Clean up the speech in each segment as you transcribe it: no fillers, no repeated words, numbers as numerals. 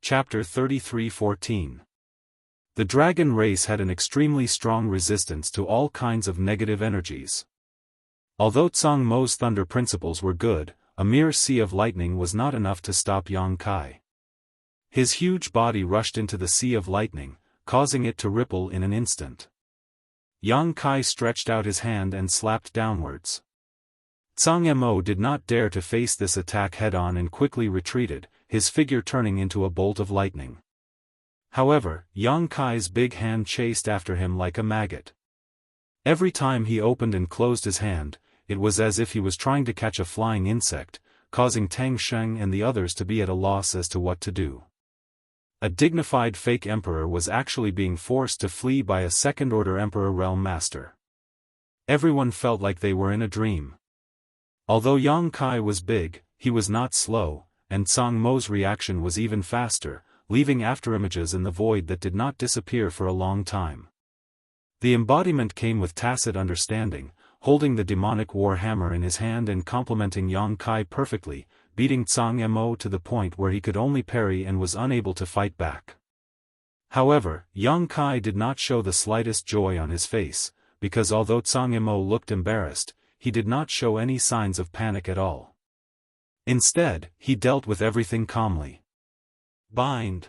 Chapter 33:14. The dragon race had an extremely strong resistance to all kinds of negative energies. Although Zhang Mo's thunder principles were good, a mere sea of lightning was not enough to stop Yang Kai. His huge body rushed into the sea of lightning, causing it to ripple in an instant. Yang Kai stretched out his hand and slapped downwards. Zhang Mo did not dare to face this attack head-on and quickly retreated, his figure turning into a bolt of lightning. However, Yang Kai's big hand chased after him like a maggot. Every time he opened and closed his hand, it was as if he was trying to catch a flying insect, causing Tang Sheng and the others to be at a loss as to what to do. A dignified fake emperor was actually being forced to flee by a second-order emperor realm master. Everyone felt like they were in a dream. Although Yang Kai was big, he was not slow, and Zhang Mo's reaction was even faster, leaving afterimages in the void that did not disappear for a long time. The embodiment came with tacit understanding, holding the demonic war hammer in his hand and complementing Yang Kai perfectly, beating Zhang Mo to the point where he could only parry and was unable to fight back. However, Yang Kai did not show the slightest joy on his face, because although Zhang Mo looked embarrassed, he did not show any signs of panic at all. Instead, he dealt with everything calmly. Bind.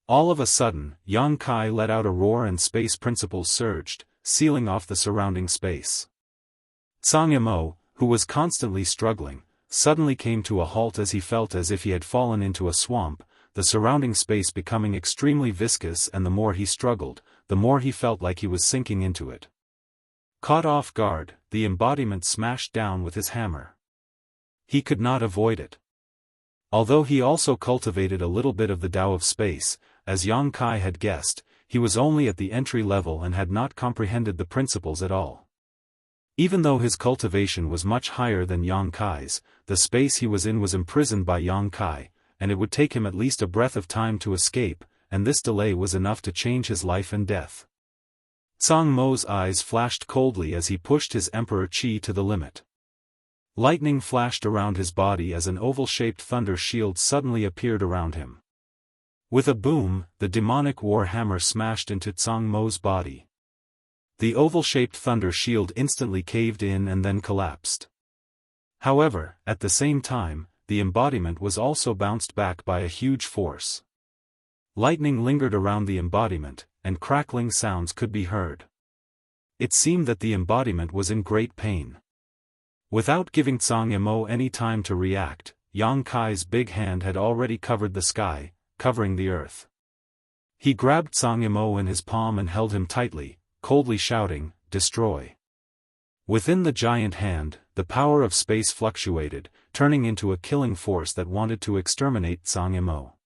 All of a sudden, Yang Kai let out a roar and space principles surged, sealing off the surrounding space. Zhang Mo, who was constantly struggling, suddenly came to a halt as he felt as if he had fallen into a swamp, the surrounding space becoming extremely viscous, and the more he struggled, the more he felt like he was sinking into it. Caught off guard, the embodiment smashed down with his hammer. He could not avoid it. Although he also cultivated a little bit of the Tao of space, as Yang Kai had guessed, he was only at the entry level and had not comprehended the principles at all. Even though his cultivation was much higher than Yang Kai's, the space he was in was imprisoned by Yang Kai, and it would take him at least a breath of time to escape, and this delay was enough to change his life and death. Zhang Mo's eyes flashed coldly as he pushed his Emperor Qi to the limit. Lightning flashed around his body as an oval-shaped thunder shield suddenly appeared around him. With a boom, the demonic war hammer smashed into Zhang Mo's body. The oval-shaped thunder shield instantly caved in and then collapsed. However, at the same time, the embodiment was also bounced back by a huge force. Lightning lingered around the embodiment, and crackling sounds could be heard. It seemed that the embodiment was in great pain. Without giving Zhang Mo any time to react, Yang Kai's big hand had already covered the sky, covering the earth. He grabbed Zhang Mo in his palm and held him tightly, coldly shouting, "Destroy." Within the giant hand, the power of space fluctuated, turning into a killing force that wanted to exterminate Zhang Mo.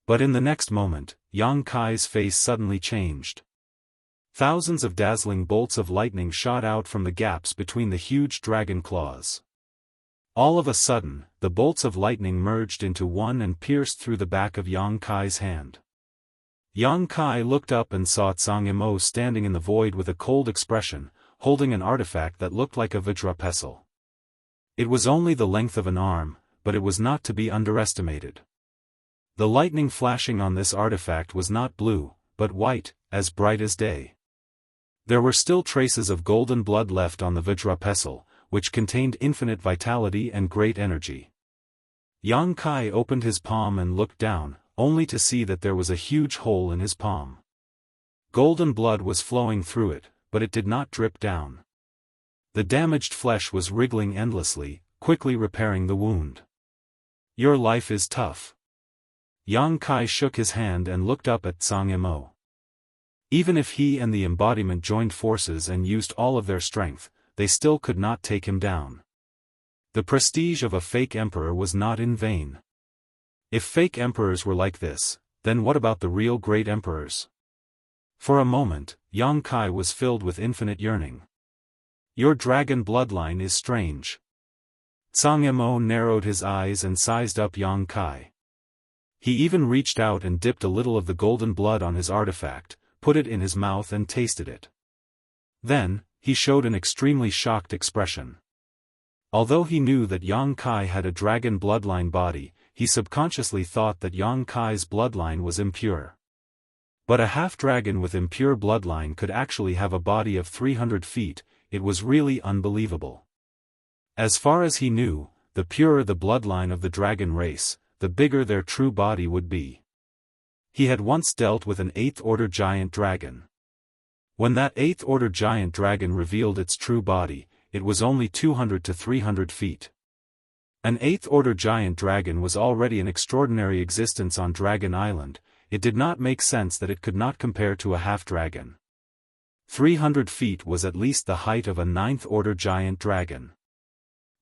But in the next moment, Yang Kai's face suddenly changed. Thousands of dazzling bolts of lightning shot out from the gaps between the huge dragon claws. All of a sudden, the bolts of lightning merged into one and pierced through the back of Yang Kai's hand. Yang Kai looked up and saw Zhang Mo standing in the void with a cold expression, holding an artifact that looked like a Vajra pestle. It was only the length of an arm, but it was not to be underestimated. The lightning flashing on this artifact was not blue, but white, as bright as day. There were still traces of golden blood left on the Vajra pestle, which contained infinite vitality and great energy. Yang Kai opened his palm and looked down, only to see that there was a huge hole in his palm. Golden blood was flowing through it, but it did not drip down. The damaged flesh was wriggling endlessly, quickly repairing the wound. "Your life is tough." Yang Kai shook his hand and looked up at Zhang Mo. Even if he and the embodiment joined forces and used all of their strength, they still could not take him down. The prestige of a fake emperor was not in vain. If fake emperors were like this, then what about the real great emperors? For a moment, Yang Kai was filled with infinite yearning. "Your dragon bloodline is strange." Zhang Mo narrowed his eyes and sized up Yang Kai. He even reached out and dipped a little of the golden blood on his artifact, put it in his mouth and tasted it. Then, he showed an extremely shocked expression. Although he knew that Yang Kai had a dragon bloodline body, he subconsciously thought that Yang Kai's bloodline was impure. But a half-dragon with impure bloodline could actually have a body of 300 feet, it was really unbelievable. As far as he knew, the purer the bloodline of the dragon race, the bigger their true body would be. He had once dealt with an 8th-order giant dragon. When that 8th-order giant dragon revealed its true body, it was only 200 to 300 feet. An 8th-order giant dragon was already an extraordinary existence on Dragon Island. It did not make sense that it could not compare to a half-dragon. 300 feet was at least the height of a 9th-order giant dragon.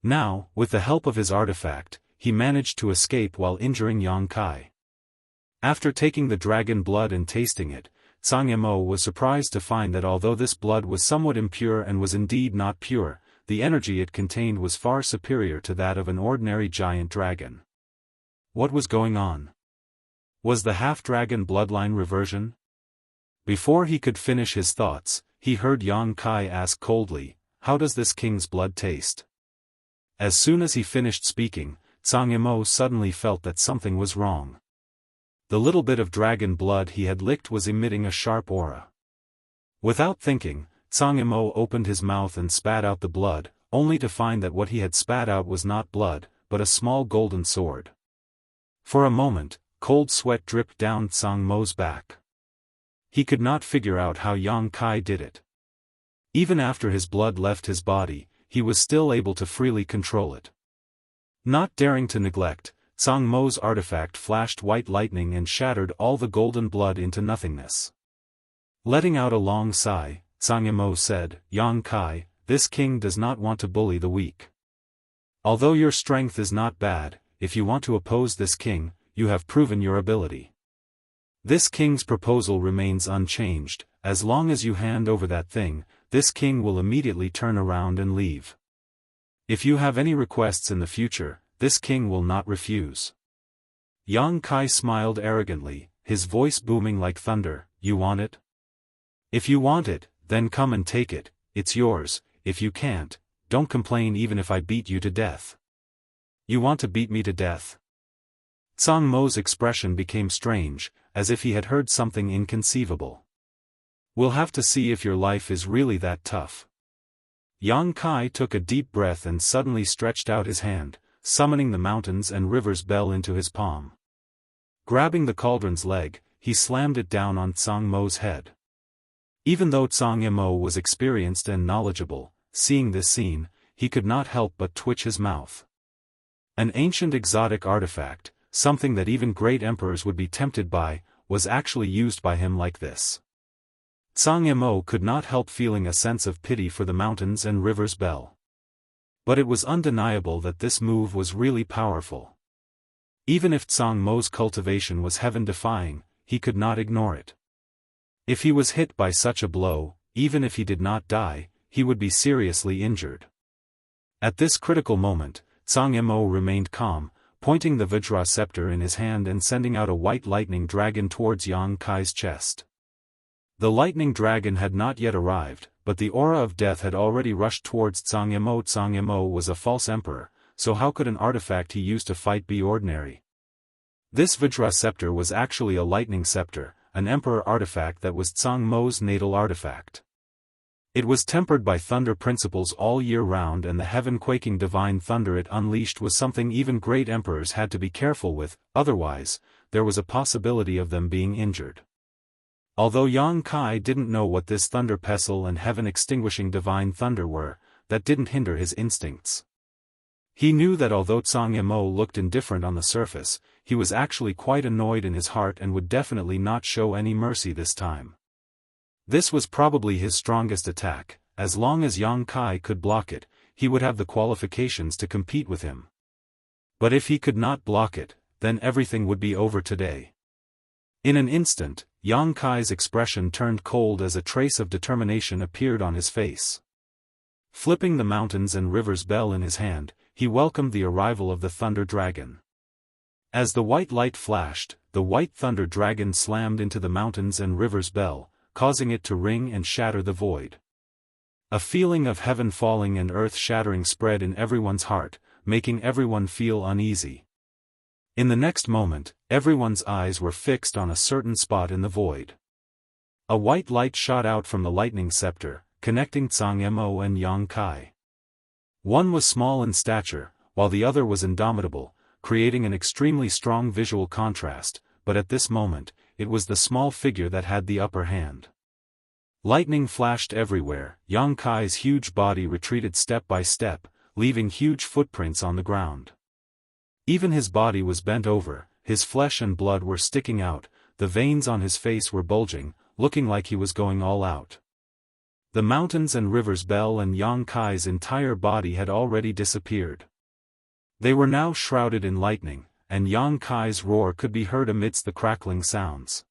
Now, with the help of his artifact, he managed to escape while injuring Yang Kai. After taking the dragon blood and tasting it, Zhang Yimou was surprised to find that although this blood was somewhat impure and was indeed not pure, the energy it contained was far superior to that of an ordinary giant dragon. What was going on? Was the half-dragon bloodline reversion? Before he could finish his thoughts, he heard Yang Kai ask coldly, "How does this king's blood taste?" As soon as he finished speaking, Zhang Yimou suddenly felt that something was wrong. The little bit of dragon blood he had licked was emitting a sharp aura. Without thinking, Zhang Yimou opened his mouth and spat out the blood, only to find that what he had spat out was not blood, but a small golden sword. For a moment, cold sweat dripped down Zhang Yimou's back. He could not figure out how Yang Kai did it. Even after his blood left his body, he was still able to freely control it. Not daring to neglect, Zhang Yimou's artifact flashed white lightning and shattered all the golden blood into nothingness. Letting out a long sigh, Zhang Yimou said, "Yang Kai, this king does not want to bully the weak. Although your strength is not bad, if you want to oppose this king, you have proven your ability. This king's proposal remains unchanged. As long as you hand over that thing, this king will immediately turn around and leave. If you have any requests in the future, this king will not refuse." Yang Kai smiled arrogantly, his voice booming like thunder, "You want it? If you want it, then come and take it, it's yours. If you can't, don't complain even if I beat you to death." "You want to beat me to death?" Zhang Yimou's expression became strange, as if he had heard something inconceivable. "We'll have to see if your life is really that tough." Yang Kai took a deep breath and suddenly stretched out his hand, summoning the mountains and rivers bell into his palm. Grabbing the cauldron's leg, he slammed it down on Zhang Yimou's head. Even though Zhang Yimou was experienced and knowledgeable, seeing this scene, he could not help but twitch his mouth. An ancient exotic artifact, something that even great emperors would be tempted by, was actually used by him like this. Zhang Yimou could not help feeling a sense of pity for the mountains and rivers bell. But it was undeniable that this move was really powerful. Even if Zhang Yimou's cultivation was heaven-defying, he could not ignore it. If he was hit by such a blow, even if he did not die, he would be seriously injured. At this critical moment, Zhang Yimou remained calm, pointing the Vajra scepter in his hand and sending out a white lightning dragon towards Yang Kai's chest. The lightning dragon had not yet arrived, but the aura of death had already rushed towards Zhang Yimou. Zhang Yimou was a false emperor, so how could an artifact he used to fight be ordinary? This Vajra scepter was actually a lightning scepter, an emperor artifact that was Zhang Yimou's natal artifact. It was tempered by thunder principles all year round, and the heaven-quaking divine thunder it unleashed was something even great emperors had to be careful with, otherwise, there was a possibility of them being injured. Although Yang Kai didn't know what this thunder pestle and heaven-extinguishing divine thunder were, that didn't hinder his instincts. He knew that although Zhang Yimou looked indifferent on the surface, he was actually quite annoyed in his heart and would definitely not show any mercy this time. This was probably his strongest attack. As long as Yang Kai could block it, he would have the qualifications to compete with him. But if he could not block it, then everything would be over today. In an instant, Yang Kai's expression turned cold as a trace of determination appeared on his face. Flipping the mountains and rivers bell in his hand, he welcomed the arrival of the Thunder Dragon. As the white light flashed, the white Thunder Dragon slammed into the mountains and rivers bell, causing it to ring and shatter the void. A feeling of heaven falling and earth shattering spread in everyone's heart, making everyone feel uneasy. In the next moment, everyone's eyes were fixed on a certain spot in the void. A white light shot out from the lightning scepter, connecting Zhang Mo and Yang Kai. One was small in stature, while the other was indomitable, creating an extremely strong visual contrast, but at this moment, it was the small figure that had the upper hand. Lightning flashed everywhere. Yang Kai's huge body retreated step by step, leaving huge footprints on the ground. Even his body was bent over, his flesh and blood were sticking out, the veins on his face were bulging, looking like he was going all out. The mountains and rivers Bell and Yang Kai's entire body had already disappeared. They were now shrouded in lightning, and Yang Kai's roar could be heard amidst the crackling sounds.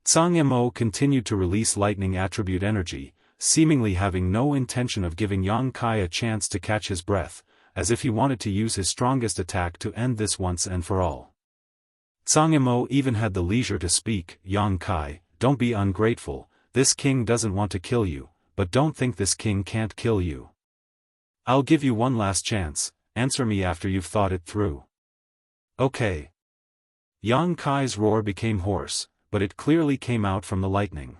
Zhang Mo continued to release lightning attribute energy, seemingly having no intention of giving Yang Kai a chance to catch his breath, as if he wanted to use his strongest attack to end this once and for all. Zhang Mo even had the leisure to speak. Yang Kai, don't be ungrateful, this king doesn't want to kill you, but don't think this king can't kill you. I'll give you one last chance, answer me after you've thought it through. Okay. Yang Kai's roar became hoarse, but it clearly came out from the lightning.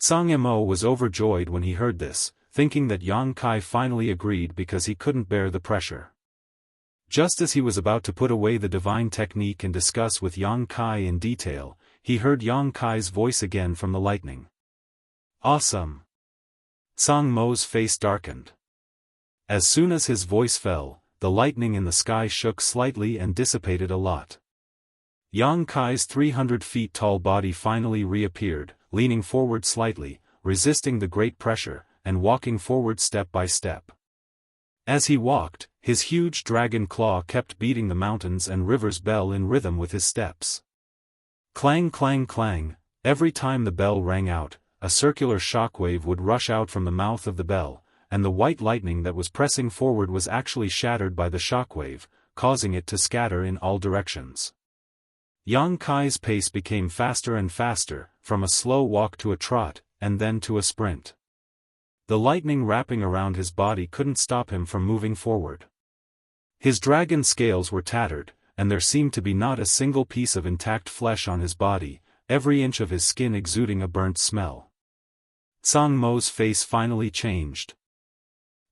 Zhang Mo was overjoyed when he heard this, thinking that Yang Kai finally agreed because he couldn't bear the pressure. Just as he was about to put away the divine technique and discuss with Yang Kai in detail, he heard Yang Kai's voice again from the lightning. Awesome! Zhang Mo's face darkened. As soon as his voice fell, the lightning in the sky shook slightly and dissipated a lot. Yang Kai's 300 feet tall body finally reappeared, leaning forward slightly, resisting the great pressure, and walking forward step by step. As he walked, his huge dragon claw kept beating the mountains and rivers bell in rhythm with his steps. Clang clang clang, every time the bell rang out, a circular shockwave would rush out from the mouth of the bell, and the white lightning that was pressing forward was actually shattered by the shockwave, causing it to scatter in all directions. Yang Kai's pace became faster and faster, from a slow walk to a trot, and then to a sprint. The lightning wrapping around his body couldn't stop him from moving forward. His dragon scales were tattered, and there seemed to be not a single piece of intact flesh on his body, every inch of his skin exuding a burnt smell. Zhang Mo's face finally changed.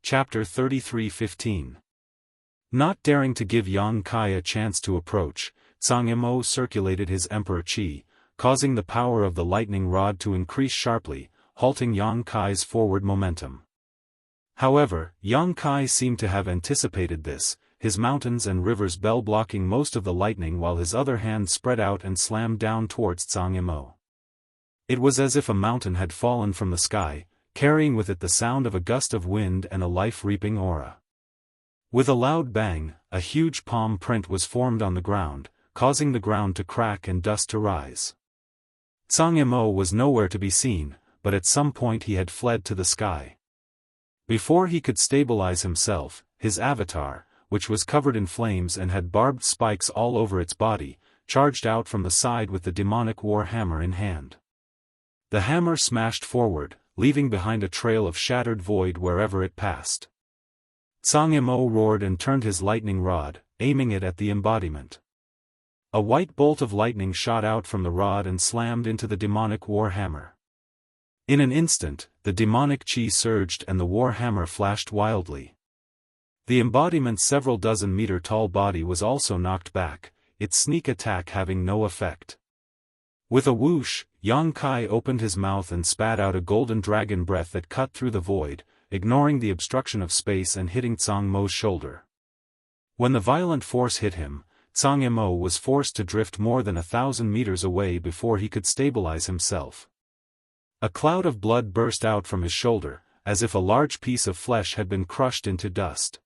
Chapter 33:15. Not daring to give Yang Kai a chance to approach, Zhang Mo circulated his emperor qi, causing the power of the lightning rod to increase sharply, halting Yang Kai's forward momentum. However, Yang Kai seemed to have anticipated this, his mountains and rivers bell blocking most of the lightning while his other hand spread out and slammed down towards Zhang Mo. It was as if a mountain had fallen from the sky, carrying with it the sound of a gust of wind and a life-reaping aura. With a loud bang, a huge palm print was formed on the ground, causing the ground to crack and dust to rise. Zhang Mo was nowhere to be seen, but at some point he had fled to the sky. Before he could stabilize himself, his avatar, which was covered in flames and had barbed spikes all over its body, charged out from the side with the demonic war hammer in hand. The hammer smashed forward, leaving behind a trail of shattered void wherever it passed. Zhang Mo roared and turned his lightning rod, aiming it at the embodiment. A white bolt of lightning shot out from the rod and slammed into the demonic war hammer. In an instant, the demonic chi surged and the war hammer flashed wildly. The embodiment's several dozen meter tall body was also knocked back, its sneak attack having no effect. With a whoosh, Yang Kai opened his mouth and spat out a golden dragon breath that cut through the void, ignoring the obstruction of space and hitting Zhang Mo's shoulder. When the violent force hit him, Zhang Mo was forced to drift more than 1,000 meters away before he could stabilize himself. A cloud of blood burst out from his shoulder, as if a large piece of flesh had been crushed into dust.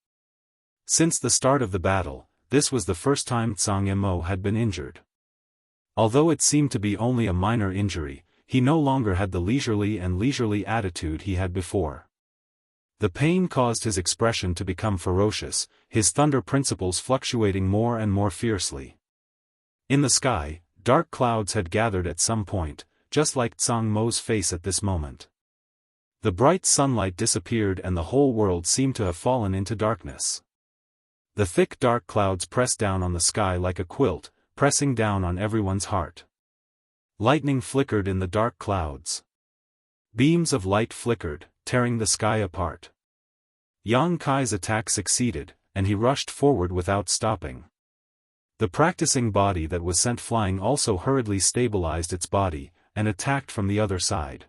Since the start of the battle, this was the first time Zhang Mo had been injured. Although it seemed to be only a minor injury, he no longer had the leisurely attitude he had before. The pain caused his expression to become ferocious, his thunder principles fluctuating more and more fiercely. In the sky, dark clouds had gathered at some point, just like Zhang Mo's face at this moment. The bright sunlight disappeared and the whole world seemed to have fallen into darkness. The thick dark clouds pressed down on the sky like a quilt, pressing down on everyone's heart. Lightning flickered in the dark clouds. Beams of light flickered, tearing the sky apart. Yang Kai's attack succeeded, and he rushed forward without stopping. The practicing body that was sent flying also hurriedly stabilized its body, and attacked from the other side.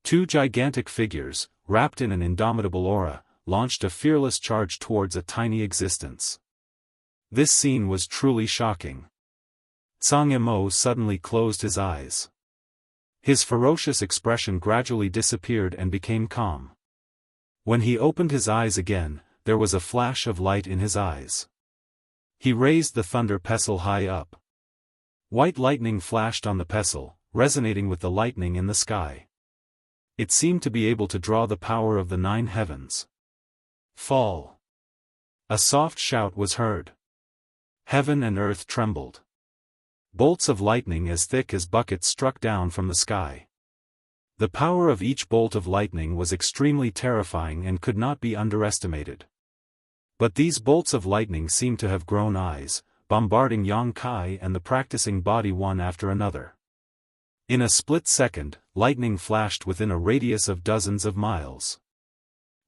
Two gigantic figures, wrapped in an indomitable aura, launched a fearless charge towards a tiny existence. This scene was truly shocking. Zhang Yimou suddenly closed his eyes. His ferocious expression gradually disappeared and became calm. When he opened his eyes again, there was a flash of light in his eyes. He raised the thunder pestle high up. White lightning flashed on the pestle, resonating with the lightning in the sky. It seemed to be able to draw the power of the 9 heavens. Fall. A soft shout was heard. Heaven and earth trembled. Bolts of lightning as thick as buckets struck down from the sky. The power of each bolt of lightning was extremely terrifying and could not be underestimated. But these bolts of lightning seemed to have grown eyes, bombarding Yang Kai and the practicing body one after another. In a split second, lightning flashed within a radius of dozens of miles.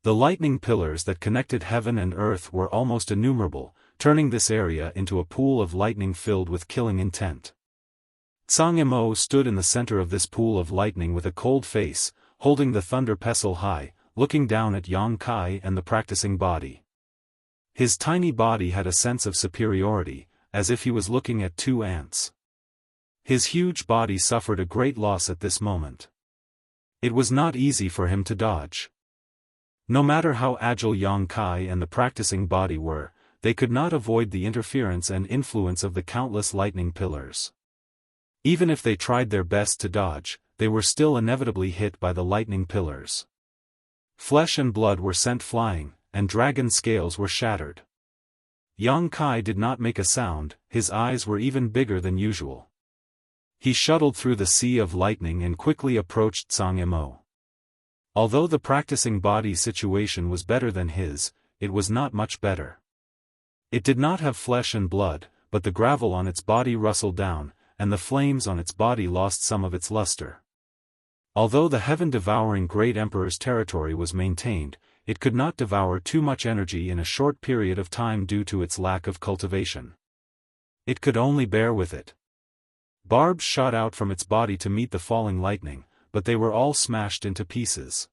The lightning pillars that connected heaven and earth were almost innumerable, turning this area into a pool of lightning filled with killing intent. Zhang Yimou stood in the center of this pool of lightning with a cold face, holding the thunder pestle high, looking down at Yang Kai and the practicing body. His tiny body had a sense of superiority, as if he was looking at 2 ants. His huge body suffered a great loss at this moment. It was not easy for him to dodge. No matter how agile Yang Kai and the practicing body were, they could not avoid the interference and influence of the countless lightning pillars. Even if they tried their best to dodge, they were still inevitably hit by the lightning pillars. Flesh and blood were sent flying, and dragon scales were shattered. Yang Kai did not make a sound, his eyes were even bigger than usual. He shuttled through the sea of lightning and quickly approached Zhang Yimou. Although the practicing body's situation was better than his, it was not much better. It did not have flesh and blood, but the gravel on its body rustled down, and the flames on its body lost some of its luster. Although the heaven-devouring Great Emperor's territory was maintained, it could not devour too much energy in a short period of time due to its lack of cultivation. It could only bear with it. Barbs shot out from its body to meet the falling lightning, but they were all smashed into pieces.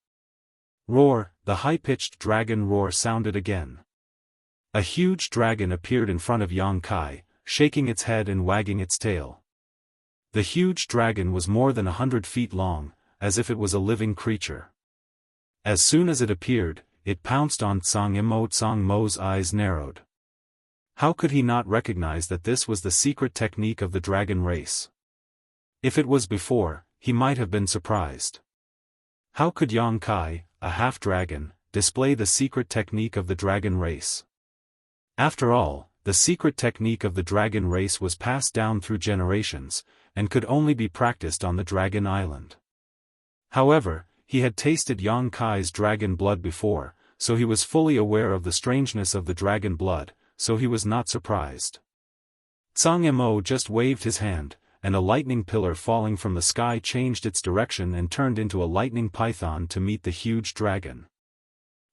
Roar, the high-pitched dragon roar sounded again. A huge dragon appeared in front of Yang Kai, shaking its head and wagging its tail. The huge dragon was more than 100 feet long, as if it was a living creature. As soon as it appeared, it pounced on Zhang Yimou. Zhang Yimou's eyes narrowed. How could he not recognize that this was the secret technique of the dragon race? If it was before, he might have been surprised. How could Yang Kai, a half-dragon, display the secret technique of the dragon race? After all, the secret technique of the dragon race was passed down through generations, and could only be practiced on the Dragon Island. However, he had tasted Yang Kai's dragon blood before, so he was fully aware of the strangeness of the dragon blood, so he was not surprised. Zhang Yimou just waved his hand, and a lightning pillar falling from the sky changed its direction and turned into a lightning python to meet the huge dragon.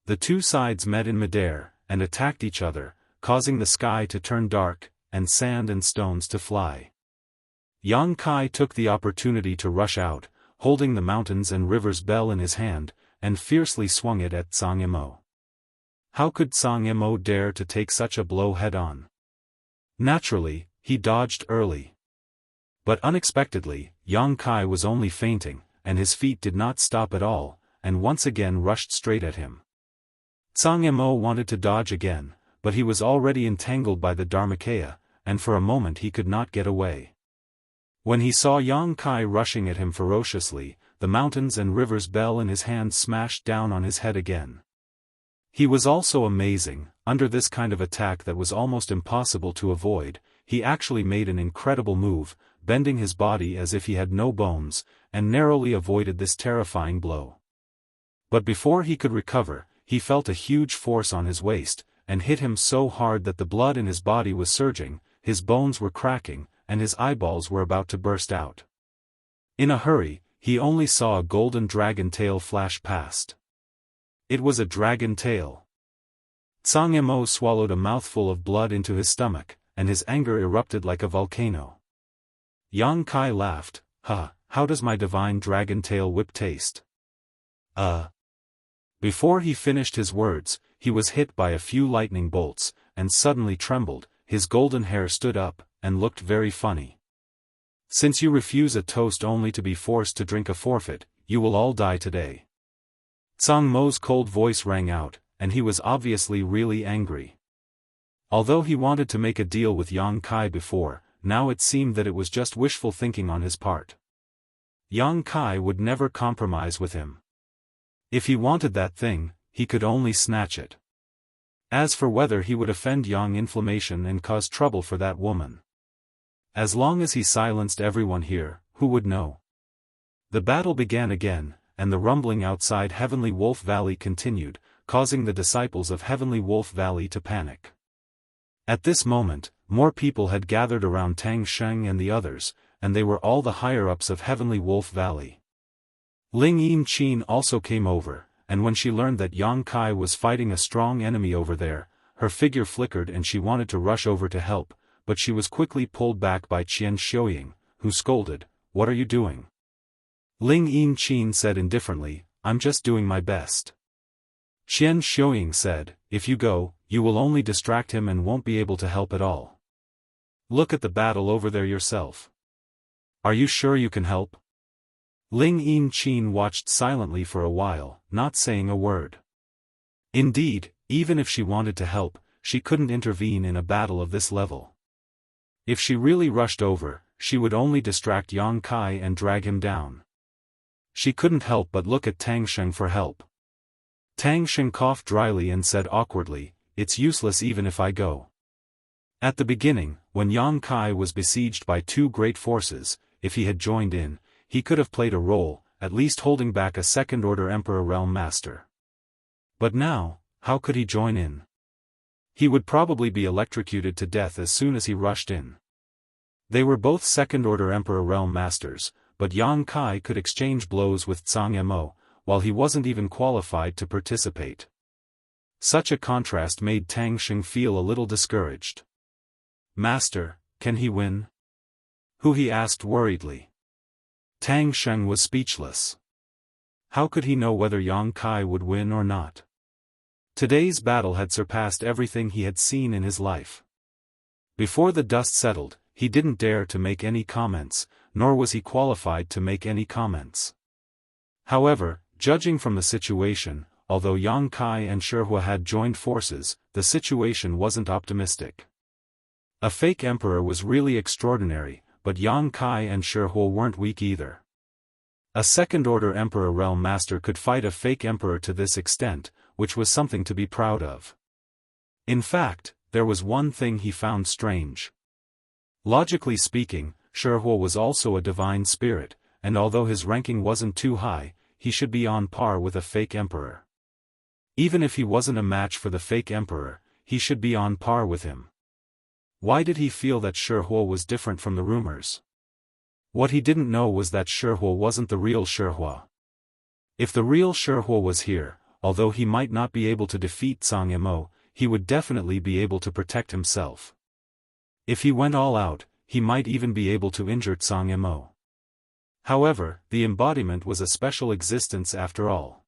The two sides met in midair, and attacked each other, causing the sky to turn dark, and sand and stones to fly. Yang Kai took the opportunity to rush out, holding the mountains and rivers bell in his hand, and fiercely swung it at Zhang Yimou. How could Zhang Yimou dare to take such a blow head-on? Naturally, he dodged early. But unexpectedly, Yang Kai was only feinting, and his feet did not stop at all, and once again rushed straight at him. Zhang Yimou wanted to dodge again, but he was already entangled by the Dharmakaya, and for a moment he could not get away. When he saw Yang Kai rushing at him ferociously, the mountains and rivers bell in his hand smashed down on his head again. He was also amazing. Under this kind of attack that was almost impossible to avoid, he actually made an incredible move, bending his body as if he had no bones, and narrowly avoided this terrifying blow. But before he could recover, he felt a huge force on his waist, and hit him so hard that the blood in his body was surging, his bones were cracking, and his eyeballs were about to burst out. In a hurry, he only saw a golden dragon tail flash past. It was a dragon tail. Zhang Yimou swallowed a mouthful of blood into his stomach, and his anger erupted like a volcano. Yang Kai laughed, how does my divine dragon tail whip taste? Before he finished his words, he was hit by a few lightning bolts, and suddenly trembled, his golden hair stood up, and looked very funny. Since you refuse a toast only to be forced to drink a forfeit, you will all die today. Zhang Mo's cold voice rang out, and he was obviously really angry. Although he wanted to make a deal with Yang Kai before, now it seemed that it was just wishful thinking on his part. Yang Kai would never compromise with him. If he wanted that thing, he could only snatch it. As for whether he would offend Yang Inflammation and cause trouble for that woman. As long as he silenced everyone here, who would know? The battle began again, and the rumbling outside Heavenly Wolf Valley continued, causing the disciples of Heavenly Wolf Valley to panic. At this moment, more people had gathered around Tang Sheng and the others, and they were all the higher-ups of Heavenly Wolf Valley. Ling Yinqin also came over, and when she learned that Yang Kai was fighting a strong enemy over there, her figure flickered and she wanted to rush over to help, but she was quickly pulled back by Qian Xiuying, who scolded, "What are you doing?" Ling Yinqin said indifferently, "I'm just doing my best." Qian Xiuying said, "If you go, you will only distract him and won't be able to help at all. Look at the battle over there yourself. Are you sure you can help?" Ling Yinqin watched silently for a while, not saying a word. Indeed, even if she wanted to help, she couldn't intervene in a battle of this level. If she really rushed over, she would only distract Yang Kai and drag him down. She couldn't help but look at Tang Sheng for help. Tang Sheng coughed dryly and said awkwardly, "It's useless even if I go." At the beginning, when Yang Kai was besieged by two great forces, if he had joined in, he could have played a role, at least holding back a second-order Emperor Realm Master. But now, how could he join in? He would probably be electrocuted to death as soon as he rushed in. They were both second-order Emperor Realm Masters, but Yang Kai could exchange blows with Zhang Yimou, while he wasn't even qualified to participate. Such a contrast made Tang Sheng feel a little discouraged. "Master, can he win?" He asked worriedly. Tang Sheng was speechless. How could he know whether Yang Kai would win or not? Today's battle had surpassed everything he had seen in his life. Before the dust settled, he didn't dare to make any comments, nor was he qualified to make any comments. However, judging from the situation, although Yang Kai and Shihua had joined forces, the situation wasn't optimistic. A fake emperor was really extraordinary, but Yang Kai and Shihua weren't weak either. A second-order Emperor Realm Master could fight a fake emperor to this extent, which was something to be proud of. In fact, there was one thing he found strange. Logically speaking, Shihua was also a divine spirit, and although his ranking wasn't too high, he should be on par with a fake emperor. Even if he wasn't a match for the fake emperor, he should be on par with him. Why did he feel that Shihua was different from the rumors? What he didn't know was that Shihua wasn't the real Shihua. If the real Shihua was here, although he might not be able to defeat Zhang Yimou, he would definitely be able to protect himself. If he went all out, he might even be able to injure Zhang Yimou. However, the embodiment was a special existence after all.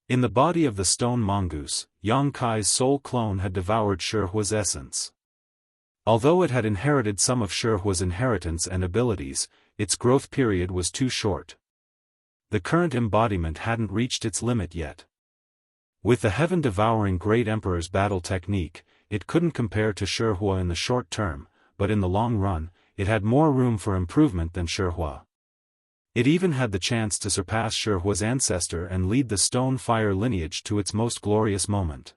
In the body of the stone mongoose, Yang Kai's soul clone had devoured Shihua's essence. Although it had inherited some of Shihua's inheritance and abilities, its growth period was too short. The current embodiment hadn't reached its limit yet. With the heaven-devouring Great Emperor's battle technique, it couldn't compare to Shihua in the short term, but in the long run, it had more room for improvement than Shihua. It even had the chance to surpass Shihua's ancestor and lead the stone fire lineage to its most glorious moment.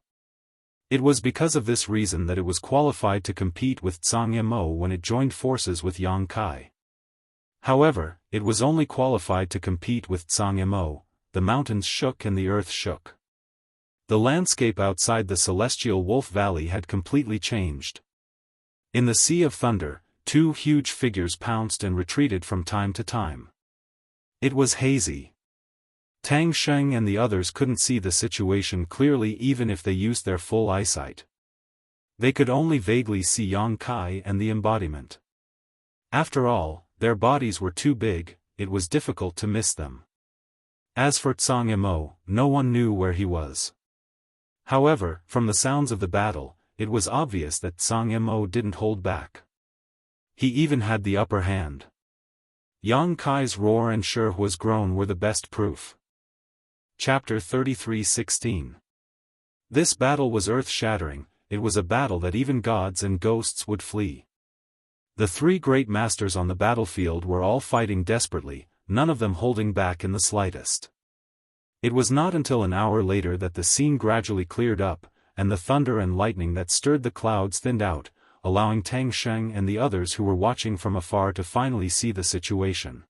It was because of this reason that it was qualified to compete with Zhang Yimou when it joined forces with Yang Kai. However, it was only qualified to compete with Zhang Yimou. The mountains shook and the earth shook. The landscape outside the celestial Wolf Valley had completely changed. In the Sea of Thunder, two huge figures pounced and retreated from time to time. It was hazy. Tang Sheng and the others couldn't see the situation clearly even if they used their full eyesight. They could only vaguely see Yang Kai and the embodiment. After all, their bodies were too big, it was difficult to miss them. As for Zhang Yimou, no one knew where he was. However, from the sounds of the battle, it was obvious that Zhang Yimou didn't hold back. He even had the upper hand. Yang Kai's roar and Shi Hua's groan were the best proof. Chapter 33:16. This battle was earth-shattering, it was a battle that even gods and ghosts would flee. The three great masters on the battlefield were all fighting desperately, none of them holding back in the slightest. It was not until an hour later that the scene gradually cleared up, and the thunder and lightning that stirred the clouds thinned out, allowing Tang Sheng and the others who were watching from afar to finally see the situation.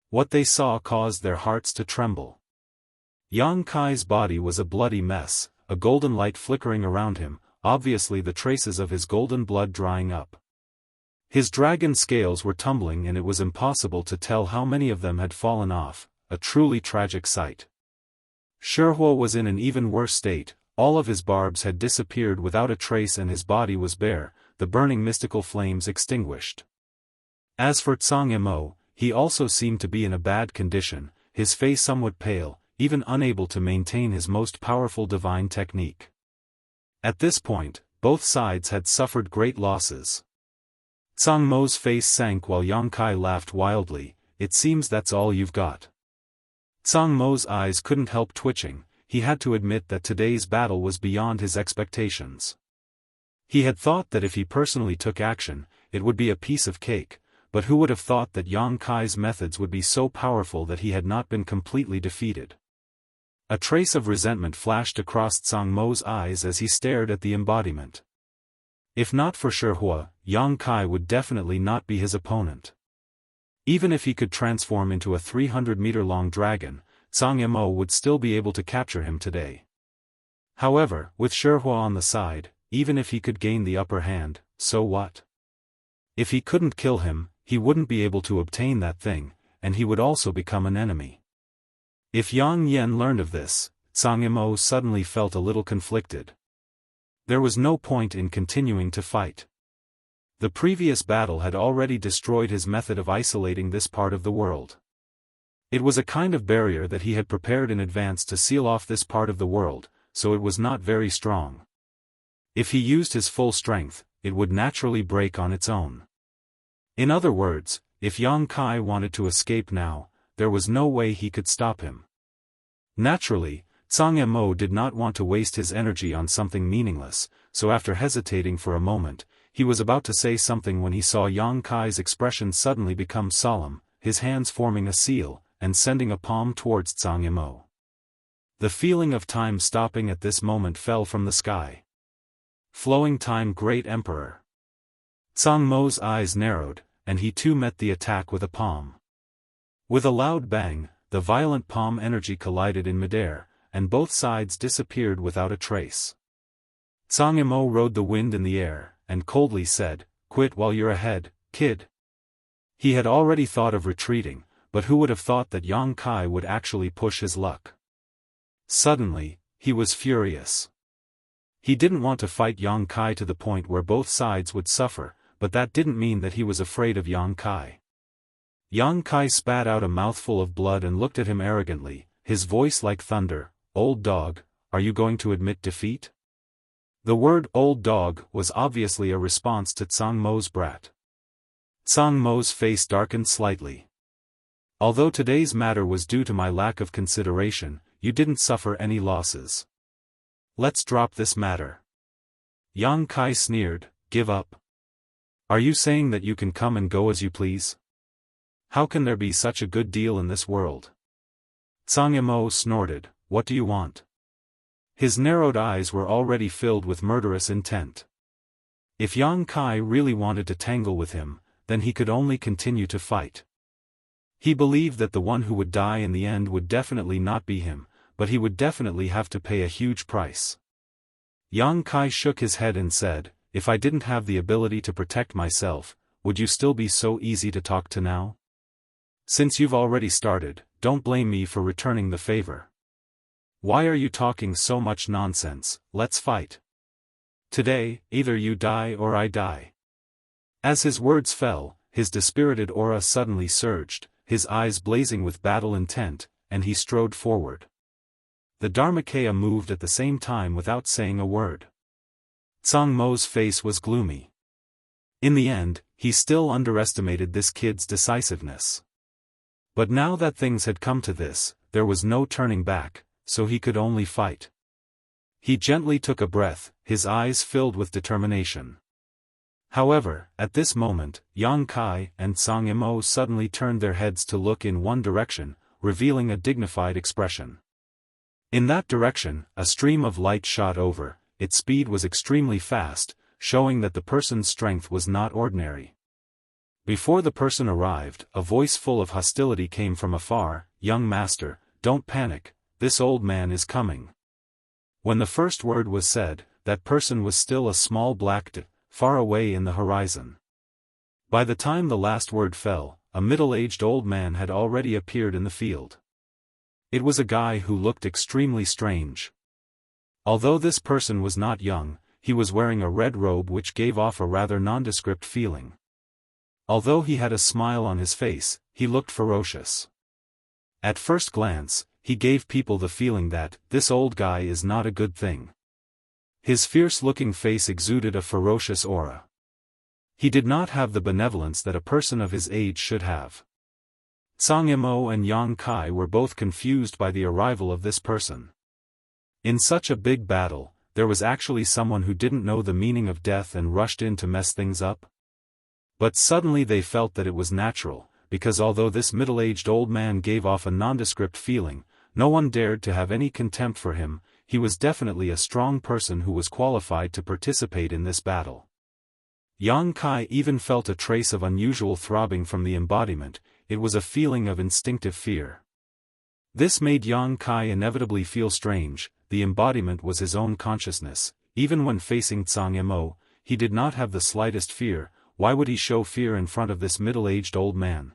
What they saw caused their hearts to tremble. Yang Kai's body was a bloody mess, a golden light flickering around him, obviously the traces of his golden blood drying up. His dragon scales were tumbling and it was impossible to tell how many of them had fallen off, a truly tragic sight. Shi Hua was in an even worse state, all of his barbs had disappeared without a trace and his body was bare, the burning mystical flames extinguished. As for Zhang Yimou, he also seemed to be in a bad condition, his face somewhat pale, even unable to maintain his most powerful divine technique. At this point, both sides had suffered great losses. Zhang Mo's face sank while Yang Kai laughed wildly, "It seems that's all you've got." Zhang Mo's eyes couldn't help twitching, he had to admit that today's battle was beyond his expectations. He had thought that if he personally took action, it would be a piece of cake, but who would have thought that Yang Kai's methods would be so powerful that he had not been completely defeated. A trace of resentment flashed across Zhang Mo's eyes as he stared at the embodiment. If not for Shi Hua, Yang Kai would definitely not be his opponent. Even if he could transform into a 300-meter-long dragon, Zhang Yimou would still be able to capture him today. However, with Shi Hua on the side, even if he could gain the upper hand, so what? If he couldn't kill him, he wouldn't be able to obtain that thing, and he would also become an enemy. If Yang Yan learned of this, Zhang Yimou suddenly felt a little conflicted. There was no point in continuing to fight. The previous battle had already destroyed his method of isolating this part of the world. It was a kind of barrier that he had prepared in advance to seal off this part of the world, so it was not very strong. If he used his full strength, it would naturally break on its own. In other words, if Yang Kai wanted to escape now, there was no way he could stop him. Naturally, Zhang Yimou did not want to waste his energy on something meaningless, so after hesitating for a moment, he was about to say something when he saw Yang Kai's expression suddenly become solemn, his hands forming a seal, and sending a palm towards Zhang Yimou. The feeling of time stopping at this moment fell from the sky. Flowing time, Great Emperor. Zhang Mo's eyes narrowed, and he too met the attack with a palm. With a loud bang, the violent palm energy collided in midair, and both sides disappeared without a trace. Zhang Yimou rode the wind in the air, and coldly said, "Quit while you're ahead, kid." He had already thought of retreating, but who would have thought that Yang Kai would actually push his luck? Suddenly, he was furious. He didn't want to fight Yang Kai to the point where both sides would suffer, but that didn't mean that he was afraid of Yang Kai. Yang Kai spat out a mouthful of blood and looked at him arrogantly, his voice like thunder, "Old dog, are you going to admit defeat?" The word "old dog" was obviously a response to Zhang Mo's brat. Zhang Mo's face darkened slightly. "Although today's matter was due to my lack of consideration, you didn't suffer any losses. Let's drop this matter." Yang Kai sneered, "Give up? Are you saying that you can come and go as you please? How can there be such a good deal in this world?" Zhang Yimou snorted, "What do you want?" His narrowed eyes were already filled with murderous intent. If Yang Kai really wanted to tangle with him, then he could only continue to fight. He believed that the one who would die in the end would definitely not be him, but he would definitely have to pay a huge price. Yang Kai shook his head and said, "If I didn't have the ability to protect myself, would you still be so easy to talk to now? Since you've already started, don't blame me for returning the favor. Why are you talking so much nonsense? Let's fight. Today, either you die or I die." As his words fell, his dispirited aura suddenly surged, his eyes blazing with battle intent, and he strode forward. The Dharmakaya moved at the same time without saying a word. Tsang Mo's face was gloomy. In the end, he still underestimated this kid's decisiveness. But now that things had come to this, there was no turning back, so he could only fight. He gently took a breath, his eyes filled with determination. However, at this moment, Yang Kai and Tsang Mo suddenly turned their heads to look in one direction, revealing a dignified expression. In that direction, a stream of light shot over, its speed was extremely fast, showing that the person's strength was not ordinary. Before the person arrived, a voice full of hostility came from afar, "Young master, don't panic, this old man is coming." When the first word was said, that person was still a small black dot, far away in the horizon. By the time the last word fell, a middle-aged old man had already appeared in the field. It was a guy who looked extremely strange. Although this person was not young, he was wearing a red robe which gave off a rather nondescript feeling. Although he had a smile on his face, he looked ferocious. At first glance, he gave people the feeling that, this old guy is not a good thing. His fierce-looking face exuded a ferocious aura. He did not have the benevolence that a person of his age should have. Tsang Mo and Yang Kai were both confused by the arrival of this person. In such a big battle, there was actually someone who didn't know the meaning of death and rushed in to mess things up? But suddenly they felt that it was natural, because although this middle-aged old man gave off a nondescript feeling, no one dared to have any contempt for him. He was definitely a strong person who was qualified to participate in this battle. Yang Kai even felt a trace of unusual throbbing from the embodiment. It was a feeling of instinctive fear. This made Yang Kai inevitably feel strange. The embodiment was his own consciousness. Even when facing Tsang Mo, he did not have the slightest fear. Why would he show fear in front of this middle-aged old man?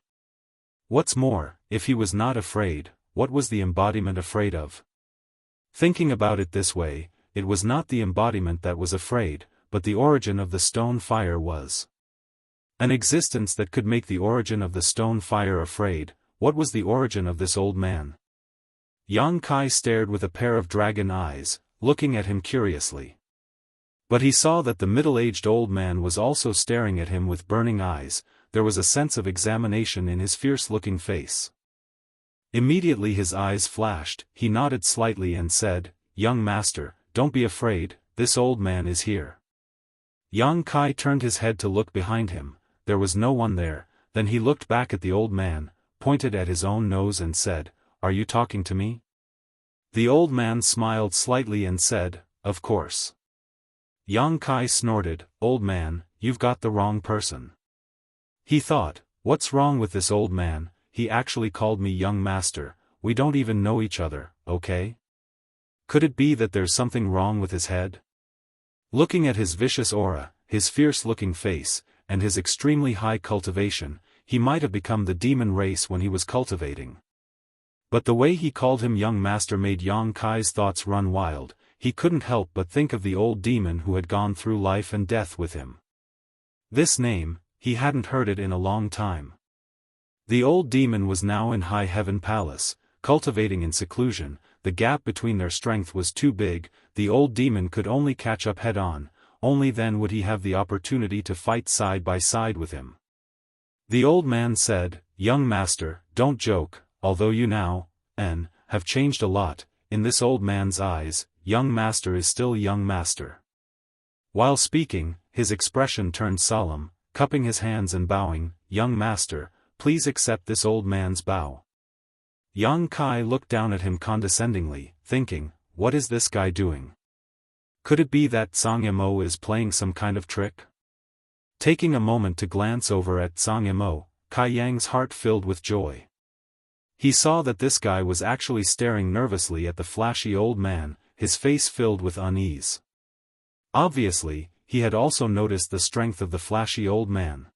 What's more, if he was not afraid, what was the embodiment afraid of? Thinking about it this way, it was not the embodiment that was afraid, but the origin of the stone fire was. An existence that could make the origin of the stone fire afraid. What was the origin of this old man? Yang Kai stared with a pair of dragon eyes, looking at him curiously. But he saw that the middle-aged old man was also staring at him with burning eyes. There was a sense of examination in his fierce-looking face. Immediately his eyes flashed, he nodded slightly and said, "Young master, don't be afraid, this old man is here." Yang Kai turned his head to look behind him. There was no one there. Then he looked back at the old man, pointed at his own nose and said, "Are you talking to me?" The old man smiled slightly and said, "Of course." Yang Kai snorted, "Old man, you've got the wrong person." He thought, what's wrong with this old man? He actually called me young master. We don't even know each other, okay? Could it be that there's something wrong with his head? Looking at his vicious aura, his fierce-looking face, and his extremely high cultivation, he might have become the demon race when he was cultivating. But the way he called him young master made Yang Kai's thoughts run wild. He couldn't help but think of the old demon who had gone through life and death with him. This name, he hadn't heard it in a long time. The old demon was now in High Heaven Palace, cultivating in seclusion. The gap between their strength was too big. The old demon could only catch up head-on. Only then would he have the opportunity to fight side by side with him. The old man said, "Young master, don't joke, although you now, have changed a lot." In this old man's eyes, young master is still young master. While speaking, his expression turned solemn, cupping his hands and bowing, "Young master, please accept this old man's bow." Yang Kai looked down at him condescendingly, thinking, what is this guy doing? Could it be that Tsang Mo is playing some kind of trick? Taking a moment to glance over at Tsang Mo, Kai Yang's heart filled with joy. He saw that this guy was actually staring nervously at the flashy old man, his face filled with unease. Obviously, he had also noticed the strength of the flashy old man.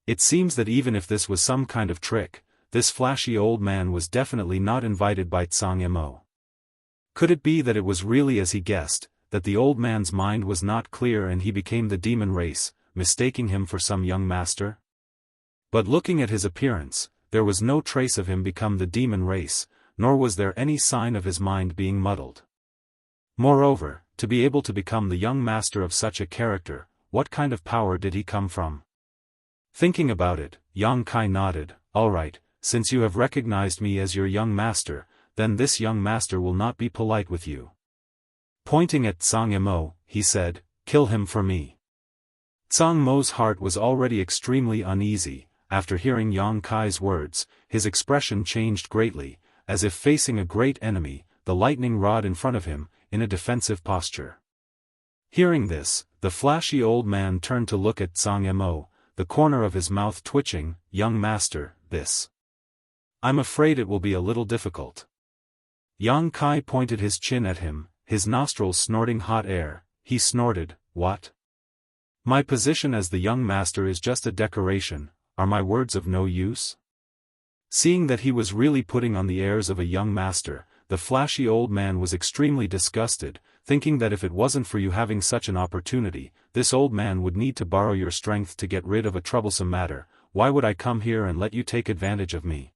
It seems that even if this was some kind of trick, this flashy old man was definitely not invited by Zhang Yimou. Could it be that it was really as he guessed, that the old man's mind was not clear and he became the demon race, mistaking him for some young master? But looking at his appearance, there was no trace of him become the demon race, nor was there any sign of his mind being muddled. Moreover, to be able to become the young master of such a character, what kind of power did he come from? Thinking about it, Yang Kai nodded. All right, since you have recognized me as your young master, then this young master will not be polite with you. Pointing at Zhang Yimou, he said, kill him for me. Zhang Mo's heart was already extremely uneasy. After hearing Yang Kai's words, his expression changed greatly, as if facing a great enemy, the lightning rod in front of him, in a defensive posture. Hearing this, the flashy old man turned to look at Zhang Yimou, the corner of his mouth twitching. Young master, this. I'm afraid it will be a little difficult. Yang Kai pointed his chin at him, his nostrils snorting hot air. He snorted, what? My position as the young master is just a decoration. Are my words of no use? Seeing that he was really putting on the airs of a young master, the flashy old man was extremely disgusted, thinking that if it wasn't for you having such an opportunity, this old man would need to borrow your strength to get rid of a troublesome matter. Why would I come here and let you take advantage of me?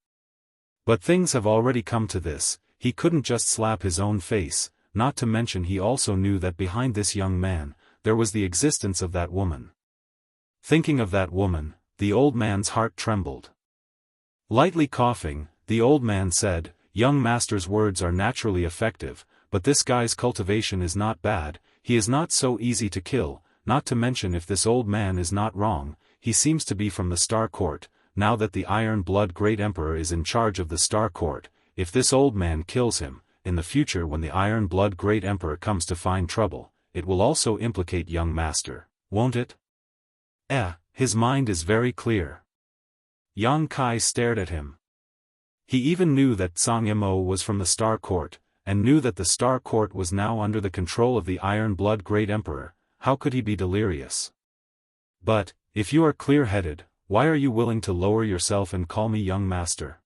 But things have already come to this, he couldn't just slap his own face, not to mention he also knew that behind this young man, there was the existence of that woman. Thinking of that woman, the old man's heart trembled. Lightly coughing, the old man said, young master's words are naturally effective, but this guy's cultivation is not bad, he is not so easy to kill, not to mention if this old man is not wrong, he seems to be from the Star Court. Now that the Iron Blood Great Emperor is in charge of the Star Court, if this old man kills him, in the future when the Iron Blood Great Emperor comes to find trouble, it will also implicate young master, won't it? His mind is very clear. Yang Kai stared at him. He even knew that Zhang Yimou was from the Star Court, and knew that the Star Court was now under the control of the Iron Blood Great Emperor. How could he be delirious? But, if you are clear-headed, why are you willing to lower yourself and call me young master?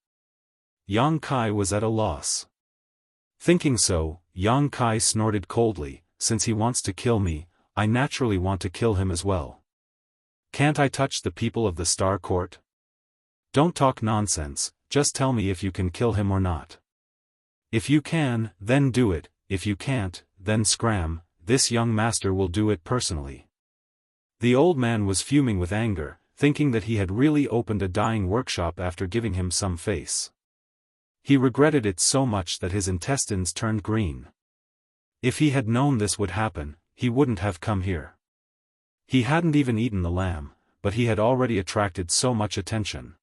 Yang Kai was at a loss. Thinking so, Yang Kai snorted coldly, since he wants to kill me, I naturally want to kill him as well. Can't I touch the people of the Star Court? Don't talk nonsense, just tell me if you can kill him or not. If you can, then do it, if you can't, then scram, this young master will do it personally. The old man was fuming with anger, thinking that he had really opened a dyeing workshop after giving him some face. He regretted it so much that his intestines turned green. If he had known this would happen, he wouldn't have come here. He hadn't even eaten the lamb, but he had already attracted so much attention.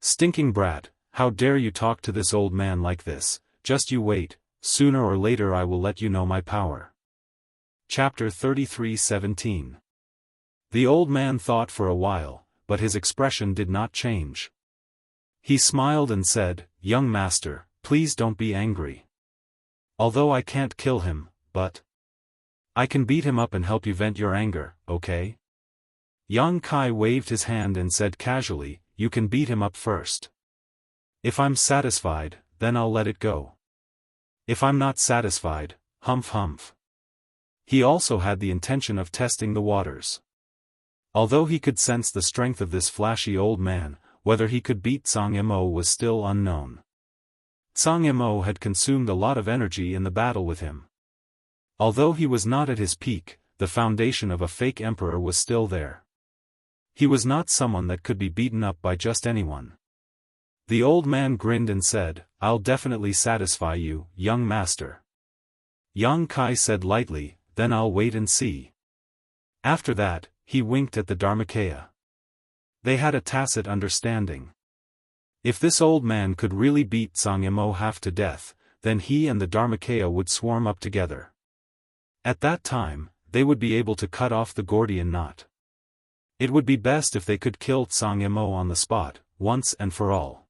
Stinking brat, how dare you talk to this old man like this? Just you wait, sooner or later I will let you know my power. Chapter 33:17. The old man thought for a while, but his expression did not change. He smiled and said, young master, please don't be angry. Although I can't kill him, but I can beat him up and help you vent your anger, okay? Yang Kai waved his hand and said casually, you can beat him up first. If I'm satisfied, then I'll let it go. If I'm not satisfied, humph humph. He also had the intention of testing the waters. Although he could sense the strength of this flashy old man, whether he could beat Zhang Yimou was still unknown. Zhang Yimou had consumed a lot of energy in the battle with him. Although he was not at his peak, the foundation of a fake emperor was still there. He was not someone that could be beaten up by just anyone. The old man grinned and said, I'll definitely satisfy you, young master. Yang Kai said lightly, then I'll wait and see. After that, he winked at the Dharmakaya. They had a tacit understanding. If this old man could really beat Zhang Yimou half to death, then he and the Dharmakaya would swarm up together. At that time, they would be able to cut off the Gordian knot. It would be best if they could kill Zhang Yimou on the spot, once and for all.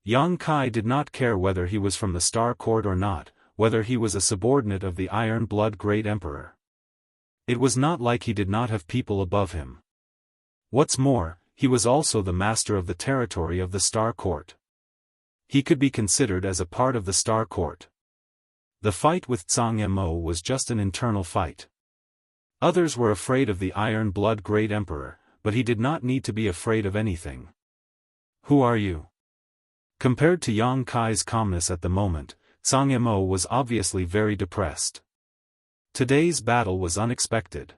Yang Kai did not care whether he was from the Star Court or not, whether he was a subordinate of the Iron Blood Great Emperor. It was not like he did not have people above him. What's more, he was also the master of the territory of the Star Court. He could be considered as a part of the Star Court. The fight with Zhang Mo was just an internal fight. Others were afraid of the Iron Blood Great Emperor, but he did not need to be afraid of anything. Who are you? Compared to Yang Kai's calmness at the moment, Zhang Mo was obviously very depressed. Today's battle was unexpected.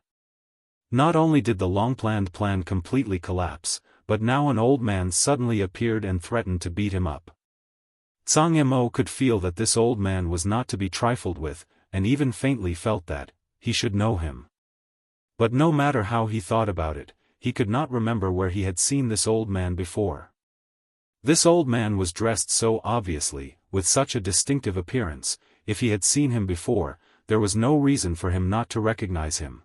Not only did the long-planned plan completely collapse, but now an old man suddenly appeared and threatened to beat him up. Zhang Mo could feel that this old man was not to be trifled with, and even faintly felt that he should know him. But no matter how he thought about it, he could not remember where he had seen this old man before. This old man was dressed so obviously, with such a distinctive appearance. If he had seen him before, there was no reason for him not to recognize him.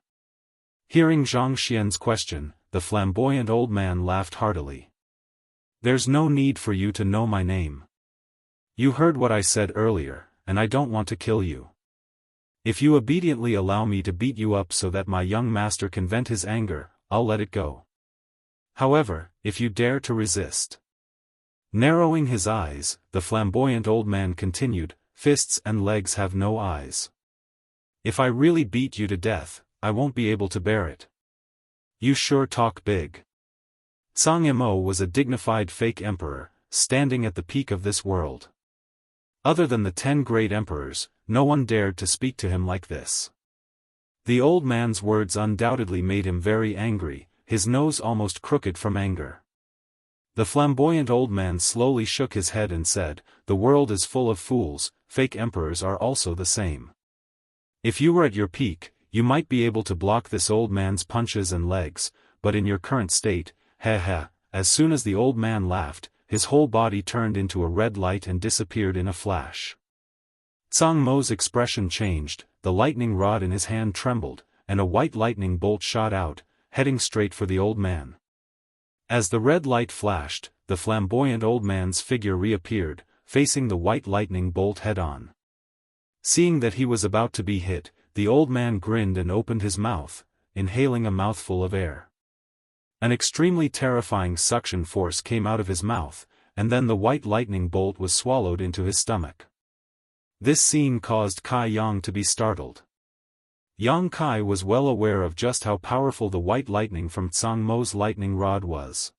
Hearing Zhang Xian's question, the flamboyant old man laughed heartily. "There's no need for you to know my name. You heard what I said earlier, and I don't want to kill you. If you obediently allow me to beat you up so that my young master can vent his anger, I'll let it go. However, if you dare to resist..." Narrowing his eyes, the flamboyant old man continued, "Fists and legs have no eyes. If I really beat you to death, I won't be able to bear it. You sure talk big." Zhang Mo was a dignified fake emperor, standing at the peak of this world. Other than the 10 great emperors, no one dared to speak to him like this. The old man's words undoubtedly made him very angry, his nose almost crooked from anger. The flamboyant old man slowly shook his head and said, "The world is full of fools, fake emperors are also the same. If you were at your peak, you might be able to block this old man's punches and legs, but in your current state, heh." As soon as the old man laughed, his whole body turned into a red light and disappeared in a flash. Zhang Mo's expression changed, the lightning rod in his hand trembled, and a white lightning bolt shot out, heading straight for the old man. As the red light flashed, the flamboyant old man's figure reappeared, facing the white lightning bolt head-on. Seeing that he was about to be hit, the old man grinned and opened his mouth, inhaling a mouthful of air. An extremely terrifying suction force came out of his mouth, and then the white lightning bolt was swallowed into his stomach. This scene caused Kai Yang to be startled. Yang Kai was well aware of just how powerful the white lightning from Zhang Mo's lightning rod was.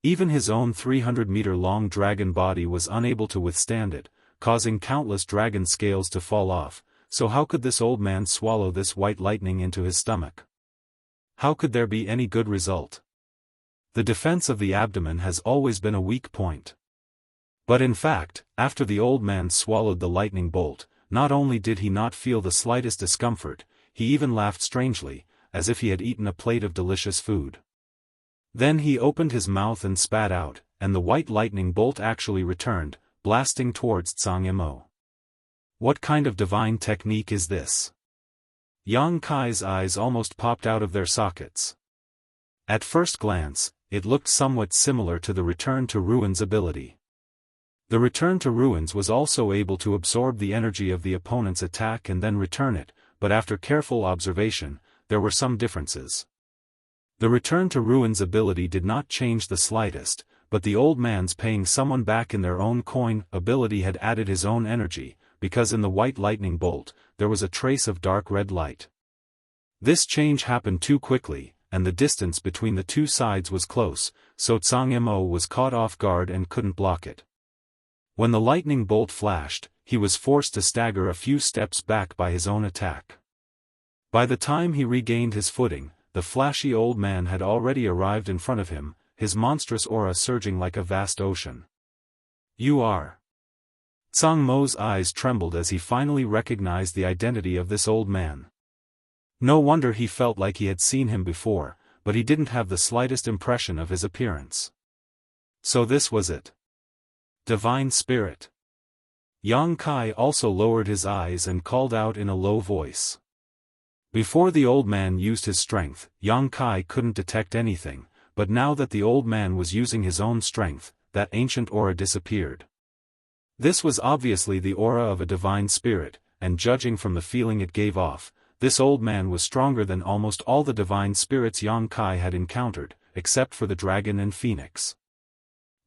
Even his own 300-meter-long dragon body was unable to withstand it, causing countless dragon scales to fall off, so how could this old man swallow this white lightning into his stomach? How could there be any good result? The defense of the abdomen has always been a weak point. But in fact, after the old man swallowed the lightning bolt, not only did he not feel the slightest discomfort, he even laughed strangely, as if he had eaten a plate of delicious food. Then he opened his mouth and spat out, and the white lightning bolt actually returned, blasting towards Zhang Mo. What kind of divine technique is this? Yang Kai's eyes almost popped out of their sockets. At first glance, it looked somewhat similar to the Return to Ruins ability. The Return to Ruins was also able to absorb the energy of the opponent's attack and then return it, but after careful observation, there were some differences. The Return to Ruins ability did not change the slightest, but the old man's paying someone back in their own coin ability had added his own energy, because in the white lightning bolt, there was a trace of dark red light. This change happened too quickly, and the distance between the two sides was close, so Zhang Mo was caught off guard and couldn't block it. When the lightning bolt flashed, he was forced to stagger a few steps back by his own attack. By the time he regained his footing, the flashy old man had already arrived in front of him, his monstrous aura surging like a vast ocean. "You are..." Zhang Mo's eyes trembled as he finally recognized the identity of this old man. No wonder he felt like he had seen him before, but he didn't have the slightest impression of his appearance. So this was it. Divine Spirit. Yang Kai also lowered his eyes and called out in a low voice. Before the old man used his strength, Yang Kai couldn't detect anything, but now that the old man was using his own strength, that ancient aura disappeared. This was obviously the aura of a divine spirit, and judging from the feeling it gave off, this old man was stronger than almost all the divine spirits Yang Kai had encountered, except for the dragon and phoenix.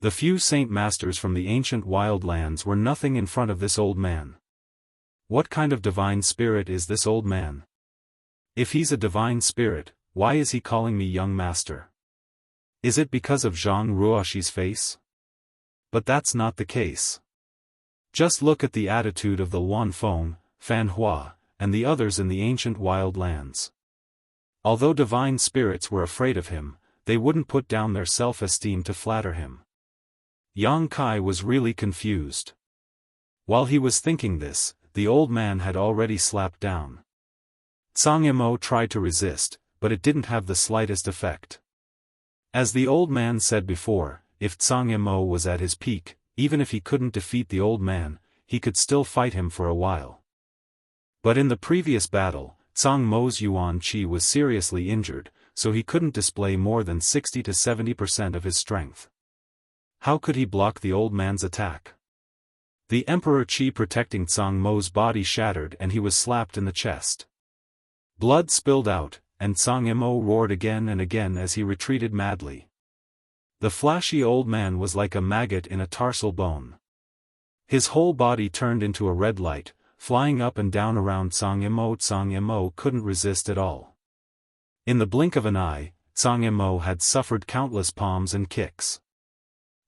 The few saint masters from the ancient wild lands were nothing in front of this old man. What kind of divine spirit is this old man? If he's a divine spirit, why is he calling me young master? Is it because of Zhang Ruoxi's face? But that's not the case. Just look at the attitude of the Luan Feng, Fan Hua, and the others in the ancient wild lands. Although divine spirits were afraid of him, they wouldn't put down their self-esteem to flatter him. Yang Kai was really confused. While he was thinking this, the old man had already slapped down. Zhang Yimou tried to resist, but it didn't have the slightest effect. As the old man said before, if Zhang Yimou was at his peak, even if he couldn't defeat the old man, he could still fight him for a while. But in the previous battle, Zhang Mo's Yuan Qi was seriously injured, so he couldn't display more than 60 to 70% of his strength. How could he block the old man's attack? The Emperor Qi protecting Zhang Mo's body shattered and he was slapped in the chest. Blood spilled out, and Zhang Yimou roared again and again as he retreated madly. The flashy old man was like a maggot in a tarsal bone. His whole body turned into a red light, flying up and down around Zhang Yimou. Zhang Yimou couldn't resist at all. In the blink of an eye, Zhang Yimou had suffered countless palms and kicks.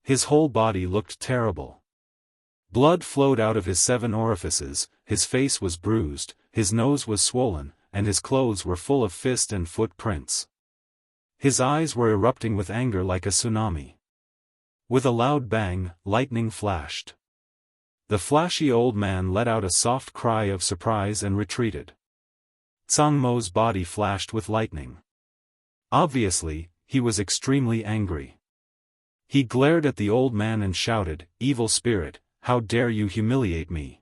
His whole body looked terrible. Blood flowed out of his 7 orifices, his face was bruised, his nose was swollen, and his clothes were full of fist and foot prints. His eyes were erupting with anger like a tsunami. With a loud bang, lightning flashed. The flashy old man let out a soft cry of surprise and retreated. Zhang Mo's body flashed with lightning. Obviously, he was extremely angry. He glared at the old man and shouted, "Evil spirit, how dare you humiliate me?"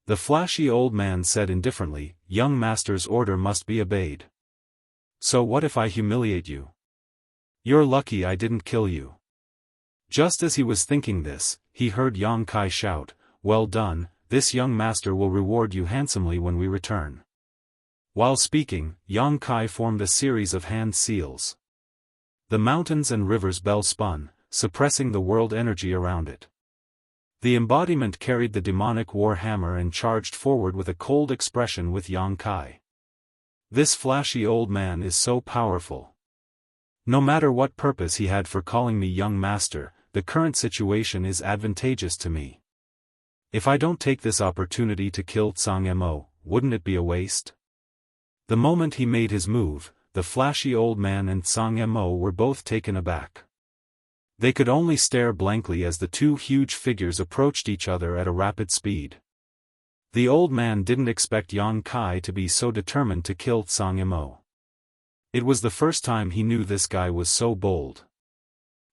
The flashy old man said indifferently, "Young master's order must be obeyed. So what if I humiliate you? You're lucky I didn't kill you." Just as he was thinking this, he heard Yang Kai shout, "Well done, this young master will reward you handsomely when we return." While speaking, Yang Kai formed a series of hand seals. The mountains and rivers bell spun, suppressing the world energy around it. The embodiment carried the demonic war hammer and charged forward with a cold expression with Yang Kai. This flashy old man is so powerful. No matter what purpose he had for calling me young master, the current situation is advantageous to me. If I don't take this opportunity to kill Zhang Yimou, wouldn't it be a waste? The moment he made his move, the flashy old man and Zhang Yimou were both taken aback. They could only stare blankly as the two huge figures approached each other at a rapid speed. The old man didn't expect Yang Kai to be so determined to kill Zhang Yimou. It was the first time he knew this guy was so bold.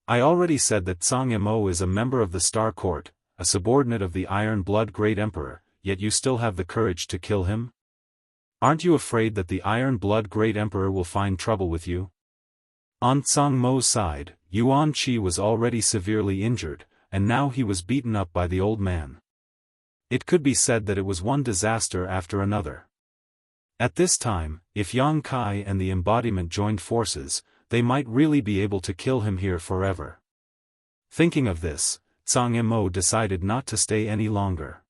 I already said that Zhang Yimou is a member of the Star Court, a subordinate of the Iron Blood Great Emperor, yet you still have the courage to kill him? Aren't you afraid that the Iron Blood Great Emperor will find trouble with you? On Zhang Mo's side, Yuan Qi was already severely injured, and now he was beaten up by the old man. It could be said that it was one disaster after another. At this time, if Yang Kai and the embodiment joined forces, they might really be able to kill him here forever. Thinking of this, Zhang Yimou decided not to stay any longer.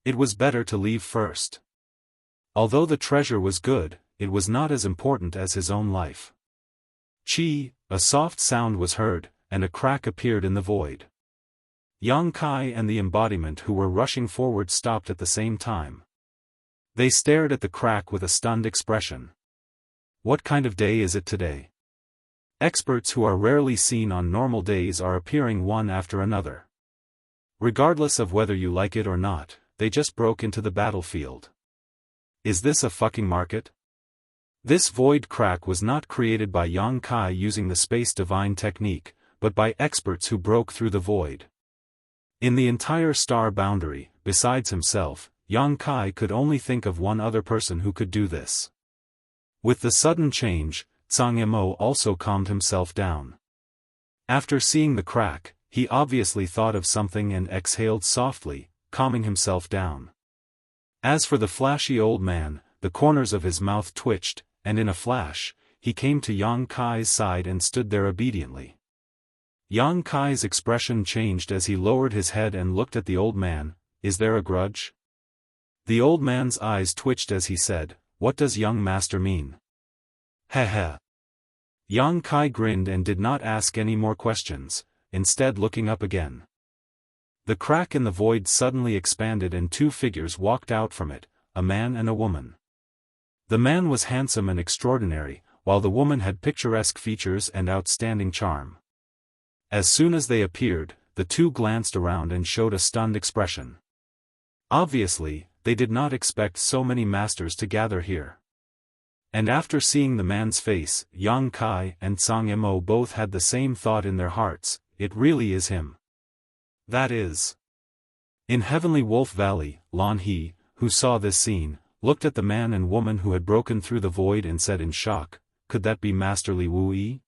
It was better to leave first. Although the treasure was good, it was not as important as his own life. Chi, a soft sound was heard, and a crack appeared in the void. Yang Kai and the embodiment who were rushing forward stopped at the same time. They stared at the crack with a stunned expression. What kind of day is it today? Experts who are rarely seen on normal days are appearing one after another. Regardless of whether you like it or not, they just broke into the battlefield. Is this a fucking market? This void crack was not created by Yang Kai using the space divine technique, but by experts who broke through the void. In the entire star boundary, besides himself, Yang Kai could only think of one other person who could do this. With the sudden change, Zhang Yimou also calmed himself down. After seeing the crack, he obviously thought of something and exhaled softly, calming himself down. As for the flashy old man, the corners of his mouth twitched, and in a flash, he came to Yang Kai's side and stood there obediently. Yang Kai's expression changed as he lowered his head and looked at the old man. Is there a grudge? The old man's eyes twitched as he said, "What does young master mean?" "Heh heh." Yang Kai grinned and did not ask any more questions, instead looking up again. The crack in the void suddenly expanded and two figures walked out from it, a man and a woman. The man was handsome and extraordinary, while the woman had picturesque features and outstanding charm. As soon as they appeared, the two glanced around and showed a stunned expression. Obviously, they did not expect so many masters to gather here. And after seeing the man's face, Yang Kai and Sang Mo both had the same thought in their hearts, it really is him. That is. In Heavenly Wolf Valley, Lan He, who saw this scene, looked at the man and woman who had broken through the void and said in shock, could that be Master Li Wuyi?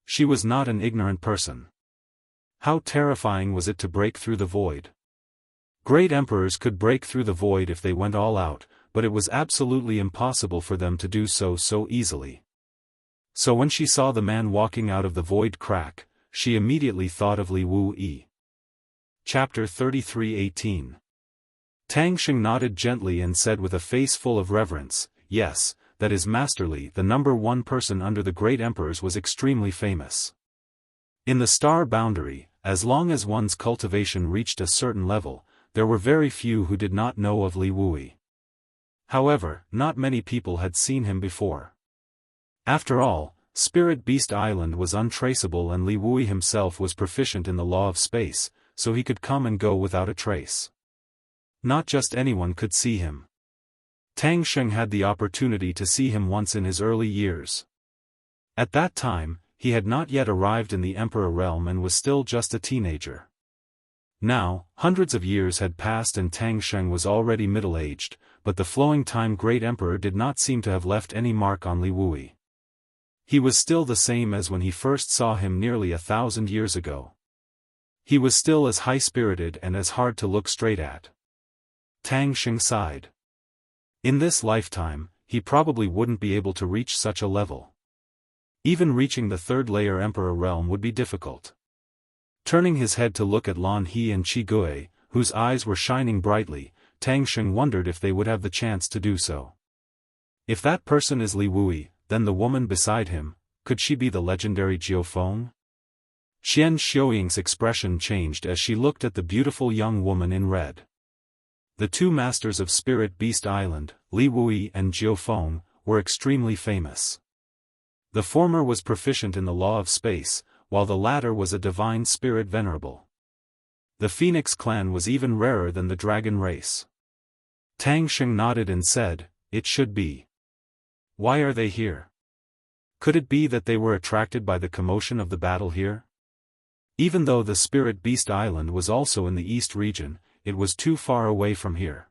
She was not an ignorant person. How terrifying was it to break through the void? Great emperors could break through the void if they went all out, but it was absolutely impossible for them to do so easily. So when she saw the man walking out of the void crack, she immediately thought of Li Wuyi. Chapter 33:18. Tang Xing nodded gently and said with a face full of reverence, yes, that is Master Li. The #1 person under the great emperors was extremely famous. In the star boundary, as long as one's cultivation reached a certain level, there were very few who did not know of Li Wuyi. However, not many people had seen him before. After all, Spirit Beast Island was untraceable and Li Wuyi himself was proficient in the law of space, so he could come and go without a trace. Not just anyone could see him. Tang Xing had the opportunity to see him once in his early years. At that time, he had not yet arrived in the Emperor realm and was still just a teenager. Now, hundreds of years had passed and Tang Xing was already middle-aged, but the flowing time Great Emperor did not seem to have left any mark on Li Wuyi. He was still the same as when he first saw him nearly 1,000 years ago. He was still as high-spirited and as hard to look straight at. Tang Xing sighed. In this lifetime, he probably wouldn't be able to reach such a level. Even reaching the third layer Emperor realm would be difficult. Turning his head to look at Lan He and Qi Gui, whose eyes were shining brightly, Tang Xing wondered if they would have the chance to do so. If that person is Li Wuyi, then the woman beside him, could she be the legendary Jiao Feng? Qian Xiuying's expression changed as she looked at the beautiful young woman in red. The two masters of Spirit Beast Island, Li Wuyi and Jiao Feng, were extremely famous. The former was proficient in the law of space, while the latter was a divine spirit venerable. The Phoenix clan was even rarer than the dragon race. Tang Xing nodded and said, it should be. Why are they here? Could it be that they were attracted by the commotion of the battle here? Even though the Spirit Beast Island was also in the East region, it was too far away from here.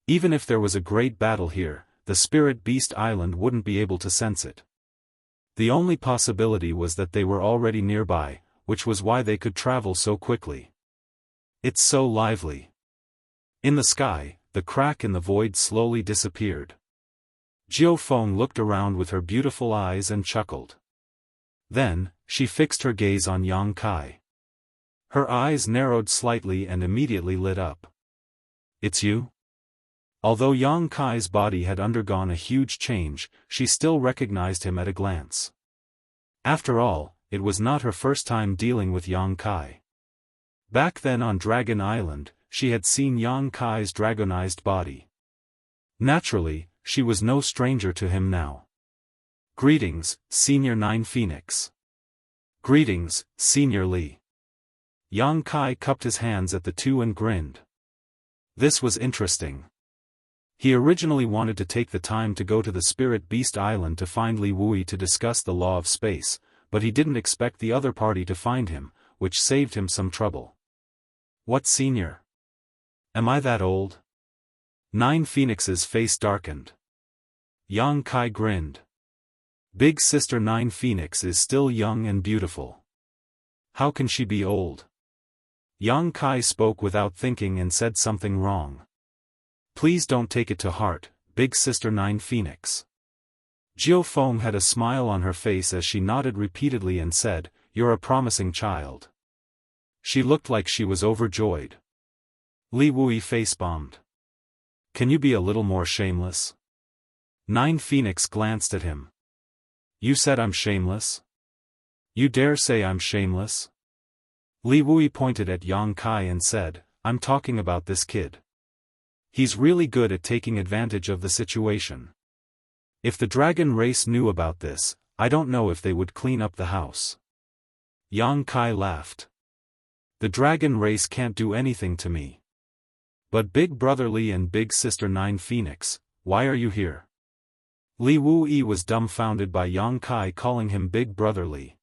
Even if there was a great battle here, the Spirit Beast Island wouldn't be able to sense it. The only possibility was that they were already nearby, which was why they could travel so quickly. It's so lively. In the sky, the crack in the void slowly disappeared. Jiao Feng looked around with her beautiful eyes and chuckled. Then, she fixed her gaze on Yang Kai. Her eyes narrowed slightly and immediately lit up. It's you? Although Yang Kai's body had undergone a huge change, she still recognized him at a glance. After all, it was not her first time dealing with Yang Kai. Back then on Dragon Island, she had seen Yang Kai's dragonized body. Naturally, she was no stranger to him now. Greetings, Senior Nine Phoenix. Greetings, Senior Li. Yang Kai cupped his hands at the two and grinned. This was interesting. He originally wanted to take the time to go to the Spirit Beast Island to find Li Wuyi to discuss the law of space, but he didn't expect the other party to find him, which saved him some trouble. What senior? Am I that old? Nine Phoenix's face darkened. Yang Kai grinned. Big Sister Nine Phoenix is still young and beautiful. How can she be old? Yang Kai spoke without thinking and said something wrong. Please don't take it to heart, big sister Nine Phoenix. Jiao Feng had a smile on her face as she nodded repeatedly and said, "You're a promising child." She looked like she was overjoyed. Li Wui face-bombed. Can you be a little more shameless? Nine Phoenix glanced at him. You said I'm shameless? You dare say I'm shameless? Li Wui pointed at Yang Kai and said, I'm talking about this kid. He's really good at taking advantage of the situation. If the dragon race knew about this, I don't know if they would clean up the house. Yang Kai laughed. The dragon race can't do anything to me. But Big Brother Li and Big Sister Nine Phoenix, why are you here? Li Wui was dumbfounded by Yang Kai calling him Big Brother Li.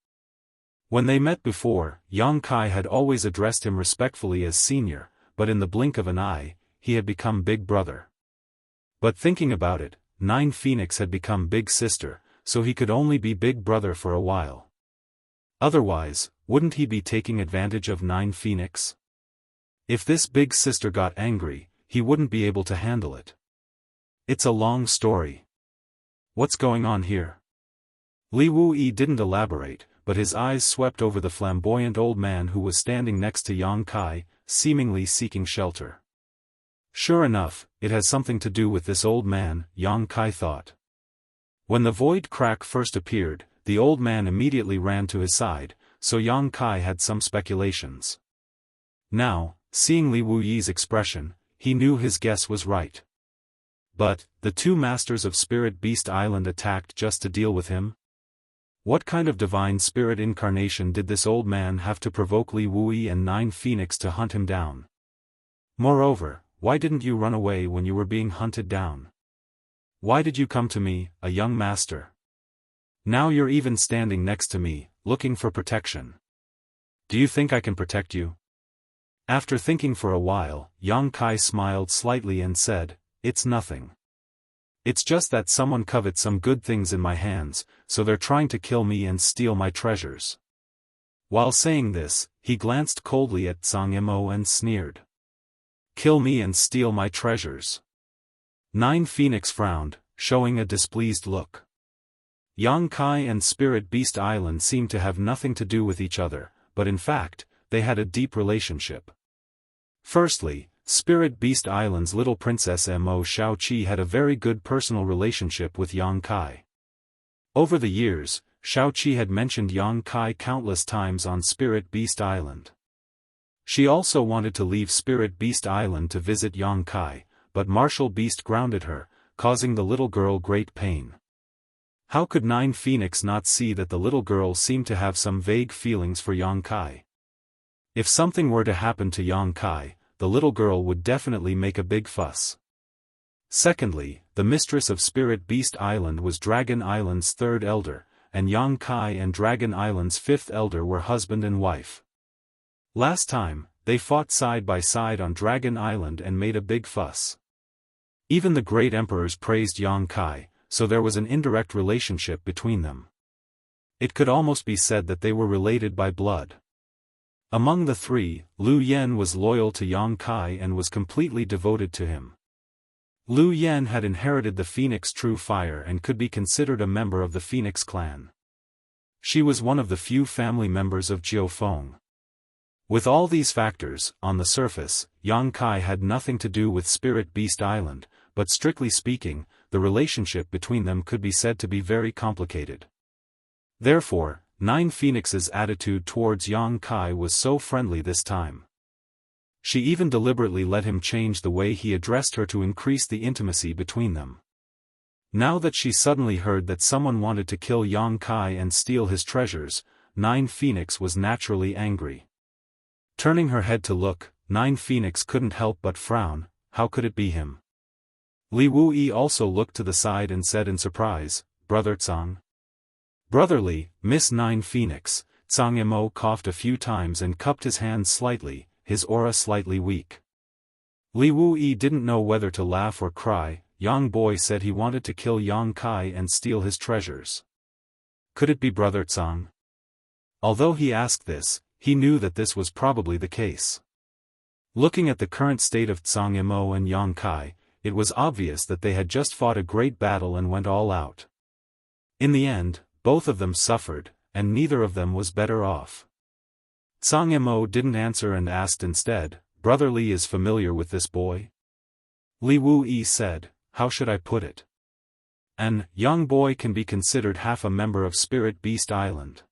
When they met before, Yang Kai had always addressed him respectfully as senior, but in the blink of an eye, he had become Big Brother. But thinking about it, Nine Phoenix had become Big Sister, so he could only be Big Brother for a while. Otherwise, wouldn't he be taking advantage of Nine Phoenix? If this Big Sister got angry, he wouldn't be able to handle it. It's a long story. What's going on here? Li Wui didn't elaborate, but his eyes swept over the flamboyant old man who was standing next to Yang Kai, seemingly seeking shelter. Sure enough, it has something to do with this old man, Yang Kai thought. When the void crack first appeared, the old man immediately ran to his side, so Yang Kai had some speculations. Now, seeing Li Wuyi's expression, he knew his guess was right. But, the two masters of Spirit Beast Island attacked just to deal with him? What kind of divine spirit incarnation did this old man have to provoke Li Wui and Nine Phoenix to hunt him down? Moreover, why didn't you run away when you were being hunted down? Why did you come to me, a young master? Now you're even standing next to me, looking for protection. Do you think I can protect you? After thinking for a while, Yang Kai smiled slightly and said, It's nothing. It's just that someone covets some good things in my hands, so they're trying to kill me and steal my treasures. While saying this, he glanced coldly at Zhang Mo and sneered. Kill me and steal my treasures. Nine Phoenix frowned, showing a displeased look. Yang Kai and Spirit Beast Island seemed to have nothing to do with each other, but in fact, they had a deep relationship. Firstly, Spirit Beast Island's little princess Mo Xiaoqi had a very good personal relationship with Yang Kai. Over the years, Xiaoqi had mentioned Yang Kai countless times on Spirit Beast Island. She also wanted to leave Spirit Beast Island to visit Yang Kai, but Martial Beast grounded her, causing the little girl great pain. How could Nine Phoenix not see that the little girl seemed to have some vague feelings for Yang Kai? If something were to happen to Yang Kai, the little girl would definitely make a big fuss. Secondly, the mistress of Spirit Beast Island was Dragon Island's third elder, and Yang Kai and Dragon Island's fifth elder were husband and wife. Last time, they fought side by side on Dragon Island and made a big fuss. Even the great emperors praised Yang Kai, so there was an indirect relationship between them. It could almost be said that they were related by blood. Among the three, Lu Yen was loyal to Yang Kai and was completely devoted to him. Lu Yen had inherited the Phoenix True Fire and could be considered a member of the Phoenix clan. She was one of the few family members of Jiao Feng. With all these factors, on the surface, Yang Kai had nothing to do with Spirit Beast Island, but strictly speaking, the relationship between them could be said to be very complicated. Therefore, Nine Phoenix's attitude towards Yang Kai was so friendly this time. She even deliberately let him change the way he addressed her to increase the intimacy between them. Now that she suddenly heard that someone wanted to kill Yang Kai and steal his treasures, Nine Phoenix was naturally angry. Turning her head to look, Nine Phoenix couldn't help but frown. How could it be him? Li Wui also looked to the side and said in surprise, Brother Zhang. Brotherly, Miss Nine Phoenix. Zhang Mo coughed a few times and cupped his hands slightly, his aura slightly weak. Li Wui didn't know whether to laugh or cry. Young boy said he wanted to kill Yang Kai and steal his treasures. Could it be Brother Zhang? Although he asked this, he knew that this was probably the case. Looking at the current state of Zhang Yimou and Yang Kai, it was obvious that they had just fought a great battle and went all out. In the end, both of them suffered, and neither of them was better off. Zhang Yimou didn't answer and asked instead, "Brother Li is familiar with this boy?" Li Wuyi said, "How should I put it? An young boy can be considered half a member of Spirit Beast Island.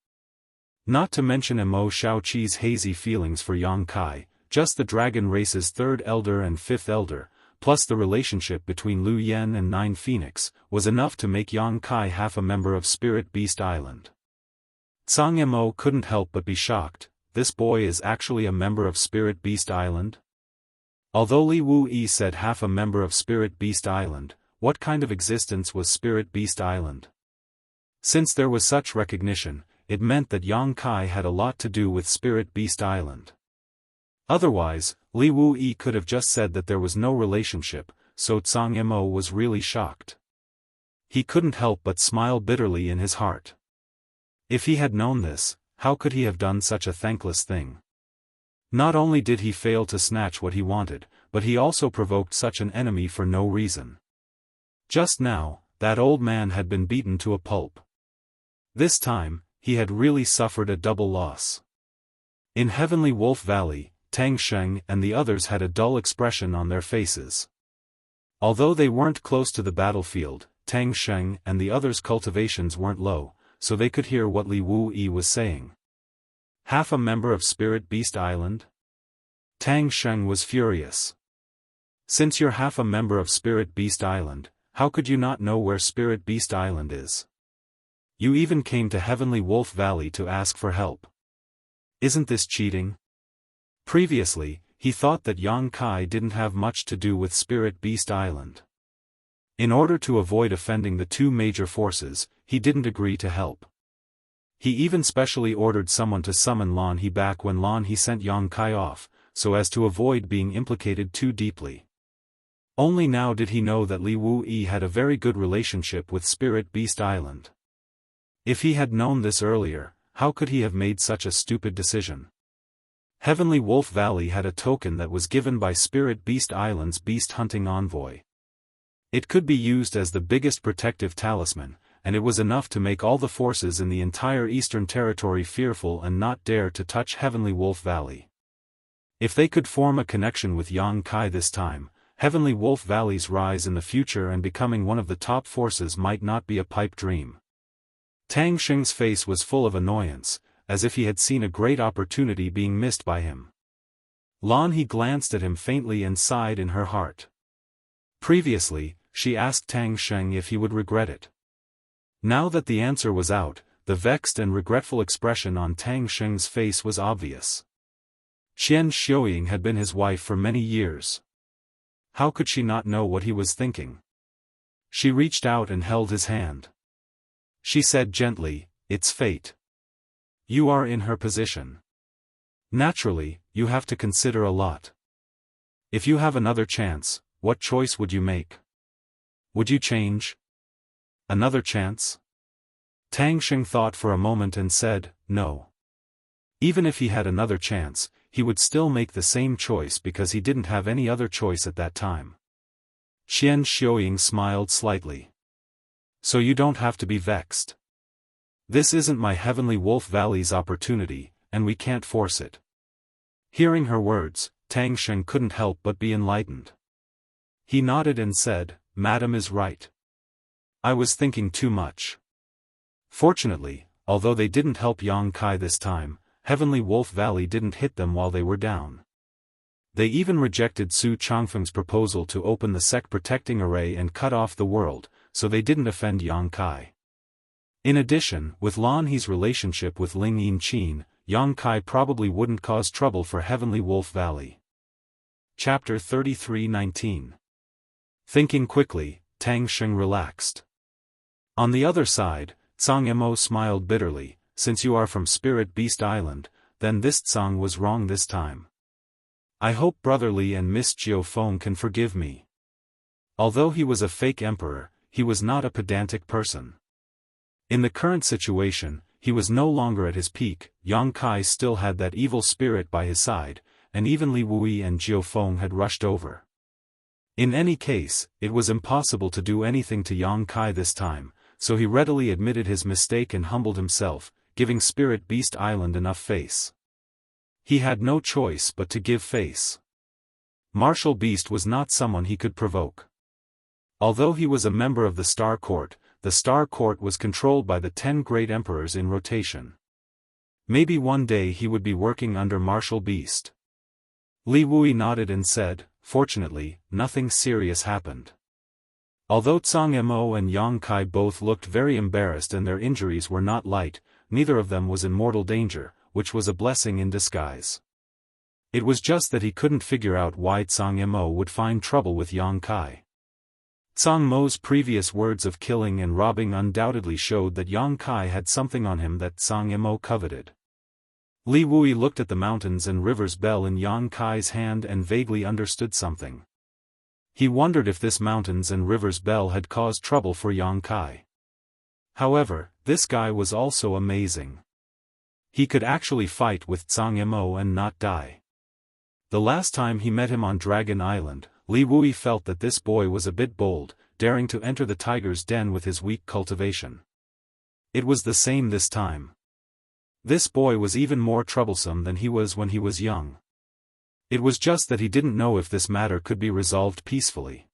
Not to mention Imo Shaoqi's hazy feelings for Yang Kai, just the dragon race's third elder and fifth elder, plus the relationship between Lu Yen and Nine Phoenix, was enough to make Yang Kai half a member of Spirit Beast Island." Zhang Yimou couldn't help but be shocked. This boy is actually a member of Spirit Beast Island? Although Li Wuyi said half a member of Spirit Beast Island, what kind of existence was Spirit Beast Island? Since there was such recognition, it meant that Yang Kai had a lot to do with Spirit Beast Island. Otherwise, Li Wuyi could have just said that there was no relationship, so Zhang Yimou was really shocked. He couldn't help but smile bitterly in his heart. If he had known this, how could he have done such a thankless thing? Not only did he fail to snatch what he wanted, but he also provoked such an enemy for no reason. Just now, that old man had been beaten to a pulp. This time, he had really suffered a double loss. In Heavenly Wolf Valley, Tang Sheng and the others had a dull expression on their faces. Although they weren't close to the battlefield, Tang Sheng and the others' cultivations weren't low, so they could hear what Li Wuyi was saying. Half a member of Spirit Beast Island? Tang Sheng was furious. Since you're half a member of Spirit Beast Island, how could you not know where Spirit Beast Island is? You even came to Heavenly Wolf Valley to ask for help. Isn't this cheating? Previously, he thought that Yang Kai didn't have much to do with Spirit Beast Island. In order to avoid offending the two major forces, he didn't agree to help. He even specially ordered someone to summon Lan He back when Lan He sent Yang Kai off, so as to avoid being implicated too deeply. Only now did he know that Li Wuyi had a very good relationship with Spirit Beast Island. If he had known this earlier, how could he have made such a stupid decision? Heavenly Wolf Valley had a token that was given by Spirit Beast Island's beast hunting envoy. It could be used as the biggest protective talisman, and it was enough to make all the forces in the entire Eastern Territory fearful and not dare to touch Heavenly Wolf Valley. If they could form a connection with Yang Kai this time, Heavenly Wolf Valley's rise in the future and becoming one of the top forces might not be a pipe dream. Tang Sheng's face was full of annoyance, as if he had seen a great opportunity being missed by him. Lan He glanced at him faintly and sighed in her heart. Previously, she asked Tang Sheng if he would regret it. Now that the answer was out, the vexed and regretful expression on Tang Sheng's face was obvious. Qian Xiuying had been his wife for many years. How could she not know what he was thinking? She reached out and held his hand. She said gently, "It's fate. You are in her position. Naturally, you have to consider a lot. If you have another chance, what choice would you make? Would you change? Another chance?" Tang Sheng thought for a moment and said, "No." Even if he had another chance, he would still make the same choice because he didn't have any other choice at that time. Qian Xiuying smiled slightly. "So you don't have to be vexed. This isn't my Heavenly Wolf Valley's opportunity, and we can't force it." Hearing her words, Tang Sheng couldn't help but be enlightened. He nodded and said, "Madam is right. I was thinking too much." Fortunately, although they didn't help Yang Kai this time, Heavenly Wolf Valley didn't hit them while they were down. They even rejected Su Changfeng's proposal to open the sect protecting array and cut off the world, so they didn't offend Yang Kai. In addition, with Lan He's relationship with Ling Yinqin, Yang Kai probably wouldn't cause trouble for Heavenly Wolf Valley. Chapter 33:19. Thinking quickly, Tang Sheng relaxed. On the other side, Zhang Yimou smiled bitterly. "Since you are from Spirit Beast Island, then this Zhang was wrong this time. I hope Brother Li and Miss Jiao Feng can forgive me." Although he was a fake emperor, he was not a pedantic person. In the current situation, he was no longer at his peak. Yang Kai still had that evil spirit by his side, and even Li Wui and Jiao Feng had rushed over. In any case, it was impossible to do anything to Yang Kai this time, so he readily admitted his mistake and humbled himself, giving Spirit Beast Island enough face. He had no choice but to give face. Martial Beast was not someone he could provoke. Although he was a member of the Star Court was controlled by the 10 great emperors in rotation. Maybe one day he would be working under Martial Beast. Li Wui nodded and said, "Fortunately, nothing serious happened." Although Zhang Mo and Yang Kai both looked very embarrassed and their injuries were not light, neither of them was in mortal danger, which was a blessing in disguise. It was just that he couldn't figure out why Zhang Mo would find trouble with Yang Kai. Zhang Mo's previous words of killing and robbing undoubtedly showed that Yang Kai had something on him that Zhang Mo coveted. Li Wui looked at the mountains and rivers bell in Yang Kai's hand and vaguely understood something. He wondered if this mountains and rivers bell had caused trouble for Yang Kai. However, this guy was also amazing. He could actually fight with Zhang Mo and not die. The last time he met him on Dragon Island, Li Wui felt that this boy was a bit bold, daring to enter the tiger's den with his weak cultivation. It was the same this time. This boy was even more troublesome than he was when he was young. It was just that he didn't know if this matter could be resolved peacefully.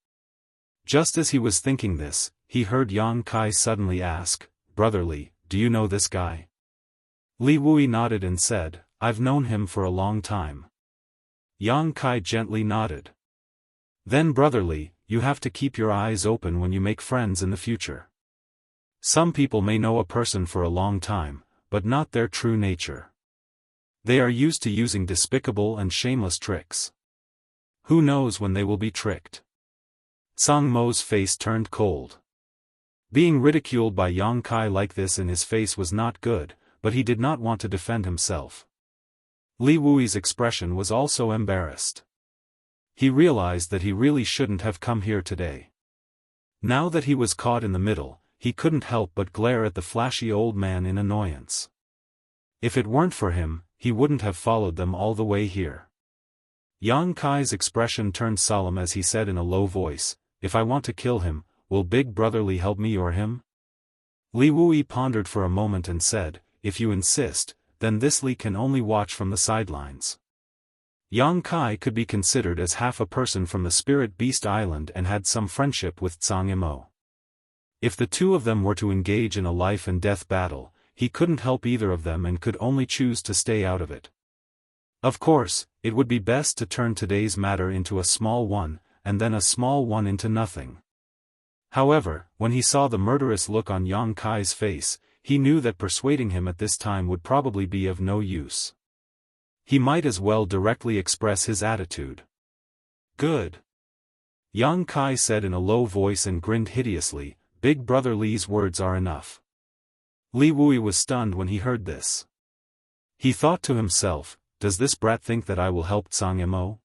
Just as he was thinking this, he heard Yang Kai suddenly ask, "Brother Li, do you know this guy?" Li Wui nodded and said, "I've known him for a long time." Yang Kai gently nodded. "Then Brother Li, you have to keep your eyes open when you make friends in the future. Some people may know a person for a long time, but not their true nature. They are used to using despicable and shameless tricks. Who knows when they will be tricked?" Zhang Mo's face turned cold. Being ridiculed by Yang Kai like this in his face was not good, but he did not want to defend himself. Li Wui's expression was also embarrassed. He realized that he really shouldn't have come here today. Now that he was caught in the middle, he couldn't help but glare at the flashy old man in annoyance. If it weren't for him, he wouldn't have followed them all the way here. Yang Kai's expression turned solemn as he said in a low voice, "If I want to kill him, will Big Brother Li help me or him?" Li Wui pondered for a moment and said, "If you insist, then this Li can only watch from the sidelines." Yang Kai could be considered as half a person from the Spirit Beast Island and had some friendship with Zhang Mo. If the two of them were to engage in a life-and-death battle, he couldn't help either of them and could only choose to stay out of it. Of course, it would be best to turn today's matter into a small one, and then a small one into nothing. However, when he saw the murderous look on Yang Kai's face, he knew that persuading him at this time would probably be of no use. He might as well directly express his attitude. "Good," Yang Kai said in a low voice and grinned hideously, "Big Brother Li's words are enough." Li Wui was stunned when he heard this. He thought to himself, "Does this brat think that I will help Zhang Mo?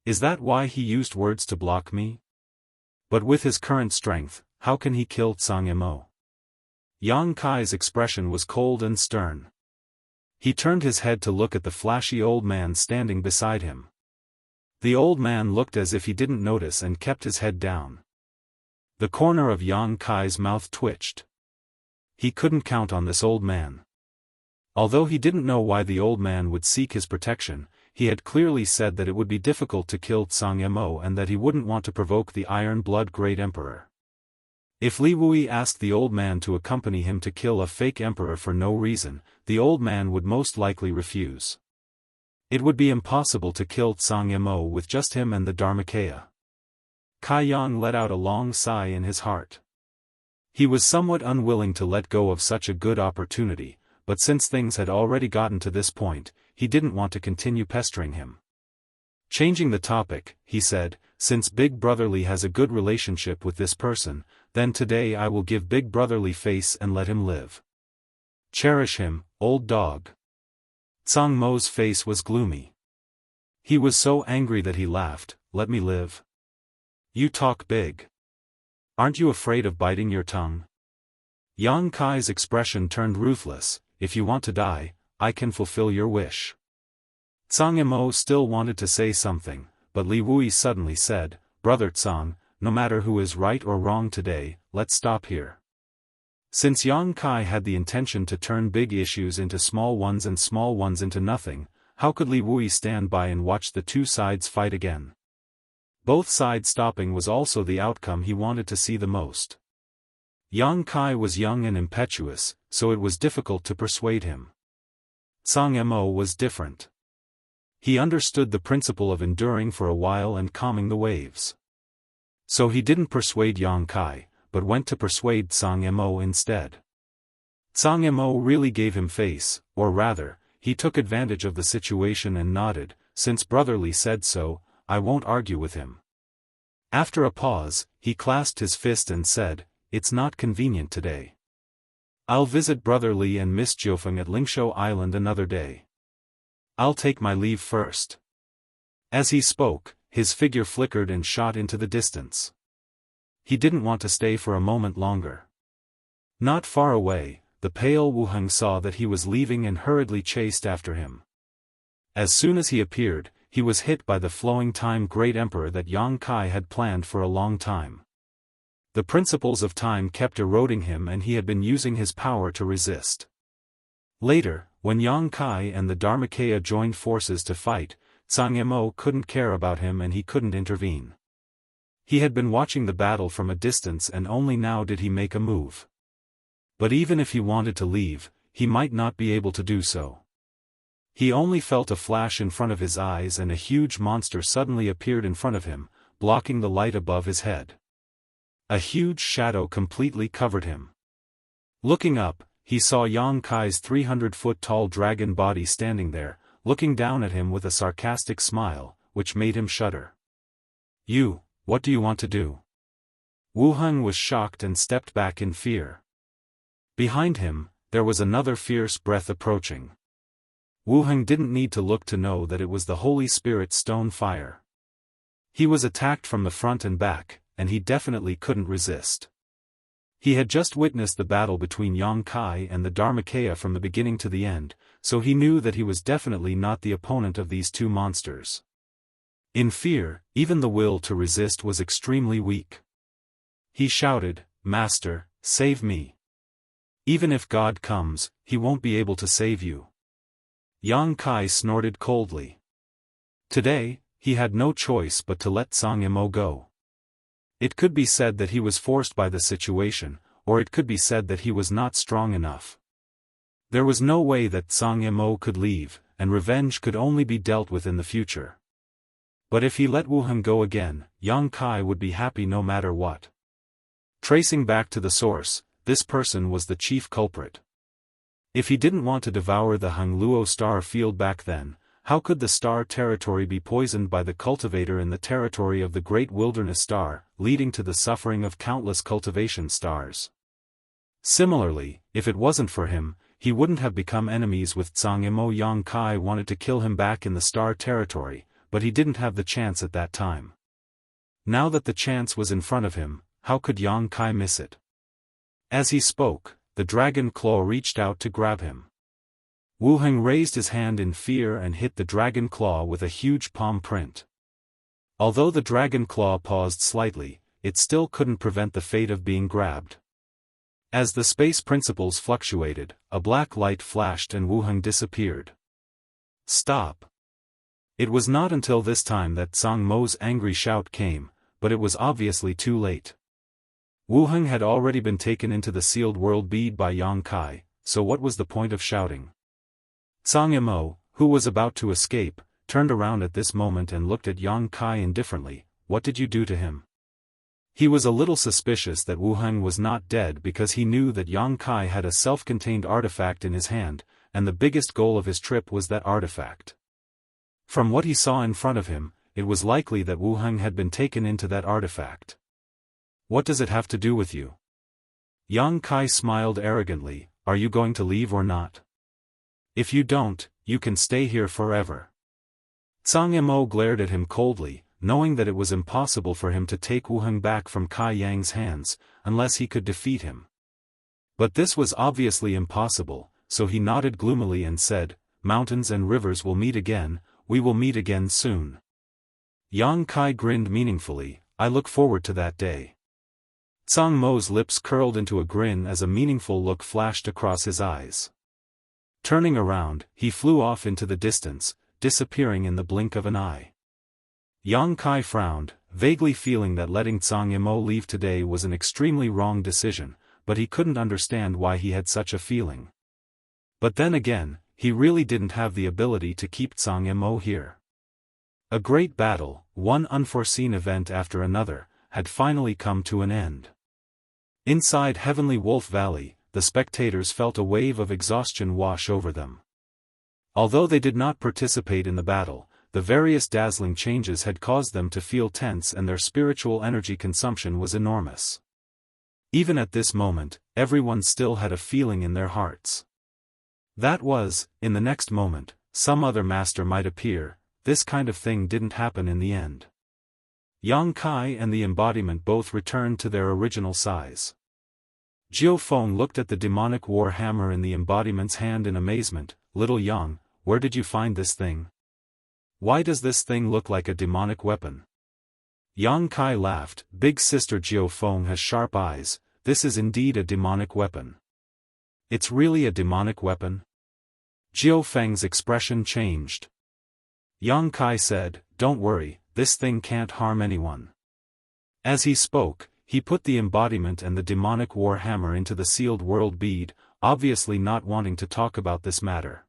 Is that why he used words to block me? But with his current strength, how can he kill Zhang Mo?" Yang Kai's expression was cold and stern. He turned his head to look at the flashy old man standing beside him. The old man looked as if he didn't notice and kept his head down. The corner of Yang Kai's mouth twitched. He couldn't count on this old man. Although he didn't know why the old man would seek his protection, he had clearly said that it would be difficult to kill Zhang Mo and that he wouldn't want to provoke the Iron Blood Great Emperor. If Li Wui asked the old man to accompany him to kill a fake emperor for no reason, the old man would most likely refuse. It would be impossible to kill Zhang Mo with just him and the Dharmakaya. Kai Yang let out a long sigh in his heart. He was somewhat unwilling to let go of such a good opportunity, but since things had already gotten to this point, he didn't want to continue pestering him. Changing the topic, he said, "Since Big Brother Li has a good relationship with this person, then today I will give Big Brother Li face and let him live. Cherish him, old dog." Zhang Mo's face was gloomy. He was so angry that he laughed, "Let me live? You talk big. Aren't you afraid of biting your tongue?" Yang Kai's expression turned ruthless. If you want to die, I can fulfill your wish. Tsang Imo still wanted to say something, but Li Wui suddenly said, Brother Tsang, no matter who is right or wrong today, let's stop here. Since Yang Kai had the intention to turn big issues into small ones and small ones into nothing, how could Li Wui stand by and watch the two sides fight again? Both sides stopping was also the outcome he wanted to see the most. Yang Kai was young and impetuous, so it was difficult to persuade him. Tsang Imo was different. He understood the principle of enduring for a while and calming the waves. So he didn't persuade Yang Kai, but went to persuade Tsang Imo instead. Tsang Imo really gave him face, or rather, he took advantage of the situation and nodded, since Brother Li said so, I won't argue with him. After a pause, he clasped his fist and said, It's not convenient today. I'll visit Brother Li and Miss Jiufeng at Lingshou Island another day. I'll take my leave first. As he spoke, his figure flickered and shot into the distance. He didn't want to stay for a moment longer. Not far away, the pale Wu Heng saw that he was leaving and hurriedly chased after him. As soon as he appeared, he was hit by the flowing time Great Emperor that Yang Kai had planned for a long time. The principles of time kept eroding him and he had been using his power to resist. Later, when Yang Kai and the Dharmakaya joined forces to fight, Tsang Imo couldn't care about him and he couldn't intervene. He had been watching the battle from a distance and only now did he make a move. But even if he wanted to leave, he might not be able to do so. He only felt a flash in front of his eyes and a huge monster suddenly appeared in front of him, blocking the light above his head. A huge shadow completely covered him. Looking up, he saw Yang Kai's 300-foot-tall dragon body standing there, looking down at him with a sarcastic smile, which made him shudder. You, what do you want to do? Wu Heng was shocked and stepped back in fear. Behind him, there was another fierce breath approaching. Wu Heng didn't need to look to know that it was the Holy Spirit's stone fire. He was attacked from the front and back, and he definitely couldn't resist. He had just witnessed the battle between Yang Kai and the Dharmakaya from the beginning to the end, so he knew that he was definitely not the opponent of these two monsters. In fear, even the will to resist was extremely weak. He shouted, Master, save me. Even if God comes, he won't be able to save you. Yang Kai snorted coldly. Today, he had no choice but to let Tsang Imo go. It could be said that he was forced by the situation, or it could be said that he was not strong enough. There was no way that Tsang Imo could leave, and revenge could only be dealt with in the future. But if he let Wu Heng go again, Yang Kai would be happy no matter what. Tracing back to the source, this person was the chief culprit. If he didn't want to devour the Heng Luo star field back then, how could the star territory be poisoned by the cultivator in the territory of the Great Wilderness Star, leading to the suffering of countless cultivation stars? Similarly, if it wasn't for him, he wouldn't have become enemies with Tsang Imo. Yang Kai wanted to kill him back in the star territory, but he didn't have the chance at that time. Now that the chance was in front of him, how could Yang Kai miss it? As he spoke, the dragon claw reached out to grab him. Wu Heng raised his hand in fear and hit the dragon claw with a huge palm print. Although the dragon claw paused slightly, it still couldn't prevent the fate of being grabbed. As the space principles fluctuated, a black light flashed and Wu Heng disappeared. Stop! It was not until this time that Tsang Mo's angry shout came, but it was obviously too late. Wu Heng had already been taken into the sealed world bead by Yang Kai, so what was the point of shouting? Tsang Imo, who was about to escape, turned around at this moment and looked at Yang Kai indifferently. What did you do to him? He was a little suspicious that Wu Heng was not dead because he knew that Yang Kai had a self-contained artifact in his hand, and the biggest goal of his trip was that artifact. From what he saw in front of him, it was likely that Wu Heng had been taken into that artifact. What does it have to do with you? Yang Kai smiled arrogantly. Are you going to leave or not? If you don't, you can stay here forever. Tsang Imo glared at him coldly, knowing that it was impossible for him to take Wu Heng back from Kai Yang's hands, unless he could defeat him. But this was obviously impossible, so he nodded gloomily and said, "Mountains and rivers will meet again, we will meet again soon." Yang Kai grinned meaningfully, "I look forward to that day." Tsang Mo's lips curled into a grin as a meaningful look flashed across his eyes. Turning around, he flew off into the distance, disappearing in the blink of an eye. Yang Kai frowned, vaguely feeling that letting Tsang Mo leave today was an extremely wrong decision, but he couldn't understand why he had such a feeling. But then again, he really didn't have the ability to keep Tsang Mo here. A great battle, one unforeseen event after another, had finally come to an end. Inside Heavenly Wolf Valley, the spectators felt a wave of exhaustion wash over them. Although they did not participate in the battle, the various dazzling changes had caused them to feel tense and their spiritual energy consumption was enormous. Even at this moment, everyone still had a feeling in their hearts. That was, in the next moment, some other master might appear. This kind of thing didn't happen in the end. Yang Kai and the embodiment both returned to their original size. Jiao Feng looked at the demonic war hammer in the embodiment's hand in amazement. "Little Yang, where did you find this thing? Why does this thing look like a demonic weapon?" Yang Kai laughed. "Big sister Jiao Feng has sharp eyes, this is indeed a demonic weapon." "It's really a demonic weapon?" Jiao Feng's expression changed. Yang Kai said, "Don't worry, this thing can't harm anyone." As he spoke, he put the embodiment and the demonic war hammer into the sealed world bead, obviously not wanting to talk about this matter.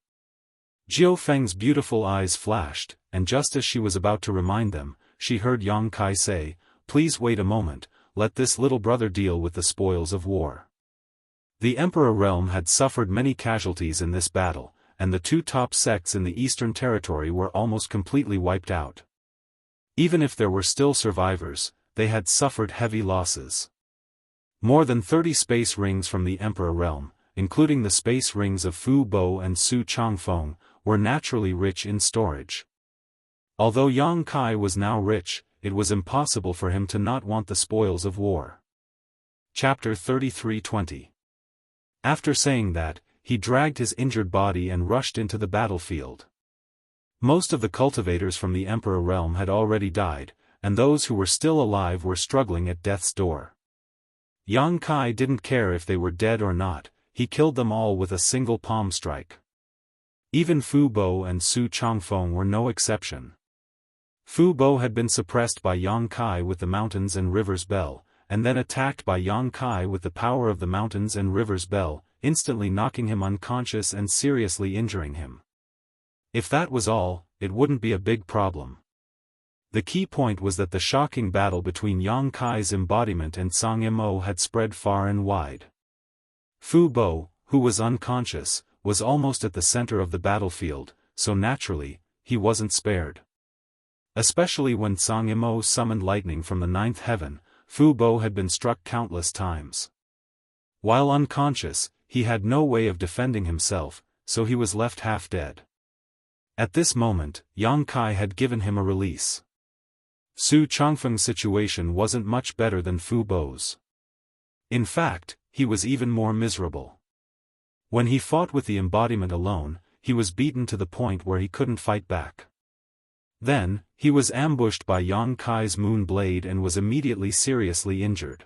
Jiao Feng's beautiful eyes flashed, and just as she was about to remind them, she heard Yang Kai say, "Please wait a moment, let this little brother deal with the spoils of war." The Emperor realm had suffered many casualties in this battle, and the two top sects in the Eastern Territory were almost completely wiped out. Even if there were still survivors, they had suffered heavy losses. More than 30 space rings from the Emperor realm, including the space rings of Fu Bo and Su Changfeng, were naturally rich in storage. Although Yang Kai was now rich, it was impossible for him to not want the spoils of war. Chapter 33:20. After saying that, he dragged his injured body and rushed into the battlefield. Most of the cultivators from the Emperor realm had already died, and those who were still alive were struggling at death's door. Yang Kai didn't care if they were dead or not, he killed them all with a single palm strike. Even Fu Bo and Su Changfeng were no exception. Fu Bo had been suppressed by Yang Kai with the Mountains and Rivers Bell, and then attacked by Yang Kai with the power of the Mountains and Rivers Bell, instantly knocking him unconscious and seriously injuring him. If that was all, it wouldn't be a big problem. The key point was that the shocking battle between Yang Kai's embodiment and Tsang Mo had spread far and wide. Fu Bo, who was unconscious, was almost at the center of the battlefield, so naturally, he wasn't spared. Especially when Tsang Mo summoned lightning from the ninth heaven, Fu Bo had been struck countless times. While unconscious, he had no way of defending himself, so he was left half dead. At this moment, Yang Kai had given him a release. Su Changfeng's situation wasn't much better than Fu Bo's. In fact, he was even more miserable. When he fought with the embodiment alone, he was beaten to the point where he couldn't fight back. Then, he was ambushed by Yang Kai's moon blade and was immediately seriously injured.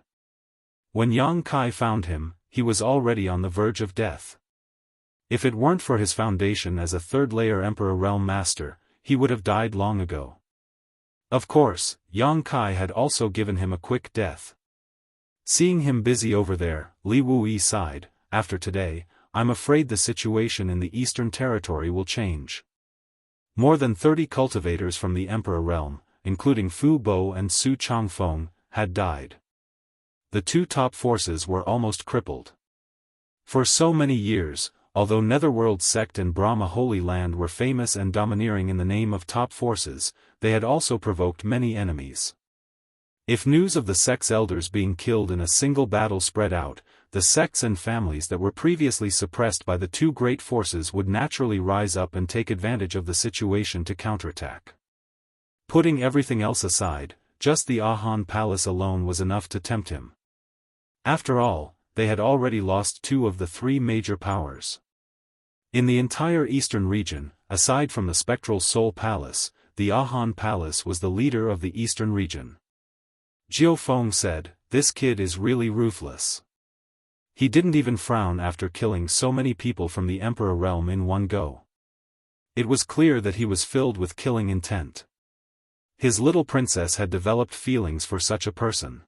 When Yang Kai found him, he was already on the verge of death. If it weren't for his foundation as a third-layer Emperor Realm Master, he would have died long ago. Of course, Yang Kai had also given him a quick death. Seeing him busy over there, Li Wuyi sighed, "After today, I'm afraid the situation in the Eastern Territory will change." More than 30 cultivators from the Emperor Realm, including Fu Bo and Su Changfeng, had died. The two top forces were almost crippled. For so many years, although Netherworld Sect and Brahma Holy Land were famous and domineering in the name of top forces, they had also provoked many enemies. If news of the sect's elders being killed in a single battle spread out, the sects and families that were previously suppressed by the two great forces would naturally rise up and take advantage of the situation to counterattack. Putting everything else aside, just the Ahan Palace alone was enough to tempt him. After all, they had already lost two of the three major powers. In the entire eastern region, aside from the spectral Soul Palace, the Ahan Palace was the leader of the eastern region. Jiao Feng said, "This kid is really ruthless. He didn't even frown after killing so many people from the Emperor realm in one go." It was clear that he was filled with killing intent. His little princess had developed feelings for such a person.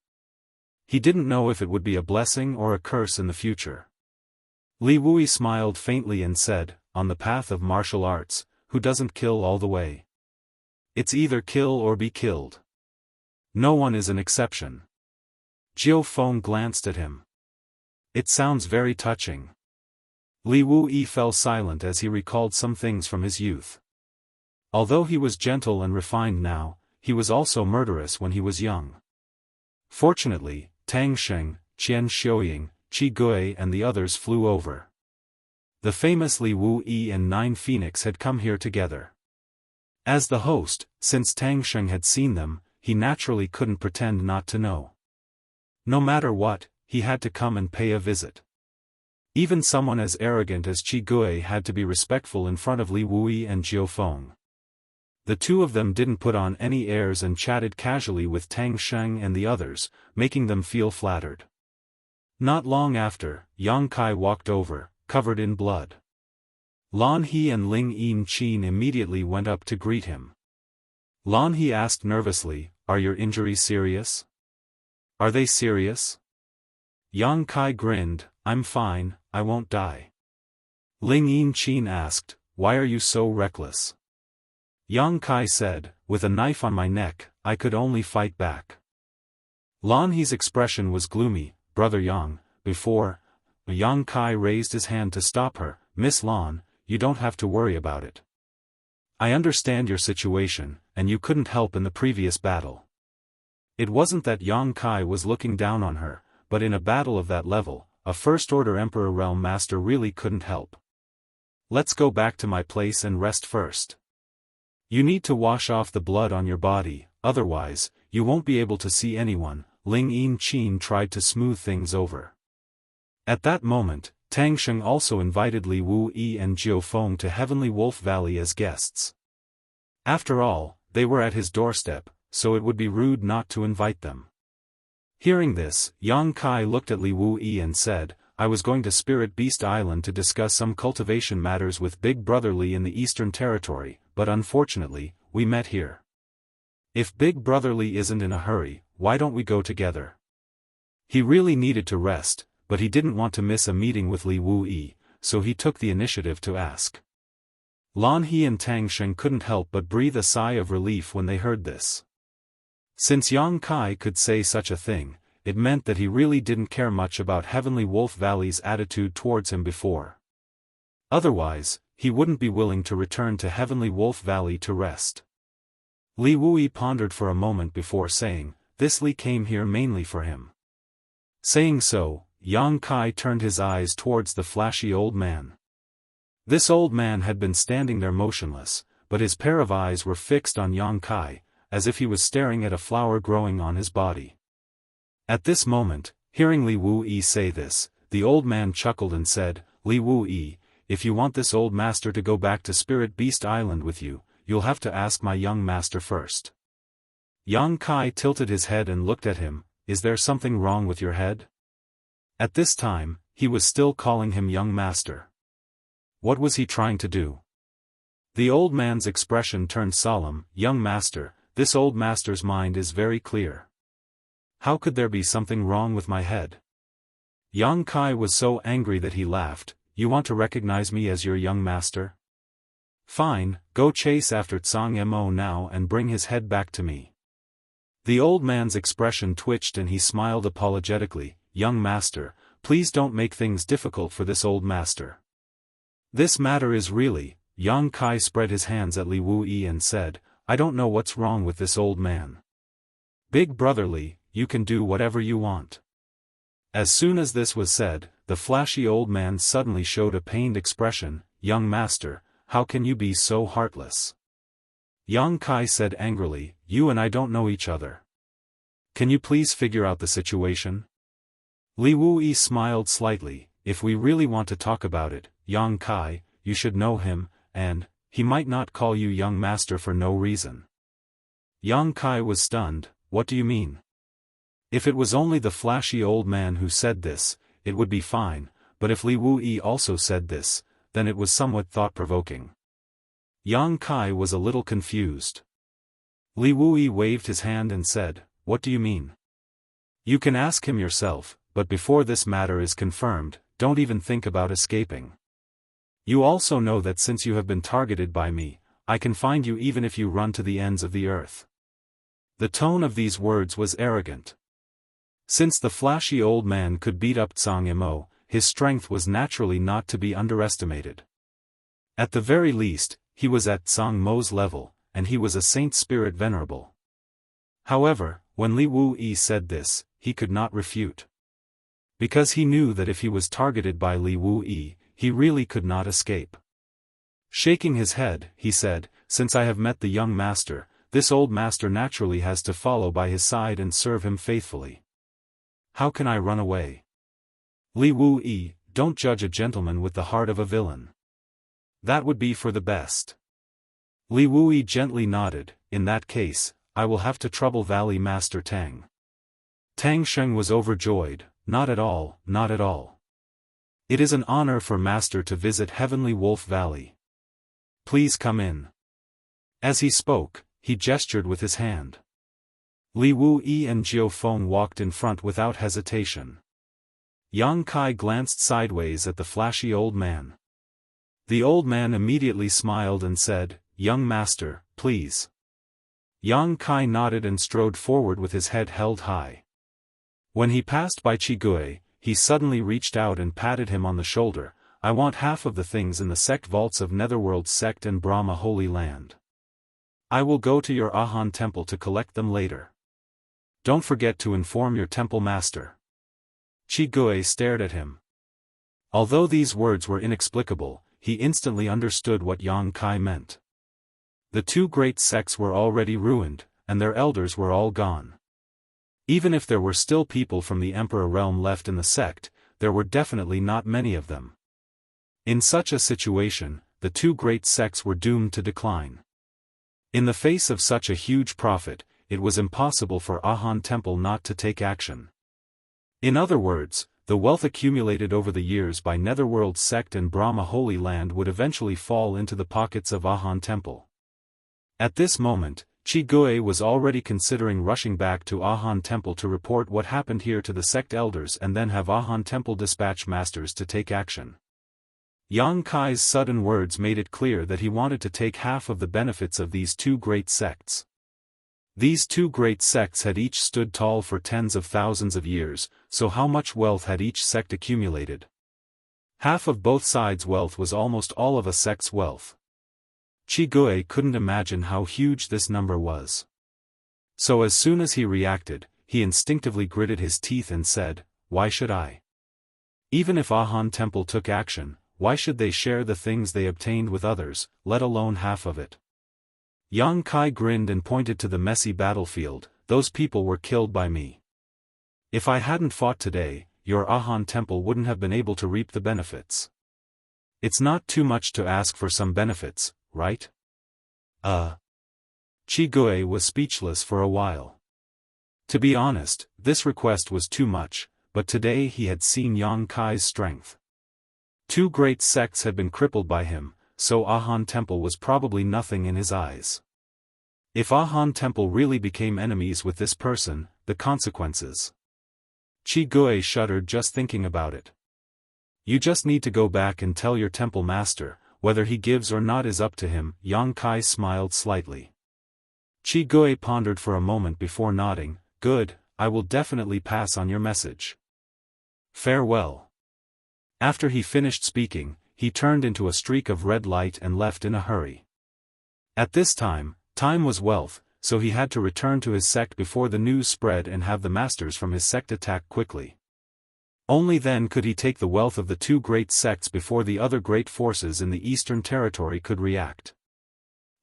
He didn't know if it would be a blessing or a curse in the future. Li Wui smiled faintly and said, "On the path of martial arts, who doesn't kill all the way? It's either kill or be killed. No one is an exception." Jiao Feng glanced at him. "It sounds very touching." Li Wui fell silent as he recalled some things from his youth. Although he was gentle and refined now, he was also murderous when he was young. Fortunately, Tang Sheng, Qian Xiuying, Qi Gui and the others flew over. The famous Li Wui and Nine Phoenix had come here together. As the host, since Tang Sheng had seen them, he naturally couldn't pretend not to know. No matter what, he had to come and pay a visit. Even someone as arrogant as Qi Gui had to be respectful in front of Li Wui and Jiao Feng. The two of them didn't put on any airs and chatted casually with Tang Sheng and the others, making them feel flattered. Not long after, Yang Kai walked over, covered in blood. Lan He and Ling Yin Qin immediately went up to greet him. Lan He asked nervously, "Are your injuries serious?" "Are they serious?" Yang Kai grinned, "I'm fine, I won't die." Ling Yin Qin asked, "Why are you so reckless?" Yang Kai said, "With a knife on my neck, I could only fight back." Lan He's expression was gloomy. "Brother Yang, before..." Yang Kai raised his hand to stop her. "Miss Lan, you don't have to worry about it. I understand your situation, and you couldn't help in the previous battle." It wasn't that Yang Kai was looking down on her, but in a battle of that level, a First-Order Emperor Realm Master really couldn't help. "Let's go back to my place and rest first. You need to wash off the blood on your body, otherwise, you won't be able to see anyone." Ling Yin Qin tried to smooth things over. At that moment, Tang Sheng also invited Li Wui and Jiao Feng to Heavenly Wolf Valley as guests. After all, they were at his doorstep, so it would be rude not to invite them. Hearing this, Yang Kai looked at Li Wui and said, "I was going to Spirit Beast Island to discuss some cultivation matters with Big Brother Li in the Eastern Territory, but unfortunately, we met here. If Big Brother Li isn't in a hurry, why don't we go together?" He really needed to rest, but he didn't want to miss a meeting with Li Wui, so he took the initiative to ask. Lan He and Tang Sheng couldn't help but breathe a sigh of relief when they heard this. Since Yang Kai could say such a thing, it meant that he really didn't care much about Heavenly Wolf Valley's attitude towards him before. Otherwise, he wouldn't be willing to return to Heavenly Wolf Valley to rest. Li Wui pondered for a moment before saying, "This Li came here mainly for him." Saying so, Yang Kai turned his eyes towards the flashy old man. This old man had been standing there motionless, but his pair of eyes were fixed on Yang Kai, as if he was staring at a flower growing on his body. At this moment, hearing Li Wui say this, the old man chuckled and said, "Li Wui, if you want this old master to go back to Spirit Beast Island with you, you'll have to ask my young master first." Yang Kai tilted his head and looked at him. "Is there something wrong with your head?" At this time, he was still calling him young master. What was he trying to do? The old man's expression turned solemn. "Young master, this old master's mind is very clear. How could there be something wrong with my head?" Yang Kai was so angry that he laughed. "You want to recognize me as your young master? Fine, go chase after Tsang Mo now and bring his head back to me." The old man's expression twitched and he smiled apologetically. "Young master, please don't make things difficult for this old master. This matter is really..." Yang Kai spread his hands at Li Wui and said, "I don't know what's wrong with this old man. Big Brother Li, you can do whatever you want." As soon as this was said, the flashy old man suddenly showed a pained expression. "Young master, how can you be so heartless?" Yang Kai said angrily, "You and I don't know each other. Can you please figure out the situation?" Li Wuyi smiled slightly. If we really want to talk about it, Yang Kai, you should know him, and he might not call you young master for no reason. Yang Kai was stunned. What do you mean? If it was only the flashy old man who said this, it would be fine, but if Li Wuyi also said this, then it was somewhat thought-provoking. Yang Kai was a little confused. Li Wuyi waved his hand and said, "What do you mean? You can ask him yourself, but before this matter is confirmed, don't even think about escaping. You also know that since you have been targeted by me, I can find you even if you run to the ends of the earth." The tone of these words was arrogant. Since the flashy old man could beat up Zhang Yimou, his strength was naturally not to be underestimated. At the very least, he was at Zhang Mo's level, and he was a saint spirit venerable. However, when Li Wuyi said this, he could not refute. Because he knew that if he was targeted by Li Wuyi, he really could not escape. Shaking his head, he said, "Since I have met the young master, this old master naturally has to follow by his side and serve him faithfully. How can I run away? Li Wuyi, don't judge a gentleman with the heart of a villain. That would be for the best." Li Wuyi gently nodded. "In that case, I will have to trouble Valley Master Tang." Tang Sheng was overjoyed. "Not at all, not at all. It is an honor for Master to visit Heavenly Wolf Valley. Please come in." As he spoke, he gestured with his hand. Li Wuyi and Jiao Feng walked in front without hesitation. Yang Kai glanced sideways at the flashy old man. The old man immediately smiled and said, "Young master, please." Yang Kai nodded and strode forward with his head held high. When he passed by Qigui, he suddenly reached out and patted him on the shoulder. "I want half of the things in the sect vaults of Netherworld sect and Brahma Holy Land. I will go to your Ahan temple to collect them later. Don't forget to inform your temple master." Qigui stared at him. Although these words were inexplicable, he instantly understood what Yang Kai meant. The two great sects were already ruined, and their elders were all gone. Even if there were still people from the Emperor realm left in the sect, there were definitely not many of them. In such a situation, the two great sects were doomed to decline. In the face of such a huge profit, it was impossible for Ahan Temple not to take action. In other words, the wealth accumulated over the years by Netherworld sect and Brahma Holy Land would eventually fall into the pockets of Ahan Temple. At this moment, Qigui was already considering rushing back to Ahan Temple to report what happened here to the sect elders and then have Ahan Temple dispatch masters to take action. Yang Kai's sudden words made it clear that he wanted to take half of the benefits of these two great sects. These two great sects had each stood tall for tens of thousands of years, so how much wealth had each sect accumulated? Half of both sides' wealth was almost all of a sect's wealth. Qigui couldn't imagine how huge this number was. So as soon as he reacted, he instinctively gritted his teeth and said, "Why should I? Even if Ahan Temple took action, why should they share the things they obtained with others, let alone half of it?" Yang Kai grinned and pointed to the messy battlefield. "Those people were killed by me. If I hadn't fought today, your Ahan Temple wouldn't have been able to reap the benefits. It's not too much to ask for some benefits, right?" Qigui was speechless for a while. To be honest, this request was too much, but today he had seen Yang Kai's strength. Two great sects had been crippled by him, so Ahan Temple was probably nothing in his eyes. If Ahan Temple really became enemies with this person, the consequences. Qigui shuddered just thinking about it. "You just need to go back and tell your temple master, whether he gives or not is up to him." Yang Kai smiled slightly. Qigui pondered for a moment before nodding. "Good, I will definitely pass on your message. Farewell." After he finished speaking, he turned into a streak of red light and left in a hurry. At this time was wealth, so he had to return to his sect before the news spread and have the masters from his sect attack quickly. Only then could he take the wealth of the two great sects before the other great forces in the Eastern Territory could react.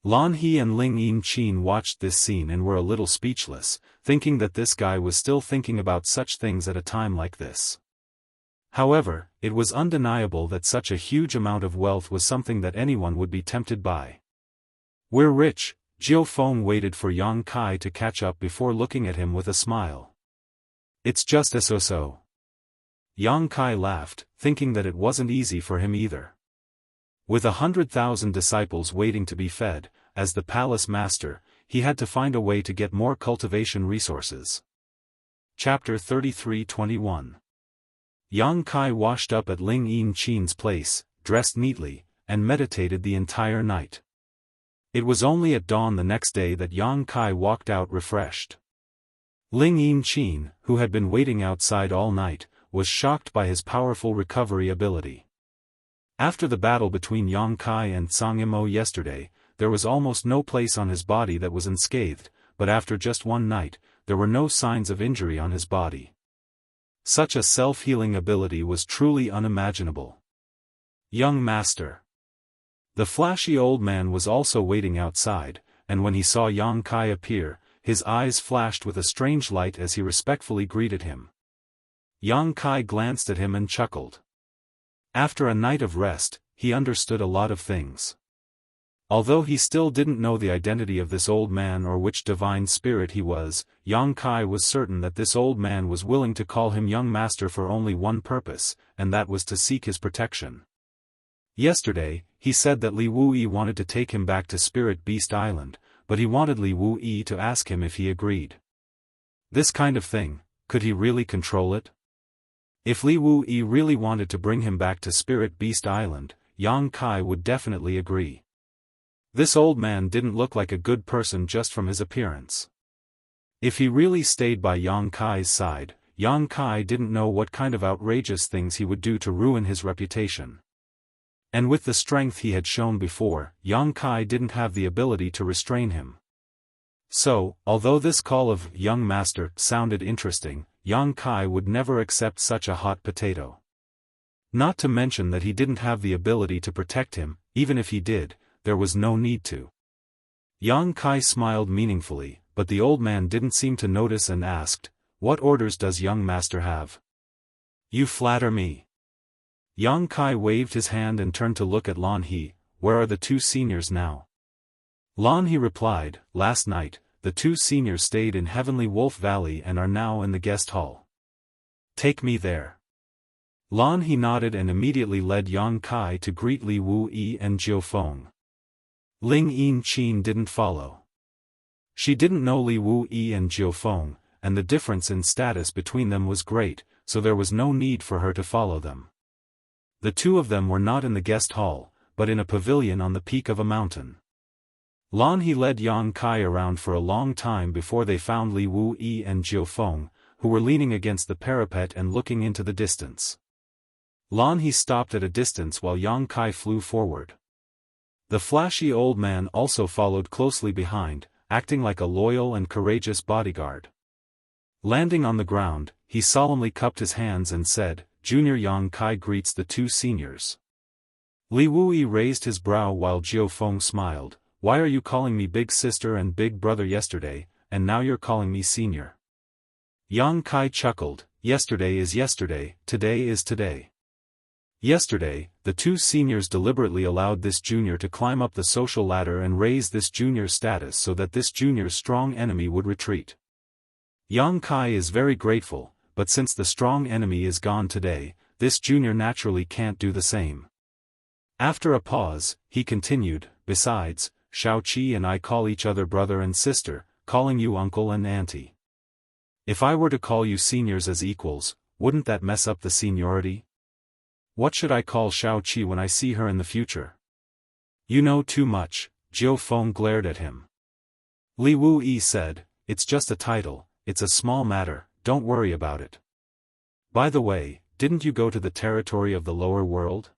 Lan He and Ling Yin-Qin watched this scene and were a little speechless, thinking that this guy was still thinking about such things at a time like this. However, it was undeniable that such a huge amount of wealth was something that anyone would be tempted by. "We're rich." Jiao Feng waited for Yang Kai to catch up before looking at him with a smile. "It's just a so-so." Yang Kai laughed, thinking that it wasn't easy for him either. With 100,000 disciples waiting to be fed, as the palace master, he had to find a way to get more cultivation resources. Chapter 33:21. Yang Kai washed up at Ling Yin Qin's place, dressed neatly, and meditated the entire night. It was only at dawn the next day that Yang Kai walked out refreshed. Ling Yin Qin, who had been waiting outside all night, was shocked by his powerful recovery ability. After the battle between Yang Kai and Zhang Yimou yesterday, there was almost no place on his body that was unscathed, but after just one night, there were no signs of injury on his body. Such a self-healing ability was truly unimaginable. Young Master. The flashy old man was also waiting outside, and when he saw Yang Kai appear, his eyes flashed with a strange light as he respectfully greeted him. Yang Kai glanced at him and chuckled. After a night of rest, he understood a lot of things. Although he still didn't know the identity of this old man or which divine spirit he was, Yang Kai was certain that this old man was willing to call him young master for only one purpose, and that was to seek his protection. Yesterday, he said that Li Wuyi wanted to take him back to Spirit Beast Island, but he wanted Li Wuyi to ask him if he agreed. This kind of thing, could he really control it? If Li Wuyi really wanted to bring him back to Spirit Beast Island, Yang Kai would definitely agree. This old man didn't look like a good person just from his appearance. If he really stayed by Yang Kai's side, Yang Kai didn't know what kind of outrageous things he would do to ruin his reputation. And with the strength he had shown before, Yang Kai didn't have the ability to restrain him. So, although this call of young master sounded interesting, Yang Kai would never accept such a hot potato. Not to mention that he didn't have the ability to protect him. Even if he did, there was no need to. Yang Kai smiled meaningfully, but the old man didn't seem to notice and asked, "What orders does young master have?" "You flatter me." Yang Kai waved his hand and turned to look at Lan He. "Where are the two seniors now?" Lan He replied, "Last night, the two seniors stayed in Heavenly Wolf Valley and are now in the guest hall." "Take me there." Lan He nodded and immediately led Yang Kai to greet Li Wuyi and Jiao Feng. Ling Yin Qin didn't follow. She didn't know Li Wuyi and Jiao Feng, and the difference in status between them was great, so there was no need for her to follow them. The two of them were not in the guest hall, but in a pavilion on the peak of a mountain. Lan He led Yang Kai around for a long time before they found Li Wuyi and Jiao Feng, who were leaning against the parapet and looking into the distance. Lan He stopped at a distance while Yang Kai flew forward. The flashy old man also followed closely behind, acting like a loyal and courageous bodyguard. Landing on the ground, he solemnly cupped his hands and said, "Junior Yang Kai greets the two seniors." Li Wuyi raised his brow while Jiao Feng smiled. "Why are you calling me big sister and big brother yesterday, and now you're calling me senior?" Yang Kai chuckled. "Yesterday is yesterday, today is today." Yesterday, the two seniors deliberately allowed this junior to climb up the social ladder and raise this junior's status so that this junior's strong enemy would retreat. Yang Kai is very grateful, but since the strong enemy is gone today, this junior naturally can't do the same. After a pause, he continued, "Besides, Xiaoqi and I call each other brother and sister, calling you uncle and auntie. If I were to call you seniors as equals, wouldn't that mess up the seniority? What should I call Xiaoqi when I see her in the future?" "You know too much," Jiao Feng glared at him. Li Wuyi said, "It's just a title, it's a small matter, don't worry about it. By the way, didn't you go to the territory of the lower world?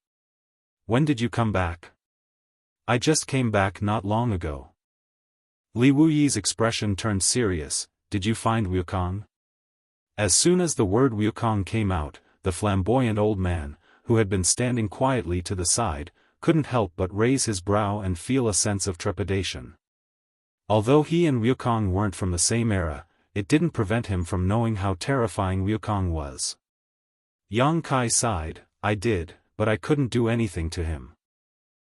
When did you come back?" "I just came back not long ago." Li Wuyi's expression turned serious. "Did you find Wukong?" As soon as the word Wukong came out, the flamboyant old man, who had been standing quietly to the side, couldn't help but raise his brow and feel a sense of trepidation. Although he and Wukong weren't from the same era, it didn't prevent him from knowing how terrifying Wukong was. Yang Kai sighed, I did, but I couldn't do anything to him.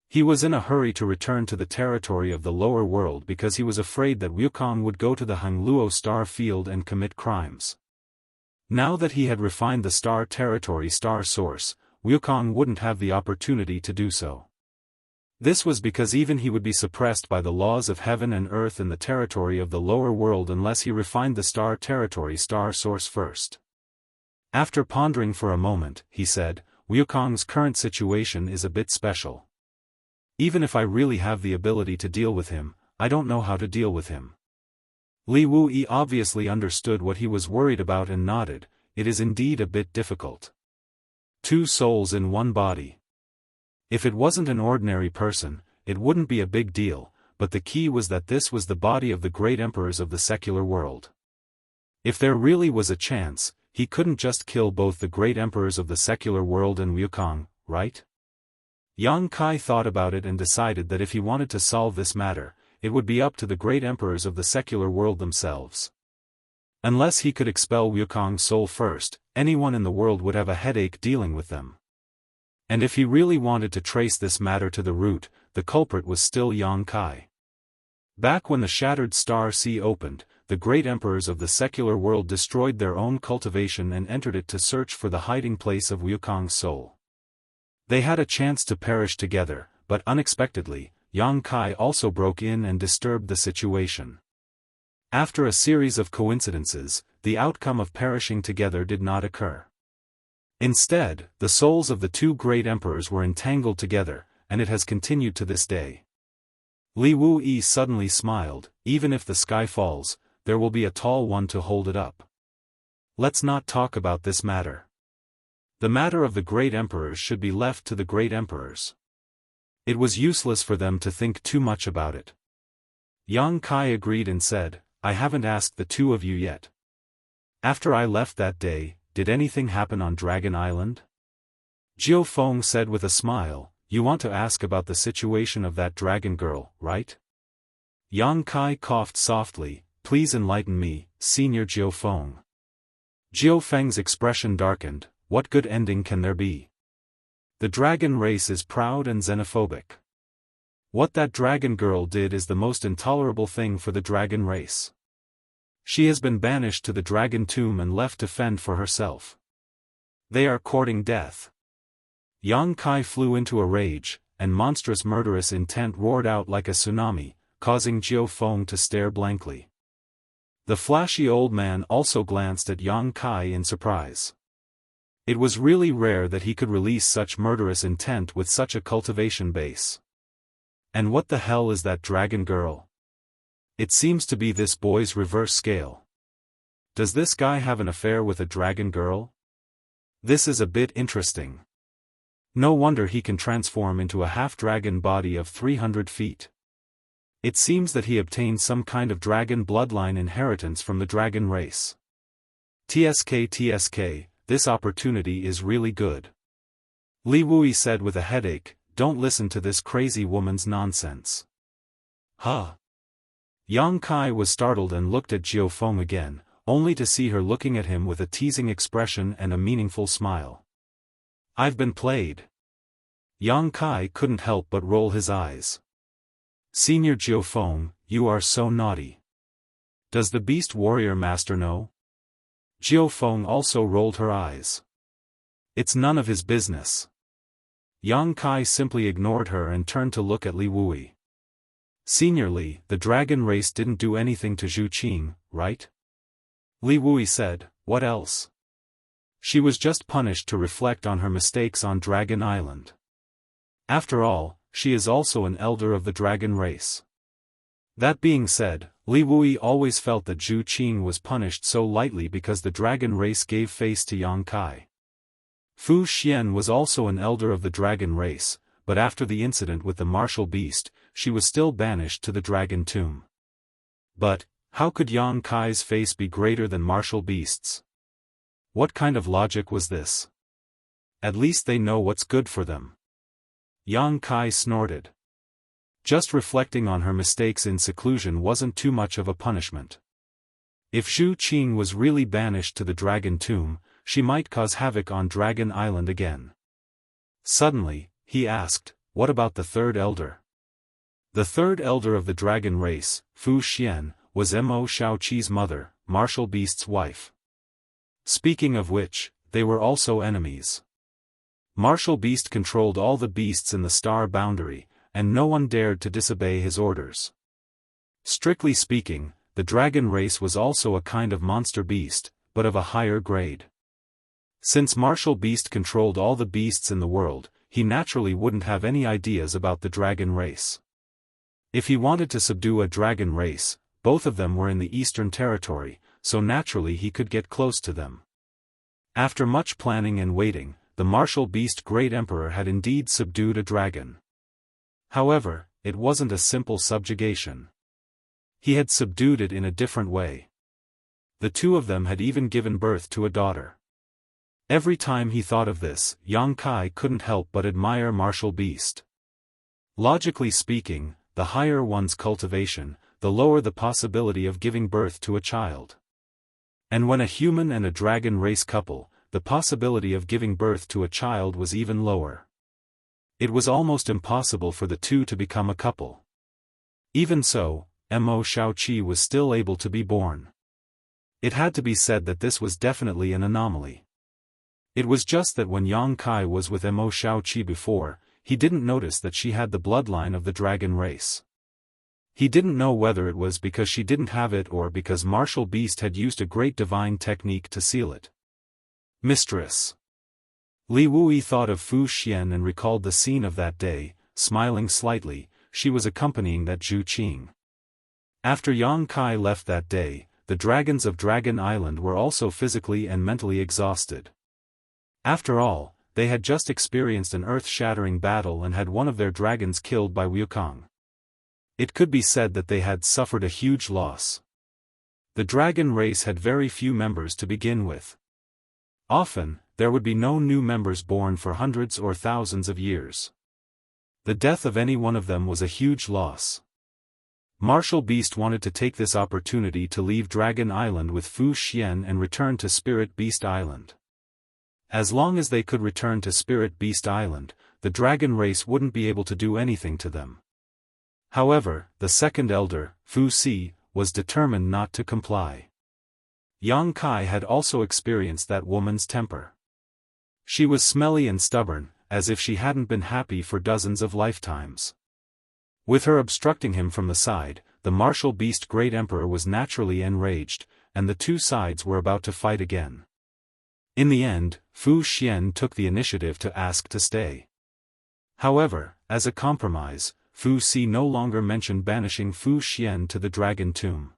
He was in a hurry to return to the territory of the lower world because he was afraid that Wukong would go to the Hangluo star field and commit crimes. Now that he had refined the star territory star source, Wukong wouldn't have the opportunity to do so. This was because even he would be suppressed by the laws of heaven and earth in the territory of the lower world unless he refined the star territory star source first. After pondering for a moment, he said, Wukong's current situation is a bit special. Even if I really have the ability to deal with him, I don't know how to deal with him. Li Wuyi obviously understood what he was worried about and nodded, it is indeed a bit difficult. 2 souls in one body. If it wasn't an ordinary person, it wouldn't be a big deal, but the key was that this was the body of the great emperors of the secular world. If there really was a chance, he couldn't just kill both the great emperors of the secular world and Wukong, right? Yang Kai thought about it and decided that if he wanted to solve this matter, it would be up to the great emperors of the secular world themselves. Unless he could expel Wukong's soul first, anyone in the world would have a headache dealing with them. And if he really wanted to trace this matter to the root, the culprit was still Yang Kai. Back when the Shattered Star Sea opened, the great emperors of the secular world destroyed their own cultivation and entered it to search for the hiding place of Wukong's soul. They had a chance to perish together, but unexpectedly, Yang Kai also broke in and disturbed the situation. After a series of coincidences, the outcome of perishing together did not occur. Instead, the souls of the 2 great emperors were entangled together, and it has continued to this day. Li Wuyi suddenly smiled, even if the sky falls, there will be a tall one to hold it up. Let's not talk about this matter. The matter of the great emperors should be left to the great emperors. It was useless for them to think too much about it. Yang Kai agreed and said, I haven't asked the 2 of you yet. After I left that day, did anything happen on Dragon Island? Jiao Feng said with a smile, you want to ask about the situation of that dragon girl, right? Yang Kai coughed softly, please enlighten me, Senior Jiao Feng. Jiao Feng's expression darkened, what good ending can there be? The dragon race is proud and xenophobic. What that dragon girl did is the most intolerable thing for the dragon race. She has been banished to the dragon tomb and left to fend for herself. They are courting death. Yang Kai flew into a rage, and monstrous murderous intent roared out like a tsunami, causing Jiao Feng to stare blankly. The flashy old man also glanced at Yang Kai in surprise. It was really rare that he could release such murderous intent with such a cultivation base. And what the hell is that dragon girl? It seems to be this boy's reverse scale. Does this guy have an affair with a dragon girl? This is a bit interesting. No wonder he can transform into a half-dragon body of 300 feet. It seems that he obtained some kind of dragon bloodline inheritance from the dragon race. TSK, this opportunity is really good. Li Wuyi said with a headache, don't listen to this crazy woman's nonsense. Huh? Yang Kai was startled and looked at Jiao Feng again, only to see her looking at him with a teasing expression and a meaningful smile. I've been played. Yang Kai couldn't help but roll his eyes. Senior Jiao Feng, you are so naughty. Does the beast warrior master know? Jiao Feng also rolled her eyes. It's none of his business. Yang Kai simply ignored her and turned to look at Li Wuyi. Senior Li, the dragon race didn't do anything to Zhu Qing, right? Li Wuyi said, what else? She was just punished to reflect on her mistakes on Dragon Island. After all, she is also an elder of the dragon race. That being said, Li Wuyi always felt that Zhu Qing was punished so lightly because the dragon race gave face to Yang Kai. Fu Xian was also an elder of the dragon race, but after the incident with the martial beast, she was still banished to the dragon tomb. But, how could Yang Kai's face be greater than martial beasts? What kind of logic was this? At least they know what's good for them. Yang Kai snorted. Just reflecting on her mistakes in seclusion wasn't too much of a punishment. If Zhu Qing was really banished to the dragon tomb, she might cause havoc on Dragon Island again. Suddenly, he asked, "What about the third elder?" The third elder of the dragon race, Fu Xian, was Mo Shaoqi's mother, Martial Beast's wife. Speaking of which, they were also enemies. Martial Beast controlled all the beasts in the star boundary, and no one dared to disobey his orders. Strictly speaking, the dragon race was also a kind of monster beast, but of a higher grade. Since Martial Beast controlled all the beasts in the world, he naturally wouldn't have any ideas about the dragon race. If he wanted to subdue a dragon race, both of them were in the Eastern Territory, so naturally he could get close to them. After much planning and waiting, the Martial Beast Great Emperor had indeed subdued a dragon. However, it wasn't a simple subjugation. He had subdued it in a different way. The two of them had even given birth to a daughter. Every time he thought of this, Yang Kai couldn't help but admire Martial Beast. Logically speaking, the higher one's cultivation, the lower the possibility of giving birth to a child. And when a human and a dragon race couple, the possibility of giving birth to a child was even lower. It was almost impossible for the two to become a couple. Even so, Mo Shaoqi was still able to be born. It had to be said that this was definitely an anomaly. It was just that when Yang Kai was with Mo Shaoqi before, he didn't notice that she had the bloodline of the dragon race. He didn't know whether it was because she didn't have it or because Martial Beast had used a great divine technique to seal it. Mistress. Li Wui thought of Fu Xian and recalled the scene of that day. Smiling slightly, she was accompanying that Zhu Qing. After Yang Kai left that day, the dragons of Dragon Island were also physically and mentally exhausted. After all, they had just experienced an earth-shattering battle and had one of their dragons killed by Wukong. It could be said that they had suffered a huge loss. The dragon race had very few members to begin with. Often, there would be no new members born for hundreds or thousands of years. The death of any one of them was a huge loss. Martial Beast wanted to take this opportunity to leave Dragon Island with Fu Xian and return to Spirit Beast Island. As long as they could return to Spirit Beast Island, the dragon race wouldn't be able to do anything to them. However, the second elder, Fu Si, was determined not to comply. Yang Kai had also experienced that woman's temper. She was smelly and stubborn, as if she hadn't been happy for dozens of lifetimes. With her obstructing him from the side, the Martial Beast Great Emperor was naturally enraged, and the two sides were about to fight again. In the end, Fu Xian took the initiative to ask to stay. However, as a compromise, Fu Si no longer mentioned banishing Fu Xian to the dragon tomb.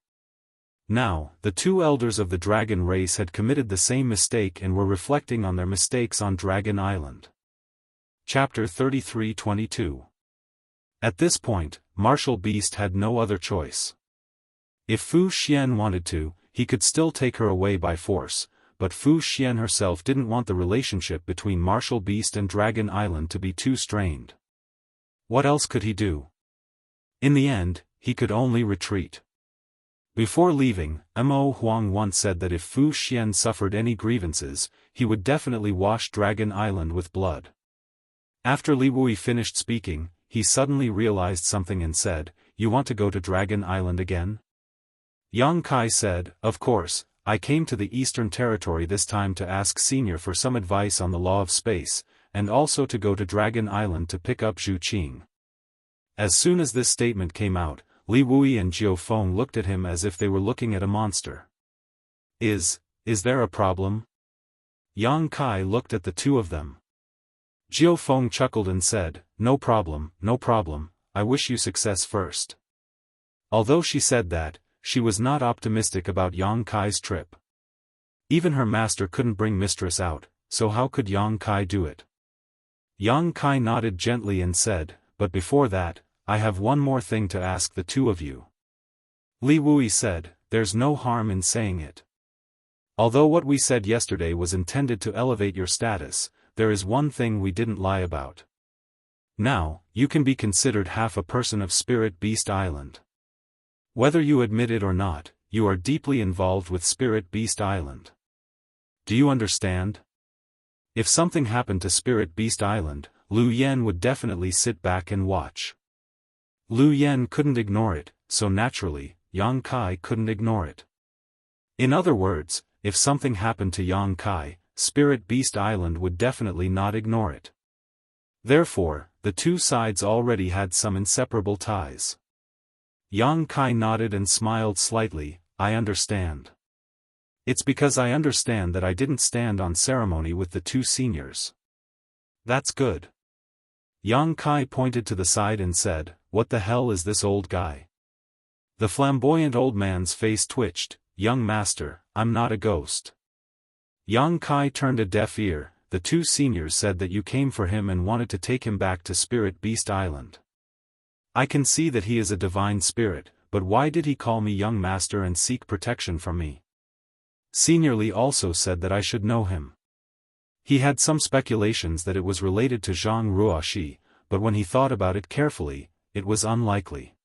Now, the two elders of the dragon race had committed the same mistake and were reflecting on their mistakes on Dragon Island. Chapter 33-22. At this point, Martial Beast had no other choice. If Fu Xian wanted to, he could still take her away by force, but Fu Xian herself didn't want the relationship between Martial Beast and Dragon Island to be too strained. What else could he do? In the end, he could only retreat. Before leaving, Mo Huang once said that if Fu Xian suffered any grievances, he would definitely wash Dragon Island with blood. After Li Wui finished speaking, he suddenly realized something and said, "You want to go to Dragon Island again?" Yang Kai said, "Of course, I came to the Eastern Territory this time to ask Senior for some advice on the law of space, and also to go to Dragon Island to pick up Zhu Qing." As soon as this statement came out, Li Wui and Jiao Feng looked at him as if they were looking at a monster. Is there a problem? Yang Kai looked at the two of them. Jiao Feng chuckled and said, no problem, I wish you success first." Although she said that, she was not optimistic about Yang Kai's trip. Even her master couldn't bring Mistress out, so how could Yang Kai do it? Yang Kai nodded gently and said, "But before that, I have one more thing to ask the two of you." Li Wui said, "There's no harm in saying it. Although what we said yesterday was intended to elevate your status, there is one thing we didn't lie about. Now, you can be considered half a person of Spirit Beast Island. Whether you admit it or not, you are deeply involved with Spirit Beast Island. Do you understand? If something happened to Spirit Beast Island, Liu Yan would definitely sit back and watch. Liu Yan couldn't ignore it, so naturally, Yang Kai couldn't ignore it. In other words, if something happened to Yang Kai, Spirit Beast Island would definitely not ignore it. Therefore, the two sides already had some inseparable ties. Yang Kai nodded and smiled slightly. I understand. It's because I understand that I didn't stand on ceremony with the two seniors. That's good. Yang Kai pointed to the side and said, what the hell is this old guy? The flamboyant old man's face twitched. Young master, I'm not a ghost. Yang Kai turned a deaf ear. The two seniors said that you came for him and wanted to take him back to Spirit Beast Island. I can see that he is a divine spirit, but why did he call me young master and seek protection from me? Senior Li also said that I should know him. He had some speculations that it was related to Zhang Ruoxi, but when he thought about it carefully, it was unlikely.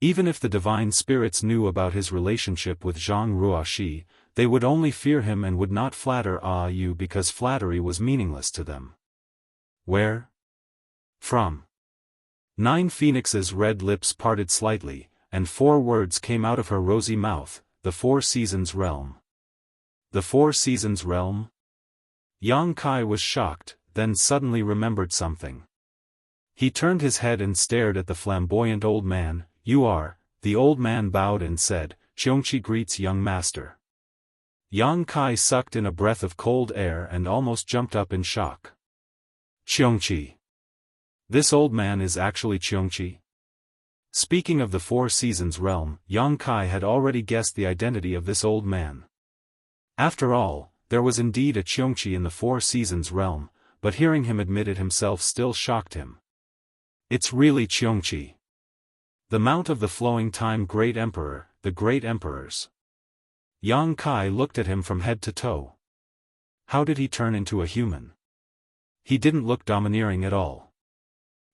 Even if the divine spirits knew about his relationship with Zhang Ruoxi, they would only fear him and would not flatter you because flattery was meaningless to them. Where? From? Nine Phoenix's red lips parted slightly, and 4 words came out of her rosy mouth, the 4 Seasons Realm. The 4 Seasons Realm? Yang Kai was shocked, then suddenly remembered something. He turned his head and stared at the flamboyant old man. You are, the old man bowed and said, Xianxia greets young master. Yang Kai sucked in a breath of cold air and almost jumped up in shock. Xianxia. This old man is actually Xianxia? Speaking of the 4 Seasons Realm, Yang Kai had already guessed the identity of this old man. After all, there was indeed a Xianxia in the 4 Seasons Realm, but hearing him admit it himself still shocked him. It's really Xianxia. The Mount of the Flowing Time Great Emperor, the Great Emperors. Yang Kai looked at him from head to toe. How did he turn into a human? He didn't look domineering at all.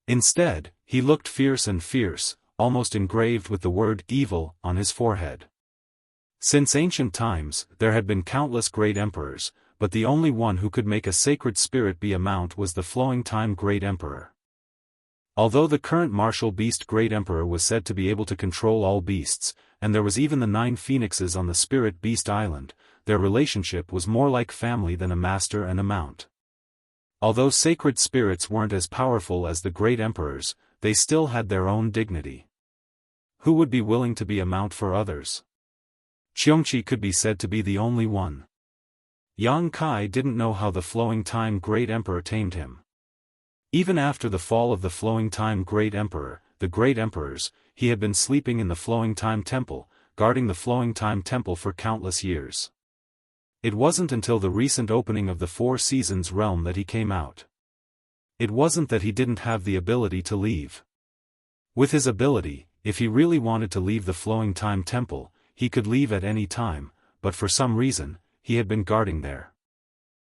Instead, he looked fierce and fierce, almost engraved with the word evil on his forehead. Since ancient times, there had been countless great emperors, but the only one who could make a sacred spirit be a mount was the Flowing Time Great Emperor. Although the current martial beast Great Emperor was said to be able to control all beasts, and there was even the 9 phoenixes on the Spirit Beast Island, their relationship was more like family than a master and a mount. Although sacred spirits weren't as powerful as the Great Emperors, they still had their own dignity. Who would be willing to be a mount for others? Xianxia could be said to be the only one. Yang Kai didn't know how the Flowing Time Great Emperor tamed him. Even after the fall of the Flowing Time Great Emperor, the Great Emperors, he had been sleeping in the Flowing Time Temple, guarding the Flowing Time Temple for countless years. It wasn't until the recent opening of the 4 Seasons Realm that he came out. It wasn't that he didn't have the ability to leave. With his ability, if he really wanted to leave the Flowing Time Temple, he could leave at any time, but for some reason, he had been guarding there.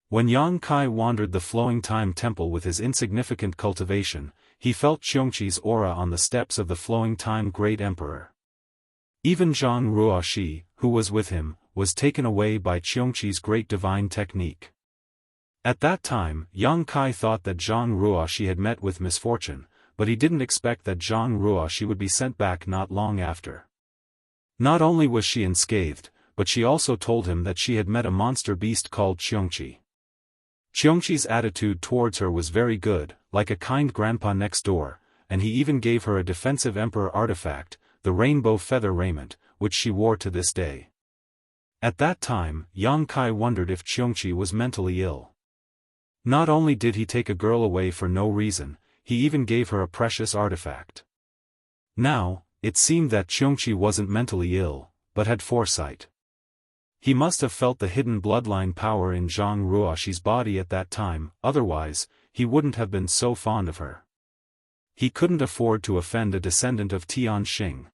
When Yang Kai wandered the Flowing Time Temple with his insignificant cultivation, he felt Xianxia's aura on the steps of the Flowing Time Great Emperor. Even Zhang Ruoxi, who was with him, was taken away by Xianxia's great divine technique. At that time, Yang Kai thought that Zhang Ruoxi had met with misfortune, but he didn't expect that Zhang Ruoxi would be sent back not long after. Not only was she unscathed, but she also told him that she had met a monster beast called Xianxia. Xianxia's attitude towards her was very good, like a kind grandpa next door, and he even gave her a defensive emperor artifact, the rainbow feather raiment, which she wore to this day. At that time, Yang Kai wondered if Xianxia was mentally ill. Not only did he take a girl away for no reason, he even gave her a precious artifact. Now, it seemed that Xianxia wasn't mentally ill, but had foresight. He must have felt the hidden bloodline power in Zhang Ruoxi's body at that time, otherwise, he wouldn't have been so fond of her. He couldn't afford to offend a descendant of Tianxing.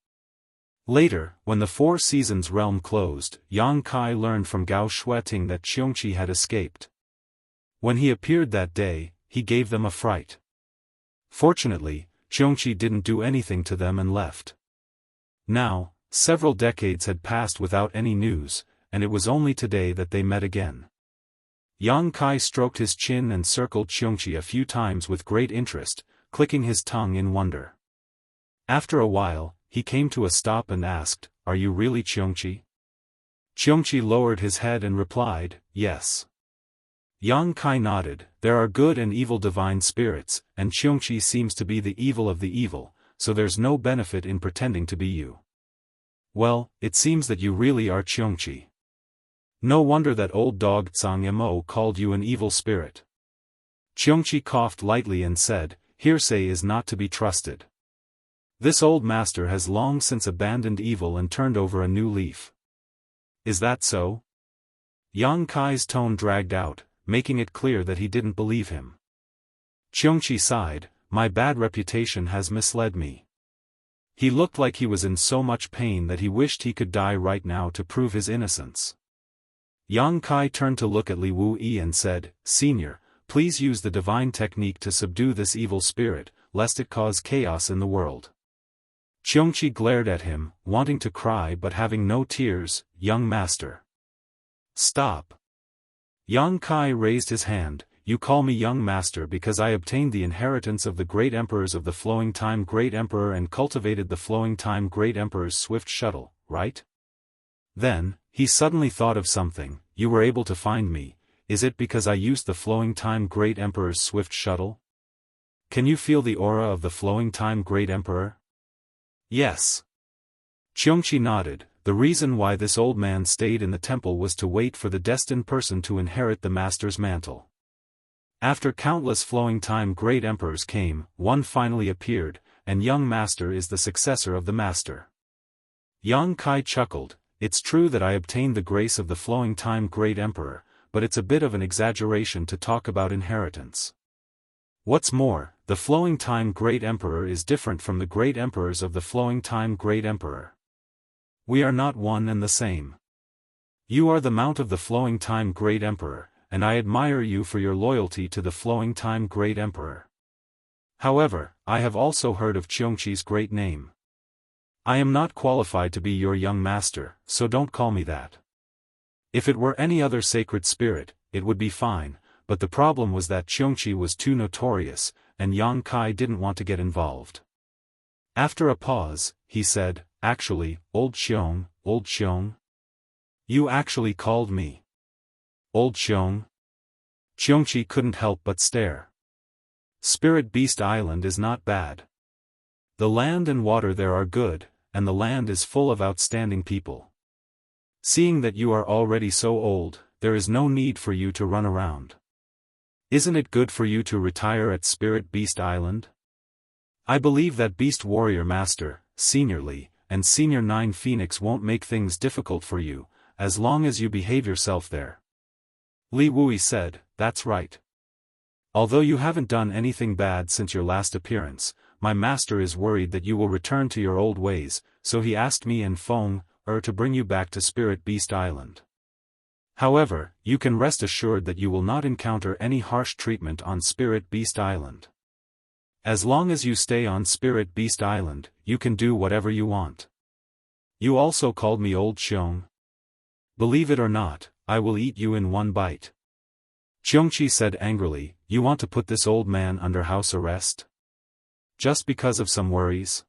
Later, when the 4 Seasons Realm closed, Yang Kai learned from Gao Shueting that Xianxia had escaped. When he appeared that day, he gave them a fright. Fortunately, Xianxia didn't do anything to them and left. Now, several decades had passed without any news, and it was only today that they met again. Yang Kai stroked his chin and circled Xianxia a few times with great interest, clicking his tongue in wonder. After a while, he came to a stop and asked, "Are you really Xianxia?" Xianxia lowered his head and replied, "Yes." Yang Kai nodded. "There are good and evil divine spirits, and Xianxia seems to be the evil of the evil, so there's no benefit in pretending to be you." "Well, it seems that you really are Xianxia. No wonder that old dog Zhang Mo called you an evil spirit." Xianxia coughed lightly and said, "Hearsay is not to be trusted. This old master has long since abandoned evil and turned over a new leaf." "Is that so?" Yang Kai's tone dragged out, making it clear that he didn't believe him. Xianxia sighed, "My bad reputation has misled me." He looked like he was in so much pain that he wished he could die right now to prove his innocence. Yang Kai turned to look at Li Wuyi and said, "Senior, please use the divine technique to subdue this evil spirit, lest it cause chaos in the world." Xianxia glared at him, wanting to cry but having no tears. "Young master. Stop." Yang Kai raised his hand. "You call me young master because I obtained the inheritance of the great emperors of the flowing time great emperor and cultivated the flowing time great emperor's swift shuttle, right?" Then, he suddenly thought of something. "You were able to find me, is it because I used the flowing time great emperor's swift shuttle? Can you feel the aura of the flowing time great emperor?" "Yes." Xianxia nodded. "The reason why this old man stayed in the temple was to wait for the destined person to inherit the master's mantle. After countless flowing time great emperors came, one finally appeared, and young master is the successor of the master." Yang Kai chuckled. "It's true that I obtained the grace of the flowing time great emperor, but it's a bit of an exaggeration to talk about inheritance. What's more, the flowing time great emperor is different from the great emperors of the flowing time great emperor. We are not one and the same. You are the mount of the flowing time great emperor, and I admire you for your loyalty to the flowing time great emperor. However, I have also heard of Xianxia's great name. I am not qualified to be your young master, so don't call me that. If it were any other sacred spirit, it would be fine, but the problem was that Xianxia was too notorious, and Yang Kai didn't want to get involved." After a pause, he said, "Actually, old Xiong. You actually called me old Xiong?" Xianxia couldn't help but stare. "Spirit Beast Island is not bad. The land and water there are good, and the land is full of outstanding people. Seeing that you are already so old, there is no need for you to run around. Isn't it good for you to retire at Spirit Beast Island? I believe that Beast Warrior Master, Senior Li, and Senior 9 Phoenix won't make things difficult for you, as long as you behave yourself there." Li Wuyi said, "That's right. Although you haven't done anything bad since your last appearance, my master is worried that you will return to your old ways, so he asked me and Feng to bring you back to Spirit Beast Island. However, you can rest assured that you will not encounter any harsh treatment on Spirit Beast Island. As long as you stay on Spirit Beast Island, you can do whatever you want. You also called me Old Xiong. Believe it or not, I will eat you in one bite." Xianxia said angrily, "You want to put this old man under house arrest? Just because of some worries?"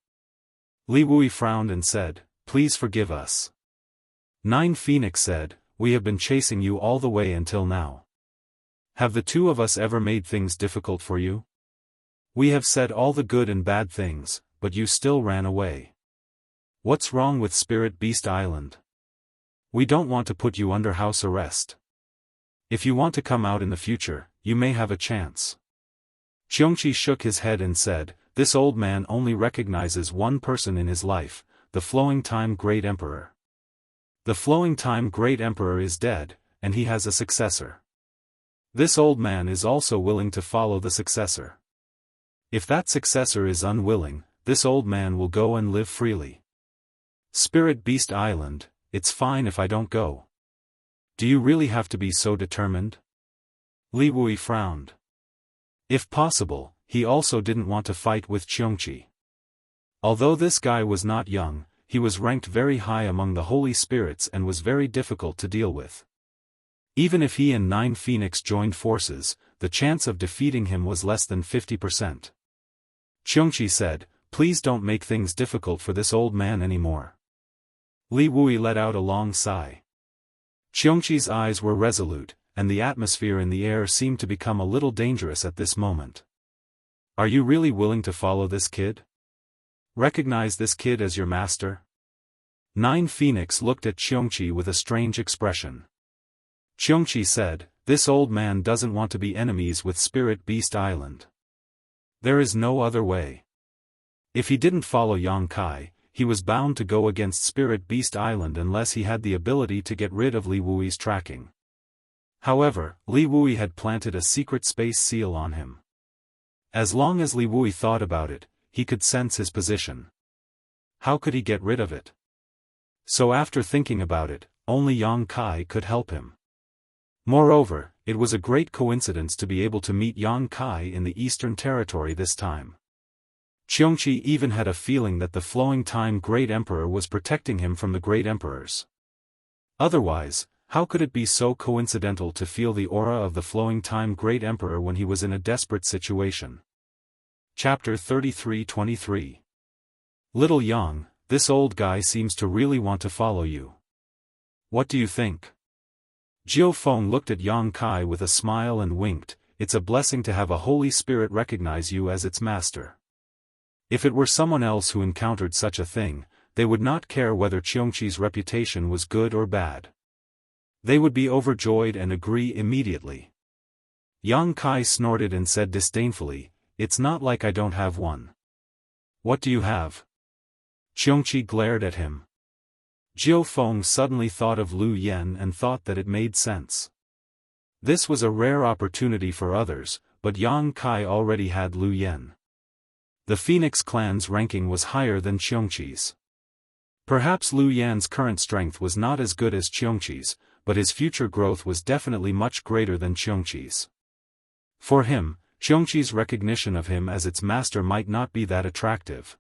Li Wuyi frowned and said, "Please forgive us." 9 Phoenix said, "We have been chasing you all the way until now. Have the two of us ever made things difficult for you? We have said all the good and bad things, but you still ran away. What's wrong with Spirit Beast Island? We don't want to put you under house arrest. If you want to come out in the future, you may have a chance." Xianxia shook his head and said, "This old man only recognizes one person in his life, the flowing time great emperor. The flowing time great emperor is dead, and he has a successor. This old man is also willing to follow the successor. If that successor is unwilling, this old man will go and live freely. Spirit Beast Island, it's fine if I don't go. Do you really have to be so determined?" Li Wuyi frowned. If possible, he also didn't want to fight with Xianxia. Although this guy was not young, he was ranked very high among the holy spirits and was very difficult to deal with. Even if he and 9 Phoenix joined forces, the chance of defeating him was less than 50%. Xianxia said, "Please don't make things difficult for this old man anymore." Li Wui let out a long sigh. Xianxia's eyes were resolute, and the atmosphere in the air seemed to become a little dangerous at this moment. "Are you really willing to follow this kid? Recognize this kid as your master?" 9 Phoenix looked at Xianxia with a strange expression. Xianxia said, "This old man doesn't want to be enemies with Spirit Beast Island. There is no other way. If he didn't follow Yang Kai, he was bound to go against Spirit Beast Island unless he had the ability to get rid of Li Wui's tracking." However, Li Wui had planted a secret space seal on him. As long as Li Wui thought about it, he could sense his position. How could he get rid of it? So after thinking about it, only Yang Kai could help him. Moreover, it was a great coincidence to be able to meet Yang Kai in the Eastern Territory this time. Xianxia even had a feeling that the Flowing Time Great Emperor was protecting him from the Great Emperors. Otherwise, how could it be so coincidental to feel the aura of the Flowing Time Great Emperor when he was in a desperate situation? Chapter 33-23. Little Yang, this old guy seems to really want to follow you. What do you think? Jiao Feng looked at Yang Kai with a smile and winked. "It's a blessing to have a Holy Spirit recognize you as its master." If it were someone else who encountered such a thing, they would not care whether Xianxia's reputation was good or bad. They would be overjoyed and agree immediately. Yang Kai snorted and said disdainfully, "It's not like I don't have one." "What do you have?" Xianxia glared at him. Jiao Feng suddenly thought of Lu Yen and thought that it made sense. This was a rare opportunity for others, but Yang Kai already had Lu Yen. The Phoenix clan's ranking was higher than Xianxia's. Perhaps Lu Yan's current strength was not as good as Xianxia's, but his future growth was definitely much greater than Xianxia's. For him, Xianxia's recognition of him as its master might not be that attractive.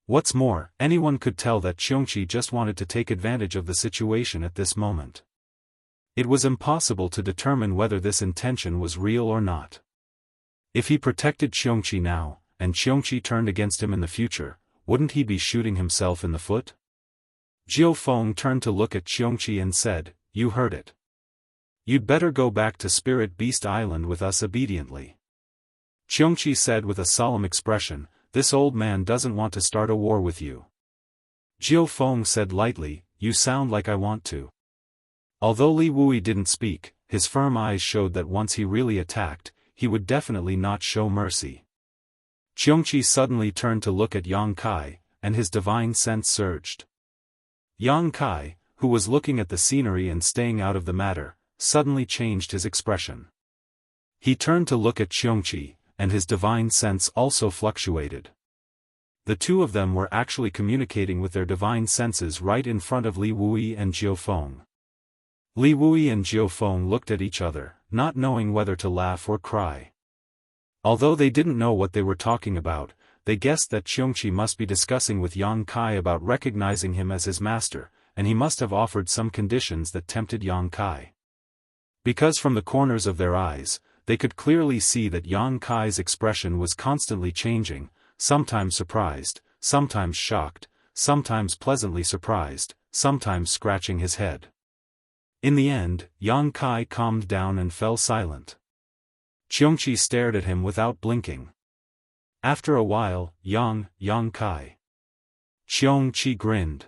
What's more, anyone could tell that Xianxia just wanted to take advantage of the situation at this moment. It was impossible to determine whether this intention was real or not. If he protected Xianxia now, and Xianxia turned against him in the future, wouldn't he be shooting himself in the foot? Jiao Feng turned to look at Xianxia and said, "You heard it. You'd better go back to Spirit Beast Island with us obediently." Xianxia said with a solemn expression, "This old man doesn't want to start a war with you." Jiao Feng said lightly, "You sound like I want to." Although Li Wui didn't speak, his firm eyes showed that once he really attacked, he would definitely not show mercy. Xianxia suddenly turned to look at Yang Kai, and his divine sense surged. Yang Kai, who was looking at the scenery and staying out of the matter, suddenly changed his expression. He turned to look at Xianxia, and his divine sense also fluctuated. The two of them were actually communicating with their divine senses right in front of Li Wui and Jiao Feng. Li Wui and Jiao Feng looked at each other, not knowing whether to laugh or cry. Although they didn't know what they were talking about, they guessed that Xianxia must be discussing with Yang Kai about recognizing him as his master, and he must have offered some conditions that tempted Yang Kai. Because from the corners of their eyes, they could clearly see that Yang Kai's expression was constantly changing, sometimes surprised, sometimes shocked, sometimes pleasantly surprised, sometimes scratching his head. In the end, Yang Kai calmed down and fell silent. Xianxia stared at him without blinking. After a while, Yang Kai. Xianxia grinned.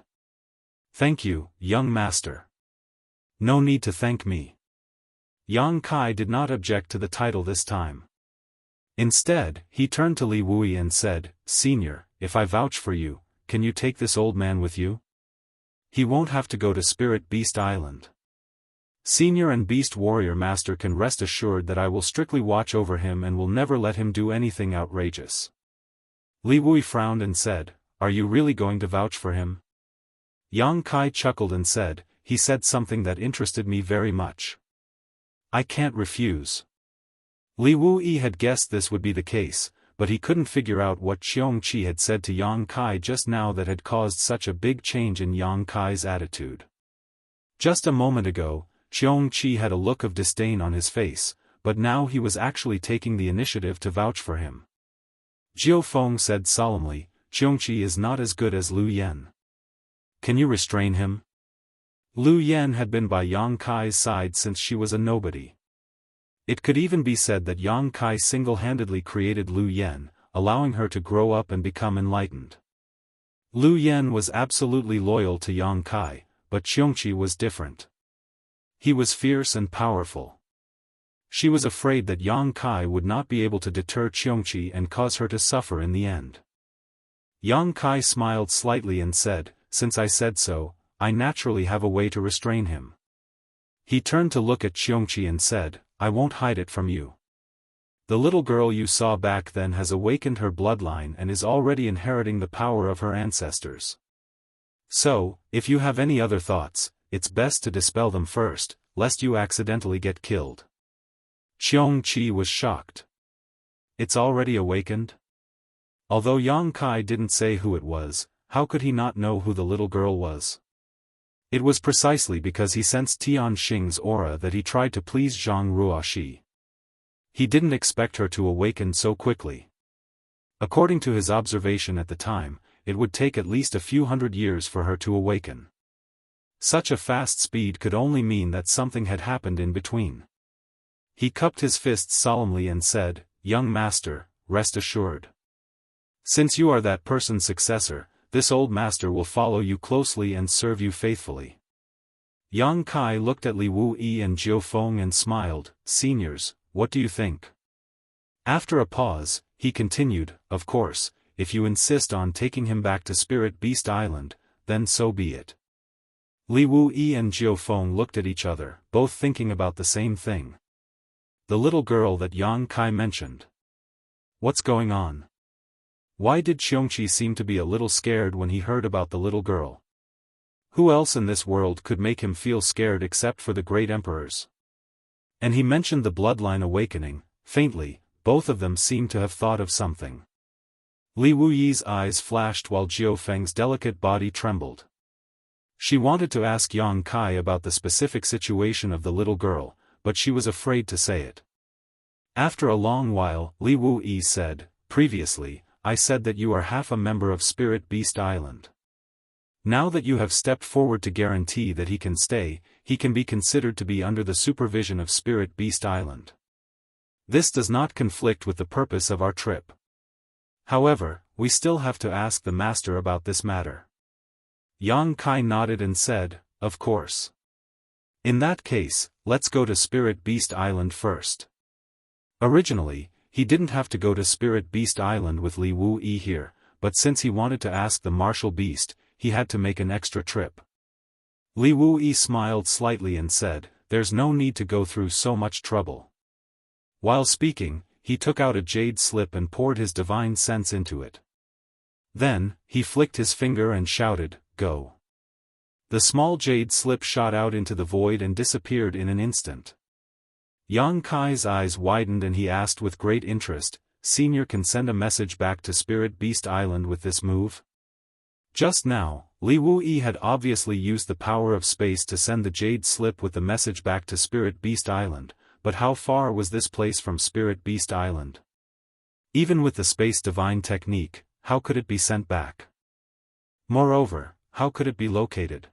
"Thank you, young master." "No need to thank me." Yang Kai did not object to the title this time. Instead, he turned to Li Wui and said, "Senior, if I vouch for you, can you take this old man with you? He won't have to go to Spirit Beast Island. Senior and Beast Warrior Master can rest assured that I will strictly watch over him and will never let him do anything outrageous." Li Wui frowned and said, "Are you really going to vouch for him?" Yang Kai chuckled and said, "He said something that interested me very much. I can't refuse." Li Wui had guessed this would be the case, but he couldn't figure out what Xianxia had said to Yang Kai just now that had caused such a big change in Yang Kai's attitude. Just a moment ago, Xianxia had a look of disdain on his face, but now he was actually taking the initiative to vouch for him. Jiu Feng said solemnly, Xianxia is not as good as Lu Yan. Can you restrain him? Lu Yan had been by Yang Kai's side since she was a nobody. It could even be said that Yang Kai single-handedly created Lu Yan, allowing her to grow up and become enlightened. Lu Yan was absolutely loyal to Yang Kai, but Xianxia was different. He was fierce and powerful. She was afraid that Yang Kai would not be able to deter Xianxia and cause her to suffer in the end. Yang Kai smiled slightly and said, since I said so, I naturally have a way to restrain him. He turned to look at Xianxia and said, I won't hide it from you. The little girl you saw back then has awakened her bloodline and is already inheriting the power of her ancestors. So, if you have any other thoughts, it's best to dispel them first, lest you accidentally get killed. Xianxia was shocked. It's already awakened? Although Yang Kai didn't say who it was, how could he not know who the little girl was? It was precisely because he sensed Tian Xing's aura that he tried to please Zhang Ruoxi. He didn't expect her to awaken so quickly. According to his observation at the time, it would take at least a few hundred years for her to awaken. Such a fast speed could only mean that something had happened in between. He cupped his fists solemnly and said, Young master, rest assured. Since you are that person's successor, this old master will follow you closely and serve you faithfully. Yang Kai looked at Li Wuyi and Jiu Feng and smiled, Seniors, what do you think? After a pause, he continued, Of course, if you insist on taking him back to Spirit Beast Island, then so be it. Li Wuyi and Jiu Feng looked at each other, both thinking about the same thing. The little girl that Yang Kai mentioned. What's going on? Why did Xianxia seem to be a little scared when he heard about the little girl? Who else in this world could make him feel scared except for the great emperors? And he mentioned the bloodline awakening, faintly, both of them seemed to have thought of something. Li Wuyi's eyes flashed while Jiu Feng's delicate body trembled. She wanted to ask Yang Kai about the specific situation of the little girl, but she was afraid to say it. After a long while, Li Wuyi said, Previously, I said that you are half a member of Spirit Beast Island. Now that you have stepped forward to guarantee that he can stay, he can be considered to be under the supervision of Spirit Beast Island. This does not conflict with the purpose of our trip. However, we still have to ask the master about this matter. Yang Kai nodded and said, Of course. In that case, let's go to Spirit Beast Island first. Originally, he didn't have to go to Spirit Beast Island with Li Wuyi here, but since he wanted to ask the martial beast, he had to make an extra trip. Li Wuyi smiled slightly and said, There's no need to go through so much trouble. While speaking, he took out a jade slip and poured his divine sense into it. Then, he flicked his finger and shouted, Go. The small jade slip shot out into the void and disappeared in an instant. Yang Kai's eyes widened and he asked with great interest, Senior can send a message back to Spirit Beast Island with this move? Just now, Li Wuyi had obviously used the power of space to send the jade slip with the message back to Spirit Beast Island, but how far was this place from Spirit Beast Island? Even with the space divine technique, how could it be sent back? Moreover, how could it be located?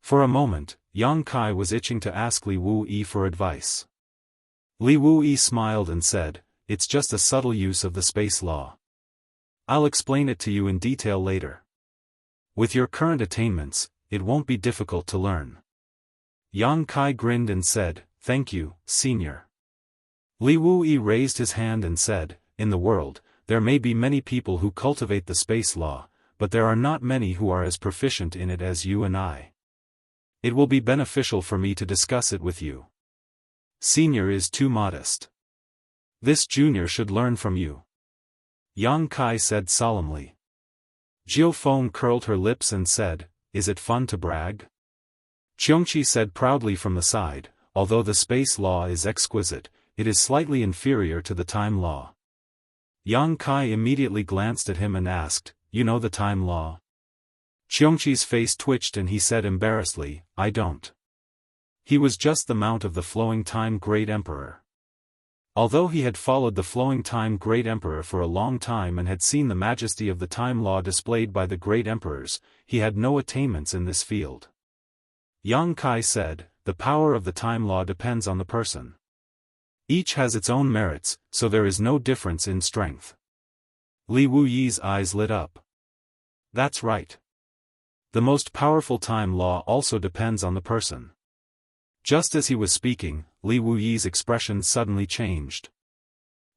For a moment, Yang Kai was itching to ask Li Wuyi for advice. Li Wuyi smiled and said, It's just a subtle use of the space law. I'll explain it to you in detail later. With your current attainments, it won't be difficult to learn. Yang Kai grinned and said, Thank you, Senior. Li Wuyi raised his hand and said, In the world, there may be many people who cultivate the space law, but there are not many who are as proficient in it as you and I. It will be beneficial for me to discuss it with you. Senior is too modest. This junior should learn from you. Yang Kai said solemnly. Jiu Feng curled her lips and said, Is it fun to brag? Xianxia said proudly from the side, Although the space law is exquisite, it is slightly inferior to the time law. Yang Kai immediately glanced at him and asked, You know the time law? Xianxia's face twitched and he said embarrassedly, I don't. He was just the mount of the flowing time Great Emperor. Although he had followed the flowing time Great Emperor for a long time and had seen the majesty of the time law displayed by the great emperors, he had no attainments in this field. Yang Kai said, the power of the time law depends on the person. Each has its own merits, so there is no difference in strength. Li Wuyi's eyes lit up. That's right. The most powerful time law also depends on the person. Just as he was speaking, Li Wuyi's expression suddenly changed.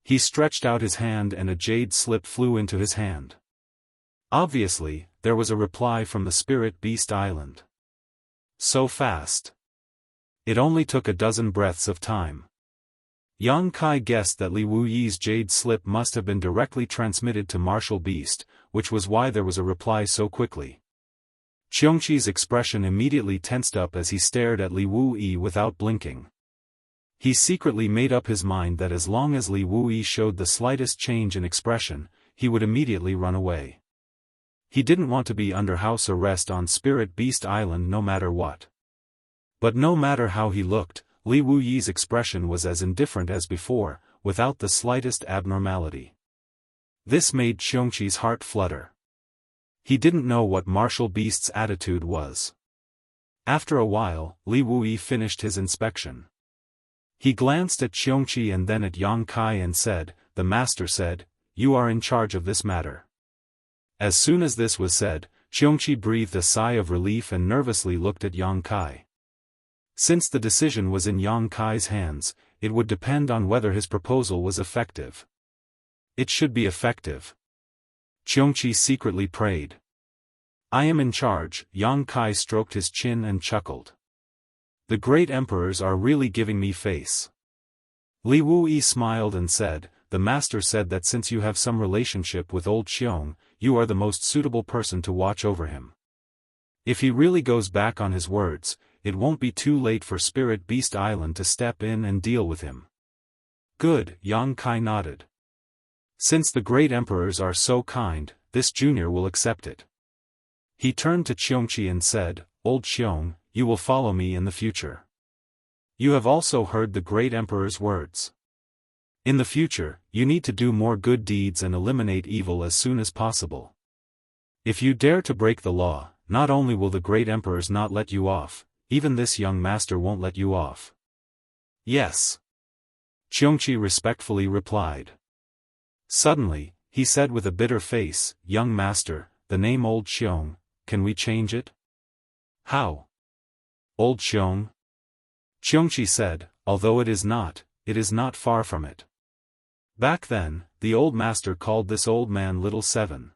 He stretched out his hand and a jade slip flew into his hand. Obviously, there was a reply from the Spirit Beast Island. So fast. It only took a dozen breaths of time. Yang Kai guessed that Li Wuyi's jade slip must have been directly transmitted to Martial Beast, which was why there was a reply so quickly. Xianxi's expression immediately tensed up as he stared at Li Wuyi without blinking. He secretly made up his mind that as long as Li Wuyi showed the slightest change in expression, he would immediately run away. He didn't want to be under house arrest on Spirit Beast Island no matter what. But no matter how he looked, Li Wuyi's expression was as indifferent as before, without the slightest abnormality. This made Xianxi's heart flutter. He didn't know what Martial Beast's attitude was. After a while, Li Wuyi finished his inspection. He glanced at Xianxi and then at Yang Kai and said, "The master said, you are in charge of this matter." As soon as this was said, Xianxi breathed a sigh of relief and nervously looked at Yang Kai. Since the decision was in Yang Kai's hands, it would depend on whether his proposal was effective. It should be effective. Xianxi secretly prayed. "I am in charge." Yang Kai stroked his chin and chuckled. "The great emperors are really giving me face." Li Wuyi smiled and said, "The master said that since you have some relationship with old Xiong, you are the most suitable person to watch over him. If he really goes back on his words, it won't be too late for Spirit Beast Island to step in and deal with him." "Good," Yang Kai nodded. "Since the great emperors are so kind, this junior will accept it." He turned to Xianxi and said, "Old Xiong, you will follow me in the future. You have also heard the great emperor's words. In the future, you need to do more good deeds and eliminate evil as soon as possible. If you dare to break the law, not only will the great emperors not let you off, even this young master won't let you off." "Yes." Xianxi respectfully replied. Suddenly, he said with a bitter face, "Young master, the name Old Xiong, can we change it?" "How?" "Old Xiong?" Xianxi said, "Although it is not far from it. Back then, the old master called this old man Little Seven.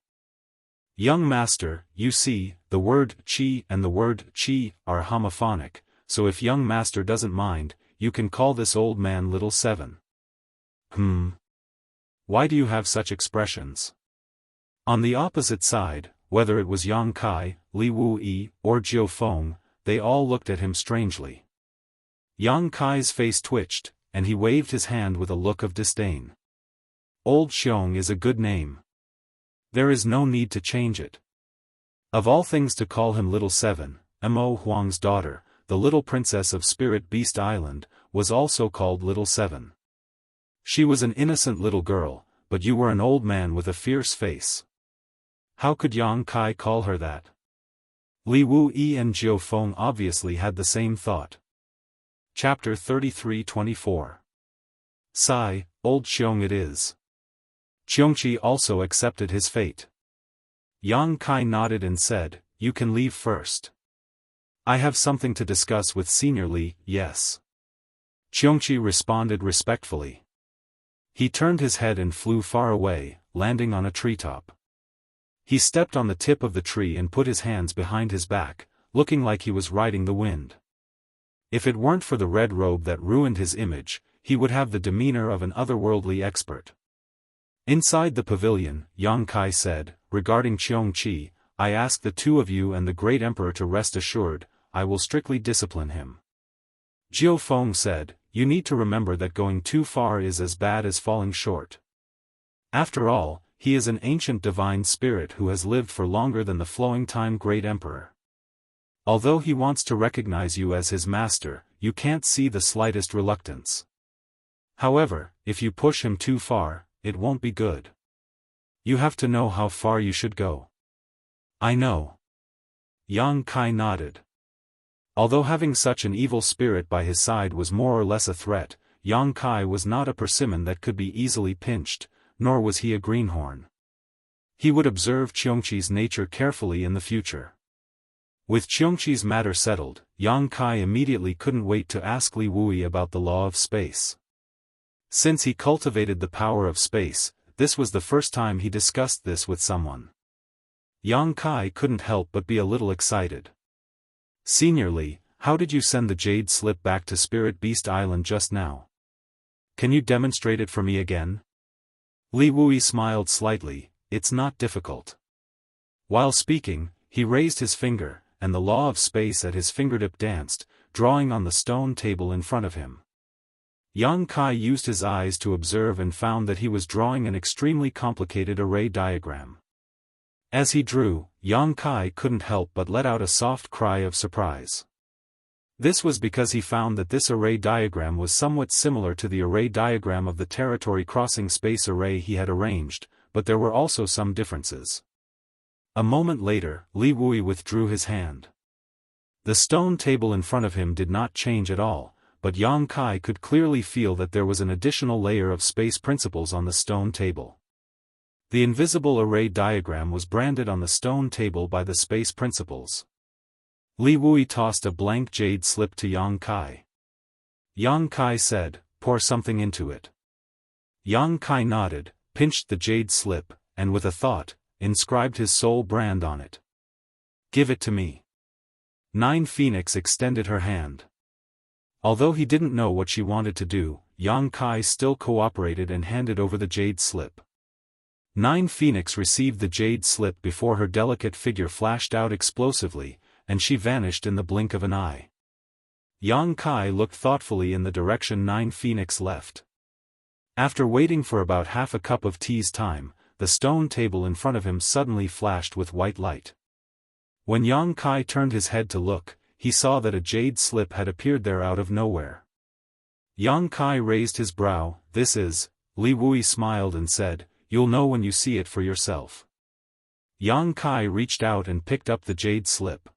Young master, you see, the word qi and the word qi are homophonic, so if young master doesn't mind, you can call this old man Little Seven." Why do you have such expressions?" On the opposite side, whether it was Yang Kai, Li Wuyi, or Jiu Feng, they all looked at him strangely. Yang Kai's face twitched, and he waved his hand with a look of disdain. "Old Xiong is a good name. There is no need to change it. Of all things to call him Little Seven." Mo Huang's daughter, the little princess of Spirit Beast Island, was also called Little Seven. She was an innocent little girl, but you were an old man with a fierce face. How could Yang Kai call her that? Li Wuyi and Jiu Feng obviously had the same thought. Chapter 33-24. Sigh, Old Xiong it is. Xianxi also accepted his fate. Yang Kai nodded and said, "You can leave first. I have something to discuss with Senior Li." "Yes." Xianxi responded respectfully. He turned his head and flew far away, landing on a treetop. He stepped on the tip of the tree and put his hands behind his back, looking like he was riding the wind. If it weren't for the red robe that ruined his image, he would have the demeanor of an otherworldly expert. Inside the pavilion, Yang Kai said, "Regarding Xianxi, I ask the two of you and the great emperor to rest assured, I will strictly discipline him." Jiu Feng said, "You need to remember that going too far is as bad as falling short. After all, he is an ancient divine spirit who has lived for longer than the flowing time great emperor. Although he wants to recognize you as his master, you can't see the slightest reluctance. However, if you push him too far, it won't be good. You have to know how far you should go. I know. Yang Kai nodded. Although having such an evil spirit by his side was more or less a threat, Yang Kai was not a persimmon that could be easily pinched, nor was he a greenhorn. He would observe Qiongqi's nature carefully in the future. With Qiongqi's matter settled, Yang Kai immediately couldn't wait to ask Li Wui about the law of space. Since he cultivated the power of space, this was the first time he discussed this with someone. Yang Kai couldn't help but be a little excited. Senior Li, how did you send the jade slip back to Spirit Beast Island just now? Can you demonstrate it for me again? Li Wui smiled slightly. It's not difficult. While speaking, he raised his finger, and the law of space at his fingertip danced, drawing on the stone table in front of him. Yang Kai used his eyes to observe and found that he was drawing an extremely complicated array diagram. As he drew, Yang Kai couldn't help but let out a soft cry of surprise. This was because he found that this array diagram was somewhat similar to the array diagram of the territory crossing space array he had arranged, but there were also some differences. A moment later, Li Wui withdrew his hand. The stone table in front of him did not change at all, but Yang Kai could clearly feel that there was an additional layer of space principles on the stone table. The invisible array diagram was branded on the stone table by the space principles. Li Wui tossed a blank jade slip to Yang Kai. Yang Kai said, "Pour something into it." Yang Kai nodded, pinched the jade slip, and with a thought, inscribed his soul brand on it. "Give it to me." Nine Phoenix extended her hand. Although he didn't know what she wanted to do, Yang Kai still cooperated and handed over the jade slip. Nine Phoenix received the jade slip before her delicate figure flashed out explosively, and she vanished in the blink of an eye. Yang Kai looked thoughtfully in the direction Nine Phoenix left. After waiting for about half a cup of tea's time, the stone table in front of him suddenly flashed with white light. When Yang Kai turned his head to look, he saw that a jade slip had appeared there out of nowhere. Yang Kai raised his brow. "This is..." Li Wui smiled and said, "You'll know when you see it for yourself." Yang Kai reached out and picked up the jade slip.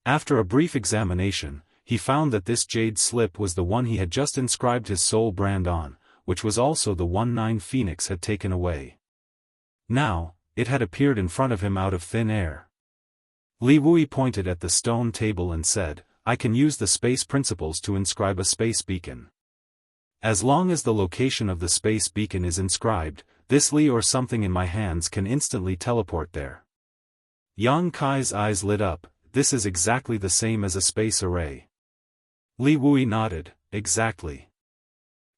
After a brief examination, he found that this jade slip was the one he had just inscribed his soul brand on, which was also the one Nine Phoenix had taken away. Now, it had appeared in front of him out of thin air. Li Wui pointed at the stone table and said, "I can use the space principles to inscribe a space beacon. As long as the location of the space beacon is inscribed, this Li or something in my hands can instantly teleport there." Yang Kai's eyes lit up. "This is exactly the same as a space array." Li Wui nodded, "Exactly.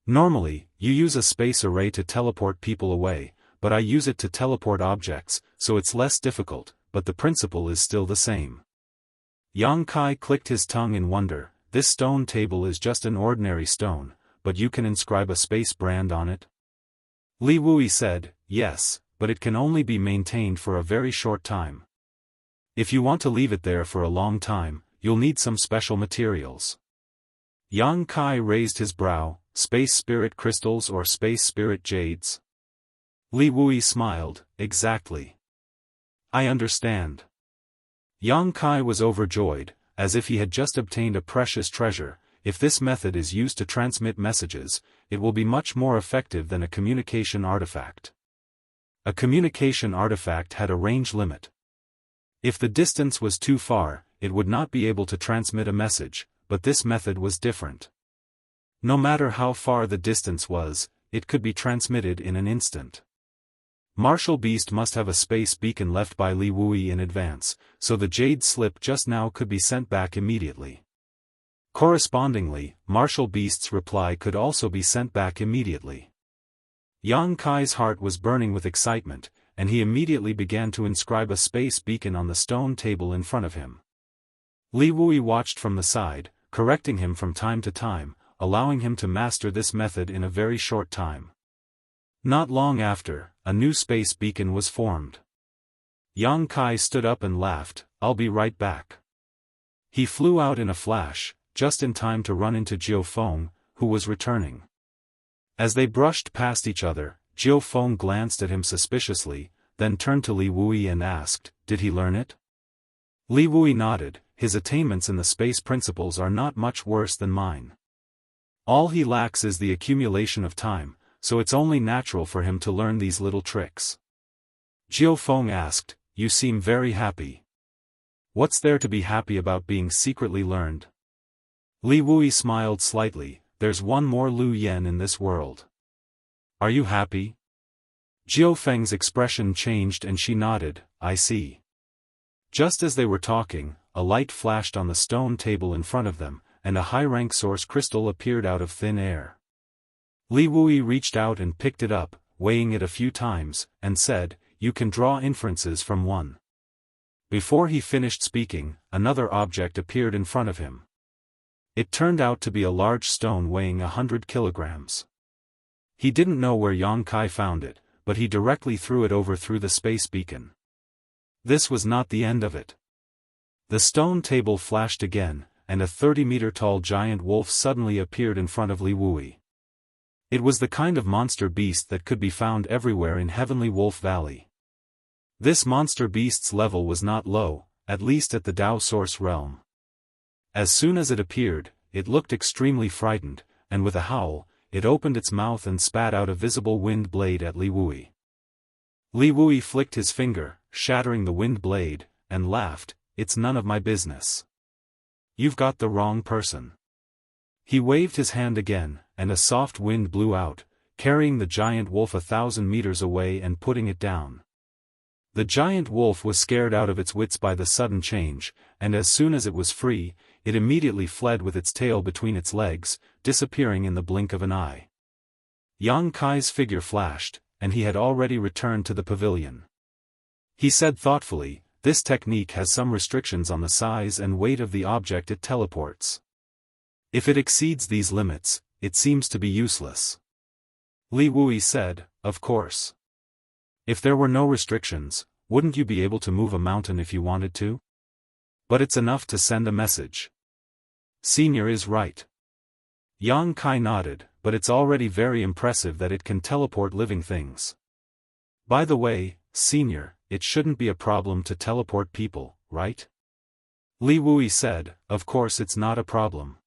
Normally, you use a space array to teleport people away, but I use it to teleport objects, so it's less difficult, but the principle is still the same." Yang Kai clicked his tongue in wonder. "This stone table is just an ordinary stone, but you can inscribe a space brand on it?" Li Wui said, "Yes, but it can only be maintained for a very short time. If you want to leave it there for a long time, you'll need some special materials." Yang Kai raised his brow. "Space spirit crystals or space spirit jades?" Li Wui smiled. "Exactly. I understand." Yang Kai was overjoyed, as if he had just obtained a precious treasure. If this method is used to transmit messages, it will be much more effective than a communication artifact. A communication artifact had a range limit. If the distance was too far, it would not be able to transmit a message, but this method was different. No matter how far the distance was, it could be transmitted in an instant. Martial Beast must have a space beacon left by Li Wui in advance, so the jade slip just now could be sent back immediately. Correspondingly, Martial Beast's reply could also be sent back immediately. Yang Kai's heart was burning with excitement, and he immediately began to inscribe a space beacon on the stone table in front of him. Li Wui watched from the side, correcting him from time to time, allowing him to master this method in a very short time. Not long after, a new space beacon was formed. Yang Kai stood up and laughed. "I'll be right back." He flew out in a flash, just in time to run into Jiao Feng, who was returning. As they brushed past each other, Jiao Feng glanced at him suspiciously, then turned to Li Wui and asked, "Did he learn it?" Li Wui nodded. "His attainments in the space principles are not much worse than mine. All he lacks is the accumulation of time, so it's only natural for him to learn these little tricks." Jiao Feng asked, "You seem very happy. What's there to be happy about being secretly learned?" Li Wui smiled slightly. "There's one more Lu Yen in this world." "Are you happy?" Jiao Feng's expression changed and she nodded, "I see." Just as they were talking, a light flashed on the stone table in front of them, and a high-rank source crystal appeared out of thin air. Li Wui reached out and picked it up, weighing it a few times, and said, "You can draw inferences from one." Before he finished speaking, another object appeared in front of him. It turned out to be a large stone weighing 100 kilograms. He didn't know where Yang Kai found it, but he directly threw it over through the space beacon. This was not the end of it. The stone table flashed again, and a 30-meter-tall giant wolf suddenly appeared in front of Li Wui. It was the kind of monster beast that could be found everywhere in Heavenly Wolf Valley. This monster beast's level was not low, at least at the Dao Source realm. As soon as it appeared, it looked extremely frightened, and with a howl, it opened its mouth and spat out a visible wind blade at Li Wui. Li Wui flicked his finger, shattering the wind blade, and laughed, "It's none of my business. You've got the wrong person." He waved his hand again, and a soft wind blew out, carrying the giant wolf 1,000 meters away and putting it down. The giant wolf was scared out of its wits by the sudden change, and as soon as it was free, it immediately fled with its tail between its legs, disappearing in the blink of an eye. Yang Kai's figure flashed, and he had already returned to the pavilion. He said thoughtfully, "This technique has some restrictions on the size and weight of the object it teleports. If it exceeds these limits, it seems to be useless." Li Wui said, "Of course. If there were no restrictions, wouldn't you be able to move a mountain if you wanted to? But it's enough to send a message." "Senior is right." Yang Kai nodded, "But it's already very impressive that it can teleport living things. By the way, Senior, it shouldn't be a problem to teleport people, right?" Li Wui said, "Of course it's not a problem."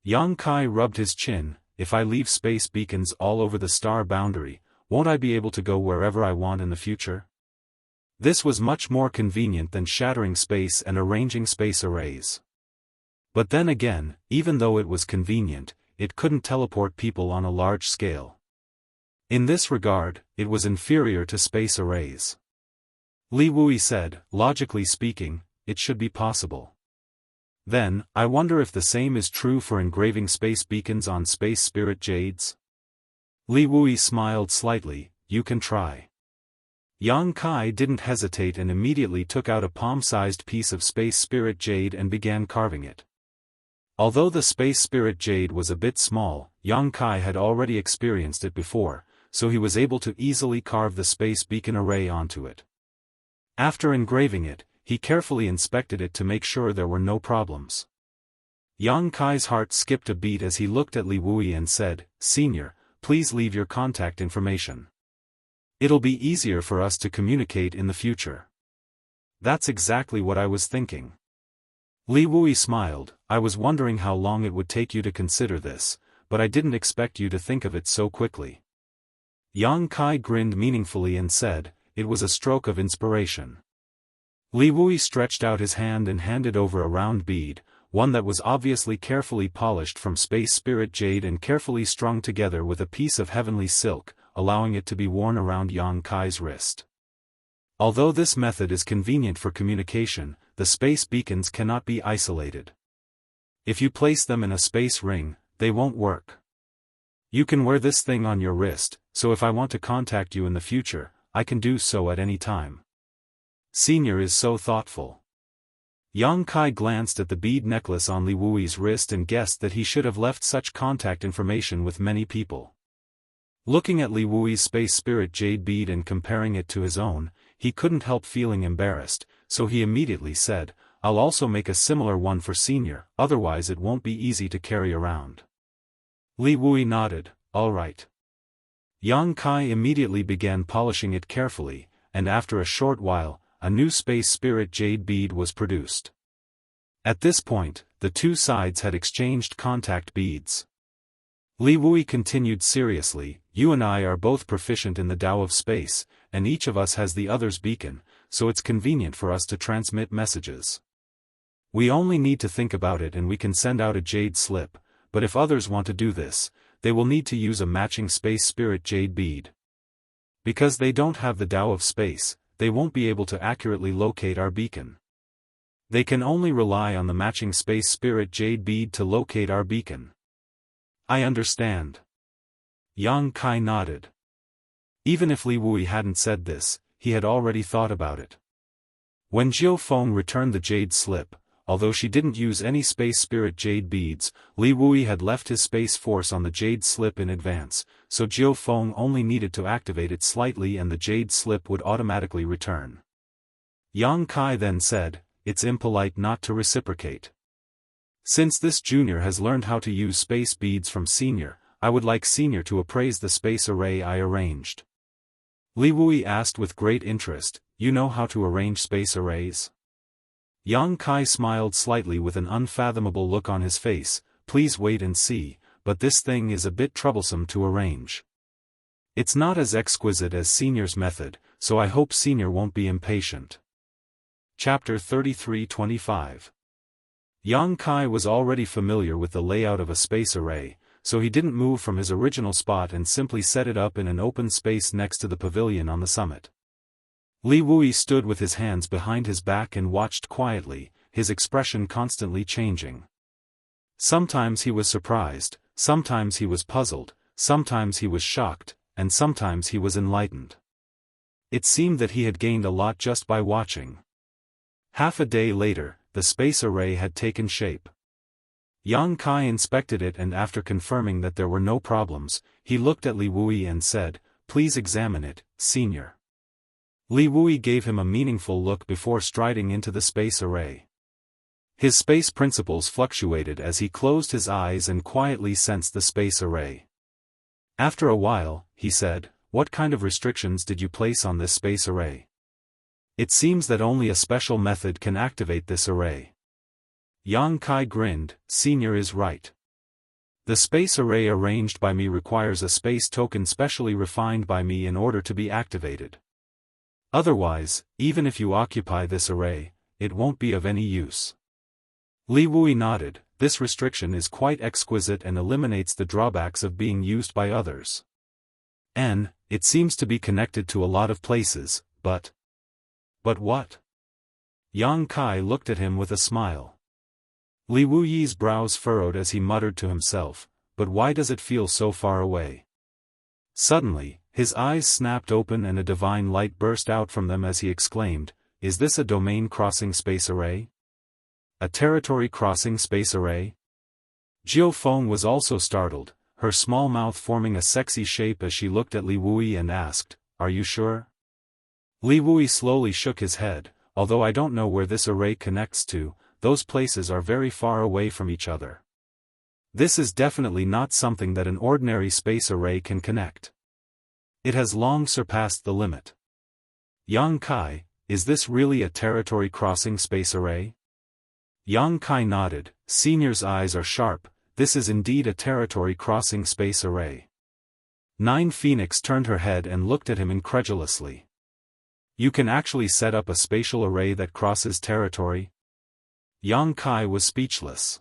Yang Kai rubbed his chin. "If I leave space beacons all over the star boundary, won't I be able to go wherever I want in the future? This was much more convenient than shattering space and arranging space arrays. But then again, even though it was convenient, it couldn't teleport people on a large scale. In this regard, it was inferior to space arrays." Li Wui said, "Logically speaking, it should be possible. Then, I wonder if the same is true for engraving space beacons on space spirit jades?" Li Wui smiled slightly, "You can try." Yang Kai didn't hesitate and immediately took out a palm-sized piece of space spirit jade and began carving it. Although the space spirit jade was a bit small, Yang Kai had already experienced it before, so he was able to easily carve the space beacon array onto it. After engraving it, he carefully inspected it to make sure there were no problems. Yang Kai's heart skipped a beat as he looked at Li Wui and said, "Senior, please leave your contact information. It'll be easier for us to communicate in the future." "That's exactly what I was thinking." Li Wui smiled, "I was wondering how long it would take you to consider this, but I didn't expect you to think of it so quickly." Yang Kai grinned meaningfully and said, "It was a stroke of inspiration." Li Wui stretched out his hand and handed over a round bead, one that was obviously carefully polished from space spirit jade and carefully strung together with a piece of heavenly silk, allowing it to be worn around Yang Kai's wrist. Although this method is convenient for communication, the space beacons cannot be isolated. If you place them in a space ring, they won't work. You can wear this thing on your wrist, so if I want to contact you in the future, I can do so at any time. Senior is so thoughtful. Yang Kai glanced at the bead necklace on Li Wui's wrist and guessed that he should have left such contact information with many people. Looking at Li Wui's space spirit jade bead and comparing it to his own, he couldn't help feeling embarrassed, so he immediately said, I'll also make a similar one for Senior, otherwise it won't be easy to carry around. Li Wui nodded, all right. Yang Kai immediately began polishing it carefully, and after a short while, a new space spirit jade bead was produced. At this point, the two sides had exchanged contact beads. Li Wui continued seriously, you and I are both proficient in the Tao of space, and each of us has the other's beacon, so it's convenient for us to transmit messages. We only need to think about it and we can send out a jade slip, but if others want to do this, they will need to use a matching space spirit jade bead. Because they don't have the Tao of space, they won't be able to accurately locate our beacon. They can only rely on the matching space spirit jade bead to locate our beacon. I understand. Yang Kai nodded. Even if Li Wui hadn't said this, he had already thought about it. When Jiao Feng returned the jade slip, although she didn't use any space spirit jade beads, Li Wui had left his space force on the jade slip in advance, so Jiao Feng only needed to activate it slightly and the jade slip would automatically return. Yang Kai then said, it's impolite not to reciprocate. Since this junior has learned how to use space beads from Senior, I would like Senior to appraise the space array I arranged. Li Wui asked with great interest, you know how to arrange space arrays? Yang Kai smiled slightly with an unfathomable look on his face, please wait and see, but this thing is a bit troublesome to arrange. It's not as exquisite as Senior's method, so I hope Senior won't be impatient. Chapter 33-25. Yang Kai was already familiar with the layout of a space array, so he didn't move from his original spot and simply set it up in an open space next to the pavilion on the summit. Li Wui stood with his hands behind his back and watched quietly, his expression constantly changing. Sometimes he was surprised, sometimes he was puzzled, sometimes he was shocked, and sometimes he was enlightened. It seemed that he had gained a lot just by watching. Half a day later, the space array had taken shape. Yang Kai inspected it and after confirming that there were no problems, he looked at Li Wui and said, please examine it, Senior. Li Wui gave him a meaningful look before striding into the space array. His space principles fluctuated as he closed his eyes and quietly sensed the space array. After a while, he said, what kind of restrictions did you place on this space array? It seems that only a special method can activate this array. Yang Kai grinned, Senior is right. The space array arranged by me requires a space token specially refined by me in order to be activated. Otherwise, even if you occupy this array, it won't be of any use. Li Wui nodded, this restriction is quite exquisite and eliminates the drawbacks of being used by others. It seems to be connected to a lot of places, but what? Yang Kai looked at him with a smile. Li Wuyi's brows furrowed as he muttered to himself, but why does it feel so far away? Suddenly, his eyes snapped open and a divine light burst out from them as he exclaimed, is this a domain-crossing space array? A territory-crossing space array? Jiao Feng was also startled, her small mouth forming a sexy shape as she looked at Li Wui and asked, are you sure? Li Wui slowly shook his head, although I don't know where this array connects to, those places are very far away from each other. This is definitely not something that an ordinary space array can connect. It has long surpassed the limit. Yang Kai, is this really a territory-crossing space array? Yang Kai nodded, Senior's eyes are sharp, this is indeed a territory-crossing space array. Nine Phoenix turned her head and looked at him incredulously. You can actually set up a spatial array that crosses territory? Yang Kai was speechless.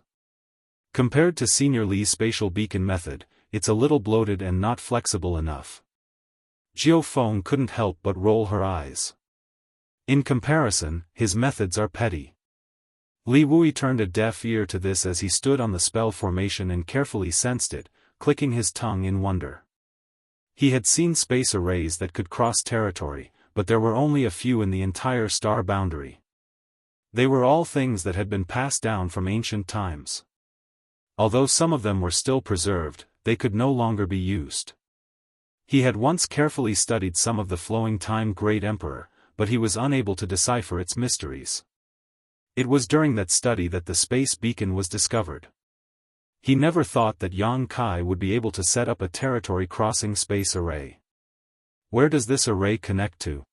Compared to Senior Li's spatial beacon method, it's a little bloated and not flexible enough. Jiao Feng couldn't help but roll her eyes. In comparison, his methods are petty. Li Wui turned a deaf ear to this as he stood on the spell formation and carefully sensed it, clicking his tongue in wonder. He had seen space arrays that could cross territory, but there were only a few in the entire star boundary. They were all things that had been passed down from ancient times. Although some of them were still preserved, they could no longer be used. He had once carefully studied some of the flowing time Great Emperor, but he was unable to decipher its mysteries. It was during that study that the space beacon was discovered. He never thought that Yang Kai would be able to set up a territory-crossing space array. Where does this array connect to?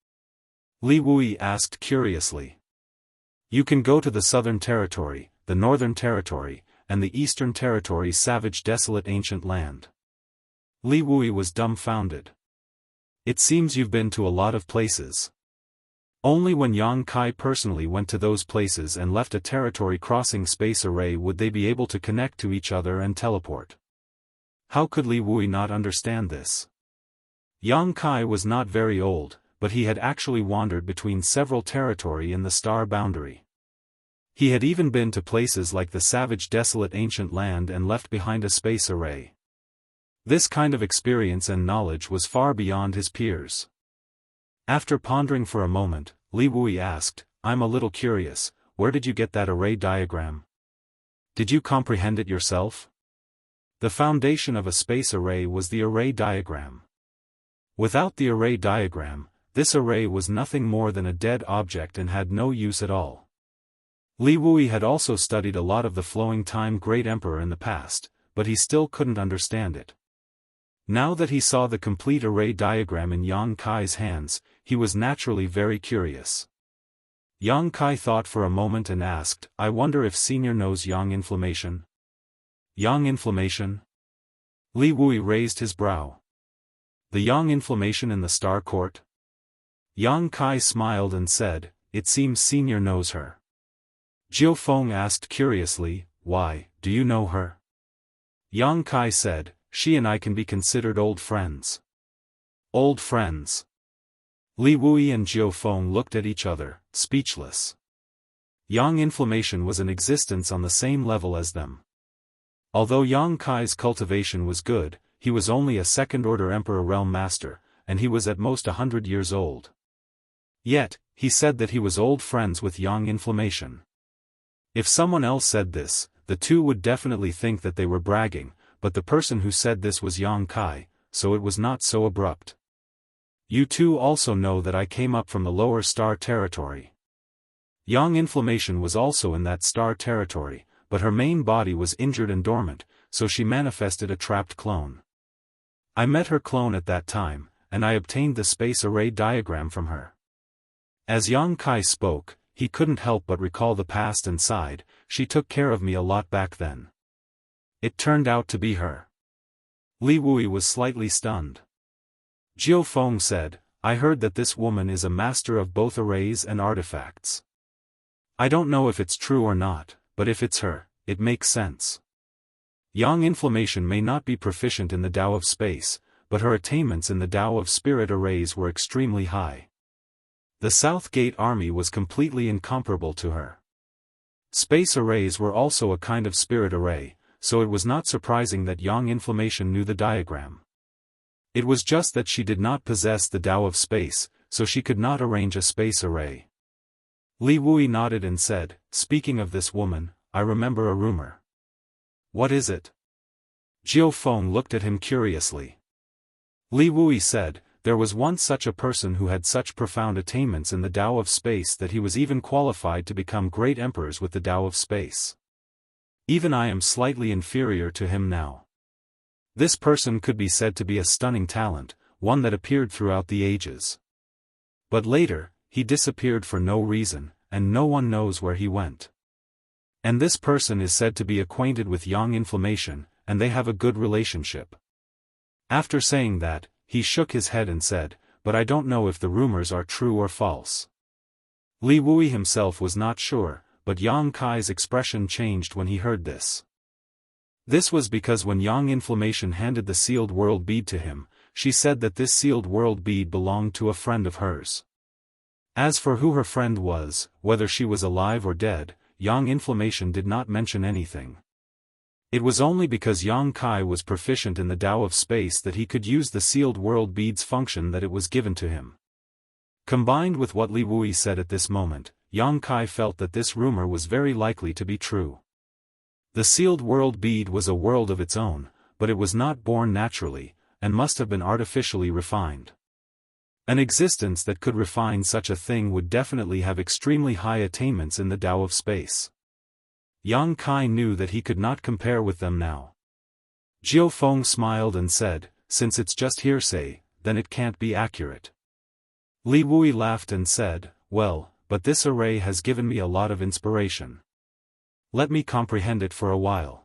Li Wui asked curiously. You can go to the Southern Territory, the Northern Territory, and the Eastern Territory's savage desolate ancient land. Li Wui was dumbfounded. It seems you've been to a lot of places. Only when Yang Kai personally went to those places and left a territory-crossing space array would they be able to connect to each other and teleport. How could Li Wui not understand this? Yang Kai was not very old, but he had actually wandered between several territory in the star boundary. He had even been to places like the savage desolate ancient land and left behind a space array. This kind of experience and knowledge was far beyond his peers. After pondering for a moment, Li Wui asked, I'm a little curious, where did you get that array diagram? Did you comprehend it yourself? The foundation of a space array was the array diagram. Without the array diagram, this array was nothing more than a dead object and had no use at all. Li Wui had also studied a lot of the flowing time Great Emperor in the past, but he still couldn't understand it. Now that he saw the complete array diagram in Yang Kai's hands, he was naturally very curious. Yang Kai thought for a moment and asked, I wonder if Senior knows Yang inflammation? Yang inflammation? Li Wui raised his brow. The Yang inflammation in the Star Court? Yang Kai smiled and said, it seems Senior knows her. Jiao Feng asked curiously, why, do you know her? Yang Kai said, she and I can be considered old friends. Old friends. Li Wui and Jiao Feng looked at each other, speechless. Yang inflammation was in existence on the same level as them. Although Yang Kai's cultivation was good, he was only a second-order Emperor Realm Master, and he was at most 100 years old. Yet, he said that he was old friends with Yang inflammation. If someone else said this, the two would definitely think that they were bragging, but the person who said this was Yang Kai, so it was not so abrupt. You two also know that I came up from the lower star territory. Yang inflammation was also in that star territory, but her main body was injured and dormant, so she manifested a trapped clone. I met her clone at that time, and I obtained the space array diagram from her. As Yang Kai spoke, he couldn't help but recall the past and sighed, she took care of me a lot back then. It turned out to be her. Li Wui was slightly stunned. Jiao Feng said, I heard that this woman is a master of both arrays and artifacts. I don't know if it's true or not, but if it's her, it makes sense. Yang inflammation may not be proficient in the Tao of space, but her attainments in the Tao of spirit arrays were extremely high. The South Gate army was completely incomparable to her. Space arrays were also a kind of spirit array, so it was not surprising that Yang inflammation knew the diagram. It was just that she did not possess the Tao of space, so she could not arrange a space array. Li Wui nodded and said, speaking of this woman, I remember a rumor. What is it? Jiao Feng looked at him curiously. Li Wui said, there was once such a person who had such profound attainments in the Tao of space that he was even qualified to become great emperors with the Tao of space. Even I am slightly inferior to him now. This person could be said to be a stunning talent, one that appeared throughout the ages. But later, he disappeared for no reason, and no one knows where he went. And this person is said to be acquainted with Yang inflammation, and they have a good relationship. After saying that, he shook his head and said, but I don't know if the rumors are true or false. Li Wui himself was not sure, but Yang Kai's expression changed when he heard this. This was because when Yang inflammation handed the sealed world bead to him, she said that this sealed world bead belonged to a friend of hers. As for who her friend was, whether she was alive or dead, Yang inflammation did not mention anything. It was only because Yang Kai was proficient in the Tao of space that he could use the sealed world bead's function that it was given to him. Combined with what Li Wui said at this moment, Yang Kai felt that this rumor was very likely to be true. The sealed world bead was a world of its own, but it was not born naturally, and must have been artificially refined. An existence that could refine such a thing would definitely have extremely high attainments in the Tao of space. Yang Kai knew that he could not compare with them now. Jiao Feng smiled and said, since it's just hearsay, then it can't be accurate. Li Wui laughed and said, well, but this array has given me a lot of inspiration. Let me comprehend it for a while.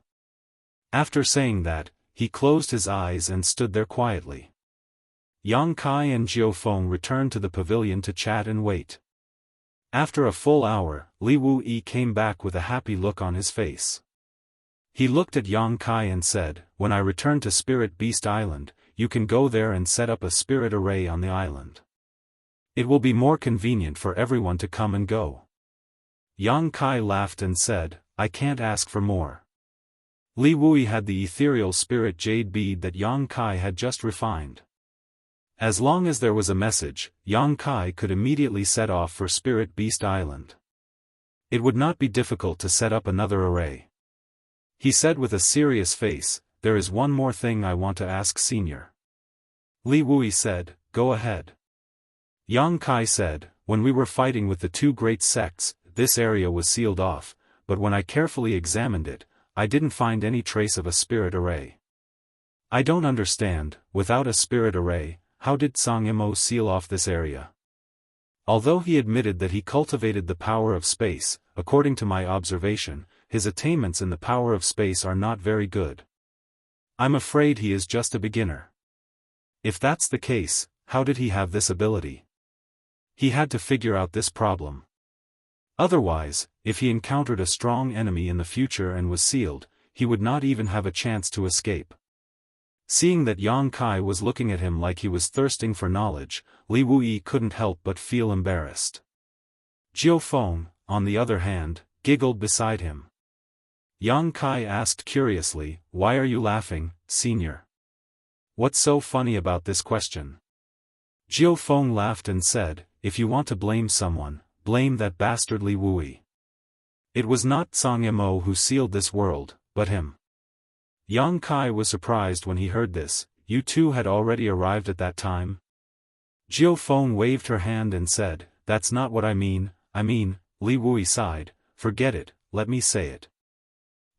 After saying that, he closed his eyes and stood there quietly. Yang Kai and Jiao Feng returned to the pavilion to chat and wait. After a full hour, Li Wui came back with a happy look on his face. He looked at Yang Kai and said, when I return to Spirit Beast Island, you can go there and set up a spirit array on the island. It will be more convenient for everyone to come and go. Yang Kai laughed and said, I can't ask for more. Li Wui had the ethereal spirit jade bead that Yang Kai had just refined. As long as there was a message, Yang Kai could immediately set off for Spirit Beast Island. It would not be difficult to set up another array. He said with a serious face, there is one more thing I want to ask Senior. Li Wui said, go ahead. Yang Kai said, when we were fighting with the two great sects, this area was sealed off, but when I carefully examined it, I didn't find any trace of a spirit array. I don't understand, without a spirit array, how did Song Yimou seal off this area? Although he admitted that he cultivated the power of space, according to my observation, his attainments in the power of space are not very good. I'm afraid he is just a beginner. If that's the case, how did he have this ability? He had to figure out this problem. Otherwise, if he encountered a strong enemy in the future and was sealed, he would not even have a chance to escape. Seeing that Yang Kai was looking at him like he was thirsting for knowledge, Li Wui couldn't help but feel embarrassed. Jiao Feng, on the other hand, giggled beside him. Yang Kai asked curiously, why are you laughing, Senior? What's so funny about this question? Jiao Feng laughed and said, if you want to blame someone, blame that bastard Li Wui. It was not Song Yimou who sealed this world, but him. Yang Kai was surprised when he heard this. You two had already arrived at that time? Jiao Feng waved her hand and said, that's not what I mean, Li Wui sighed, forget it, let me say it.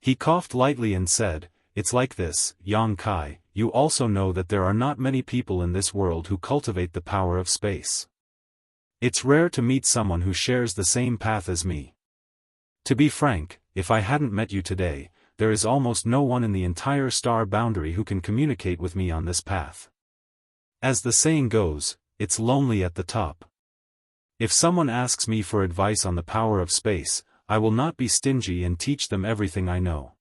He coughed lightly and said, it's like this, Yang Kai, you also know that there are not many people in this world who cultivate the power of space. It's rare to meet someone who shares the same path as me. To be frank, if I hadn't met you today, there is almost no one in the entire star boundary who can communicate with me on this path. As the saying goes, it's lonely at the top. If someone asks me for advice on the power of space, I will not be stingy and teach them everything I know.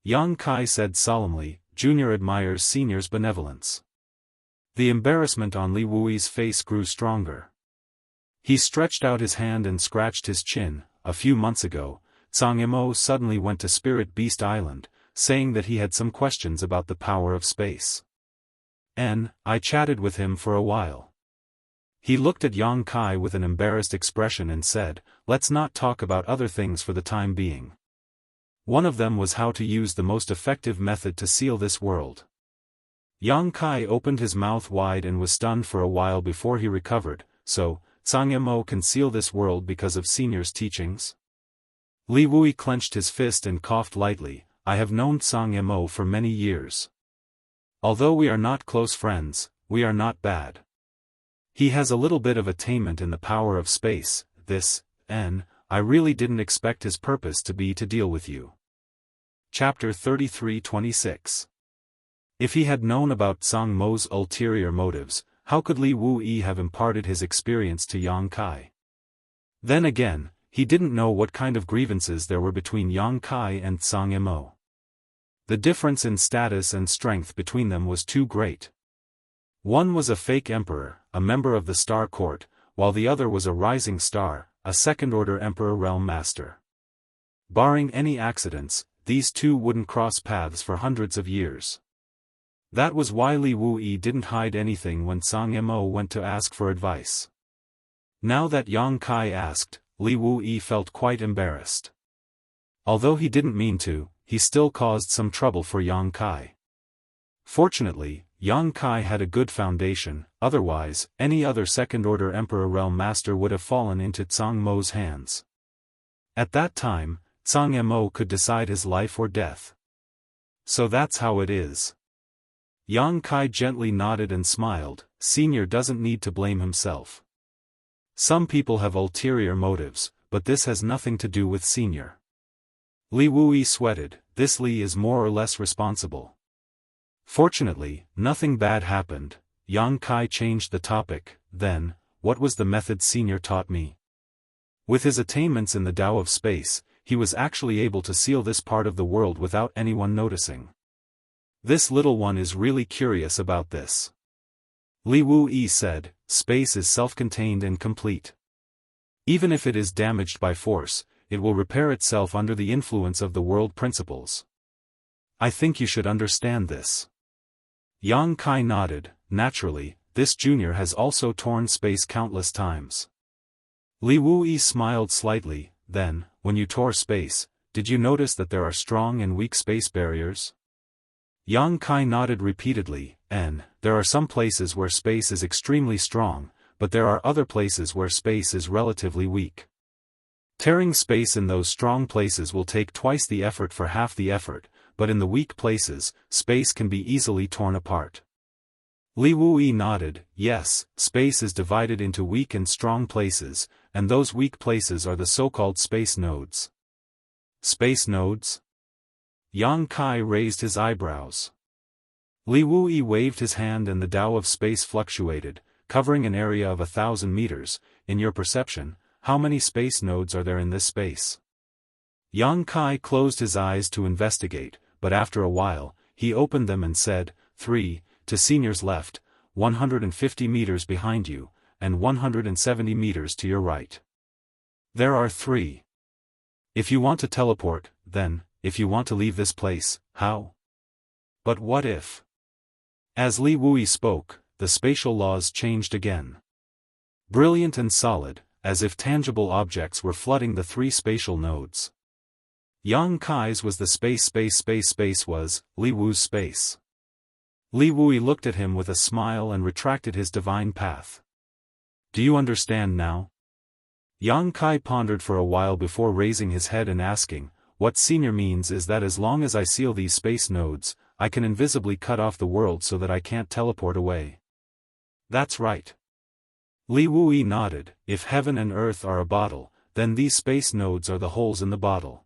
Yang Kai said solemnly, Junior admires Senior's benevolence. The embarrassment on Li Wui's face grew stronger. He stretched out his hand and scratched his chin. A few months ago, Song Yimou suddenly went to Spirit Beast Island, saying that he had some questions about the power of space. I chatted with him for a while. He looked at Yang Kai with an embarrassed expression and said, let's not talk about other things for the time being. One of them was how to use the most effective method to seal this world. Yang Kai opened his mouth wide and was stunned for a while before he recovered. So, Song Yimou can seal this world because of Senior's teachings? Li Wui clenched his fist and coughed lightly. I have known Song Yimou for many years. Although we are not close friends, we are not bad. He has a little bit of attainment in the power of space. I really didn't expect his purpose to be to deal with you. Chapter 33-26. If he had known about Song Mo's ulterior motives, how could Li Wui have imparted his experience to Yang Kai? Then again, he didn't know what kind of grievances there were between Yang Kai and Song Yimou. The difference in status and strength between them was too great. One was a fake emperor, a member of the Star Court, while the other was a rising star, a second-order emperor realm master. Barring any accidents, these two wouldn't cross paths for hundreds of years. That was why Li Wui didn't hide anything when Song Yimou went to ask for advice. Now that Yang Kai asked, Li Wui felt quite embarrassed. Although he didn't mean to, he still caused some trouble for Yang Kai. Fortunately, Yang Kai had a good foundation, otherwise, any other second-order Emperor Realm Master would have fallen into Zhang Mo's hands. At that time, Zhang Mo could decide his life or death. So that's how it is. Yang Kai gently nodded and smiled. Senior doesn't need to blame himself. Some people have ulterior motives, but this has nothing to do with Senior. Li Wuyi sweated. This Li is more or less responsible. Fortunately, nothing bad happened. Yang Kai changed the topic. Then, what was the method Senior taught me? With his attainments in the Tao of space, he was actually able to seal this part of the world without anyone noticing. This little one is really curious about this. Li Wuyi said, space is self-contained and complete. Even if it is damaged by force, it will repair itself under the influence of the world principles. I think you should understand this. Yang Kai nodded. Naturally, this junior has also torn space countless times. Li Wuyi smiled slightly. Then, when you tore space, did you notice that there are strong and weak space barriers? Yang Kai nodded repeatedly. There are some places where space is extremely strong, but there are other places where space is relatively weak. Tearing space in those strong places will take twice the effort for half the effort, but in the weak places, space can be easily torn apart. Li Wuyi nodded. Yes, space is divided into weak and strong places, and those weak places are the so-called space nodes. Space nodes? Yang Kai raised his eyebrows. Li Wuyi waved his hand and the Tao of space fluctuated, covering an area of 1,000 meters. In your perception, how many space nodes are there in this space? Yang Kai closed his eyes to investigate, but after a while, he opened them and said, 3, to Senior's left, 150 meters behind you, and 170 meters to your right. There are 3. If you want to teleport, then, if you want to leave this place, how? But what if? As Li Wuyi spoke, the spatial laws changed again. Brilliant and solid, as if tangible objects were flooding the 3 spatial nodes. Yang Kai's was the space was, Li Wu's space. Li Wuyi looked at him with a smile and retracted his divine path. Do you understand now? Yang Kai pondered for a while before raising his head and asking, what Senior means is that as long as I seal these space nodes, I can invisibly cut off the world so that I can't teleport away. That's right. Li Wuyi nodded. If heaven and earth are a bottle, then these space nodes are the holes in the bottle.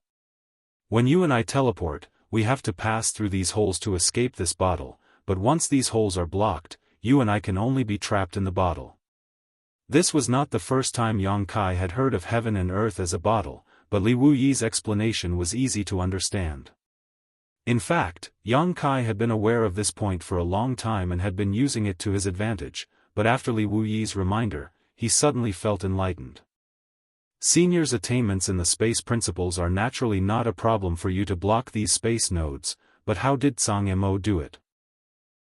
When you and I teleport, we have to pass through these holes to escape this bottle, but once these holes are blocked, you and I can only be trapped in the bottle. This was not the first time Yang Kai had heard of heaven and earth as a bottle, but Li Wuyi's explanation was easy to understand. In fact, Yang Kai had been aware of this point for a long time and had been using it to his advantage, but after Li Wuyi's reminder, he suddenly felt enlightened. Senior's attainments in the space principles are naturally not a problem for you to block these space nodes, but how did Zhang Mo do it?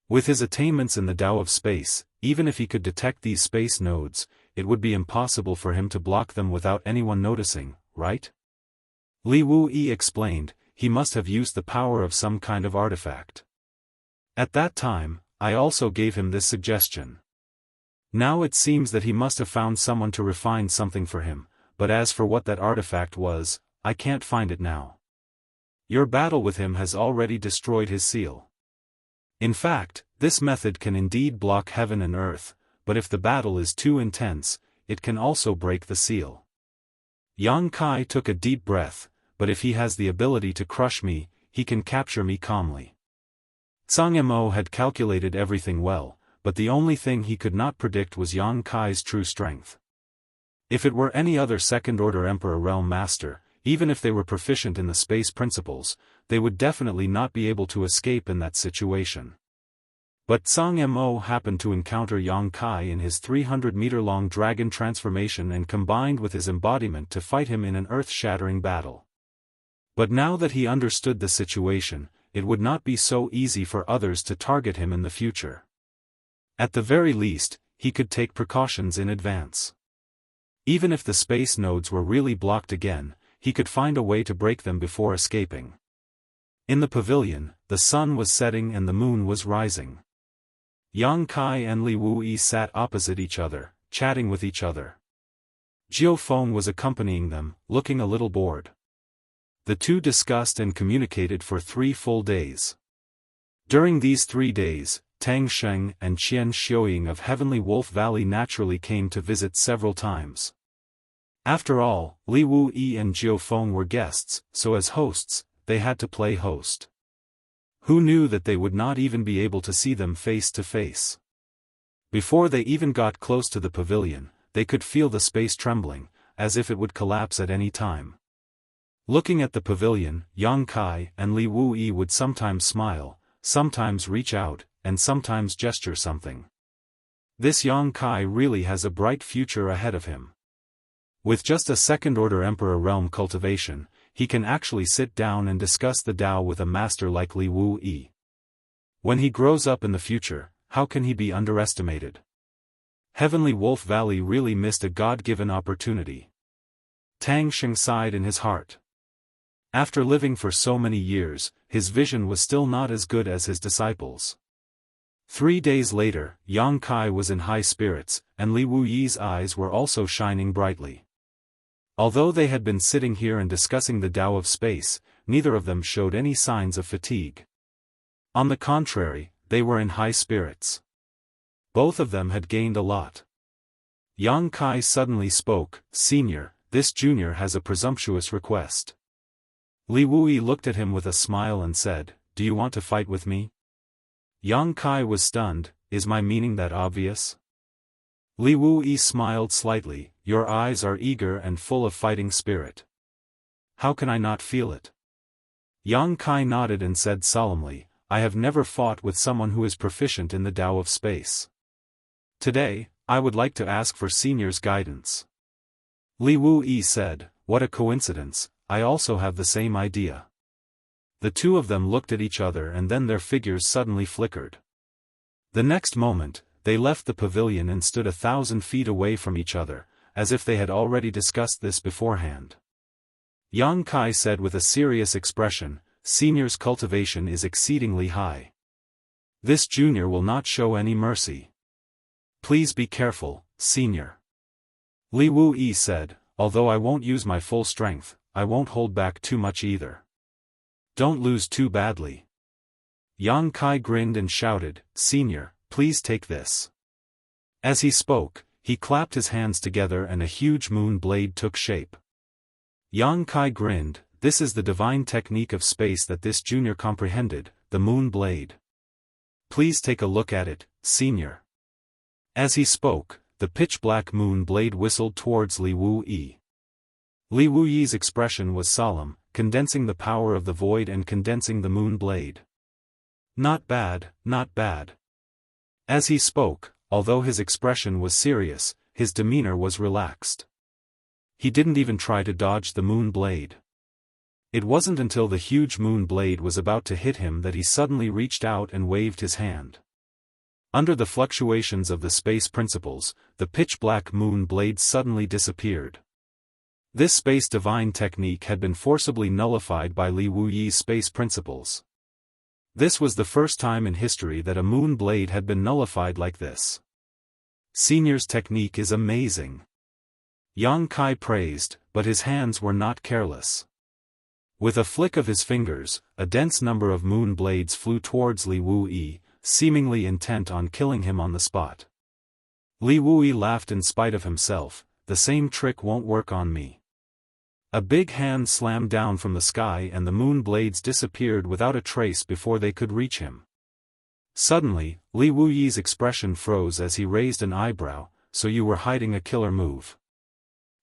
With his attainments in the Tao of space, even if he could detect these space nodes, it would be impossible for him to block them without anyone noticing, right? Li Wuyi explained, he must have used the power of some kind of artifact. At that time, I also gave him this suggestion. Now it seems that he must have found someone to refine something for him, but as for what that artifact was, I can't find it now. Your battle with him has already destroyed his seal. In fact, this method can indeed block heaven and earth, but if the battle is too intense, it can also break the seal. Yang Kai took a deep breath, but if he has the ability to crush me, he can capture me calmly. Zhang Mo had calculated everything well, but the only thing he could not predict was Yang Kai's true strength. If it were any other second-order Emperor Realm Master, even if they were proficient in the space principles, they would definitely not be able to escape in that situation. But Zhang Mo happened to encounter Yang Kai in his 300-meter-long dragon transformation and combined with his embodiment to fight him in an earth-shattering battle. But now that he understood the situation, it would not be so easy for others to target him in the future. At the very least, he could take precautions in advance. Even if the space nodes were really blocked again, he could find a way to break them before escaping. In the pavilion, the sun was setting and the moon was rising. Yang Kai and Li Wuyi sat opposite each other, chatting with each other. Jiao Feng was accompanying them, looking a little bored. The two discussed and communicated for 3 full days. During these 3 days, Tang Sheng and Qian Xiuying of Heavenly Wolf Valley naturally came to visit several times. After all, Li Wuyi and Jiao Feng were guests, so as hosts, they had to play host. Who knew that they would not even be able to see them face to face? Before they even got close to the pavilion, they could feel the space trembling, as if it would collapse at any time. Looking at the pavilion, Yang Kai and Li Wuyi would sometimes smile, sometimes reach out, and sometimes gesture something. This Yang Kai really has a bright future ahead of him. With just a second-order Emperor realm cultivation, he can actually sit down and discuss the Tao with a master like Li Wuyi. When he grows up in the future, how can he be underestimated? Heavenly Wolf Valley really missed a God-given opportunity. Tang Sheng sighed in his heart. After living for so many years, his vision was still not as good as his disciples. 3 days later, Yang Kai was in high spirits, and Li Wuyi's eyes were also shining brightly. Although they had been sitting here and discussing the Tao of space, neither of them showed any signs of fatigue. On the contrary, they were in high spirits. Both of them had gained a lot. Yang Kai suddenly spoke, "Senior, this junior has a presumptuous request." Li Wuyi looked at him with a smile and said, "Do you want to fight with me?" Yang Kai was stunned. "Is my meaning that obvious?" Li Wuyi smiled slightly, "Your eyes are eager and full of fighting spirit. How can I not feel it?" Yang Kai nodded and said solemnly, "I have never fought with someone who is proficient in the Tao of space. Today, I would like to ask for Senior's guidance." Li Wuyi said, "What a coincidence, I also have the same idea." The two of them looked at each other and then their figures suddenly flickered. The next moment, they left the pavilion and stood 1,000 feet away from each other, as if they had already discussed this beforehand. Yang Kai said with a serious expression, "Senior's cultivation is exceedingly high. This junior will not show any mercy. Please be careful, Senior." Li Wuyi said, "Although I won't use my full strength, I won't hold back too much either. Don't lose too badly." Yang Kai grinned and shouted, "Senior, please take this." As he spoke, he clapped his hands together and a huge moon blade took shape. Yang Kai grinned, "This is the divine technique of space that this junior comprehended, the moon blade. Please take a look at it, Senior." As he spoke, the pitch-black moon blade whistled towards Li Wuyi. Li Wuyi's expression was solemn, condensing the power of the void and condensing the moon blade. "Not bad, not bad." As he spoke, although his expression was serious, his demeanor was relaxed. He didn't even try to dodge the moon blade. It wasn't until the huge moon blade was about to hit him that he suddenly reached out and waved his hand. Under the fluctuations of the space principles, the pitch-black moon blade suddenly disappeared. This space divine technique had been forcibly nullified by Li Wuyi's space principles. This was the first time in history that a moon blade had been nullified like this. Senior's technique is amazing. Yang Kai praised, but his hands were not careless. With a flick of his fingers, a dense number of moon blades flew towards Li Wuyi, seemingly intent on killing him on the spot. Li Wuyi laughed in spite of himself, "The same trick won't work on me." A big hand slammed down from the sky and the moon blades disappeared without a trace before they could reach him. Suddenly, Li Wuyi's expression froze as he raised an eyebrow, "So you were hiding a killer move."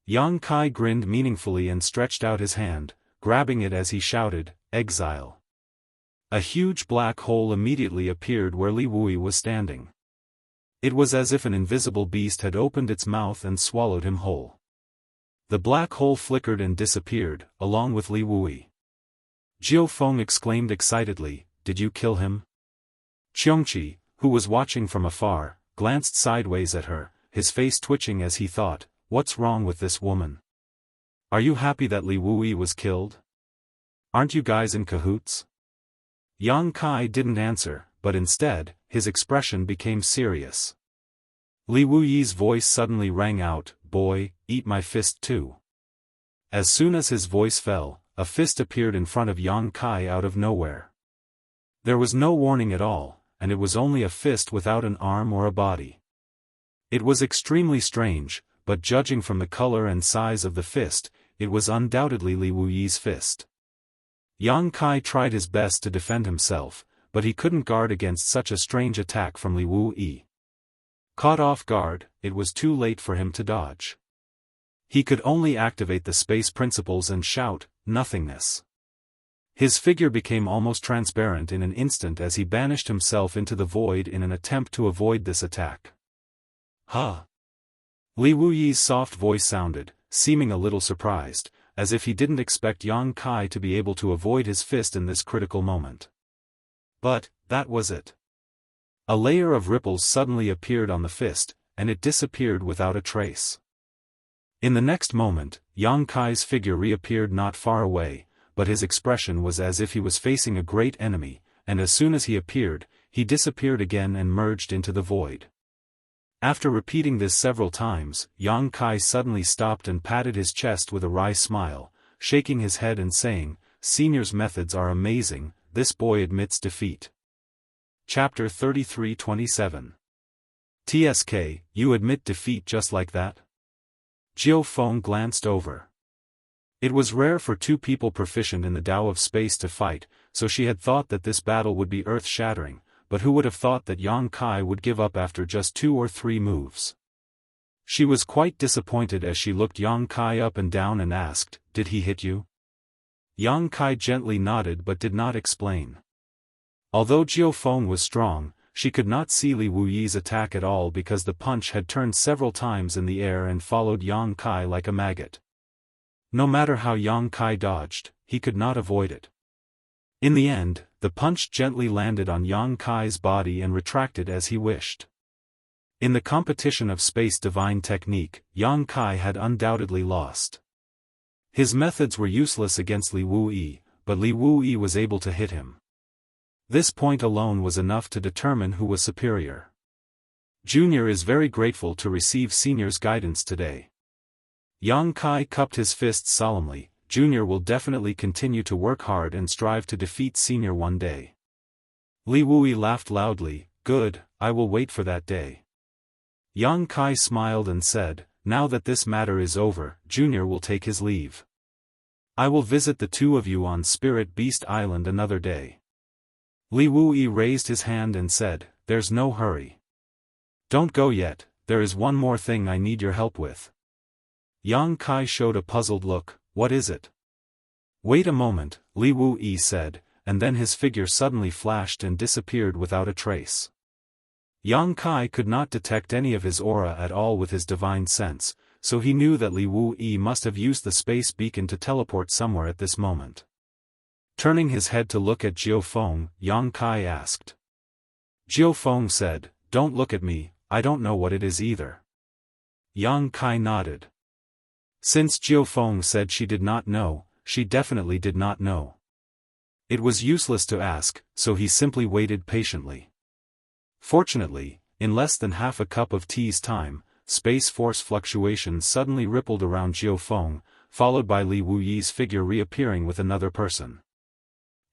Yang Kai grinned meaningfully and stretched out his hand, grabbing it as he shouted, "Exile." A huge black hole immediately appeared where Li Wuyi was standing. It was as if an invisible beast had opened its mouth and swallowed him whole. The black hole flickered and disappeared, along with Li Wuyi. Jiao Feng exclaimed excitedly, "Did you kill him?" Qiongqi, who was watching from afar, glanced sideways at her, his face twitching as he thought, "What's wrong with this woman? Are you happy that Li Wuyi was killed? Aren't you guys in cahoots?" Yang Kai didn't answer, but instead, his expression became serious. Li Wuyi's voice suddenly rang out, "Boy, eat my fist too." As soon as his voice fell, a fist appeared in front of Yang Kai out of nowhere. There was no warning at all, and it was only a fist without an arm or a body. It was extremely strange, but judging from the color and size of the fist, it was undoubtedly Li Wuyi's fist. Yang Kai tried his best to defend himself, but he couldn't guard against such a strange attack from Li Wuyi. Caught off guard, it was too late for him to dodge. He could only activate the space principles and shout, "Nothingness." His figure became almost transparent in an instant as he banished himself into the void in an attempt to avoid this attack. "Huh?" Li Wuyi's soft voice sounded, seeming a little surprised, as if he didn't expect Yang Kai to be able to avoid his fist in this critical moment. But, that was it. A layer of ripples suddenly appeared on the fist, and it disappeared without a trace. In the next moment, Yang Kai's figure reappeared not far away, but his expression was as if he was facing a great enemy, and as soon as he appeared, he disappeared again and merged into the void. After repeating this several times, Yang Kai suddenly stopped and patted his chest with a wry smile, shaking his head and saying, "Senior's methods are amazing, this boy admits defeat." Chapter 33-27. TSK, you admit defeat just like that? Jiao Feng glanced over. It was rare for two people proficient in the Tao of space to fight, so she had thought that this battle would be earth-shattering, but who would have thought that Yang Kai would give up after just 2 or 3 moves? She was quite disappointed as she looked Yang Kai up and down and asked, "Did he hit you?" Yang Kai gently nodded but did not explain. Although Jiao Feng was strong, she could not see Li Wuyi's attack at all because the punch had turned several times in the air and followed Yang Kai like a maggot. No matter how Yang Kai dodged, he could not avoid it. In the end, the punch gently landed on Yang Kai's body and retracted as he wished. In the competition of space divine technique, Yang Kai had undoubtedly lost. His methods were useless against Li Wuyi, but Li Wuyi was able to hit him. This point alone was enough to determine who was superior. Junior is very grateful to receive Senior's guidance today. Yang Kai cupped his fists solemnly. Junior will definitely continue to work hard and strive to defeat Senior one day. Li Wuyi laughed loudly. "Good, I will wait for that day." Yang Kai smiled and said, "Now that this matter is over, Junior will take his leave. I will visit the two of you on Spirit Beast Island another day." Li Wuyi raised his hand and said, "There's no hurry. Don't go yet, there is one more thing I need your help with." Yang Kai showed a puzzled look. "What is it?" "Wait a moment," Li Wuyi said, and then his figure suddenly flashed and disappeared without a trace. Yang Kai could not detect any of his aura at all with his divine sense, so he knew that Li Wuyi must have used the space beacon to teleport somewhere at this moment. Turning his head to look at Jiao Feng, Yang Kai asked. Jiao Feng said, "Don't look at me, I don't know what it is either." Yang Kai nodded. Since Jiao Feng said she did not know, she definitely did not know. It was useless to ask, so he simply waited patiently. Fortunately, in less than half a cup of tea's time, space force fluctuations suddenly rippled around Jiao Feng, followed by Li Wuyi's figure reappearing with another person.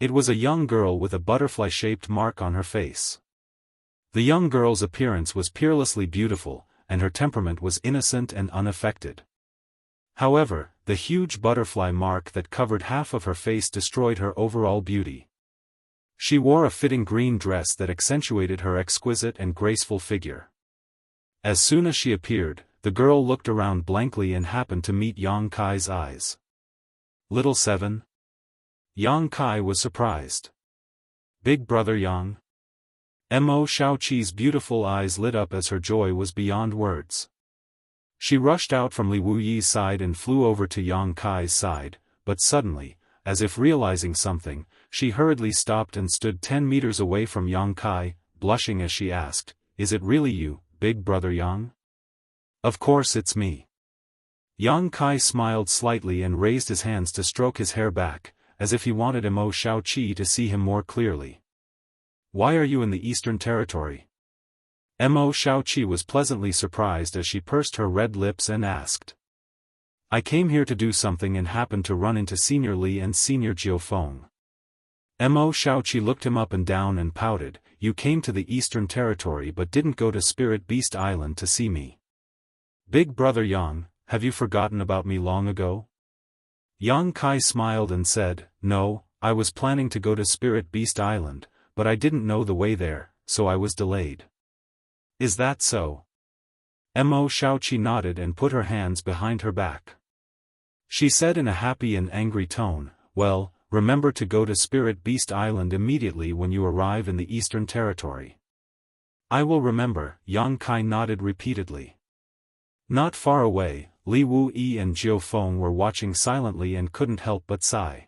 It was a young girl with a butterfly-shaped mark on her face. The young girl's appearance was peerlessly beautiful, and her temperament was innocent and unaffected. However, the huge butterfly mark that covered half of her face destroyed her overall beauty. She wore a fitting green dress that accentuated her exquisite and graceful figure. As soon as she appeared, the girl looked around blankly and happened to meet Yang Kai's eyes. "Little Seven?" Yang Kai was surprised. "Big brother Yang?" Mo Shaoqi's beautiful eyes lit up as her joy was beyond words. She rushed out from Li Wuyi's side and flew over to Yang Kai's side, but suddenly, as if realizing something, she hurriedly stopped and stood 10 meters away from Yang Kai, blushing as she asked, "Is it really you, big brother Yang?" "Of course it's me." Yang Kai smiled slightly and raised his hands to stroke his hair back, as if he wanted Mo Shaoqi to see him more clearly. Why are you in the Eastern Territory? Mo Xiaoqi was pleasantly surprised as she pursed her red lips and asked. I came here to do something and happened to run into Senior Li and Senior Jiufeng. Mo Xiaoqi looked him up and down and pouted, you came to the Eastern Territory but didn't go to Spirit Beast Island to see me. Big brother Yang, have you forgotten about me long ago? Yang Kai smiled and said, no, I was planning to go to Spirit Beast Island, but I didn't know the way there, so I was delayed. Is that so? Mo Xiaoqi nodded and put her hands behind her back. She said in a happy and angry tone, well, remember to go to Spirit Beast Island immediately when you arrive in the Eastern Territory. I will remember, Yang Kai nodded repeatedly. Not far away, Li Wuyi and Jiufeng were watching silently and couldn't help but sigh.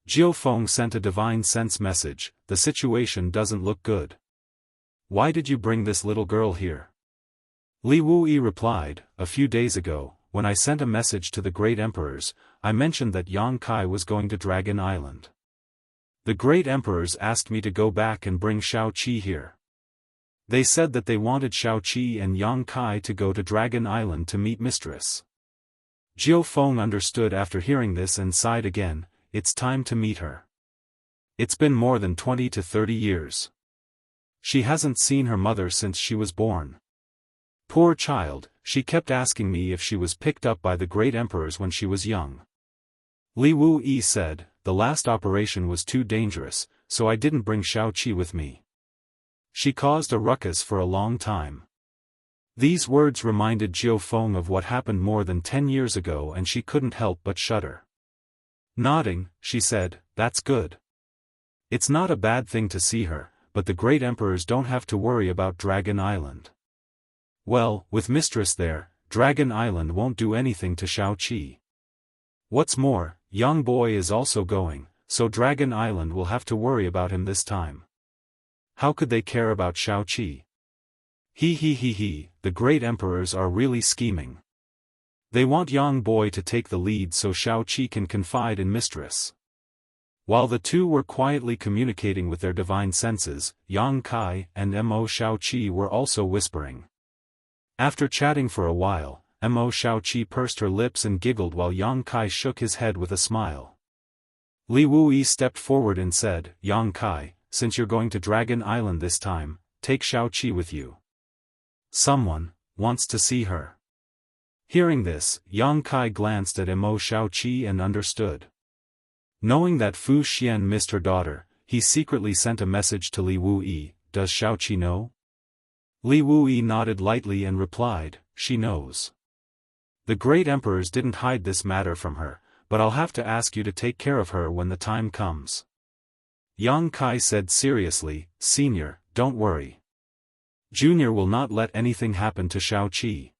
Jiufeng sent a divine sense message, the situation doesn't look good. Why did you bring this little girl here? Li Wuyi replied, a few days ago, when I sent a message to the great emperors, I mentioned that Yang Kai was going to Dragon Island. The great emperors asked me to go back and bring Xiaoqi here. They said that they wanted Xiaoqi and Yang Kai to go to Dragon Island to meet Mistress. Jiufeng understood after hearing this and sighed again, it's time to meet her. It's been more than 20 to 30 years. She hasn't seen her mother since she was born. Poor child, she kept asking me if she was picked up by the great emperors when she was young. Li Wuyi said, the last operation was too dangerous, so I didn't bring Xiaoqi with me. She caused a ruckus for a long time. These words reminded Jiufeng of what happened more than 10 years ago and she couldn't help but shudder. Nodding, she said, that's good. It's not a bad thing to see her, but the great emperors don't have to worry about Dragon Island. Well, with Mistress there, Dragon Island won't do anything to Xiaoqi. What's more, young boy is also going, so Dragon Island will have to worry about him this time. How could they care about Xiaoqi? He, the great emperors are really scheming. They want young boy to take the lead so Xiaoqi can confide in Mistress. While the two were quietly communicating with their divine senses, Yang Kai and Mo Xiaoqi were also whispering. After chatting for a while, Mo Xiaoqi pursed her lips and giggled while Yang Kai shook his head with a smile. Li Wuyi stepped forward and said, Yang Kai, since you're going to Dragon Island this time, take Xiaoqi with you. Someone wants to see her. Hearing this, Yang Kai glanced at Mo Xiaoqi and understood. Knowing that Fu Xian missed her daughter, he secretly sent a message to Li Wuyi, does Xiaoqi know? Li Wuyi nodded lightly and replied, she knows. The great emperors didn't hide this matter from her, but I'll have to ask you to take care of her when the time comes. Yang Kai said seriously, Senior, don't worry. Junior will not let anything happen to Xiaoqi.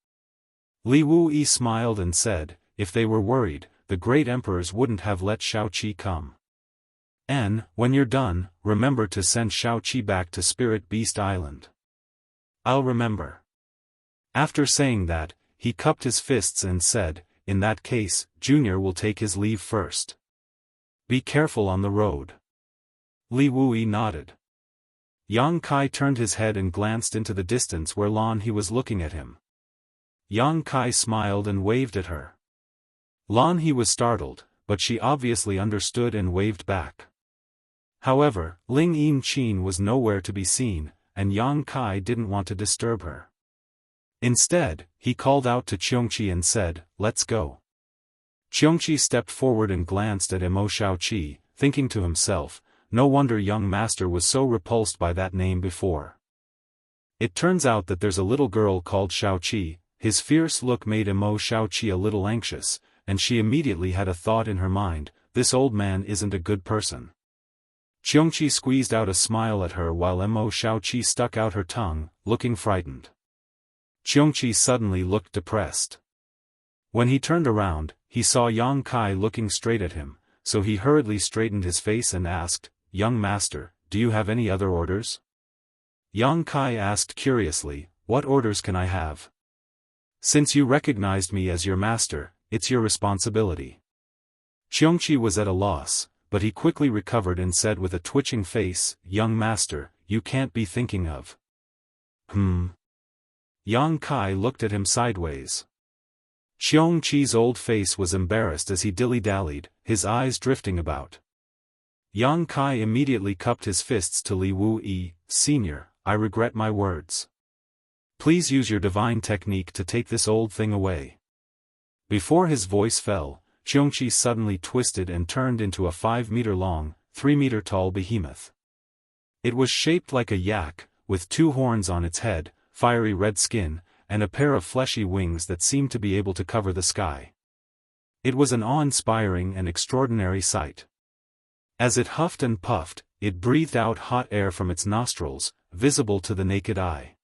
Li Wuyi smiled and said, if they were worried, the great emperors wouldn't have let Xiaoqi come. And, when you're done, remember to send Xiaoqi back to Spirit Beast Island. I'll remember. After saying that, he cupped his fists and said, in that case, Junior will take his leave first. Be careful on the road. Li Wuyi nodded. Yang Kai turned his head and glanced into the distance where Lan He was looking at him. Yang Kai smiled and waved at her. Lan He was startled, but she obviously understood and waved back. However, Ling Yin Qin was nowhere to be seen, and Yang Kai didn't want to disturb her. Instead, he called out to Qiongqi and said, let's go. Qiongqi stepped forward and glanced at Mo Xiaoqi, thinking to himself, no wonder young master was so repulsed by that name before. It turns out that there's a little girl called Xiaoqi. His fierce look made Mo Xiaoqi a little anxious, and she immediately had a thought in her mind, this old man isn't a good person. Qiongqi squeezed out a smile at her while Mo Xiaoqi stuck out her tongue, looking frightened. Qiongqi suddenly looked depressed. When he turned around, he saw Yang Kai looking straight at him, so he hurriedly straightened his face and asked, young master, do you have any other orders? Yang Kai asked curiously, what orders can I have? Since you recognized me as your master, it's your responsibility. Qiongqi was at a loss, but he quickly recovered and said with a twitching face, "Young master, you can't be thinking of..." Yang Kai looked at him sideways. Xiongqi's old face was embarrassed as he dilly-dallied, his eyes drifting about. Yang Kai immediately cupped his fists to Li Wu-yi. "Senior, I regret my words. Please use your divine technique to take this old thing away." Before his voice fell, Xiongqi suddenly twisted and turned into a 5-meter-long, 3-meter-tall behemoth. It was shaped like a yak, with 2 horns on its head, fiery red skin, and a pair of fleshy wings that seemed to be able to cover the sky. It was an awe-inspiring and extraordinary sight. As it huffed and puffed, it breathed out hot air from its nostrils, visible to the naked eye.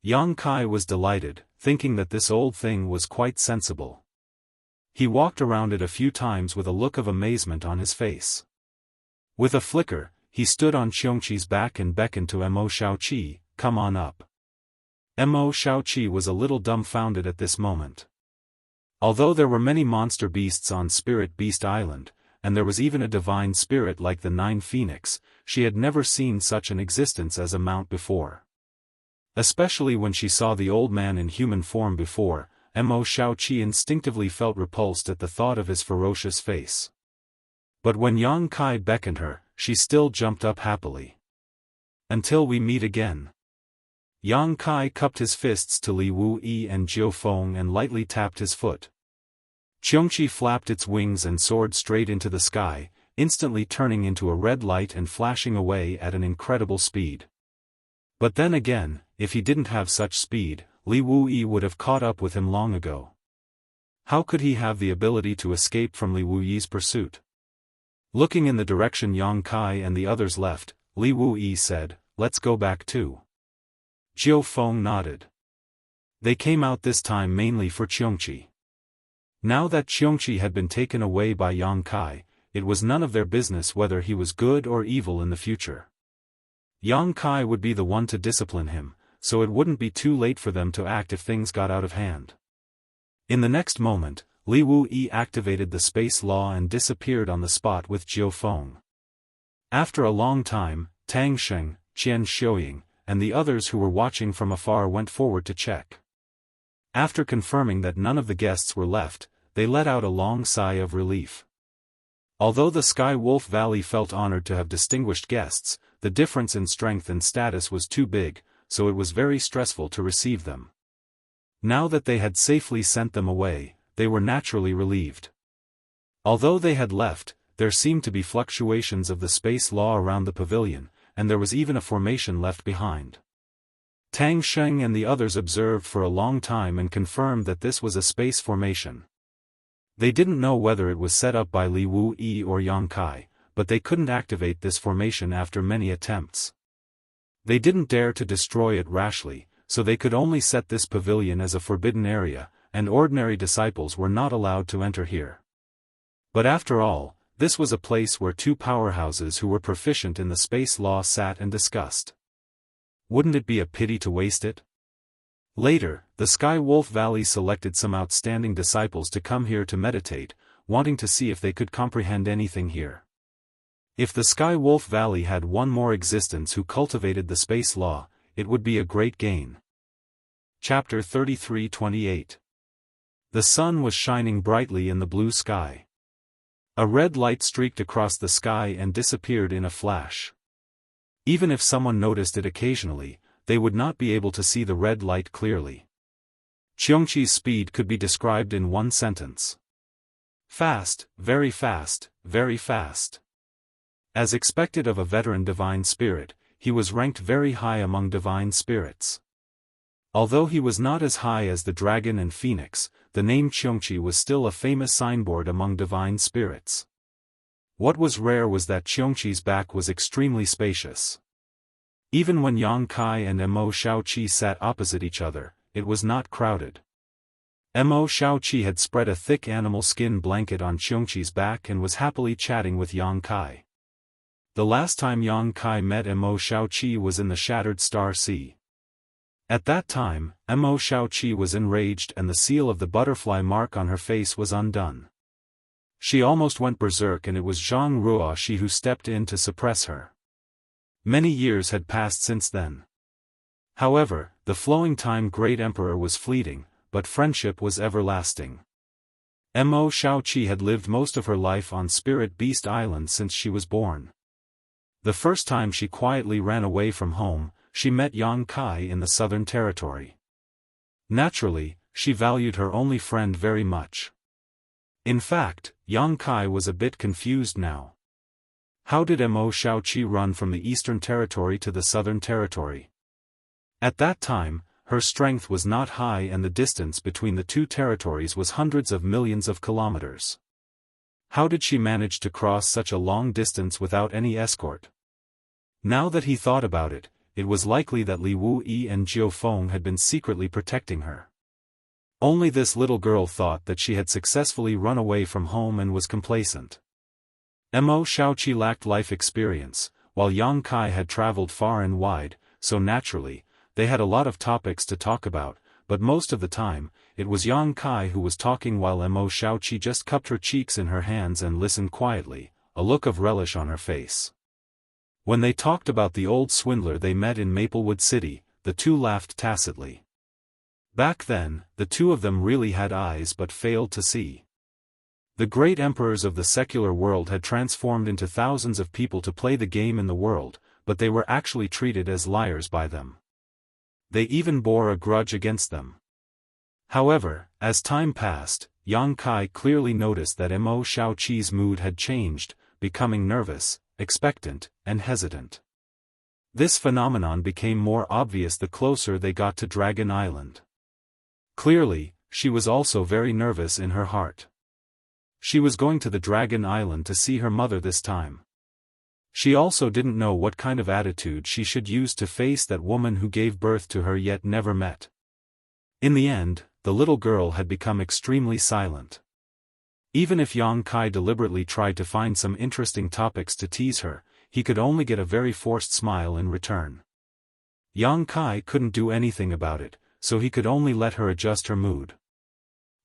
Yang Kai was delighted, thinking that this old thing was quite sensible. He walked around it a few times with a look of amazement on his face. With a flicker, he stood on Xiongqi's back and beckoned to Mo Shaoqi, "Come on up." Mo Shaoqi was a little dumbfounded at this moment. Although there were many monster beasts on Spirit Beast Island, and there was even a divine spirit like the 9 Phoenix, she had never seen such an existence as a mount before. Especially when she saw the old man in human form before, Mo Shaoqi instinctively felt repulsed at the thought of his ferocious face. But when Yang Kai beckoned her, she still jumped up happily. "Until we meet again." Yang Kai cupped his fists to Li Wu-yi and Jiu Feng and lightly tapped his foot. Xiongqi flapped its wings and soared straight into the sky, instantly turning into a red light and flashing away at an incredible speed. But then again, if he didn't have such speed, Li Wu-yi would have caught up with him long ago. How could he have the ability to escape from Li Wu-yi's pursuit? Looking in the direction Yang Kai and the others left, Li Wu-yi said, "Let's go back too." Jiu Feng nodded. They came out this time mainly for Xiongqi. Now that Xiongqi had been taken away by Yang Kai, it was none of their business whether he was good or evil in the future. Yang Kai would be the one to discipline him, so it wouldn't be too late for them to act if things got out of hand. In the next moment, Li Wu-yi activated the space law and disappeared on the spot with Jiu Feng. After a long time, Tang Sheng, Qian Xiuying, and the others who were watching from afar went forward to check. After confirming that none of the guests were left, they let out a long sigh of relief. Although the Sky Wolf Valley felt honored to have distinguished guests, the difference in strength and status was too big, so it was very stressful to receive them. Now that they had safely sent them away, they were naturally relieved. Although they had left, there seemed to be fluctuations of the space law around the pavilion, and there was even a formation left behind. Tang Sheng and the others observed for a long time and confirmed that this was a space formation. They didn't know whether it was set up by Li Wu-yi or Yang Kai, but they couldn't activate this formation after many attempts. They didn't dare to destroy it rashly, so they could only set this pavilion as a forbidden area, and ordinary disciples were not allowed to enter here. But after all, this was a place where 2 powerhouses who were proficient in the space law sat and discussed. Wouldn't it be a pity to waste it? Later, the Sky Wolf Valley selected some outstanding disciples to come here to meditate, wanting to see if they could comprehend anything here. If the Sky Wolf Valley had one more existence who cultivated the space law, it would be a great gain. Chapter 33-28. The sun was shining brightly in the blue sky. A red light streaked across the sky and disappeared in a flash. Even if someone noticed it occasionally, they would not be able to see the red light clearly. Xiongqi's speed could be described in one sentence. Fast, very fast, very fast. As expected of a veteran divine spirit, he was ranked very high among divine spirits. Although he was not as high as the dragon and phoenix, the name Xiongqi was still a famous signboard among divine spirits. What was rare was that Xiongqi's back was extremely spacious. Even when Yang Kai and Mo Shaoqi sat opposite each other, it was not crowded. Mo Shaoqi had spread a thick animal skin blanket on Xiongqi's back and was happily chatting with Yang Kai. The last time Yang Kai met Mo Shaoqi was in the Shattered Star Sea. At that time, Mo Shaoqi was enraged and the seal of the butterfly mark on her face was undone. She almost went berserk, and it was Zhang Ruoxi who stepped in to suppress her. Many years had passed since then. However, the flowing time great emperor was fleeting, but friendship was everlasting. Mo Xiaoqi had lived most of her life on Spirit Beast Island since she was born. The first time she quietly ran away from home, she met Yang Kai in the Southern Territory. Naturally, she valued her only friend very much. In fact, Yang Kai was a bit confused now. How did Mo Xiaoqi run from the Eastern Territory to the Southern Territory? At that time, her strength was not high and the distance between the two territories was hundreds of millions of kilometers. How did she manage to cross such a long distance without any escort? Now that he thought about it, it was likely that Li Wuyi and Jiu Feng had been secretly protecting her. Only this little girl thought that she had successfully run away from home and was complacent. Mo Xiaoqi lacked life experience, while Yang Kai had traveled far and wide, so naturally, they had a lot of topics to talk about, but most of the time, it was Yang Kai who was talking while Mo Xiaoqi just cupped her cheeks in her hands and listened quietly, a look of relish on her face. When they talked about the old swindler they met in Maplewood City, the two laughed tacitly. Back then, the two of them really had eyes but failed to see. The great emperors of the secular world had transformed into thousands of people to play the game in the world, but they were actually treated as liars by them. They even bore a grudge against them. However, as time passed, Yang Kai clearly noticed that Mo Xiaoqi's mood had changed, becoming nervous, expectant, and hesitant. This phenomenon became more obvious the closer they got to Dragon Island. Clearly, she was also very nervous in her heart. She was going to the Dragon Island to see her mother this time. She also didn't know what kind of attitude she should use to face that woman who gave birth to her yet never met. In the end, the little girl had become extremely silent. Even if Yang Kai deliberately tried to find some interesting topics to tease her, he could only get a very forced smile in return. Yang Kai couldn't do anything about it, so he could only let her adjust her mood.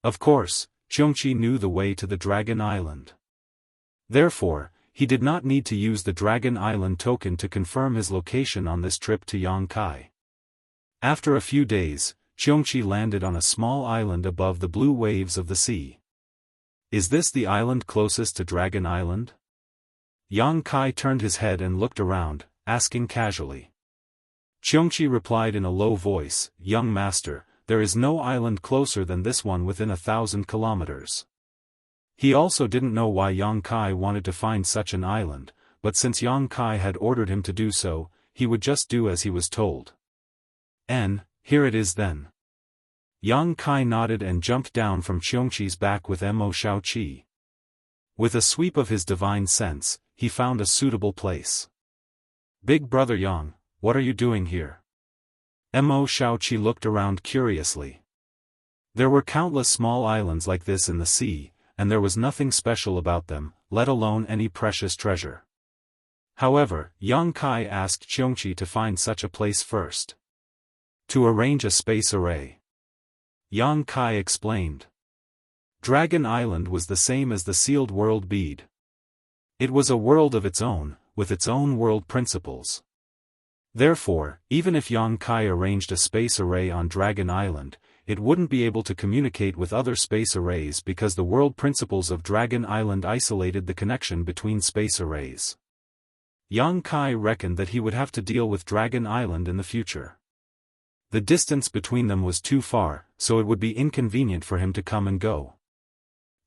Of course, Xiongqi knew the way to the Dragon Island. Therefore, he did not need to use the Dragon Island token to confirm his location on this trip to Yang Kai. After a few days, Xiongqi landed on a small island above the blue waves of the sea. Is this the island closest to Dragon Island? Yang Kai turned his head and looked around, asking casually. Xiongqi replied in a low voice, "Young master, there is no island closer than this one within 1,000 kilometers." He also didn't know why Yang Kai wanted to find such an island, but since Yang Kai had ordered him to do so, he would just do as he was told. Here it is then. Yang Kai nodded and jumped down from Xiongqi's back with Mo Xiaoqi. With a sweep of his divine sense, he found a suitable place. "Big brother Yang, what are you doing here?" Mo Xiaoqi looked around curiously. There were countless small islands like this in the sea, and there was nothing special about them, let alone any precious treasure. However, Yang Kai asked Xiongqi to find such a place first. To arrange a space array. Yang Kai explained. Dragon Island was the same as the sealed world bead. It was a world of its own, with its own world principles. Therefore, even if Yang Kai arranged a space array on Dragon Island, it wouldn't be able to communicate with other space arrays because the world principles of Dragon Island isolated the connection between space arrays. Yang Kai reckoned that he would have to deal with Dragon Island in the future. The distance between them was too far, so it would be inconvenient for him to come and go.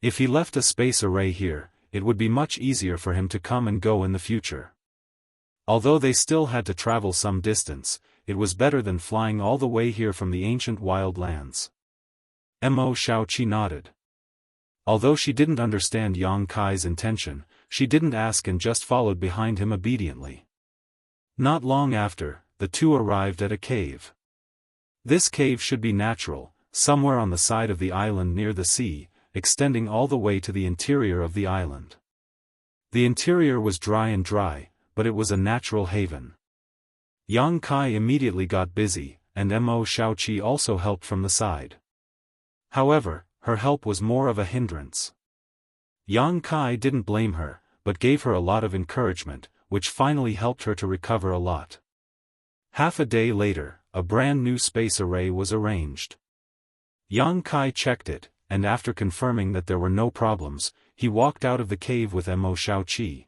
If he left a space array here, it would be much easier for him to come and go in the future. Although they still had to travel some distance, it was better than flying all the way here from the ancient wild lands. Mo Xiaoqi nodded. Although she didn't understand Yang Kai's intention, she didn't ask and just followed behind him obediently. Not long after, the two arrived at a cave. This cave should be natural, somewhere on the side of the island near the sea, extending all the way to the interior of the island. The interior was dry, but it was a natural haven. Yang Kai immediately got busy, and Mo Xiaoqi also helped from the side. However, her help was more of a hindrance. Yang Kai didn't blame her, but gave her a lot of encouragement, which finally helped her to recover a lot. Half a day later, a brand new space array was arranged. Yang Kai checked it, and after confirming that there were no problems, he walked out of the cave with Mo Xiaoqi.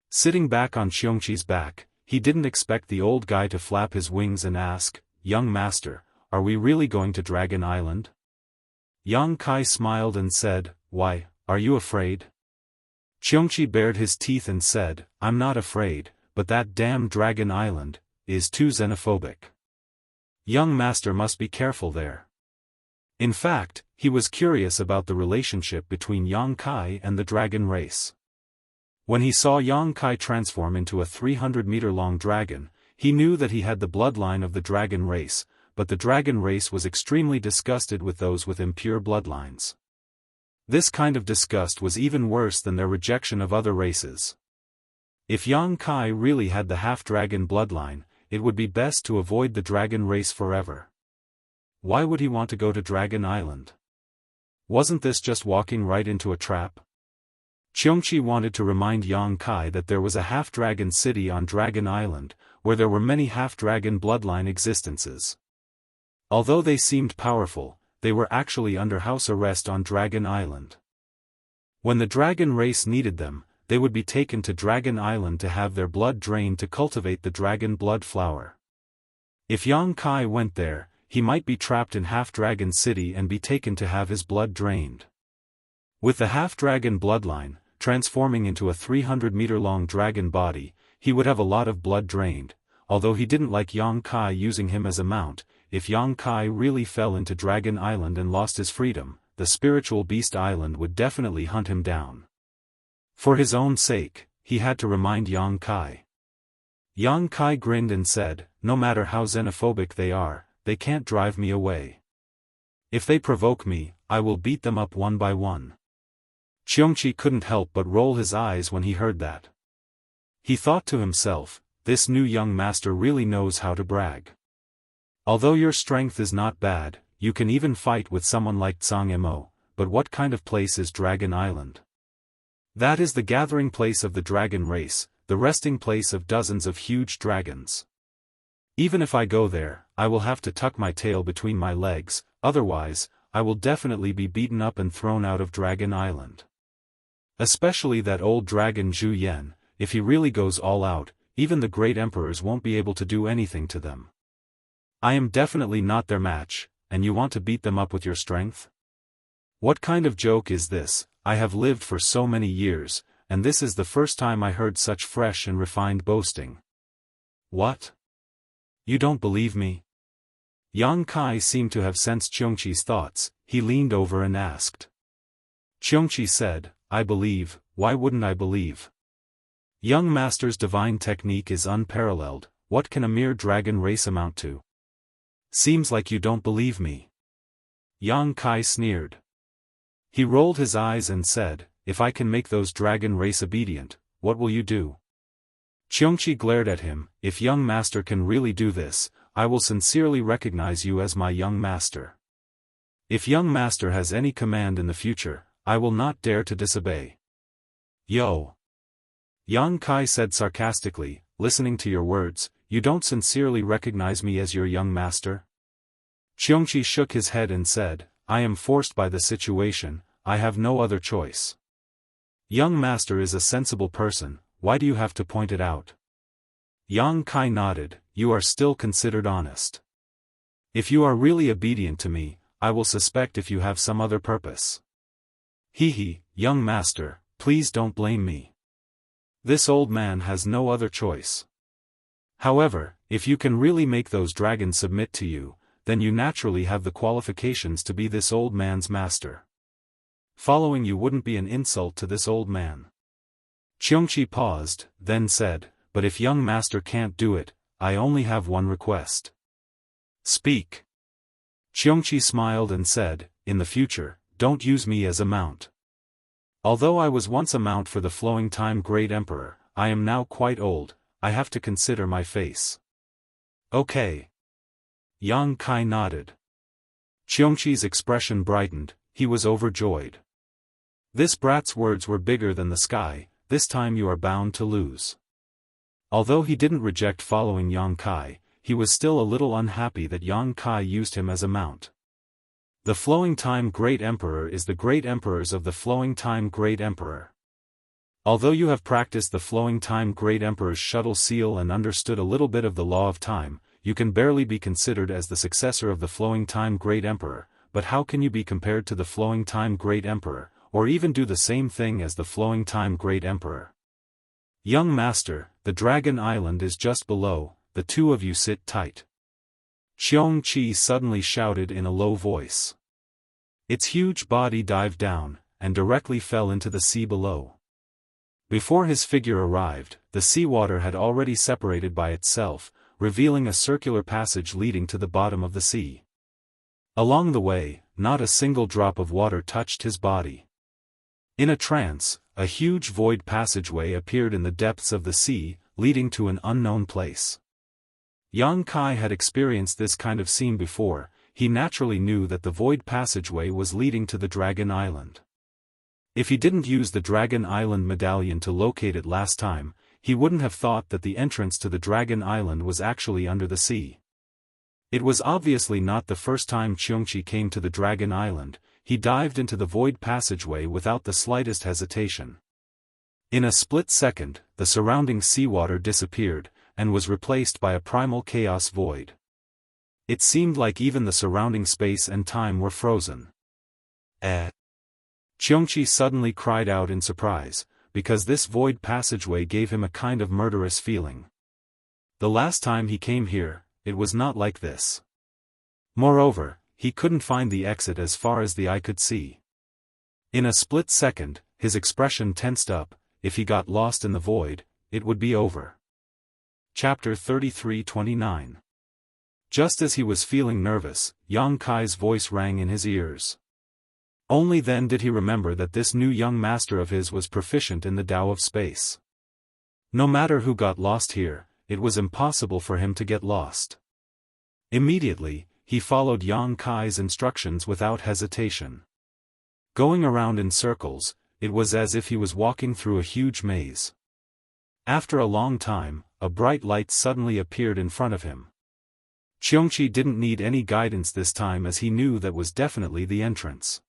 Sitting back on Xiongqi's back, he didn't expect the old guy to flap his wings and ask, "Young master, are we really going to Dragon Island?" Yang Kai smiled and said, "Why, are you afraid?" Xiongqi bared his teeth and said, "I'm not afraid, but that damn Dragon Island is too xenophobic. Young master must be careful there." In fact, he was curious about the relationship between Yang Kai and the dragon race. When he saw Yang Kai transform into a 300-meter-long dragon, he knew that he had the bloodline of the dragon race, but the dragon race was extremely disgusted with those with impure bloodlines. This kind of disgust was even worse than their rejection of other races. If Yang Kai really had the half-dragon bloodline, it would be best to avoid the dragon race forever. Why would he want to go to Dragon Island? Wasn't this just walking right into a trap? Xiongqi wanted to remind Yang Kai that there was a half-dragon city on Dragon Island, where there were many half-dragon bloodline existences. Although they seemed powerful, they were actually under house arrest on Dragon Island. When the dragon race needed them, they would be taken to Dragon Island to have their blood drained to cultivate the dragon blood flower. If Yang Kai went there, he might be trapped in Half-Dragon City and be taken to have his blood drained. With the half-dragon bloodline, transforming into a 300-meter-long dragon body, he would have a lot of blood drained. Although he didn't like Yang Kai using him as a mount, if Yang Kai really fell into Dragon Island and lost his freedom, the spiritual beast island would definitely hunt him down. For his own sake, he had to remind Yang Kai. Yang Kai grinned and said, "No matter how xenophobic they are, they can't drive me away. If they provoke me, I will beat them up one by one." Xiongqi couldn't help but roll his eyes when he heard that. He thought to himself, this new young master really knows how to brag. Although your strength is not bad, you can even fight with someone like Zhang Mo, but what kind of place is Dragon Island? That is the gathering place of the dragon race, the resting place of dozens of huge dragons. Even if I go there, I will have to tuck my tail between my legs, otherwise, I will definitely be beaten up and thrown out of Dragon Island. Especially that old dragon Zhu Yan, if he really goes all out, even the great emperors won't be able to do anything to them. I am definitely not their match, and you want to beat them up with your strength? What kind of joke is this? I have lived for so many years, and this is the first time I heard such fresh and refined boasting. What? You don't believe me? Yang Kai seemed to have sensed Xiongqi's thoughts. He leaned over and asked. Xiongqi said, "I believe, why wouldn't I believe? Young master's divine technique is unparalleled, what can a mere dragon race amount to? Seems like you don't believe me." Yang Kai sneered. He rolled his eyes and said, "If I can make those dragon race obedient, what will you do?" Xiongqi glared at him, "If young master can really do this, I will sincerely recognize you as my young master. If young master has any command in the future, I will not dare to disobey." "Yo!" Yang Kai said sarcastically, "Listening to your words, you don't sincerely recognize me as your young master?" Xiongqi shook his head and said, "I am forced by the situation, I have no other choice. Young master is a sensible person, why do you have to point it out?" Yang Kai nodded, "You are still considered honest. If you are really obedient to me, I will suspect if you have some other purpose." "Hee, young master, please don't blame me. This old man has no other choice. However, if you can really make those dragons submit to you, then you naturally have the qualifications to be this old man's master. Following you wouldn't be an insult to this old man." Xiongqi paused, then said, "But if young master can't do it, I only have one request." "Speak." Xiongqi smiled and said, "In the future, don't use me as a mount. Although I was once a mount for the flowing time great emperor, I am now quite old, I have to consider my face." "Okay." Yang Kai nodded. Xiongqi's expression brightened, he was overjoyed. This brat's words were bigger than the sky. This time you are bound to lose. Although he didn't reject following Yang Kai, he was still a little unhappy that Yang Kai used him as a mount. The Flowing Time Great Emperor is the Great Emperors of the Flowing Time Great Emperor. Although you have practiced the Flowing Time Great Emperor's shuttle seal and understood a little bit of the law of time, you can barely be considered as the successor of the Flowing Time Great Emperor, but how can you be compared to the Flowing Time Great Emperor, or even do the same thing as the Flowing Time Great Emperor? Young master, the Dragon Island is just below, the two of you sit tight. Xiongqi suddenly shouted in a low voice. Its huge body dived down, and directly fell into the sea below. Before his figure arrived, the seawater had already separated by itself, revealing a circular passage leading to the bottom of the sea. Along the way, not a single drop of water touched his body. In a trance, a huge void passageway appeared in the depths of the sea, leading to an unknown place. Yang Kai had experienced this kind of scene before. He naturally knew that the void passageway was leading to the Dragon Island. If he didn't use the Dragon Island medallion to locate it last time, he wouldn't have thought that the entrance to the Dragon Island was actually under the sea. It was obviously not the first time Xiongqi came to the Dragon Island. He dived into the void passageway without the slightest hesitation. In a split second, the surrounding seawater disappeared, and was replaced by a primal chaos void. It seemed like even the surrounding space and time were frozen. Xiongqi suddenly cried out in surprise, because this void passageway gave him a kind of murderous feeling. The last time he came here, it was not like this. Moreover, he couldn't find the exit as far as the eye could see. In a split second, his expression tensed up. If he got lost in the void, it would be over. Chapter 33:29. Just as he was feeling nervous, Yang Kai's voice rang in his ears. Only then did he remember that this new young master of his was proficient in the Tao of space. No matter who got lost here, it was impossible for him to get lost. Immediately, he followed Yang Kai's instructions without hesitation. Going around in circles, it was as if he was walking through a huge maze. After a long time, a bright light suddenly appeared in front of him. Xiongqi didn't need any guidance this time as he knew that was definitely the entrance.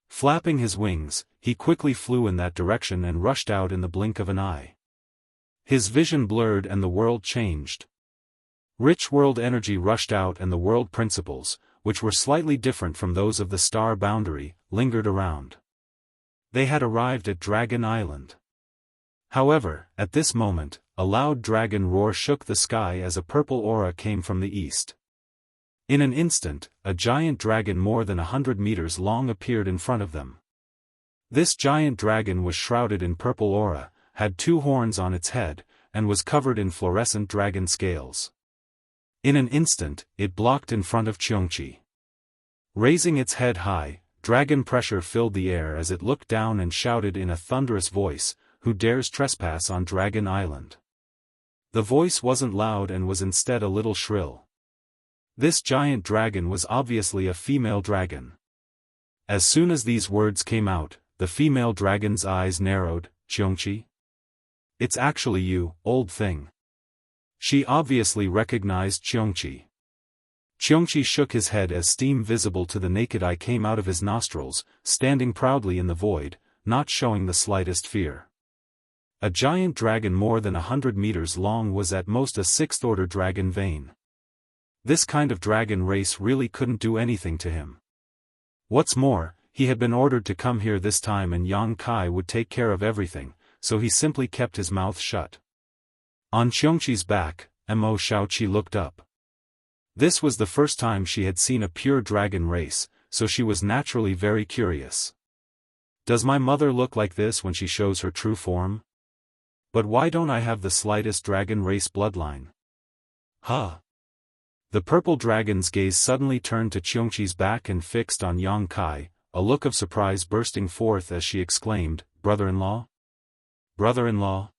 Flapping his wings, he quickly flew in that direction and rushed out in the blink of an eye. His vision blurred and the world changed. Rich world energy rushed out and the world principles, which were slightly different from those of the star boundary, lingered around. They had arrived at Dragon Island. However, at this moment, a loud dragon roar shook the sky as a purple aura came from the east. In an instant, a giant dragon more than 100 meters long appeared in front of them. This giant dragon was shrouded in purple aura, had 2 horns on its head, and was covered in fluorescent dragon scales. In an instant, it blocked in front of Xiongqi. Raising its head high, dragon pressure filled the air as it looked down and shouted in a thunderous voice, "Who dares trespass on Dragon Island?" The voice wasn't loud and was instead a little shrill. This giant dragon was obviously a female dragon. As soon as these words came out, the female dragon's eyes narrowed. "Xiongqi? It's actually you, old thing." She obviously recognized Xiongqi. Xiongqi shook his head as steam visible to the naked eye came out of his nostrils, standing proudly in the void, not showing the slightest fear. A giant dragon more than 100 meters long was at most a 6th-order dragon vein. This kind of dragon race really couldn't do anything to him. What's more, he had been ordered to come here this time and Yang Kai would take care of everything, so he simply kept his mouth shut. On Xiongqi's back, Mo Shaoqi looked up. This was the first time she had seen a pure dragon race, so she was naturally very curious. Does my mother look like this when she shows her true form? But why don't I have the slightest dragon race bloodline? Huh? The purple dragon's gaze suddenly turned to Xiongqi's back and fixed on Yang Kai, a look of surprise bursting forth as she exclaimed, "Brother-in-law? Brother-in-law?"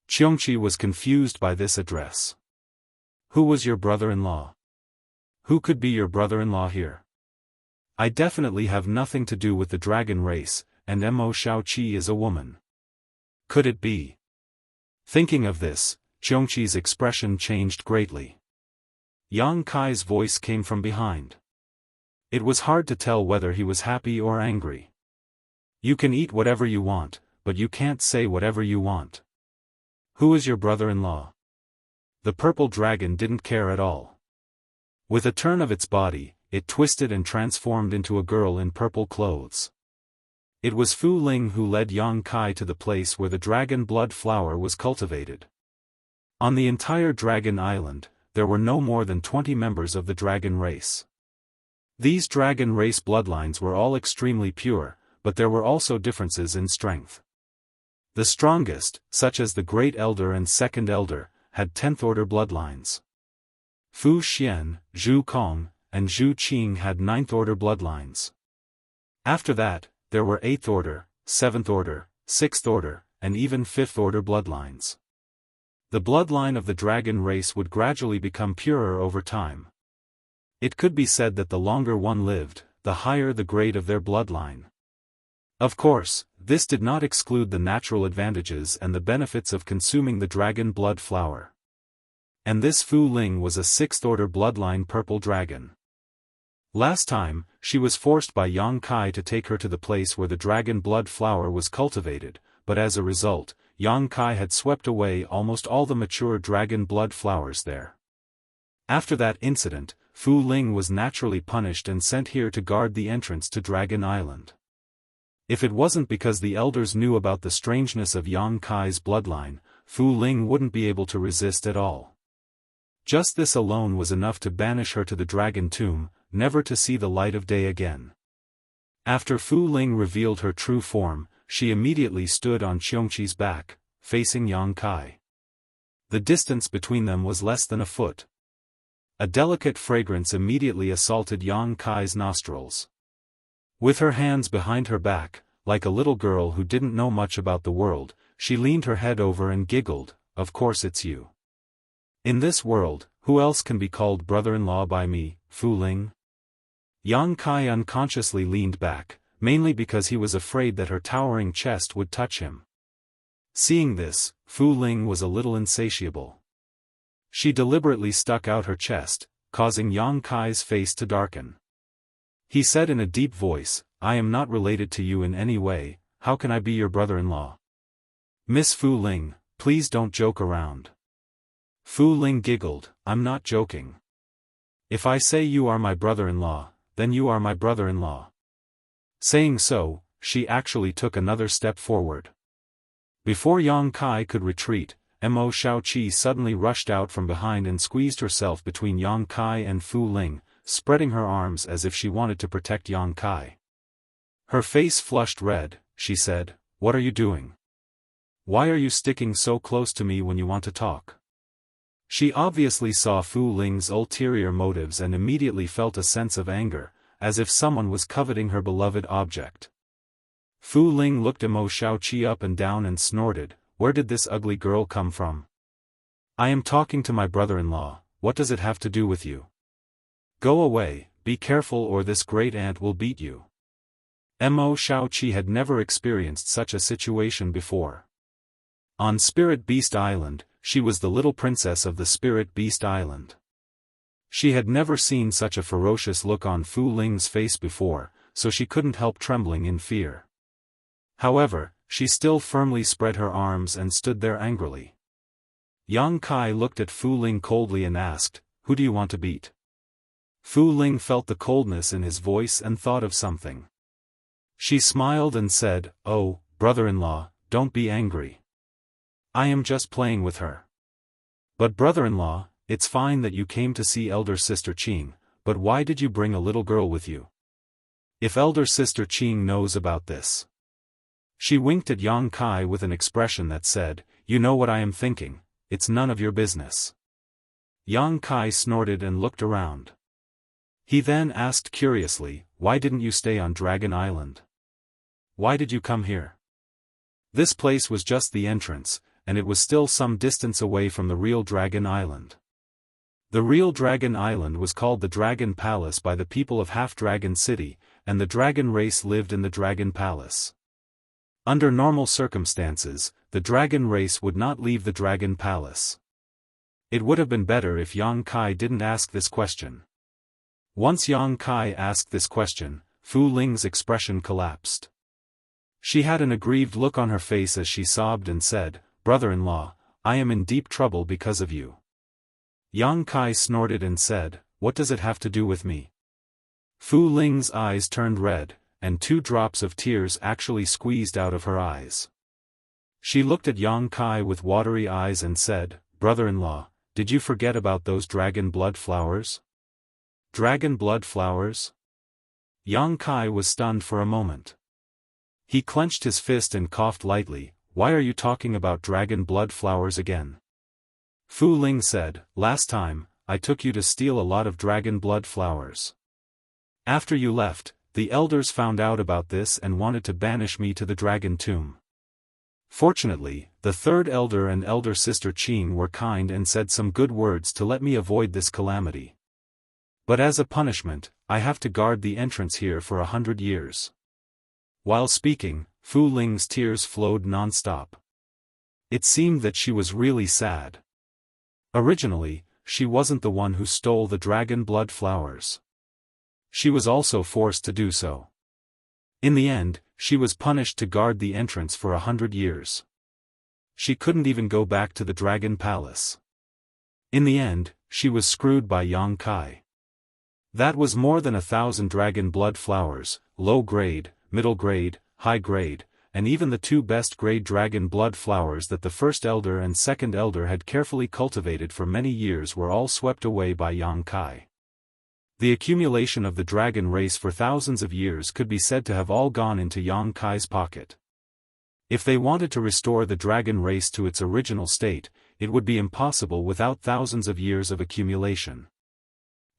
Xiongqi was confused by this address. Who was your brother-in-law? Who could be your brother-in-law here? I definitely have nothing to do with the dragon race, and Mo Xiaoqi is a woman. Could it be? Thinking of this, Xiongqi's expression changed greatly. Yang Kai's voice came from behind. It was hard to tell whether he was happy or angry. You can eat whatever you want, but you can't say whatever you want. Who is your brother-in-law? The purple dragon didn't care at all. With a turn of its body, it twisted and transformed into a girl in purple clothes. It was Fu Ling who led Yang Kai to the place where the dragon blood flower was cultivated. On the entire dragon island, there were no more than 20 members of the dragon race. These dragon race bloodlines were all extremely pure, but there were also differences in strength. The strongest, such as the Great Elder and Second Elder, had 10th order bloodlines. Fu Xian, Zhu Kong, and Zhu Qing had 9th order bloodlines. After that, there were 8th order, 7th order, 6th order, and even 5th order bloodlines. The bloodline of the dragon race would gradually become purer over time. It could be said that the longer one lived, the higher the grade of their bloodline. Of course, this did not exclude the natural advantages and the benefits of consuming the dragon blood flower. And this Fu Ling was a 6th order bloodline purple dragon. Last time, she was forced by Yang Kai to take her to the place where the dragon blood flower was cultivated, but as a result, Yang Kai had swept away almost all the mature dragon blood flowers there. After that incident, Fu Ling was naturally punished and sent here to guard the entrance to Dragon Island. If it wasn't because the elders knew about the strangeness of Yang Kai's bloodline, Fu Ling wouldn't be able to resist at all. Just this alone was enough to banish her to the dragon tomb, never to see the light of day again. After Fu Ling revealed her true form, she immediately stood on Xiongqi's back, facing Yang Kai. The distance between them was less than a foot. A delicate fragrance immediately assaulted Yang Kai's nostrils. With her hands behind her back, like a little girl who didn't know much about the world, she leaned her head over and giggled, "Of course it's you. In this world, who else can be called brother-in-law by me, Fu Ling?" Yang Kai unconsciously leaned back, mainly because he was afraid that her towering chest would touch him. Seeing this, Fu Ling was a little insatiable. She deliberately stuck out her chest, causing Yang Kai's face to darken. He said in a deep voice, "I am not related to you in any way, how can I be your brother-in-law? Miss Fu Ling, please don't joke around." Fu Ling giggled, "I'm not joking. If I say you are my brother-in-law, then you are my brother-in-law." Saying so, she actually took another step forward. Before Yang Kai could retreat, Mo Xiaoqi suddenly rushed out from behind and squeezed herself between Yang Kai and Fu Ling, spreading her arms as if she wanted to protect Yang Kai. Her face flushed red. She said, "What are you doing? Why are you sticking so close to me when you want to talk?" She obviously saw Fu Ling's ulterior motives and immediately felt a sense of anger, as if someone was coveting her beloved object. Fu Ling looked Mo Xiaoqi up and down and snorted, "Where did this ugly girl come from? I am talking to my brother-in-law, what does it have to do with you? Go away, be careful or this great ant will beat you." Mo Xiaoqi had never experienced such a situation before. On Spirit Beast Island, she was the little princess of the Spirit Beast Island. She had never seen such a ferocious look on Fu Ling's face before, so she couldn't help trembling in fear. However, she still firmly spread her arms and stood there angrily. Yang Kai looked at Fu Ling coldly and asked, "Who do you want to beat?" Fu Ling felt the coldness in his voice and thought of something. She smiled and said, "Oh, brother-in-law, don't be angry. I am just playing with her. But brother-in-law, it's fine that you came to see elder sister Qing, but why did you bring a little girl with you? If elder sister Qing knows about this." She winked at Yang Kai with an expression that said, "You know what I am thinking, it's none of your business." Yang Kai snorted and looked around. He then asked curiously, "Why didn't you stay on Dragon Island? Why did you come here?" This place was just the entrance, and it was still some distance away from the real Dragon Island. The real Dragon Island was called the Dragon Palace by the people of Half Dragon City, and the dragon race lived in the Dragon Palace. Under normal circumstances, the dragon race would not leave the dragon palace. It would have been better if Yang Kai didn't ask this question. Once Yang Kai asked this question, Fu Ling's expression collapsed. She had an aggrieved look on her face as she sobbed and said, "Brother-in-law, I am in deep trouble because of you." Yang Kai snorted and said, "What does it have to do with me?" Fu Ling's eyes turned red, and 2 drops of tears actually squeezed out of her eyes. She looked at Yang Kai with watery eyes and said, "Brother-in-law, did you forget about those dragon blood flowers?" Dragon blood flowers? Yang Kai was stunned for a moment. He clenched his fist and coughed lightly. "Why are you talking about dragon blood flowers again?" Fu Ling said, "Last time, I took you to steal a lot of dragon blood flowers. After you left, the elders found out about this and wanted to banish me to the dragon tomb. Fortunately, the 3rd elder and elder sister Qing were kind and said some good words to let me avoid this calamity. But as a punishment, I have to guard the entrance here for 100 years. While speaking, Fu Ling's tears flowed non-stop. It seemed that she was really sad. Originally, she wasn't the one who stole the dragon blood flowers. She was also forced to do so. In the end, she was punished to guard the entrance for 100 years. She couldn't even go back to the dragon palace. In the end, she was screwed by Yang Kai. That was more than 1,000 dragon blood flowers, low grade, middle grade, high grade, and even the 2 best grade dragon blood flowers that the 1st elder and 2nd elder had carefully cultivated for many years were all swept away by Yang Kai. The accumulation of the dragon race for thousands of years could be said to have all gone into Yang Kai's pocket. If they wanted to restore the dragon race to its original state, it would be impossible without thousands of years of accumulation.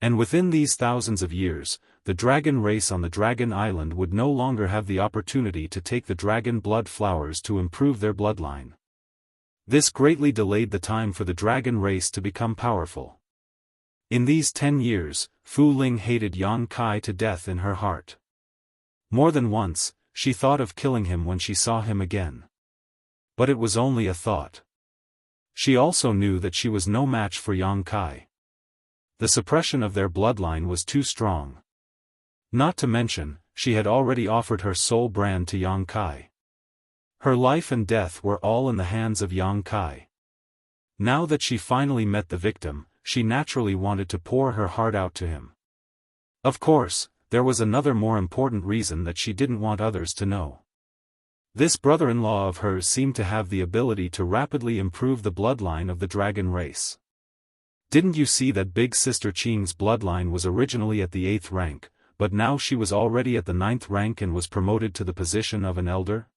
And within these thousands of years, the dragon race on the dragon island would no longer have the opportunity to take the dragon blood flowers to improve their bloodline. This greatly delayed the time for the dragon race to become powerful. In these 10 years, Fu Ling hated Yang Kai to death in her heart. More than once, she thought of killing him when she saw him again. But it was only a thought. She also knew that she was no match for Yang Kai. The suppression of their bloodline was too strong. Not to mention, she had already offered her soul brand to Yang Kai. Her life and death were all in the hands of Yang Kai. Now that she finally met the victim, she naturally wanted to pour her heart out to him. Of course, there was another more important reason that she didn't want others to know. This brother-in-law of hers seemed to have the ability to rapidly improve the bloodline of the dragon race. Didn't you see that big sister Qing's bloodline was originally at the 8th rank, but now she was already at the 9th rank and was promoted to the position of an elder?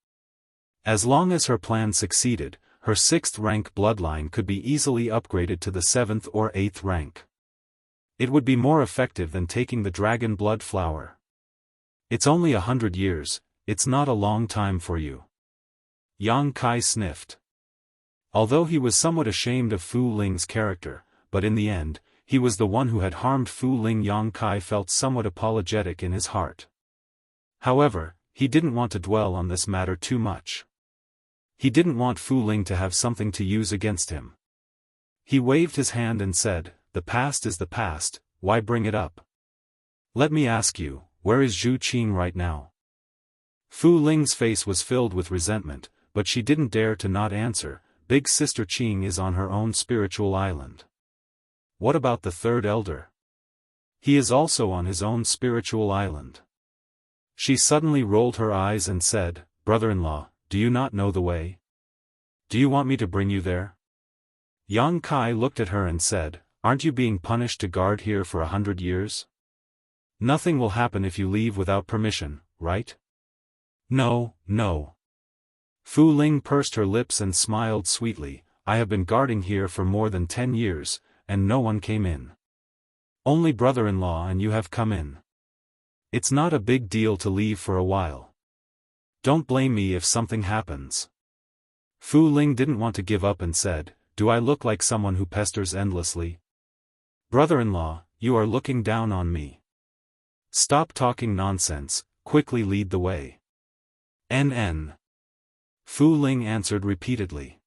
As long as her plan succeeded, her 6th rank bloodline could be easily upgraded to the 7th or 8th rank. It would be more effective than taking the dragon blood flower. It's only 100 years, it's not a long time for you. Yang Kai sniffed. Although he was somewhat ashamed of Fu Ling's character, but in the end, he was the one who had harmed Fu Ling. Yang Kai felt somewhat apologetic in his heart. However, he didn't want to dwell on this matter too much. He didn't want Fu Ling to have something to use against him. He waved his hand and said, "The past is the past, why bring it up? Let me ask you, where is Zhu Qing right now?" Fu Ling's face was filled with resentment, but she didn't dare to not answer. Big sister Qing is on her own spiritual island. What about the 3rd elder? He is also on his own spiritual island. She suddenly rolled her eyes and said, "Brother-in-law, do you not know the way? Do you want me to bring you there?" Yang Kai looked at her and said, "Aren't you being punished to guard here for 100 years? Nothing will happen if you leave without permission, right?" "No, no." Fu Ling pursed her lips and smiled sweetly. "I have been guarding here for more than 10 years, and no one came in. Only brother-in-law and you have come in. It's not a big deal to leave for a while. Don't blame me if something happens." Fu Ling didn't want to give up and said, "Do I look like someone who pesters endlessly? Brother-in-law, you are looking down on me. Stop talking nonsense, quickly lead the way." NN Fu Ling answered repeatedly.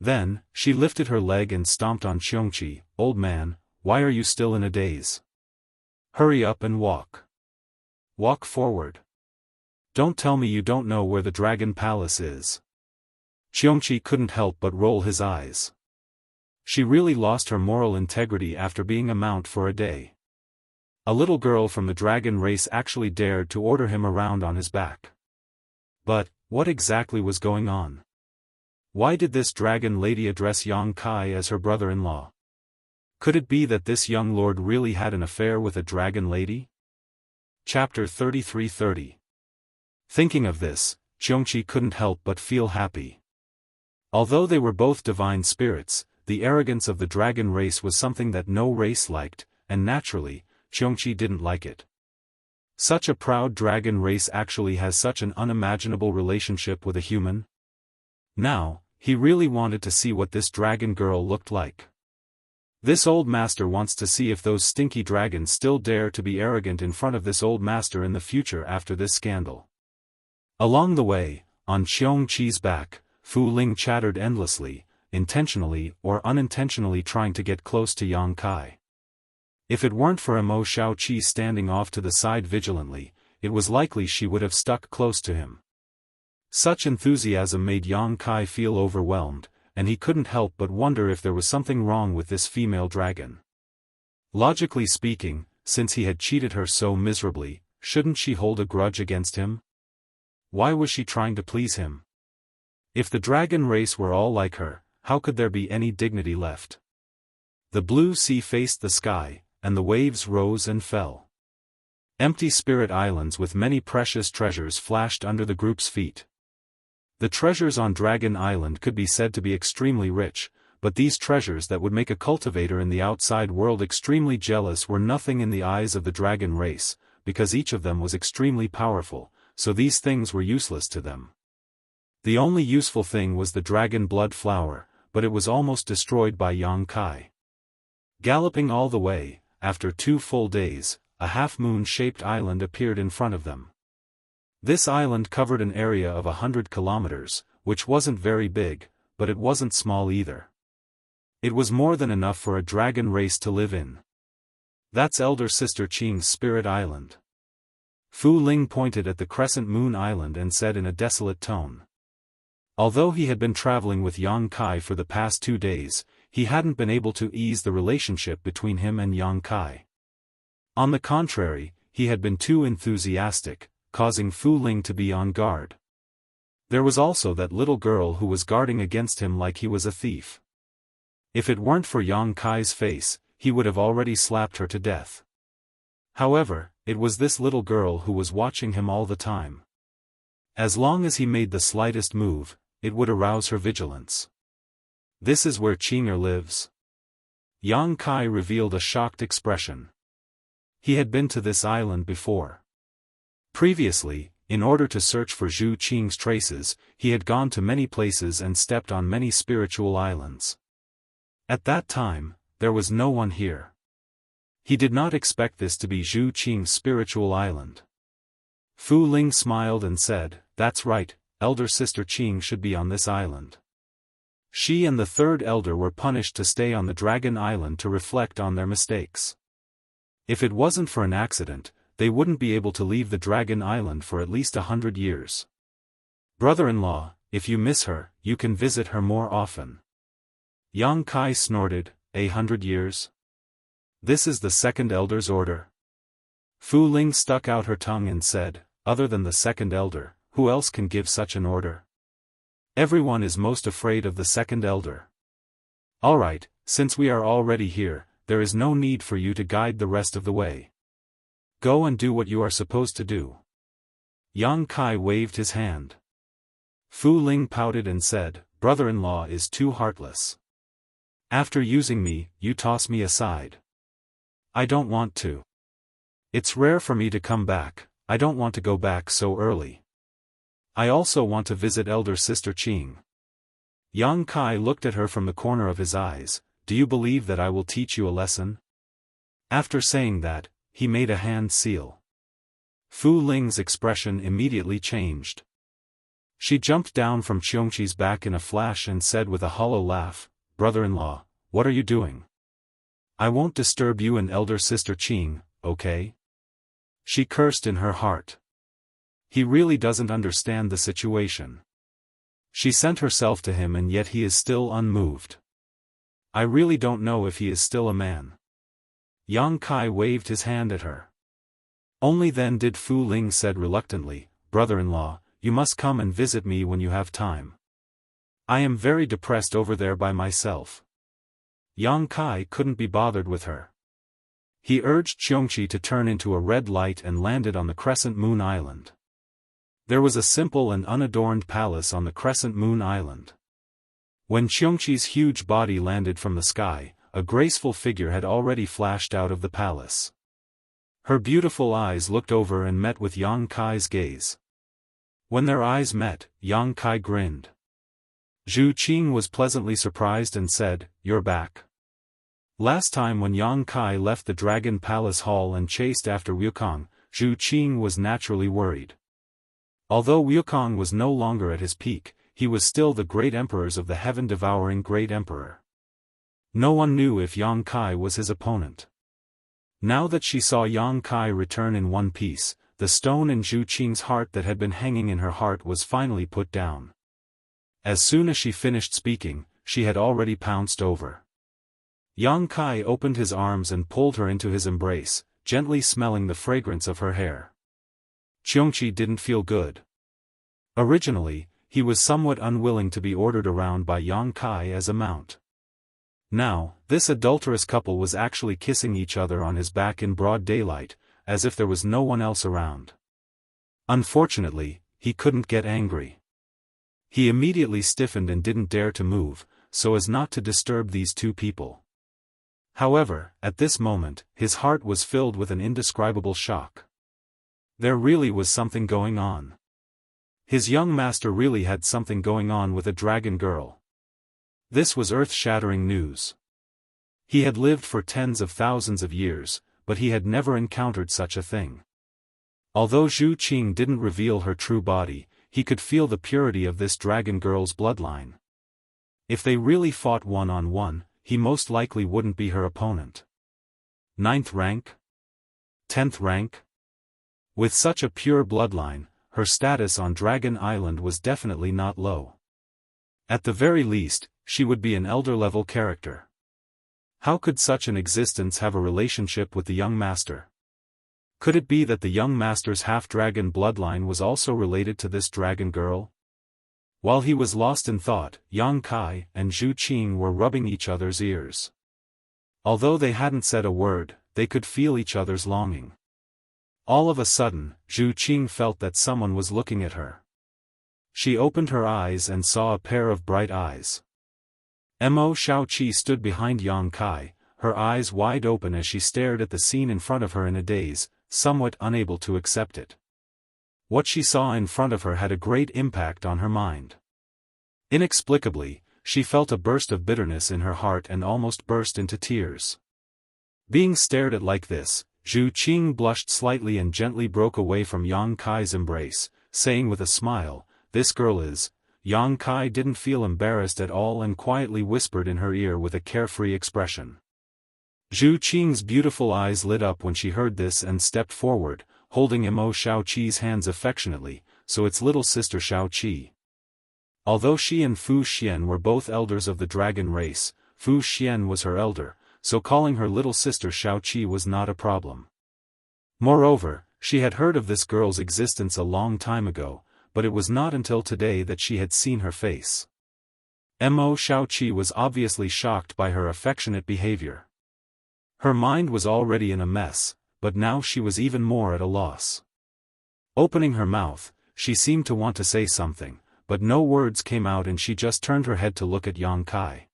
Then, she lifted her leg and stomped on Xianxia. Old man, why are you still in a daze? Hurry up and walk. Walk forward. Don't tell me you don't know where the Dragon Palace is. Xianxia couldn't help but roll his eyes. She really lost her moral integrity after being a mount for a day. A little girl from the dragon race actually dared to order him around on his back. But, what exactly was going on? Why did this dragon lady address Yang Kai as her brother-in-law? Could it be that this young lord really had an affair with a dragon lady? Chapter 33:30. Thinking of this, Xianxia couldn't help but feel happy. Although they were both divine spirits, the arrogance of the dragon race was something that no race liked, and naturally, Xianxia didn't like it. Such a proud dragon race actually has such an unimaginable relationship with a human. Now, he really wanted to see what this dragon girl looked like. This old master wants to see if those stinky dragons still dare to be arrogant in front of this old master in the future after this scandal. Along the way, on Xianxia's back, Fu Ling chattered endlessly, intentionally or unintentionally trying to get close to Yang Kai. If it weren't for Mo Xiaoqi standing off to the side vigilantly, it was likely she would have stuck close to him. Such enthusiasm made Yang Kai feel overwhelmed, and he couldn't help but wonder if there was something wrong with this female dragon. Logically speaking, since he had cheated her so miserably, shouldn't she hold a grudge against him? Why was she trying to please him? If the dragon race were all like her, how could there be any dignity left? The blue sea faced the sky, and the waves rose and fell. Empty spirit islands with many precious treasures flashed under the group's feet. The treasures on Dragon Island could be said to be extremely rich, but these treasures that would make a cultivator in the outside world extremely jealous were nothing in the eyes of the dragon race, because each of them was extremely powerful, so these things were useless to them. The only useful thing was the dragon blood flower, but it was almost destroyed by Yang Kai. Galloping all the way, after 2 full days, a half-moon-shaped island appeared in front of them. This island covered an area of 100 kilometers, which wasn't very big, but it wasn't small either. It was more than enough for a dragon race to live in. That's Elder Sister Qing's Spirit Island. Fu Ling pointed at the Crescent Moon Island and said in a desolate tone. Although he had been traveling with Yang Kai for the past 2 days, he hadn't been able to ease the relationship between him and Yang Kai. On the contrary, he had been too enthusiastic, causing Fu Ling to be on guard. There was also that little girl who was guarding against him like he was a thief. If it weren't for Yang Kai's face, he would have already slapped her to death. However, it was this little girl who was watching him all the time. As long as he made the slightest move, it would arouse her vigilance. This is where Qinger lives. Yang Kai revealed a shocked expression. He had been to this island before. Previously, in order to search for Zhu Qing's traces, he had gone to many places and stepped on many spiritual islands. At that time, there was no one here. He did not expect this to be Zhu Qing's spiritual island. Fu Ling smiled and said, "That's right, Elder Sister Qing should be on this island." She and the third elder were punished to stay on the Dragon Island to reflect on their mistakes. If it wasn't for an accident, they wouldn't be able to leave the Dragon Island for at least 100 years. Brother-in-law, if you miss her, you can visit her more often. Yang Kai snorted, 100 years? This is the second elder's order. Fu Ling stuck out her tongue and said, other than the second elder, who else can give such an order? Everyone is most afraid of the second elder. Alright, since we are already here, there is no need for you to guide the rest of the way. Go and do what you are supposed to do. Yang Kai waved his hand. Fu Ling pouted and said, brother-in-law is too heartless. After using me, you toss me aside. I don't want to. It's rare for me to come back, I don't want to go back so early. I also want to visit Elder Sister Qing. Yang Kai looked at her from the corner of his eyes, do you believe that I will teach you a lesson? After saying that, he made a hand seal. Fu Ling's expression immediately changed. She jumped down from Xianxi's back in a flash and said with a hollow laugh, "Brother-in-law, what are you doing? I won't disturb you and elder sister Qing, okay?" She cursed in her heart. He really doesn't understand the situation. She sent herself to him and yet he is still unmoved. I really don't know if he is still a man. Yang Kai waved his hand at her. Only then did Fu Ling said reluctantly, "Brother-in-law, you must come and visit me when you have time. I am very depressed over there by myself." Yang Kai couldn't be bothered with her. He urged Xianxia to turn into a red light and landed on the Crescent Moon Island. There was a simple and unadorned palace on the Crescent Moon Island. When Xianxi's huge body landed from the sky, a graceful figure had already flashed out of the palace. Her beautiful eyes looked over and met with Yang Kai's gaze. When their eyes met, Yang Kai grinned. Zhu Qing was pleasantly surprised and said, "You're back." Last time when Yang Kai left the Dragon Palace Hall and chased after Wukong, Zhu Qing was naturally worried. Although Wukong was no longer at his peak, he was still the great emperors of the heaven-devouring great emperor. No one knew if Yang Kai was his opponent. Now that she saw Yang Kai return in one piece, the stone in Zhu Qing's heart that had been hanging in her heart was finally put down. As soon as she finished speaking, she had already pounced over. Yang Kai opened his arms and pulled her into his embrace, gently smelling the fragrance of her hair. Xianxia didn't feel good. Originally, he was somewhat unwilling to be ordered around by Yang Kai as a mount. Now, this adulterous couple was actually kissing each other on his back in broad daylight, as if there was no one else around. Unfortunately, he couldn't get angry. He immediately stiffened and didn't dare to move, so as not to disturb these two people. However, at this moment, his heart was filled with an indescribable shock. There really was something going on. His young master really had something going on with a dragon girl. This was earth-shattering news. He had lived for tens of thousands of years, but he had never encountered such a thing. Although Zhu Qing didn't reveal her true body, he could feel the purity of this dragon girl's bloodline. If they really fought one-on-one, he most likely wouldn't be her opponent. 9th rank? 10th rank? With such a pure bloodline, her status on Dragon Island was definitely not low. At the very least, she would be an elder-level character. How could such an existence have a relationship with the young master? Could it be that the young master's half-dragon bloodline was also related to this dragon girl? While he was lost in thought, Yang Kai and Zhu Qing were rubbing each other's ears. Although they hadn't said a word, they could feel each other's longing. All of a sudden, Zhu Qing felt that someone was looking at her. She opened her eyes and saw a pair of bright eyes. Mo Xiaoqi stood behind Yang Kai, her eyes wide open as she stared at the scene in front of her in a daze, somewhat unable to accept it. What she saw in front of her had a great impact on her mind. Inexplicably, she felt a burst of bitterness in her heart and almost burst into tears. Being stared at like this, Zhu Qing blushed slightly and gently broke away from Yang Kai's embrace, saying with a smile, "This girl is." Yang Kai didn't feel embarrassed at all and quietly whispered in her ear with a carefree expression. Zhu Qing's beautiful eyes lit up when she heard this and stepped forward, holding Mo Xiaoqi's hands affectionately, so it's little sister Xiaoqi. Although she and Fu Xian were both elders of the dragon race, Fu Xian was her elder, so calling her little sister Xiaoqi was not a problem. Moreover, she had heard of this girl's existence a long time ago, but it was not until today that she had seen her face. Mo Xiaoqi was obviously shocked by her affectionate behavior. Her mind was already in a mess, but now she was even more at a loss. Opening her mouth, she seemed to want to say something, but no words came out and she just turned her head to look at Yang Kai.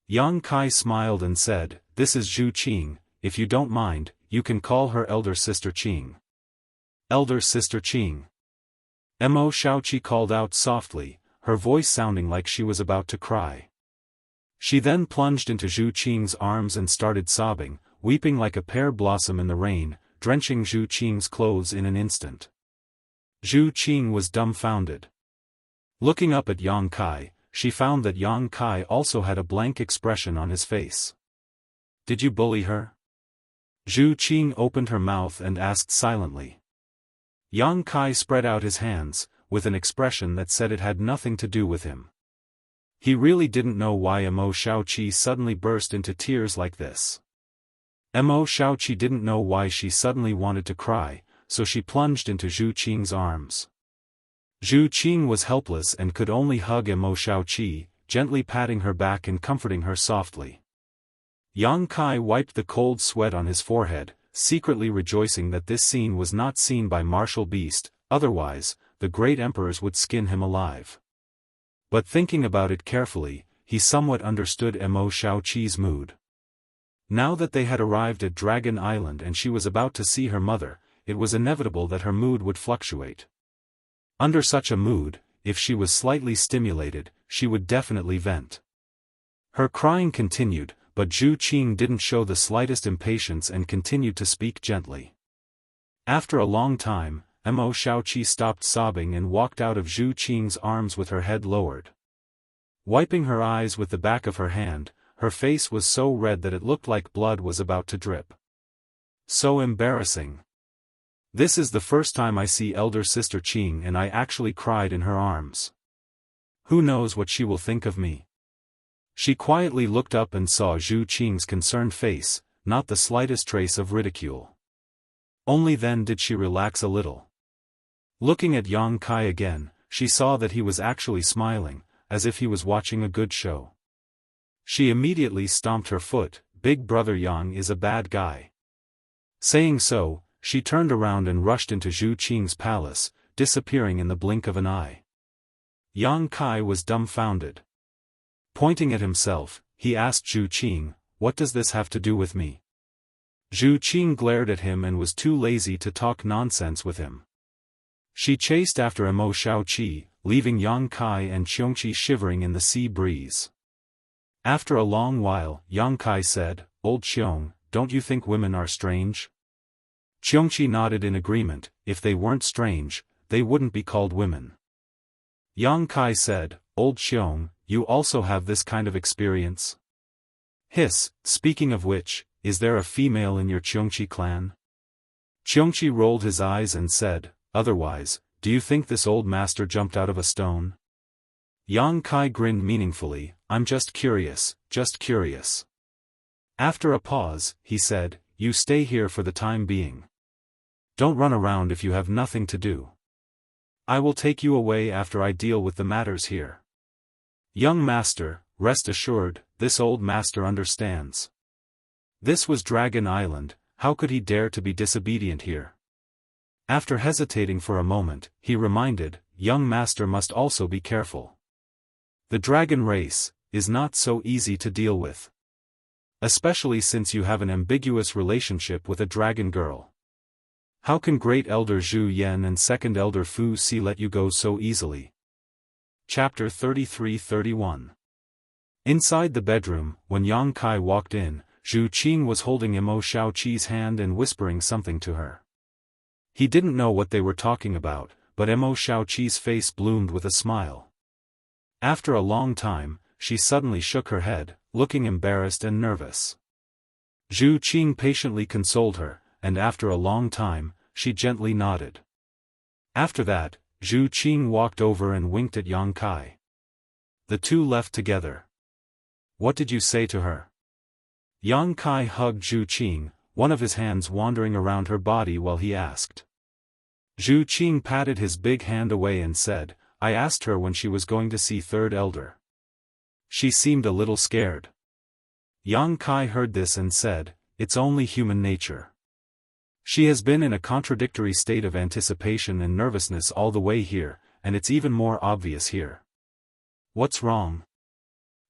Yang Kai smiled and said, "This is Zhu Qing, if you don't mind, you can call her elder sister Qing." Elder sister Qing. Mo Xiaoqi called out softly, her voice sounding like she was about to cry. She then plunged into Zhu Qing's arms and started sobbing, weeping like a pear blossom in the rain, drenching Zhu Qing's clothes in an instant. Zhu Qing was dumbfounded. Looking up at Yang Kai, she found that Yang Kai also had a blank expression on his face. "Did you bully her?" Zhu Qing opened her mouth and asked silently. Yang Kai spread out his hands, with an expression that said it had nothing to do with him. He really didn't know why Mo Shaoqi suddenly burst into tears like this. Mo Shaoqi didn't know why she suddenly wanted to cry, so she plunged into Zhu Qing's arms. Zhu Qing was helpless and could only hug Mo Shaoqi, gently patting her back and comforting her softly. Yang Kai wiped the cold sweat on his forehead, secretly rejoicing that this scene was not seen by martial beast, otherwise, the great emperors would skin him alive. But thinking about it carefully, he somewhat understood Mo Shaoqi's mood. Now that they had arrived at Dragon Island and she was about to see her mother, it was inevitable that her mood would fluctuate. Under such a mood, if she was slightly stimulated, she would definitely vent. Her crying continued, but Zhu Qing didn't show the slightest impatience and continued to speak gently. After a long time, Mo Shaoqi stopped sobbing and walked out of Zhu Qing's arms with her head lowered. Wiping her eyes with the back of her hand, her face was so red that it looked like blood was about to drip. So embarrassing. This is the first time I see elder sister Qing and I actually cried in her arms. Who knows what she will think of me? She quietly looked up and saw Zhu Qing's concerned face, not the slightest trace of ridicule. Only then did she relax a little. Looking at Yang Kai again, she saw that he was actually smiling, as if he was watching a good show. She immediately stomped her foot. "Big brother Yang is a bad guy." Saying so, she turned around and rushed into Zhu Qing's palace, disappearing in the blink of an eye. Yang Kai was dumbfounded. Pointing at himself, he asked Zhu Qing, "What does this have to do with me?" Zhu Qing glared at him and was too lazy to talk nonsense with him. She chased after Mo Shaoqi, leaving Yang Kai and Xiongqi shivering in the sea breeze. After a long while, Yang Kai said, "Old Xiong, don't you think women are strange?" Xiongqi nodded in agreement. If they weren't strange, they wouldn't be called women. Yang Kai said, "Old Xiong, you also have this kind of experience?" "Hiss, speaking of which, is there a female in your Xiongqi clan?" Xiongqi rolled his eyes and said, "Otherwise, do you think this old master jumped out of a stone?" Yang Kai grinned meaningfully, "I'm just curious, just curious." After a pause, he said, "You stay here for the time being. Don't run around if you have nothing to do. I will take you away after I deal with the matters here. Young master, rest assured, this old master understands." This was Dragon Island, how could he dare to be disobedient here? After hesitating for a moment, he reminded, "Young master must also be careful. The dragon race is not so easy to deal with. Especially since you have an ambiguous relationship with a dragon girl. How can Great Elder Zhu Yan and Second Elder Fu Si let you go so easily?" Chapter 33-31. Inside the bedroom, when Yang Kai walked in, Zhu Qing was holding Mo Shaoqi's hand and whispering something to her. He didn't know what they were talking about, but Mo Shaoqi's face bloomed with a smile. After a long time, she suddenly shook her head, looking embarrassed and nervous. Zhu Qing patiently consoled her, and after a long time, she gently nodded. After that, Zhu Qing walked over and winked at Yang Kai. The two left together. "What did you say to her?" Yang Kai hugged Zhu Qing, one of his hands wandering around her body while he asked. Zhu Qing patted his big hand away and said, "I asked her when she was going to see Third Elder. She seemed a little scared." Yang Kai heard this and said, "It's only human nature. She has been in a contradictory state of anticipation and nervousness all the way here, and it's even more obvious here." "What's wrong?"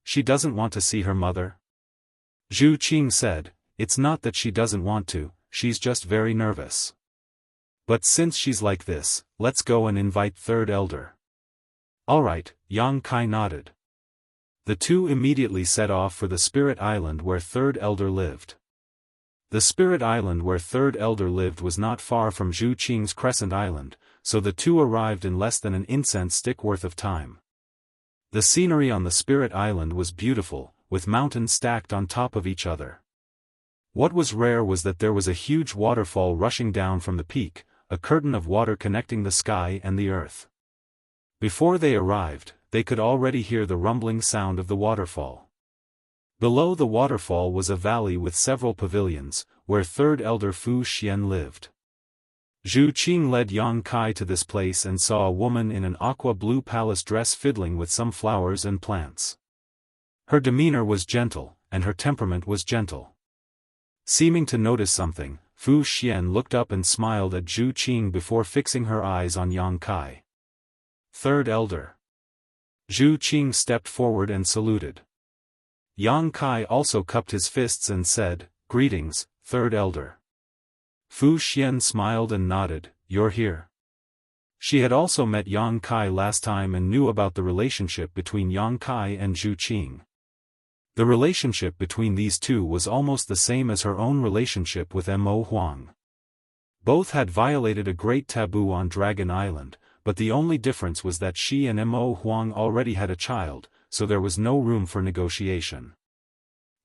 "She doesn't want to see her mother." Zhu Qing said, "It's not that she doesn't want to, she's just very nervous. But since she's like this, let's go and invite Third Elder." "Alright," Yang Kai nodded. The two immediately set off for the Spirit Island where Third Elder lived. The spirit island where Third Elder lived was not far from Zhu Qing's Crescent Island, so the two arrived in less than an incense stick worth of time. The scenery on the spirit island was beautiful, with mountains stacked on top of each other. What was rare was that there was a huge waterfall rushing down from the peak, a curtain of water connecting the sky and the earth. Before they arrived, they could already hear the rumbling sound of the waterfall. Below the waterfall was a valley with several pavilions, where Third Elder Fu Xian lived. Zhu Qing led Yang Kai to this place and saw a woman in an aqua-blue palace dress fiddling with some flowers and plants. Her demeanor was gentle, and her temperament was gentle. Seeming to notice something, Fu Xian looked up and smiled at Zhu Qing before fixing her eyes on Yang Kai. Third Elder. Zhu Qing stepped forward and saluted. Yang Kai also cupped his fists and said, "Greetings, Third Elder." Fu Xian smiled and nodded, "You're here." She had also met Yang Kai last time and knew about the relationship between Yang Kai and Zhu Qing. The relationship between these two was almost the same as her own relationship with Mo Huang. Both had violated a great taboo on Dragon Island, but the only difference was that she and Mo Huang already had a child, so there was no room for negotiation.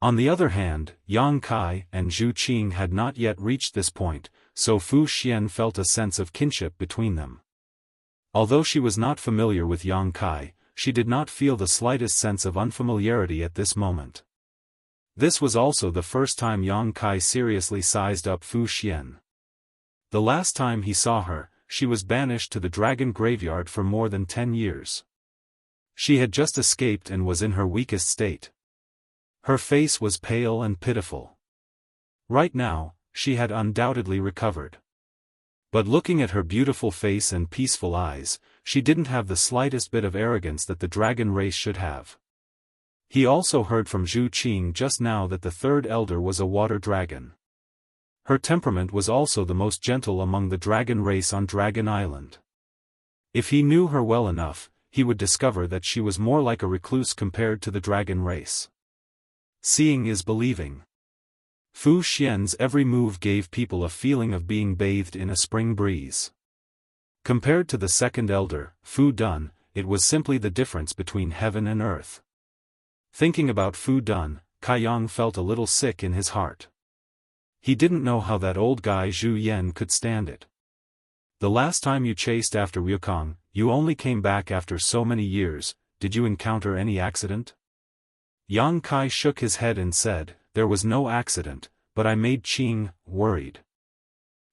On the other hand, Yang Kai and Zhu Qing had not yet reached this point, so Fu Xian felt a sense of kinship between them. Although she was not familiar with Yang Kai, she did not feel the slightest sense of unfamiliarity at this moment. This was also the first time Yang Kai seriously sized up Fu Xian. The last time he saw her, she was banished to the dragon graveyard for more than 10 years. She had just escaped and was in her weakest state. Her face was pale and pitiful. Right now, she had undoubtedly recovered. But looking at her beautiful face and peaceful eyes, she didn't have the slightest bit of arrogance that the dragon race should have. He also heard from Zhu Qing just now that the Third Elder was a water dragon. Her temperament was also the most gentle among the dragon race on Dragon Island. If he knew her well enough, he would discover that she was more like a recluse compared to the dragon race. Seeing is believing. Fu Xian's every move gave people a feeling of being bathed in a spring breeze. Compared to the second elder, Fu Dun, it was simply the difference between heaven and earth. Thinking about Fu Dun, Kai Yang felt a little sick in his heart. He didn't know how that old guy Zhu Yan could stand it. The last time you chased after Ryukong, you only came back after so many years. Did you encounter any accident? Yang Kai shook his head and said, "There was no accident, but I made Qing worried."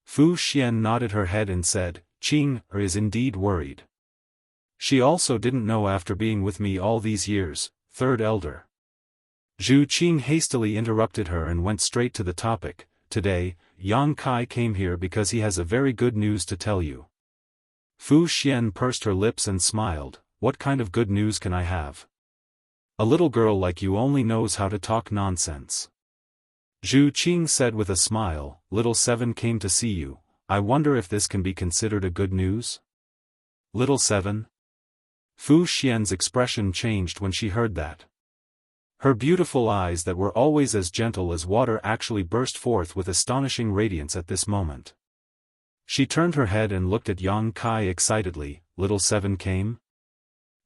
Fu Xian nodded her head and said, "Qing is indeed worried. She also didn't know after being with me all these years, Third Elder." Zhu Qing hastily interrupted her and went straight to the topic. "Today, Yang Kai came here because he has a very good news to tell you." Fu Xian pursed her lips and smiled. "What kind of good news can I have? A little girl like you only knows how to talk nonsense." Zhu Qing said with a smile, "Little Seven came to see you. I wonder if this can be considered a good news?" Little Seven? Fu Xian's expression changed when she heard that. Her beautiful eyes that were always as gentle as water actually burst forth with astonishing radiance at this moment. She turned her head and looked at Yang Kai excitedly. "Little Seven came?"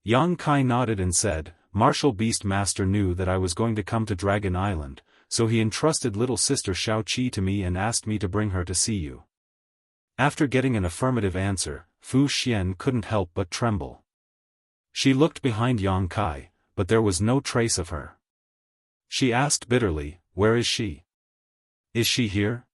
Yang Kai nodded and said, "Martial Beast Master knew that I was going to come to Dragon Island, so he entrusted little sister Xiao Qi to me and asked me to bring her to see you." After getting an affirmative answer, Fu Xian couldn't help but tremble. She looked behind Yang Kai, but there was no trace of her. She asked bitterly, "Where is she? Is she here?"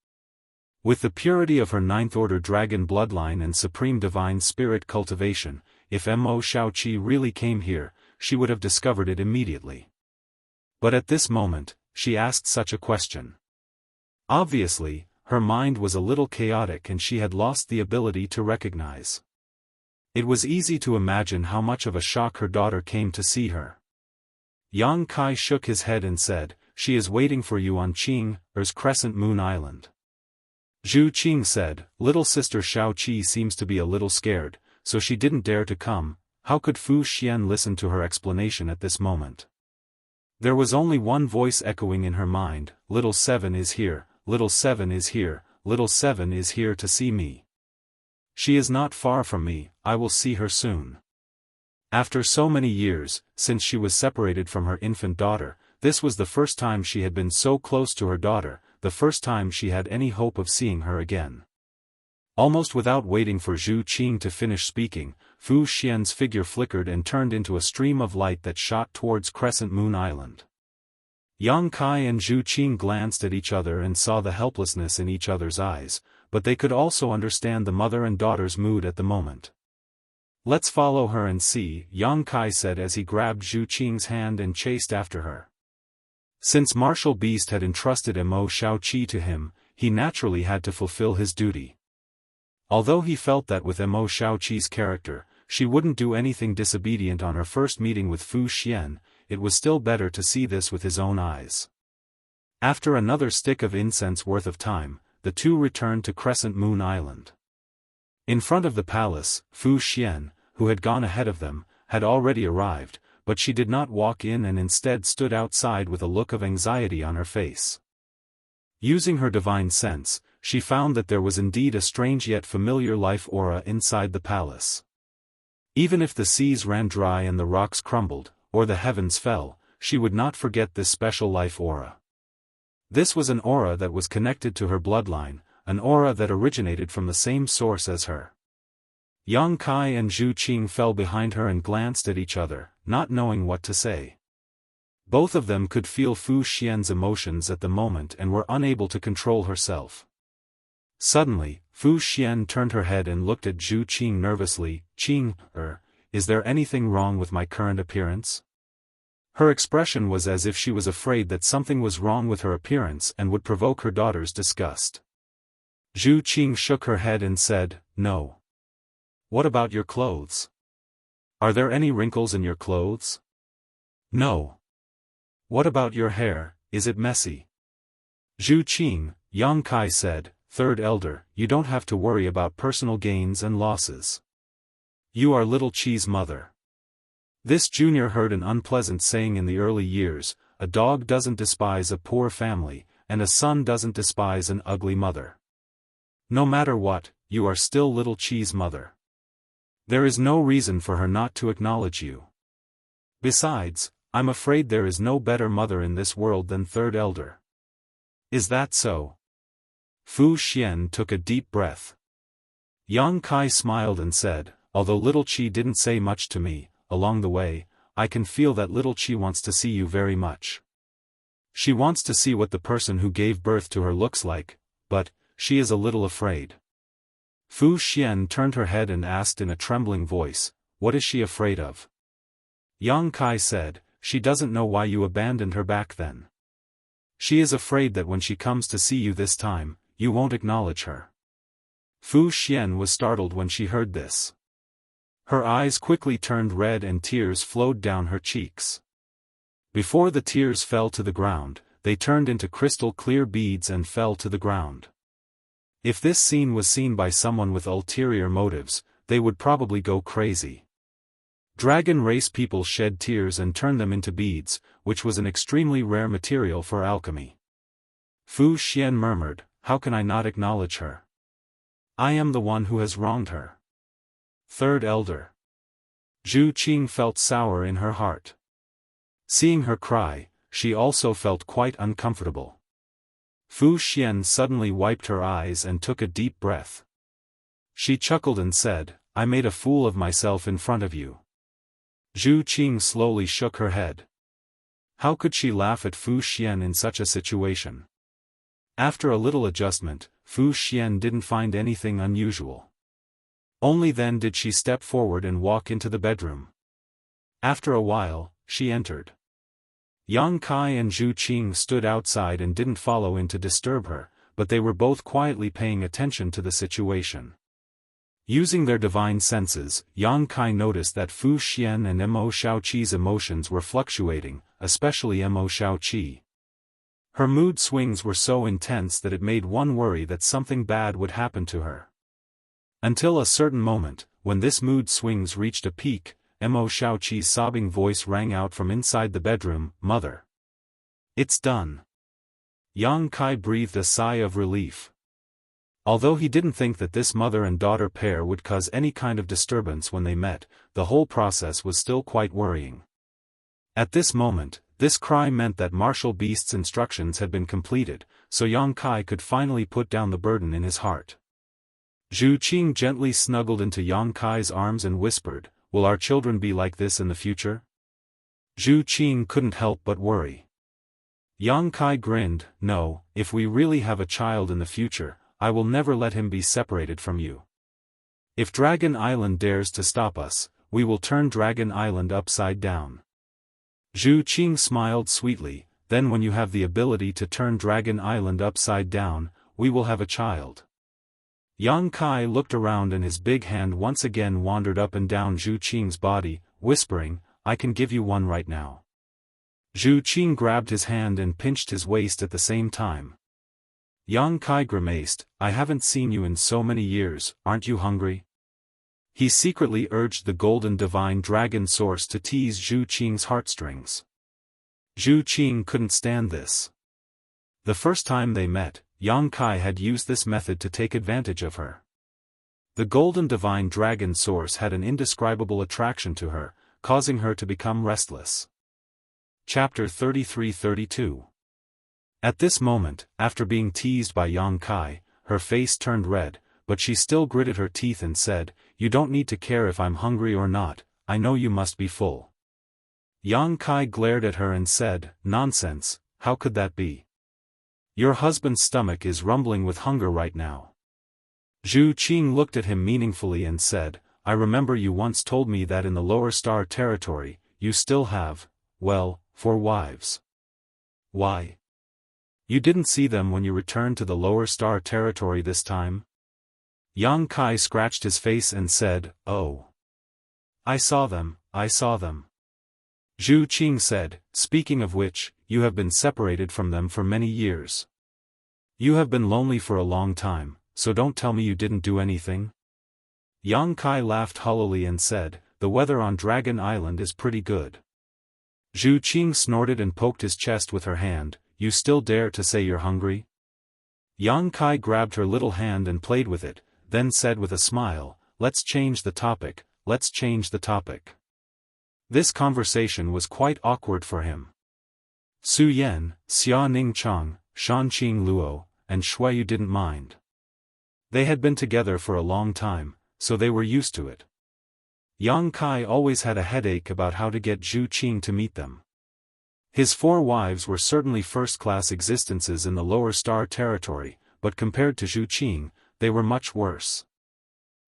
With the purity of her ninth order dragon bloodline and supreme divine spirit cultivation, if Mo Xiaoqi really came here, she would have discovered it immediately. But at this moment, she asked such a question. Obviously, her mind was a little chaotic and she had lost the ability to recognize. It was easy to imagine how much of a shock her daughter came to see her. Yang Kai shook his head and said, "She is waiting for you on Qing's Crescent Moon Island." Zhu Qing said, "Little sister Xiao Qi seems to be a little scared, so she didn't dare to come." How could Fu Xian listen to her explanation at this moment? There was only one voice echoing in her mind, "Little Seven is here, Little Seven is here, Little Seven is here to see me. She is not far from me, I will see her soon. After so many years, since she was separated from her infant daughter, this was the first time she had been so close to her daughter, the first time she had any hope of seeing her again. Almost without waiting for Zhu Qing to finish speaking, Fu Xian's figure flickered and turned into a stream of light that shot towards Crescent Moon Island. Yang Kai and Zhu Qing glanced at each other and saw the helplessness in each other's eyes, but they could also understand the mother and daughter's mood at the moment. Let's follow her and see, Yang Kai said as he grabbed Zhu Qing's hand and chased after her. Since Martial Beast had entrusted Mo Xiaoqi to him, he naturally had to fulfill his duty. Although he felt that with Mo Xiaoqi's character, she wouldn't do anything disobedient on her first meeting with Fu Xian, it was still better to see this with his own eyes. After another stick of incense worth of time, the two returned to Crescent Moon Island. In front of the palace, Fu Xian, who had gone ahead of them, had already arrived, but she did not walk in and instead stood outside with a look of anxiety on her face. Using her divine sense, she found that there was indeed a strange yet familiar life aura inside the palace. Even if the seas ran dry and the rocks crumbled, or the heavens fell, she would not forget this special life aura. This was an aura that was connected to her bloodline, an aura that originated from the same source as her. Yang Kai and Zhu Qing fell behind her and glanced at each other, not knowing what to say. Both of them could feel Fu Xian's emotions at the moment and were unable to control herself. Suddenly, Fu Xian turned her head and looked at Zhu Qing nervously. Qing, is there anything wrong with my current appearance? Her expression was as if she was afraid that something was wrong with her appearance and would provoke her daughter's disgust. Zhu Qing shook her head and said, "No." "What about your clothes? Are there any wrinkles in your clothes?" "No." "What about your hair, is it messy?" "Zhu Qing," Yang Kai said, "Third Elder, you don't have to worry about personal gains and losses. You are Little Chi's mother." This junior heard an unpleasant saying in the early years: a dog doesn't despise a poor family, and a son doesn't despise an ugly mother. No matter what, you are still Little Chi's mother. There is no reason for her not to acknowledge you. Besides, I'm afraid there is no better mother in this world than Third Elder. Is that so? Fu Xian took a deep breath. Yang Kai smiled and said, "Although Little Chi didn't say much to me, along the way, I can feel that Little Chi wants to see you very much. She wants to see what the person who gave birth to her looks like, but she is a little afraid." Fu Xian turned her head and asked in a trembling voice, "What is she afraid of?" Yang Kai said, "She doesn't know why you abandoned her back then. She is afraid that when she comes to see you this time, you won't acknowledge her." Fu Xian was startled when she heard this. Her eyes quickly turned red and tears flowed down her cheeks. Before the tears fell to the ground, they turned into crystal-clear beads and fell to the ground. If this scene was seen by someone with ulterior motives, they would probably go crazy. Dragon race people shed tears and turned them into beads, which was an extremely rare material for alchemy. Fu Xian murmured, "How can I not acknowledge her? I am the one who has wronged her." Third Elder. Zhu Qing felt sour in her heart. Seeing her cry, she also felt quite uncomfortable. Fu Xian suddenly wiped her eyes and took a deep breath. She chuckled and said, "I made a fool of myself in front of you." Zhu Qing slowly shook her head. How could she laugh at Fu Xian in such a situation? After a little adjustment, Fu Xian didn't find anything unusual. Only then did she step forward and walk into the bedroom. After a while, she entered. Yang Kai and Zhu Qing stood outside and didn't follow in to disturb her, but they were both quietly paying attention to the situation. Using their divine senses, Yang Kai noticed that Fu Xian and Mo Xiaoqi's emotions were fluctuating, especially Mo Xiaoqi. Her mood swings were so intense that it made one worry that something bad would happen to her. Until a certain moment, when this mood swings reached a peak, Mo Xiaoqi's sobbing voice rang out from inside the bedroom, "Mother! It's done. Yang Kai breathed a sigh of relief. Although he didn't think that this mother and daughter pair would cause any kind of disturbance when they met, the whole process was still quite worrying. At this moment, this cry meant that Martial Beast's instructions had been completed, so Yang Kai could finally put down the burden in his heart. Zhu Qing gently snuggled into Yang Kai's arms and whispered, "Will our children be like this in the future?" Zhu Qing couldn't help but worry. Yang Kai grinned, "No, if we really have a child in the future, I will never let him be separated from you. If Dragon Island dares to stop us, we will turn Dragon Island upside down." Zhu Qing smiled sweetly, "Then when you have the ability to turn Dragon Island upside down, we will have a child." Yang Kai looked around and his big hand once again wandered up and down Zhu Qing's body, whispering, "I can give you one right now." Zhu Qing grabbed his hand and pinched his waist at the same time. Yang Kai grimaced, "I haven't seen you in so many years, aren't you hungry?" He secretly urged the golden divine dragon source to tease Zhu Qing's heartstrings. Zhu Qing couldn't stand this. The first time they met, Yang Kai had used this method to take advantage of her. The golden divine dragon source had an indescribable attraction to her, causing her to become restless. Chapter 33-32. At this moment, after being teased by Yang Kai, her face turned red, but she still gritted her teeth and said, "You don't need to care if I'm hungry or not, I know you must be full." Yang Kai glared at her and said, "Nonsense, how could that be? Your husband's stomach is rumbling with hunger right now." Zhu Qing looked at him meaningfully and said, "I remember you once told me that in the lower star territory, you still have, well, 4 wives. Why? You didn't see them when you returned to the lower star territory this time?" Yang Kai scratched his face and said, "Oh. I saw them, I saw them." Zhu Qing said, "Speaking of which, you have been separated from them for many years. You have been lonely for a long time, so don't tell me you didn't do anything." Yang Kai laughed hollowly and said, "The weather on Dragon Island is pretty good." Zhu Qing snorted and poked his chest with her hand, "You still dare to say you're hungry?" Yang Kai grabbed her little hand and played with it, then said with a smile, "Let's change the topic, let's change the topic." This conversation was quite awkward for him. Su Yan, Xia Ning Chang, Shan Qing Luo, and Shuiyu didn't mind. They had been together for a long time, so they were used to it. Yang Kai always had a headache about how to get Zhu Qing to meet them. His 4 wives were certainly first-class existences in the lower star territory, but compared to Zhu Qing, they were much worse.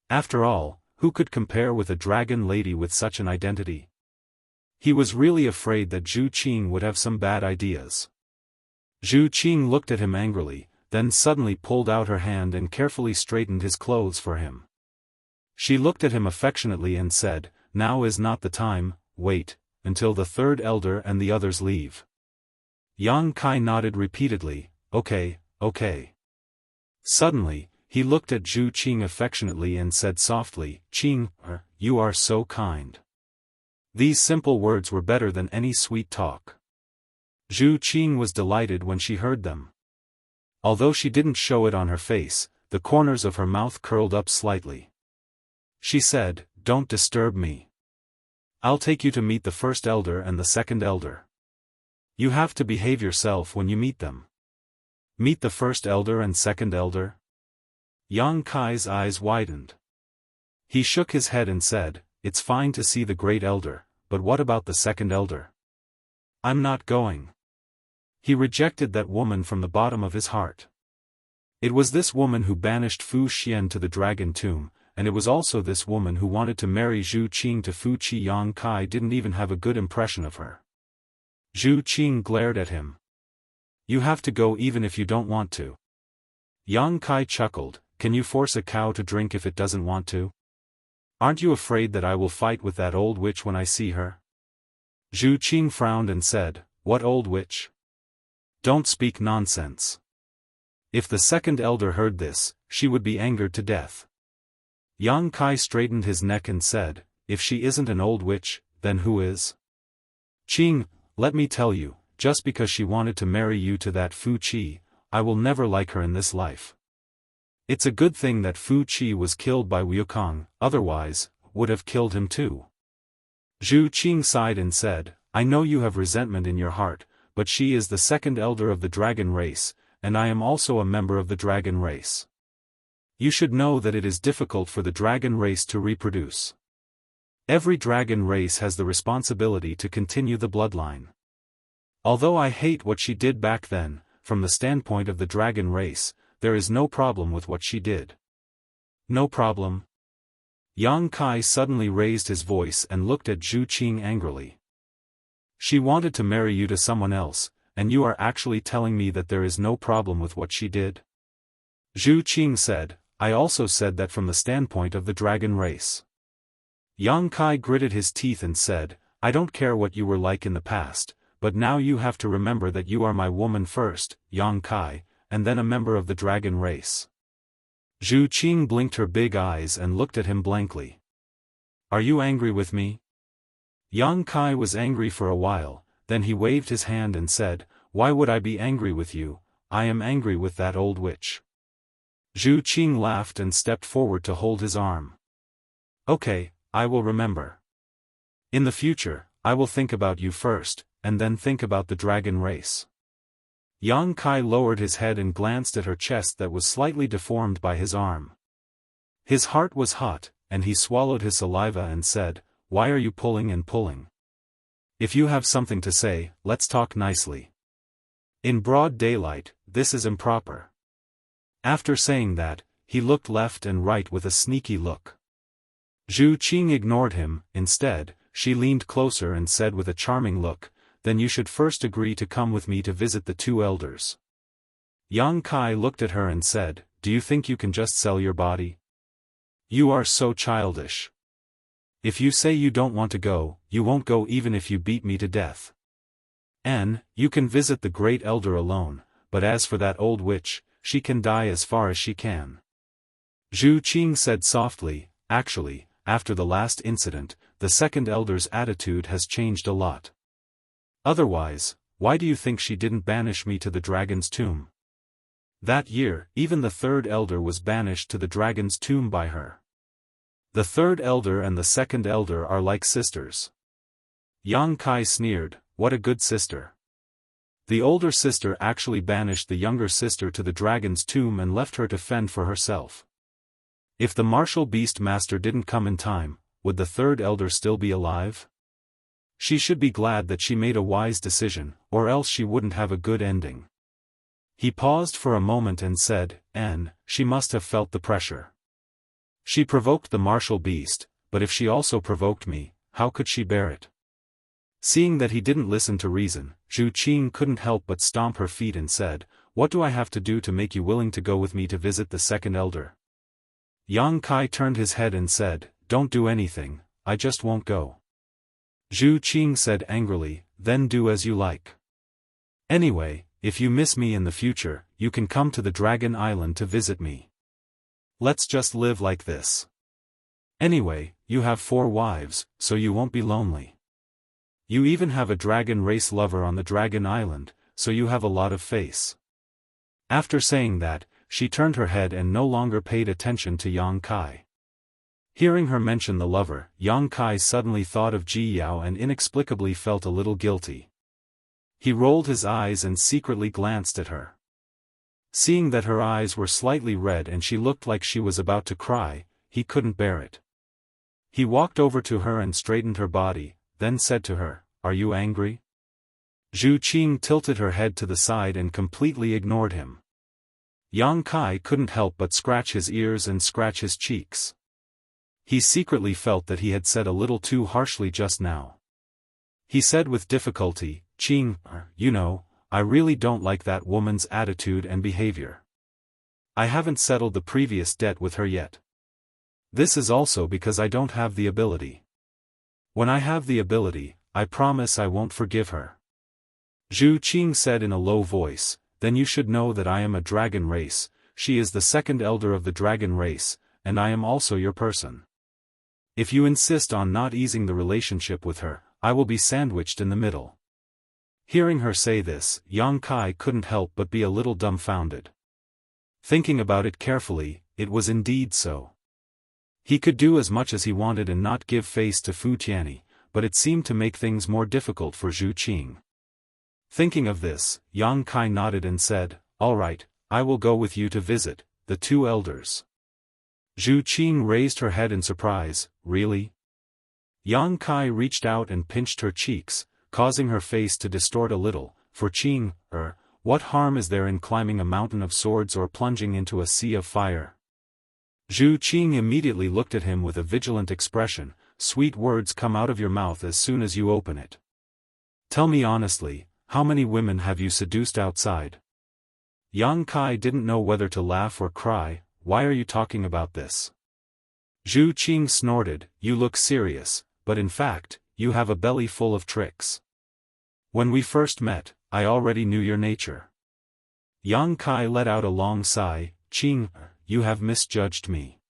After all, who could compare with a dragon lady with such an identity? He was really afraid that Zhu Qing would have some bad ideas. Zhu Qing looked at him angrily, then suddenly pulled out her hand and carefully straightened his clothes for him. She looked at him affectionately and said, "Now is not the time, wait, until the 3rd elder and the others leave." Yang Kai nodded repeatedly, "Okay, okay." Suddenly, he looked at Zhu Qing affectionately and said softly, "Qing, you are so kind." These simple words were better than any sweet talk. Zhu Qing was delighted when she heard them. Although she didn't show it on her face, the corners of her mouth curled up slightly. She said, "Don't disturb me. I'll take you to meet the 1st elder and the 2nd elder. You have to behave yourself when you meet them." "Meet the 1st elder and 2nd elder?" Yang Kai's eyes widened. He shook his head and said, "It's fine to see the great elder, but what about the 2nd elder? I'm not going." He rejected that woman from the bottom of his heart. It was this woman who banished Fu Xian to the dragon tomb, and it was also this woman who wanted to marry Zhu Qing to Fu Qi. Yang Kai didn't even have a good impression of her. Zhu Qing glared at him. "You have to go even if you don't want to." Yang Kai chuckled, "Can you force a cow to drink if it doesn't want to? Aren't you afraid that I will fight with that old witch when I see her?" Zhu Qing frowned and said, "What old witch? Don't speak nonsense." If the 2nd elder heard this, she would be angered to death. Yang Kai straightened his neck and said, "If she isn't an old witch, then who is?" "Qing, let me tell you, just because she wanted to marry you to that Fu Qi, I will never like her in this life. It's a good thing that Fu Qi was killed by Wukong, otherwise, would have killed him too. Zhu Qing sighed and said, I know you have resentment in your heart, but she is the second elder of the dragon race, and I am also a member of the dragon race. You should know that it is difficult for the dragon race to reproduce. Every dragon race has the responsibility to continue the bloodline. Although I hate what she did back then, from the standpoint of the dragon race, there is no problem with what she did. No problem? Yang Kai suddenly raised his voice and looked at Zhu Qing angrily. She wanted to marry you to someone else, and you are actually telling me that there is no problem with what she did? Zhu Qing said, I also said that from the standpoint of the dragon race. Yang Kai gritted his teeth and said, I don't care what you were like in the past, but now you have to remember that you are my woman first, Yang Kai, and then a member of the dragon race. Zhu Qing blinked her big eyes and looked at him blankly. Are you angry with me? Yang Kai was angry for a while, then he waved his hand and said, Why would I be angry with you? I am angry with that old witch. Zhu Qing laughed and stepped forward to hold his arm. Okay, I will remember. In the future, I will think about you first, and then think about the dragon race. Yang Kai lowered his head and glanced at her chest that was slightly deformed by his arm. His heart was hot, and he swallowed his saliva and said, Why are you pulling and pulling? If you have something to say, let's talk nicely. In broad daylight, this is improper. After saying that, he looked left and right with a sneaky look. Zhu Qing ignored him. Instead, she leaned closer and said with a charming look, Then you should first agree to come with me to visit the two elders. Yang Kai looked at her and said, Do you think you can just sell your body? You are so childish. If you say you don't want to go, you won't go even if you beat me to death. You can visit the great elder alone, but as for that old witch, she can die as far as she can. Zhu Qing said softly, Actually, after the last incident, the second elder's attitude has changed a lot. Otherwise, why do you think she didn't banish me to the dragon's tomb? That year, even the third elder was banished to the dragon's tomb by her. The third elder and the second elder are like sisters. Yang Kai sneered, What a good sister. The older sister actually banished the younger sister to the dragon's tomb and left her to fend for herself. If the martial beast master didn't come in time, would the third elder still be alive? She should be glad that she made a wise decision, or else she wouldn't have a good ending. He paused for a moment and said, She must have felt the pressure. She provoked the martial beast, but if she also provoked me, how could she bear it? Seeing that he didn't listen to reason, Zhu Qing couldn't help but stomp her feet and said, What do I have to do to make you willing to go with me to visit the second elder? Yang Kai turned his head and said, Don't do anything, I just won't go. Zhu Qing said angrily, Then do as you like. Anyway, if you miss me in the future, you can come to the Dragon Island to visit me. Let's just live like this. Anyway, you have 4 wives, so you won't be lonely. You even have a dragon race lover on the Dragon Island, so you have a lot of face. After saying that, she turned her head and no longer paid attention to Yang Kai. Hearing her mention the lover, Yang Kai suddenly thought of Ji Yao and inexplicably felt a little guilty. He rolled his eyes and secretly glanced at her. Seeing that her eyes were slightly red and she looked like she was about to cry, he couldn't bear it. He walked over to her and straightened her body, then said to her, Are you angry? Zhu Qing tilted her head to the side and completely ignored him. Yang Kai couldn't help but scratch his ears and scratch his cheeks. He secretly felt that he had said a little too harshly just now. He said with difficulty, Qing, you know, I really don't like that woman's attitude and behavior. I haven't settled the previous debt with her yet. This is also because I don't have the ability. When I have the ability, I promise I won't forgive her. Zhu Qing said in a low voice, Then you should know that I am a dragon race, she is the second elder of the dragon race, and I am also your person. If you insist on not easing the relationship with her, I will be sandwiched in the middle. Hearing her say this, Yang Kai couldn't help but be a little dumbfounded. Thinking about it carefully, it was indeed so. He could do as much as he wanted and not give face to Fu Tianyi, but it seemed to make things more difficult for Zhu Qing. Thinking of this, Yang Kai nodded and said, "All right, I will go with you to visit the two elders." Zhu Qing raised her head in surprise. "Really?" Yang Kai reached out and pinched her cheeks, causing her face to distort a little. "For Qing, what harm is there in climbing a mountain of swords or plunging into a sea of fire?" Zhu Qing immediately looked at him with a vigilant expression. "Sweet words come out of your mouth as soon as you open it. Tell me honestly, how many women have you seduced outside?" Yang Kai didn't know whether to laugh or cry. "Why are you talking about this?" Zhu Qing snorted. "You look serious, but in fact, you have a belly full of tricks. When we first met, I already knew your nature." Yang Kai let out a long sigh. "Qing, you have misjudged me.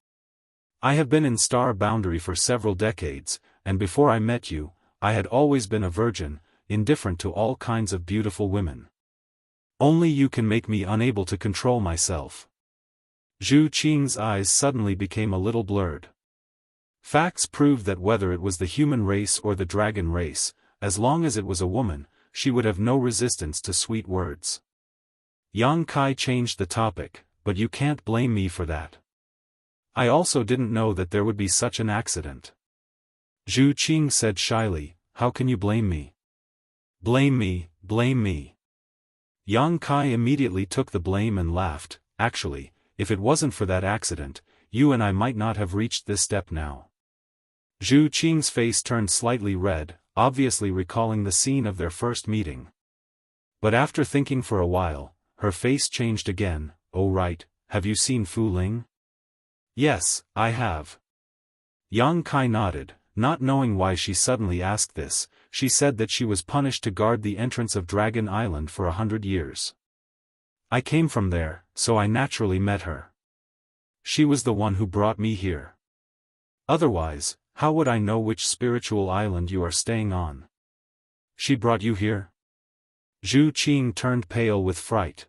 I have been in Star Boundary for several decades, and before I met you, I had always been a virgin, indifferent to all kinds of beautiful women. Only you can make me unable to control myself." Zhu Qing's eyes suddenly became a little blurred. Facts proved that whether it was the human race or the dragon race, as long as it was a woman, she would have no resistance to sweet words. Yang Kai changed the topic, "But you can't blame me for that. I also didn't know that there would be such an accident." Zhu Qing said shyly, "How can you blame me?" "Blame me, blame me." Yang Kai immediately took the blame and laughed. "Actually, if it wasn't for that accident, you and I might not have reached this step now." Zhu Qing's face turned slightly red, obviously recalling the scene of their first meeting. But after thinking for a while, her face changed again. "Oh right, have you seen Fu Ling?" "Yes, I have." Yang Kai nodded, not knowing why she suddenly asked this. She said that she was punished to guard the entrance of Dragon Island for 100 years. "I came from there, so I naturally met her. She was the one who brought me here. Otherwise, how would I know which spiritual island you are staying on?" "She brought you here?" Zhu Qing turned pale with fright.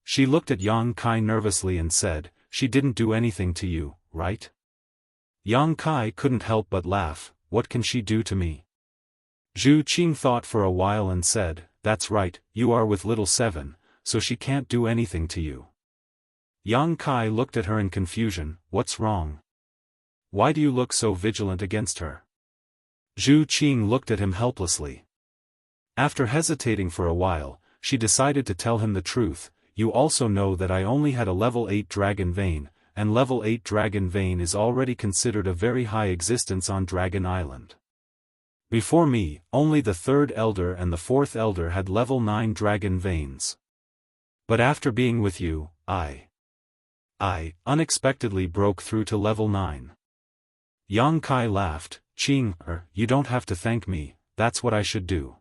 She looked at Yang Kai nervously and said, "She didn't do anything to you, right?" Yang Kai couldn't help but laugh. "What can she do to me?" Zhu Qing thought for a while and said, "That's right, you are with little Seven, so she can't do anything to you." Yang Kai looked at her in confusion. "What's wrong? Why do you look so vigilant against her?" Zhu Qing looked at him helplessly. After hesitating for a while, she decided to tell him the truth. "You also know that I only had a level 8 dragon vein, and level 8 dragon vein is already considered a very high existence on Dragon Island. Before me, only the 3rd elder and the 4th elder had level 9 dragon veins. But after being with you, I unexpectedly broke through to level 9. Yang Kai laughed. "Qing, you don't have to thank me, that's what I should do."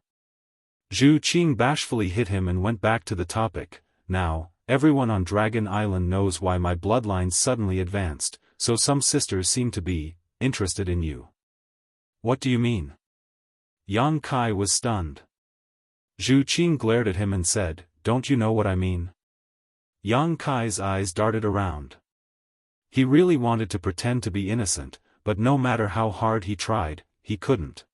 Zhu Qing bashfully hit him and went back to the topic. "Now, everyone on Dragon Island knows why my bloodline suddenly advanced, so some sisters seem to be interested in you." "What do you mean?" Yang Kai was stunned. Zhu Qing glared at him and said, "Don't you know what I mean?" Yang Kai's eyes darted around. He really wanted to pretend to be innocent, but no matter how hard he tried, he couldn't.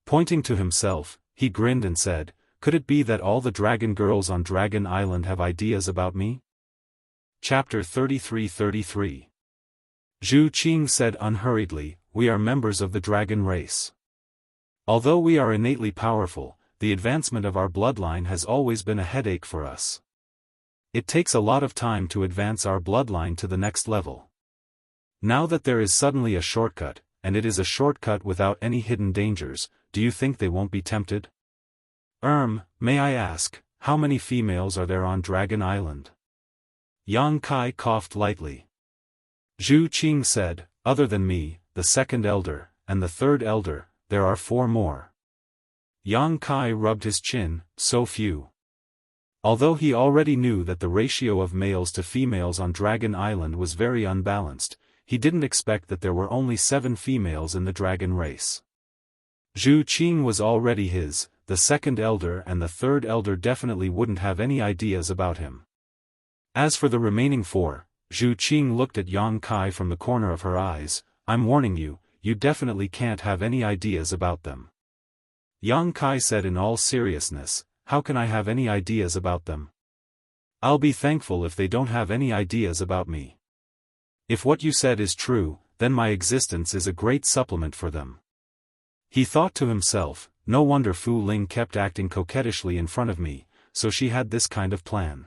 Pointing to himself, he grinned and said, "Could it be that all the dragon girls on Dragon Island have ideas about me?" Chapter 33-33. Zhu Qing said unhurriedly, "We are members of the dragon race. Although we are innately powerful, the advancement of our bloodline has always been a headache for us. It takes a lot of time to advance our bloodline to the next level. Now that there is suddenly a shortcut, and it is a shortcut without any hidden dangers, do you think they won't be tempted? May I ask, how many females are there on Dragon Island?" Yang Kai coughed lightly. Zhu Qing said, "Other than me, the 2nd elder, and the 3rd elder, there are 4 more." Yang Kai rubbed his chin. "So few." Although he already knew that the ratio of males to females on Dragon Island was very unbalanced, he didn't expect that there were only 7 females in the dragon race. Zhu Qing was already his, the second elder and the third elder definitely wouldn't have any ideas about him. As for the remaining four, Zhu Qing looked at Yang Kai from the corner of her eyes. I'm warning you, you definitely can't have any ideas about them. Yang Kai said in all seriousness, how can I have any ideas about them? I'll be thankful if they don't have any ideas about me. If what you said is true, then my existence is a great supplement for them. He thought to himself, no wonder Fu Ling kept acting coquettishly in front of me, so she had this kind of plan.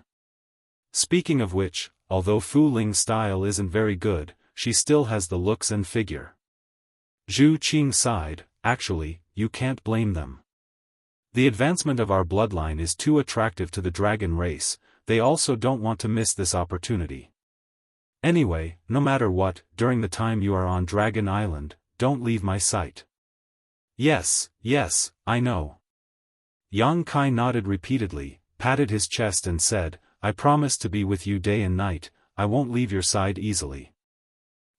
Speaking of which, although Fu Ling's style isn't very good, she still has the looks and figure. Zhu Qing sighed, actually, you can't blame them. The advancement of our bloodline is too attractive to the dragon race, they also don't want to miss this opportunity. Anyway, no matter what, during the time you are on Dragon Island, don't leave my sight. Yes, I know. Yang Kai nodded repeatedly, patted his chest and said, I promise to be with you day and night, I won't leave your side easily.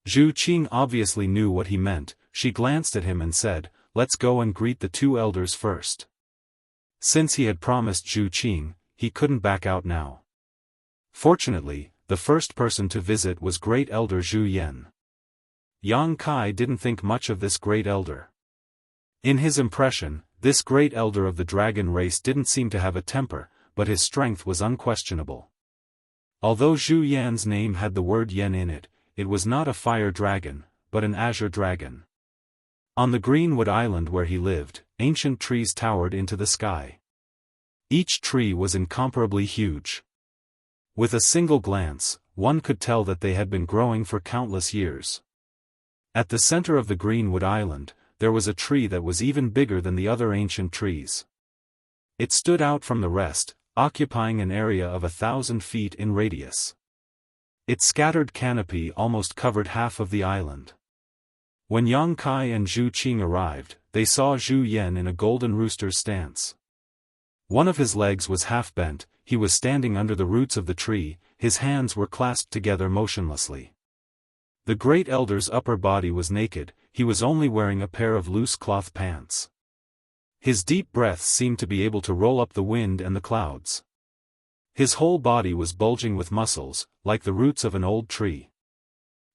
Zhu Qing obviously knew what he meant, she glanced at him and said, let's go and greet the two elders first. Since he had promised Zhu Qing, he couldn't back out now. Fortunately, the first person to visit was Great Elder Zhu Yan. Yang Kai didn't think much of this Great Elder. In his impression, this Great Elder of the dragon race didn't seem to have a temper, but his strength was unquestionable. Although Zhu Yan's name had the word Yan in it, it was not a fire dragon, but an azure dragon. On the Greenwood Island where he lived, ancient trees towered into the sky. Each tree was incomparably huge. With a single glance, one could tell that they had been growing for countless years. At the center of the Greenwood Island, there was a tree that was even bigger than the other ancient trees. It stood out from the rest, occupying an area of 1,000 feet in radius. Its scattered canopy almost covered half of the island. When Yang Kai and Zhu Qing arrived, they saw Zhu Yan in a golden rooster's stance. One of his legs was half bent, he was standing under the roots of the tree, his hands were clasped together motionlessly. The Great Elder's upper body was naked, he was only wearing a pair of loose cloth pants. His deep breaths seemed to be able to roll up the wind and the clouds. His whole body was bulging with muscles, like the roots of an old tree.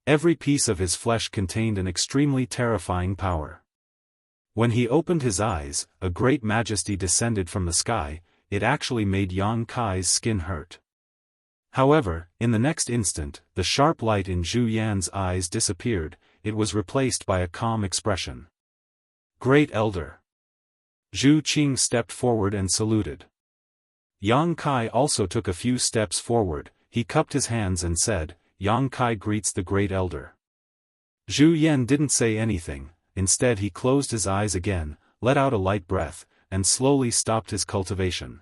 Every piece of his flesh contained an extremely terrifying power. When he opened his eyes, a great majesty descended from the sky, it actually made Yang Kai's skin hurt. However, in the next instant, the sharp light in Zhu Yan's eyes disappeared, it was replaced by a calm expression. Great Elder. Zhu Qing stepped forward and saluted. Yang Kai also took a few steps forward, he cupped his hands and said, Yang Kai greets the Great Elder. Zhu Yan didn't say anything, instead he closed his eyes again, let out a light breath, and slowly stopped his cultivation.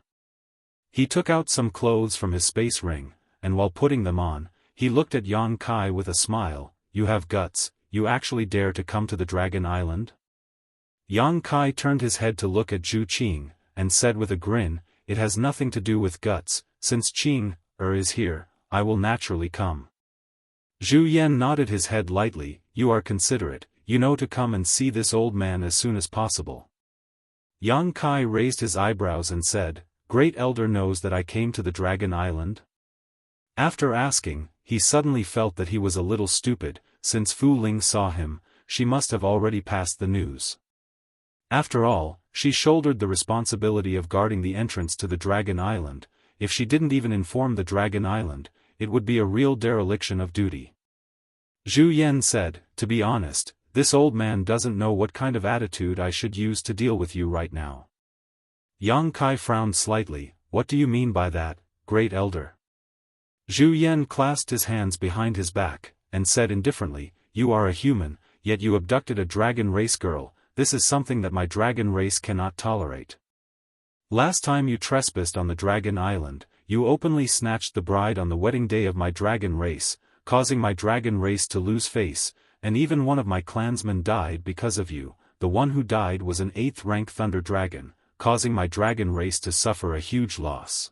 He took out some clothes from his space ring, and while putting them on, he looked at Yang Kai with a smile, you have guts, you actually dare to come to the Dragon Island? Yang Kai turned his head to look at Zhu Qing, and said with a grin, it has nothing to do with guts, since Qing is here, I will naturally come. Zhu Yan nodded his head lightly, you are considerate, you know to come and see this old man as soon as possible. Yang Kai raised his eyebrows and said, Great Elder knows that I came to the Dragon Island? After asking, he suddenly felt that he was a little stupid, since Fu Ling saw him, she must have already passed the news. After all, she shouldered the responsibility of guarding the entrance to the Dragon Island, if she didn't even inform the Dragon Island, it would be a real dereliction of duty. Zhu Yan said, to be honest, this old man doesn't know what kind of attitude I should use to deal with you right now. Yang Kai frowned slightly, what do you mean by that, Great Elder? Zhu Yan clasped his hands behind his back, and said indifferently, you are a human, yet you abducted a dragon race girl, this is something that my dragon race cannot tolerate. Last time you trespassed on the Dragon Island, you openly snatched the bride on the wedding day of my dragon race, causing my dragon race to lose face, and even one of my clansmen died because of you, the one who died was an 8th-rank thunder dragon, causing my dragon race to suffer a huge loss.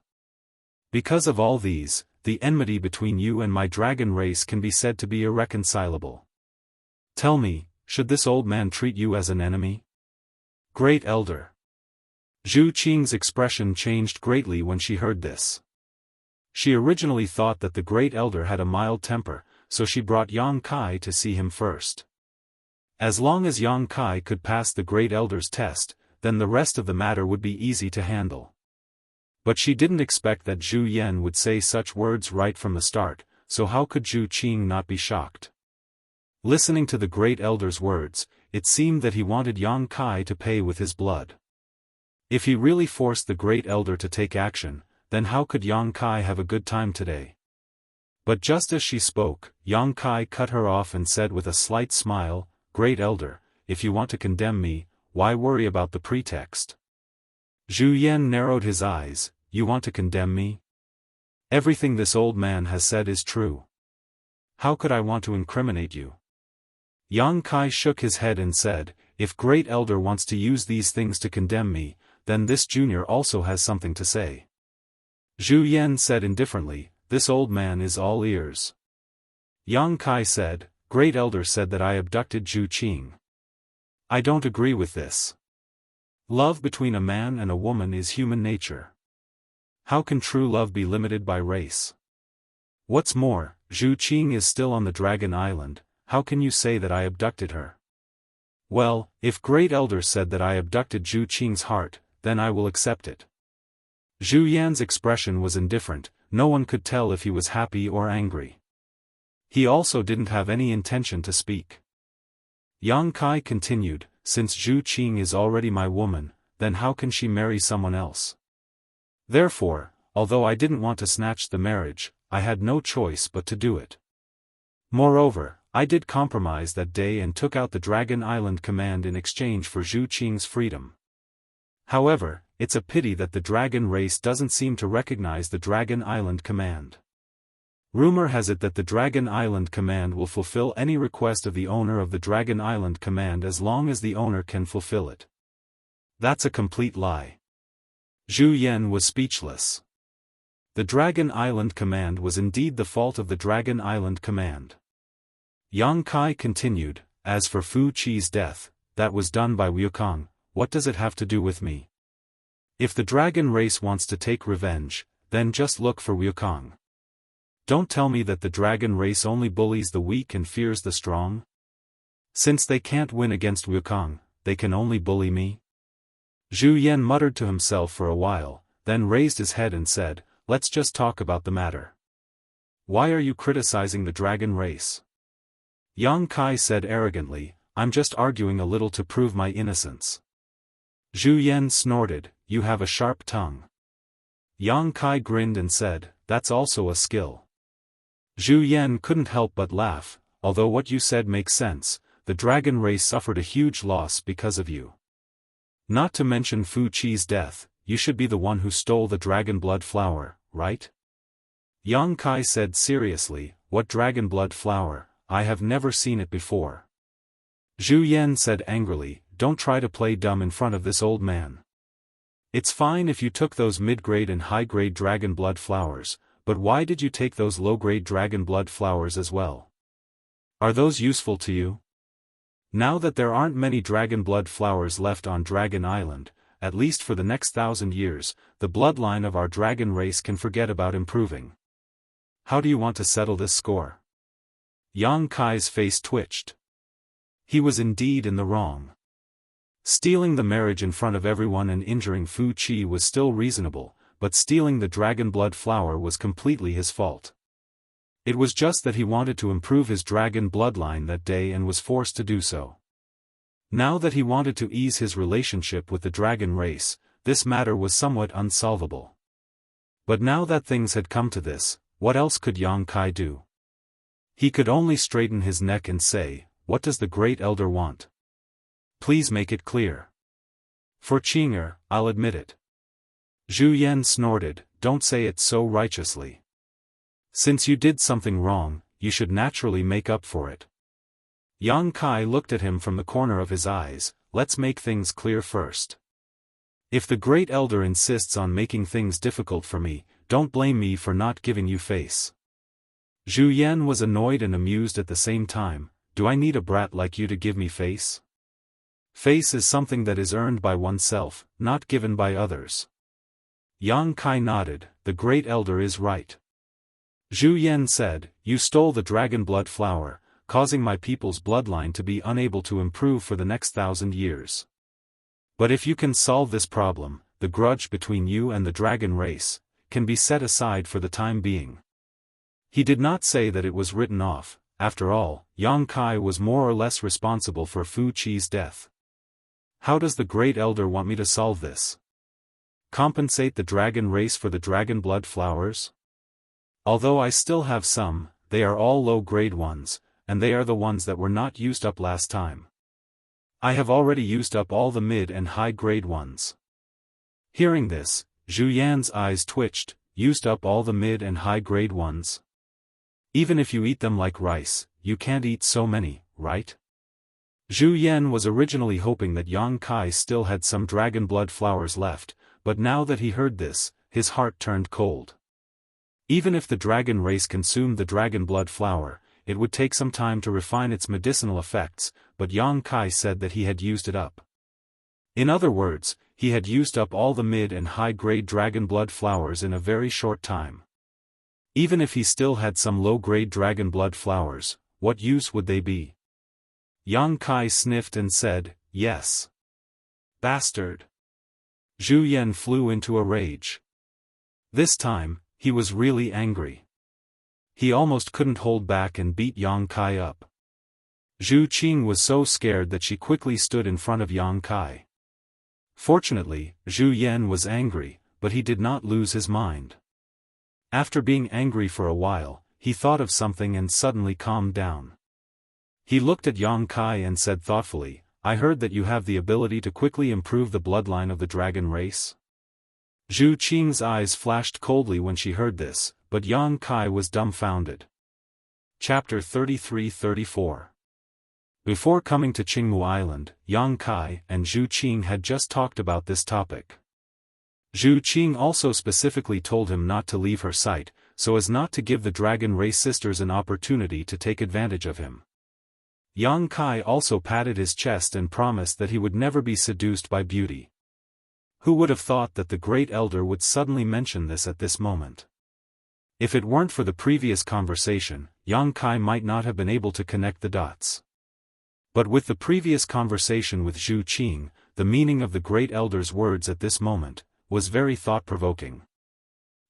Because of all these, the enmity between you and my dragon race can be said to be irreconcilable. Tell me, should this old man treat you as an enemy? Great Elder. Zhu Qing's expression changed greatly when she heard this. She originally thought that the great elder had a mild temper, so she brought Yang Kai to see him first. As long as Yang Kai could pass the great elder's test, then the rest of the matter would be easy to handle. But she didn't expect that Zhu Yan would say such words right from the start, so how could Zhu Qing not be shocked? Listening to the great elder's words, it seemed that he wanted Yang Kai to pay with his blood. If he really forced the great elder to take action, then how could Yang Kai have a good time today? But just as she spoke, Yang Kai cut her off and said with a slight smile, "Great elder, if you want to condemn me, why worry about the pretext?" Zhu Yan narrowed his eyes. "You want to condemn me? Everything this old man has said is true. How could I want to incriminate you?" Yang Kai shook his head and said, "If great elder wants to use these things to condemn me, then this junior also has something to say." Zhu Yan said indifferently, "This old man is all ears." Yang Kai said, "Great elder said that I abducted Zhu Qing. I don't agree with this. Love between a man and a woman is human nature. How can true love be limited by race? What's more, Zhu Qing is still on the Dragon Island. How can you say that I abducted her?" "Well, if great elder said that I abducted Zhu Qing's heart, then I will accept it." Zhu Yan's expression was indifferent, no one could tell if he was happy or angry. He also didn't have any intention to speak. Yang Kai continued, "Since Zhu Qing is already my woman, then how can she marry someone else? Therefore, although I didn't want to snatch the marriage, I had no choice but to do it. Moreover, I did compromise that day and took out the Dragon Island command in exchange for Zhu Qing's freedom. However, it's a pity that the dragon race doesn't seem to recognize the Dragon Island command. Rumor has it that the Dragon Island command will fulfill any request of the owner of the Dragon Island command as long as the owner can fulfill it. That's a complete lie." Zhu Yan was speechless. The Dragon Island command was indeed the fault of the Dragon Island command. Yang Kai continued, "As for Fu Qi's death, that was done by Wukong. What does it have to do with me? If the dragon race wants to take revenge, then just look for Wukong. Don't tell me that the dragon race only bullies the weak and fears the strong. Since they can't win against Wukong, they can only bully me." Zhu Yan muttered to himself for a while, then raised his head and said, "Let's just talk about the matter. Why are you criticizing the dragon race?" Yang Kai said arrogantly, "I'm just arguing a little to prove my innocence." Zhu Yan snorted, "You have a sharp tongue." Yang Kai grinned and said, "That's also a skill." Zhu Yan couldn't help but laugh, "Although what you said makes sense, the dragon race suffered a huge loss because of you. Not to mention Fu Qi's death, you should be the one who stole the dragon blood flower, right?" Yang Kai said seriously, "What dragon blood flower? I have never seen it before." Zhu Yan said angrily, "Don't try to play dumb in front of this old man. It's fine if you took those mid-grade and high-grade dragon blood flowers, but why did you take those low-grade dragon blood flowers as well? Are those useful to you? Now that there aren't many dragon blood flowers left on Dragon Island, at least for the next 1,000 years, the bloodline of our dragon race can forget about improving. How do you want to settle this score?" Yang Kai's face twitched. He was indeed in the wrong. Stealing the marriage in front of everyone and injuring Fu Qi was still reasonable, but stealing the dragon blood flower was completely his fault. It was just that he wanted to improve his dragon bloodline that day and was forced to do so. Now that he wanted to ease his relationship with the dragon race, this matter was somewhat unsolvable. But now that things had come to this, what else could Yang Kai do? He could only straighten his neck and say, "What does the great elder want? Please make it clear." "For Qing'er, I'll admit it." Zhu Yan snorted, "Don't say it so righteously. Since you did something wrong, you should naturally make up for it." Yang Kai looked at him from the corner of his eyes, "Let's make things clear first. If the great elder insists on making things difficult for me, don't blame me for not giving you face." Zhu Yan was annoyed and amused at the same time. "Do I need a brat like you to give me face? Face is something that is earned by oneself, not given by others. Yang Kai nodded, the Great Elder is right. Zhu Yan said, you stole the dragon blood flower, causing my people's bloodline to be unable to improve for the next 1,000 years. But if you can solve this problem, the grudge between you and the dragon race can be set aside for the time being. He did not say that it was written off. After all, Yang Kai was more or less responsible for Fu Qi's death. How does the Great Elder want me to solve this? Compensate the dragon race for the dragon blood flowers? Although I still have some, they are all low-grade ones, and they are the ones that were not used up last time. I have already used up all the mid and high-grade ones. Hearing this, Zhu Yan's eyes twitched. Used up all the mid and high-grade ones? Even if you eat them like rice, you can't eat so many, right? Zhu Yan was originally hoping that Yang Kai still had some dragon blood flowers left, but now that he heard this, his heart turned cold. Even if the dragon race consumed the dragon blood flower, it would take some time to refine its medicinal effects, but Yang Kai said that he had used it up. In other words, he had used up all the mid and high-grade dragon blood flowers in a very short time. Even if he still had some low-grade dragon blood flowers, what use would they be? Yang Kai sniffed and said, yes. Bastard. Zhu Yan flew into a rage. This time, he was really angry. He almost couldn't hold back and beat Yang Kai up. Zhu Qing was so scared that she quickly stood in front of Yang Kai. Fortunately, Zhu Yan was angry, but he did not lose his mind. After being angry for a while, he thought of something and suddenly calmed down. He looked at Yang Kai and said thoughtfully, I heard that you have the ability to quickly improve the bloodline of the dragon race. Zhu Qing's eyes flashed coldly when she heard this, but Yang Kai was dumbfounded. Chapter 33-34. Before coming to Qingmu Island, Yang Kai and Zhu Qing had just talked about this topic. Zhu Qing also specifically told him not to leave her sight, so as not to give the dragon race sisters an opportunity to take advantage of him. Yang Kai also patted his chest and promised that he would never be seduced by beauty. Who would have thought that the Great Elder would suddenly mention this at this moment? If it weren't for the previous conversation, Yang Kai might not have been able to connect the dots. But with the previous conversation with Zhu Qing, the meaning of the Great Elder's words at this moment was very thought-provoking.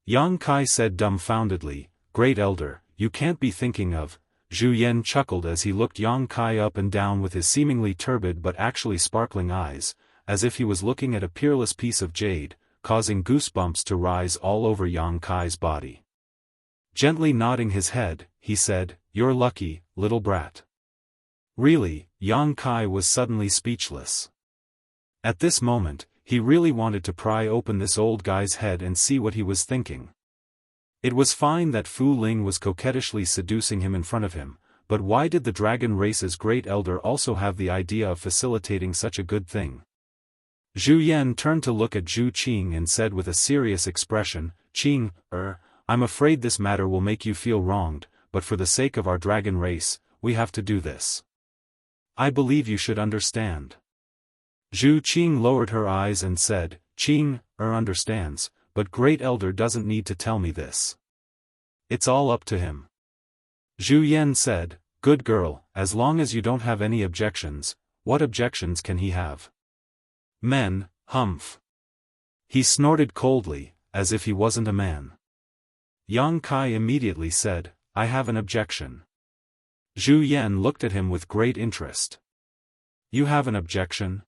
Yang Kai said dumbfoundedly, Great Elder, you can't be thinking of... Zhu Yan chuckled as he looked Yang Kai up and down with his seemingly turbid but actually sparkling eyes, as if he was looking at a peerless piece of jade, causing goosebumps to rise all over Yang Kai's body. Gently nodding his head, he said, You're lucky, little brat. Really, Yang Kai was suddenly speechless. At this moment, he really wanted to pry open this old guy's head and see what he was thinking. It was fine that Fu Ling was coquettishly seducing him in front of him, but why did the dragon race's Great Elder also have the idea of facilitating such a good thing? Zhu Yan turned to look at Zhu Qing and said with a serious expression, Qing, I'm afraid this matter will make you feel wronged, but for the sake of our dragon race, we have to do this. I believe you should understand. Zhu Qing lowered her eyes and said, Qing, understands, but Great Elder doesn't need to tell me this. It's all up to him. Zhu Yan said, Good girl, as long as you don't have any objections, what objections can he have? Men, humph. He snorted coldly, as if he wasn't a man. Yang Kai immediately said, I have an objection. Zhu Yan looked at him with great interest. You have an objection?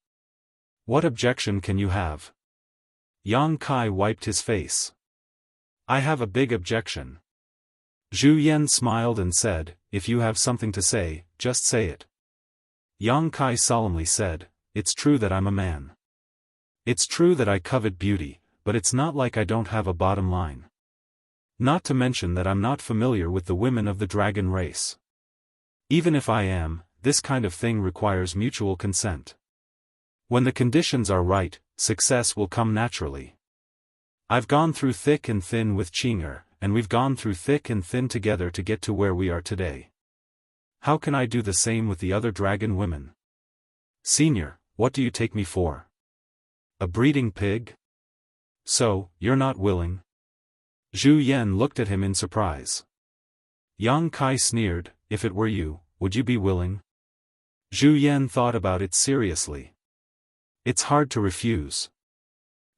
What objection can you have? Yang Kai wiped his face. I have a big objection. Zhu Yan smiled and said, If you have something to say, just say it. Yang Kai solemnly said, It's true that I'm a man. It's true that I covet beauty, but it's not like I don't have a bottom line. Not to mention that I'm not familiar with the women of the dragon race. Even if I am, this kind of thing requires mutual consent. When the conditions are right, success will come naturally. I've gone through thick and thin with Qing, and we've gone through thick and thin together to get to where we are today. How can I do the same with the other dragon women? Senior, what do you take me for? A breeding pig? So, you're not willing? Zhu Yan looked at him in surprise. Yang Kai sneered, if it were you, would you be willing? Zhu Yan thought about it seriously. It's hard to refuse.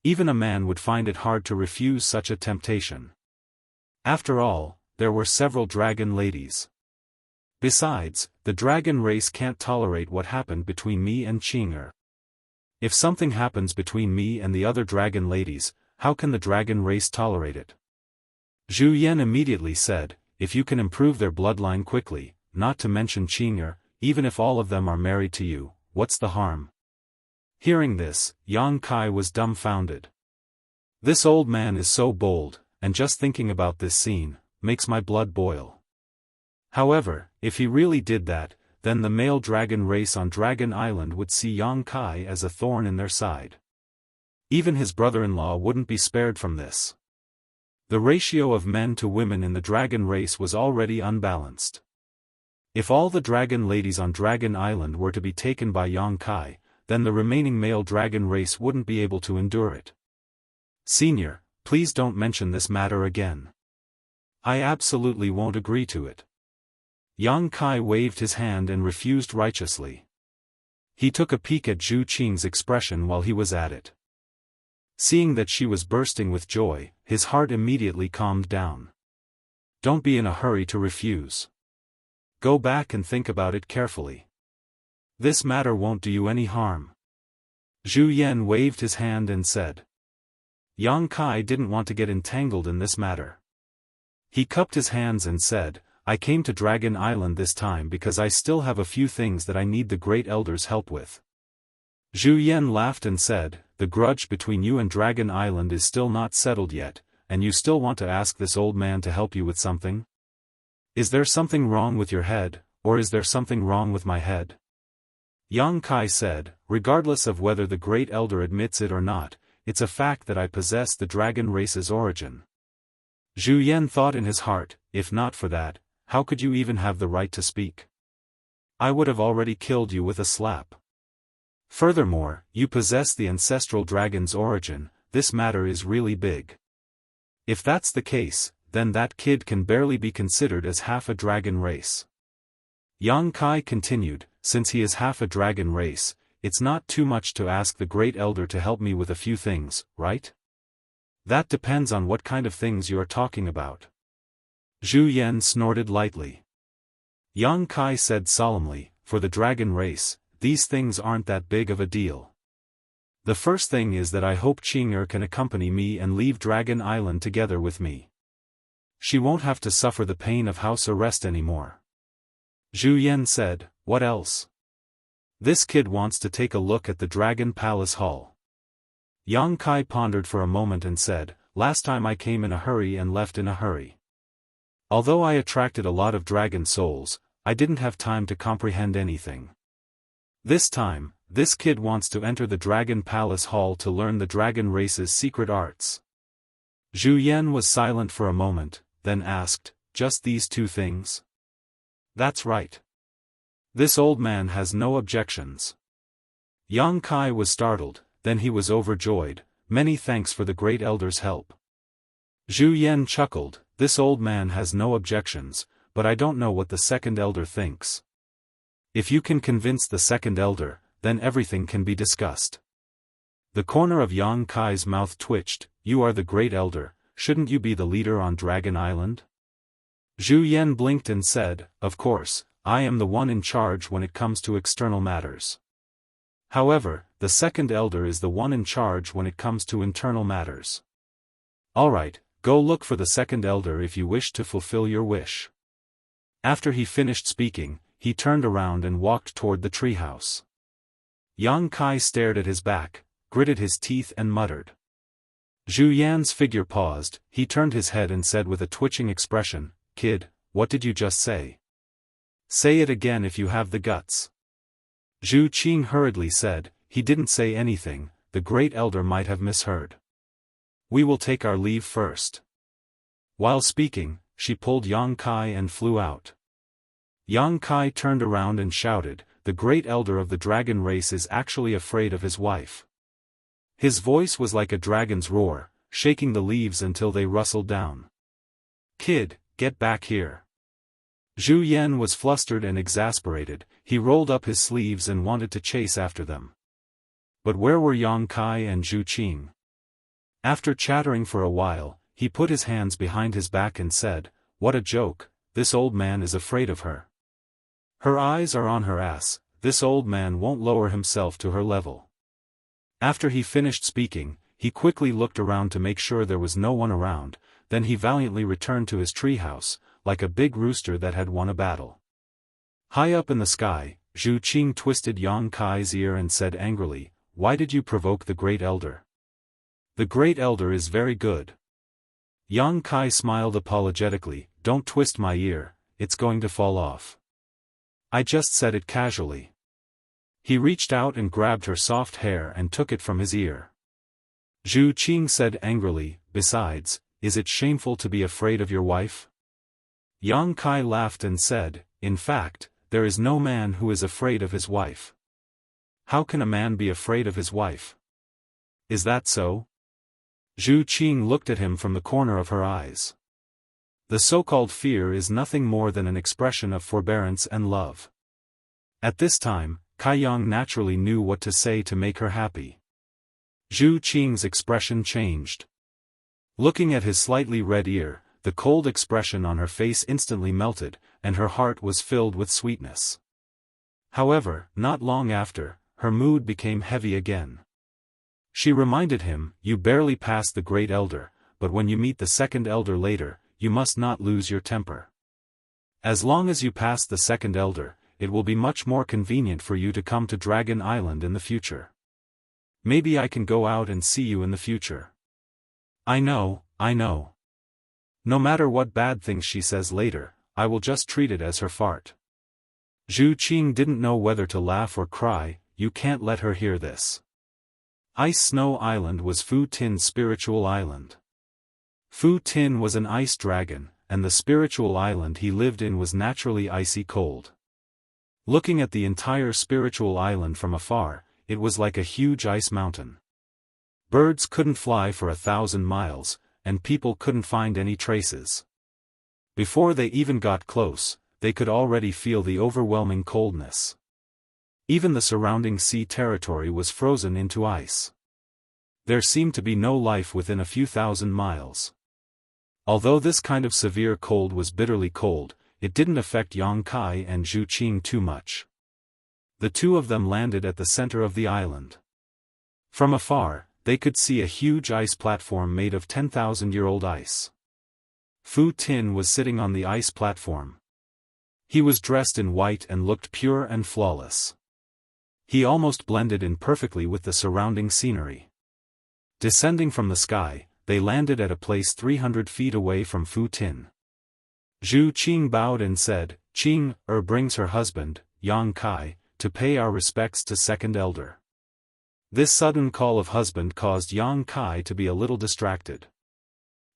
Even a man would find it hard to refuse such a temptation. After all, there were several dragon ladies. Besides, the dragon race can't tolerate what happened between me and Qing'er. If something happens between me and the other dragon ladies, how can the dragon race tolerate it? Zhu Yan immediately said, if you can improve their bloodline quickly, not to mention Qing'er, even if all of them are married to you, what's the harm? Hearing this, Yang Kai was dumbfounded. This old man is so bold, and just thinking about this scene, makes my blood boil. However, if he really did that, then the male dragon race on Dragon Island would see Yang Kai as a thorn in their side. Even his brother-in-law wouldn't be spared from this. The ratio of men to women in the dragon race was already unbalanced. If all the dragon ladies on Dragon Island were to be taken by Yang Kai, then the remaining male dragon race wouldn't be able to endure it. Senior, please don't mention this matter again. I absolutely won't agree to it. Yang Kai waved his hand and refused righteously. He took a peek at Zhu Qing's expression while he was at it. Seeing that she was bursting with joy, his heart immediately calmed down. Don't be in a hurry to refuse. Go back and think about it carefully. This matter won't do you any harm. Zhu Yan waved his hand and said. Yang Kai didn't want to get entangled in this matter. He cupped his hands and said, I came to Dragon Island this time because I still have a few things that I need the Great Elder's help with. Zhu Yan laughed and said, the grudge between you and Dragon Island is still not settled yet, and you still want to ask this old man to help you with something? Is there something wrong with your head, or is there something wrong with my head? Yang Kai said, regardless of whether the Great Elder admits it or not, it's a fact that I possess the dragon race's origin. Zhu Yan thought in his heart, if not for that, how could you even have the right to speak? I would have already killed you with a slap. Furthermore, you possess the ancestral dragon's origin, this matter is really big. If that's the case, then that kid can barely be considered as half a dragon race. Yang Kai continued, since he is half a dragon race, it's not too much to ask the Great Elder to help me with a few things, right? That depends on what kind of things you are talking about. Zhu Yan snorted lightly. Yang Kai said solemnly, for the dragon race, these things aren't that big of a deal. The first thing is that I hope Qing'er can accompany me and leave Dragon Island together with me. She won't have to suffer the pain of house arrest anymore. Zhu Yan said, what else? This kid wants to take a look at the Dragon Palace Hall. Yang Kai pondered for a moment and said, last time I came in a hurry and left in a hurry. Although I attracted a lot of dragon souls, I didn't have time to comprehend anything. This time, this kid wants to enter the Dragon Palace Hall to learn the dragon race's secret arts. Zhu Yan was silent for a moment, then asked, just these two things? That's right. This old man has no objections. Yang Kai was startled, then he was overjoyed, many thanks for the Great Elder's help. Zhu Yan chuckled, this old man has no objections, but I don't know what the second elder thinks. If you can convince the second elder, then everything can be discussed. The corner of Yang Kai's mouth twitched, you are the Great Elder, shouldn't you be the leader on Dragon Island? Zhu Yan blinked and said, of course, I am the one in charge when it comes to external matters. However, the second elder is the one in charge when it comes to internal matters. Alright, go look for the second elder if you wish to fulfill your wish. After he finished speaking, he turned around and walked toward the treehouse. Yang Kai stared at his back, gritted his teeth and muttered. Zhu Yan's figure paused, he turned his head and said with a twitching expression, kid, what did you just say? Say it again if you have the guts. Zhu Qing hurriedly said, he didn't say anything, the Great Elder might have misheard. We will take our leave first. While speaking, she pulled Yang Kai and flew out. Yang Kai turned around and shouted, the great elder of the dragon race is actually afraid of his wife. His voice was like a dragon's roar, shaking the leaves until they rustled down. Kid, get back here. Zhu Yan was flustered and exasperated, he rolled up his sleeves and wanted to chase after them. But where were Yang Kai and Zhu Qing? After chattering for a while, he put his hands behind his back and said, "What a joke, this old man is afraid of her. Her eyes are on her ass, this old man won't lower himself to her level." After he finished speaking, he quickly looked around to make sure there was no one around, then he valiantly returned to his treehouse, like a big rooster that had won a battle. High up in the sky, Zhu Qing twisted Yang Kai's ear and said angrily, "Why did you provoke the Great Elder? The Great Elder is very good." Yang Kai smiled apologetically, "Don't twist my ear, it's going to fall off. I just said it casually." He reached out and grabbed her soft hair and took it from his ear. Zhu Qing said angrily, "Besides, is it shameful to be afraid of your wife?" Yang Kai laughed and said, "In fact, there is no man who is afraid of his wife." "How can a man be afraid of his wife? Is that so?" Zhu Qing looked at him from the corner of her eyes. "The so-called fear is nothing more than an expression of forbearance and love." At this time, Kai Yang naturally knew what to say to make her happy. Zhu Qing's expression changed. Looking at his slightly red ear, the cold expression on her face instantly melted, and her heart was filled with sweetness. However, not long after, her mood became heavy again. She reminded him, "You barely passed the Great Elder, but when you meet the Second Elder later, you must not lose your temper. As long as you pass the Second Elder, it will be much more convenient for you to come to Dragon Island in the future. Maybe I can go out and see you in the future." I know. No matter what bad things she says later, I will just treat it as her fart." Zhu Qing didn't know whether to laugh or cry. "You can't let her hear this." Ice Snow Island was Fu Tin's spiritual island. Fu Tin was an ice dragon, and the spiritual island he lived in was naturally icy cold. Looking at the entire spiritual island from afar, it was like a huge ice mountain. Birds couldn't fly for 1,000 miles, and people couldn't find any traces. Before they even got close, they could already feel the overwhelming coldness. Even the surrounding sea territory was frozen into ice. There seemed to be no life within a few thousand miles. Although this kind of severe cold was bitterly cold, it didn't affect Yang Kai and Zhu Qing too much. The two of them landed at the center of the island. From afar, they could see a huge ice platform made of 10,000-year-old ice. Fu Tin was sitting on the ice platform. He was dressed in white and looked pure and flawless. He almost blended in perfectly with the surrounding scenery. Descending from the sky, they landed at a place 300 feet away from Fu Tin. Zhu Qing bowed and said, "Qing brings her husband, Yang Kai, to pay our respects to Second Elder." This sudden call of husband caused Yang Kai to be a little distracted.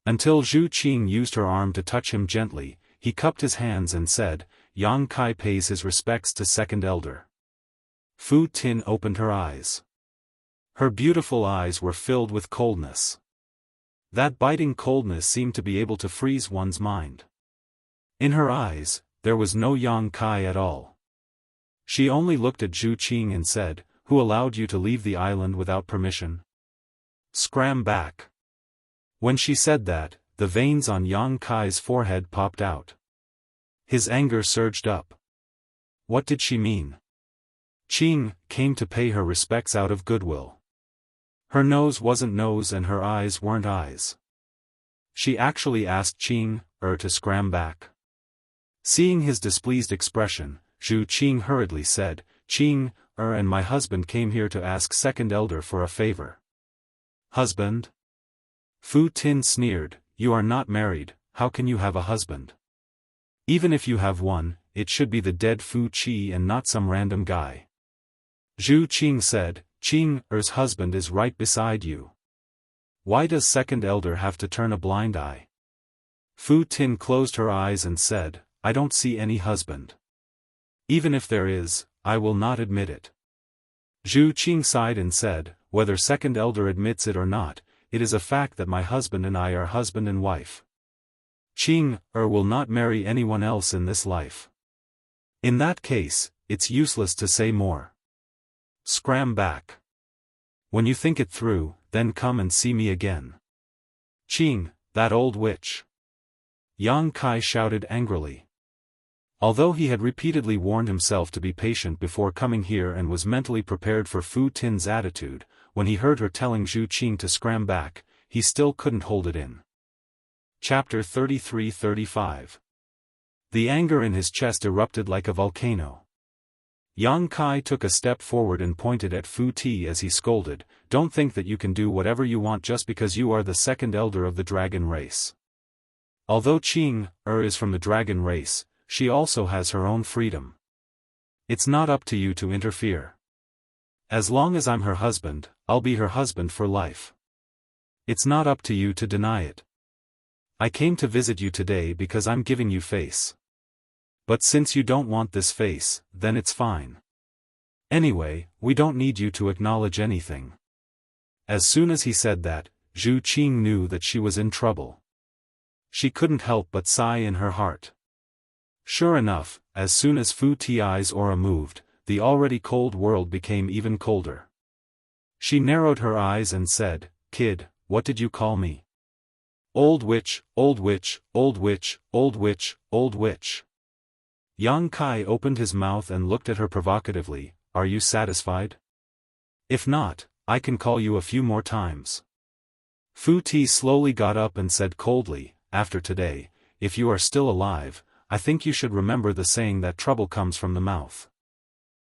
Until Zhu Qing used her arm to touch him gently, he cupped his hands and said, "Yang Kai pays his respects to Second Elder." Fu Tin opened her eyes. Her beautiful eyes were filled with coldness. That biting coldness seemed to be able to freeze one's mind. In her eyes, there was no Yang Kai at all. She only looked at Zhu Qing and said, "Who allowed you to leave the island without permission? Scram back." When she said that, the veins on Yang Kai's forehead popped out. His anger surged up. What did she mean? Qing came to pay her respects out of goodwill. Her nose wasn't nose and her eyes weren't eyes. She actually asked Qing to scram back. Seeing his displeased expression, Zhu Qing hurriedly said, "Qing and my husband came here to ask Second Elder for a favor." "Husband?" Fu Tin sneered, "You are not married, how can you have a husband? Even if you have one, it should be the dead Fu Qi and not some random guy." Zhu Qing said, "Qing's husband is right beside you. Why does Second Elder have to turn a blind eye?" Fu Tin closed her eyes and said, "I don't see any husband. Even if there is, I will not admit it. Zhu Qing sighed and said, whether second elder admits it or not, it is a fact that my husband and I are husband and wife. Qing will not marry anyone else in this life. In that case, it's useless to say more. Scram back. When you think it through, then come and see me again. Qing, that old witch. Yang Kai shouted angrily. Although he had repeatedly warned himself to be patient before coming here and was mentally prepared for Fu Tin's attitude, when he heard her telling Zhu Qing to scram back, he still couldn't hold it in. Chapter 33-35. The anger in his chest erupted like a volcano. Yang Kai took a step forward and pointed at Fu Ti as he scolded, "Don't think that you can do whatever you want just because you are the second elder of the dragon race. Although Qing is from the dragon race, she also has her own freedom. It's not up to you to interfere. As long as I'm her husband, I'll be her husband for life. It's not up to you to deny it. I came to visit you today because I'm giving you face. But since you don't want this face, then it's fine. Anyway, we don't need you to acknowledge anything." As soon as he said that, Zhu Qing knew that she was in trouble. She couldn't help but sigh in her heart. Sure enough, as soon as Fu Ti's aura moved, the already cold world became even colder. She narrowed her eyes and said, "Kid, what did you call me?" "Old witch, old witch, old witch, old witch, old witch." Yang Kai opened his mouth and looked at her provocatively, "Are you satisfied? If not, I can call you a few more times." Fu Ti slowly got up and said coldly, "After today, if you are still alive, I think you should remember the saying that trouble comes from the mouth."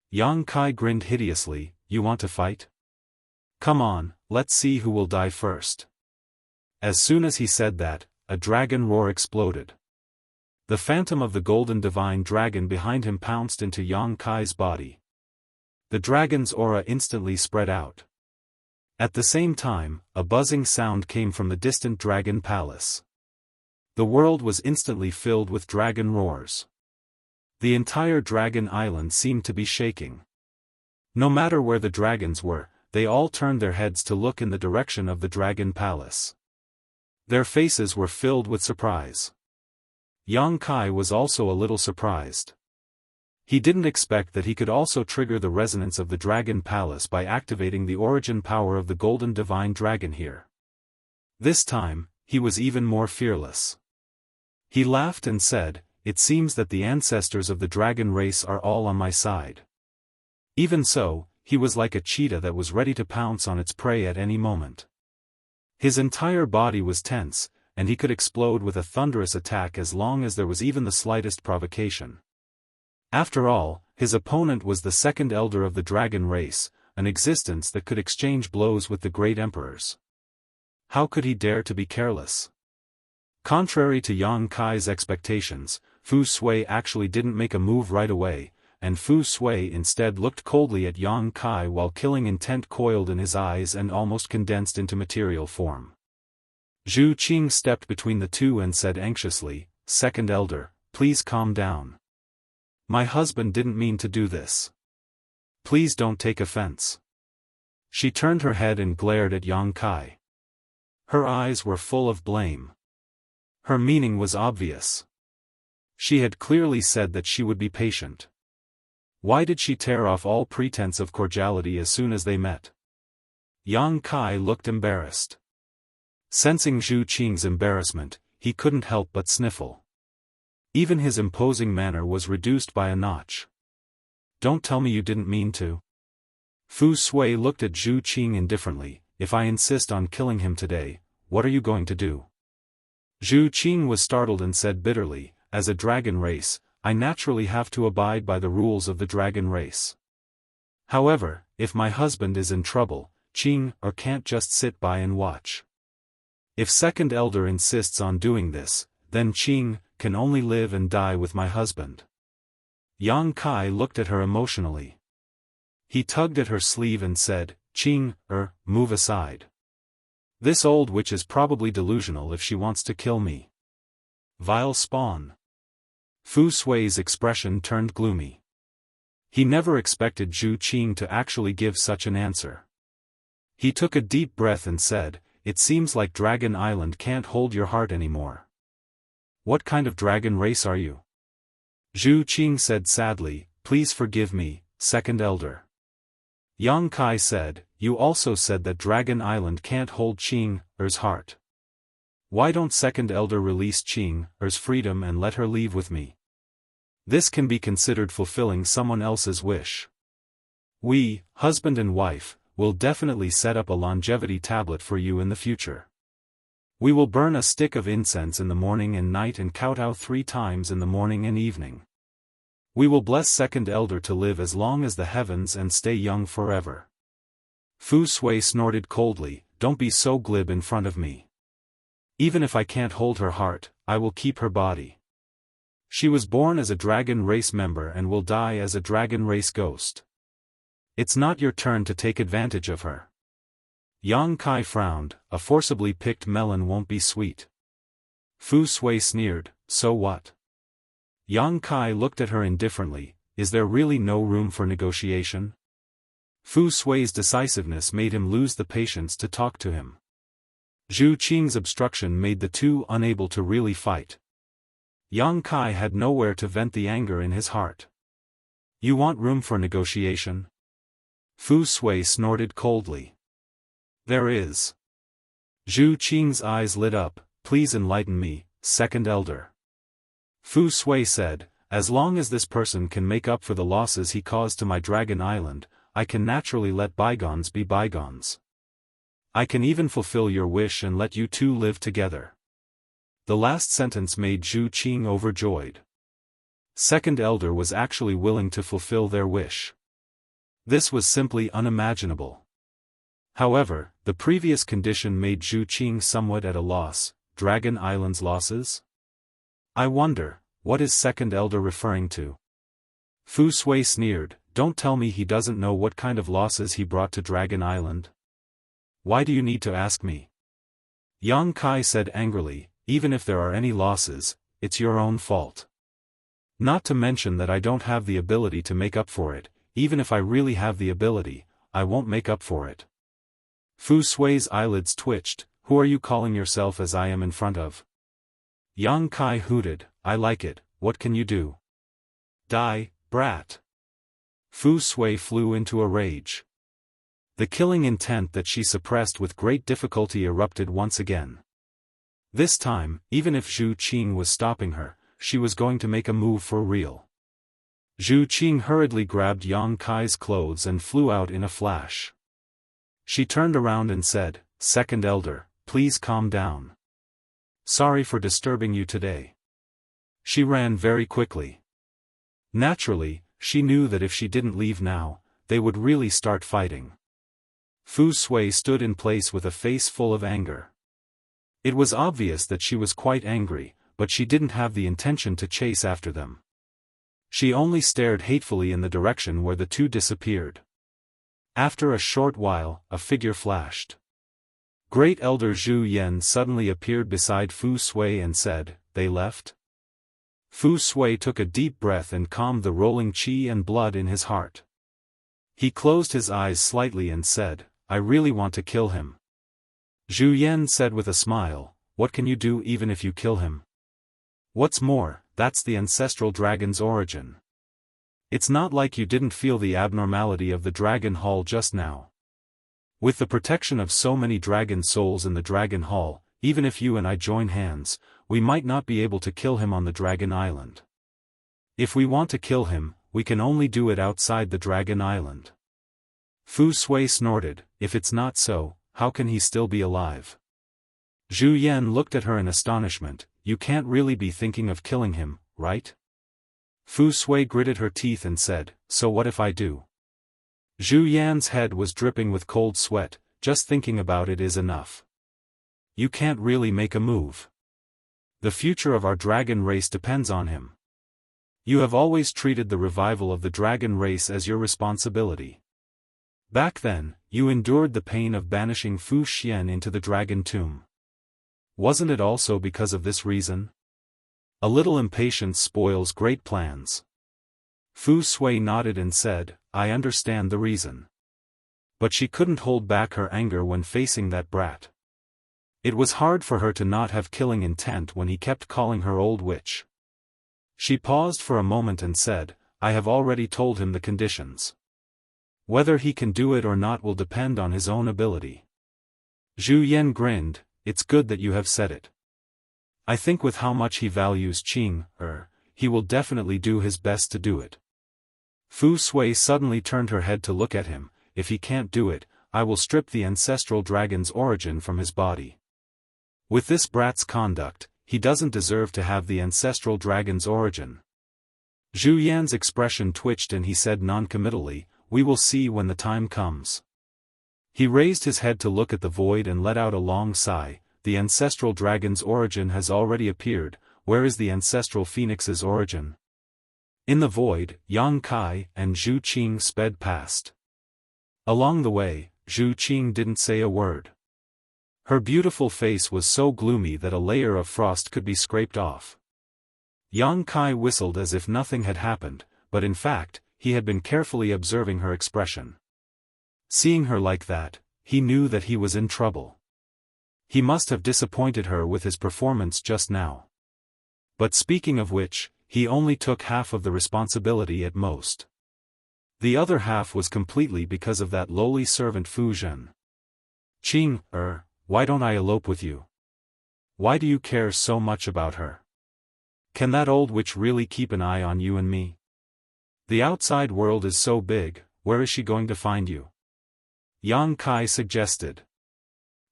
Yang Kai grinned hideously, "You want to fight? Come on, let's see who will die first." As soon as he said that, a dragon roar exploded. The phantom of the golden divine dragon behind him pounced into Yang Kai's body. The dragon's aura instantly spread out. At the same time, a buzzing sound came from the distant dragon palace. The world was instantly filled with dragon roars. The entire dragon island seemed to be shaking. No matter where the dragons were, they all turned their heads to look in the direction of the dragon palace. Their faces were filled with surprise. Yang Kai was also a little surprised. He didn't expect that he could also trigger the resonance of the dragon palace by activating the origin power of the golden divine dragon here. This time, he was even more fearless. He laughed and said, "It seems that the ancestors of the dragon race are all on my side." Even so, he was like a cheetah that was ready to pounce on its prey at any moment. His entire body was tense, and he could explode with a thunderous attack as long as there was even the slightest provocation. After all, his opponent was the second elder of the dragon race, an existence that could exchange blows with the great emperors. How could he dare to be careless? Contrary to Yang Kai's expectations, Fu Sui actually didn't make a move right away, and Fu Sui instead looked coldly at Yang Kai while killing intent coiled in his eyes and almost condensed into material form. Zhu Qing stepped between the two and said anxiously, "Second elder, please calm down. My husband didn't mean to do this. Please don't take offense." She turned her head and glared at Yang Kai. Her eyes were full of blame. Her meaning was obvious. She had clearly said that she would be patient. Why did she tear off all pretense of cordiality as soon as they met? Yang Kai looked embarrassed. Sensing Zhu Qing's embarrassment, he couldn't help but sniffle. Even his imposing manner was reduced by a notch. "Don't tell me you didn't mean to." Fu Sui looked at Zhu Qing indifferently. "If I insist on killing him today, what are you going to do?" Zhu Qing was startled and said bitterly, "As a dragon race, I naturally have to abide by the rules of the dragon race. However, if my husband is in trouble, Qing can't just sit by and watch. If second elder insists on doing this, then Qing can only live and die with my husband." Yang Kai looked at her emotionally. He tugged at her sleeve and said, "Qing, move aside. This old witch is probably delusional if she wants to kill me. Vile spawn." Fu Sui's expression turned gloomy. He never expected Zhu Qing to actually give such an answer. He took a deep breath and said, "It seems like Dragon Island can't hold your heart anymore." "What kind of dragon race are you?" Zhu Qing said sadly, "Please forgive me, Second Elder." Yang Kai said, "You also said that Dragon Island can't hold Qing-er's heart. Why don't Second Elder release Qing-er's freedom and let her leave with me? This can be considered fulfilling someone else's wish. We, husband and wife, will definitely set up a longevity tablet for you in the future. We will burn a stick of incense in the morning and night and kowtow 3 times in the morning and evening. We will bless Second Elder to live as long as the heavens and stay young forever." Fu Sui snorted coldly, "Don't be so glib in front of me. Even if I can't hold her heart, I will keep her body. She was born as a dragon race member and will die as a dragon race ghost. It's not your turn to take advantage of her." Yang Kai frowned, "A forcibly picked melon won't be sweet." Fu Sui sneered, "So what?" Yang Kai looked at her indifferently, "Is there really no room for negotiation?" Fu Sui's decisiveness made him lose the patience to talk to him. Zhu Qing's obstruction made the two unable to really fight. Yang Kai had nowhere to vent the anger in his heart. "You want room for negotiation?" Fu Sui snorted coldly. "There is." Zhu Qing's eyes lit up, "Please enlighten me, Second Elder." Fu Sui said, "As long as this person can make up for the losses he caused to my Dragon Island, I can naturally let bygones be bygones. I can even fulfill your wish and let you two live together." The last sentence made Zhu Qing overjoyed. Second Elder was actually willing to fulfill their wish. This was simply unimaginable. However, the previous condition made Zhu Qing somewhat at a loss. Dragon Island's losses? I wonder, what is Second Elder referring to? Fu Sui sneered, "Don't tell me he doesn't know what kind of losses he brought to Dragon Island. Why do you need to ask me?" Yang Kai said angrily, "Even if there are any losses, it's your own fault. Not to mention that I don't have the ability to make up for it. Even if I really have the ability, I won't make up for it." Fu Sui's eyelids twitched, "Who are you calling yourself as I am in front of?" Yang Kai hooted, "I like it, what can you do? Die, brat." Fu Sui flew into a rage. The killing intent that she suppressed with great difficulty erupted once again. This time, even if Zhu Qing was stopping her, she was going to make a move for real. Zhu Qing hurriedly grabbed Yang Kai's clothes and flew out in a flash. She turned around and said, "Second Elder, please calm down. Sorry for disturbing you today." She ran very quickly. Naturally, she knew that if she didn't leave now, they would really start fighting. Fu Sui stood in place with a face full of anger. It was obvious that she was quite angry, but she didn't have the intention to chase after them. She only stared hatefully in the direction where the two disappeared. After a short while, a figure flashed. Great Elder Zhu Yan suddenly appeared beside Fu Sui and said, "They left?" Fu Sui took a deep breath and calmed the rolling qi and blood in his heart. He closed his eyes slightly and said, "I really want to kill him." Zhu Yan said with a smile, "What can you do even if you kill him? What's more, that's the ancestral dragon's origin. It's not like you didn't feel the abnormality of the Dragon Hall just now. With the protection of so many dragon souls in the Dragon Hall, even if you and I join hands, we might not be able to kill him on the Dragon Island. If we want to kill him, we can only do it outside the Dragon Island." Fu Sui snorted, "If it's not so, how can he still be alive?" Zhu Yan looked at her in astonishment, "You can't really be thinking of killing him, right?" Fu Sui gritted her teeth and said, "So what if I do?" Zhu Yan's head was dripping with cold sweat, just thinking about it is enough. "You can't really make a move. The future of our dragon race depends on him. You have always treated the revival of the dragon race as your responsibility. Back then, you endured the pain of banishing Fu Xian into the dragon tomb. Wasn't it also because of this reason? A little impatience spoils great plans." Fu Sui nodded and said, I understand the reason. But she couldn't hold back her anger when facing that brat. It was hard for her to not have killing intent when he kept calling her old witch. She paused for a moment and said, I have already told him the conditions. Whether he can do it or not will depend on his own ability. Zhu Yan grinned, it's good that you have said it. I think with how much he values Qing, he will definitely do his best to do it. Fu Sui suddenly turned her head to look at him, if he can't do it, I will strip the ancestral dragon's origin from his body. With this brat's conduct, he doesn't deserve to have the ancestral dragon's origin. Zhu Yan's expression twitched and he said noncommittally, we will see when the time comes. He raised his head to look at the void and let out a long sigh, the ancestral dragon's origin has already appeared, where is the ancestral phoenix's origin? In the void, Yang Kai and Zhu Qing sped past. Along the way, Zhu Qing didn't say a word. Her beautiful face was so gloomy that a layer of frost could be scraped off. Yang Kai whistled as if nothing had happened, but in fact, he had been carefully observing her expression. Seeing her like that, he knew that he was in trouble. He must have disappointed her with his performance just now. But speaking of which, he only took half of the responsibility at most. The other half was completely because of that lowly servant Fu Zhen. Qing, why don't I elope with you? Why do you care so much about her? Can that old witch really keep an eye on you and me? The outside world is so big, where is she going to find you? Yang Kai suggested.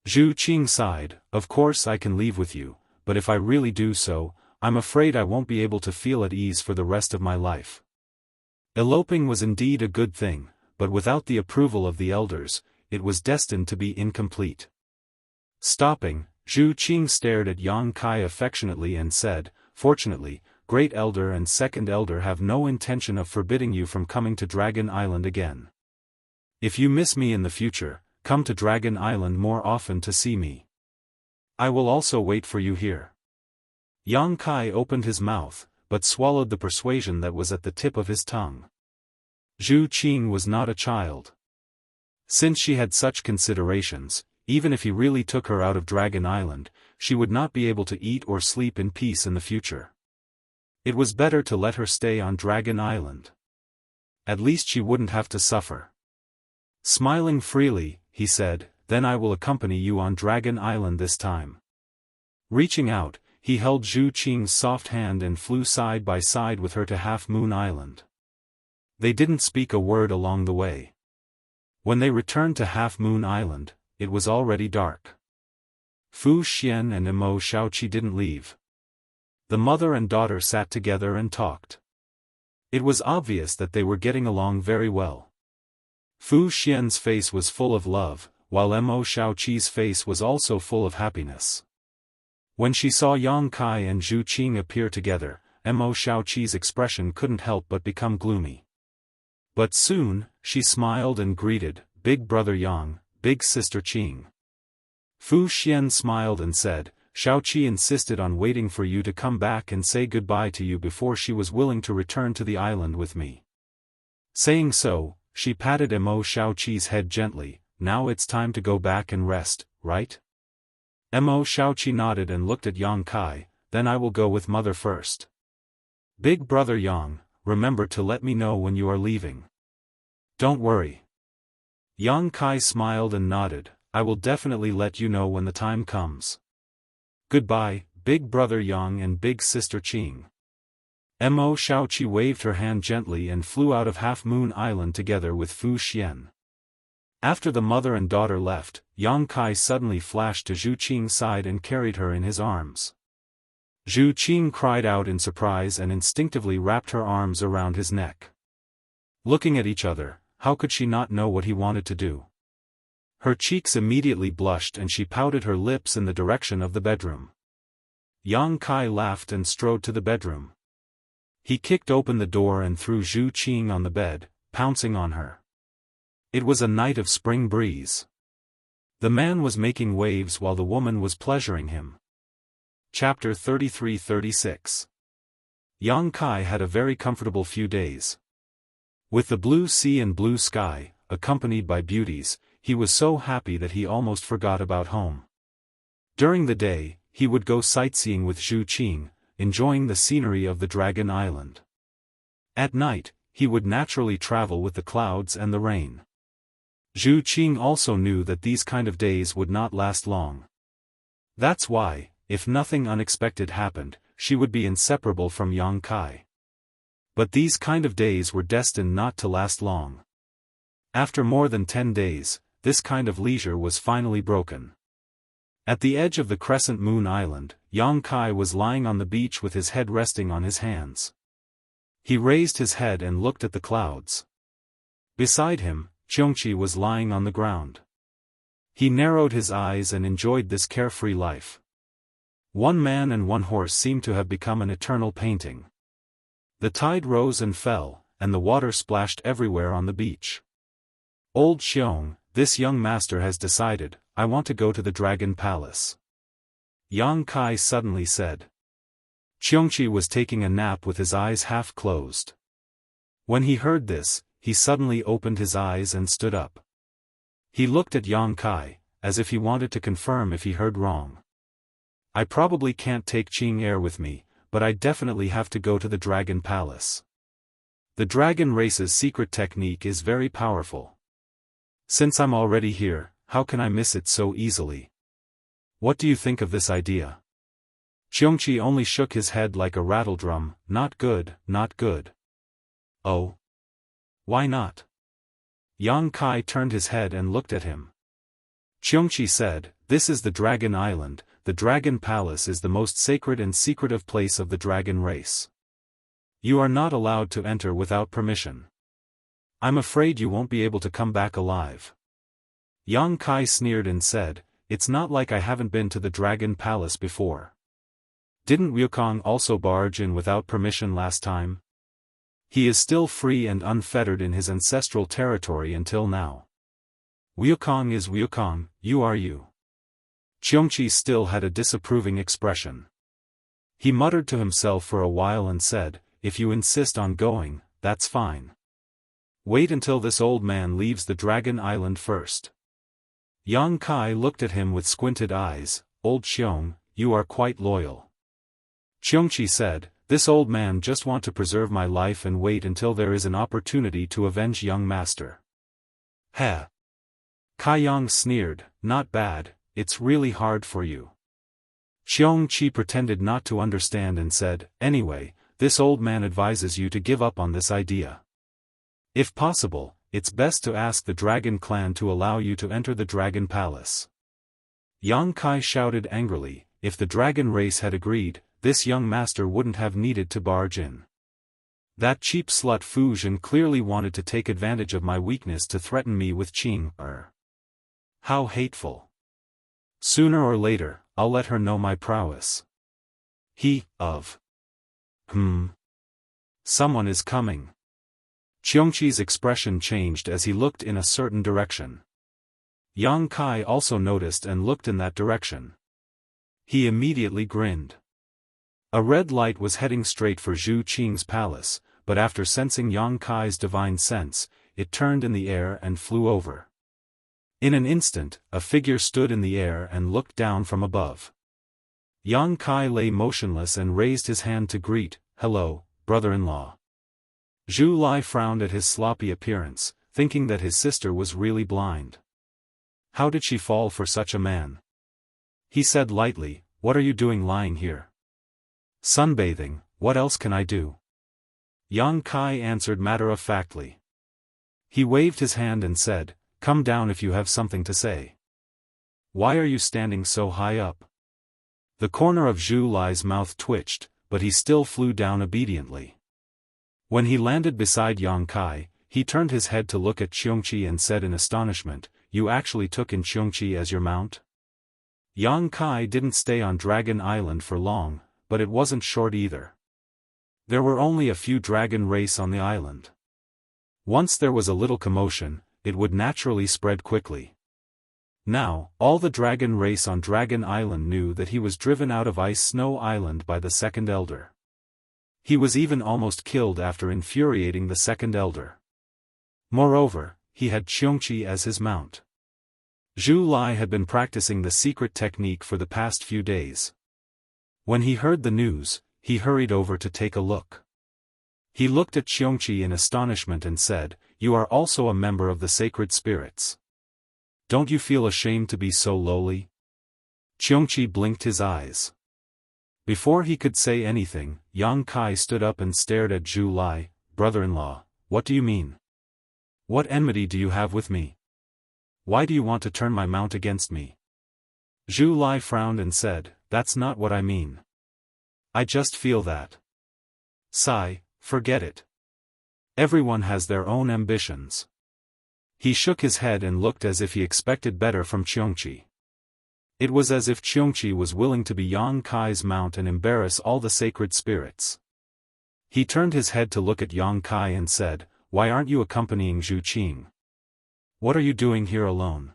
Zhu Qing sighed, of course I can leave with you, but if I really do so, I'm afraid I won't be able to feel at ease for the rest of my life. Eloping was indeed a good thing, but without the approval of the elders, it was destined to be incomplete. Stopping, Zhu Qing stared at Yang Kai affectionately and said, fortunately, Great Elder and Second Elder have no intention of forbidding you from coming to Dragon Island again. If you miss me in the future, come to Dragon Island more often to see me. I will also wait for you here. Yang Kai opened his mouth, but swallowed the persuasion that was at the tip of his tongue. Zhu Qing was not a child. Since she had such considerations, even if he really took her out of Dragon Island, she would not be able to eat or sleep in peace in the future. It was better to let her stay on Dragon Island. At least she wouldn't have to suffer. Smiling freely, he said, then I will accompany you on Dragon Island this time. Reaching out, he held Zhu Qing's soft hand and flew side by side with her to Half Moon Island. They didn't speak a word along the way. When they returned to Half Moon Island, it was already dark. Fu Xian and Imo Shaoqi didn't leave. The mother and daughter sat together and talked. It was obvious that they were getting along very well. Fu Xian's face was full of love, while Imo Shaoqi's face was also full of happiness. When she saw Yang Kai and Zhu Qing appear together, Imo Shaoqi's expression couldn't help but become gloomy. But soon, she smiled and greeted, Big Brother Yang, Big Sister Qing. Fu Xian smiled and said, Shaoqi insisted on waiting for you to come back and say goodbye to you before she was willing to return to the island with me. Saying so, she patted Imo Shaoqi's head gently, now it's time to go back and rest, right? Imo Shaoqi nodded and looked at Yang Kai, then I will go with mother first. Big Brother Yang, remember to let me know when you are leaving. Don't worry. Yang Kai smiled and nodded, I will definitely let you know when the time comes. Goodbye, Big Brother Yang and Big Sister Qing. Imo Shaoqi waved her hand gently and flew out of Half Moon Island together with Fu Xian. After the mother and daughter left, Yang Kai suddenly flashed to Zhu Qing's side and carried her in his arms. Zhu Qing cried out in surprise and instinctively wrapped her arms around his neck. Looking at each other, how could she not know what he wanted to do? Her cheeks immediately blushed and she pouted her lips in the direction of the bedroom. Yang Kai laughed and strode to the bedroom. He kicked open the door and threw Zhu Qing on the bed, pouncing on her. It was a night of spring breeze. The man was making waves while the woman was pleasuring him. Chapter 33-36. Yang Kai had a very comfortable few days. With the blue sea and blue sky, accompanied by beauties, he was so happy that he almost forgot about home. During the day, he would go sightseeing with Zhu Qing, enjoying the scenery of the Dragon Island. At night, he would naturally travel with the clouds and the rain. Zhu Qing also knew that these kind of days would not last long. That's why, if nothing unexpected happened, she would be inseparable from Yang Kai. But these kind of days were destined not to last long. After more than 10 days, this kind of leisure was finally broken. At the edge of the Crescent Moon Island, Yang Kai was lying on the beach with his head resting on his hands. He raised his head and looked at the clouds. Beside him, Xianxia was lying on the ground. He narrowed his eyes and enjoyed this carefree life. One man and one horse seemed to have become an eternal painting. The tide rose and fell, and the water splashed everywhere on the beach. Old Xiong, this young master has decided, I want to go to the Dragon Palace. Yang Kai suddenly said. Xianxia was taking a nap with his eyes half closed. When he heard this, he suddenly opened his eyes and stood up. He looked at Yang Kai, as if he wanted to confirm if he heard wrong. I probably can't take Qing Air with me, but I definitely have to go to the Dragon Palace. The dragon race's secret technique is very powerful. Since I'm already here, how can I miss it so easily? What do you think of this idea? Xianxia only shook his head like a rattledrum, not good, not good. Oh? Why not? Yang Kai turned his head and looked at him. Xianxia said, this is the Dragon Island, the Dragon Palace is the most sacred and secretive place of the dragon race. You are not allowed to enter without permission. I'm afraid you won't be able to come back alive. Yang Kai sneered and said, it's not like I haven't been to the Dragon Palace before. Didn't Wukong also barge in without permission last time? He is still free and unfettered in his ancestral territory until now. Wukong is Wukong, you are you. Xianxia still had a disapproving expression. He muttered to himself for a while and said, if you insist on going, that's fine. Wait until this old man leaves the Dragon Island first. Yang Kai looked at him with squinted eyes, Old Xiong, you are quite loyal. Xianxia said, this old man just want to preserve my life and wait until there is an opportunity to avenge young master. Heh. Kai Yang sneered, not bad, it's really hard for you. Xianxia pretended not to understand and said, anyway, this old man advises you to give up on this idea. If possible, it's best to ask the Dragon Clan to allow you to enter the Dragon Palace. Yang Kai shouted angrily, if the dragon race had agreed, this young master wouldn't have needed to barge in. That cheap slut Fu Zhen clearly wanted to take advantage of my weakness to threaten me with Qing Er. How hateful. Sooner or later, I'll let her know my prowess. Someone is coming. Xianxia's expression changed as he looked in a certain direction. Yang Kai also noticed and looked in that direction. He immediately grinned. A red light was heading straight for Zhu Qing's palace, but after sensing Yang Kai's divine sense, it turned in the air and flew over. In an instant, a figure stood in the air and looked down from above. Yang Kai lay motionless and raised his hand to greet, hello, brother-in-law. Zhu Lai frowned at his sloppy appearance, thinking that his sister was really blind. How did she fall for such a man? He said lightly, what are you doing lying here? Sunbathing, what else can I do? Yang Kai answered matter-of-factly. He waved his hand and said, come down if you have something to say. Why are you standing so high up? The corner of Zhu Lai's mouth twitched, but he still flew down obediently. When he landed beside Yang Kai, he turned his head to look at Xianxia and said in astonishment, you actually took in Xianxia as your mount? Yang Kai didn't stay on Dragon Island for long, but it wasn't short either. There were only a few dragon race on the island. Once there was a little commotion, it would naturally spread quickly. Now, all the dragon race on Dragon Island knew that he was driven out of Ice Snow Island by the second elder. He was even almost killed after infuriating the second elder. Moreover, he had Xianxia as his mount. Zhu Lai had been practicing the secret technique for the past few days. When he heard the news, he hurried over to take a look. He looked at Xianxia in astonishment and said, "You are also a member of the sacred spirits. Don't you feel ashamed to be so lowly?" Xianxia blinked his eyes. Before he could say anything, Yang Kai stood up and stared at Zhu Lai. "Brother-in-law, what do you mean? What enmity do you have with me? Why do you want to turn my mount against me?" Zhu Lai frowned and said, "That's not what I mean. I just feel that. Sigh, forget it. Everyone has their own ambitions." He shook his head and looked as if he expected better from Xianxia. It was as if Xianxia was willing to be Yang Kai's mount and embarrass all the sacred spirits. He turned his head to look at Yang Kai and said, "Why aren't you accompanying Zhu Qing? What are you doing here alone?"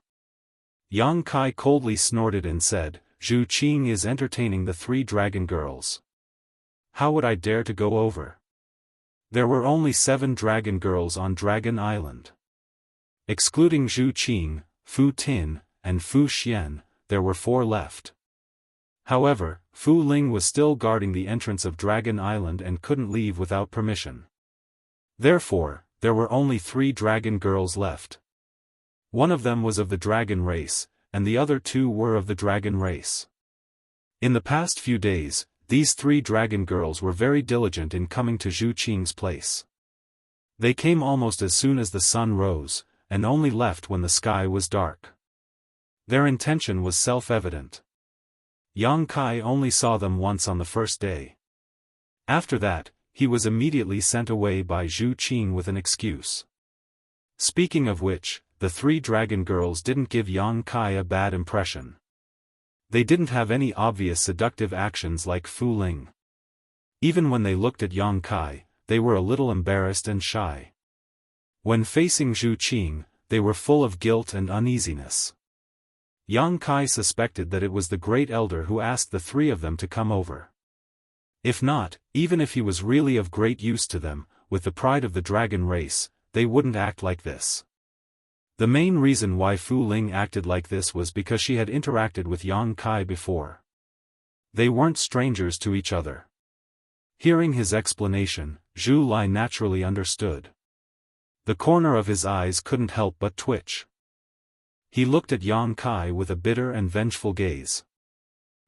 Yang Kai coldly snorted and said, "Zhu Qing is entertaining the 3 dragon girls. How would I dare to go over? There were only 7 dragon girls on Dragon Island. Excluding Zhu Qing, Fu Tin, and Fu Xian, there were 4 left. However, Fu Ling was still guarding the entrance of Dragon Island and couldn't leave without permission. Therefore, there were only 3 dragon girls left. One of them was of the dragon race, and the other 2 were of the dragon race. In the past few days, these 3 dragon girls were very diligent in coming to Zhu Qing's place. They came almost as soon as the sun rose, and only left when the sky was dark. Their intention was self-evident. Yang Kai only saw them once on the first day. After that, he was immediately sent away by Zhu Qing with an excuse. Speaking of which, the 3 dragon girls didn't give Yang Kai a bad impression. They didn't have any obvious seductive actions like Fu Ling. Even when they looked at Yang Kai, they were a little embarrassed and shy. When facing Zhu Qing, they were full of guilt and uneasiness. Yang Kai suspected that it was the Great Elder who asked the 3 of them to come over. If not, even if he was really of great use to them, with the pride of the dragon race, they wouldn't act like this. The main reason why Fu Ling acted like this was because she had interacted with Yang Kai before. They weren't strangers to each other. Hearing his explanation, Zhu Lai naturally understood. The corner of his eyes couldn't help but twitch. He looked at Yang Kai with a bitter and vengeful gaze.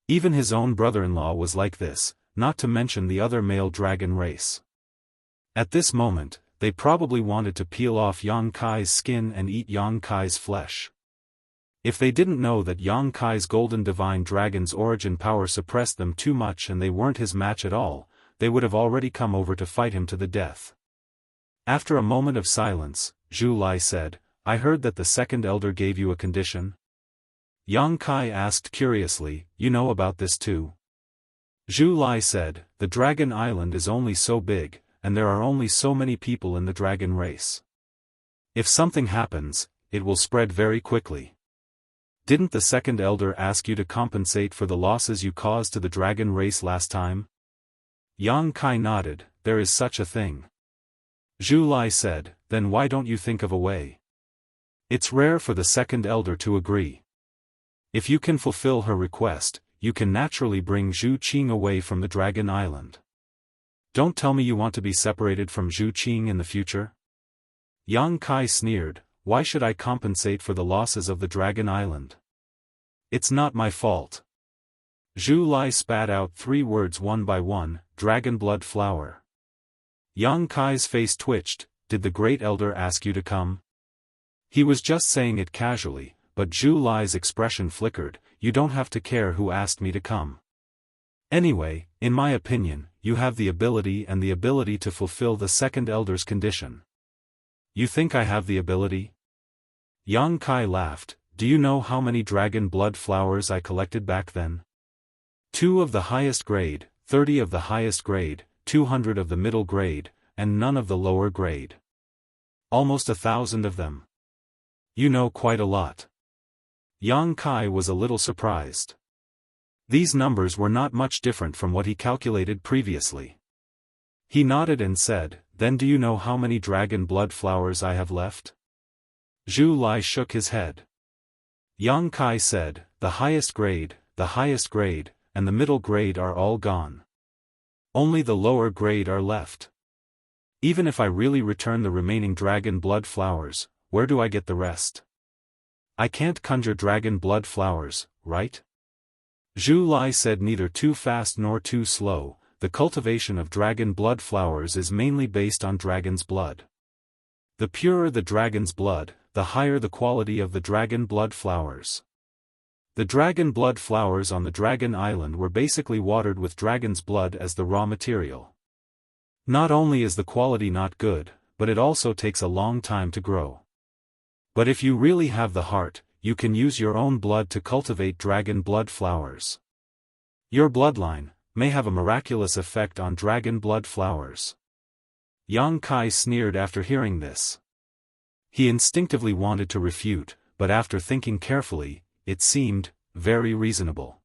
Even his own brother-in-law was like this, not to mention the other male dragon race. At this moment, they probably wanted to peel off Yang Kai's skin and eat Yang Kai's flesh. If they didn't know that Yang Kai's golden divine dragon's origin power suppressed them too much and they weren't his match at all, they would have already come over to fight him to the death. After a moment of silence, Zhu Lai said, "I heard that the 2nd elder gave you a condition?" Yang Kai asked curiously, "You know about this too?" Zhu Lai said, "The Dragon Island is only so big, and there are only so many people in the dragon race. If something happens, it will spread very quickly. Didn't the 2nd elder ask you to compensate for the losses you caused to the dragon race last time?" Yang Kai nodded, "There is such a thing." Zhu Lai said, "Then why don't you think of a way? It's rare for the 2nd elder to agree. If you can fulfill her request, you can naturally bring Zhu Qing away from the Dragon Island. Don't tell me you want to be separated from Zhu Qing in the future?" Yang Kai sneered, "Why should I compensate for the losses of the Dragon Island? It's not my fault." Zhu Lai spat out 3 words one by one, "Dragon blood flower." Yang Kai's face twitched. "Did the Great Elder ask you to come?" He was just saying it casually, but Zhu Lai's expression flickered. "You don't have to care who asked me to come. Anyway, in my opinion, you have the ability to fulfill the 2nd elder's condition." "You think I have the ability?" Yang Kai laughed. "Do you know how many dragon blood flowers I collected back then? 2 of the highest grade, 30 of the highest grade, 200 of the middle grade, and none of the lower grade. Almost 1,000 of them. You know quite a lot." Yang Kai was a little surprised. These numbers were not much different from what he calculated previously. He nodded and said, Then do you know how many dragon blood flowers I have left? Zhu Lai shook his head. Yang Kai said, the highest grade, and the middle grade are all gone. Only the lower grade are left. Even if I really return the remaining dragon blood flowers, where do I get the rest? I can't conjure dragon blood flowers, right? Zhu Lai said, neither too fast nor too slow. The cultivation of dragon blood flowers is mainly based on dragon's blood. The purer the dragon's blood, the higher the quality of the dragon blood flowers. The dragon blood flowers on the Dragon Island were basically watered with dragon's blood as the raw material. Not only is the quality not good, but it also takes a long time to grow. But if you really have the heart, you can use your own blood to cultivate dragon blood flowers. Your bloodline may have a miraculous effect on dragon blood flowers. Yang Kai sneered after hearing this. He instinctively wanted to refute, but after thinking carefully, it seemed very reasonable.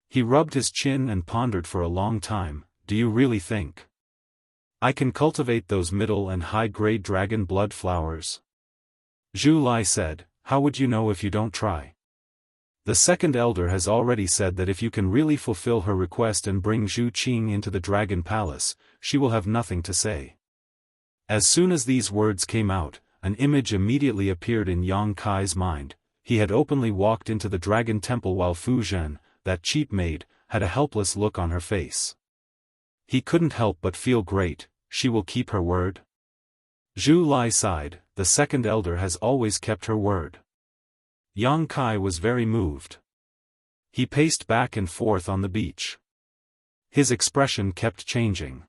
He rubbed his chin and pondered for a long time. Do you really think I can cultivate those middle and high-grade dragon blood flowers? Zhu Lai said, how would you know if you don't try? The second elder has already said that if you can really fulfill her request and bring Zhu Qing into the Dragon Palace, she will have nothing to say. As soon as these words came out, an image immediately appeared in Yang Kai's mind. He had openly walked into the Dragon Temple while Fu Zhen, that cheap maid, had a helpless look on her face. He couldn't help but feel great. She will keep her word? Zhu Lai sighed. The second elder has always kept her word. Yang Kai was very moved. He paced back and forth on the beach. His expression kept changing.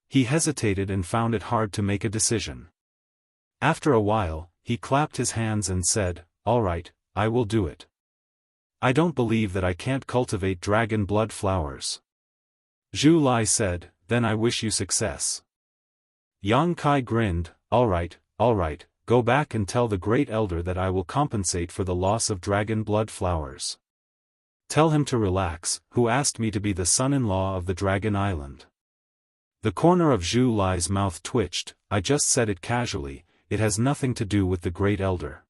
He hesitated and found it hard to make a decision. After a while, he clapped his hands and said, all right, I will do it. I don't believe that I can't cultivate dragon blood flowers. Zhu Lai said, then I wish you success. Yang Kai grinned, all right, go back and tell the great elder that I will compensate for the loss of dragon blood flowers. Tell him to relax, who asked me to be the son-in-law of the Dragon Island. The corner of Zhu Lai's mouth twitched. I just said it casually, it has nothing to do with the great elder.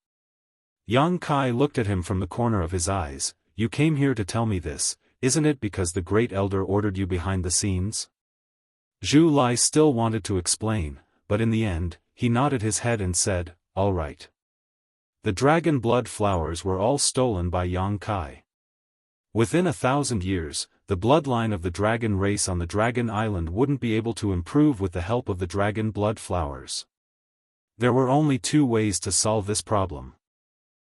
Yang Kai looked at him from the corner of his eyes. You came here to tell me this, isn't it because the great elder ordered you behind the scenes? Zhu Lai still wanted to explain, but in the end, he nodded his head and said, all right. The dragon blood flowers were all stolen by Yang Kai. Within 1,000 years, the bloodline of the dragon race on the Dragon Island wouldn't be able to improve with the help of the dragon blood flowers. There were only two ways to solve this problem.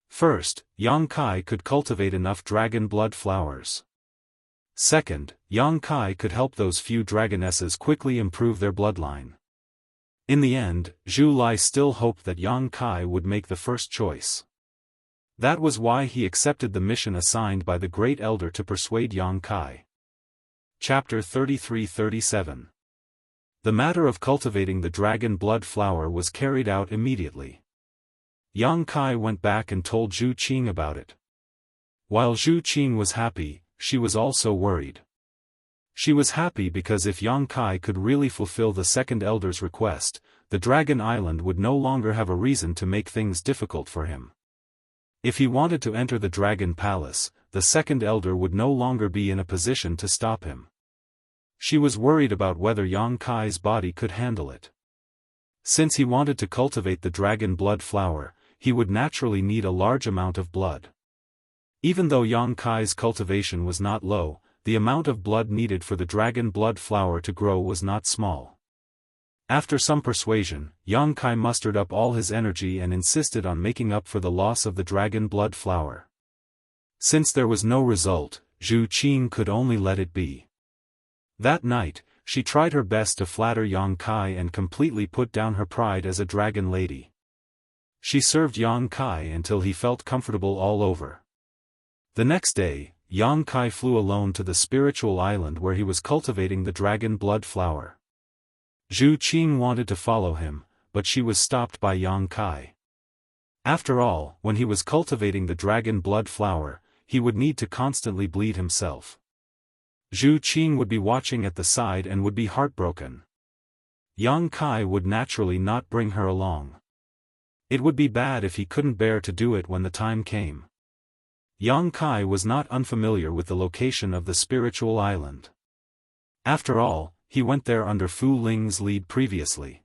First, Yang Kai could cultivate enough dragon blood flowers. Second, Yang Kai could help those few dragonesses quickly improve their bloodline. In the end, Zhu Lai still hoped that Yang Kai would make the first choice. That was why he accepted the mission assigned by the Great Elder to persuade Yang Kai. Chapter 33-37. The matter of cultivating the dragon blood flower was carried out immediately. Yang Kai went back and told Zhu Qing about it. While Zhu Qing was happy, she was also worried. She was happy because if Yang Kai could really fulfill the second elder's request, the Dragon Island would no longer have a reason to make things difficult for him. If he wanted to enter the Dragon Palace, the second elder would no longer be in a position to stop him. She was worried about whether Yang Kai's body could handle it. Since he wanted to cultivate the dragon blood flower, he would naturally need a large amount of blood. Even though Yang Kai's cultivation was not low, the amount of blood needed for the dragon blood flower to grow was not small. After some persuasion, Yang Kai mustered up all his energy and insisted on making up for the loss of the dragon blood flower. Since there was no result, Zhu Qing could only let it be. That night, she tried her best to flatter Yang Kai and completely put down her pride as a dragon lady. She served Yang Kai until he felt comfortable all over. The next day, Yang Kai flew alone to the spiritual island where he was cultivating the dragon blood flower. Zhu Qing wanted to follow him, but she was stopped by Yang Kai. After all, when he was cultivating the dragon blood flower, he would need to constantly bleed himself. Zhu Qing would be watching at the side and would be heartbroken. Yang Kai would naturally not bring her along. It would be bad if he couldn't bear to do it when the time came. Yang Kai was not unfamiliar with the location of the spiritual island. After all, he went there under Fu Ling's lead previously.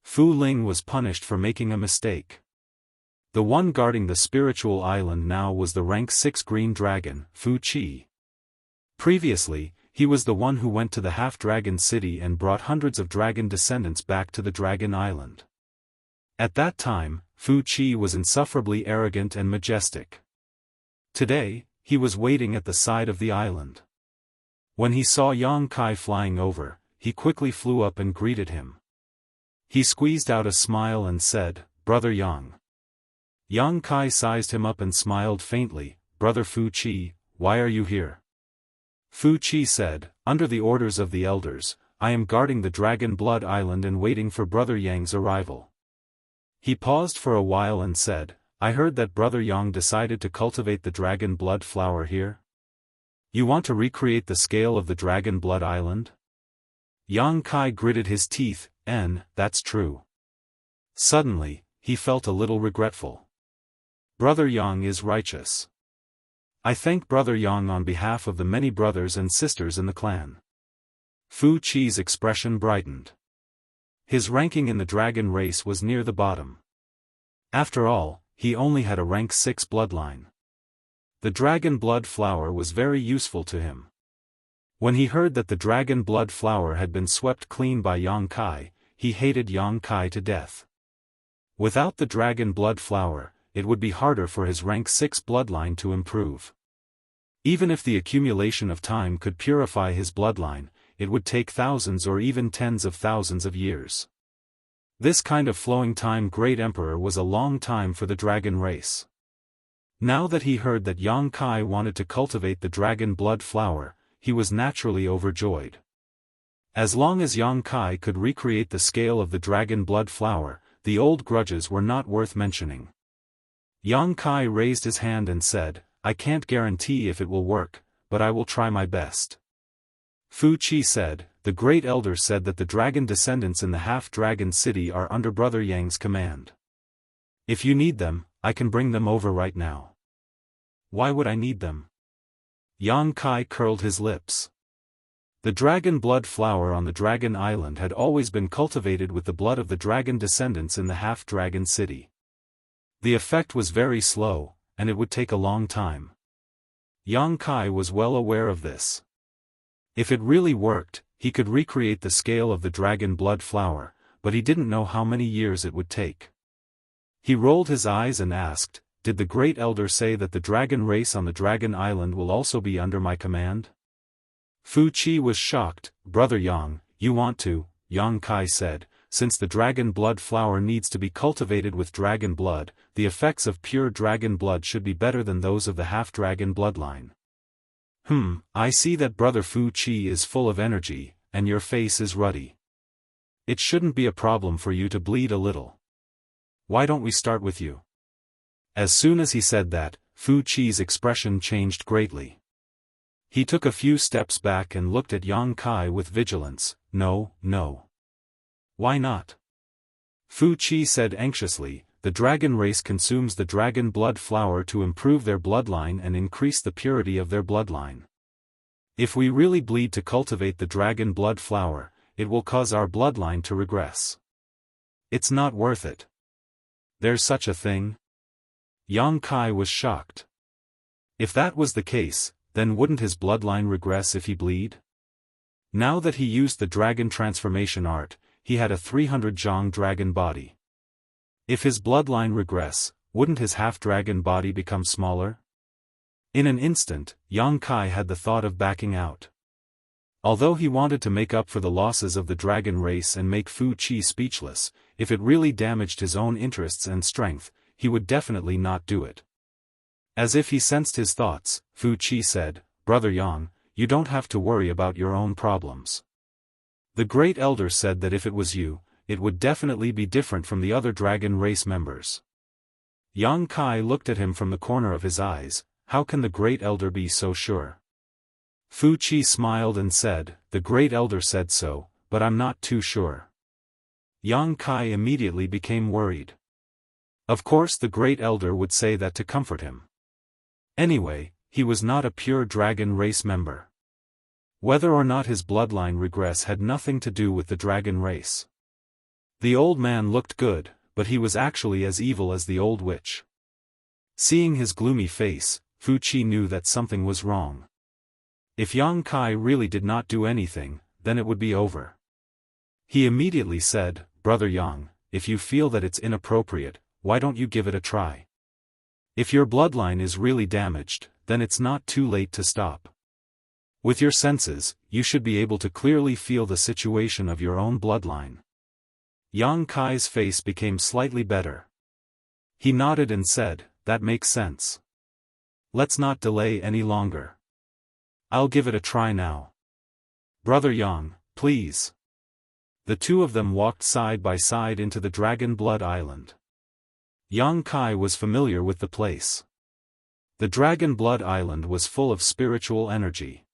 Fu Ling was punished for making a mistake. The one guarding the spiritual island now was the rank 6 green dragon, Fu Qi. Previously, he was the one who went to the half-dragon city and brought hundreds of dragon descendants back to the dragon island. At that time, Fu Qi was insufferably arrogant and majestic. Today, he was waiting at the side of the island. When he saw Yang Kai flying over, he quickly flew up and greeted him. He squeezed out a smile and said, "Brother Yang." Yang Kai sized him up and smiled faintly, "Brother Fu Qi, why are you here?" Fu Qi said, "Under the orders of the elders, I am guarding the Dragon Blood Island and waiting for Brother Yang's arrival." He paused for a while and said, "I heard that Brother Yang decided to cultivate the Dragon Blood flower here? You want to recreate the scale of the Dragon Blood Island?" Yang Kai gritted his teeth, "That's true." Suddenly, he felt a little regretful. Brother Yang is righteous. I thank Brother Yang on behalf of the many brothers and sisters in the clan. Fu Qi's expression brightened. His ranking in the dragon race was near the bottom. After all, he only had a rank 6 bloodline. The dragon blood flower was very useful to him. When he heard that the dragon blood flower had been swept clean by Yang Kai, he hated Yang Kai to death. Without the dragon blood flower, it would be harder for his rank 6 bloodline to improve. Even if the accumulation of time could purify his bloodline, it would take thousands or even tens of thousands of years. This kind of flowing time Great Emperor was a long time for the dragon race. Now that he heard that Yang Kai wanted to cultivate the dragon blood flower, he was naturally overjoyed. As long as Yang Kai could recreate the scale of the dragon blood flower, the old grudges were not worth mentioning. Yang Kai raised his hand and said, "I can't guarantee if it will work, but I will try my best." Fu Qi said, "The Great Elder said that the dragon descendants in the half-dragon city are under Brother Yang's command. If you need them, I can bring them over right now." "Why would I need them?" Yang Kai curled his lips. The dragon blood flower on the dragon island had always been cultivated with the blood of the dragon descendants in the half-dragon city. The effect was very slow, and it would take a long time. Yang Kai was well aware of this. If it really worked, he could recreate the scale of the dragon blood flower, but he didn't know how many years it would take. He rolled his eyes and asked, "Did the Great Elder say that the dragon race on the dragon island will also be under my command?" Fu Qi was shocked. "Brother Yang, you want to," Yang Kai said, "since the dragon blood flower needs to be cultivated with dragon blood, the effects of pure dragon blood should be better than those of the half-dragon bloodline." I see that Brother Fu Qi is full of energy, and your face is ruddy. It shouldn't be a problem for you to bleed a little. Why don't we start with you?" As soon as he said that, Fu Qi's expression changed greatly. He took a few steps back and looked at Yang Kai with vigilance. No. "Why not?" Fu Qi said anxiously, "The dragon race consumes the dragon blood flower to improve their bloodline and increase the purity of their bloodline. If we really bleed to cultivate the dragon blood flower, it will cause our bloodline to regress. It's not worth it." "There's such a thing?" Yang Kai was shocked. If that was the case, then wouldn't his bloodline regress if he bleed? Now that he used the dragon transformation art, he had a 300 Zhang dragon body. If his bloodline regress, wouldn't his half-dragon body become smaller? In an instant, Yang Kai had the thought of backing out. Although he wanted to make up for the losses of the dragon race and make Fu Qi speechless, if it really damaged his own interests and strength, he would definitely not do it. As if he sensed his thoughts, Fu Qi said, "Brother Yang, you don't have to worry about your own problems. The Great Elder said that if it was you, it would definitely be different from the other dragon race members." Yang Kai looked at him from the corner of his eyes. How can the Great Elder be so sure? Fu Qi smiled and said, "The Great Elder said so, but I'm not too sure." Yang Kai immediately became worried. Of course the Great Elder would say that to comfort him. Anyway, he was not a pure dragon race member. Whether or not his bloodline regress had nothing to do with the dragon race. The old man looked good, but he was actually as evil as the old witch. Seeing his gloomy face, Fu Qi knew that something was wrong. If Yang Kai really did not do anything, then it would be over. He immediately said, "Brother Yang, if you feel that it's inappropriate, why don't you give it a try? If your bloodline is really damaged, then it's not too late to stop. With your senses, you should be able to clearly feel the situation of your own bloodline." Yang Kai's face became slightly better. He nodded and said, "That makes sense. Let's not delay any longer. I'll give it a try now. Brother Yang, please." The two of them walked side by side into the Dragon Blood Island. Yang Kai was familiar with the place. The Dragon Blood Island was full of spiritual energy.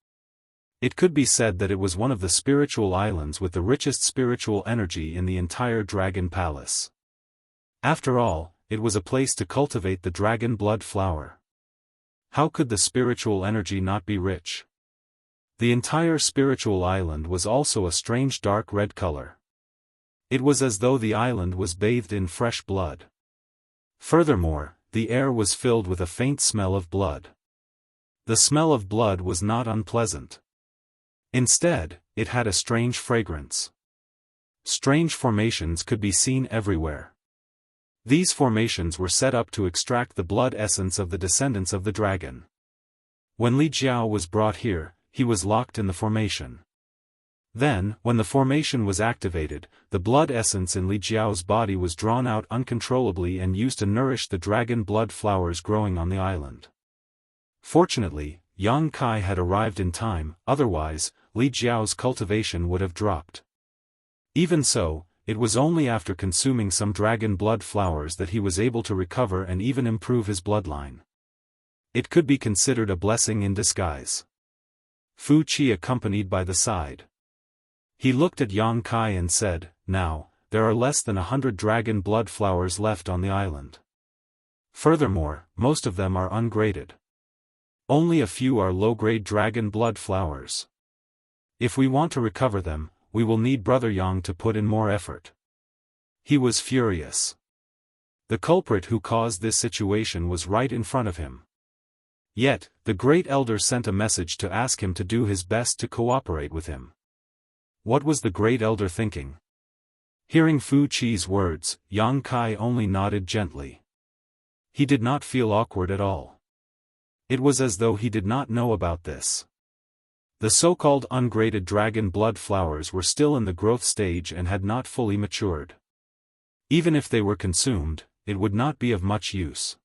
It could be said that it was one of the spiritual islands with the richest spiritual energy in the entire Dragon Palace. After all, it was a place to cultivate the dragon blood flower. How could the spiritual energy not be rich? The entire spiritual island was also a strange dark red color. It was as though the island was bathed in fresh blood. Furthermore, the air was filled with a faint smell of blood. The smell of blood was not unpleasant. Instead, it had a strange fragrance. Strange formations could be seen everywhere. These formations were set up to extract the blood essence of the descendants of the dragon. When Li Jiao was brought here, he was locked in the formation. Then, when the formation was activated, the blood essence in Li Jiao's body was drawn out uncontrollably and used to nourish the dragon blood flowers growing on the island. Fortunately, Yang Kai had arrived in time, otherwise, Li Jiao's cultivation would have dropped. Even so, it was only after consuming some dragon blood flowers that he was able to recover and even improve his bloodline. It could be considered a blessing in disguise. Fu Qi accompanied by the side. He looked at Yang Kai and said, "Now, there are less than 100 dragon blood flowers left on the island. Furthermore, most of them are ungraded. Only a few are low-grade dragon blood flowers. If we want to recover them, we will need Brother Yang to put in more effort." He was furious. The culprit who caused this situation was right in front of him. Yet, the Great Elder sent a message to ask him to do his best to cooperate with him. What was the Great Elder thinking? Hearing Fu Qi's words, Yang Kai only nodded gently. He did not feel awkward at all. It was as though he did not know about this. The so-called ungraded dragon blood flowers were still in the growth stage and had not fully matured. Even if they were consumed, it would not be of much use.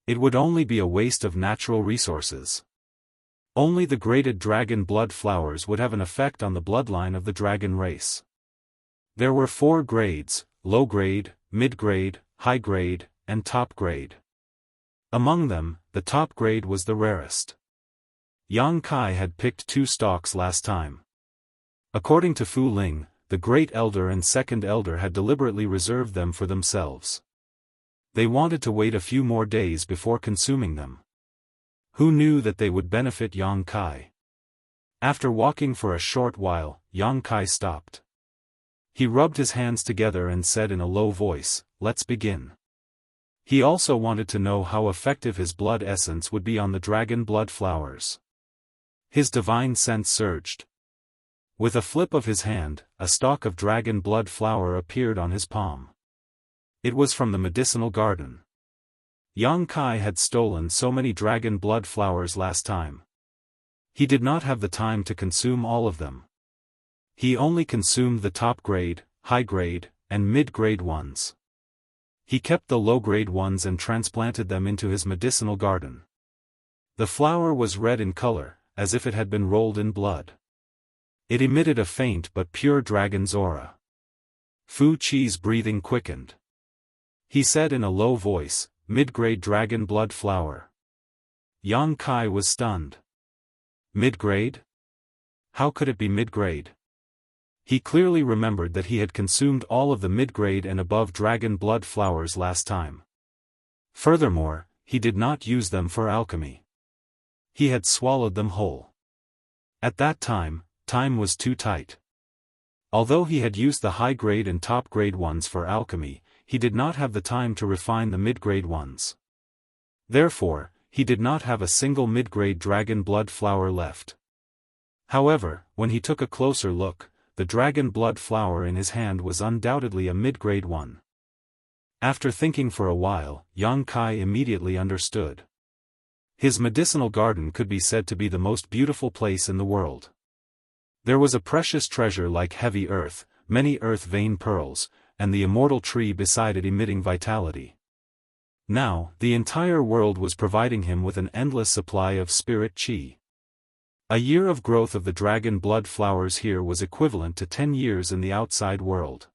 It would only be a waste of natural resources. Only the graded dragon blood flowers would have an effect on the bloodline of the dragon race. There were 4 grades: low grade, mid grade, high grade, and top grade. Among them, the top grade was the rarest. Yang Kai had picked 2 stalks last time. According to Fu Ling, the Great Elder and Second Elder had deliberately reserved them for themselves. They wanted to wait a few more days before consuming them. Who knew that they would benefit Yang Kai? After walking for a short while, Yang Kai stopped. He rubbed his hands together and said in a low voice, "Let's begin." He also wanted to know how effective his blood essence would be on the dragon blood flowers. His divine sense surged. With a flip of his hand, a stalk of dragon blood flower appeared on his palm. It was from the medicinal garden. Yang Kai had stolen so many dragon blood flowers last time. He did not have the time to consume all of them. He only consumed the top grade, high grade, and mid-grade ones. He kept the low-grade ones and transplanted them into his medicinal garden. The flower was red in color, as if it had been rolled in blood. It emitted a faint but pure dragon's aura. Fu Qi's breathing quickened. He said in a low voice, "Mid-grade dragon blood flower." Yang Kai was stunned. Mid-grade? How could it be mid-grade? He clearly remembered that he had consumed all of the mid-grade and above dragon blood flowers last time. Furthermore, he did not use them for alchemy. He had swallowed them whole. At that time, time was too tight. Although he had used the high-grade and top-grade ones for alchemy, he did not have the time to refine the mid-grade ones. Therefore, he did not have a single mid-grade dragon blood flower left. However, when he took a closer look, the dragon blood flower in his hand was undoubtedly a mid-grade one. After thinking for a while, Yang Kai immediately understood. His medicinal garden could be said to be the most beautiful place in the world. There was a precious treasure like heavy earth, many earth vein pearls, and the immortal tree beside it emitting vitality. Now, the entire world was providing him with an endless supply of spirit qi. A year of growth of the dragon blood flowers here was equivalent to 10 years in the outside world.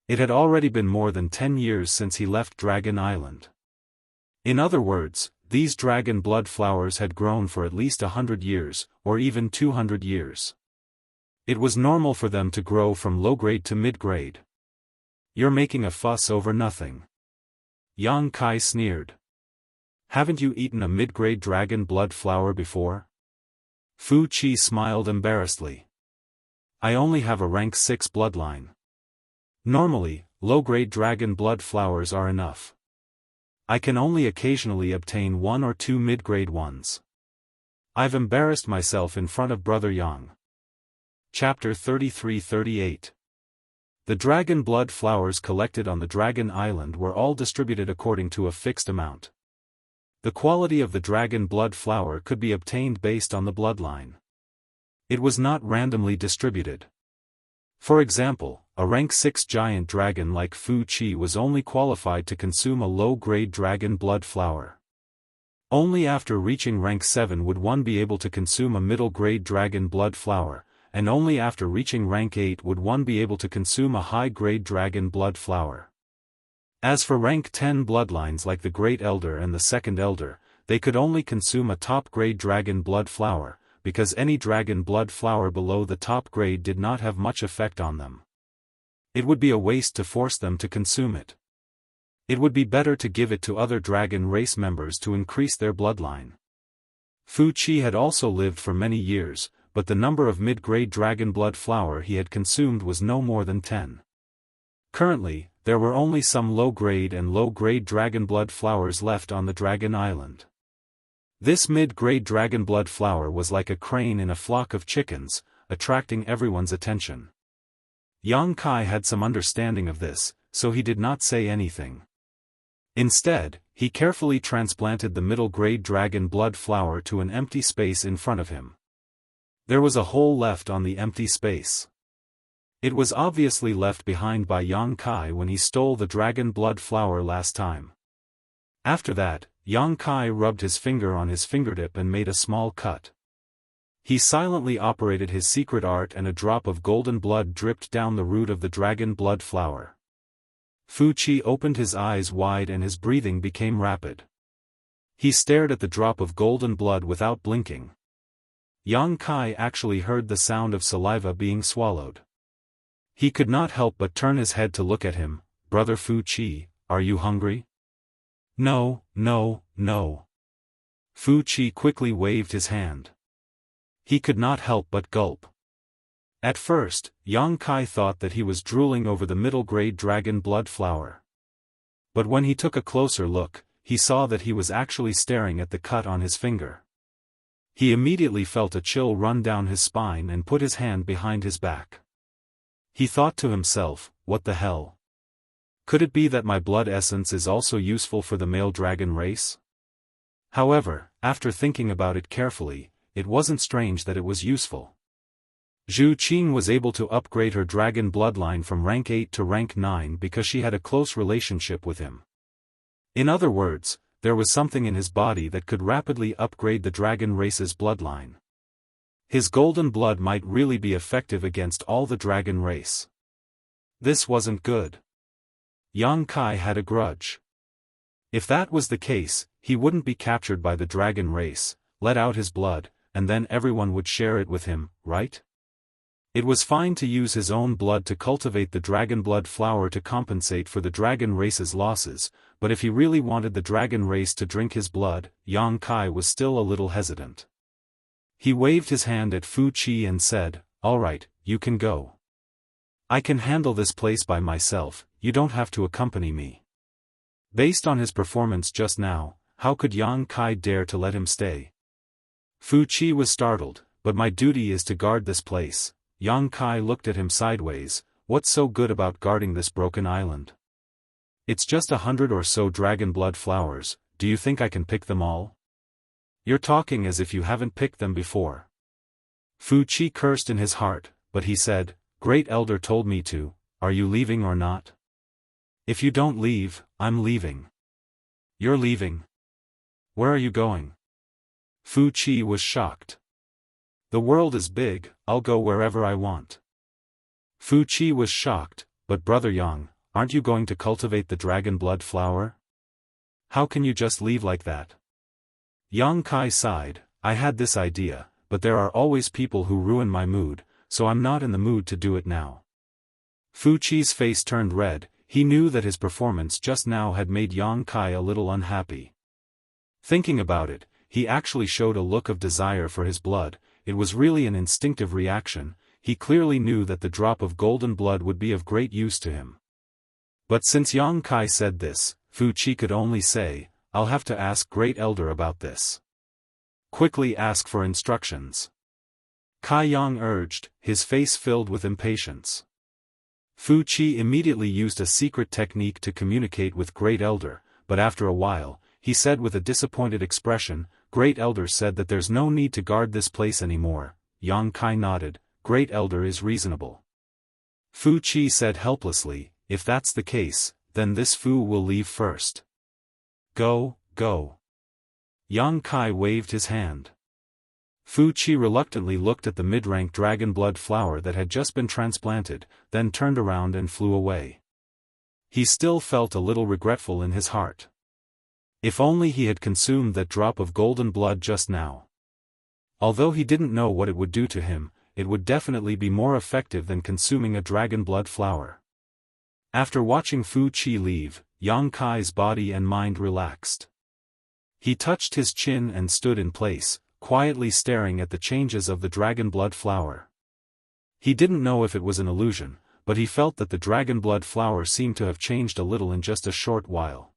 It had already been more than 10 years since he left Dragon Island. In other words, these dragon blood flowers had grown for at least 100 years, or even 200 years. It was normal for them to grow from low-grade to mid-grade. You're making a fuss over nothing. Yang Kai sneered. Haven't you eaten a mid-grade dragon blood flower before? Fu Qi smiled embarrassedly. I only have a rank 6 bloodline. Normally, low-grade dragon blood flowers are enough. I can only occasionally obtain 1 or 2 mid-grade ones. I've embarrassed myself in front of Brother Yang. Chapter 33-38. The dragon blood flowers collected on the Dragon Island were all distributed according to a fixed amount. The quality of the dragon blood flower could be obtained based on the bloodline. It was not randomly distributed. For example, a rank 6 giant dragon like Fu Qi was only qualified to consume a low-grade dragon blood flower. Only after reaching rank 7 would one be able to consume a middle-grade dragon blood flower, and only after reaching rank 8 would one be able to consume a high-grade dragon blood flower. As for rank 10 bloodlines like the Great Elder and the Second Elder, they could only consume a top-grade dragon blood flower, because any dragon blood flower below the top grade did not have much effect on them. It would be a waste to force them to consume it. It would be better to give it to other dragon race members to increase their bloodline. Fu Qi had also lived for many years, but the number of mid-grade dragon blood flower he had consumed was no more than 10. Currently, there were only some low-grade and low-grade dragon blood flowers left on the Dragon Island. This mid-grade dragon blood flower was like a crane in a flock of chickens, attracting everyone's attention. Yang Kai had some understanding of this, so he did not say anything. Instead, he carefully transplanted the middle-grade dragon blood flower to an empty space in front of him. There was a hole left on the empty space. It was obviously left behind by Yang Kai when he stole the dragon blood flower last time. After that, Yang Kai rubbed his finger on his fingertip and made a small cut. He silently operated his secret art and a drop of golden blood dripped down the root of the dragon blood flower. Fu Qi opened his eyes wide and his breathing became rapid. He stared at the drop of golden blood without blinking. Yang Kai actually heard the sound of saliva being swallowed. He could not help but turn his head to look at him. Brother Fu Qi, are you hungry? No, no, no. Fu Qi quickly waved his hand. He could not help but gulp. At first, Yang Kai thought that he was drooling over the middle-grade dragon blood flower. But when he took a closer look, he saw that he was actually staring at the cut on his finger. He immediately felt a chill run down his spine and put his hand behind his back. He thought to himself, what the hell? Could it be that my blood essence is also useful for the male dragon race? However, after thinking about it carefully, it wasn't strange that it was useful. Zhu Qing was able to upgrade her dragon bloodline from rank 8 to rank 9 because she had a close relationship with him. In other words, there was something in his body that could rapidly upgrade the dragon race's bloodline. His golden blood might really be effective against all the dragon race. This wasn't good. Yang Kai had a grudge. If that was the case, he wouldn't be captured by the dragon race, let out his blood, and then everyone would share it with him, right? It was fine to use his own blood to cultivate the dragon blood flower to compensate for the dragon race's losses, but if he really wanted the dragon race to drink his blood, Yang Kai was still a little hesitant. He waved his hand at Fu Qi and said, "All right, you can go. I can handle this place by myself, you don't have to accompany me." Based on his performance just now, how could Yang Kai dare to let him stay? Fu Qi was startled, "But my duty is to guard this place." Yang Kai looked at him sideways. "What's so good about guarding this broken island? It's just 100 or so dragon blood flowers, do you think I can pick them all? You're talking as if you haven't picked them before." Fu Qi cursed in his heart, but he said, "Great Elder told me to. Are you leaving or not?" "If you don't leave, I'm leaving." "You're leaving? Where are you going?" Fu Qi was shocked. "The world is big, I'll go wherever I want." Fu Qi was shocked, "But Brother Yang, aren't you going to cultivate the dragon blood flower? How can you just leave like that?" Yang Kai sighed, "I had this idea, but there are always people who ruin my mood, so I'm not in the mood to do it now." Fu Qi's face turned red. He knew that his performance just now had made Yang Kai a little unhappy. Thinking about it, he actually showed a look of desire for his blood. It was really an instinctive reaction. He clearly knew that the drop of golden blood would be of great use to him. But since Yang Kai said this, Fu Qi could only say, "I'll have to ask Great Elder about this. Quickly ask for instructions." Kai Yang urged, his face filled with impatience. Fu Qi immediately used a secret technique to communicate with Great Elder, but after a while, he said with a disappointed expression, "Great Elder said that there's no need to guard this place anymore." Yang Kai nodded, "Great Elder is reasonable." Fu Qi said helplessly, "If that's the case, then this Fu will leave first. Go, go." Yang Kai waved his hand. Fu Qi reluctantly looked at the mid-rank dragon blood flower that had just been transplanted, then turned around and flew away. He still felt a little regretful in his heart. If only he had consumed that drop of golden blood just now. Although he didn't know what it would do to him, it would definitely be more effective than consuming a dragon blood flower. After watching Fu Qi leave, Yang Kai's body and mind relaxed. He touched his chin and stood in place, quietly staring at the changes of the dragon blood flower. He didn't know if it was an illusion, but he felt that the dragon blood flower seemed to have changed a little in just a short while.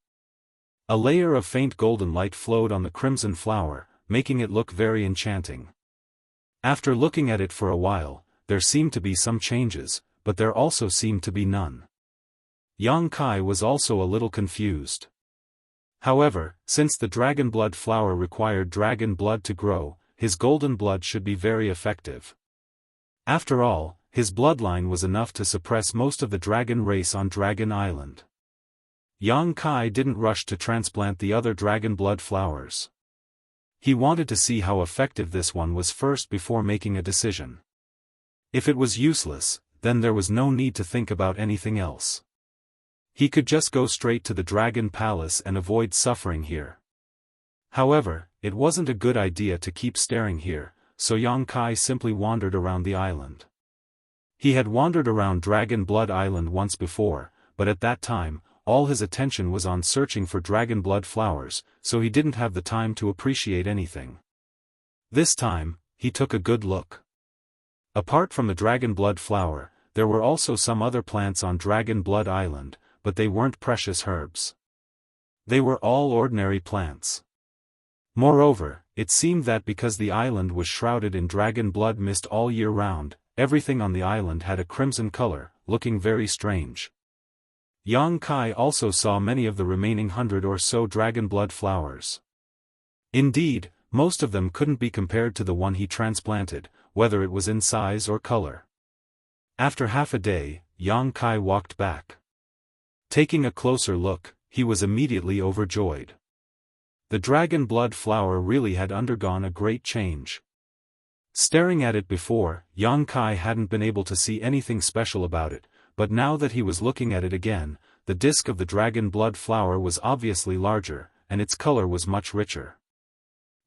A layer of faint golden light flowed on the crimson flower, making it look very enchanting. After looking at it for a while, there seemed to be some changes, but there also seemed to be none. Yang Kai was also a little confused. However, since the dragon blood flower required dragon blood to grow, his golden blood should be very effective. After all, his bloodline was enough to suppress most of the dragon race on Dragon Island. Yang Kai didn't rush to transplant the other dragon blood flowers. He wanted to see how effective this one was first before making a decision. If it was useless, then there was no need to think about anything else. He could just go straight to the Dragon Palace and avoid suffering here. However, it wasn't a good idea to keep staring here, so Yang Kai simply wandered around the island. He had wandered around Dragon Blood Island once before, but at that time, all his attention was on searching for dragon blood flowers, so he didn't have the time to appreciate anything. This time, he took a good look. Apart from the dragon blood flower, there were also some other plants on Dragon Blood Island, but they weren't precious herbs. They were all ordinary plants. Moreover, it seemed that because the island was shrouded in dragon blood mist all year round, everything on the island had a crimson color, looking very strange. Yang Kai also saw many of the remaining 100 or so dragon blood flowers. Indeed, most of them couldn't be compared to the one he transplanted, whether it was in size or color. After half a day, Yang Kai walked back. Taking a closer look, he was immediately overjoyed. The dragon blood flower really had undergone a great change. Staring at it before, Yang Kai hadn't been able to see anything special about it, but now that he was looking at it again, the disc of the dragon blood flower was obviously larger, and its color was much richer.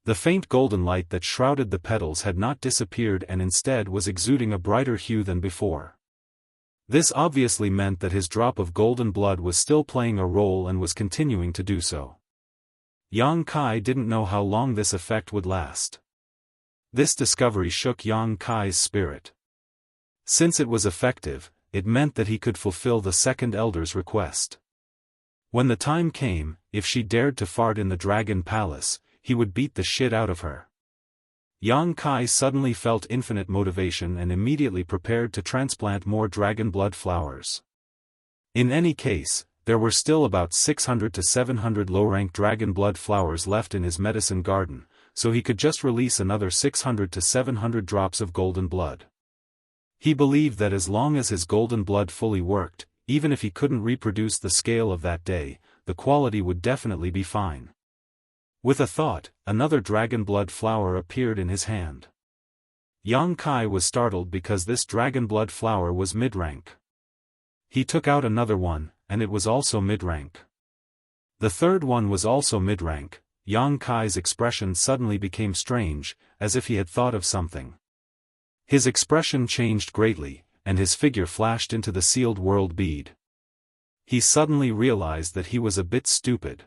The faint golden light that shrouded the petals had not disappeared and instead was exuding a brighter hue than before. This obviously meant that his drop of golden blood was still playing a role and was continuing to do so. Yang Kai didn't know how long this effect would last. This discovery shook Yang Kai's spirit. Since it was effective, it meant that he could fulfill the second elder's request. When the time came, if she dared to fart in the Dragon Palace, he would beat the shit out of her. Yang Kai suddenly felt infinite motivation and immediately prepared to transplant more dragon blood flowers. In any case, there were still about 600 to 700 low-rank dragon blood flowers left in his medicine garden, so he could just release another 600 to 700 drops of golden blood. He believed that as long as his golden blood fully worked, even if he couldn't reproduce the scale of that day, the quality would definitely be fine. With a thought, another dragon blood flower appeared in his hand. Yang Kai was startled because this dragon blood flower was mid-rank. He took out another one, and it was also mid-rank. The third one was also mid-rank. Yang Kai's expression suddenly became strange, as if he had thought of something. His expression changed greatly, and his figure flashed into the sealed world bead. He suddenly realized that he was a bit stupid.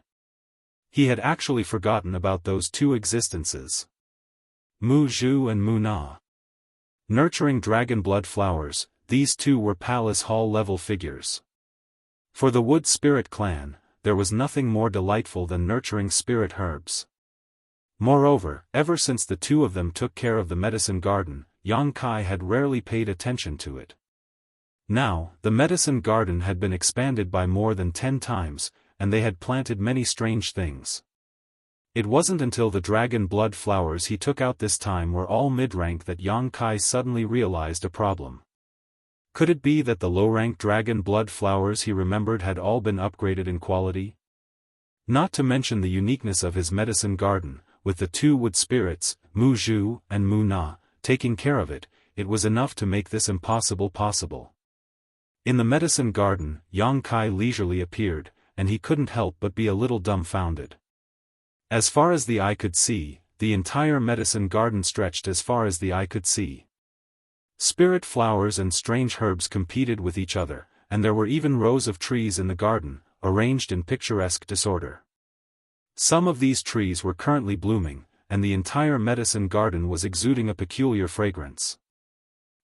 He had actually forgotten about those two existences. Mu Zhu and Mu Na. Nurturing dragon blood flowers, these two were palace hall level figures. For the Wood Spirit clan, there was nothing more delightful than nurturing spirit herbs. Moreover, ever since the two of them took care of the medicine garden, Yang Kai had rarely paid attention to it. Now, the medicine garden had been expanded by more than 10 times, and they had planted many strange things. It wasn't until the dragon blood flowers he took out this time were all mid-rank that Yang Kai suddenly realized a problem. Could it be that the low-rank dragon blood flowers he remembered had all been upgraded in quality? Not to mention the uniqueness of his medicine garden, with the two wood spirits, Mu Zhu and Mu Na, taking care of it, it was enough to make this impossible possible. In the medicine garden, Yang Kai leisurely appeared, and he couldn't help but be a little dumbfounded. As far as the eye could see, the entire medicine garden stretched as far as the eye could see. Spirit flowers and strange herbs competed with each other, and there were even rows of trees in the garden, arranged in picturesque disorder. Some of these trees were currently blooming, and the entire medicine garden was exuding a peculiar fragrance.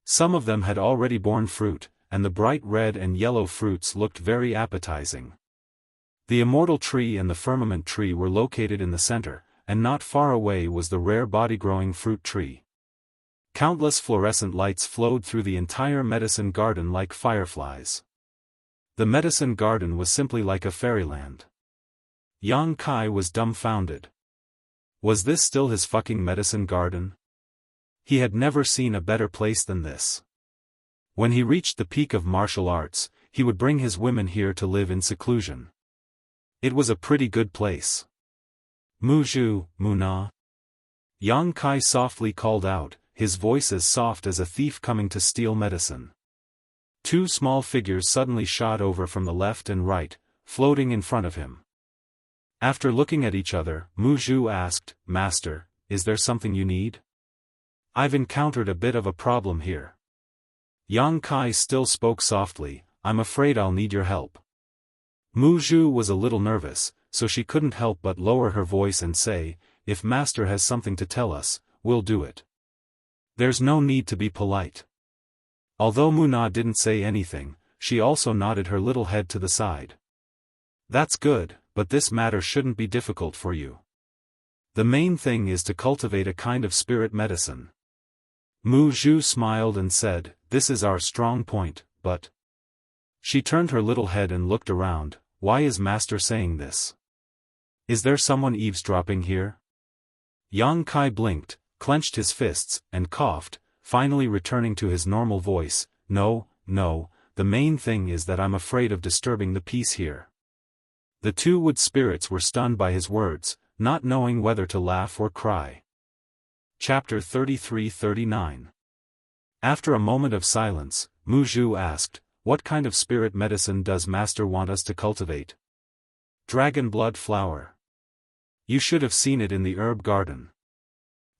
Some of them had already borne fruit, and the bright red and yellow fruits looked very appetizing. The Immortal tree and the Firmament tree were located in the center, and not far away was the rare body-growing fruit tree. Countless fluorescent lights flowed through the entire medicine garden like fireflies. The medicine garden was simply like a fairyland. Yang Kai was dumbfounded. Was this still his fucking medicine garden? He had never seen a better place than this. When he reached the peak of martial arts, he would bring his women here to live in seclusion. It was a pretty good place. Mu Zhu, Mu Na. Yang Kai softly called out, his voice as soft as a thief coming to steal medicine. Two small figures suddenly shot over from the left and right, floating in front of him. After looking at each other, Mu Zhu asked, "Master, is there something you need? I've encountered a bit of a problem here." Yang Kai still spoke softly, "I'm afraid I'll need your help." Mu Zhu was a little nervous, so she couldn't help but lower her voice and say, "If Master has something to tell us, we'll do it. There's no need to be polite." Although Mu Na didn't say anything, she also nodded her little head to the side. "That's good, but this matter shouldn't be difficult for you. The main thing is to cultivate a kind of spirit medicine." Mu Zhu smiled and said, "This is our strong point, but..." She turned her little head and looked around. "Why is Master saying this? Is there someone eavesdropping here?" Yang Kai blinked, clenched his fists, and coughed, finally returning to his normal voice, No, the main thing is that I'm afraid of disturbing the peace here." The two wood spirits were stunned by his words, not knowing whether to laugh or cry. Chapter 33-39. After a moment of silence, Mu Zhu asked, "What kind of spirit medicine does Master want us to cultivate?" "Dragon blood flower. You should have seen it in the herb garden.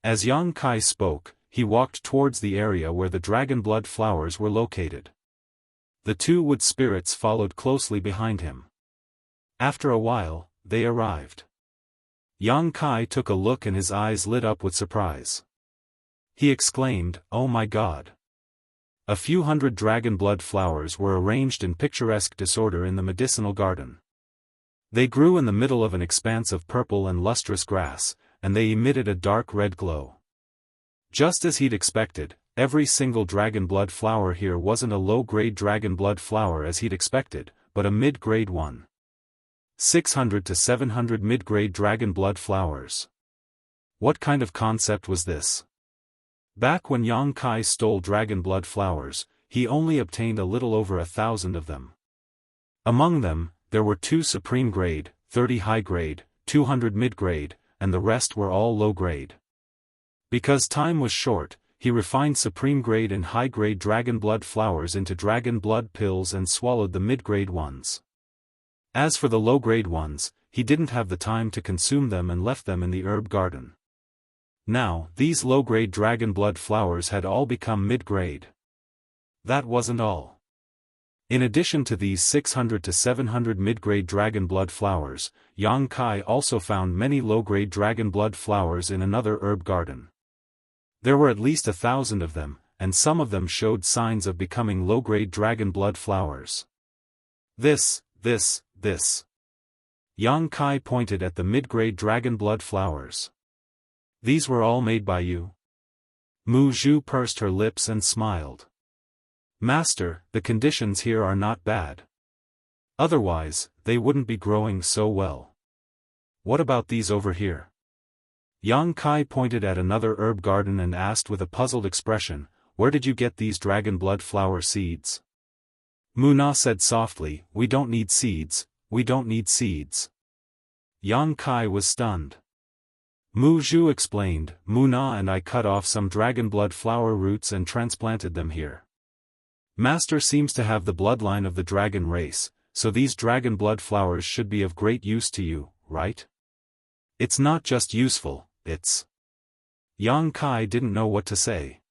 As Yang Kai spoke, he walked towards the area where the dragon blood flowers were located. The two wood spirits followed closely behind him. After a while, they arrived. Yang Kai took a look and his eyes lit up with surprise. He exclaimed, "Oh my God!" A few hundred dragon blood flowers were arranged in picturesque disorder in the medicinal garden. They grew in the middle of an expanse of purple and lustrous grass, and they emitted a dark red glow. Just as he'd expected, every single dragon blood flower here wasn't a low-grade dragon blood flower as he'd expected, but a mid-grade one. 600 to 700 mid-grade dragon blood flowers. What kind of concept was this? Back when Yang Kai stole dragon blood flowers, he only obtained a little over 1,000 of them. Among them, there were 2 supreme grade, 30 high grade, 200 mid-grade, and the rest were all low-grade. Because time was short, he refined supreme grade and high grade dragon blood flowers into dragon blood pills and swallowed the mid-grade ones. As for the low-grade ones, he didn't have the time to consume them and left them in the herb garden. Now, these low-grade dragon blood flowers had all become mid-grade. That wasn't all. In addition to these 600 to 700 mid-grade dragon blood flowers, Yang Kai also found many low-grade dragon blood flowers in another herb garden. There were at least 1,000 of them, and some of them showed signs of becoming low-grade dragon blood flowers. This. Yang Kai pointed at the mid-grade dragon blood flowers. These were all made by you? Mu Zhu pursed her lips and smiled. Master, the conditions here are not bad. Otherwise, they wouldn't be growing so well. What about these over here? Yang Kai pointed at another herb garden and asked with a puzzled expression, "Where did you get these dragon blood flower seeds?" Mu Na said softly, "We don't need seeds, we don't need seeds." Yang Kai was stunned. Mu Zhu explained, "Mu Na and I cut off some dragon blood flower roots and transplanted them here. Master seems to have the bloodline of the dragon race, so these dragon blood flowers should be of great use to you, right? It's not just useful, it's..." Yang Kai didn't know what to say.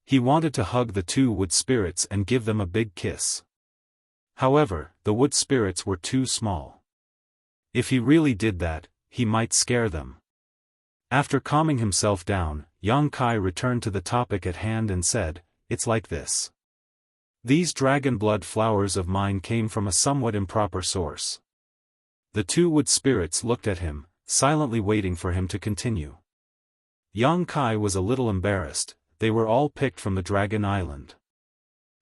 He wanted to hug the 2 wood spirits and give them a big kiss. However, the wood spirits were too small. If he really did that, he might scare them. After calming himself down, Yang Kai returned to the topic at hand and said, "It's like this. These dragon blood flowers of mine came from a somewhat improper source." The 2 wood spirits looked at him, silently waiting for him to continue. Yang Kai was a little embarrassed. They were all picked from the Dragon Island.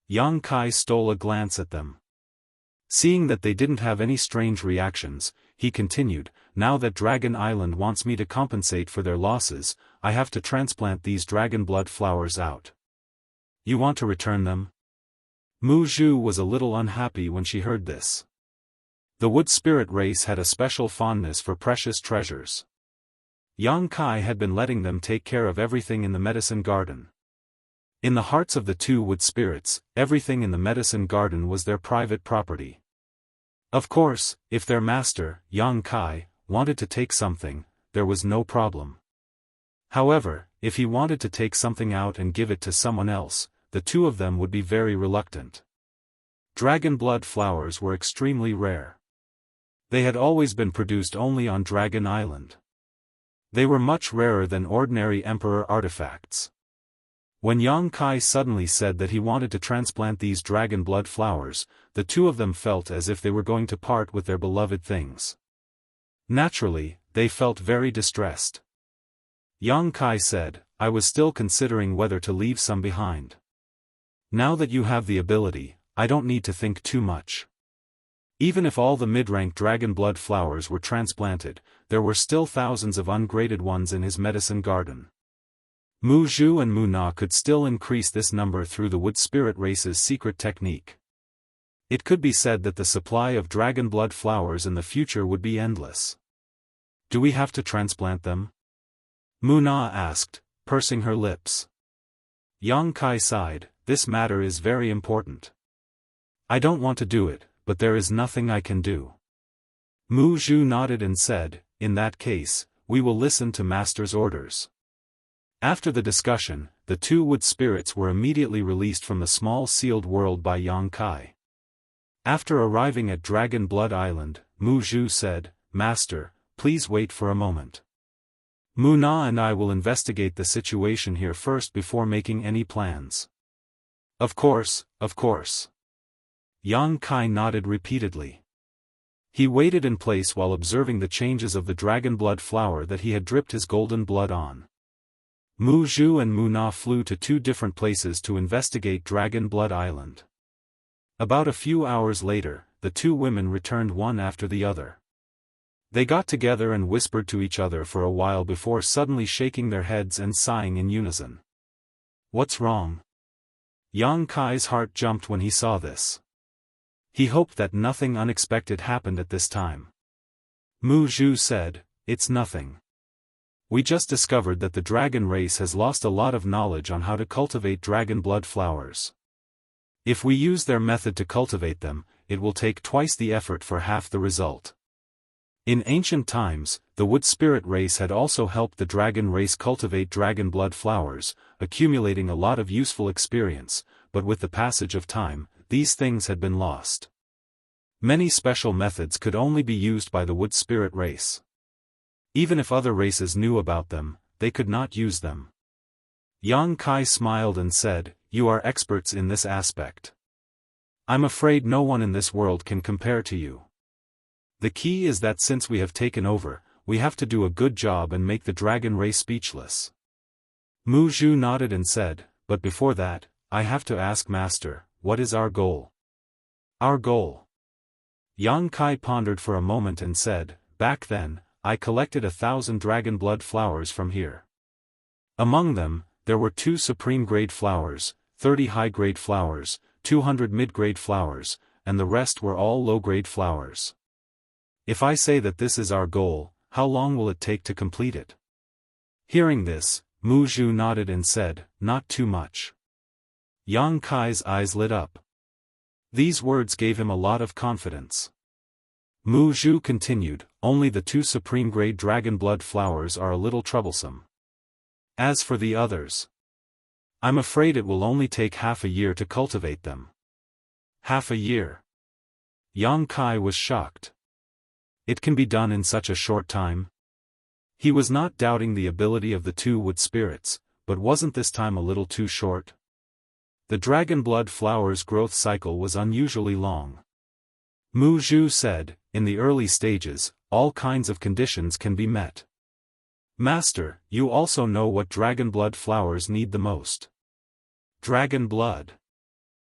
Yang Kai stole a glance at them. Seeing that they didn't have any strange reactions, he continued, "Now that Dragon Island wants me to compensate for their losses, I have to transplant these dragon blood flowers out. You want to return them?" Mu Zhu was a little unhappy when she heard this. The wood spirit race had a special fondness for precious treasures. Yang Kai had been letting them take care of everything in the medicine garden. In the hearts of the 2 wood spirits, everything in the medicine garden was their private property. Of course, if their master, Yang Kai, wanted to take something, there was no problem. However, if he wanted to take something out and give it to someone else, the 2 of them would be very reluctant. Dragon blood flowers were extremely rare. They had always been produced only on Dragon Island. They were much rarer than ordinary emperor artifacts. When Yang Kai suddenly said that he wanted to transplant these dragon blood flowers, the 2 of them felt as if they were going to part with their beloved things. Naturally, they felt very distressed. Yang Kai said, "I was still considering whether to leave some behind. Now that you have the ability, I don't need to think too much." Even if all the mid-rank dragon blood flowers were transplanted, there were still thousands of ungraded ones in his medicine garden. Mu Zhu and Mu Na could still increase this number through the wood spirit race's secret technique. It could be said that the supply of dragon blood flowers in the future would be endless. "Do we have to transplant them?" Mu Na asked, pursing her lips. Yang Kai sighed, "This matter is very important. I don't want to do it, but there is nothing I can do." Mu Zhu nodded and said, "In that case, we will listen to Master's orders." After the discussion, the two wood spirits were immediately released from the small sealed world by Yang Kai. After arriving at Dragon Blood Island, Mu Zhu said, "Master, please wait for a moment. Mu Na and I will investigate the situation here first before making any plans." Of course, of course." Yang Kai nodded repeatedly. He waited in place while observing the changes of the dragon blood flower that he had dripped his golden blood on. Mu Zhu and Mu Na flew to two different places to investigate Dragon Blood Island. About a few hours later, the two women returned one after the other. They got together and whispered to each other for a while before suddenly shaking their heads and sighing in unison. "What's wrong?" Yang Kai's heart jumped when he saw this. He hoped that nothing unexpected happened at this time. Mu Zhu said, "It's nothing. We just discovered that the dragon race has lost a lot of knowledge on how to cultivate dragon blood flowers. If we use their method to cultivate them, it will take twice the effort for half the result." In ancient times, the wood spirit race had also helped the dragon race cultivate dragon blood flowers, accumulating a lot of useful experience, but with the passage of time, these things had been lost. Many special methods could only be used by the wood spirit race. Even if other races knew about them, they could not use them. Yang Kai smiled and said, "You are experts in this aspect. I'm afraid no one in this world can compare to you. The key is that since we have taken over, we have to do a good job and make the dragon race speechless." Mu Zhu nodded and said, "But before that, I have to ask Master, what is our goal?" "Our goal?" Yang Kai pondered for a moment and said, "Back then, I collected 1,000 dragon blood flowers from here. Among them, there were 2 supreme-grade flowers, 30 high-grade flowers, 200 mid-grade flowers, and the rest were all low-grade flowers. If I say that this is our goal, how long will it take to complete it?" Hearing this, Mu Zhu nodded and said, "Not too much." Yang Kai's eyes lit up. These words gave him a lot of confidence. Mu Zhu continued, "Only the 2 supreme-grade dragon blood flowers are a little troublesome. As for the others, I'm afraid it will only take half a year to cultivate them." "Half a year?" Yang Kai was shocked. It can be done in such a short time? He was not doubting the ability of the two wood spirits, but wasn't this time a little too short? The dragon blood flower's growth cycle was unusually long. Mu Zhu said, "In the early stages, all kinds of conditions can be met. Master, you also know what dragon blood flowers need the most." "Dragon blood?"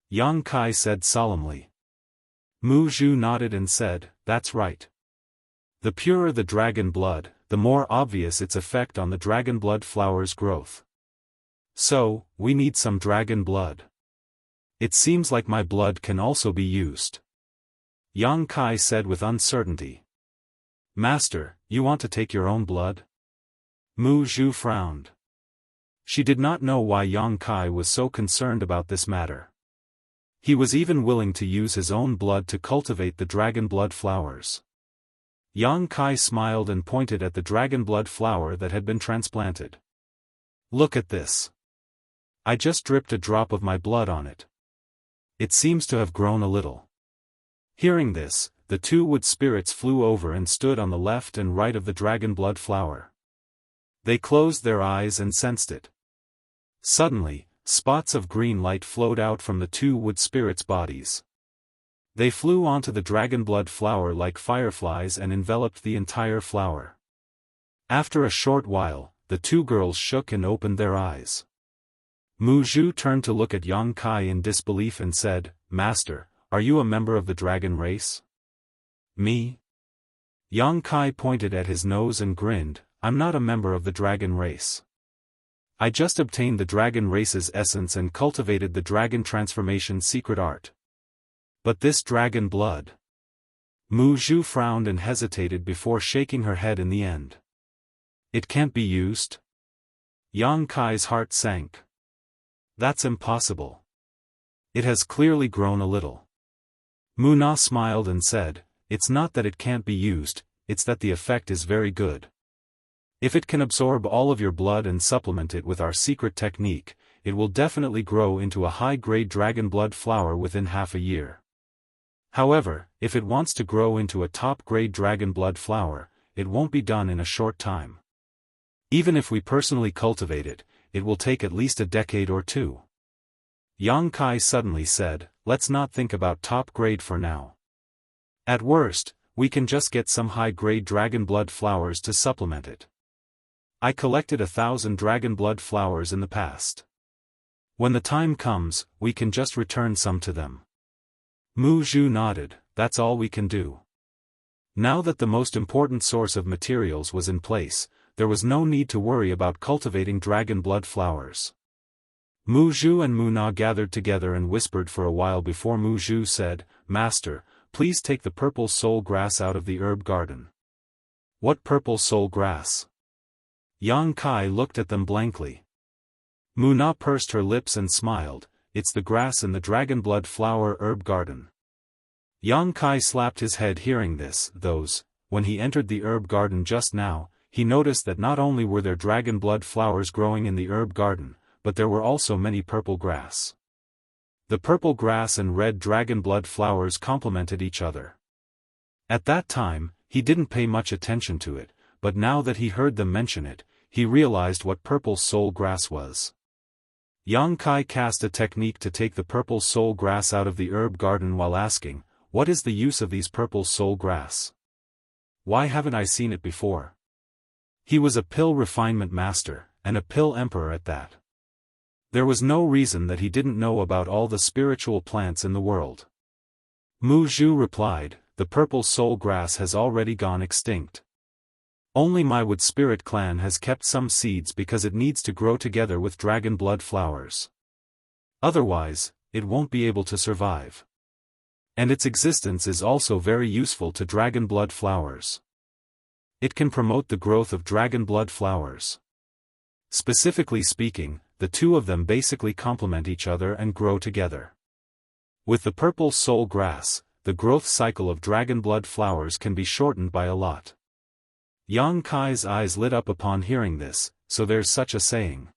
Yang Kai said solemnly. Mu Zhu nodded and said, "That's right. The purer the dragon blood, the more obvious its effect on the dragon blood flower's growth. So, we need some dragon blood. It seems like my blood can also be used." Yang Kai said with uncertainty. "Master, you want to take your own blood?" Mu Zhu frowned. She did not know why Yang Kai was so concerned about this matter. He was even willing to use his own blood to cultivate the dragon blood flowers. Yang Kai smiled and pointed at the dragon blood flower that had been transplanted. "Look at this. I just dripped a drop of my blood on it. It seems to have grown a little." Hearing this, the two wood spirits flew over and stood on the left and right of the dragon blood flower. They closed their eyes and sensed it. Suddenly, spots of green light flowed out from the two wood spirits' bodies. They flew onto the dragon blood flower like fireflies and enveloped the entire flower. After a short while, the two girls shook and opened their eyes. Mu Zhu turned to look at Yang Kai in disbelief and said, "Master, are you a member of the dragon race?" "Me?" Yang Kai pointed at his nose and grinned, "I'm not a member of the dragon race. I just obtained the dragon race's essence and cultivated the dragon transformation secret art. But this dragon blood..." Mu Zhu frowned and hesitated before shaking her head in the end. "It can't be used?" Yang Kai's heart sank. "That's impossible. It has clearly grown a little." Mu Na smiled and said, "It's not that it can't be used, it's that the effect is very good. If it can absorb all of your blood and supplement it with our secret technique, it will definitely grow into a high-grade dragon blood flower within half a year. However, if it wants to grow into a top-grade dragon blood flower, it won't be done in a short time. Even if we personally cultivate it, it will take at least a decade or two. Yang Kai suddenly said, let's not think about top-grade for now. At worst, we can just get some high-grade dragon blood flowers to supplement it. I collected 1,000 dragon blood flowers in the past. When the time comes, we can just return some to them. Mu Zhu nodded, that's all we can do. Now that the most important source of materials was in place, there was no need to worry about cultivating dragon blood flowers. Mu Zhu and Mu Na gathered together and whispered for a while before Mu Zhu said, Master, please take the purple soul grass out of the herb garden. What purple soul grass? Yang Kai looked at them blankly. Mu Na pursed her lips and smiled, it's the grass in the dragon blood flower herb garden. Yang Kai slapped his head hearing this, when he entered the herb garden just now, he noticed that not only were there dragon blood flowers growing in the herb garden, but there were also many purple grass. The purple grass and red dragon blood flowers complemented each other. At that time, he didn't pay much attention to it, but now that he heard them mention it, he realized what purple soul grass was. Yang Kai cast a technique to take the purple soul grass out of the herb garden while asking, what is the use of these purple soul grass? Why haven't I seen it before? He was a pill refinement master, and a pill emperor at that. There was no reason that he didn't know about all the spiritual plants in the world. Mu Zhu replied, the purple soul grass has already gone extinct. Only my wood spirit clan has kept some seeds because it needs to grow together with dragon blood flowers. Otherwise, it won't be able to survive. And its existence is also very useful to dragon blood flowers. It can promote the growth of dragon blood flowers. Specifically speaking, the two of them basically complement each other and grow together. With the purple soul grass, the growth cycle of dragon blood flowers can be shortened by a lot. Yang Kai's eyes lit up upon hearing this, so there's such a saying.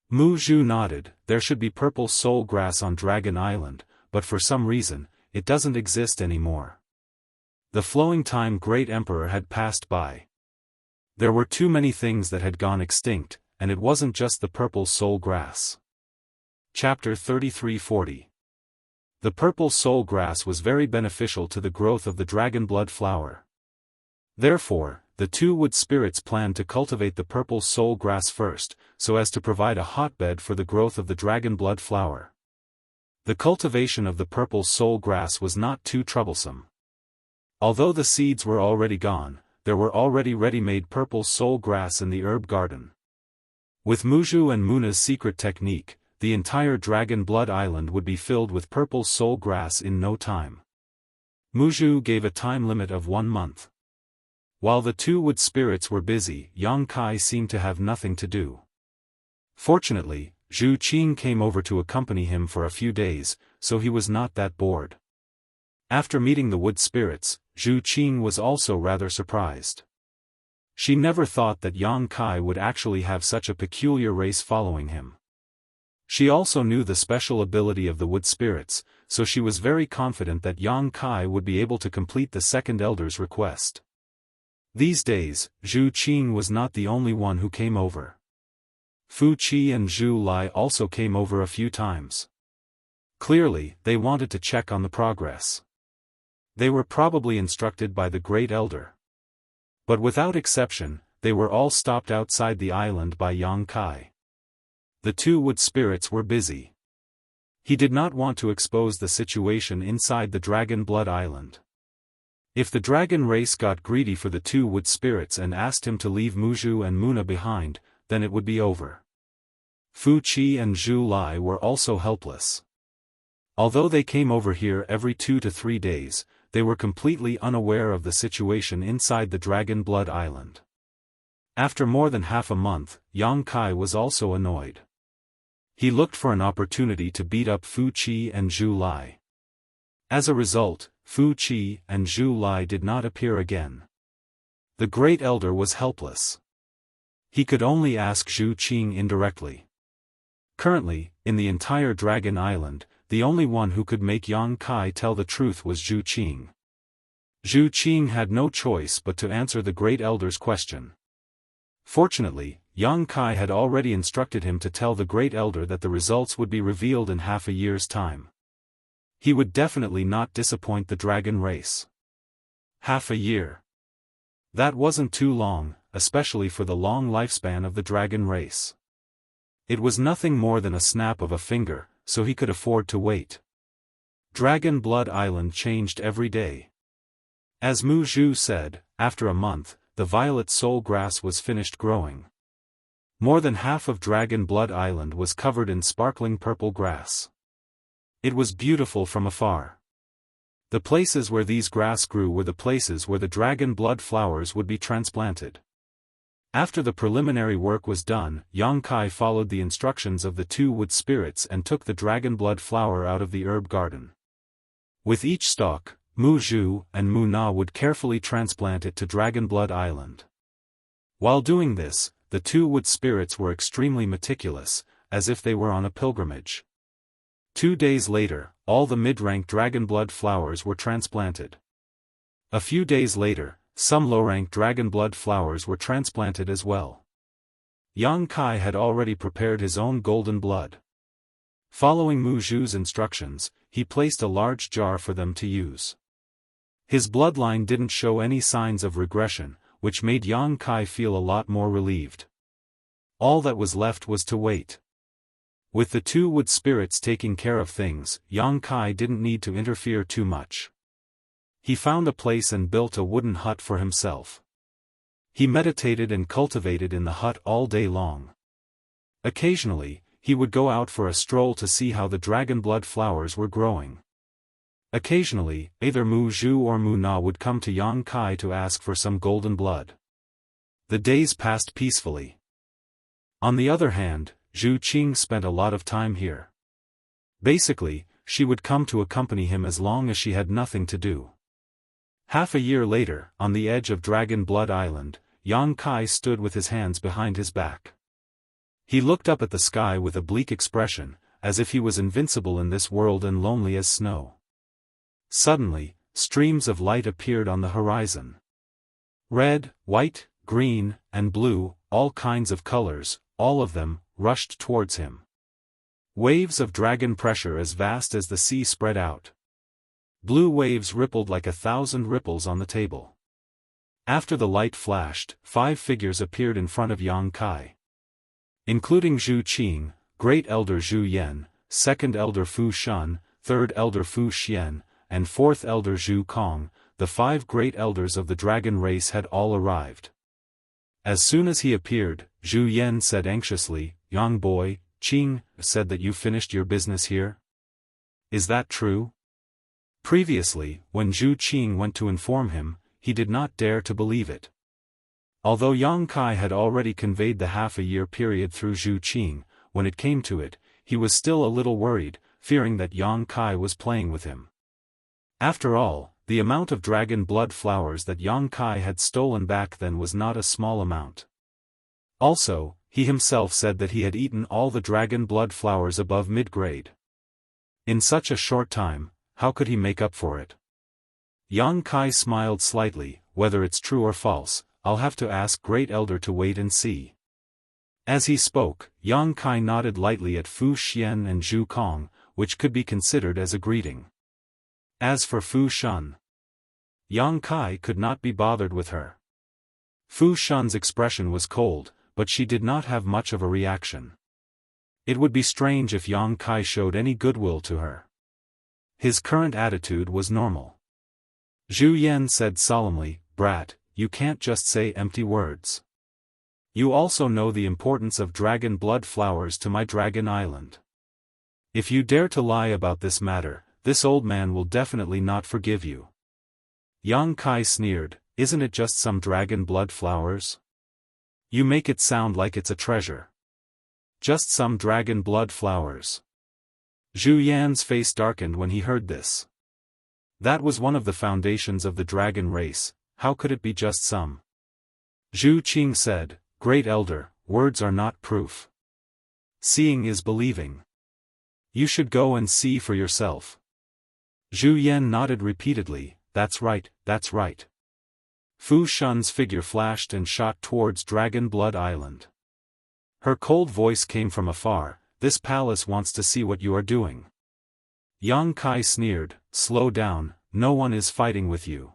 Mu Zhu nodded, there should be purple soul grass on Dragon Island, but for some reason, it doesn't exist anymore. The flowing time Great Emperor had passed by. There were too many things that had gone extinct, and it wasn't just the purple soul grass. Chapter 3340. The purple soul grass was very beneficial to the growth of the dragon blood flower. Therefore, the two wood spirits planned to cultivate the purple soul grass first, so as to provide a hotbed for the growth of the dragon blood flower. The cultivation of the purple soul grass was not too troublesome. Although the seeds were already gone, there were already ready-made purple soul grass in the herb garden. With Mu Zhu and Muna's secret technique, the entire dragon blood island would be filled with purple soul grass in no time. Mu Zhu gave a time limit of 1 month. While the two wood spirits were busy, Yang Kai seemed to have nothing to do. Fortunately, Zhu Qing came over to accompany him for a few days, so he was not that bored. After meeting the wood spirits, Zhu Qing was also rather surprised. She never thought that Yang Kai would actually have such a peculiar race following him. She also knew the special ability of the wood spirits, so she was very confident that Yang Kai would be able to complete the second elder's request. These days, Zhu Qing was not the only one who came over. Fu Qi and Zhu Lai also came over a few times. Clearly, they wanted to check on the progress. They were probably instructed by the Great Elder. But without exception, they were all stopped outside the island by Yang Kai. The two wood spirits were busy. He did not want to expose the situation inside the Dragon Blood Island. If the dragon race got greedy for the two wood spirits and asked him to leave Mu Zhu and Muna behind, then it would be over. Fu Qi and Zhu Lai were also helpless. Although they came over here every 2 to 3 days, they were completely unaware of the situation inside the Dragon Blood Island. After more than half a month, Yang Kai was also annoyed. He looked for an opportunity to beat up Fu Qi and Zhu Lai. As a result, Fu Qi and Zhu Lai did not appear again. The Great Elder was helpless. He could only ask Zhu Qing indirectly. Currently, in the entire Dragon Island, the only one who could make Yang Kai tell the truth was Zhu Qing. Zhu Qing had no choice but to answer the Great Elder's question. Fortunately, Yang Kai had already instructed him to tell the Great Elder that the results would be revealed in half a year's time. He would definitely not disappoint the dragon race. Half a year. That wasn't too long, especially for the long lifespan of the dragon race. It was nothing more than a snap of a finger, so he could afford to wait. Dragon Blood Island changed every day. As Mu Zhu said, after a month, the violet soul grass was finished growing. More than half of Dragon Blood Island was covered in sparkling purple grass. It was beautiful from afar. The places where these grass grew were the places where the dragon blood flowers would be transplanted. After the preliminary work was done, Yang Kai followed the instructions of the two wood spirits and took the dragon blood flower out of the herb garden. With each stalk, Mu Zhu and Mu Na would carefully transplant it to Dragon Blood Island. While doing this, the two wood spirits were extremely meticulous, as if they were on a pilgrimage. 2 days later, all the mid-rank dragon blood flowers were transplanted. A few days later, some low-rank dragon blood flowers were transplanted as well. Yang Kai had already prepared his own golden blood. Following Mu Zhu's instructions, he placed a large jar for them to use. His bloodline didn't show any signs of regression, which made Yang Kai feel a lot more relieved. All that was left was to wait. With the two wood spirits taking care of things, Yang Kai didn't need to interfere too much. He found a place and built a wooden hut for himself. He meditated and cultivated in the hut all day long. Occasionally, he would go out for a stroll to see how the dragon blood flowers were growing. Occasionally, either Mu Zhu or Mu Na would come to Yang Kai to ask for some golden blood. The days passed peacefully. On the other hand, Zhu Qing spent a lot of time here. Basically, she would come to accompany him as long as she had nothing to do. Half a year later, on the edge of Dragon Blood Island, Yang Kai stood with his hands behind his back. He looked up at the sky with a bleak expression, as if he was invincible in this world and lonely as snow. Suddenly, streams of light appeared on the horizon. Red, white, green, and blue, all kinds of colors, all of them, rushed towards him. Waves of dragon pressure as vast as the sea spread out. Blue waves rippled like 1,000 ripples on the table. After the light flashed, 5 figures appeared in front of Yang Kai. Including Zhu Qing, Great Elder Zhu Yan, Second Elder Fu Shun, Third Elder Fu Xian, and Fourth Elder Zhu Kong, the 5 great elders of the dragon race had all arrived. As soon as he appeared, Zhu Yan said anxiously, "Young boy, Qing said that you finished your business here? Is that true?" Previously, when Zhu Qing went to inform him, he did not dare to believe it. Although Yang Kai had already conveyed the half-a-year period through Zhu Qing, when it came to it, he was still a little worried, fearing that Yang Kai was playing with him. After all, the amount of dragon blood flowers that Yang Kai had stolen back then was not a small amount. Also, he himself said that he had eaten all the dragon blood flowers above mid-grade. In such a short time, how could he make up for it? Yang Kai smiled slightly. "Whether it's true or false, I'll have to ask Great Elder to wait and see." As he spoke, Yang Kai nodded lightly at Fu Xian and Zhu Kong, which could be considered as a greeting. As for Fu Shun, Yang Kai could not be bothered with her. Fu Shun's expression was cold, but she did not have much of a reaction. It would be strange if Yang Kai showed any goodwill to her. His current attitude was normal. Zhu Yan said solemnly, "Brat, you can't just say empty words. You also know the importance of dragon blood flowers to my dragon island. If you dare to lie about this matter, this old man will definitely not forgive you." Yang Kai sneered, "Isn't it just some dragon blood flowers? You make it sound like it's a treasure. Just some dragon blood flowers." Zhu Yan's face darkened when he heard this. That was one of the foundations of the dragon race, how could it be just some? Zhu Qing said, Great Elder, words are not proof. Seeing is believing. You should go and see for yourself. Zhu Yan nodded repeatedly, that's right, that's right. Fu Shun's figure flashed and shot towards Dragon Blood Island. Her cold voice came from afar, this palace wants to see what you are doing. Yang Kai sneered, slow down, no one is fighting with you.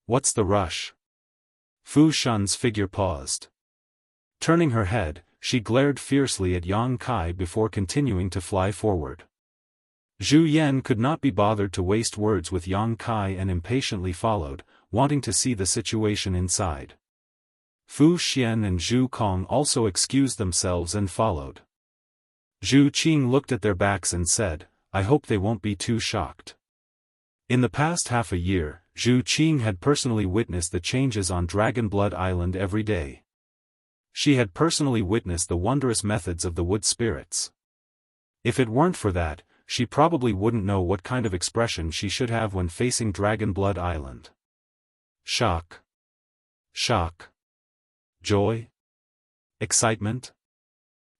What's the rush? Fu Shun's figure paused. Turning her head, she glared fiercely at Yang Kai before continuing to fly forward. Zhu Yan could not be bothered to waste words with Yang Kai and impatiently followed, wanting to see the situation inside. Fu Xian and Zhu Kong also excused themselves and followed. Zhu Qing looked at their backs and said, I hope they won't be too shocked. In the past half a year, Zhu Qing had personally witnessed the changes on Dragon Blood Island every day. She had personally witnessed the wondrous methods of the wood spirits. If it weren't for that, she probably wouldn't know what kind of expression she should have when facing Dragon Blood Island. Shock. Shock. Joy? Excitement?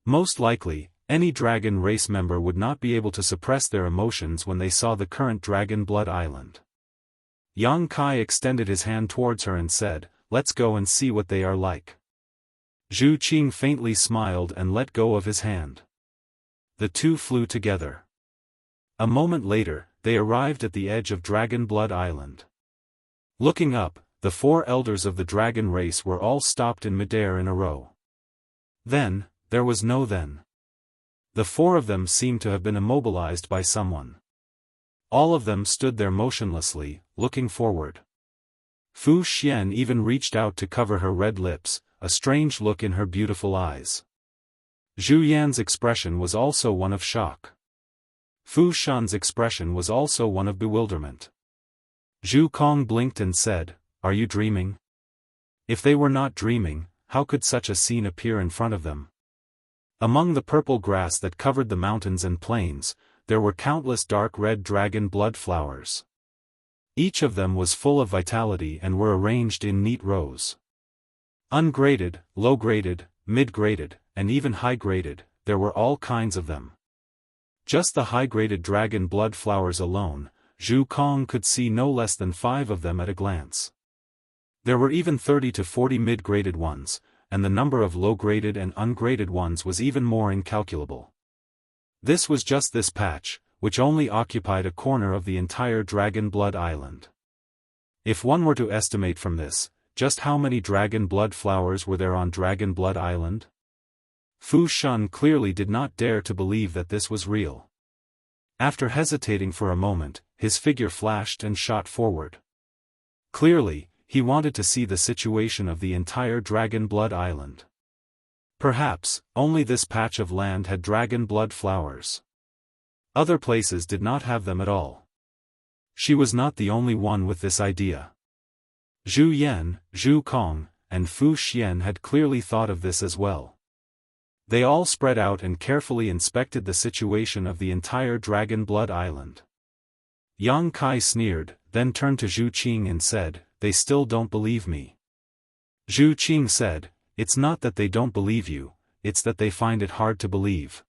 Most likely, any dragon race member would not be able to suppress their emotions when they saw the current Dragon Blood Island. Yang Kai extended his hand towards her and said, let's go and see what they are like. Zhu Qing faintly smiled and let go of his hand. The two flew together. A moment later, they arrived at the edge of Dragon Blood Island. Looking up, the 4 elders of the dragon race were all stopped in midair in a row. Then, there was no then. The 4 of them seemed to have been immobilized by someone. All of them stood there motionlessly, looking forward. Fu Xian even reached out to cover her red lips, a strange look in her beautiful eyes. Zhu Yan's expression was also one of shock. Fu Shun's expression was also one of bewilderment. Zhu Kong blinked and said, are you dreaming? If they were not dreaming, how could such a scene appear in front of them? Among the purple grass that covered the mountains and plains, there were countless dark red dragon blood flowers. Each of them was full of vitality and were arranged in neat rows. Ungraded, low-graded, mid-graded, and even high-graded, there were all kinds of them. Just the high-graded dragon blood flowers alone, Zhu Kong could see no less than 5 of them at a glance. There were even 30 to 40 mid-graded ones, and the number of low-graded and ungraded ones was even more incalculable. This was just this patch, which only occupied a corner of the entire Dragon Blood Island. If one were to estimate from this, just how many dragon blood flowers were there on Dragon Blood Island? Fu Shun clearly did not dare to believe that this was real. After hesitating for a moment, his figure flashed and shot forward. Clearly, he wanted to see the situation of the entire Dragon Blood Island. Perhaps, only this patch of land had dragon blood flowers. Other places did not have them at all. She was not the only one with this idea. Zhu Yan, Zhu Kong, and Fu Xian had clearly thought of this as well. They all spread out and carefully inspected the situation of the entire Dragon Blood Island. Yang Kai sneered, then turned to Zhu Qing and said, they still don't believe me. Zhu Qing said, it's not that they don't believe you, it's that they find it hard to believe.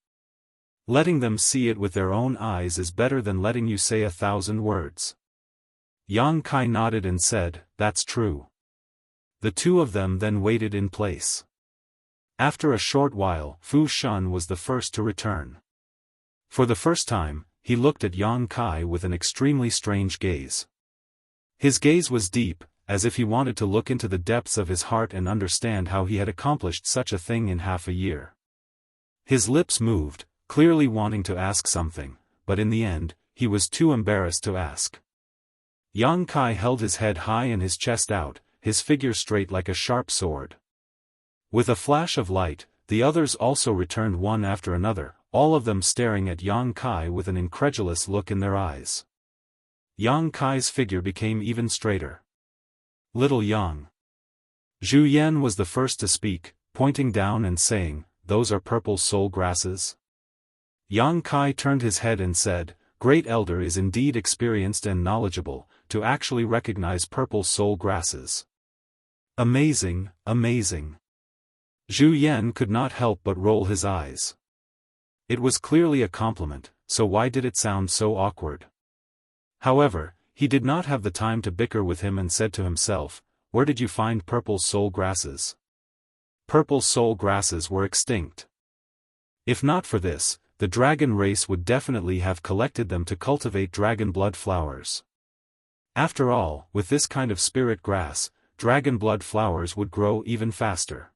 Letting them see it with their own eyes is better than letting you say 1,000 words. Yang Kai nodded and said, that's true. The 2 of them then waited in place. After a short while, Fu Shun was the first to return. For the first time, he looked at Yang Kai with an extremely strange gaze. His gaze was deep, as if he wanted to look into the depths of his heart and understand how he had accomplished such a thing in half a year. His lips moved, clearly wanting to ask something, but in the end, he was too embarrassed to ask. Yang Kai held his head high and his chest out, his figure straight like a sharp sword. With a flash of light, the others also returned one after another, all of them staring at Yang Kai with an incredulous look in their eyes. Yang Kai's figure became even straighter. Little Yang. Zhu Yan was the first to speak, pointing down and saying, those are purple soul grasses? Yang Kai turned his head and said, Great Elder is indeed experienced and knowledgeable, to actually recognize purple soul grasses. Amazing, amazing. Zhu Yan could not help but roll his eyes. It was clearly a compliment, so why did it sound so awkward? However, he did not have the time to bicker with him and said to himself, "Where did you find purple soul grasses?" Purple soul grasses were extinct. If not for this, the dragon race would definitely have collected them to cultivate dragon blood flowers. After all, with this kind of spirit grass, dragon blood flowers would grow even faster.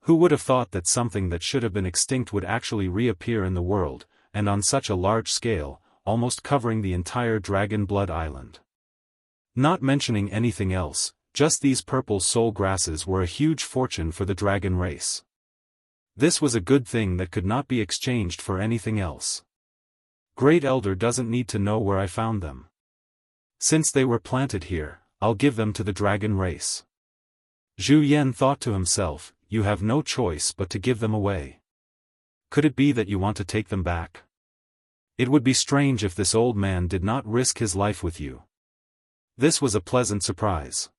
Who would have thought that something that should have been extinct would actually reappear in the world, and on such a large scale, almost covering the entire Dragon Blood Island? Not mentioning anything else, just these purple soul grasses were a huge fortune for the dragon race. This was a good thing that could not be exchanged for anything else. Great Elder doesn't need to know where I found them. Since they were planted here, I'll give them to the dragon race. Zhu Yan thought to himself, you have no choice but to give them away. Could it be that you want to take them back? It would be strange if this old man did not risk his life with you. This was a pleasant surprise.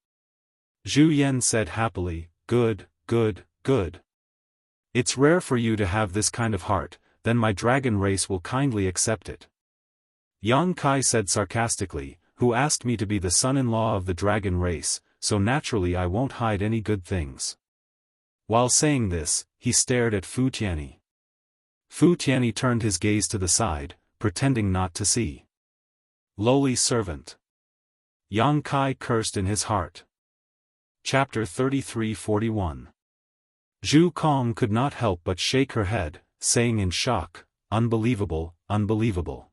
Zhu Yan said happily, good, good, good. It's rare for you to have this kind of heart, then my dragon race will kindly accept it. Yang Kai said sarcastically, who asked me to be the son-in-law of the dragon race, so naturally I won't hide any good things. While saying this, he stared at Fu Tianyi. Fu Tianyi turned his gaze to the side, pretending not to see. Lowly servant. Yang Kai cursed in his heart. Chapter 33-41. Zhu Kong could not help but shake her head, saying in shock, unbelievable, unbelievable.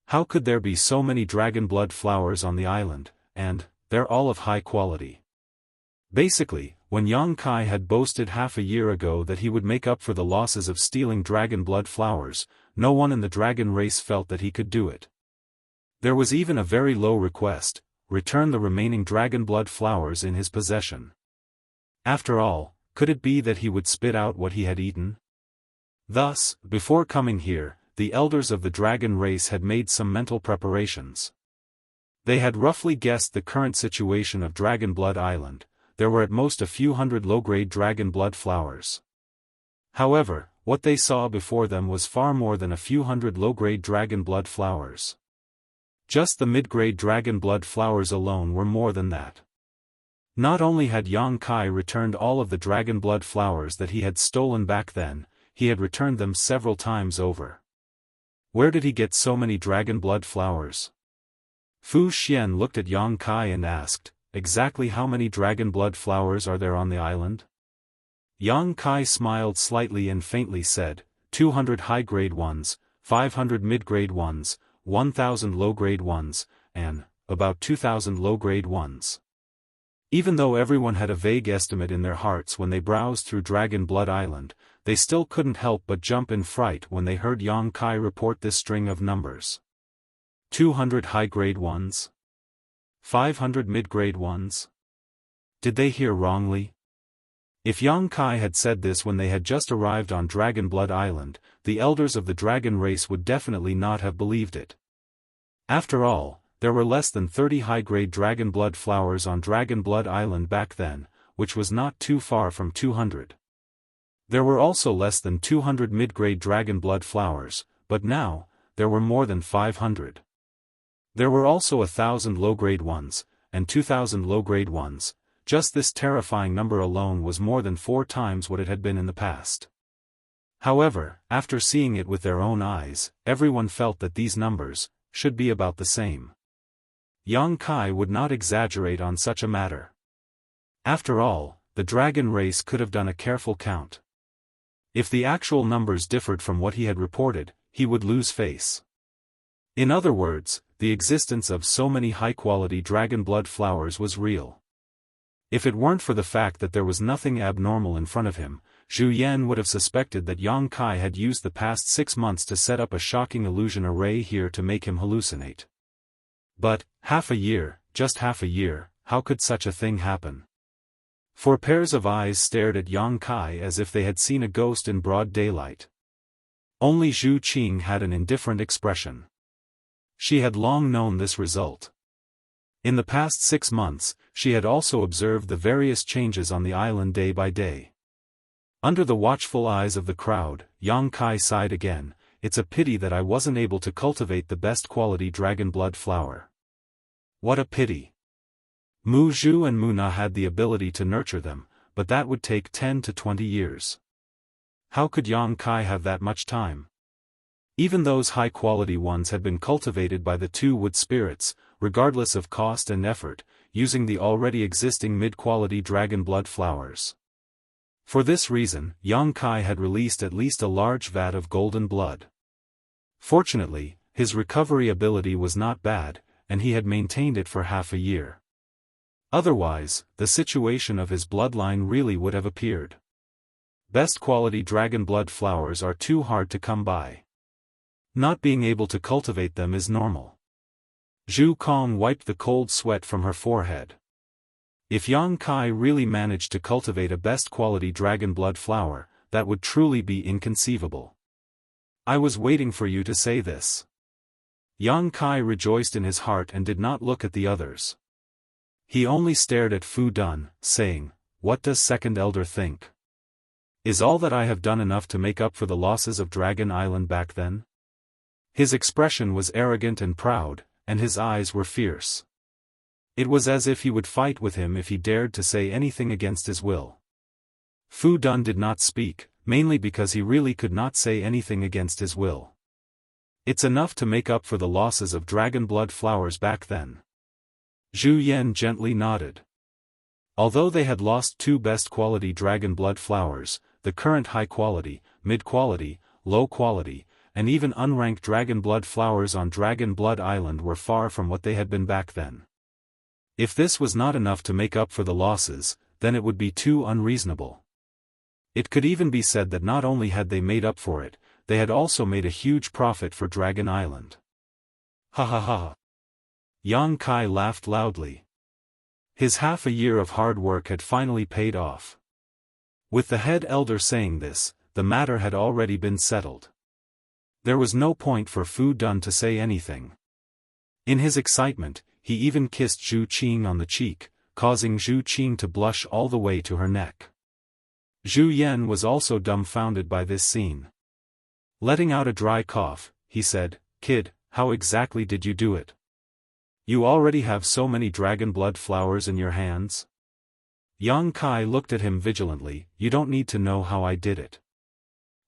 How could there be so many dragon blood flowers on the island, and, they're all of high quality? Basically, when Yang Kai had boasted half a year ago that he would make up for the losses of stealing dragon blood flowers, no one in the dragon race felt that he could do it. There was even a very low request: return the remaining dragon blood flowers in his possession. After all, could it be that he would spit out what he had eaten? Thus, before coming here, the elders of the dragon race had made some mental preparations. They had roughly guessed the current situation of Dragon Blood Island. There were at most a few hundred low-grade dragon blood flowers. However, what they saw before them was far more than a few hundred low-grade dragon blood flowers. Just the mid-grade dragon blood flowers alone were more than that. Not only had Yang Kai returned all of the dragon blood flowers that he had stolen back then, he had returned them several times over. Where did he get so many dragon blood flowers? Fu Xian looked at Yang Kai and asked, exactly how many dragon blood flowers are there on the island? Yang Kai smiled slightly and faintly said, 200 high-grade ones, 500 mid-grade ones, 1,000 low-grade ones, and about 2,000 low-grade ones. Even though everyone had a vague estimate in their hearts when they browsed through Dragon Blood Island, they still couldn't help but jump in fright when they heard Yang Kai report this string of numbers. 200 high-grade ones? 500 mid-grade ones? Did they hear wrongly? If Yang Kai had said this when they had just arrived on Dragon Blood Island, the elders of the dragon race would definitely not have believed it. After all, there were less than 30 high-grade dragon blood flowers on Dragon Blood Island back then, which was not too far from 200. There were also less than 200 mid-grade dragon blood flowers, but now, there were more than 500. There were also 1,000 low-grade ones, and 2,000 low-grade ones. Just this terrifying number alone was more than 4 times what it had been in the past. However, after seeing it with their own eyes, everyone felt that these numbers should be about the same. Yang Kai would not exaggerate on such a matter. After all, the dragon race could have done a careful count. If the actual numbers differed from what he had reported, he would lose face. In other words, the existence of so many high-quality dragon blood flowers was real. If it weren't for the fact that there was nothing abnormal in front of him, Zhu Yan would have suspected that Yang Kai had used the past 6 months to set up a shocking illusion array here to make him hallucinate. But, half a year, just half a year, how could such a thing happen? 4 pairs of eyes stared at Yang Kai as if they had seen a ghost in broad daylight. Only Zhu Qing had an indifferent expression. She had long known this result. In the past 6 months, she had also observed the various changes on the island day by day. Under the watchful eyes of the crowd, Yang Kai sighed again. It's a pity that I wasn't able to cultivate the best quality dragon blood flower. What a pity. Mu Zhu and Mu Na had the ability to nurture them, but that would take 10 to 20 years. How could Yang Kai have that much time? Even those high-quality ones had been cultivated by the two wood spirits, regardless of cost and effort, using the already existing mid-quality dragon blood flowers. For this reason, Yang Kai had released at least a large vat of golden blood. Fortunately, his recovery ability was not bad, and he had maintained it for half a year. Otherwise, the situation of his bloodline really would have appeared. Best quality dragon blood flowers are too hard to come by. Not being able to cultivate them is normal. Zhu Kong wiped the cold sweat from her forehead. If Yang Kai really managed to cultivate a best quality dragon blood flower, that would truly be inconceivable. I was waiting for you to say this. Yang Kai rejoiced in his heart and did not look at the others. He only stared at Fu Dun, saying, "What does Second Elder think? Is all that I have done enough to make up for the losses of Dragon Island back then?" His expression was arrogant and proud, and his eyes were fierce. It was as if he would fight with him if he dared to say anything against his will. Fu Dun did not speak, mainly because he really could not say anything against his will. It's enough to make up for the losses of dragon blood flowers back then. Zhu Yan gently nodded. Although they had lost two best quality dragon blood flowers, the current high quality, mid quality, low quality, and even unranked dragon blood flowers on Dragon Blood Island were far from what they had been back then. If this was not enough to make up for the losses, then it would be too unreasonable. It could even be said that not only had they made up for it, they had also made a huge profit for Dragon Island. Ha ha ha. Yang Kai laughed loudly. His half a year of hard work had finally paid off. With the head elder saying this, the matter had already been settled. There was no point for Fu Dun to say anything. In his excitement, he even kissed Zhu Qing on the cheek, causing Zhu Qing to blush all the way to her neck. Zhu Yan was also dumbfounded by this scene. Letting out a dry cough, he said, "Kid, how exactly did you do it? You already have so many dragon blood flowers in your hands?" Yang Kai looked at him vigilantly. "You don't need to know how I did it.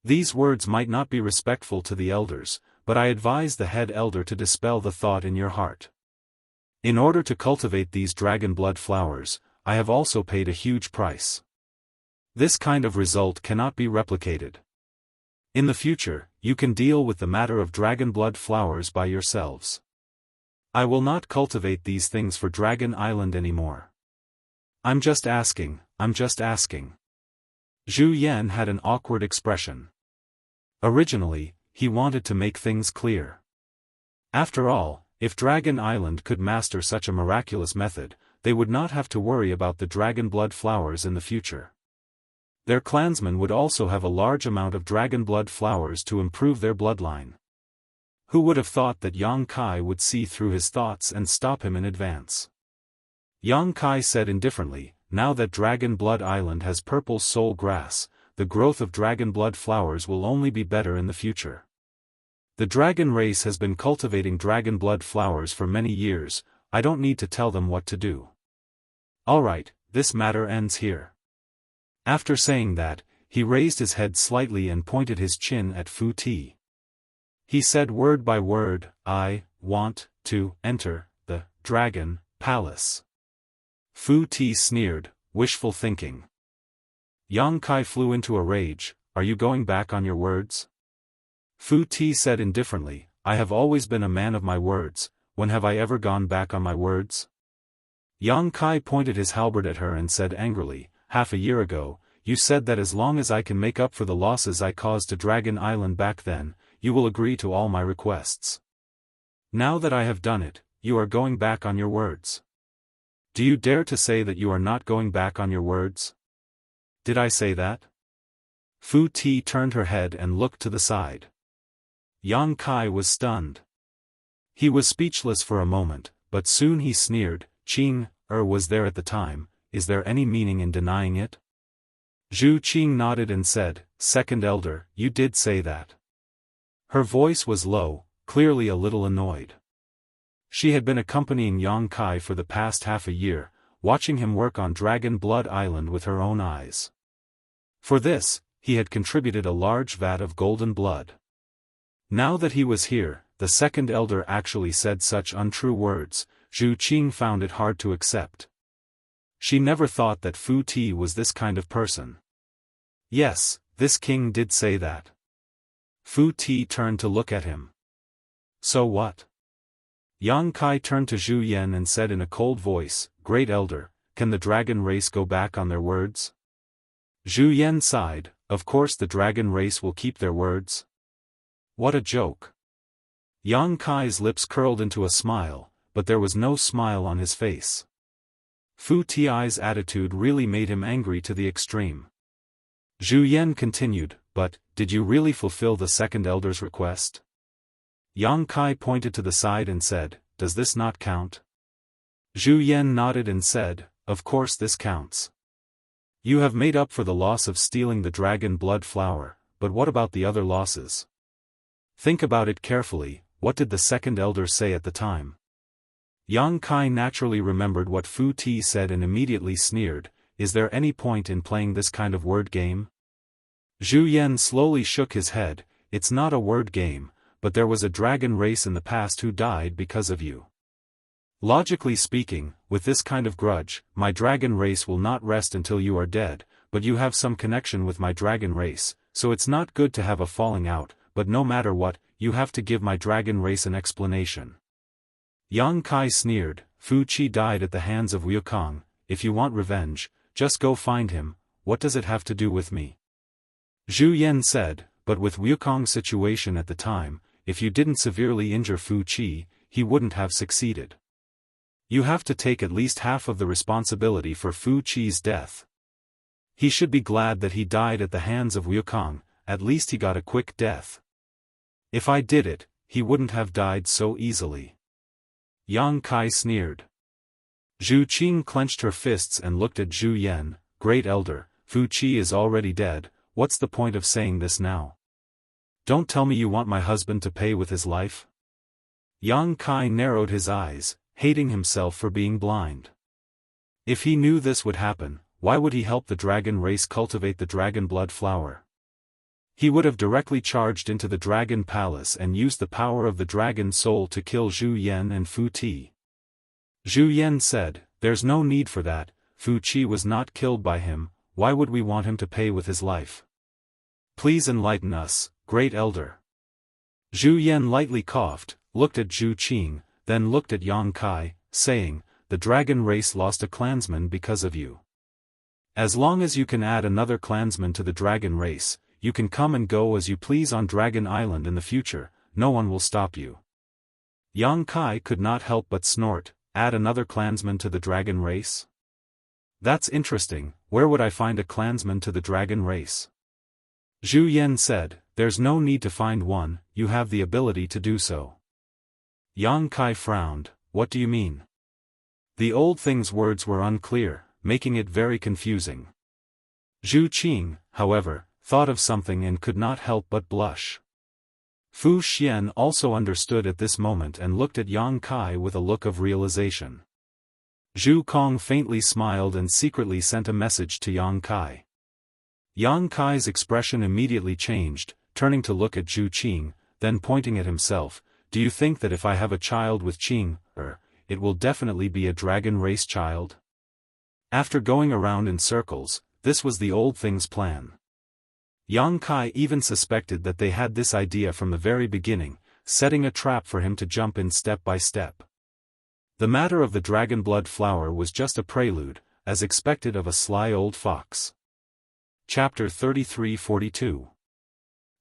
These words might not be respectful to the elders, but I advise the head elder to dispel the thought in your heart. In order to cultivate these dragon blood flowers, I have also paid a huge price. This kind of result cannot be replicated. In the future, you can deal with the matter of dragon blood flowers by yourselves. I will not cultivate these things for Dragon Island anymore. I'm just asking. Zhu Yan had an awkward expression. Originally, he wanted to make things clear. After all, if Dragon Island could master such a miraculous method, they would not have to worry about the dragon blood flowers in the future. Their clansmen would also have a large amount of dragon blood flowers to improve their bloodline. Who would have thought that Yang Kai would see through his thoughts and stop him in advance? Yang Kai said indifferently, "Now that Dragon Blood Island has purple soul grass, the growth of dragon blood flowers will only be better in the future. The dragon race has been cultivating dragon blood flowers for many years, I don't need to tell them what to do. Alright, this matter ends here." After saying that, he raised his head slightly and pointed his chin at Fu Ti. He said word by word, "I want to enter the Dragon Palace." Fu Ti sneered, "Wishful thinking." Yang Kai flew into a rage, "Are you going back on your words?" Fu Ti said indifferently, "I have always been a man of my words, when have I ever gone back on my words?" Yang Kai pointed his halberd at her and said angrily, "Half a year ago, you said that as long as I can make up for the losses I caused to Dragon Island back then, you will agree to all my requests. Now that I have done it, you are going back on your words. Do you dare to say that you are not going back on your words? Did I say that?" Fu Ti turned her head and looked to the side. Yang Kai was stunned. He was speechless for a moment, but soon he sneered, "Qing, was there at the time, is there any meaning in denying it?" Zhu Qing nodded and said, "Second elder, you did say that." Her voice was low, clearly a little annoyed. She had been accompanying Yang Kai for the past half a year, watching him work on Dragon Blood Island with her own eyes. For this, he had contributed a large vat of golden blood. Now that he was here, the second elder actually said such untrue words. Zhu Qing found it hard to accept. She never thought that Fu Ti was this kind of person. Yes, this king did say that. Fu Ti turned to look at him. So what? Yang Kai turned to Zhu Yan and said in a cold voice, "Great elder, can the dragon race go back on their words?" Zhu Yan sighed, "Of course the dragon race will keep their words." What a joke. Yang Kai's lips curled into a smile, but there was no smile on his face. Fu Ti's attitude really made him angry to the extreme. Zhu Yan continued, "But, did you really fulfill the second elder's request?" Yang Kai pointed to the side and said, "Does this not count?" Zhu Yan nodded and said, "Of course this counts. You have made up for the loss of stealing the dragon blood flower, but what about the other losses? Think about it carefully. What did the second elder say at the time?" Yang Kai naturally remembered what Fu Ti said and immediately sneered, "Is there any point in playing this kind of word game?" Zhu Yan slowly shook his head, "It's not a word game, but there was a dragon race in the past who died because of you. Logically speaking, with this kind of grudge, my dragon race will not rest until you are dead, but you have some connection with my dragon race, so it's not good to have a falling out, but no matter what, you have to give my dragon race an explanation." Yang Kai sneered, "Fu Qi died at the hands of Wukong. If you want revenge, just go find him. What does it have to do with me?" Zhu Yan said, "But with Wukong's situation at the time, if you didn't severely injure Fu Qi, he wouldn't have succeeded. You have to take at least half of the responsibility for Fu Qi's death. He should be glad that he died at the hands of Wukong, at least he got a quick death. If I did it, he wouldn't have died so easily." Yang Kai sneered. Zhu Qing clenched her fists and looked at Zhu Yan, "Great elder, Fu Qi is already dead, what's the point of saying this now? Don't tell me you want my husband to pay with his life?" Yang Kai narrowed his eyes, hating himself for being blind. If he knew this would happen, why would he help the dragon race cultivate the dragon blood flower? He would have directly charged into the dragon palace and used the power of the dragon soul to kill Zhu Yan and Fu Ti. Zhu Yan said, "There's no need for that, Fu Qi was not killed by him, why would we want him to pay with his life? Please enlighten us, great elder." Zhu Yan lightly coughed, looked at Zhu Qing, then looked at Yang Kai, saying, "The dragon race lost a clansman because of you. As long as you can add another clansman to the dragon race, you can come and go as you please on Dragon Island in the future, no one will stop you." Yang Kai could not help but snort, "Add another clansman to the dragon race? That's interesting, where would I find a clansman to the dragon race?" Zhu Yan said, "There's no need to find one, you have the ability to do so." Yang Kai frowned, "What do you mean?" The old thing's words were unclear, making it very confusing. Zhu Qing, however, thought of something and could not help but blush. Fu Xian also understood at this moment and looked at Yang Kai with a look of realization. Zhu Kong faintly smiled and secretly sent a message to Yang Kai. Yang Kai's expression immediately changed, turning to look at Zhu Qing, then pointing at himself, "Do you think that if I have a child with Qing, it will definitely be a dragon race child?" After going around in circles, this was the old thing's plan. Yang Kai even suspected that they had this idea from the very beginning, setting a trap for him to jump in step by step. The matter of the dragon blood flower was just a prelude, as expected of a sly old fox. Chapter 33-42.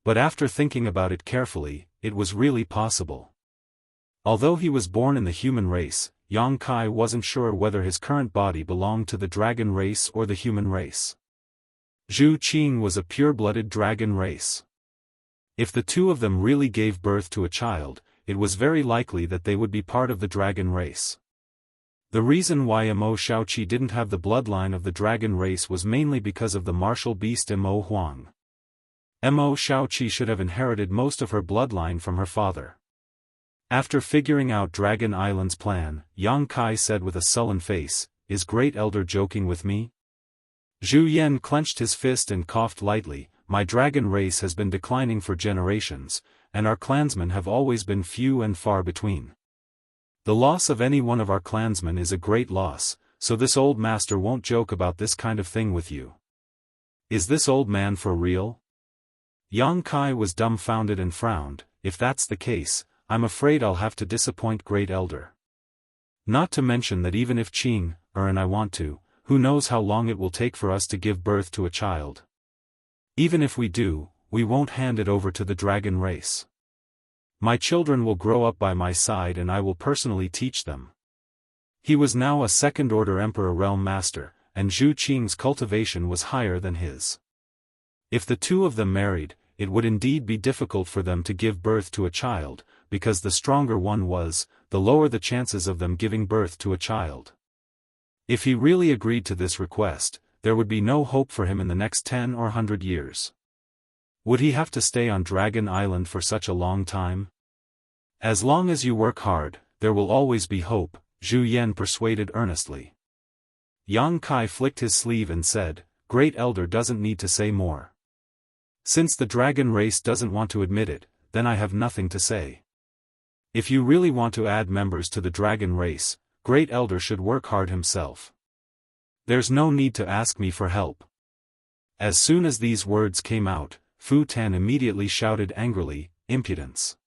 But after thinking about it carefully, it was really possible. Although he was born in the human race, Yang Kai wasn't sure whether his current body belonged to the dragon race or the human race. Zhu Qing was a pure-blooded dragon race. If the two of them really gave birth to a child, it was very likely that they would be part of the dragon race. The reason why Imo Xiaoqi didn't have the bloodline of the dragon race was mainly because of the martial beast Imo Huang. Imo Xiaoqi should have inherited most of her bloodline from her father. After figuring out Dragon Island's plan, Yang Kai said with a sullen face, "Is Great Elder joking with me?" Zhu Yan clenched his fist and coughed lightly. "My dragon race has been declining for generations, and our clansmen have always been few and far between. The loss of any one of our clansmen is a great loss, so this old master won't joke about this kind of thing with you. Is this old man for real?" Yang Kai was dumbfounded and frowned. "If that's the case, I'm afraid I'll have to disappoint Great Elder. Not to mention that even if Qing, and I want to, who knows how long it will take for us to give birth to a child. Even if we do, we won't hand it over to the dragon race. My children will grow up by my side and I will personally teach them." He was now a second-order Emperor Realm Master, and Zhu Qing's cultivation was higher than his. If the two of them married, it would indeed be difficult for them to give birth to a child, because the stronger one was, the lower the chances of them giving birth to a child. If he really agreed to this request, there would be no hope for him in the next 10 or 100 years. Would he have to stay on Dragon Island for such a long time? "As long as you work hard, there will always be hope," Zhu Yan persuaded earnestly. Yang Kai flicked his sleeve and said, "Great Elder doesn't need to say more. Since the dragon race doesn't want to admit it, then I have nothing to say. If you really want to add members to the dragon race, Great Elder should work hard himself. There's no need to ask me for help." As soon as these words came out, Fu Tan immediately shouted angrily, "Impudence!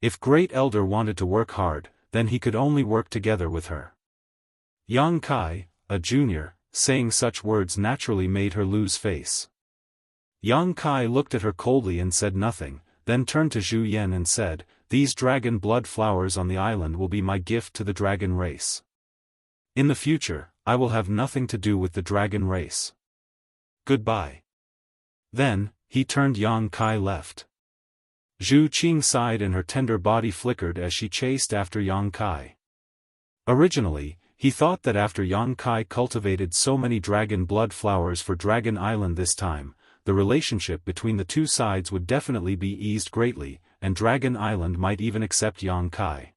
If Great Elder wanted to work hard, then he could only work together with her." Yang Kai, a junior, saying such words naturally made her lose face. Yang Kai looked at her coldly and said nothing, then turned to Zhu Yan and said, "These dragon blood flowers on the island will be my gift to the dragon race. In the future, I will have nothing to do with the dragon race. Goodbye." Then, he turned. Yang Kai left. Zhu Qing sighed and her tender body flickered as she chased after Yang Kai. Originally, he thought that after Yang Kai cultivated so many dragon blood flowers for Dragon Island this time, the relationship between the two sides would definitely be eased greatly, and Dragon Island might even accept Yang Kai.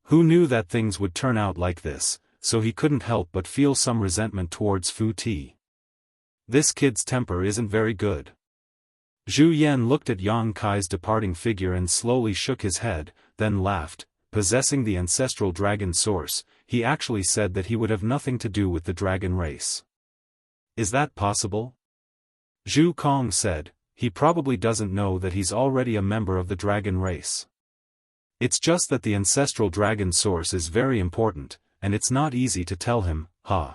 Who knew that things would turn out like this, so he couldn't help but feel some resentment towards Fu Ti. This kid's temper isn't very good. Zhu Yan looked at Yang Kai's departing figure and slowly shook his head, then laughed. Possessing the ancestral dragon source, he actually said that he would have nothing to do with the dragon race. Is that possible? Zhu Kong said, "He probably doesn't know that he's already a member of the dragon race. It's just that the ancestral dragon source is very important, and it's not easy to tell him, huh?"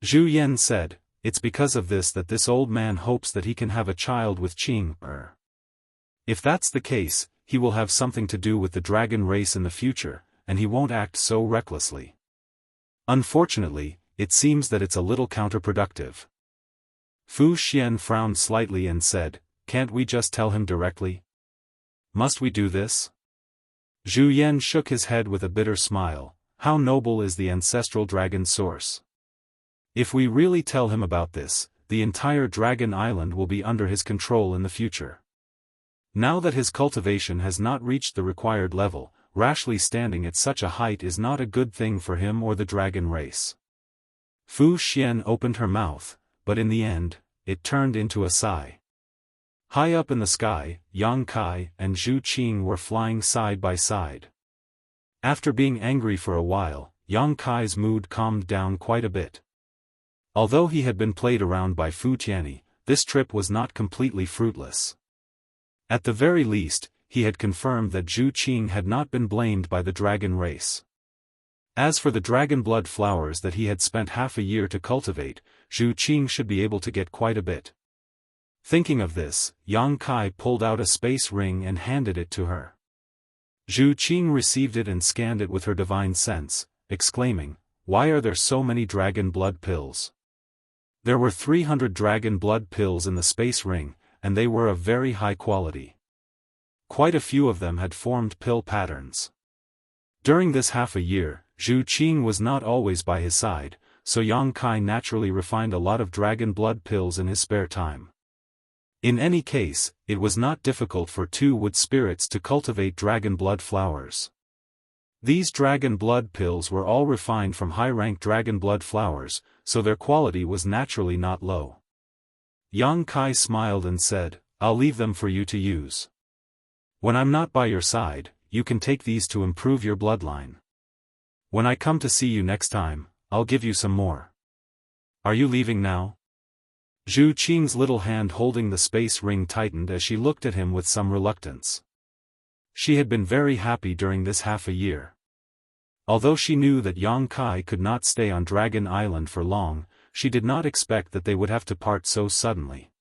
Zhu Yan said, "It's because of this that this old man hopes that he can have a child with Qing. If that's the case, he will have something to do with the dragon race in the future, and he won't act so recklessly. Unfortunately, it seems that it's a little counterproductive." Fu Xian frowned slightly and said, "Can't we just tell him directly? Must we do this?" Zhu Yan shook his head with a bitter smile. "How noble is the ancestral dragon source! If we really tell him about this, the entire Dragon Island will be under his control in the future. Now that his cultivation has not reached the required level, rashly standing at such a height is not a good thing for him or the dragon race." Fu Xian opened her mouth, but in the end, it turned into a sigh. High up in the sky, Yang Kai and Zhu Qing were flying side by side. After being angry for a while, Yang Kai's mood calmed down quite a bit. Although he had been played around by Fu Tianyi, this trip was not completely fruitless. At the very least, he had confirmed that Zhu Qing had not been blamed by the dragon race. As for the dragon blood flowers that he had spent half a year to cultivate, Zhu Qing should be able to get quite a bit. Thinking of this, Yang Kai pulled out a space ring and handed it to her. Zhu Qing received it and scanned it with her divine sense, exclaiming, "Why are there so many dragon blood pills?" There were 300 dragon blood pills in the space ring, and they were of very high quality. Quite a few of them had formed pill patterns. During this half a year, Zhu Qing was not always by his side, so Yang Kai naturally refined a lot of dragon blood pills in his spare time. In any case, it was not difficult for two wood spirits to cultivate dragon blood flowers. These dragon blood pills were all refined from high-rank dragon blood flowers, so their quality was naturally not low. Yang Kai smiled and said, "I'll leave them for you to use. When I'm not by your side, you can take these to improve your bloodline. When I come to see you next time, I'll give you some more. Are you leaving now?" Zhu Qing's little hand holding the space ring tightened as she looked at him with some reluctance. She had been very happy during this half a year. Although she knew that Yang Kai could not stay on Dragon Island for long, she did not expect that they would have to part so suddenly.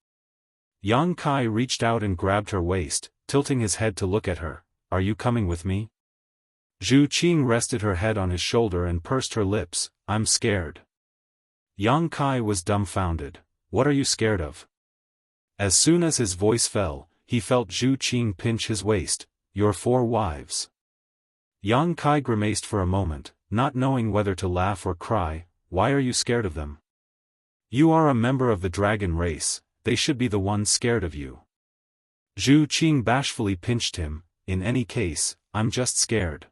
Yang Kai reached out and grabbed her waist, tilting his head to look at her. "Are you coming with me?" Zhu Qing rested her head on his shoulder and pursed her lips. "I'm scared." Yang Kai was dumbfounded. "What are you scared of?" As soon as his voice fell, he felt Zhu Qing pinch his waist. "Your 4 wives." Yang Kai grimaced for a moment, not knowing whether to laugh or cry. "Why are you scared of them? You are a member of the dragon race, they should be the ones scared of you." Zhu Qing bashfully pinched him. "In any case, I'm just scared.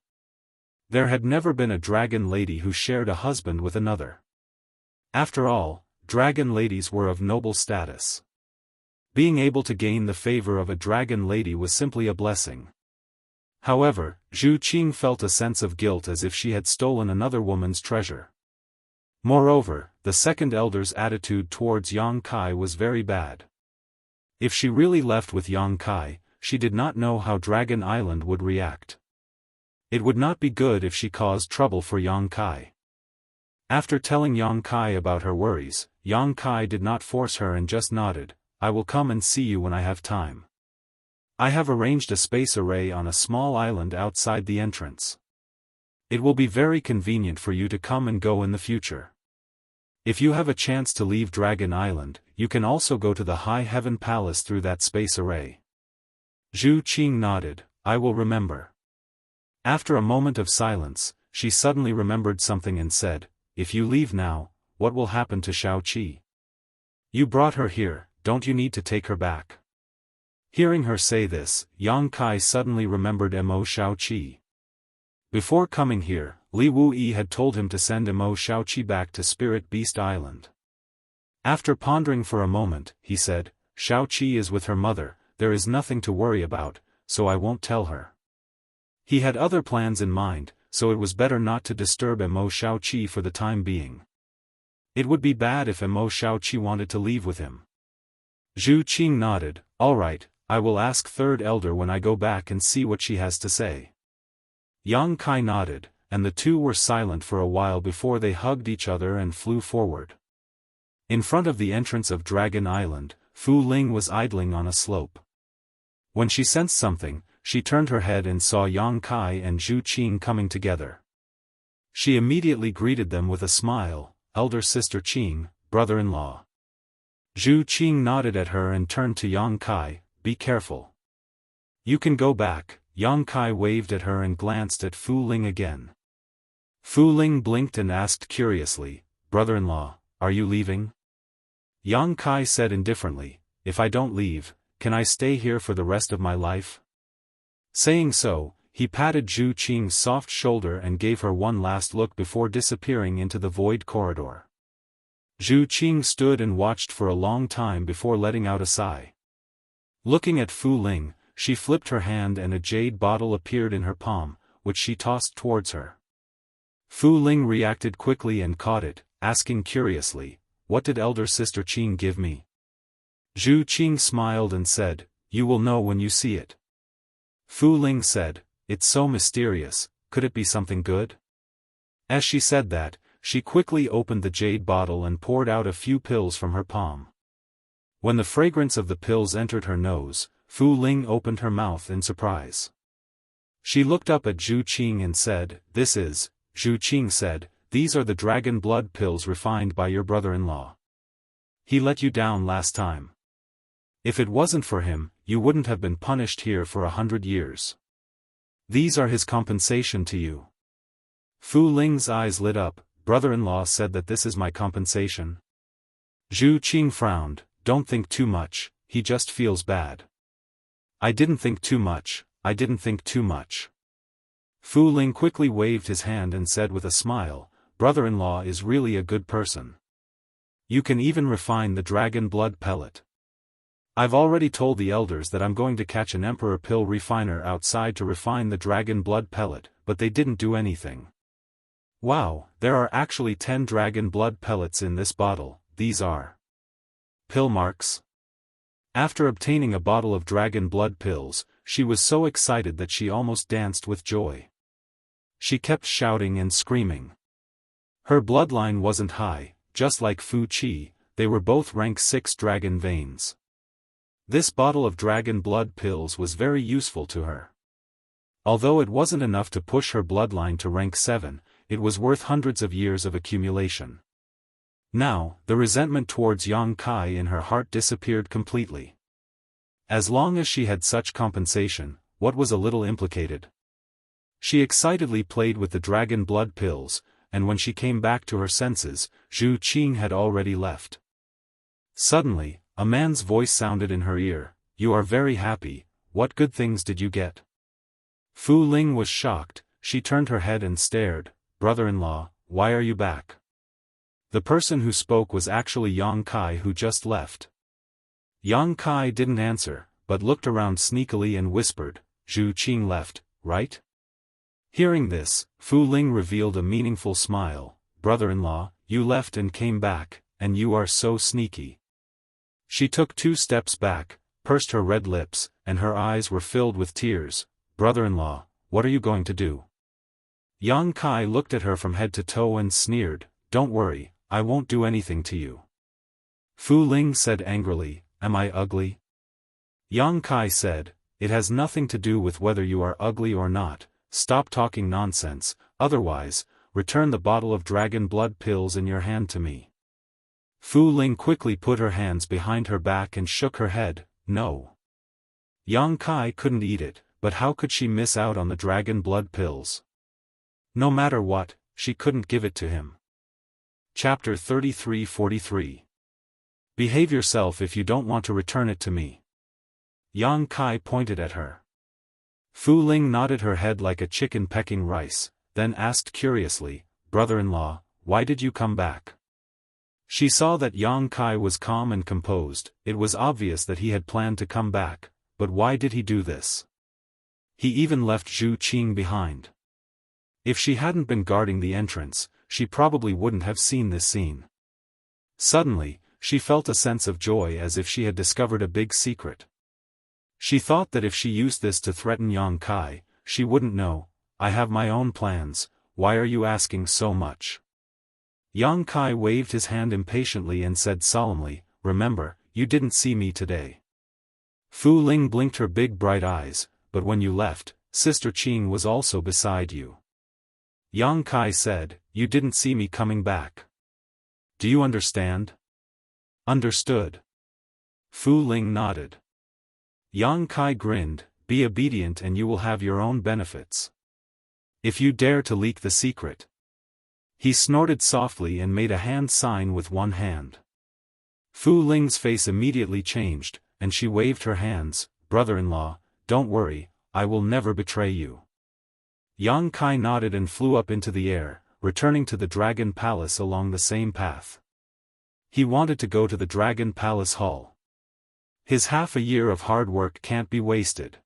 There had never been a dragon lady who shared a husband with another. After all, dragon ladies were of noble status. Being able to gain the favor of a dragon lady was simply a blessing. However, Zhu Qing felt a sense of guilt as if she had stolen another woman's treasure. Moreover, the second elder's attitude towards Yang Kai was very bad. If she really left with Yang Kai, she did not know how Dragon Island would react. It would not be good if she caused trouble for Yang Kai. After telling Yang Kai about her worries, Yang Kai did not force her and just nodded. "I will come and see you when I have time. I have arranged a space array on a small island outside the entrance. It will be very convenient for you to come and go in the future. If you have a chance to leave Dragon Island, you can also go to the High Heaven Palace through that space array." Zhu Qing nodded. "I will remember." After a moment of silence, she suddenly remembered something and said, "If you leave now, what will happen to Xiaoqi? You brought her here, don't you need to take her back?" Hearing her say this, Yang Kai suddenly remembered Mo Xiaoqi. Before coming here, Li Wuyi had told him to send Mo Xiaoqi back to Spirit Beast Island. After pondering for a moment, he said, "Xiaoqi is with her mother, there is nothing to worry about, so I won't tell her." He had other plans in mind, so it was better not to disturb Mo Xiaoqi for the time being. It would be bad if Mo Xiaoqi wanted to leave with him. Zhu Qing nodded. "All right, I will ask Third Elder when I go back and see what she has to say." Yang Kai nodded, and the two were silent for a while before they hugged each other and flew forward. In front of the entrance of Dragon Island, Fu Ling was idling on a slope. When she sensed something, she turned her head and saw Yang Kai and Zhu Qing coming together. She immediately greeted them with a smile. "Elder sister Qing, brother-in-law." Zhu Qing nodded at her and turned to Yang Kai. "Be careful. You can go back." Yang Kai waved at her and glanced at Fu Ling again. Fu Ling blinked and asked curiously, "Brother-in-law, are you leaving?" Yang Kai said indifferently, "If I don't leave, can I stay here for the rest of my life?" Saying so, he patted Zhu Qing's soft shoulder and gave her one last look before disappearing into the void corridor. Zhu Qing stood and watched for a long time before letting out a sigh. Looking at Fu Ling, she flipped her hand and a jade bottle appeared in her palm, which she tossed towards her. Fu Ling reacted quickly and caught it, asking curiously, "What did Elder Sister Qing give me?" Zhu Qing smiled and said, "You will know when you see it." Fu Ling said, "It's so mysterious, could it be something good?" As she said that, she quickly opened the jade bottle and poured out a few pills from her palm. When the fragrance of the pills entered her nose, Fu Ling opened her mouth in surprise. She looked up at Zhu Qing and said, "This is," Zhu Qing said, "These are the dragon blood pills refined by your brother-in-law. He let you down last time. If it wasn't for him, you wouldn't have been punished here for 100 years. These are his compensation to you." Fu Ling's eyes lit up. Brother-in-law said that this is my compensation. Zhu Qing frowned. Don't think too much, he just feels bad. I didn't think too much, I didn't think too much. Fu Ling quickly waved his hand and said with a smile, brother-in-law is really a good person. You can even refine the dragon blood pellet. I've already told the elders that I'm going to catch an emperor pill refiner outside to refine the dragon blood pellet, but they didn't do anything. Wow, there are actually 10 dragon blood pellets in this bottle. These are pill marks. After obtaining a bottle of dragon blood pills, she was so excited that she almost danced with joy. She kept shouting and screaming. Her bloodline wasn't high, just like Fu Qi, they were both rank 6 dragon veins. This bottle of dragon blood pills was very useful to her. Although it wasn't enough to push her bloodline to rank 7, it was worth hundreds of years of accumulation. Now, the resentment towards Yang Kai in her heart disappeared completely. As long as she had such compensation, what was a little implicated? She excitedly played with the dragon blood pills, and when she came back to her senses, Zhu Qing had already left. Suddenly, a man's voice sounded in her ear, "You are very happy, what good things did you get?" Fu Ling was shocked, she turned her head and stared, "Brother-in-law, why are you back?" The person who spoke was actually Yang Kai who just left. Yang Kai didn't answer, but looked around sneakily and whispered, "Zhu Qing left, right?" Hearing this, Fu Ling revealed a meaningful smile, "Brother-in-law, you left and came back, and you are so sneaky." She took 2 steps back, pursed her red lips, and her eyes were filled with tears. "Brother-in-law, what are you going to do?" Yang Kai looked at her from head to toe and sneered, "Don't worry, I won't do anything to you." Fu Ling said angrily, "Am I ugly?" Yang Kai said, "It has nothing to do with whether you are ugly or not, stop talking nonsense, otherwise, return the bottle of dragon blood pills in your hand to me." Fu Ling quickly put her hands behind her back and shook her head, "No." Yang Kai couldn't eat it, but how could she miss out on the dragon blood pills? No matter what, she couldn't give it to him. Chapter 33-43. Behave yourself if you don't want to return it to me. Yang Kai pointed at her. Fu Ling nodded her head like a chicken pecking rice, then asked curiously, "Brother-in-law, why did you come back?" She saw that Yang Kai was calm and composed, it was obvious that he had planned to come back, but why did he do this? He even left Zhu Qing behind. If she hadn't been guarding the entrance, she probably wouldn't have seen this scene. Suddenly, she felt a sense of joy as if she had discovered a big secret. She thought that if she used this to threaten Yang Kai, she wouldn't know, "I have my own plans, why are you asking so much?" Yang Kai waved his hand impatiently and said solemnly, "Remember, you didn't see me today." Fu Ling blinked her big bright eyes, "But when you left, Sister Qing was also beside you." Yang Kai said, "You didn't see me coming back. Do you understand?" "Understood." Fu Ling nodded. Yang Kai grinned, "Be obedient and you will have your own benefits. If you dare to leak the secret." He snorted softly and made a hand sign with one hand. Fu Ling's face immediately changed, and she waved her hands, "Brother-in-law, don't worry, I will never betray you." Yang Kai nodded and flew up into the air, returning to the Dragon Palace along the same path. He wanted to go to the Dragon Palace Hall. His half a year of hard work can't be wasted.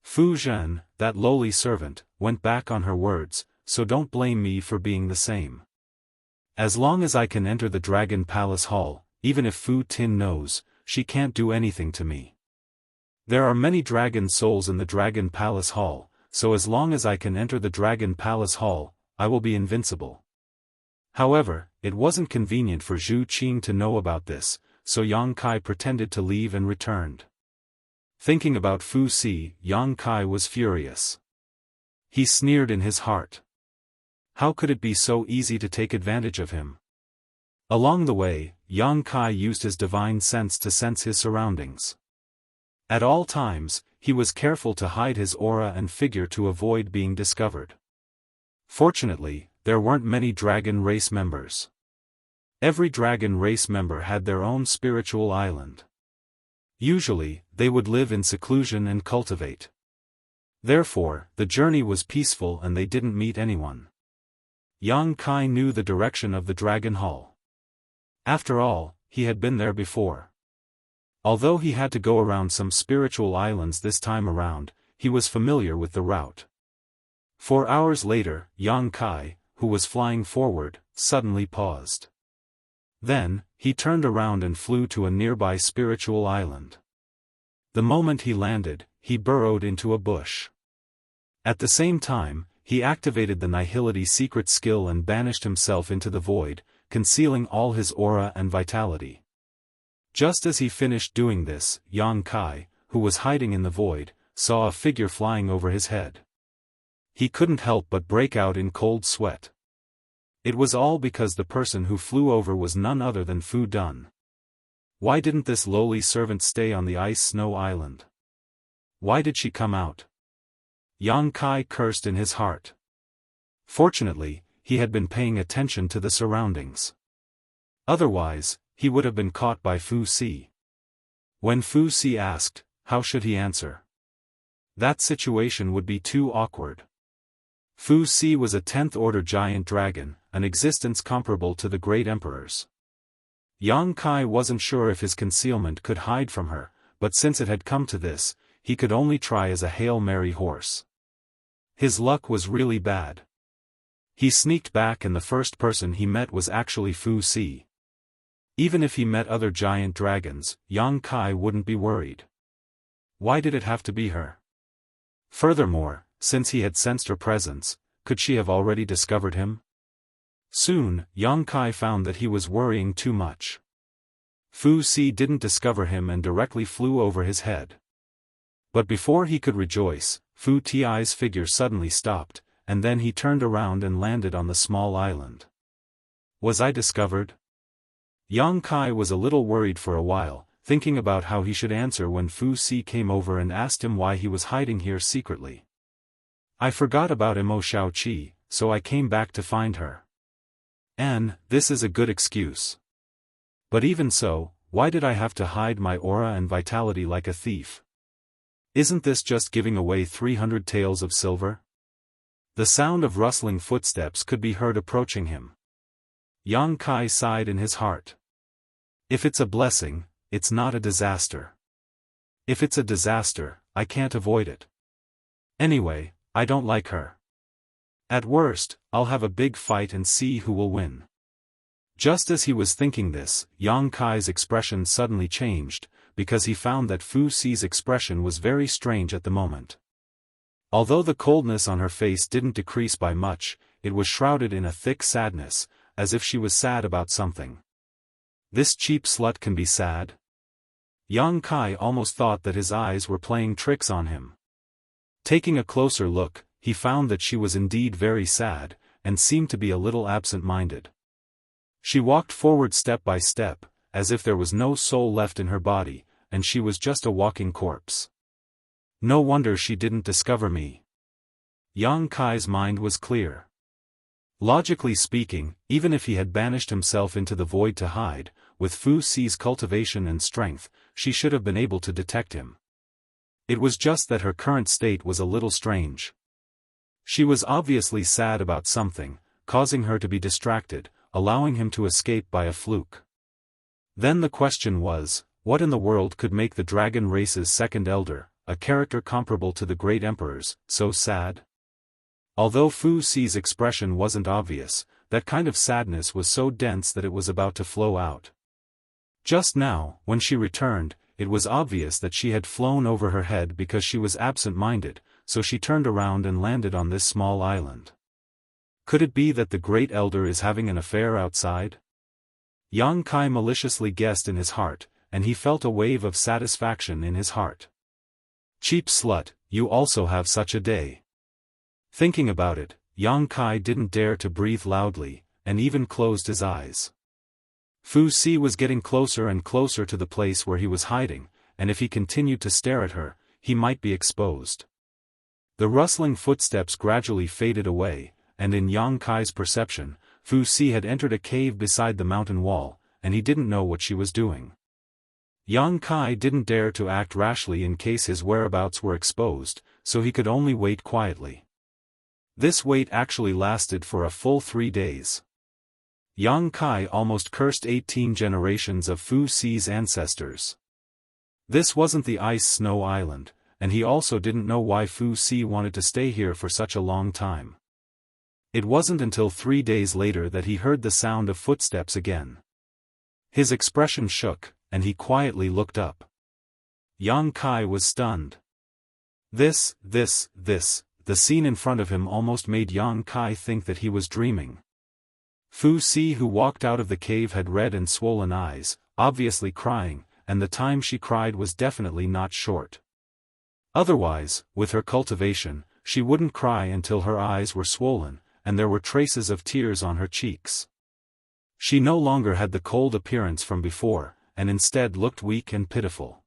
Fu Zhen, that lowly servant, went back on her words, so don't blame me for being the same. As long as I can enter the Dragon Palace Hall, even if Fu Tin knows, she can't do anything to me. There are many dragon souls in the Dragon Palace Hall, so as long as I can enter the Dragon Palace Hall, I will be invincible. However, it wasn't convenient for Zhu Qing to know about this, so Yang Kai pretended to leave and returned. Thinking about Fu Si, Yang Kai was furious. He sneered in his heart. How could it be so easy to take advantage of him? Along the way, Yang Kai used his divine sense to sense his surroundings. At all times, he was careful to hide his aura and figure to avoid being discovered. Fortunately, there weren't many dragon race members. Every dragon race member had their own spiritual island. Usually, they would live in seclusion and cultivate. Therefore, the journey was peaceful and they didn't meet anyone. Yang Kai knew the direction of the Dragon Hall. After all, he had been there before. Although he had to go around some spiritual islands this time around, he was familiar with the route. 4 hours later, Yang Kai, who was flying forward, suddenly paused. Then, he turned around and flew to a nearby spiritual island. The moment he landed, he burrowed into a bush. At the same time, he activated the Nihility secret skill and banished himself into the void, concealing all his aura and vitality. Just as he finished doing this, Yang Kai, who was hiding in the void, saw a figure flying over his head. He couldn't help but break out in cold sweat. It was all because the person who flew over was none other than Fu Dun. Why didn't this lowly servant stay on the ice snow island? Why did she come out? Yang Kai cursed in his heart. Fortunately, he had been paying attention to the surroundings. Otherwise, he would have been caught by Fu Si. When Fu Si asked, how should he answer? That situation would be too awkward. Fu Si was a 10th-order giant dragon, an existence comparable to the great emperor's. Yang Kai wasn't sure if his concealment could hide from her, but since it had come to this, he could only try as a Hail Mary horse. His luck was really bad. He sneaked back and the first person he met was actually Fu Si. Even if he met other giant dragons, Yang Kai wouldn't be worried. Why did it have to be her? Furthermore, since he had sensed her presence, could she have already discovered him? Soon, Yang Kai found that he was worrying too much. Fu Si didn't discover him and directly flew over his head. But before he could rejoice, Fu Ti's figure suddenly stopped, and then he turned around and landed on the small island. Was I discovered? Yang Kai was a little worried for a while, thinking about how he should answer when Fu Si came over and asked him why he was hiding here secretly. I forgot about Imo Xiaoqi, so I came back to find her. And, this is a good excuse. But even so, why did I have to hide my aura and vitality like a thief? Isn't this just giving away 300 taels of silver? The sound of rustling footsteps could be heard approaching him. Yang Kai sighed in his heart. If it's a blessing, it's not a disaster. If it's a disaster, I can't avoid it. Anyway, I don't like her. At worst, I'll have a big fight and see who will win. Just as he was thinking this, Yang Kai's expression suddenly changed, because he found that Fu Si's expression was very strange at the moment. Although the coldness on her face didn't decrease by much, it was shrouded in a thick sadness, as if she was sad about something. This cheap slut can be sad? Yang Kai almost thought that his eyes were playing tricks on him. Taking a closer look, he found that she was indeed very sad, and seemed to be a little absent-minded. She walked forward step by step, as if there was no soul left in her body, and she was just a walking corpse. No wonder she didn't discover me. Yang Kai's mind was clear. Logically speaking, even if he had banished himself into the void to hide, with Fu Si's cultivation and strength, she should have been able to detect him. It was just that her current state was a little strange. She was obviously sad about something, causing her to be distracted, allowing him to escape by a fluke. Then the question was, what in the world could make the dragon race's second elder, a character comparable to the great emperor's, so sad? Although Fu Si's expression wasn't obvious, that kind of sadness was so dense that it was about to flow out. Just now, when she returned, it was obvious that she had flown over her head because she was absent-minded, so she turned around and landed on this small island. Could it be that the great elder is having an affair outside? Yang Kai maliciously guessed in his heart, and he felt a wave of satisfaction in his heart. Cheap slut, you also have such a day. Thinking about it, Yang Kai didn't dare to breathe loudly, and even closed his eyes. Fu Si was getting closer and closer to the place where he was hiding, and if he continued to stare at her, he might be exposed. The rustling footsteps gradually faded away, and in Yang Kai's perception, Fu Si had entered a cave beside the mountain wall, and he didn't know what she was doing. Yang Kai didn't dare to act rashly in case his whereabouts were exposed, so he could only wait quietly. This wait actually lasted for a full 3 days. Yang Kai almost cursed 18 generations of Fu Si's ancestors. This wasn't the Ice Snow Island, and he also didn't know why Fu Si wanted to stay here for such a long time. It wasn't until 3 days later that he heard the sound of footsteps again. His expression shook, and he quietly looked up. Yang Kai was stunned. The scene in front of him almost made Yang Kai think that he was dreaming. Fu Si, who walked out of the cave, had red and swollen eyes, obviously crying, and the time she cried was definitely not short. Otherwise, with her cultivation, she wouldn't cry until her eyes were swollen, and there were traces of tears on her cheeks. She no longer had the cold appearance from before, and instead looked weak and pitiful.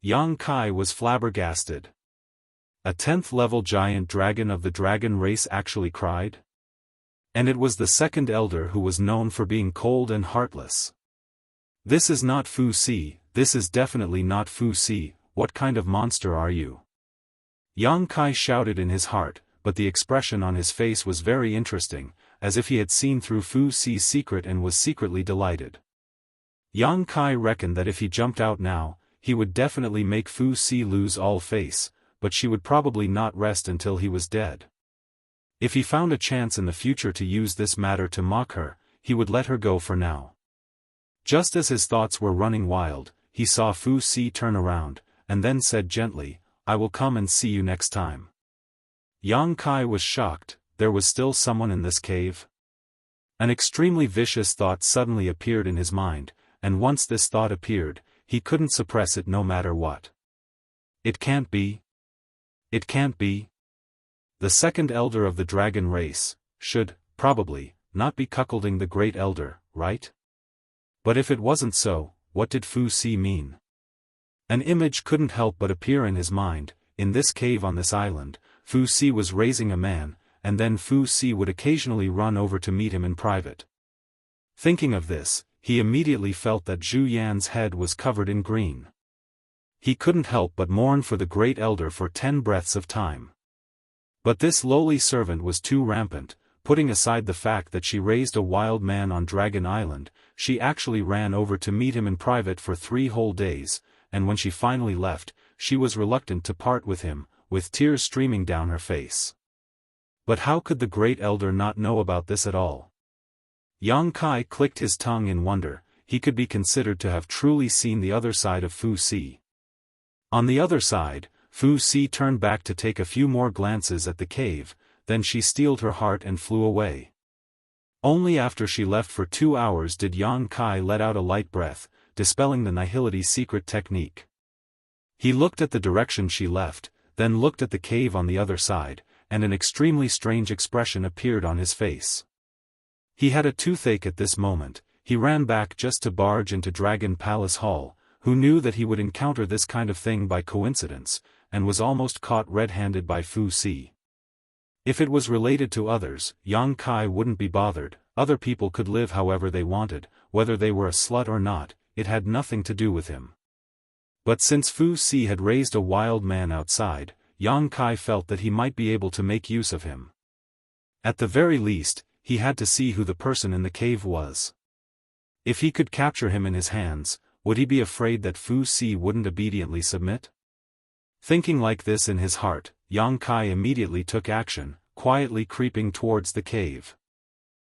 Yang Kai was flabbergasted. A 10th level giant dragon of the dragon race actually cried? And it was the second elder who was known for being cold and heartless. This is not Fu Si, this is definitely not Fu Si, what kind of monster are you? Yang Kai shouted in his heart, but the expression on his face was very interesting, as if he had seen through Fu Si's secret and was secretly delighted. Yang Kai reckoned that if he jumped out now, he would definitely make Fu Si lose all face, but she would probably not rest until he was dead. If he found a chance in the future to use this matter to mock her, he would let her go for now. Just as his thoughts were running wild, he saw Fu Si turn around, and then said gently, "I will come and see you next time." Yang Kai was shocked. There was still someone in this cave? An extremely vicious thought suddenly appeared in his mind, and once this thought appeared, he couldn't suppress it no matter what. It can't be. It can't be. The second elder of the dragon race should, probably, not be cuckolding the great elder, right? But if it wasn't so, what did Fu Si mean? An image couldn't help but appear in his mind. In this cave on this island, Fu Si was raising a man, and then Fu Si would occasionally run over to meet him in private. Thinking of this, he immediately felt that Zhu Yan's head was covered in green. He couldn't help but mourn for the great elder for 10 breaths of time. But this lowly servant was too rampant. Putting aside the fact that she raised a wild man on Dragon Island, she actually ran over to meet him in private for 3 whole days, and when she finally left, she was reluctant to part with him, with tears streaming down her face. But how could the great elder not know about this at all? Yang Kai clicked his tongue in wonder. He could be considered to have truly seen the other side of Fu Si. On the other side, Fu Si turned back to take a few more glances at the cave, then she steeled her heart and flew away. Only after she left for 2 hours did Yang Kai let out a light breath, dispelling the nihility secret technique. He looked at the direction she left, then looked at the cave on the other side, and an extremely strange expression appeared on his face. He had a toothache at this moment. He ran back just to barge into Dragon Palace Hall, who knew that he would encounter this kind of thing by coincidence, and was almost caught red-handed by Fu Si. If it was related to others, Yang Kai wouldn't be bothered. Other people could live however they wanted, whether they were a slut or not, it had nothing to do with him. But since Fu Si had raised a wild man outside, Yang Kai felt that he might be able to make use of him. At the very least, he had to see who the person in the cave was. If he could capture him in his hands, would he be afraid that Fu Si wouldn't obediently submit? Thinking like this in his heart, Yang Kai immediately took action, quietly creeping towards the cave.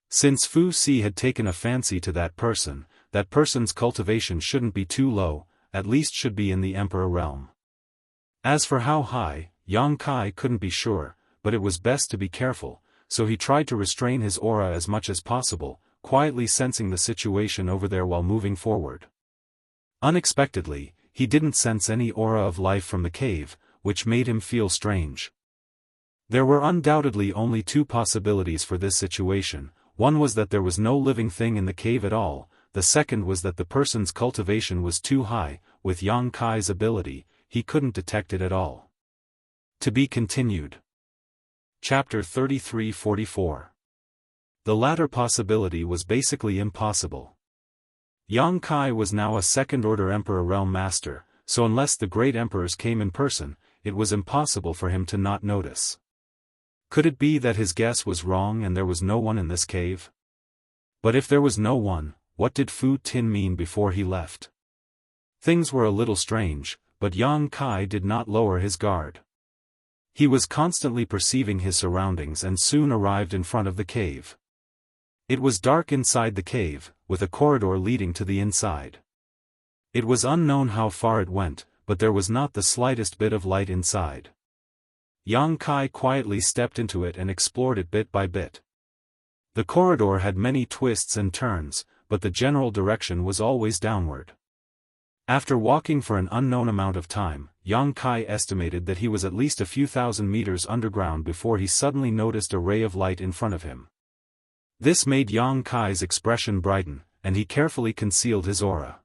Since Fu Si had taken a fancy to that person's cultivation shouldn't be too low, at least should be in the Emperor realm. As for how high, Yang Kai couldn't be sure, but it was best to be careful, so he tried to restrain his aura as much as possible, quietly sensing the situation over there while moving forward. Unexpectedly, he didn't sense any aura of life from the cave, which made him feel strange. There were undoubtedly only 2 possibilities for this situation. One was that there was no living thing in the cave at all, the second was that the person's cultivation was too high. With Yang Kai's ability, he couldn't detect it at all. To be continued. Chapter 33-44. The latter possibility was basically impossible. Yang Kai was now a second-order Emperor Realm Master, so unless the great emperors came in person, it was impossible for him to not notice. Could it be that his guess was wrong and there was no one in this cave? But if there was no one, what did Fu Tin mean before he left? Things were a little strange, but Yang Kai did not lower his guard. He was constantly perceiving his surroundings and soon arrived in front of the cave. It was dark inside the cave, with a corridor leading to the inside. It was unknown how far it went, but there was not the slightest bit of light inside. Yang Kai quietly stepped into it and explored it bit by bit. The corridor had many twists and turns, but the general direction was always downward. After walking for an unknown amount of time, Yang Kai estimated that he was at least a few thousand meters underground before he suddenly noticed a ray of light in front of him. This made Yang Kai's expression brighten, and he carefully concealed his aura.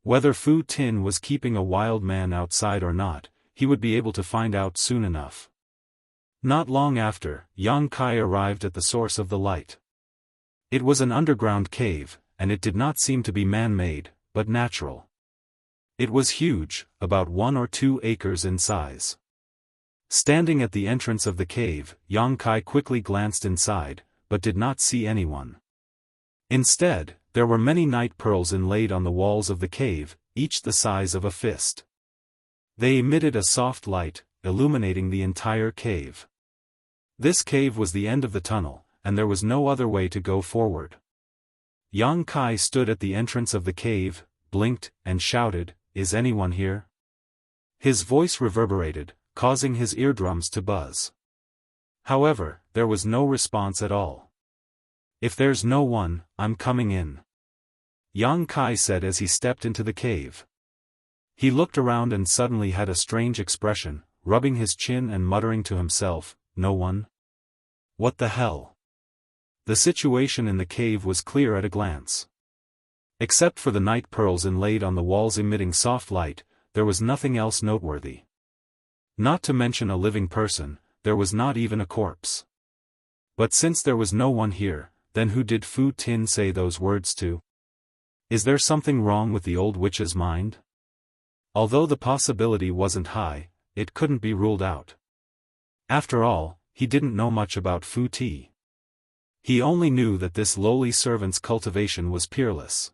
Whether Fu Tin was keeping a wild man outside or not, he would be able to find out soon enough. Not long after, Yang Kai arrived at the source of the light. It was an underground cave, and it did not seem to be man-made, but natural. It was huge, about 1 or 2 acres in size. Standing at the entrance of the cave, Yang Kai quickly glanced inside, but did not see anyone. Instead, there were many night pearls inlaid on the walls of the cave, each the size of a fist. They emitted a soft light, illuminating the entire cave. This cave was the end of the tunnel, and there was no other way to go forward. Yang Kai stood at the entrance of the cave, blinked, and shouted, "Is anyone here?" His voice reverberated, causing his eardrums to buzz. However, there was no response at all. "If there's no one, I'm coming in," Yang Kai said as he stepped into the cave. He looked around and suddenly had a strange expression, rubbing his chin and muttering to himself, "No one? What the hell?" The situation in the cave was clear at a glance. Except for the night pearls inlaid on the walls emitting soft light, there was nothing else noteworthy. Not to mention a living person, there was not even a corpse. But since there was no one here, then who did Fu Tin say those words to? Is there something wrong with the old witch's mind? Although the possibility wasn't high, it couldn't be ruled out. After all, he didn't know much about Fu Ti. He only knew that this lowly servant's cultivation was peerless.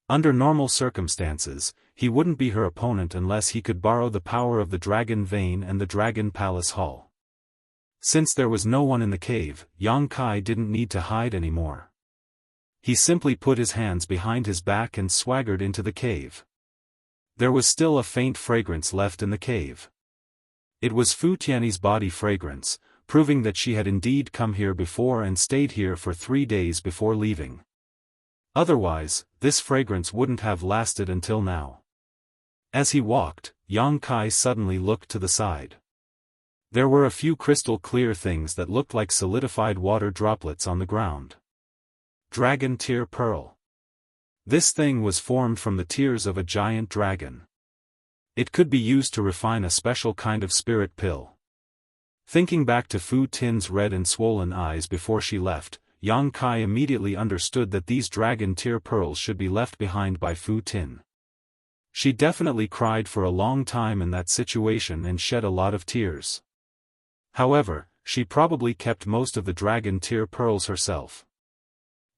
Under normal circumstances, he wouldn't be her opponent unless he could borrow the power of the Dragon Vein and the Dragon Palace Hall. Since there was no one in the cave, Yang Kai didn't need to hide anymore. He simply put his hands behind his back and swaggered into the cave. There was still a faint fragrance left in the cave. It was Fu Tianyi's body fragrance, proving that she had indeed come here before and stayed here for 3 days before leaving. Otherwise, this fragrance wouldn't have lasted until now. As he walked, Yang Kai suddenly looked to the side. There were a few crystal-clear things that looked like solidified water droplets on the ground. Dragon Tear Pearl. This thing was formed from the tears of a giant dragon. It could be used to refine a special kind of spirit pill. Thinking back to Fu Tin's red and swollen eyes before she left, Yang Kai immediately understood that these dragon tear pearls should be left behind by Fu Tin. She definitely cried for a long time in that situation and shed a lot of tears. However, she probably kept most of the dragon tear pearls herself.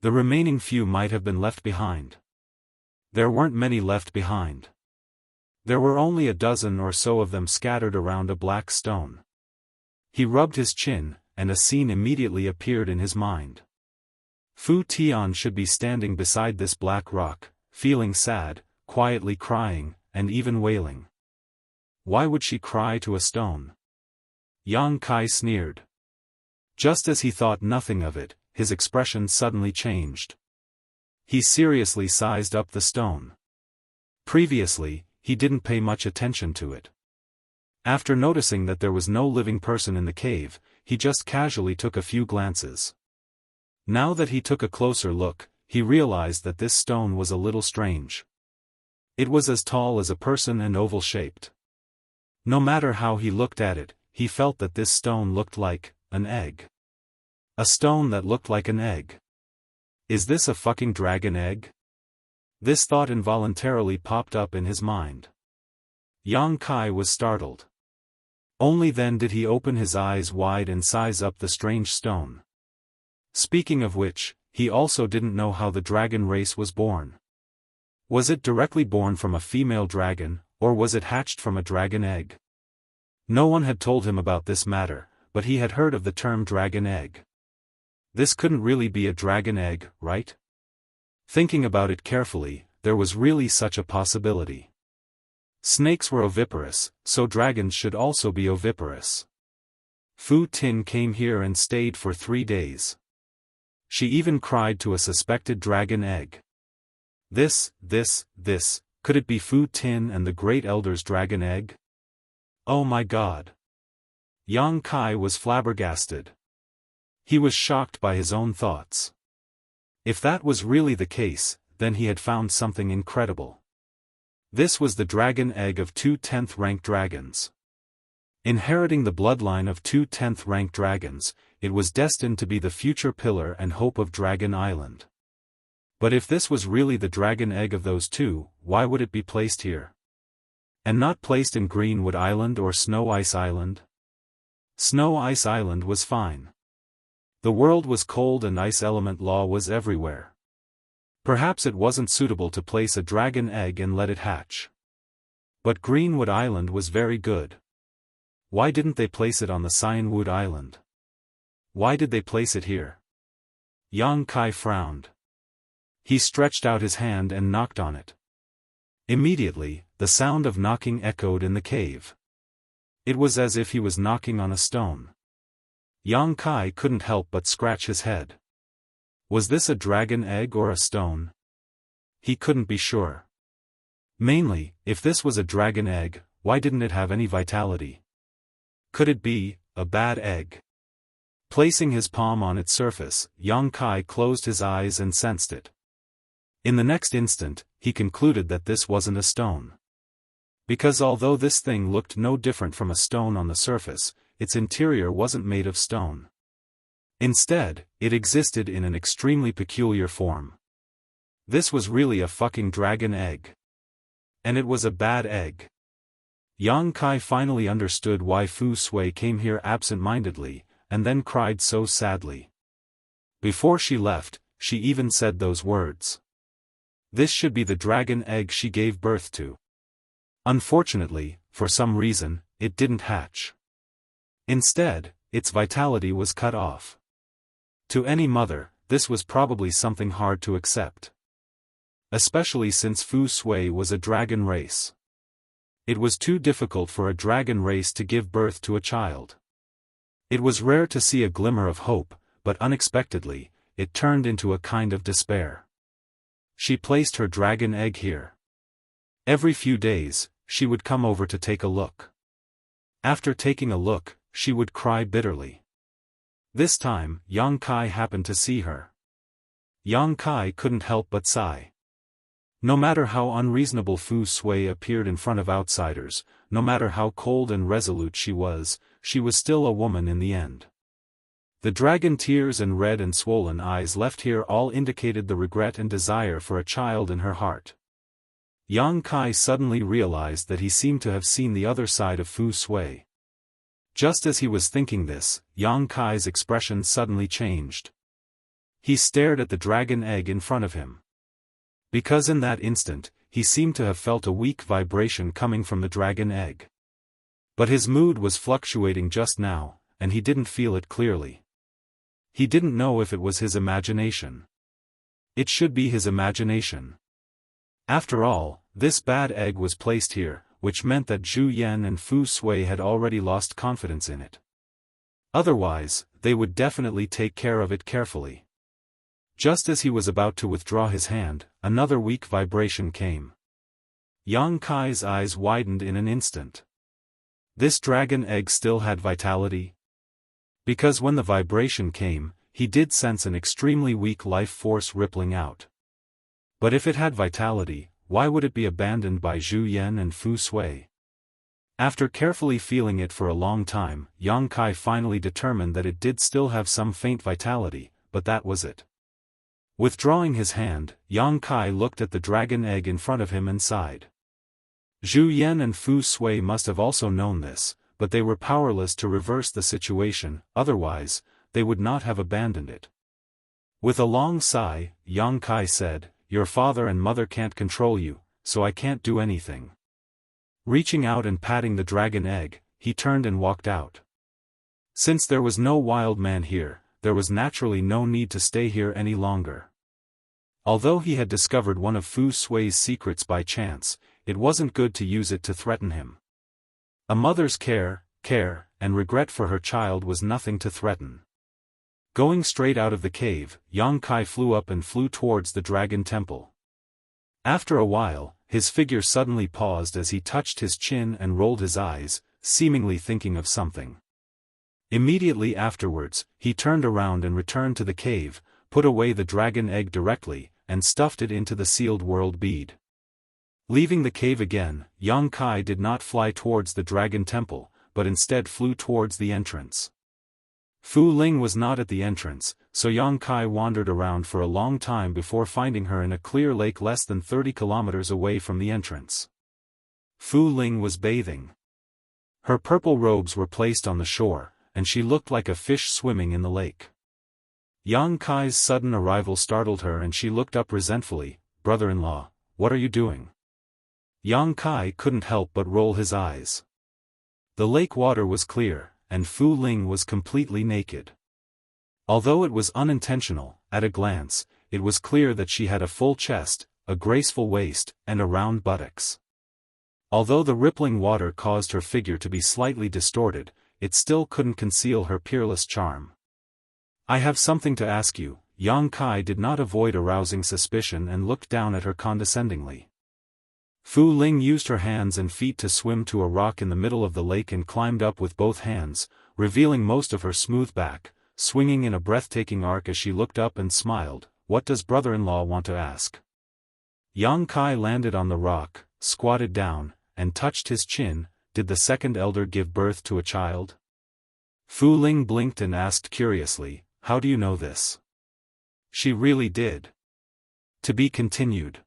The remaining few might have been left behind. There weren't many left behind. There were only a dozen or so of them scattered around a black stone. He rubbed his chin, and a scene immediately appeared in his mind. Fu Tian should be standing beside this black rock, feeling sad, quietly crying, and even wailing. Why would she cry to a stone? Yang Kai sneered. Just as he thought nothing of it, his expression suddenly changed. He seriously sized up the stone. Previously, he didn't pay much attention to it. After noticing that there was no living person in the cave, he just casually took a few glances. Now that he took a closer look, he realized that this stone was a little strange. It was as tall as a person and oval-shaped. No matter how he looked at it, he felt that this stone looked like an egg. A stone that looked like an egg. Is this a fucking dragon egg? This thought involuntarily popped up in his mind. Yang Kai was startled. Only then did he open his eyes wide and size up the strange stone. Speaking of which, he also didn't know how the dragon race was born. Was it directly born from a female dragon, or was it hatched from a dragon egg? No one had told him about this matter, but he had heard of the term dragon egg. This couldn't really be a dragon egg, right? Thinking about it carefully, there was really such a possibility. Snakes were oviparous, so dragons should also be oviparous. Fu Tin came here and stayed for 3 days. She even cried to a suspected dragon egg. This, could it be Fu Tin and the Great Elder's dragon egg? Oh my god. Yang Kai was flabbergasted. He was shocked by his own thoughts. If that was really the case, then he had found something incredible. This was the dragon egg of 2 10th rank dragons. Inheriting the bloodline of 2 10th rank dragons, it was destined to be the future pillar and hope of Dragon Island. But if this was really the dragon egg of those two, why would it be placed here? And not placed in Greenwood Island or Snow Ice Island? Snow Ice Island was fine. The world was cold and ice element law was everywhere. Perhaps it wasn't suitable to place a dragon egg and let it hatch. But Greenwood Island was very good. Why didn't they place it on the Cyanwood Island? Why did they place it here? Yang Kai frowned. He stretched out his hand and knocked on it. Immediately, the sound of knocking echoed in the cave. It was as if he was knocking on a stone. Yang Kai couldn't help but scratch his head. Was this a dragon egg or a stone? He couldn't be sure. Mainly, if this was a dragon egg, why didn't it have any vitality? Could it be a bad egg? Placing his palm on its surface, Yang Kai closed his eyes and sensed it. In the next instant, he concluded that this wasn't a stone. Because although this thing looked no different from a stone on the surface, its interior wasn't made of stone. Instead, it existed in an extremely peculiar form. This was really a fucking dragon egg. And it was a bad egg. Yang Kai finally understood why Fu Sui came here absent-mindedly, and then cried so sadly. Before she left, she even said those words. This should be the dragon egg she gave birth to. Unfortunately, for some reason, it didn't hatch. Instead, its vitality was cut off. To any mother, this was probably something hard to accept. Especially since Fu Sui was a dragon race. It was too difficult for a dragon race to give birth to a child. It was rare to see a glimmer of hope, but unexpectedly, it turned into a kind of despair. She placed her dragon egg here. Every few days, she would come over to take a look. After taking a look, she would cry bitterly. This time, Yang Kai happened to see her. Yang Kai couldn't help but sigh. No matter how unreasonable Fu Sui appeared in front of outsiders, no matter how cold and resolute she was still a woman in the end. The dragon tears and red and swollen eyes left here all indicated the regret and desire for a child in her heart. Yang Kai suddenly realized that he seemed to have seen the other side of Fu Sui. Just as he was thinking this, Yang Kai's expression suddenly changed. He stared at the dragon egg in front of him. Because in that instant, he seemed to have felt a weak vibration coming from the dragon egg. But his mood was fluctuating just now, and he didn't feel it clearly. He didn't know if it was his imagination. It should be his imagination. After all, this bad egg was placed here, which meant that Zhu Yan and Fu Sui had already lost confidence in it. Otherwise, they would definitely take care of it carefully. Just as he was about to withdraw his hand, another weak vibration came. Yang Kai's eyes widened in an instant. This dragon egg still had vitality? Because when the vibration came, he did sense an extremely weak life force rippling out. But if it had vitality, why would it be abandoned by Zhu Yan and Fu Sui? After carefully feeling it for a long time, Yang Kai finally determined that it did still have some faint vitality, but that was it. Withdrawing his hand, Yang Kai looked at the dragon egg in front of him and sighed. Zhu Yan and Fu Sui must have also known this, but they were powerless to reverse the situation, otherwise, they would not have abandoned it. With a long sigh, Yang Kai said, "Your father and mother can't control you, so I can't do anything." Reaching out and patting the dragon egg, he turned and walked out. Since there was no wild man here, there was naturally no need to stay here any longer. Although he had discovered one of Fu Sui's secrets by chance, it wasn't good to use it to threaten him. A mother's care, and regret for her child was nothing to threaten. Going straight out of the cave, Yang Kai flew up and flew towards the dragon temple. After a while, his figure suddenly paused as he touched his chin and rolled his eyes, seemingly thinking of something. Immediately afterwards, he turned around and returned to the cave, put away the dragon egg directly, and stuffed it into the sealed world bead. Leaving the cave again, Yang Kai did not fly towards the dragon temple, but instead flew towards the entrance. Fu Ling was not at the entrance, so Yang Kai wandered around for a long time before finding her in a clear lake less than 30 kilometers away from the entrance. Fu Ling was bathing. Her purple robes were placed on the shore, and she looked like a fish swimming in the lake. Yang Kai's sudden arrival startled her and she looked up resentfully. "Brother-in-law, what are you doing?" Yang Kai couldn't help but roll his eyes. The lake water was clear, and Fu Ling was completely naked. Although it was unintentional, at a glance, it was clear that she had a full chest, a graceful waist, and a round buttocks. Although the rippling water caused her figure to be slightly distorted, it still couldn't conceal her peerless charm. "I have something to ask you." Yang Kai did not avoid arousing suspicion and looked down at her condescendingly. Fu Ling used her hands and feet to swim to a rock in the middle of the lake and climbed up with both hands, revealing most of her smooth back, swinging in a breathtaking arc as she looked up and smiled. "What does brother-in-law want to ask?" Yang Kai landed on the rock, squatted down, and touched his chin. "Did the second elder give birth to a child?" Fu Ling blinked and asked curiously, "How do you know this?" "She really did." To be continued.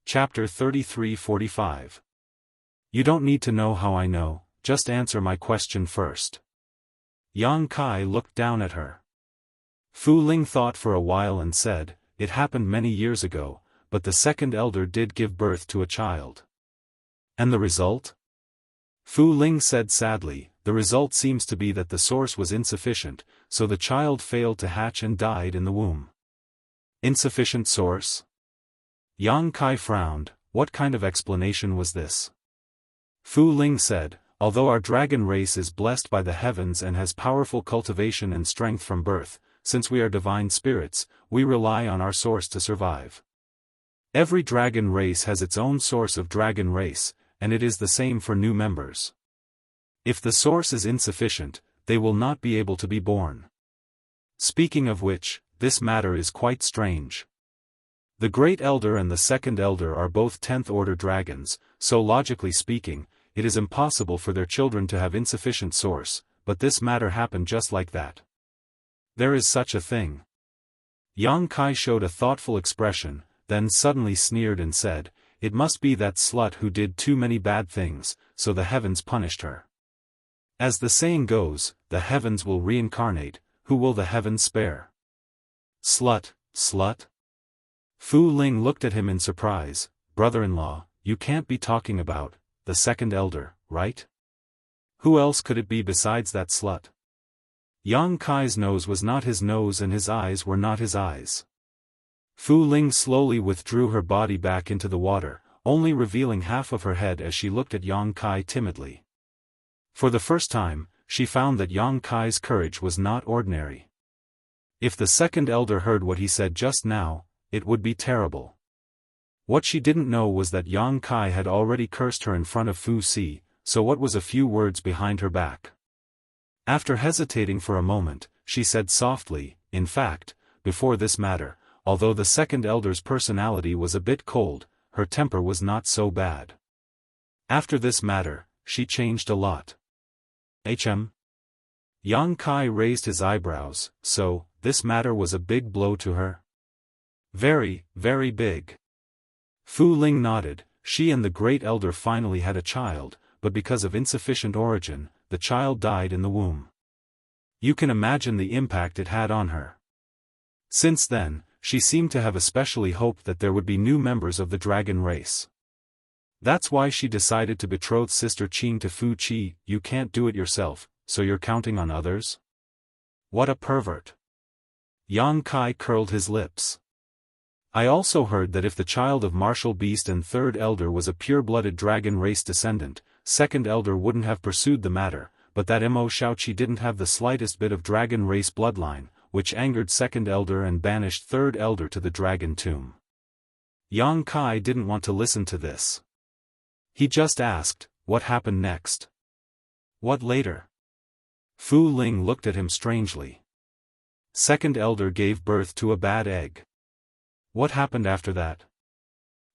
Chapter 33-45. You don't need to know how I know, just answer my question first. Yang Kai looked down at her. Fu Ling thought for a while and said, "It happened many years ago, but the second elder did give birth to a child." "And the result?" Fu Ling said sadly, "The result seems to be that the source was insufficient, so the child failed to hatch and died in the womb." Insufficient source? Yang Kai frowned. What kind of explanation was this? Fu Ling said, "Although our dragon race is blessed by the heavens and has powerful cultivation and strength from birth, since we are divine spirits, we rely on our source to survive. Every dragon race has its own source of dragon race, and it is the same for new members. If the source is insufficient, they will not be able to be born. Speaking of which, this matter is quite strange. The Great Elder and the Second Elder are both 10th-order dragons, so logically speaking, it is impossible for their children to have insufficient source, but this matter happened just like that. There is such a thing." Yang Kai showed a thoughtful expression, then suddenly sneered and said, "It must be that slut who did too many bad things, so the heavens punished her. As the saying goes, the heavens will reincarnate, who will the heavens spare?" "Slut, slut?" Fu Ling looked at him in surprise. "Brother-in-law, you can't be talking about the second elder, right? Who else could it be besides that slut?" Yang Kai's nose was not his nose and his eyes were not his eyes. Fu Ling slowly withdrew her body back into the water, only revealing half of her head as she looked at Yang Kai timidly. For the first time, she found that Yang Kai's courage was not ordinary. If the second elder heard what he said just now, it would be terrible. What she didn't know was that Yang Kai had already cursed her in front of Fu Si, so what was a few words behind her back? After hesitating for a moment, she said softly, "In fact, before this matter, although the second elder's personality was a bit cold, her temper was not so bad. After this matter, she changed a lot. Yang Kai raised his eyebrows. So, this matter was a big blow to her? Very, very big. Fu Ling nodded. She and the Great Elder finally had a child, but because of insufficient origin, the child died in the womb. You can imagine the impact it had on her. Since then, she seemed to have especially hoped that there would be new members of the dragon race. That's why she decided to betroth Sister Qing to Fu Qi. You can't do it yourself, so you're counting on others? What a pervert. Yang Kai curled his lips. I also heard that if the child of Martial Beast and Third Elder was a pure-blooded dragon race descendant, Second Elder wouldn't have pursued the matter, but that Mo Shaoqi didn't have the slightest bit of dragon race bloodline, which angered Second Elder and banished Third Elder to the dragon tomb. Yang Kai didn't want to listen to this. He just asked, what happened next? What later? Fu Ling looked at him strangely. Second Elder gave birth to a bad egg. What happened after that?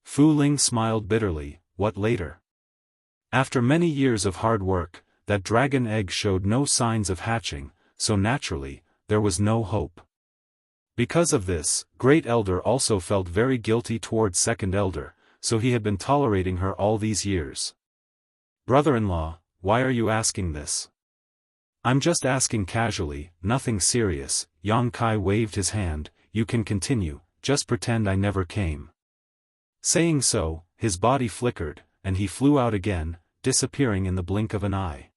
Fu Ling smiled bitterly. What later? After many years of hard work, that dragon egg showed no signs of hatching, so naturally, there was no hope. Because of this, Great Elder also felt very guilty towards Second Elder, so he had been tolerating her all these years. Brother-in-law, why are you asking this? I'm just asking casually, nothing serious. Yang Kai waved his hand. You can continue, just pretend I never came. Saying so, his body flickered, and he flew out again, disappearing in the blink of an eye.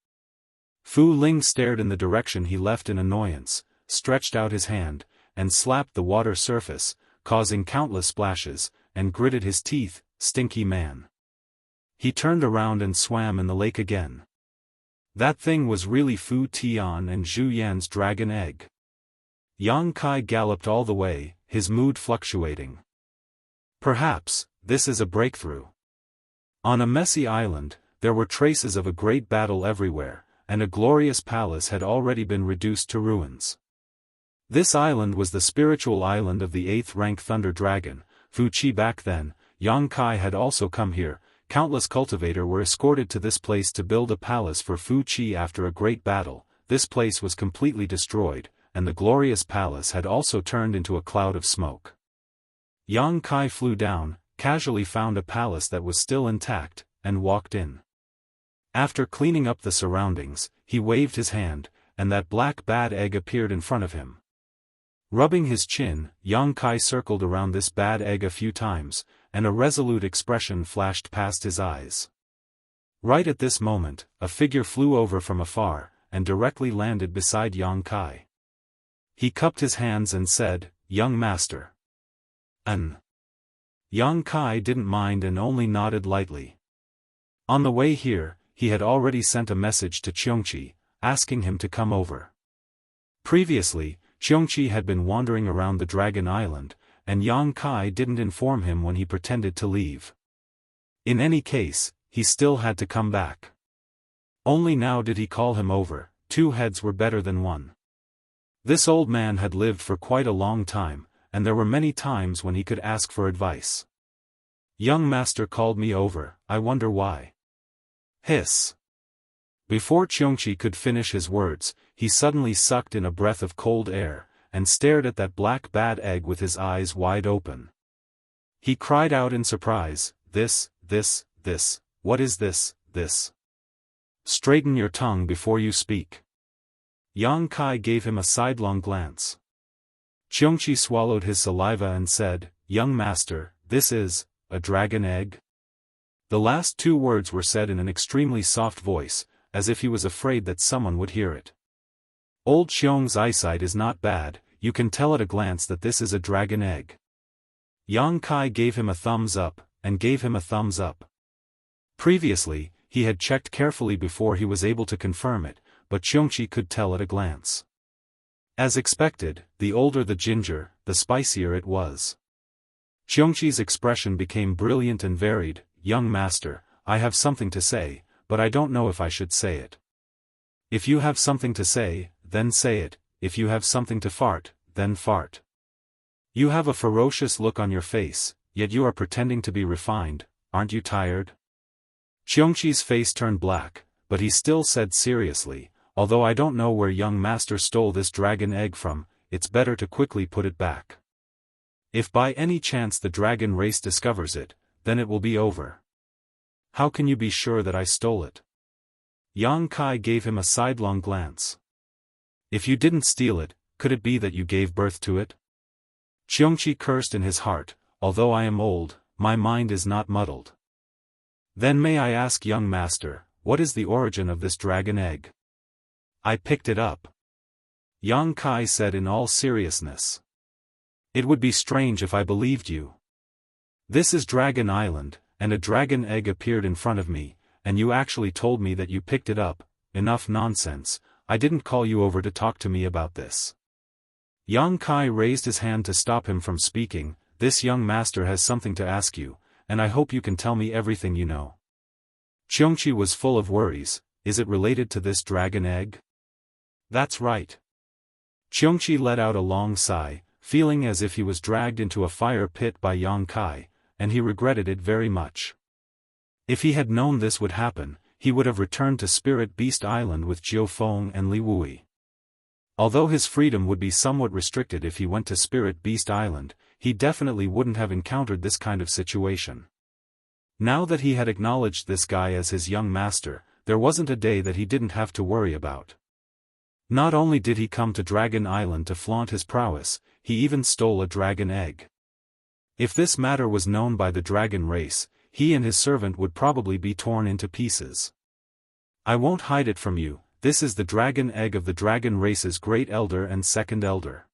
Fu Ling stared in the direction he left in annoyance, stretched out his hand, and slapped the water surface, causing countless splashes, and gritted his teeth. Stinky man. He turned around and swam in the lake again. That thing was really Fu Tian and Zhu Yan's dragon egg. Yang Kai galloped all the way, his mood fluctuating. Perhaps, this is a breakthrough. On a messy island, there were traces of a great battle everywhere, and a glorious palace had already been reduced to ruins. This island was the spiritual island of the 8th rank Thunder Dragon, Fu Qi. Back then, Yang Kai had also come here. Countless cultivators were escorted to this place to build a palace for Fu Qi after a great battle. This place was completely destroyed, and the glorious palace had also turned into a cloud of smoke. Yang Kai flew down, casually found a palace that was still intact, and walked in. After cleaning up the surroundings, he waved his hand, and that black bad egg appeared in front of him. Rubbing his chin, Yang Kai circled around this bad egg a few times, and a resolute expression flashed past his eyes. Right at this moment, a figure flew over from afar, and directly landed beside Yang Kai. He cupped his hands and said, "Young master." Yang Kai didn't mind and only nodded lightly. On the way here, he had already sent a message to Qiongqi, asking him to come over. Previously, Qiongqi had been wandering around the Dragon Island, and Yang Kai didn't inform him when he pretended to leave. In any case, he still had to come back. Only now did he call him over. 2 heads were better than 1. This old man had lived for quite a long time, and there were many times when he could ask for advice. Young master called me over, I wonder why. Hiss. Before Qiongqi could finish his words, he suddenly sucked in a breath of cold air, and stared at that black bad egg with his eyes wide open. He cried out in surprise, this, what is this? Straighten your tongue before you speak. Yang Kai gave him a sidelong glance. Qiongqi swallowed his saliva and said, Young master, this is a dragon egg? The last 2 words were said in an extremely soft voice, as if he was afraid that someone would hear it. Old Xiong's eyesight is not bad, you can tell at a glance that this is a dragon egg. Yang Kai gave him a thumbs up, and gave him a thumbs up. Previously, he had checked carefully before he was able to confirm it, but Qiongqi could tell at a glance. As expected, the older the ginger, the spicier it was. Qiongqi's expression became brilliant and varied. Young master, I have something to say, but I don't know if I should say it. If you have something to say, then say it. If you have something to fart, then fart. You have a ferocious look on your face, yet you are pretending to be refined, aren't you tired? Xianxi's face turned black, but he still said seriously, although I don't know where young master stole this dragon egg from, it's better to quickly put it back. If by any chance the dragon race discovers it, then it will be over. How can you be sure that I stole it? Yang Kai gave him a sidelong glance. If you didn't steal it, could it be that you gave birth to it? Xianxi cursed in his heart, although I am old, my mind is not muddled. Then may I ask young master, what is the origin of this dragon egg? I picked it up. Yang Kai said in all seriousness. It would be strange if I believed you. This is Dragon Island, and a dragon egg appeared in front of me, and you actually told me that you picked it up. Enough nonsense, I didn't call you over to talk to me about this. Yang Kai raised his hand to stop him from speaking. This young master has something to ask you, and I hope you can tell me everything you know. Xianxi was full of worries. Is it related to this dragon egg? That's right. Xianxi let out a long sigh, feeling as if he was dragged into a fire pit by Yang Kai, and he regretted it very much. If he had known this would happen, he would have returned to Spirit Beast Island with Jiu Feng and Li Wui. Although his freedom would be somewhat restricted if he went to Spirit Beast Island, he definitely wouldn't have encountered this kind of situation. Now that he had acknowledged this guy as his young master, there wasn't a day that he didn't have to worry about. Not only did he come to Dragon Island to flaunt his prowess, he even stole a dragon egg. If this matter was known by the dragon race, he and his servant would probably be torn into pieces. I won't hide it from you, this is the dragon egg of the dragon race's great elder and second elder.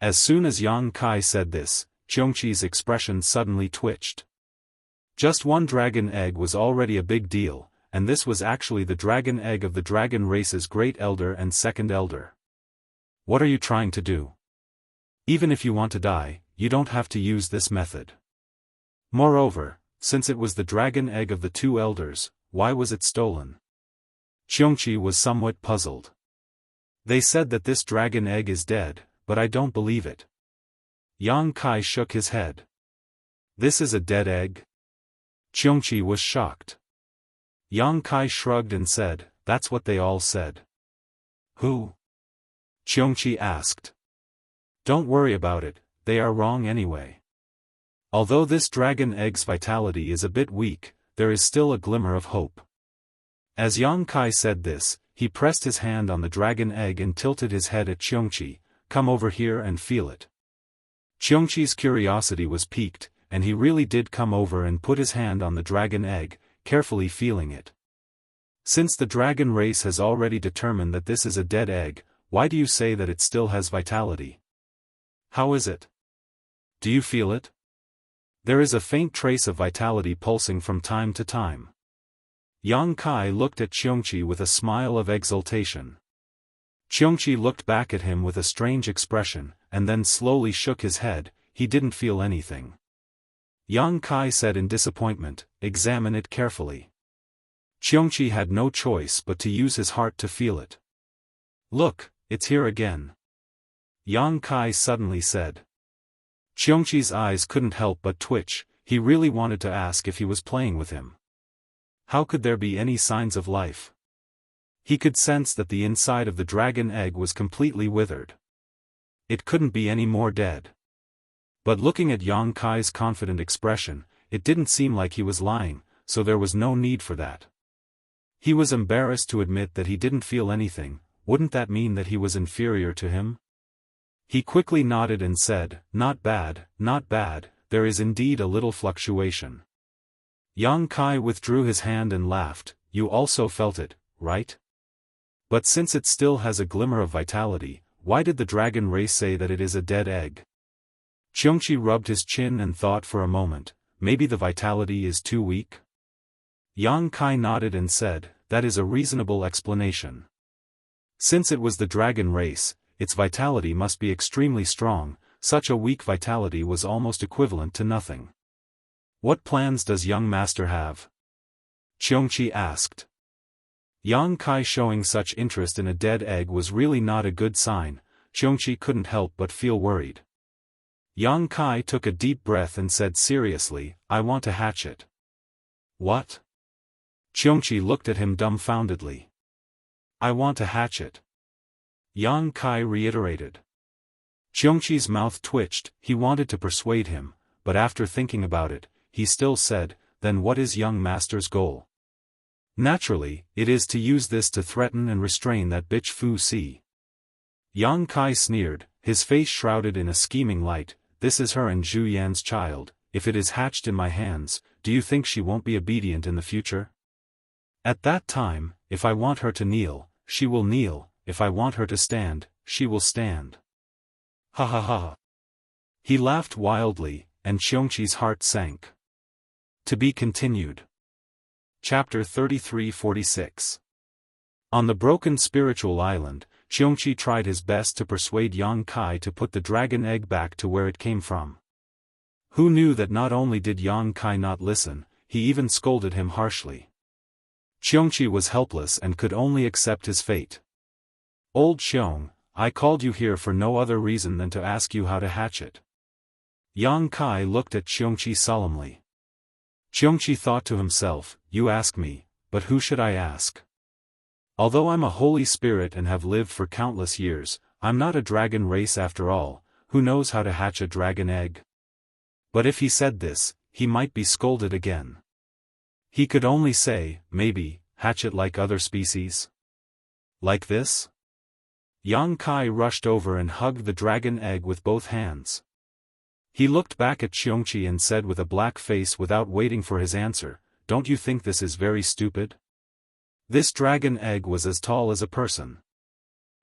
As soon as Yang Kai said this, Xianxi's expression suddenly twitched. Just one dragon egg was already a big deal, and this was actually the dragon egg of the dragon race's great elder and second elder. What are you trying to do? Even if you want to die, you don't have to use this method. Moreover, since it was the dragon egg of the two elders, why was it stolen? Xianxi was somewhat puzzled. They said that this dragon egg is dead, but I don't believe it. Yang Kai shook his head. This is a dead egg? Xianxi was shocked. Yang Kai shrugged and said, that's what they all said. Who? Xianxi asked. Don't worry about it, they are wrong anyway. Although this dragon egg's vitality is a bit weak, there is still a glimmer of hope. As Yang Kai said this, he pressed his hand on the dragon egg and tilted his head at Xianxi. Come over here and feel it. Xianxi's curiosity was piqued, and he really did come over and put his hand on the dragon egg, carefully feeling it. Since the dragon race has already determined that this is a dead egg, why do you say that it still has vitality? How is it? Do you feel it? There is a faint trace of vitality pulsing from time to time. Yang Kai looked at Xianxi with a smile of exultation. Xianxi looked back at him with a strange expression, and then slowly shook his head. He didn't feel anything. Yang Kai said in disappointment, examine it carefully. Xianxi had no choice but to use his heart to feel it. Look, it's here again. Yang Kai suddenly said. Xianxi's eyes couldn't help but twitch. He really wanted to ask if he was playing with him. How could there be any signs of life? He could sense that the inside of the dragon egg was completely withered. It couldn't be any more dead. But looking at Yang Kai's confident expression, it didn't seem like he was lying, so there was no need for that. He was embarrassed to admit that he didn't feel anything. Wouldn't that mean that he was inferior to him? He quickly nodded and said, not bad, there is indeed a little fluctuation. Yang Kai withdrew his hand and laughed. You also felt it, right? But since it still has a glimmer of vitality, why did the dragon race say that it is a dead egg? Xianxi rubbed his chin and thought for a moment, maybe the vitality is too weak? Yang Kai nodded and said, that is a reasonable explanation. Since it was the dragon race, its vitality must be extremely strong. Such a weak vitality was almost equivalent to nothing. What plans does young master have? Xianxi asked. Yang Kai showing such interest in a dead egg was really not a good sign. Xianxi couldn't help but feel worried. Yang Kai took a deep breath and said seriously, I want to hatch it. What? Xianxia looked at him dumbfoundedly. I want to hatch it. Yang Kai reiterated. Xianxi's mouth twitched. He wanted to persuade him, but after thinking about it, he still said, then what is young master's goal? Naturally, it is to use this to threaten and restrain that bitch Fu Si. Yang Kai sneered, his face shrouded in a scheming light. This is her and Zhu Yan's child. If it is hatched in my hands, do you think she won't be obedient in the future? At that time, if I want her to kneel, she will kneel, if I want her to stand, she will stand. Ha ha ha. He laughed wildly, and Xianxi's heart sank. To be continued. Chapter 33-46. On the broken spiritual island, Xianxia tried his best to persuade Yang Kai to put the dragon egg back to where it came from. Who knew that not only did Yang Kai not listen, he even scolded him harshly. Xianxia was helpless and could only accept his fate. Old Xiong, I called you here for no other reason than to ask you how to hatch it. Yang Kai looked at Xianxia solemnly. Xianxia thought to himself, you ask me, but who should I ask? Although I'm a holy spirit and have lived for countless years, I'm not a dragon race after all. Who knows how to hatch a dragon egg? But if he said this, he might be scolded again. He could only say, maybe, hatch it like other species? Like this? Yang Kai rushed over and hugged the dragon egg with both hands. He looked back at Xianxia and said with a black face without waiting for his answer, don't you think this is very stupid? This dragon egg was as tall as a person.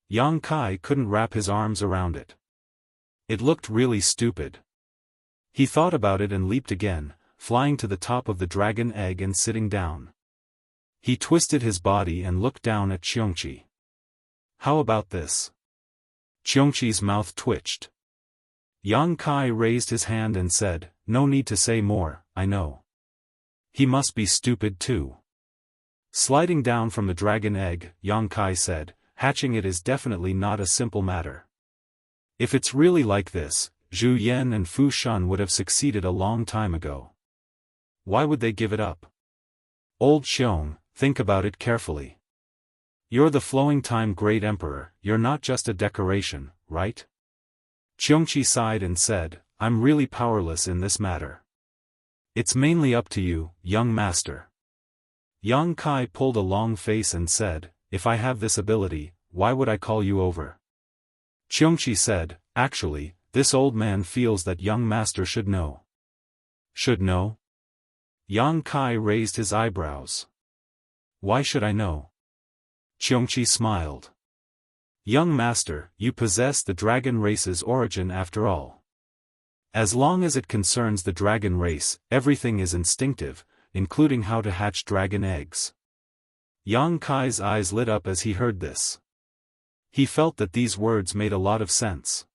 Yang Kai couldn't wrap his arms around it. It looked really stupid. He thought about it and leaped again, flying to the top of the dragon egg and sitting down. He twisted his body and looked down at Xianxia. How about this? Xianxi's mouth twitched. Yang Kai raised his hand and said, no need to say more, I know. He must be stupid too. Sliding down from the dragon egg, Yang Kai said, hatching it is definitely not a simple matter. If it's really like this, Zhu Yan and Fu Shan would have succeeded a long time ago. Why would they give it up? Old Xiong, think about it carefully. You're the flowing time great emperor, you're not just a decoration, right? Xianxia sighed and said, I'm really powerless in this matter. It's mainly up to you, young master. Yang Kai pulled a long face and said, if I have this ability, why would I call you over? Xianxia said, actually, this old man feels that young master should know. Should know? Yang Kai raised his eyebrows. Why should I know? Xianxia smiled. Young master, you possess the dragon race's origin after all. As long as it concerns the dragon race, everything is instinctive, including how to hatch dragon eggs. Yang Kai's eyes lit up as he heard this. He felt that these words made a lot of sense.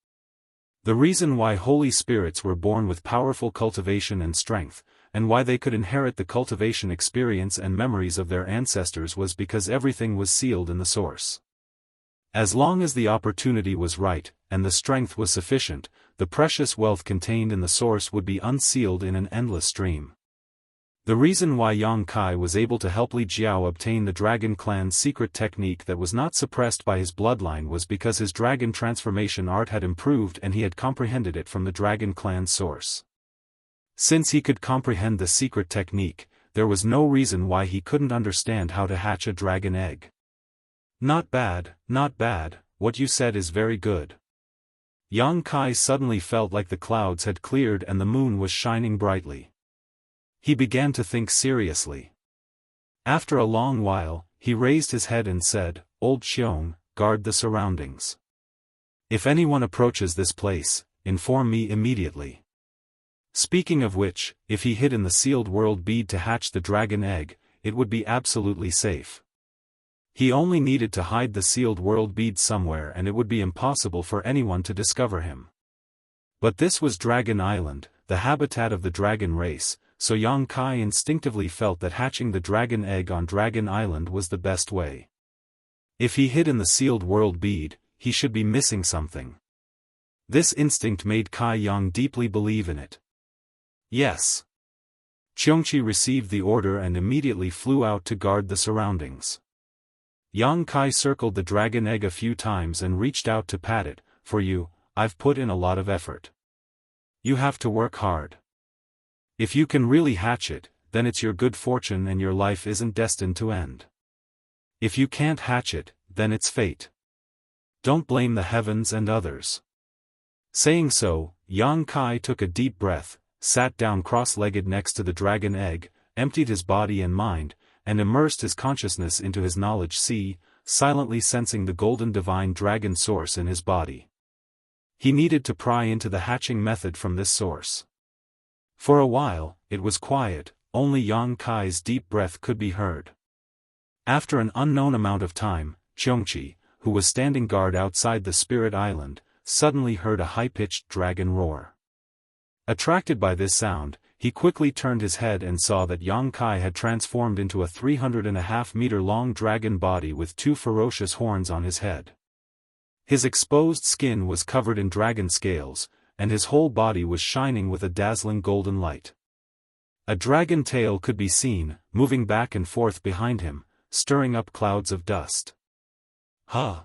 The reason why holy spirits were born with powerful cultivation and strength, and why they could inherit the cultivation experience and memories of their ancestors was because everything was sealed in the source. As long as the opportunity was right, and the strength was sufficient, the precious wealth contained in the source would be unsealed in an endless stream. The reason why Yang Kai was able to help Li Jiao obtain the Dragon Clan's secret technique that was not suppressed by his bloodline was because his dragon transformation art had improved and he had comprehended it from the Dragon Clan's source. Since he could comprehend the secret technique, there was no reason why he couldn't understand how to hatch a dragon egg. Not bad, what you said is very good. Yang Kai suddenly felt like the clouds had cleared and the moon was shining brightly. He began to think seriously. After a long while, he raised his head and said, Old Xiong, guard the surroundings. If anyone approaches this place, inform me immediately. Speaking of which, if he hid in the sealed world bead to hatch the dragon egg, it would be absolutely safe. He only needed to hide the sealed world bead somewhere and it would be impossible for anyone to discover him. But this was Dragon Island, the habitat of the dragon race, so Yang Kai instinctively felt that hatching the dragon egg on Dragon Island was the best way. If he hid in the sealed world bead, he should be missing something. This instinct made Kai Yang deeply believe in it. Yes. Xianxia received the order and immediately flew out to guard the surroundings. Yang Kai circled the dragon egg a few times and reached out to pat it. For you, I've put in a lot of effort. You have to work hard. If you can really hatch it, then it's your good fortune and your life isn't destined to end. If you can't hatch it, then it's fate. Don't blame the heavens and others. Saying so, Yang Kai took a deep breath, sat down cross-legged next to the dragon egg, emptied his body and mind, and immersed his consciousness into his knowledge sea, silently sensing the golden divine dragon source in his body. He needed to pry into the hatching method from this source. For a while, it was quiet, only Yang Kai's deep breath could be heard. After an unknown amount of time, Xianxia, who was standing guard outside the spirit island, suddenly heard a high-pitched dragon roar. Attracted by this sound, he quickly turned his head and saw that Yang Kai had transformed into a 3.5-meter-long dragon body with 2 ferocious horns on his head. His exposed skin was covered in dragon scales, and his whole body was shining with a dazzling golden light. A dragon tail could be seen, moving back and forth behind him, stirring up clouds of dust. Huh!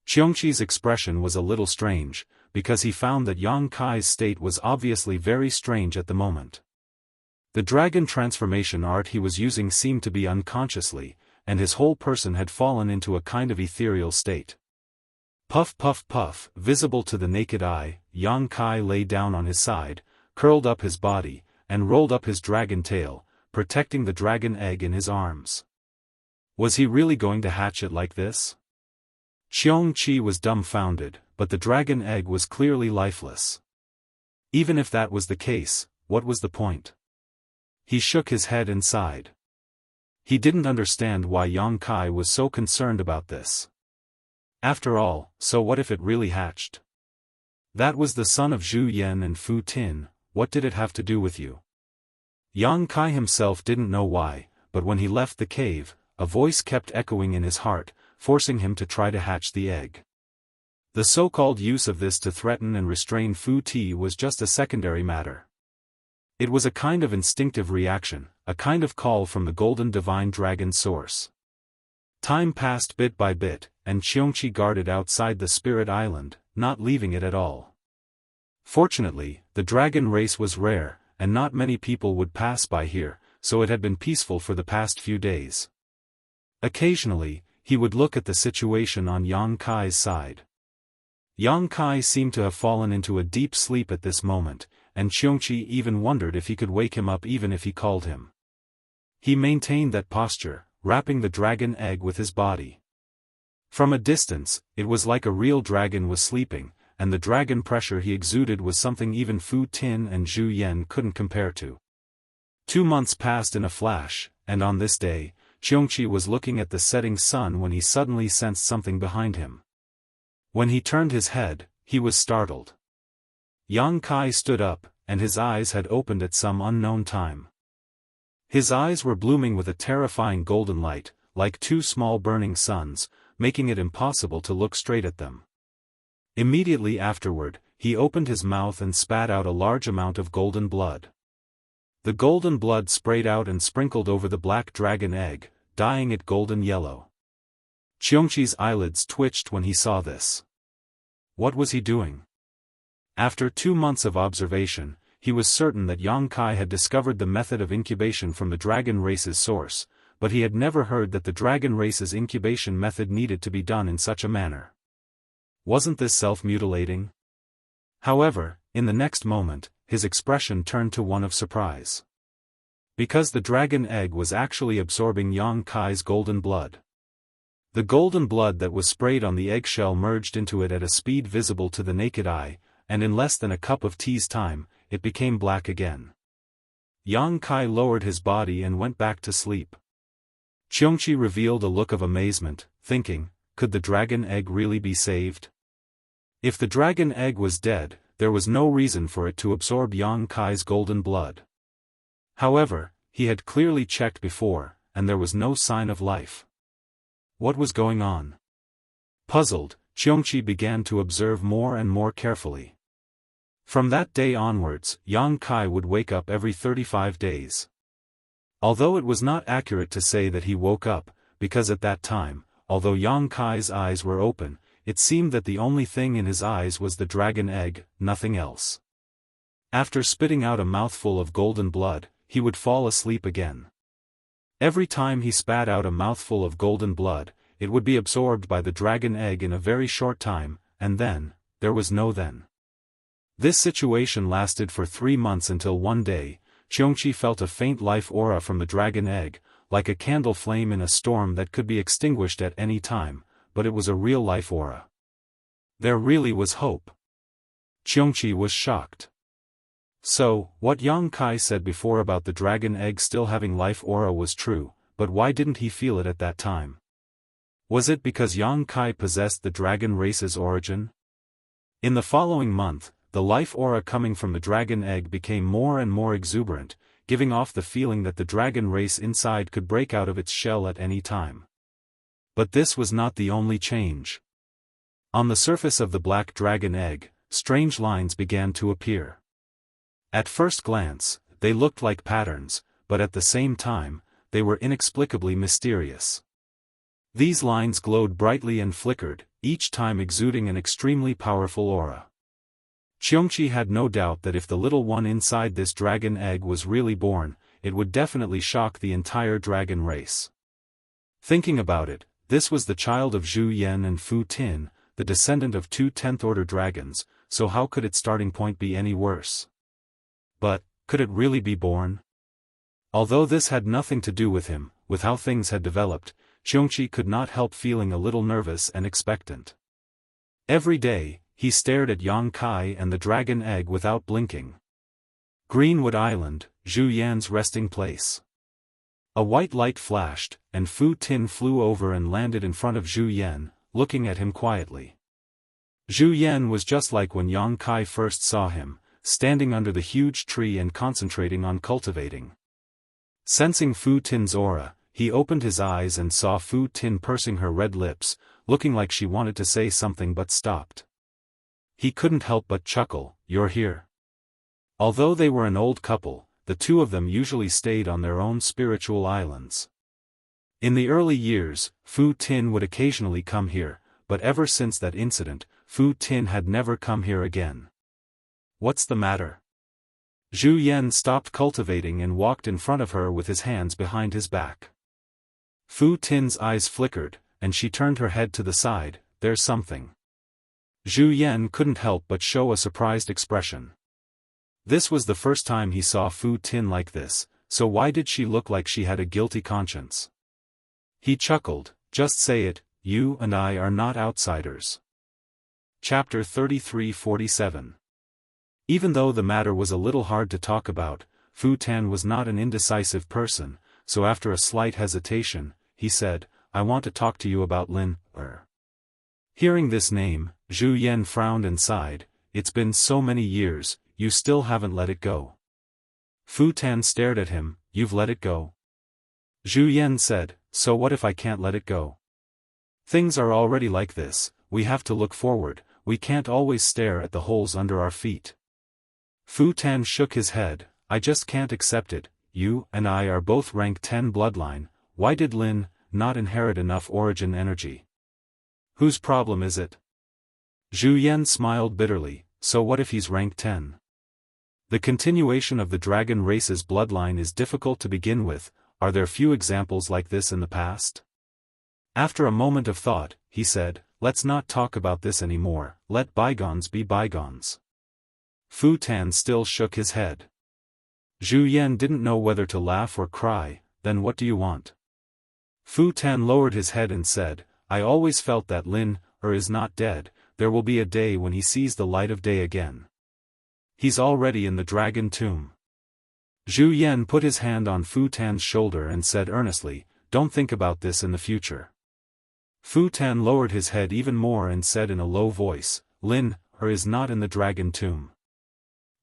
Xianxia's expression was a little strange, because he found that Yang Kai's state was obviously very strange at the moment. The dragon transformation art he was using seemed to be unconsciously, and his whole person had fallen into a kind of ethereal state. Puff puff puff, visible to the naked eye, Yang Kai lay down on his side, curled up his body, and rolled up his dragon tail, protecting the dragon egg in his arms. Was he really going to hatch it like this? Xianxia was dumbfounded, but the dragon egg was clearly lifeless. Even if that was the case, what was the point? He shook his head and sighed. He didn't understand why Yang Kai was so concerned about this. After all, so what if it really hatched? That was the son of Zhu Yan and Fu Tin, what did it have to do with you? Yang Kai himself didn't know why, but when he left the cave, a voice kept echoing in his heart, forcing him to try to hatch the egg. The so-called use of this to threaten and restrain Fu Ti was just a secondary matter. It was a kind of instinctive reaction, a kind of call from the golden divine dragon source. Time passed bit by bit, and Xianxia guarded outside the spirit island, not leaving it at all. Fortunately, the dragon race was rare, and not many people would pass by here, so it had been peaceful for the past few days. Occasionally, he would look at the situation on Yang Kai's side. Yang Kai seemed to have fallen into a deep sleep at this moment, and Xianxia even wondered if he could wake him up even if he called him. He maintained that posture, wrapping the dragon egg with his body. From a distance, it was like a real dragon was sleeping, and the dragon pressure he exuded was something even Fu Tin and Zhu Yan couldn't compare to. 2 months passed in a flash, and on this day, Xianxia was looking at the setting sun when he suddenly sensed something behind him. When he turned his head, he was startled. Yang Kai stood up, and his eyes had opened at some unknown time. His eyes were blooming with a terrifying golden light, like 2 small burning suns, making it impossible to look straight at them. Immediately afterward, he opened his mouth and spat out a large amount of golden blood. The golden blood sprayed out and sprinkled over the black dragon egg, dyeing it golden yellow. Xianxia's eyelids twitched when he saw this. What was he doing? After 2 months of observation, he was certain that Yang Kai had discovered the method of incubation from the dragon race's source, but he had never heard that the dragon race's incubation method needed to be done in such a manner. Wasn't this self-mutilating? However, in the next moment, his expression turned to one of surprise. Because the dragon egg was actually absorbing Yang Kai's golden blood. The golden blood that was sprayed on the eggshell merged into it at a speed visible to the naked eye, and in less than a cup of tea's time, it became black again. Yang Kai lowered his body and went back to sleep. Xianxia revealed a look of amazement, thinking, could the dragon egg really be saved? If the dragon egg was dead, there was no reason for it to absorb Yang Kai's golden blood. However, he had clearly checked before, and there was no sign of life. What was going on? Puzzled, Xianxia began to observe more and more carefully. From that day onwards, Yang Kai would wake up every 35 days. Although it was not accurate to say that he woke up, because at that time, although Yang Kai's eyes were open, it seemed that the only thing in his eyes was the dragon egg, nothing else. After spitting out a mouthful of golden blood, he would fall asleep again. Every time he spat out a mouthful of golden blood, it would be absorbed by the dragon egg in a very short time, and then, there was no then. This situation lasted for 3 months until one day, Xianxia felt a faint life aura from the dragon egg, like a candle flame in a storm that could be extinguished at any time, but it was a real life aura. There really was hope. Xianxia was shocked. So, what Yang Kai said before about the dragon egg still having life aura was true, but why didn't he feel it at that time? Was it because Yang Kai possessed the dragon race's origin? In the following month, the life aura coming from the dragon egg became more and more exuberant, giving off the feeling that the dragon race inside could break out of its shell at any time. But this was not the only change. On the surface of the black dragon egg, strange lines began to appear. At first glance, they looked like patterns, but at the same time, they were inexplicably mysterious. These lines glowed brightly and flickered, each time exuding an extremely powerful aura. Xianxia had no doubt that if the little one inside this dragon egg was really born, it would definitely shock the entire dragon race. Thinking about it, this was the child of Zhu Yan and Fu Tin, the descendant of 2 10th-order dragons, so how could its starting point be any worse? But, could it really be born? Although this had nothing to do with him, with how things had developed, Xianxia could not help feeling a little nervous and expectant. Every day, he stared at Yang Kai and the dragon egg without blinking. Greenwood Island, Zhu Yan's resting place. A white light flashed, and Fu Tin flew over and landed in front of Zhu Yan, looking at him quietly. Zhu Yan was just like when Yang Kai first saw him, standing under the huge tree and concentrating on cultivating. Sensing Fu Tin's aura, he opened his eyes and saw Fu Tin pursing her red lips, looking like she wanted to say something but stopped. He couldn't help but chuckle, "You're here." Although they were an old couple, the two of them usually stayed on their own spiritual islands. In the early years, Fu Tin would occasionally come here, but ever since that incident, Fu Tin had never come here again. "What's the matter?" Zhu Yan stopped cultivating and walked in front of her with his hands behind his back. Fu Tin's eyes flickered, and she turned her head to the side. "There's something." Zhu Yan couldn't help but show a surprised expression. This was the first time he saw Fu Tin like this, so why did she look like she had a guilty conscience? He chuckled, "Just say it, you and I are not outsiders." Chapter 33-47. Even though the matter was a little hard to talk about, Fu Tin was not an indecisive person, so after a slight hesitation, he said, "I want to talk to you about Lin." Hearing this name, Zhu Yan frowned and sighed. "It's been so many years, you still haven't let it go." Fu Tin stared at him. "You've let it go?" Zhu Yan said, "So what if I can't let it go? Things are already like this, we have to look forward, we can't always stare at the holes under our feet." Fu Tin shook his head. "I just can't accept it. You and I are both rank 10 bloodline, why did Lin not inherit enough origin energy? Whose problem is it?" Zhu Yan smiled bitterly. "So what if he's rank 10? The continuation of the dragon race's bloodline is difficult to begin with. Are there few examples like this in the past?" After a moment of thought, he said, "Let's not talk about this anymore, let bygones be bygones." Fu Tin still shook his head. Zhu Yan didn't know whether to laugh or cry. "Then what do you want?" Fu Tin lowered his head and said, "I always felt that Lin is not dead. There will be a day when he sees the light of day again. He's already in the dragon tomb." Zhu Yan put his hand on Fu Tin's shoulder and said earnestly, "Don't think about this in the future." Fu Tin lowered his head even more and said in a low voice, "Lin is not in the dragon tomb."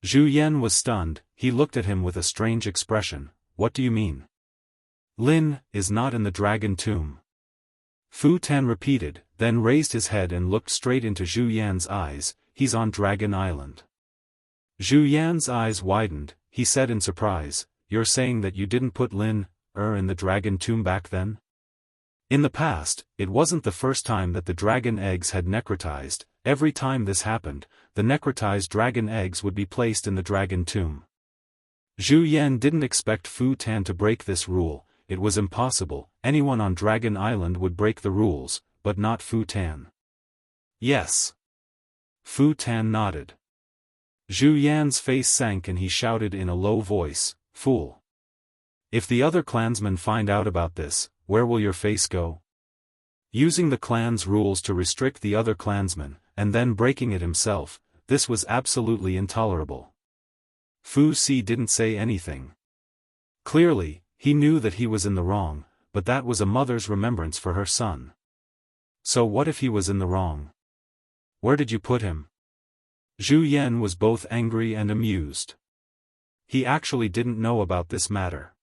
Zhu Yan was stunned. He looked at him with a strange expression. "What do you mean?" "Lin is not in the dragon tomb." Fu Tin repeated, then raised his head and looked straight into Zhu Yan's eyes. "He's on Dragon Island." Zhu Yan's eyes widened. He said in surprise, "You're saying that you didn't put Lin in the dragon tomb back then?" In the past, it wasn't the first time that the dragon eggs had necrotized. Every time this happened, the necrotized dragon eggs would be placed in the dragon tomb. Zhu Yan didn't expect Fu Tan to break this rule. It was impossible. Anyone on Dragon Island would break the rules, but not Fu Tan. Yes. Fu Tan nodded. Zhu Yan's face sank and he shouted in a low voice, "Fool! If the other clansmen find out about this, where will your face go?" Using the clan's rules to restrict the other clansmen, and then breaking it himself, this was absolutely intolerable. Fu Si didn't say anything. Clearly, he knew that he was in the wrong, but that was a mother's remembrance for her son. So what if he was in the wrong? Where did you put him? Zhu Yan was both angry and amused. He actually didn't know about this matter.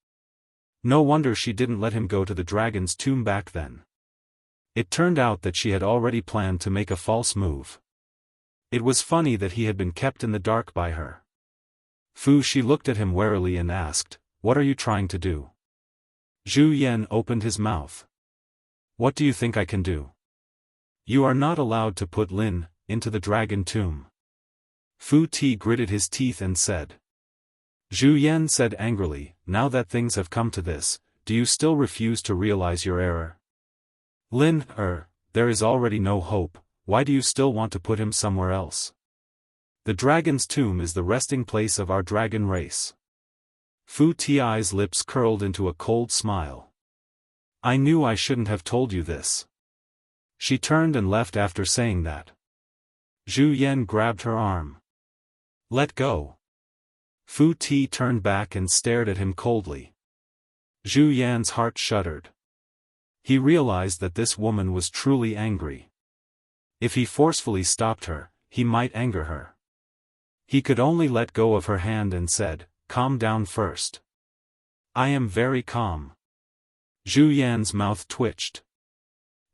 No wonder she didn't let him go to the dragon's tomb back then. It turned out that she had already planned to make a false move. It was funny that he had been kept in the dark by her. Fu Shi looked at him warily and asked, "What are you trying to do?" Zhu Yan opened his mouth. "What do you think I can do? You are not allowed to put Lin into the dragon tomb." Fu Ti gritted his teeth and said. Zhu Yan said angrily, "Now that things have come to this, do you still refuse to realize your error? Lin, there is already no hope. Why do you still want to put him somewhere else? The dragon's tomb is the resting place of our dragon race." Fu Ti's lips curled into a cold smile. "I knew I shouldn't have told you this." She turned and left after saying that. Zhu Yan grabbed her arm. "Let go." Fu Ti turned back and stared at him coldly. Zhu Yan's heart shuddered. He realized that this woman was truly angry. If he forcefully stopped her, he might anger her. He could only let go of her hand and said, "Calm down first." "I am very calm." Zhu Yan's mouth twitched.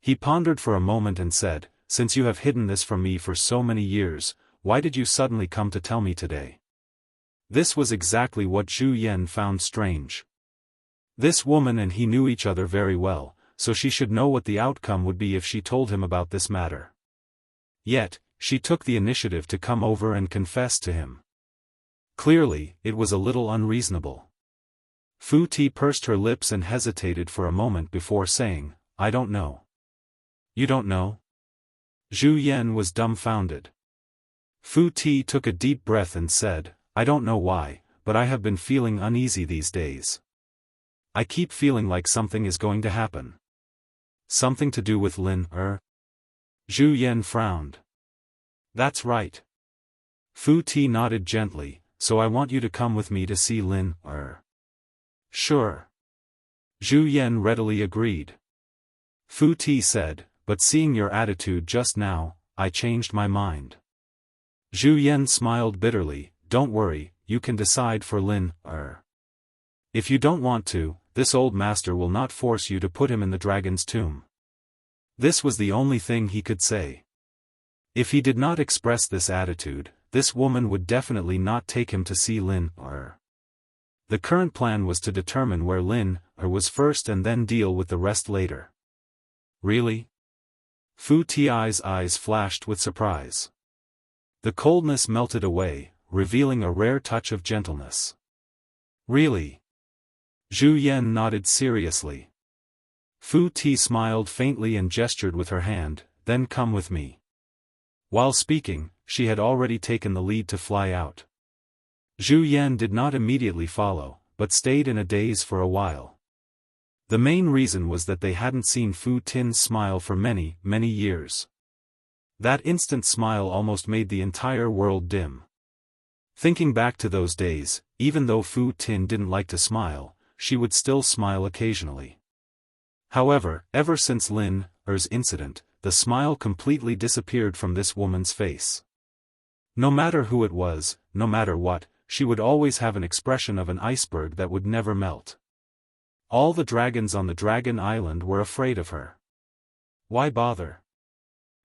He pondered for a moment and said, "Since you have hidden this from me for so many years, why did you suddenly come to tell me today?" This was exactly what Zhu Yan found strange. This woman and he knew each other very well, so she should know what the outcome would be if she told him about this matter. Yet, she took the initiative to come over and confess to him. Clearly, it was a little unreasonable. Fu Ti pursed her lips and hesitated for a moment before saying, "I don't know." "You don't know?" Zhu Yan was dumbfounded. Fu Ti took a deep breath and said, "I don't know why, but I have been feeling uneasy these days. I keep feeling like something is going to happen." "Something to do with Lin, Zhu Yan frowned. "That's right." Fu Ti nodded gently, "So I want you to come with me to see Lin, Sure. Zhu Yan readily agreed. Fu Ti said, "But seeing your attitude just now, I changed my mind." Zhu Yan smiled bitterly, "Don't worry, you can decide for Lin, If you don't want to, this old master will not force you to put him in the dragon's tomb." This was the only thing he could say. If he did not express this attitude, this woman would definitely not take him to see Lin, The current plan was to determine where Lin, was first and then deal with the rest later. Really? Fu Ti's eyes flashed with surprise. The coldness melted away, revealing a rare touch of gentleness. Really? Zhu Yan nodded seriously. Fu Ti smiled faintly and gestured with her hand, "Then come with me." While speaking, she had already taken the lead to fly out. Zhu Yan did not immediately follow, but stayed in a daze for a while. The main reason was that they hadn't seen Fu Tin's smile for many, many years. That instant smile almost made the entire world dim. Thinking back to those days, even though Fu Tin didn't like to smile, she would still smile occasionally. However, ever since Lin's incident, the smile completely disappeared from this woman's face. No matter who it was, no matter what, she would always have an expression of an iceberg that would never melt. All the dragons on the Dragon Island were afraid of her. Why bother?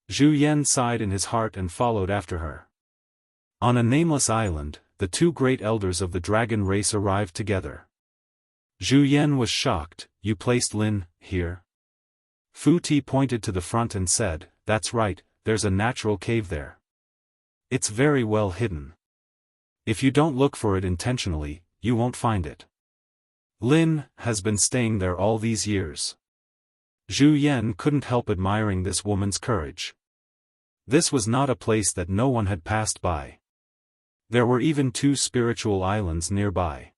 Zhu Yan sighed in his heart and followed after her. On a nameless island, the two great elders of the dragon race arrived together. Zhu Yan was shocked. You placed Lin here? Fu Ti pointed to the front and said, that's right, there's a natural cave there. It's very well hidden. If you don't look for it intentionally, you won't find it. Lin has been staying there all these years. Zhu Yan couldn't help admiring this woman's courage. This was not a place that no one had passed by. There were even 2 spiritual islands nearby.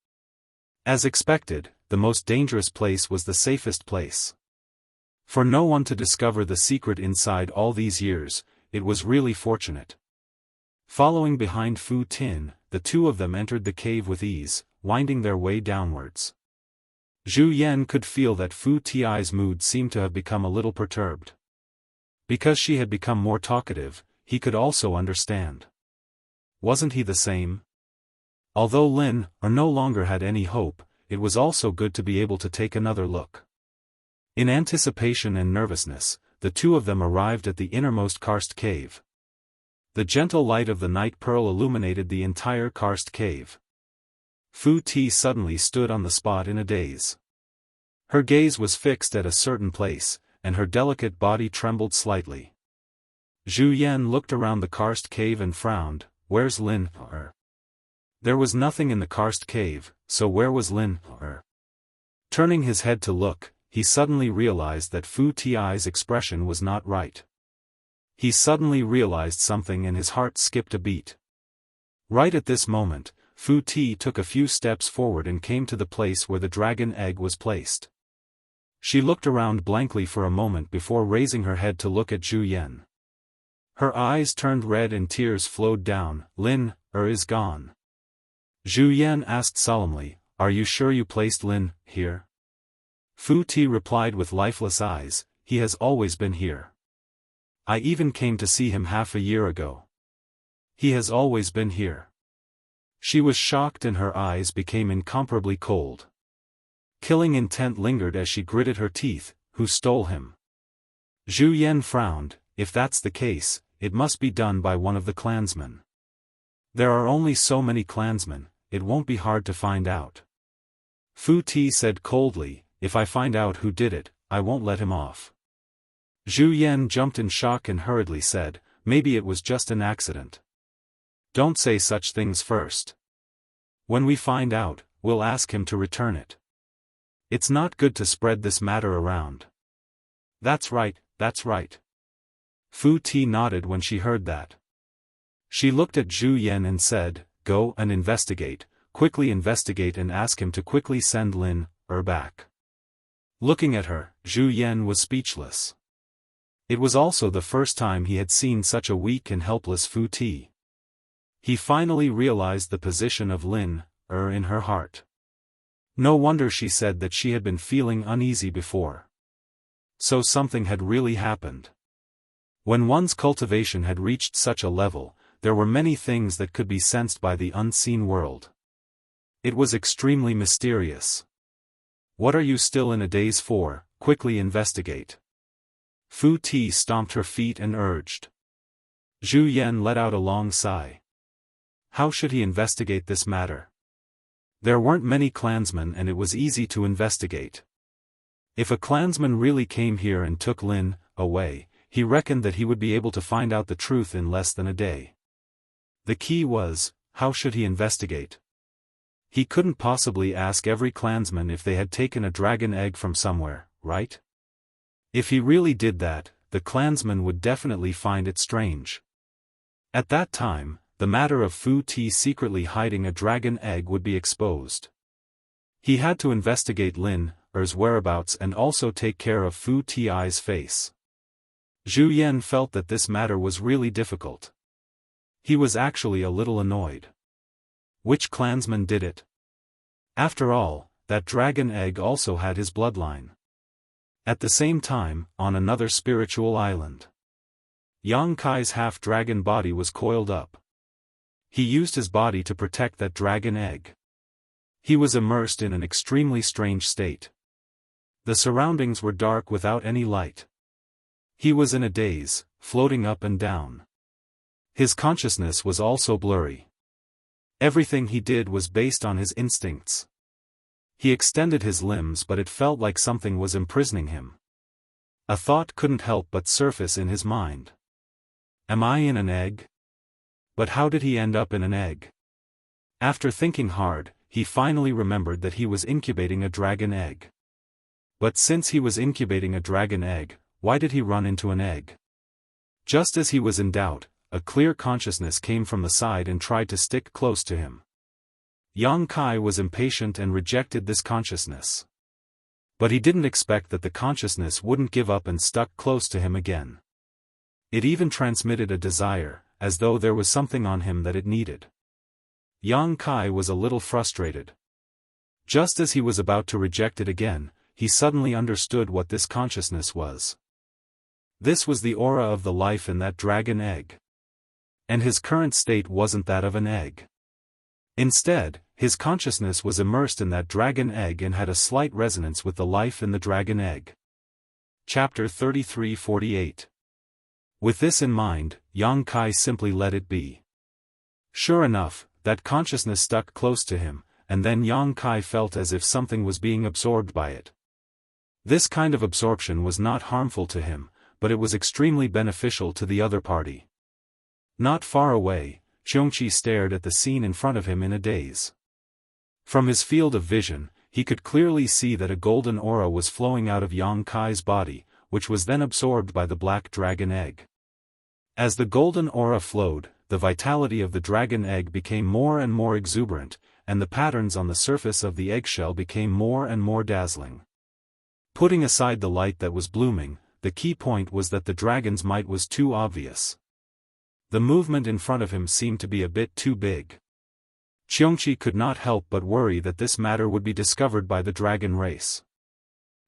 As expected, the most dangerous place was the safest place. For no one to discover the secret inside all these years, it was really fortunate. Following behind Fu Tin, the 2 of them entered the cave with ease, winding their way downwards. Zhu Yan could feel that Fu Ti's mood seemed to have become a little perturbed. Because she had become more talkative, he could also understand. Wasn't he the same? Although Lin no longer had any hope, it was also good to be able to take another look. In anticipation and nervousness, the 2 of them arrived at the innermost karst cave. The gentle light of the night pearl illuminated the entire karst cave. Fu Ti suddenly stood on the spot in a daze. Her gaze was fixed at a certain place, and her delicate body trembled slightly. Zhu Yan looked around the karst cave and frowned. Where's Lin? There was nothing in the karst cave, so where was Lin? Turning his head to look, he suddenly realized that Fu Ti's expression was not right. He suddenly realized something and his heart skipped a beat. Right at this moment, Fu Ti took a few steps forward and came to the place where the dragon egg was placed. She looked around blankly for a moment before raising her head to look at Zhu Yan. Her eyes turned red and tears flowed down. Lin is gone. Zhu Yan asked solemnly, are you sure you placed Lin here? Fu Ti replied with lifeless eyes, he has always been here. I even came to see him half a year ago. He has always been here. She was shocked and her eyes became incomparably cold. Killing intent lingered as she gritted her teeth. Who stole him? Zhu Yan frowned. If that's the case, it must be done by one of the clansmen. There are only so many clansmen, it won't be hard to find out. Fu Ti said coldly, if I find out who did it, I won't let him off. Zhu Yan jumped in shock and hurriedly said, maybe it was just an accident. Don't say such things first. When we find out, we'll ask him to return it. It's not good to spread this matter around. That's right, that's right. Fu Ti nodded when she heard that. She looked at Zhu Yan and said, go and investigate, quickly investigate and ask him to quickly send Lin back. Looking at her, Zhu Yan was speechless. It was also the first time he had seen such a weak and helpless Fu Ti. He finally realized the position of Lin in her heart. No wonder she said that she had been feeling uneasy before. So something had really happened. When one's cultivation had reached such a level, there were many things that could be sensed by the unseen world. It was extremely mysterious. What are you still in a daze for? Quickly investigate. Fu Ti stomped her feet and urged. Zhu Yan let out a long sigh. How should he investigate this matter? There weren't many clansmen and it was easy to investigate. If a clansman really came here and took Lin away, he reckoned that he would be able to find out the truth in less than a day. The key was, how should he investigate? He couldn't possibly ask every clansman if they had taken a dragon egg from somewhere, right? If he really did that, the clansmen would definitely find it strange. At that time, the matter of Fu Ti secretly hiding a dragon egg would be exposed. He had to investigate Lin's whereabouts and also take care of Fu Ti's face. Zhu Yan felt that this matter was really difficult. He was actually a little annoyed. Which clansman did it? After all, that dragon egg also had his bloodline. At the same time, on another spiritual island, Yang Kai's half-dragon body was coiled up. He used his body to protect that dragon egg. He was immersed in an extremely strange state. The surroundings were dark without any light. He was in a daze, floating up and down. His consciousness was also blurry. Everything he did was based on his instincts. He extended his limbs, but it felt like something was imprisoning him. A thought couldn't help but surface in his mind. Am I in an egg? But how did he end up in an egg? After thinking hard, he finally remembered that he was incubating a dragon egg. But since he was incubating a dragon egg, why did he run into an egg? Just as he was in doubt, a clear consciousness came from the side and tried to stick close to him. Yang Kai was impatient and rejected this consciousness. But he didn't expect that the consciousness wouldn't give up and stuck close to him again. It even transmitted a desire, as though there was something on him that it needed. Yang Kai was a little frustrated. Just as he was about to reject it again, he suddenly understood what this consciousness was. This was the aura of the life in that dragon egg. And his current state wasn't that of an egg. Instead, his consciousness was immersed in that dragon egg and had a slight resonance with the life in the dragon egg. Chapter 33:48. With this in mind, Yang Kai simply let it be. Sure enough, that consciousness stuck close to him, and then Yang Kai felt as if something was being absorbed by it. This kind of absorption was not harmful to him, but it was extremely beneficial to the other party. Not far away, Xianxia stared at the scene in front of him in a daze. From his field of vision, he could clearly see that a golden aura was flowing out of Yang Kai's body, which was then absorbed by the black dragon egg. As the golden aura flowed, the vitality of the dragon egg became more and more exuberant, and the patterns on the surface of the eggshell became more and more dazzling. Putting aside the light that was blooming, the key point was that the dragon's might was too obvious. The movement in front of him seemed to be a bit too big. Xianxia could not help but worry that this matter would be discovered by the dragon race.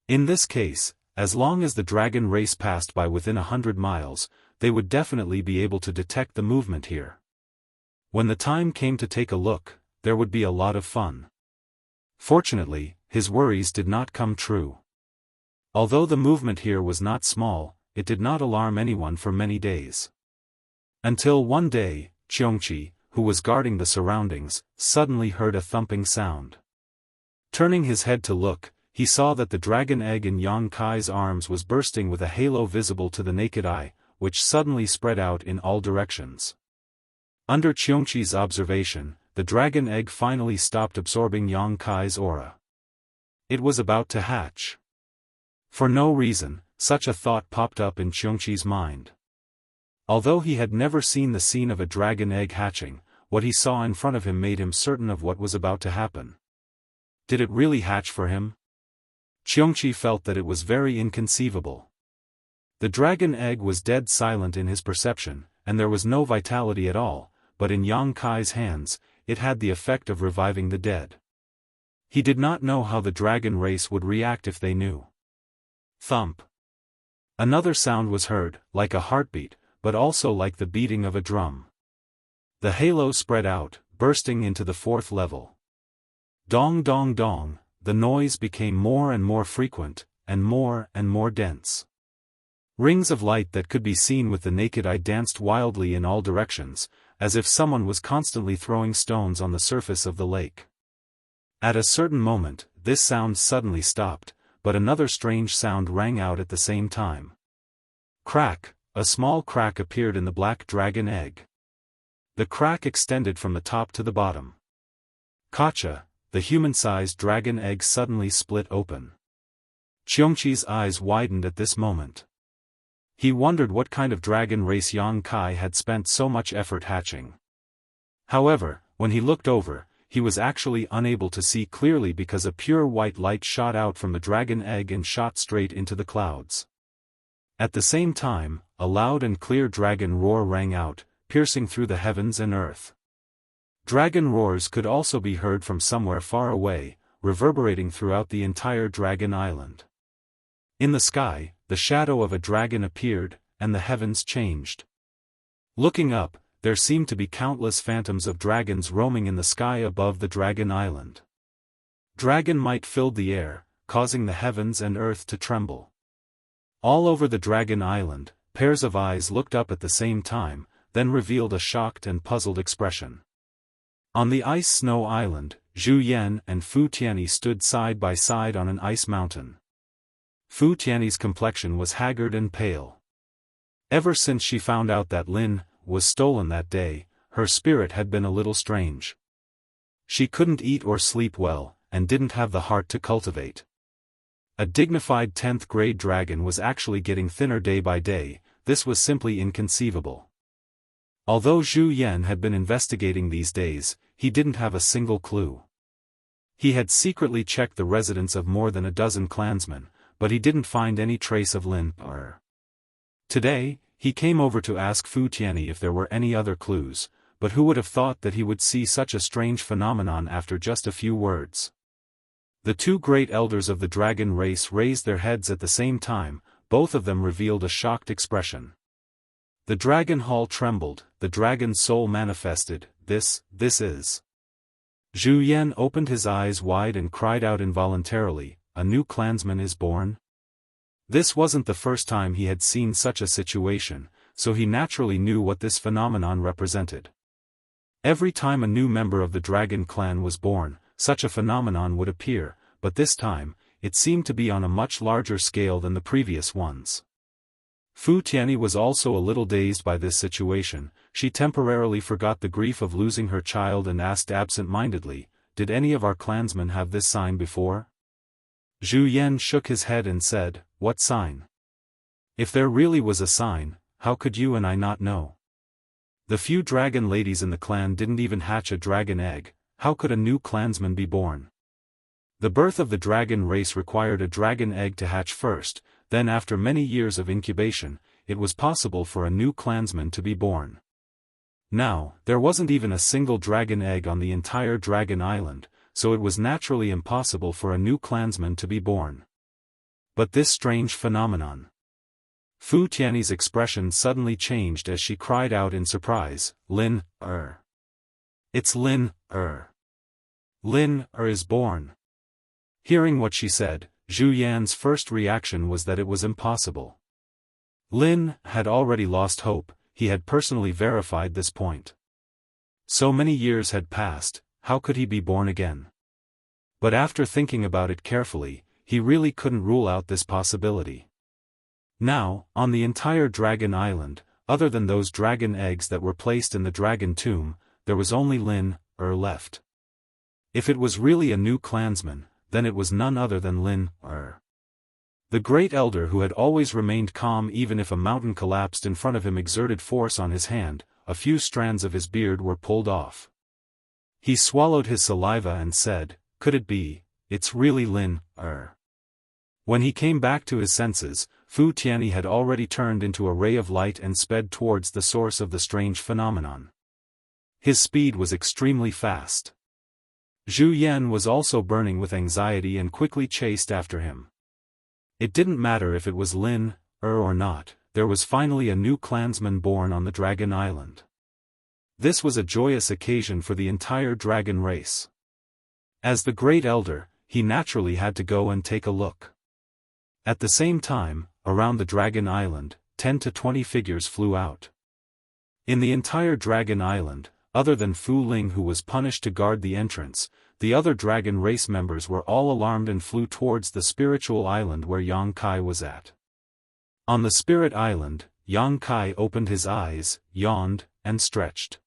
In this case, as long as the dragon race passed by within 100 miles, they would definitely be able to detect the movement here. When the time came to take a look, there would be a lot of fun. Fortunately, his worries did not come true. Although the movement here was not small, it did not alarm anyone for many days. Until one day, Xianxia, who was guarding the surroundings, suddenly heard a thumping sound. Turning his head to look, he saw that the dragon egg in Yang Kai's arms was bursting with a halo visible to the naked eye, which suddenly spread out in all directions. Under Xianxia's observation, the dragon egg finally stopped absorbing Yang Kai's aura. It was about to hatch. For no reason, such a thought popped up in Xianxia's mind. Although he had never seen the scene of a dragon egg hatching, what he saw in front of him made him certain of what was about to happen. Did it really hatch for him? Xianxia felt that it was very inconceivable. The dragon egg was dead silent in his perception, and there was no vitality at all, but in Yang Kai's hands, it had the effect of reviving the dead. He did not know how the dragon race would react if they knew. Thump. Another sound was heard, like a heartbeat, but also like the beating of a drum. The halo spread out, bursting into the 4th level. Dong dong dong, the noise became more and more frequent, and more dense. Rings of light that could be seen with the naked eye danced wildly in all directions, as if someone was constantly throwing stones on the surface of the lake. At a certain moment, this sound suddenly stopped, but another strange sound rang out at the same time. Crack, a small crack appeared in the black dragon egg. The crack extended from the top to the bottom. Kacha, the human-sized dragon egg suddenly split open. Xianxia's eyes widened at this moment. He wondered what kind of dragon race Yang Kai had spent so much effort hatching. However, when he looked over, he was actually unable to see clearly because a pure white light shot out from the dragon egg and shot straight into the clouds. At the same time, a loud and clear dragon roar rang out, piercing through the heavens and earth. Dragon roars could also be heard from somewhere far away, reverberating throughout the entire dragon island. In the sky, the shadow of a dragon appeared, and the heavens changed. Looking up, there seemed to be countless phantoms of dragons roaming in the sky above the dragon island. Dragon might filled the air, causing the heavens and earth to tremble. All over the dragon island, pairs of eyes looked up at the same time, then revealed a shocked and puzzled expression. On the ice-snow island, Zhu Yan and Fu Tianyi stood side by side on an ice mountain. Fu Tianyi's complexion was haggard and pale. Ever since she found out that Lin was stolen that day, her spirit had been a little strange. She couldn't eat or sleep well, and didn't have the heart to cultivate. A dignified 10th grade dragon was actually getting thinner day by day. This was simply inconceivable. Although Zhu Yan had been investigating these days, he didn't have a single clue. He had secretly checked the residence of more than a dozen clansmen, but he didn't find any trace of Lin. Today, he came over to ask Fu Tianyi if there were any other clues, but who would have thought that he would see such a strange phenomenon after just a few words? The two great elders of the dragon race raised their heads at the same time. Both of them revealed a shocked expression. The dragon hall trembled, the dragon's soul manifested. This is. Zhu Yan opened his eyes wide and cried out involuntarily, "A new clansman is born?" This wasn't the first time he had seen such a situation, so he naturally knew what this phenomenon represented. Every time a new member of the dragon clan was born, such a phenomenon would appear, but this time, it seemed to be on a much larger scale than the previous ones. Fu Tianyi was also a little dazed by this situation. She temporarily forgot the grief of losing her child and asked absent-mindedly, "Did any of our clansmen have this sign before?" Zhu Yan shook his head and said, "What sign? If there really was a sign, how could you and I not know? The few dragon ladies in the clan didn't even hatch a dragon egg. How could a new clansman be born? The birth of the dragon race required a dragon egg to hatch first, then after many years of incubation, it was possible for a new clansman to be born. Now, there wasn't even a single dragon egg on the entire dragon island, so it was naturally impossible for a new clansman to be born. But this strange phenomenon. Fu Tianyi's expression suddenly changed as she cried out in surprise, "Lin, It's Lin, Lin, is born." Hearing what she said, Zhu Yan's first reaction was that it was impossible. Lin had already lost hope. He had personally verified this point. So many years had passed, how could he be born again? But after thinking about it carefully, he really couldn't rule out this possibility. Now, on the entire dragon island, other than those dragon eggs that were placed in the dragon tomb, there was only Lin left. If it was really a new clansman, then it was none other than Lin The great elder who had always remained calm even if a mountain collapsed in front of him exerted force on his hand. A few strands of his beard were pulled off. He swallowed his saliva and said, "Could it be, it's really Lin When he came back to his senses, Fu Tianyi had already turned into a ray of light and sped towards the source of the strange phenomenon. His speed was extremely fast. Zhu Yan was also burning with anxiety and quickly chased after him. It didn't matter if it was Lin or not, there was finally a new clansman born on the Dragon Island. This was a joyous occasion for the entire dragon race. As the great elder, he naturally had to go and take a look. At the same time, around the Dragon Island, 10 to 20 figures flew out. In the entire Dragon Island, other than Fu Ling who was punished to guard the entrance, the other dragon race members were all alarmed and flew towards the spiritual island where Yang Kai was at. On the spirit island, Yang Kai opened his eyes, yawned, and stretched.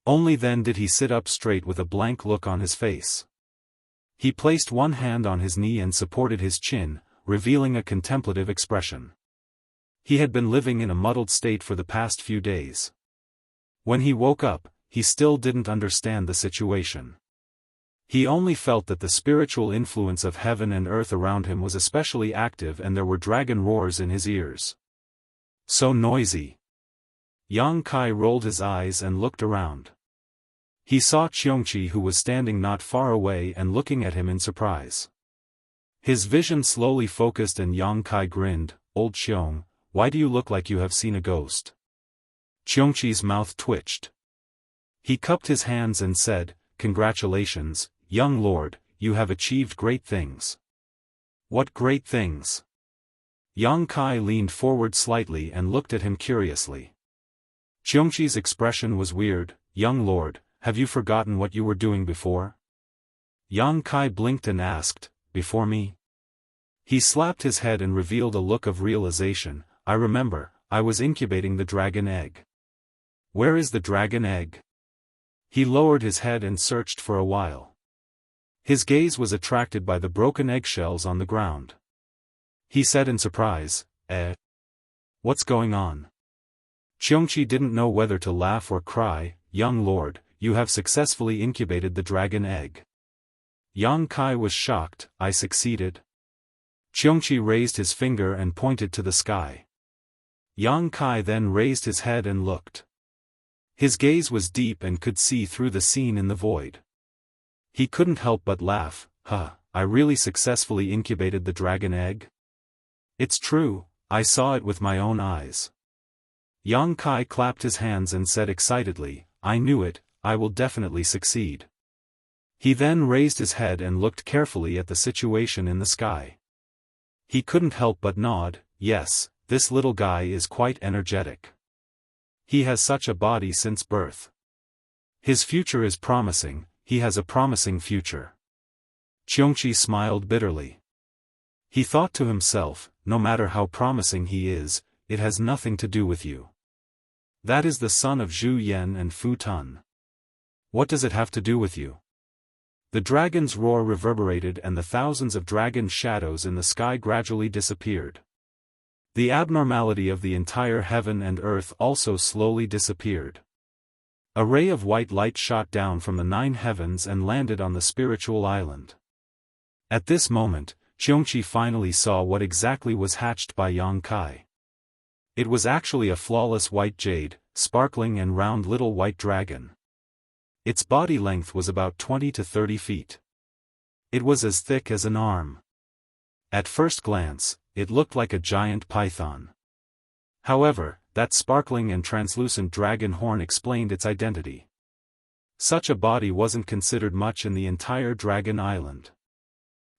Only then did he sit up straight with a blank look on his face. He placed one hand on his knee and supported his chin, revealing a contemplative expression. He had been living in a muddled state for the past few days. When he woke up, he still didn't understand the situation. He only felt that the spiritual influence of heaven and earth around him was especially active and there were dragon roars in his ears. So noisy. Yang Kai rolled his eyes and looked around. He saw Xiongqi who was standing not far away and looking at him in surprise. His vision slowly focused and Yang Kai grinned, "Old Xiong, why do you look like you have seen a ghost?" Xiongqi's mouth twitched. He cupped his hands and said, "Congratulations, young lord, you have achieved great things." "What great things?" Yang Kai leaned forward slightly and looked at him curiously. Xiongqi's expression was weird. "Young lord, have you forgotten what you were doing before? Yang Kai blinked and asked, before me? He slapped his head and revealed a look of realization. I remember, I was incubating the dragon egg. Where is the dragon egg? He lowered his head and searched for a while. His gaze was attracted by the broken eggshells on the ground. He said in surprise, What's going on? Xianxia didn't know whether to laugh or cry. Young lord, you have successfully incubated the dragon egg. Yang Kai was shocked. I succeeded. Xianxia raised his finger and pointed to the sky. Yang Kai then raised his head and looked. His gaze was deep and could see through the scene in the void. He couldn't help but laugh. I really successfully incubated the dragon egg? It's true, I saw it with my own eyes. Yang Kai clapped his hands and said excitedly, I knew it, I will definitely succeed. He then raised his head and looked carefully at the situation in the sky. He couldn't help but nod. Yes, this little guy is quite energetic. He has such a body since birth. His future is promising, he has a promising future. Xianxia smiled bitterly. He thought to himself, no matter how promising he is, it has nothing to do with you. That is the son of Zhu Yan and Fu Tun. What does it have to do with you? The dragon's roar reverberated and the thousands of dragon shadows in the sky gradually disappeared. The abnormality of the entire heaven and earth also slowly disappeared. A ray of white light shot down from the 9 heavens and landed on the spiritual island. At this moment, Xianxia finally saw what exactly was hatched by Yang Kai. It was actually a flawless white jade, sparkling and round little white dragon. Its body length was about 20 to 30 feet. It was as thick as an arm. At first glance, it looked like a giant python. However, that sparkling and translucent dragon horn explained its identity. Such a body wasn't considered much in the entire Dragon Island.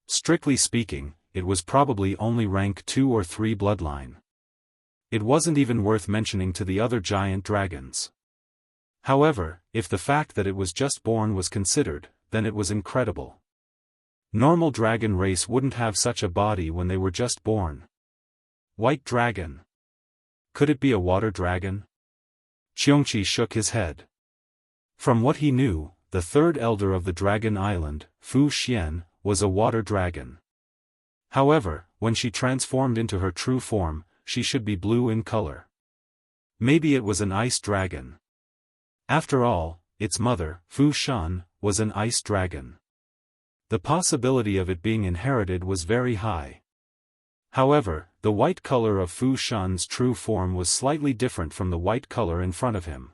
Strictly speaking, it was probably only rank 2 or 3 bloodline. It wasn't even worth mentioning to the other giant dragons. However, if the fact that it was just born was considered, then it was incredible. Normal dragon race wouldn't have such a body when they were just born. White dragon. Could it be a water dragon? Xianxia shook his head. From what he knew, the third elder of the Dragon Island, Fu Xian, was a water dragon. However, when she transformed into her true form, she should be blue in color. Maybe it was an ice dragon. After all, its mother, Fu Shan, was an ice dragon. The possibility of it being inherited was very high. However, the white color of Fu Shan's true form was slightly different from the white color in front of him.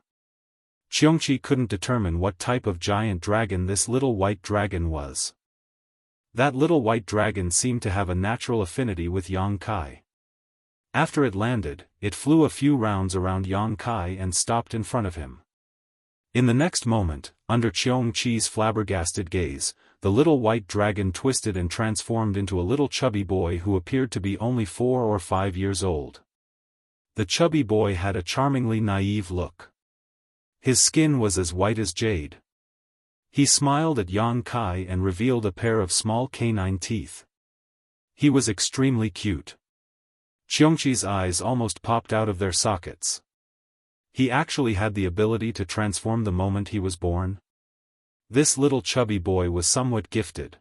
Xianxia couldn't determine what type of giant dragon this little white dragon was. That little white dragon seemed to have a natural affinity with Yang Kai. After it landed, it flew a few rounds around Yang Kai and stopped in front of him. In the next moment, under Xianxia's flabbergasted gaze, the little white dragon twisted and transformed into a little chubby boy who appeared to be only 4 or 5 years old. The chubby boy had a charmingly naive look. His skin was as white as jade. He smiled at Yang Kai and revealed a pair of small canine teeth. He was extremely cute. Xianxia's eyes almost popped out of their sockets. He actually had the ability to transform the moment he was born. This little chubby boy was somewhat gifted.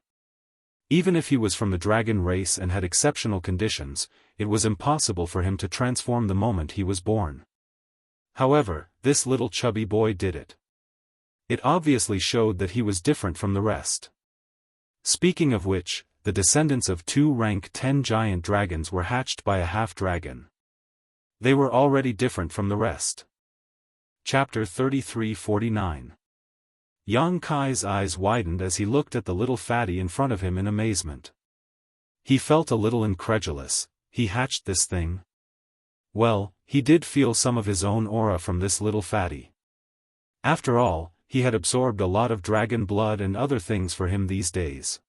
Even if he was from the dragon race and had exceptional conditions, it was impossible for him to transform the moment he was born. However, this little chubby boy did it. It obviously showed that he was different from the rest. Speaking of which, the descendants of 2 rank 10 giant dragons were hatched by a half-dragon. They were already different from the rest. Chapter 33-49. Yang Kai's eyes widened as he looked at the little fatty in front of him in amazement. He felt a little incredulous. He hatched this thing? Well, he did feel some of his own aura from this little fatty. After all, he had absorbed a lot of dragon blood and other things for him these days.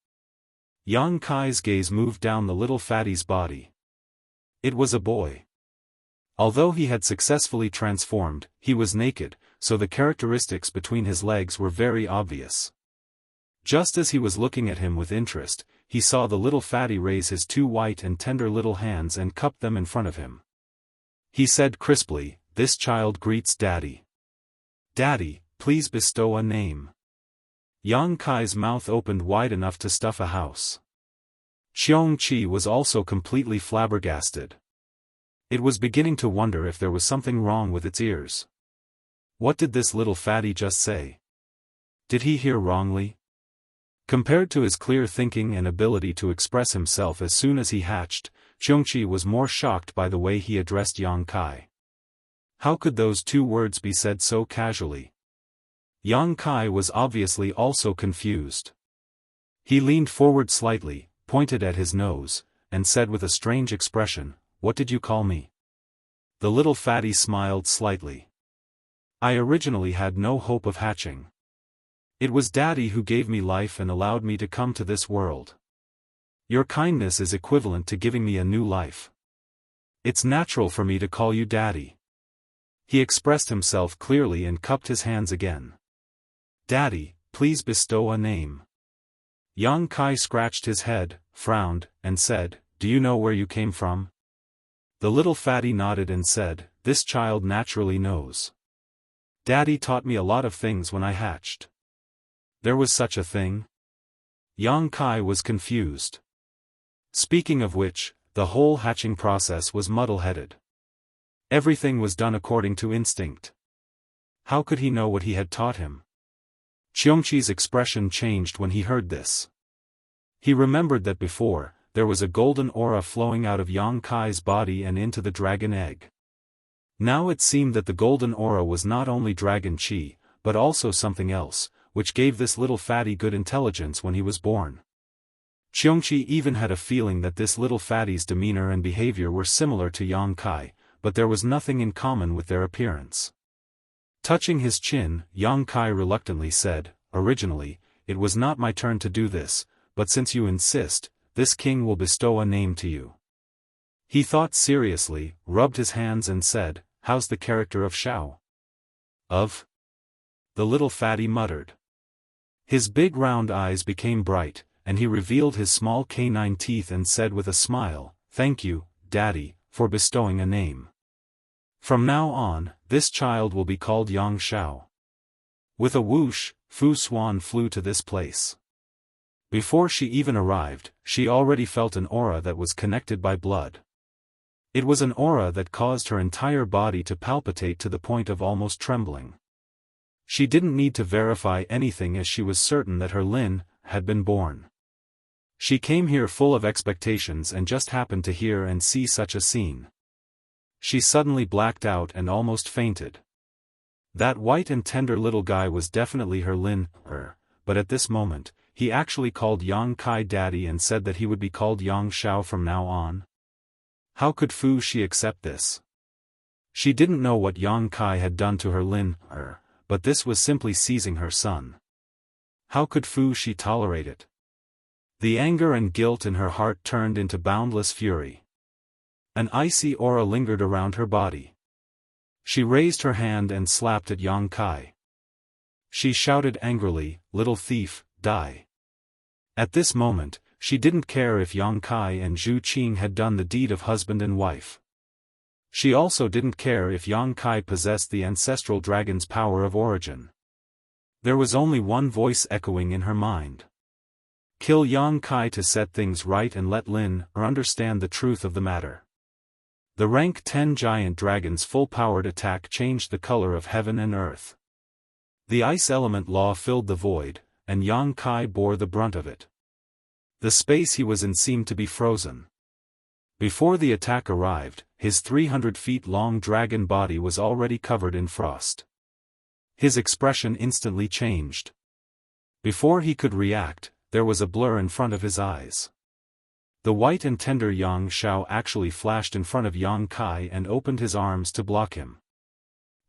Yang Kai's gaze moved down the little fatty's body. It was a boy. Although he had successfully transformed, he was naked, so the characteristics between his legs were very obvious. Just as he was looking at him with interest, he saw the little fatty raise his two white and tender little hands and cup them in front of him. He said crisply, "This child greets Daddy. Daddy, please bestow a name." Yang Kai's mouth opened wide enough to stuff a house. Xiongqi was also completely flabbergasted. It was beginning to wonder if there was something wrong with its ears. What did this little fatty just say? Did he hear wrongly? Compared to his clear thinking and ability to express himself as soon as he hatched, Xiongqi was more shocked by the way he addressed Yang Kai. How could those two words be said so casually? Yang Kai was obviously also confused. He leaned forward slightly, pointed at his nose, and said with a strange expression, "What did you call me?" The little fatty smiled slightly. "I originally had no hope of hatching. It was Daddy who gave me life and allowed me to come to this world. Your kindness is equivalent to giving me a new life. It's natural for me to call you Daddy." He expressed himself clearly and cupped his hands again. "Daddy, please bestow a name." Yang Kai scratched his head, frowned, and said, "Do you know where you came from?" The little fatty nodded and said, "This child naturally knows. Daddy taught me a lot of things when I hatched." There was such a thing? Yang Kai was confused. Speaking of which, the whole hatching process was muddle-headed. Everything was done according to instinct. How could he know what he had taught him? Xiongqi's expression changed when he heard this. He remembered that before, there was a golden aura flowing out of Yang Kai's body and into the dragon egg. Now it seemed that the golden aura was not only dragon chi, but also something else, which gave this little fatty good intelligence when he was born. Xiongqi even had a feeling that this little fatty's demeanor and behavior were similar to Yang Kai, but there was nothing in common with their appearance. Touching his chin, Yang Kai reluctantly said, "Originally, it was not my turn to do this, but since you insist, this king will bestow a name to you." He thought seriously, rubbed his hands and said, "How's the character of Shao?" "Of?" the little fatty muttered. His big round eyes became bright, and he revealed his small canine teeth and said with a smile, "Thank you, Daddy, for bestowing a name. From now on, this child will be called Yang Shao." With a whoosh, Fu Swan flew to this place. Before she even arrived, she already felt an aura that was connected by blood. It was an aura that caused her entire body to palpitate to the point of almost trembling. She didn't need to verify anything as she was certain that her Lin had been born. She came here full of expectations and just happened to hear and see such a scene. She suddenly blacked out and almost fainted. That white and tender little guy was definitely her Lin, but at this moment, he actually called Yang Kai Daddy and said that he would be called Yang Shao from now on. How could Fu Shi accept this? She didn't know what Yang Kai had done to her Lin, but this was simply seizing her son. How could Fu Shi tolerate it? The anger and guilt in her heart turned into boundless fury. An icy aura lingered around her body. She raised her hand and slapped at Yang Kai. She shouted angrily, "Little thief, die." At this moment, she didn't care if Yang Kai and Zhu Qing had done the deed of husband and wife. She also didn't care if Yang Kai possessed the ancestral dragon's power of origin. There was only one voice echoing in her mind. Kill Yang Kai to set things right and let Lin understand the truth of the matter. The rank 10 giant dragon's full-powered attack changed the color of heaven and earth. The ice element law filled the void, and Yang Kai bore the brunt of it. The space he was in seemed to be frozen. Before the attack arrived, his 300 feet long dragon body was already covered in frost. His expression instantly changed. Before he could react, there was a blur in front of his eyes. The white and tender Yang Shao actually flashed in front of Yang Kai and opened his arms to block him.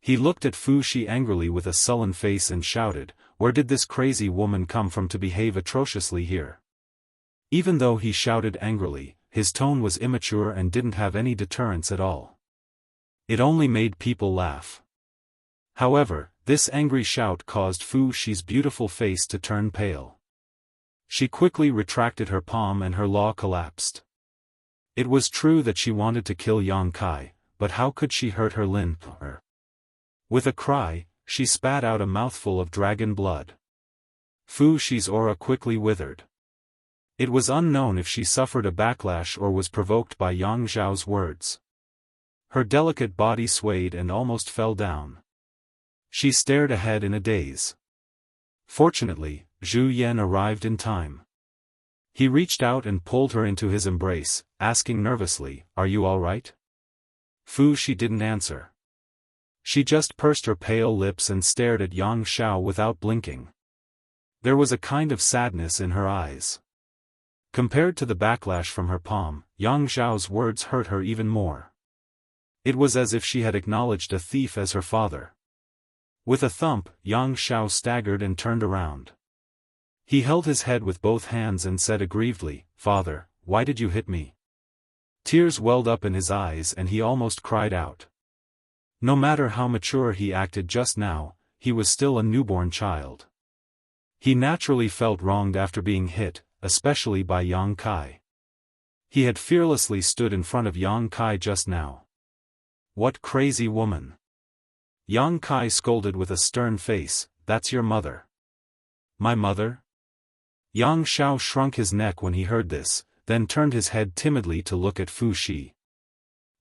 He looked at Fu Shi angrily with a sullen face and shouted, "Where did this crazy woman come from to behave atrociously here?" Even though he shouted angrily, his tone was immature and didn't have any deterrence at all. It only made people laugh. However, this angry shout caused Fu Shi's beautiful face to turn pale. She quickly retracted her palm and her law collapsed. It was true that she wanted to kill Yang Kai, but how could she hurt her Lin? With a cry, she spat out a mouthful of dragon blood. Fu Shi's aura quickly withered. It was unknown if she suffered a backlash or was provoked by Yang Zhao's words. Her delicate body swayed and almost fell down. She stared ahead in a daze. Fortunately, Zhu Yan arrived in time. He reached out and pulled her into his embrace, asking nervously, "Are you all right?" Fu Shi didn't answer. She just pursed her pale lips and stared at Yang Xiao without blinking. There was a kind of sadness in her eyes. Compared to the backlash from her palm, Yang Xiao's words hurt her even more. It was as if she had acknowledged a thief as her father. With a thump, Yang Xiao staggered and turned around. He held his head with both hands and said aggrievedly, "Father, why did you hit me?" Tears welled up in his eyes and he almost cried out. No matter how mature he acted just now, he was still a newborn child. He naturally felt wronged after being hit, especially by Yang Kai. He had fearlessly stood in front of Yang Kai just now. What crazy woman! Yang Kai scolded with a stern face, "That's your mother." "My mother?" Yang Xiao shrunk his neck when he heard this, then turned his head timidly to look at Fu Shi.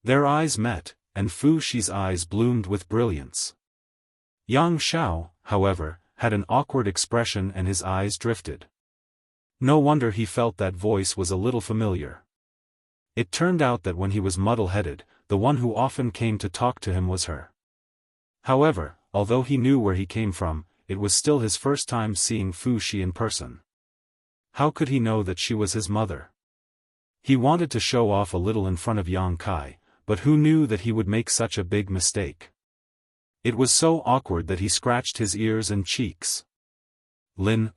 Their eyes met, and Fu Shi's eyes bloomed with brilliance. Yang Xiao, however, had an awkward expression and his eyes drifted. No wonder he felt that voice was a little familiar. It turned out that when he was muddle-headed, the one who often came to talk to him was her. However, although he knew where he came from, it was still his first time seeing Fu Shi in person. How could he know that she was his mother? He wanted to show off a little in front of Yang Kai, but who knew that he would make such a big mistake? It was so awkward that he scratched his ears and cheeks. "Lin,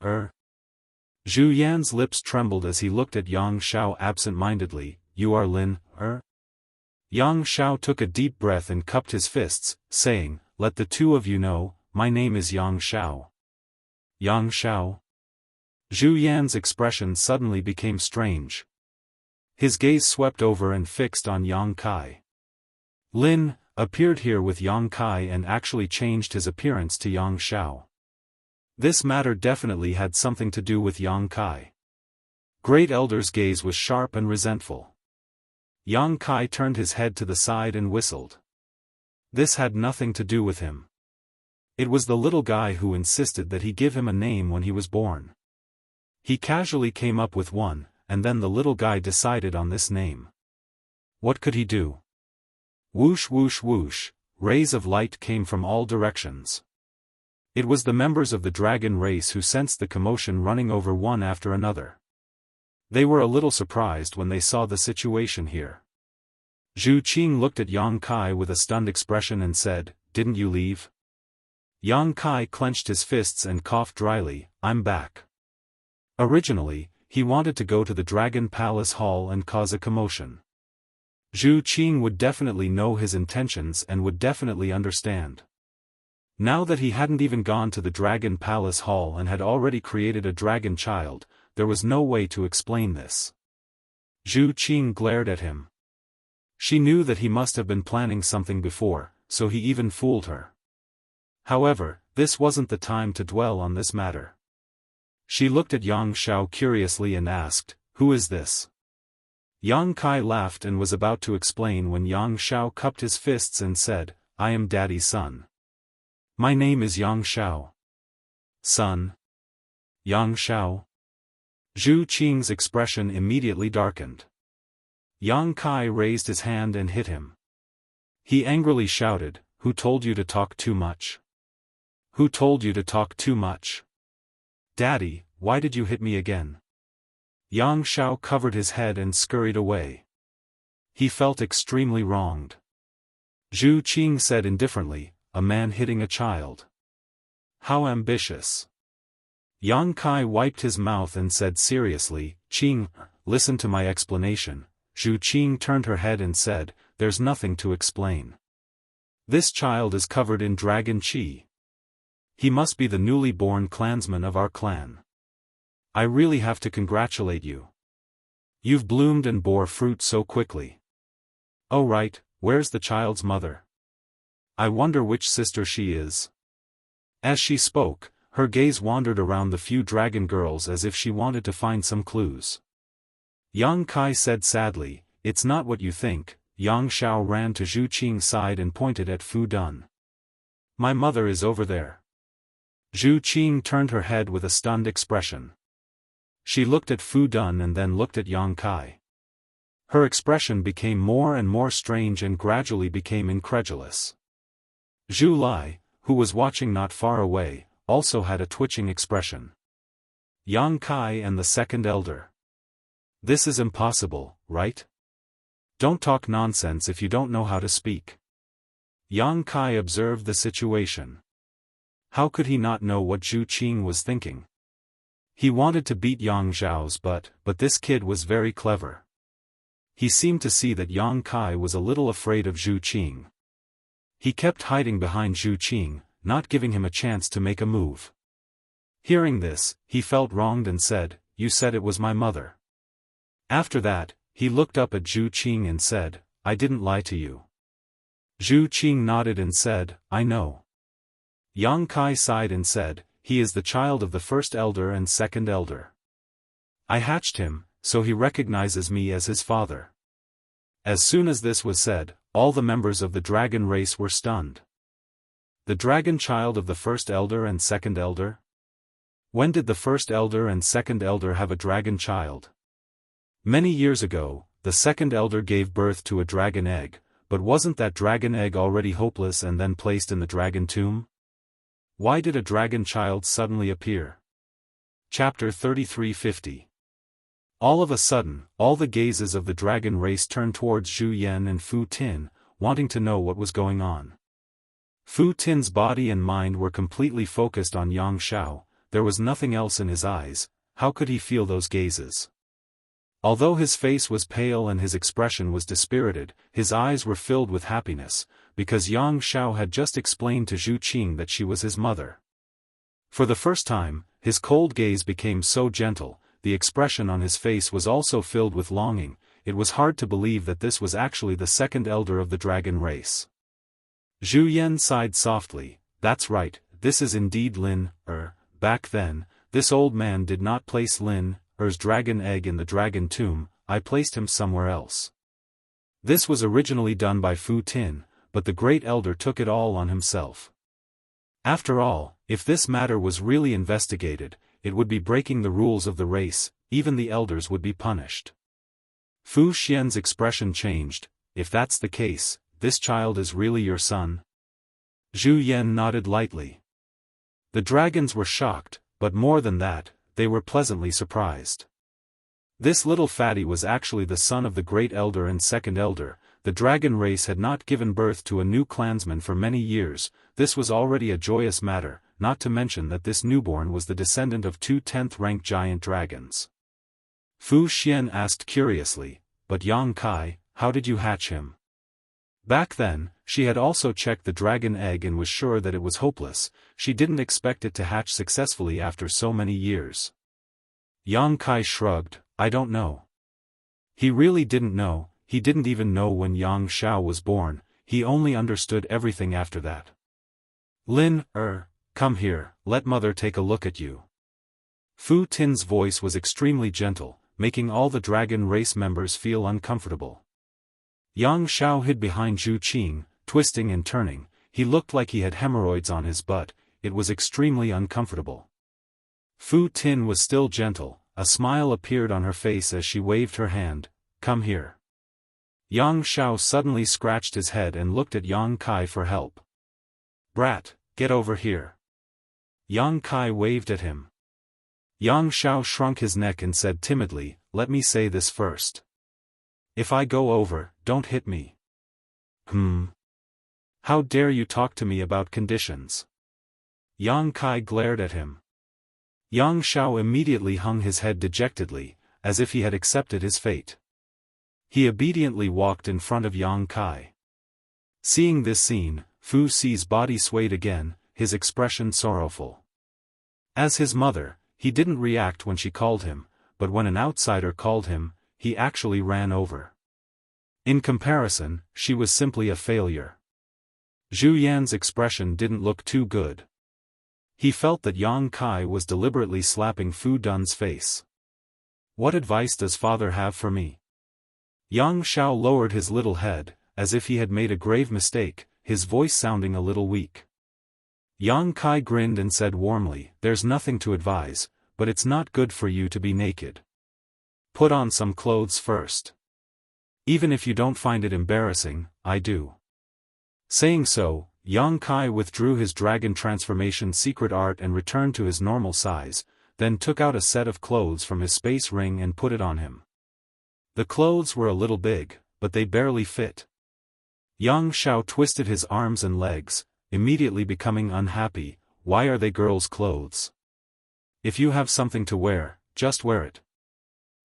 Zhu Yan's lips trembled as he looked at Yang Xiao absent-mindedly. "You are Lin, Yang Xiao took a deep breath and cupped his fists, saying, "Let the two of you know, my name is Yang Xiao." "Yang Xiao?" Zhu Yan's expression suddenly became strange. His gaze swept over and fixed on Yang Kai. Lin appeared here with Yang Kai and actually changed his appearance to Yang Xiao. This matter definitely had something to do with Yang Kai. Great Elder's gaze was sharp and resentful. Yang Kai turned his head to the side and whistled. This had nothing to do with him. It was the little guy who insisted that he give him a name when he was born. He casually came up with one, and then the little guy decided on this name. What could he do? Whoosh whoosh whoosh, rays of light came from all directions. It was the members of the dragon race who sensed the commotion running over one after another. They were a little surprised when they saw the situation here. Zhu Qing looked at Yang Kai with a stunned expression and said, "Didn't you leave?" Yang Kai clenched his fists and coughed dryly, "I'm back." Originally, he wanted to go to the Dragon Palace Hall and cause a commotion. Zhu Qing would definitely know his intentions and would definitely understand. Now that he hadn't even gone to the Dragon Palace Hall and had already created a dragon child, there was no way to explain this. Zhu Qing glared at him. She knew that he must have been planning something before, so he even fooled her. However, this wasn't the time to dwell on this matter. She looked at Yang Xiao curiously and asked, "Who is this?" Yang Kai laughed and was about to explain when Yang Xiao cupped his fists and said, "I am Daddy's son. My name is Yang Xiao." "Son? Yang Xiao?" Zhu Qing's expression immediately darkened. Yang Kai raised his hand and hit him. He angrily shouted, "Who told you to talk too much? Who told you to talk too much? Daddy, why did you hit me again?" Yang Xiao covered his head and scurried away. He felt extremely wronged. Zhu Qing said indifferently, "A man hitting a child. How ambitious." Yang Kai wiped his mouth and said seriously, "Qing, listen to my explanation." Zhu Qing turned her head and said, "There's nothing to explain. This child is covered in dragon qi. He must be the newly born clansman of our clan. I really have to congratulate you. You've bloomed and bore fruit so quickly. Oh right, where's the child's mother? I wonder which sister she is. As she spoke, her gaze wandered around the few dragon girls as if she wanted to find some clues. Yang Kai said sadly, "It's not what you think." Yang Xiao ran to Zhu Qing's side and pointed at Fu Dun. My mother is over there. Zhu Qing turned her head with a stunned expression. She looked at Fu Dun and then looked at Yang Kai. Her expression became more and more strange and gradually became incredulous. Zhu Lai, who was watching not far away, also had a twitching expression. Yang Kai and the second elder. This is impossible, right? Don't talk nonsense if you don't know how to speak. Yang Kai observed the situation. How could he not know what Zhu Qing was thinking? He wanted to beat Yang Zhao's but this kid was very clever. He seemed to see that Yang Kai was a little afraid of Zhu Qing. He kept hiding behind Zhu Qing, not giving him a chance to make a move. Hearing this, he felt wronged and said, "You said it was my mother." After that, he looked up at Zhu Qing and said, "I didn't lie to you." Zhu Qing nodded and said, "I know." Yang Kai sighed and said, "He is the child of the first elder and second elder. I hatched him, so he recognizes me as his father." As soon as this was said, all the members of the dragon race were stunned. The dragon child of the first elder and second elder? When did the first elder and second elder have a dragon child? Many years ago, the second elder gave birth to a dragon egg, but wasn't that dragon egg already hopeless and then placed in the dragon tomb? Why did a dragon child suddenly appear? Chapter 3350. All of a sudden, all the gazes of the dragon race turned towards Zhu Yan and Fu Tin, wanting to know what was going on. Fu Tin's body and mind were completely focused on Yang Xiao. There was nothing else in his eyes. How could he feel those gazes? Although his face was pale and his expression was dispirited, his eyes were filled with happiness, because Yang Xiao had just explained to Zhu Qing that she was his mother. For the first time, his cold gaze became so gentle, the expression on his face was also filled with longing. It was hard to believe that this was actually the second elder of the dragon race. Zhu Yan sighed softly, "That's right, this is indeed Lin Er. Back then, this old man did not place Lin Er's dragon egg in the dragon tomb, I placed him somewhere else." This was originally done by Fu Tin, but the great elder took it all on himself. After all, if this matter was really investigated, it would be breaking the rules of the race, even the elders would be punished. Fu Xian's expression changed. "If that's the case, this child is really your son?" Zhu Yan nodded lightly. The dragons were shocked, but more than that, they were pleasantly surprised. This little fatty was actually the son of the great elder and second elder. The dragon race had not given birth to a new clansman for many years. This was already a joyous matter, not to mention that this newborn was the descendant of 2 10th-ranked giant dragons. Fu Xian asked curiously, "But Yang Kai, how did you hatch him?" Back then, she had also checked the dragon egg and was sure that it was hopeless. She didn't expect it to hatch successfully after so many years. Yang Kai shrugged, "I don't know." He really didn't know. He didn't even know when Yang Xiao was born. He only understood everything after that. "Lin Er, come here, let mother take a look at you." Fu Tin's voice was extremely gentle, making all the dragon race members feel uncomfortable. Yang Xiao hid behind Zhu Qing, twisting and turning. He looked like he had hemorrhoids on his butt. It was extremely uncomfortable. Fu Tin was still gentle. A smile appeared on her face as she waved her hand. "Come here." Yang Xiao suddenly scratched his head and looked at Yang Kai for help. "Brat, get over here." Yang Kai waved at him. Yang Xiao shrunk his neck and said timidly, "Let me say this first. If I go over, don't hit me." How dare you talk to me about conditions?" Yang Kai glared at him. Yang Xiao immediately hung his head dejectedly, as if he had accepted his fate. He obediently walked in front of Yang Kai. Seeing this scene, Fu Xi's body swayed again, his expression sorrowful. As his mother, he didn't react when she called him, but when an outsider called him, he actually ran over. In comparison, she was simply a failure. Zhu Yan's expression didn't look too good. He felt that Yang Kai was deliberately slapping Fu Dun's face. What advice does father have for me? Yang Xiao lowered his little head, as if he had made a grave mistake, his voice sounding a little weak. Yang Kai grinned and said warmly, "There's nothing to advise, but it's not good for you to be naked. Put on some clothes first. Even if you don't find it embarrassing, I do." Saying so, Yang Kai withdrew his dragon transformation secret art and returned to his normal size, then took out a set of clothes from his space ring and put it on him. The clothes were a little big, but they barely fit. Yang Xiao twisted his arms and legs, immediately becoming unhappy. Why are they girls' clothes? If you have something to wear, just wear it.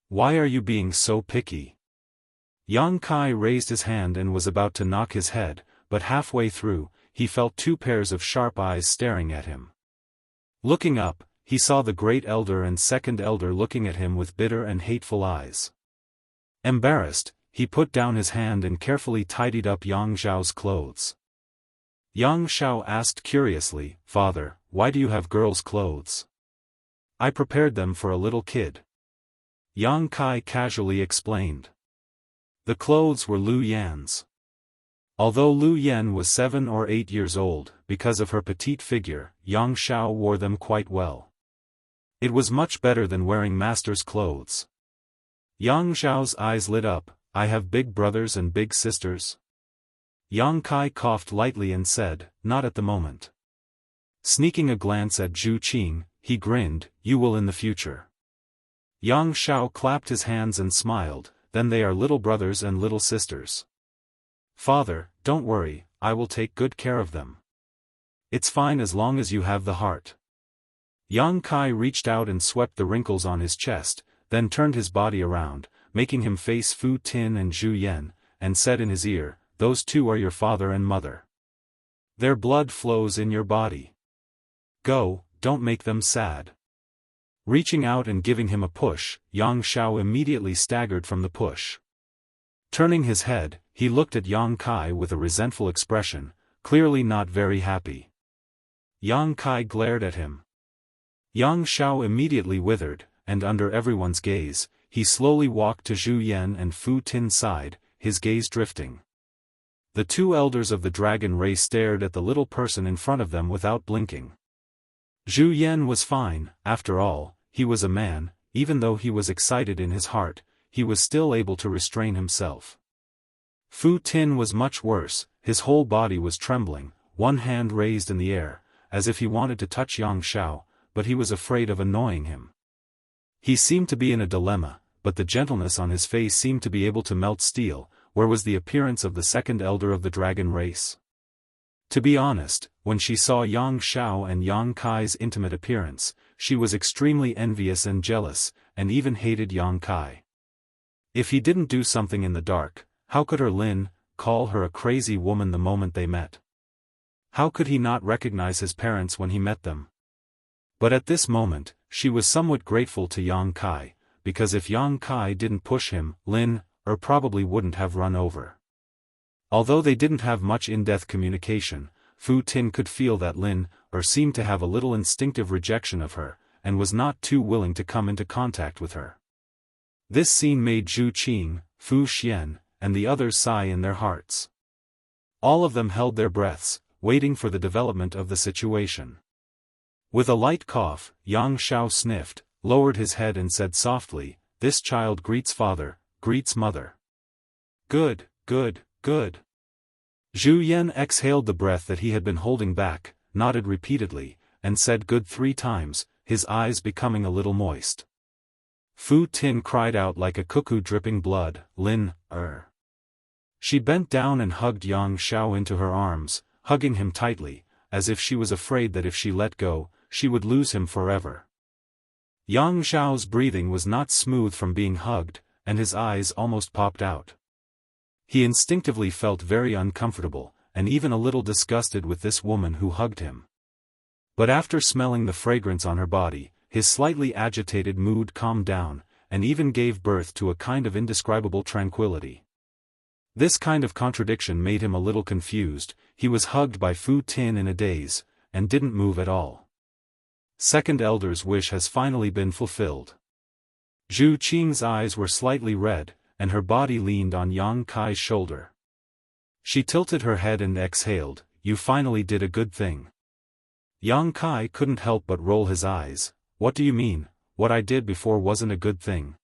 Why are you being so picky? Yang Kai raised his hand and was about to knock his head, but halfway through, he felt two pairs of sharp eyes staring at him. Looking up, he saw the Great Elder and Second Elder looking at him with bitter and hateful eyes. Embarrassed, he put down his hand and carefully tidied up Yang Xiao's clothes. Yang Xiao asked curiously, "Father, why do you have girls' clothes?" "I prepared them for a little kid." Yang Kai casually explained. The clothes were Lu Yan's. Although Lu Yan was 7 or 8 years old, because of her petite figure, Yang Xiao wore them quite well. It was much better than wearing master's clothes. Yang Xiao's eyes lit up. "I have big brothers and big sisters?" Yang Kai coughed lightly and said, "Not at the moment." Sneaking a glance at Zhu Qing, he grinned, "You will in the future." Yang Xiao clapped his hands and smiled, "Then they are little brothers and little sisters." "Father, don't worry, I will take good care of them. It's fine as long as you have the heart." Yang Kai reached out and swept the wrinkles on his chest, then turned his body around, making him face Fu Tin and Zhu Yan, and said in his ear, "Those two are your father and mother. Their blood flows in your body. Go, don't make them sad." Reaching out and giving him a push, Yang Xiao immediately staggered from the push. Turning his head, he looked at Yang Kai with a resentful expression, clearly not very happy. Yang Kai glared at him. Yang Xiao immediately withered, and under everyone's gaze, he slowly walked to Zhu Yan and Fu Tin's side, his gaze drifting. The two elders of the dragon race stared at the little person in front of them without blinking. Zhu Yan was fine, after all, he was a man, even though he was excited in his heart, he was still able to restrain himself. Fu Tin was much worse, his whole body was trembling, one hand raised in the air, as if he wanted to touch Yang Xiao, but he was afraid of annoying him. He seemed to be in a dilemma, but the gentleness on his face seemed to be able to melt steel. Where was the appearance of the second elder of the dragon race? To be honest, when she saw Yang Xiao and Yang Kai's intimate appearance, she was extremely envious and jealous, and even hated Yang Kai. If he didn't do something in the dark, how could her Lin call her a crazy woman the moment they met? How could he not recognize his parents when he met them? But at this moment, she was somewhat grateful to Yang Kai, because if Yang Kai didn't push him, Lin probably wouldn't have run over. Although they didn't have much in-depth communication, Fu Tin could feel that Lin seemed to have a little instinctive rejection of her, and was not too willing to come into contact with her. This scene made Zhu Qing, Fu Xian, and the others sigh in their hearts. All of them held their breaths, waiting for the development of the situation. With a light cough, Yang Xiao sniffed, lowered his head and said softly, "This child greets father, greets mother." "Good, good, good." Zhu Yan exhaled the breath that he had been holding back, nodded repeatedly, and said "good" 3 times, his eyes becoming a little moist. Fu Tin cried out like a cuckoo dripping blood, "Lin, She bent down and hugged Yang Xiao into her arms, hugging him tightly, as if she was afraid that if she let go, she would lose him forever. Yang Xiao's breathing was not smooth from being hugged, and his eyes almost popped out. He instinctively felt very uncomfortable, and even a little disgusted with this woman who hugged him. But after smelling the fragrance on her body, his slightly agitated mood calmed down, and even gave birth to a kind of indescribable tranquility. This kind of contradiction made him a little confused. He was hugged by Fu Tin in a daze, and didn't move at all. Second Elder's wish has finally been fulfilled. Zhu Qing's eyes were slightly red, and her body leaned on Yang Kai's shoulder. She tilted her head and exhaled, "You finally did a good thing." Yang Kai couldn't help but roll his eyes. "What do you mean? What I did before wasn't a good thing?"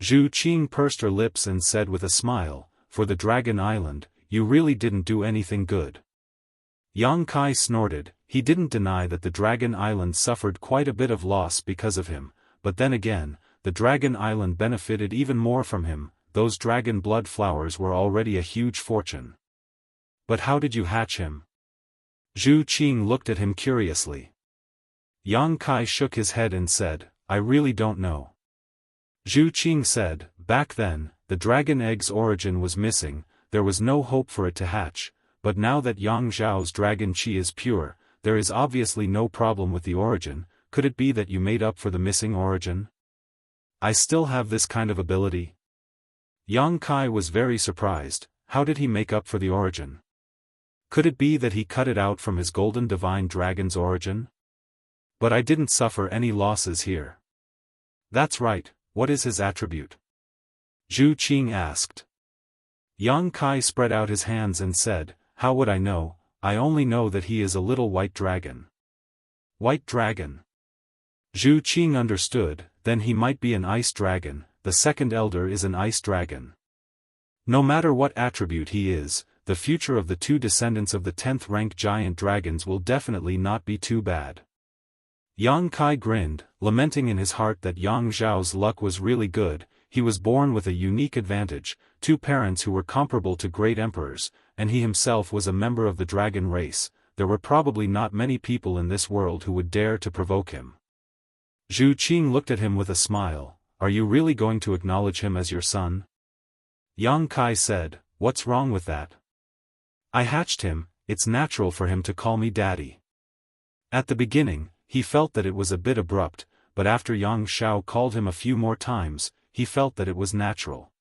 Zhu Qing pursed her lips and said with a smile, "For the Dragon Island, you really didn't do anything good." Yang Kai snorted. He didn't deny that the Dragon Island suffered quite a bit of loss because of him, but then again, the Dragon Island benefited even more from him. Those dragon blood flowers were already a huge fortune. "But how did you hatch him?" Zhu Qing looked at him curiously. Yang Kai shook his head and said, "I really don't know." Zhu Qing said, "Back then, the dragon egg's origin was missing, there was no hope for it to hatch, but now that Yang Zhao's dragon qi is pure, there is obviously no problem with the origin. Could it be that you made up for the missing origin?" "I still have this kind of ability?" Yang Kai was very surprised. How did he make up for the origin? Could it be that he cut it out from his golden divine dragon's origin? "But I didn't suffer any losses here." "That's right, what is his attribute?" Zhu Qing asked. Yang Kai spread out his hands and said, "How would I know? I only know that he is a little white dragon." "White dragon?" Zhu Qing understood. Then he might be an ice dragon. The second elder is an ice dragon. No matter what attribute he is, the future of the two descendants of the 10th rank giant dragons will definitely not be too bad. Yang Kai grinned, lamenting in his heart that Yang Zhao's luck was really good. He was born with a unique advantage, two parents who were comparable to great emperors, and he himself was a member of the dragon race. There were probably not many people in this world who would dare to provoke him. Zhu Qing looked at him with a smile. "Are you really going to acknowledge him as your son?" Yang Kai said, "What's wrong with that? I hatched him, it's natural for him to call me daddy." At the beginning, he felt that it was a bit abrupt, but after Yang Xiao called him a few more times, he felt that it was natural.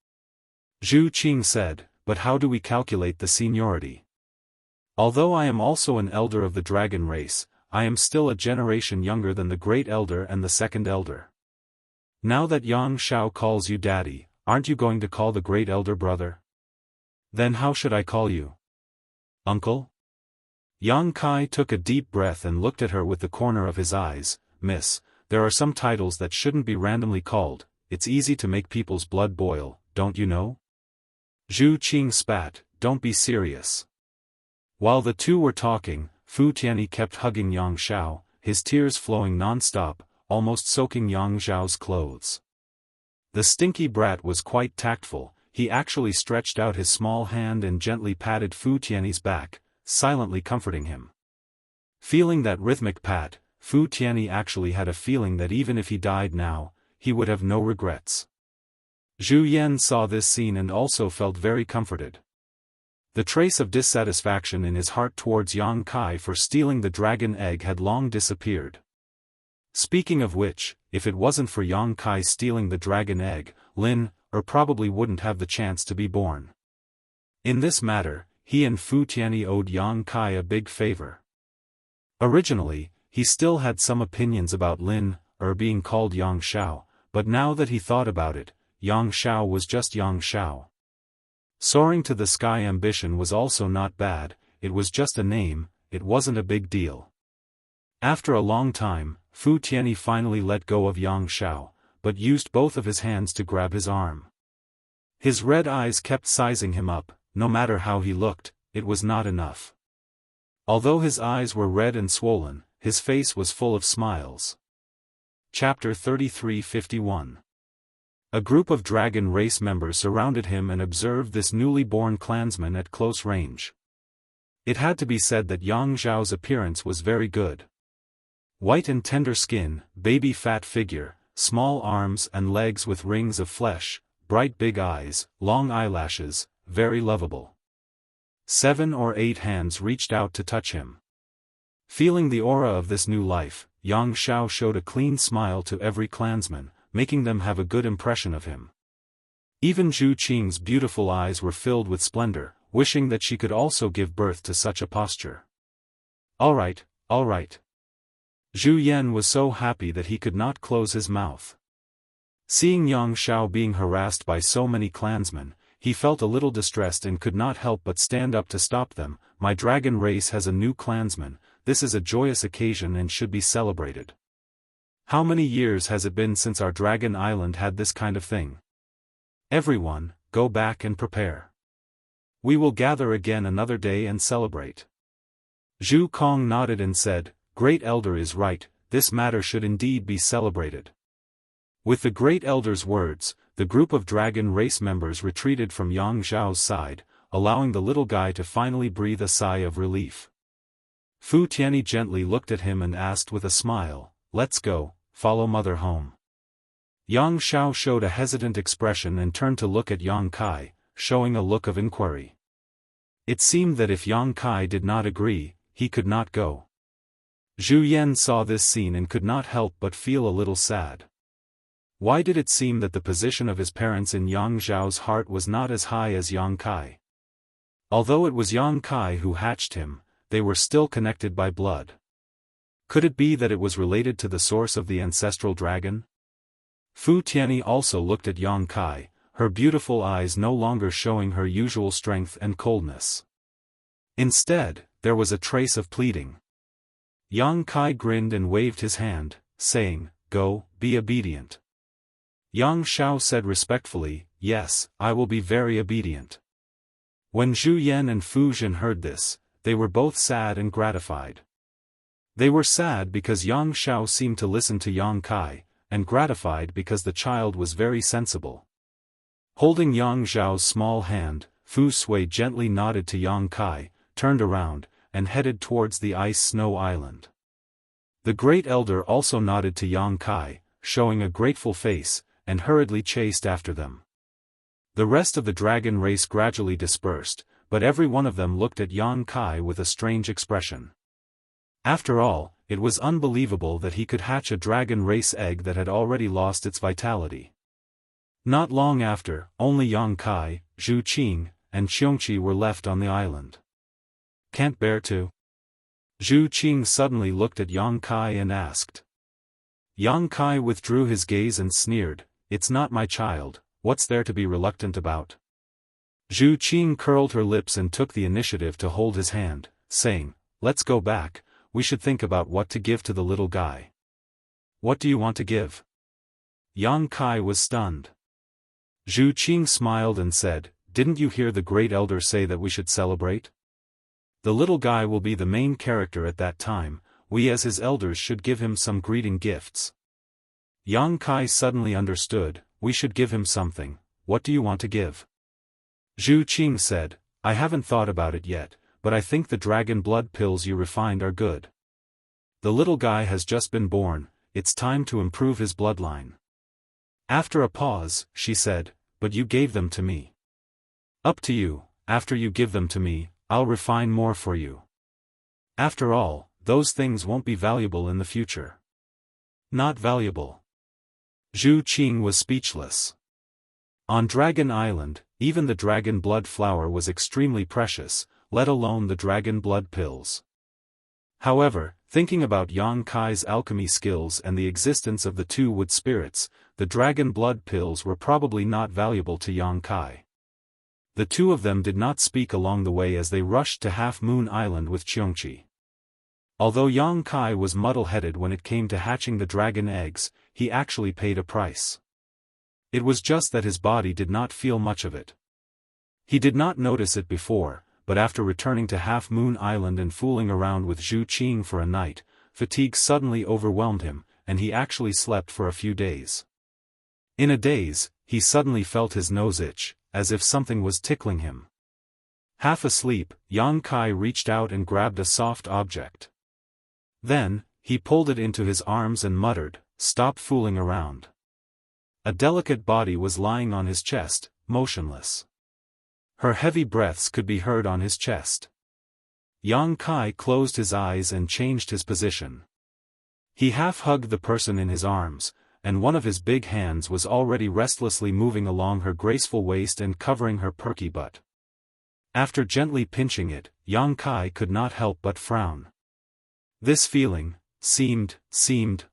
Zhu Qing said, "But how do we calculate the seniority? Although I am also an elder of the dragon race, I am still a generation younger than the great elder and the second elder. Now that Yang Xiao calls you daddy, aren't you going to call the great elder brother? Then how should I call you? Uncle?" Yang Kai took a deep breath and looked at her with the corner of his eyes. "Miss, there are some titles that shouldn't be randomly called. It's easy to make people's blood boil, don't you know?" Zhu Qing spat, "Don't be serious." While the two were talking, Fu Tianyi kept hugging Yang Xiao, his tears flowing non-stop, almost soaking Yang Zhao's clothes. The stinky brat was quite tactful. He actually stretched out his small hand and gently patted Fu Tianyi's back, silently comforting him. Feeling that rhythmic pat, Fu Tianyi actually had a feeling that even if he died now, he would have no regrets. Zhu Yan saw this scene and also felt very comforted. The trace of dissatisfaction in his heart towards Yang Kai for stealing the dragon egg had long disappeared. Speaking of which, if it wasn't for Yang Kai stealing the dragon egg, Lin probably wouldn't have the chance to be born. In this matter, he and Fu Tianyi owed Yang Kai a big favor. Originally, he still had some opinions about Lin being called Yang Xiao, but now that he thought about it, Yang Xiao was just Yang Xiao. Soaring to the sky ambition was also not bad, it was just a name, it wasn't a big deal. After a long time, Fu Tianyi finally let go of Yang Xiao, but used both of his hands to grab his arm. His red eyes kept sizing him up. No matter how he looked, it was not enough. Although his eyes were red and swollen, his face was full of smiles. Chapter 33:51. A group of dragon race members surrounded him and observed this newly born clansman at close range. It had to be said that Yang Zhao's appearance was very good. White and tender skin, baby fat figure, small arms and legs with rings of flesh, bright big eyes, long eyelashes, very lovable. 7 or 8 hands reached out to touch him. Feeling the aura of this new life, Yang Xiao showed a clean smile to every clansman, making them have a good impression of him. Even Zhu Qing's beautiful eyes were filled with splendor, wishing that she could also give birth to such a posture. All right, all right. Zhu Yan was so happy that he could not close his mouth. Seeing Yang Xiao being harassed by so many clansmen, he felt a little distressed and could not help but stand up to stop them. My dragon race has a new clansman. This is a joyous occasion and should be celebrated. How many years has it been since our dragon island had this kind of thing? Everyone, go back and prepare. We will gather again another day and celebrate. Zhu Kong nodded and said, Great Elder is right, this matter should indeed be celebrated. With the Great Elder's words, the group of dragon race members retreated from Yang Xiao's side, allowing the little guy to finally breathe a sigh of relief. Fu Tianyi gently looked at him and asked with a smile, Let's go, follow mother home. Yang Xiao showed a hesitant expression and turned to look at Yang Kai, showing a look of inquiry. It seemed that if Yang Kai did not agree, he could not go. Zhu Yan saw this scene and could not help but feel a little sad. Why did it seem that the position of his parents in Yang Xiao's heart was not as high as Yang Kai? Although it was Yang Kai who hatched him, they were still connected by blood. Could it be that it was related to the source of the ancestral dragon? Fu Tianyi also looked at Yang Kai, her beautiful eyes no longer showing her usual strength and coldness. Instead, there was a trace of pleading. Yang Kai grinned and waved his hand, saying, Go, be obedient. Yang Xiao said respectfully, Yes, I will be very obedient. When Zhu Yan and Fu Jin heard this, they were both sad and gratified. They were sad because Yang Xiao seemed to listen to Yang Kai, and gratified because the child was very sensible. Holding Yang Xiao's small hand, Fu Sui gently nodded to Yang Kai, turned around, and headed towards the ice snow island. The Great Elder also nodded to Yang Kai, showing a grateful face, and hurriedly chased after them. The rest of the dragon race gradually dispersed, but every one of them looked at Yang Kai with a strange expression. After all, it was unbelievable that he could hatch a dragon race egg that had already lost its vitality. Not long after, only Yang Kai, Zhu Qing, and Xiongqi were left on the island. Can't bear to? Zhu Qing suddenly looked at Yang Kai and asked. Yang Kai withdrew his gaze and sneered, It's not my child, what's there to be reluctant about? Zhu Qing curled her lips and took the initiative to hold his hand, saying, Let's go back, we should think about what to give to the little guy. What do you want to give? Yang Kai was stunned. Zhu Qing smiled and said, Didn't you hear the Great Elder say that we should celebrate? The little guy will be the main character at that time, we as his elders should give him some greeting gifts. Yang Kai suddenly understood, we should give him something, what do you want to give? Zhu Qing said, I haven't thought about it yet, but I think the dragon blood pills you refined are good. The little guy has just been born, it's time to improve his bloodline. After a pause, she said, But you gave them to me. Up to you, after you give them to me, I'll refine more for you. After all, those things won't be valuable in the future. Not valuable. Zhu Qing was speechless. On Dragon Island, even the dragon blood flower was extremely precious, let alone the dragon blood pills. However, thinking about Yang Kai's alchemy skills and the existence of the two wood spirits, the dragon blood pills were probably not valuable to Yang Kai. The two of them did not speak along the way as they rushed to Half Moon Island with Xiongqi. Although Yang Kai was muddle-headed when it came to hatching the dragon eggs, he actually paid a price. It was just that his body did not feel much of it. He did not notice it before, but after returning to Half Moon Island and fooling around with Zhu Qing for a night, fatigue suddenly overwhelmed him, and he actually slept for a few days. In a daze, he suddenly felt his nose itch, as if something was tickling him. Half asleep, Yang Kai reached out and grabbed a soft object. Then, he pulled it into his arms and muttered, Stop fooling around. A delicate body was lying on his chest, motionless. Her heavy breaths could be heard on his chest. Yang Kai closed his eyes and changed his position. He half-hugged the person in his arms, and one of his big hands was already restlessly moving along her graceful waist and covering her perky butt. After gently pinching it, Yang Kai could not help but frown. This feeling seemed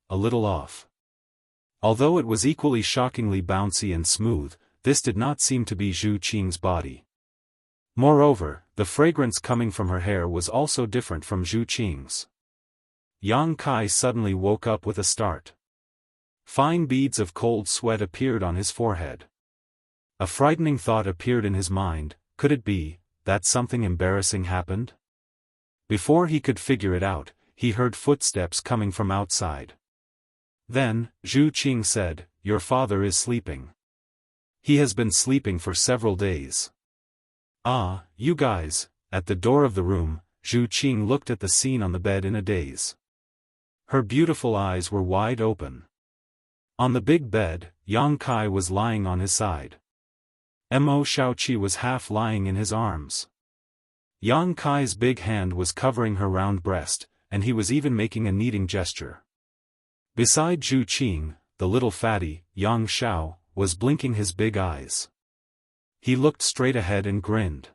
a little off. Although it was equally shockingly bouncy and smooth, this did not seem to be Zhu Qing's body. Moreover, the fragrance coming from her hair was also different from Zhu Qing's. Yang Kai suddenly woke up with a start. Fine beads of cold sweat appeared on his forehead. A frightening thought appeared in his mind: could it be that something embarrassing happened? Before he could figure it out, he heard footsteps coming from outside. Then, Zhu Qing said, "Your father is sleeping. He has been sleeping for several days." "Ah, you guys." At the door of the room, Zhu Qing looked at the scene on the bed in a daze. Her beautiful eyes were wide open. On the big bed, Yang Kai was lying on his side. Mo Shaoqi was half lying in his arms. Yang Kai's big hand was covering her round breast, and he was even making a kneading gesture. Beside Zhu Qing, the little fatty, Yang Xiao, was blinking his big eyes. He looked straight ahead and grinned.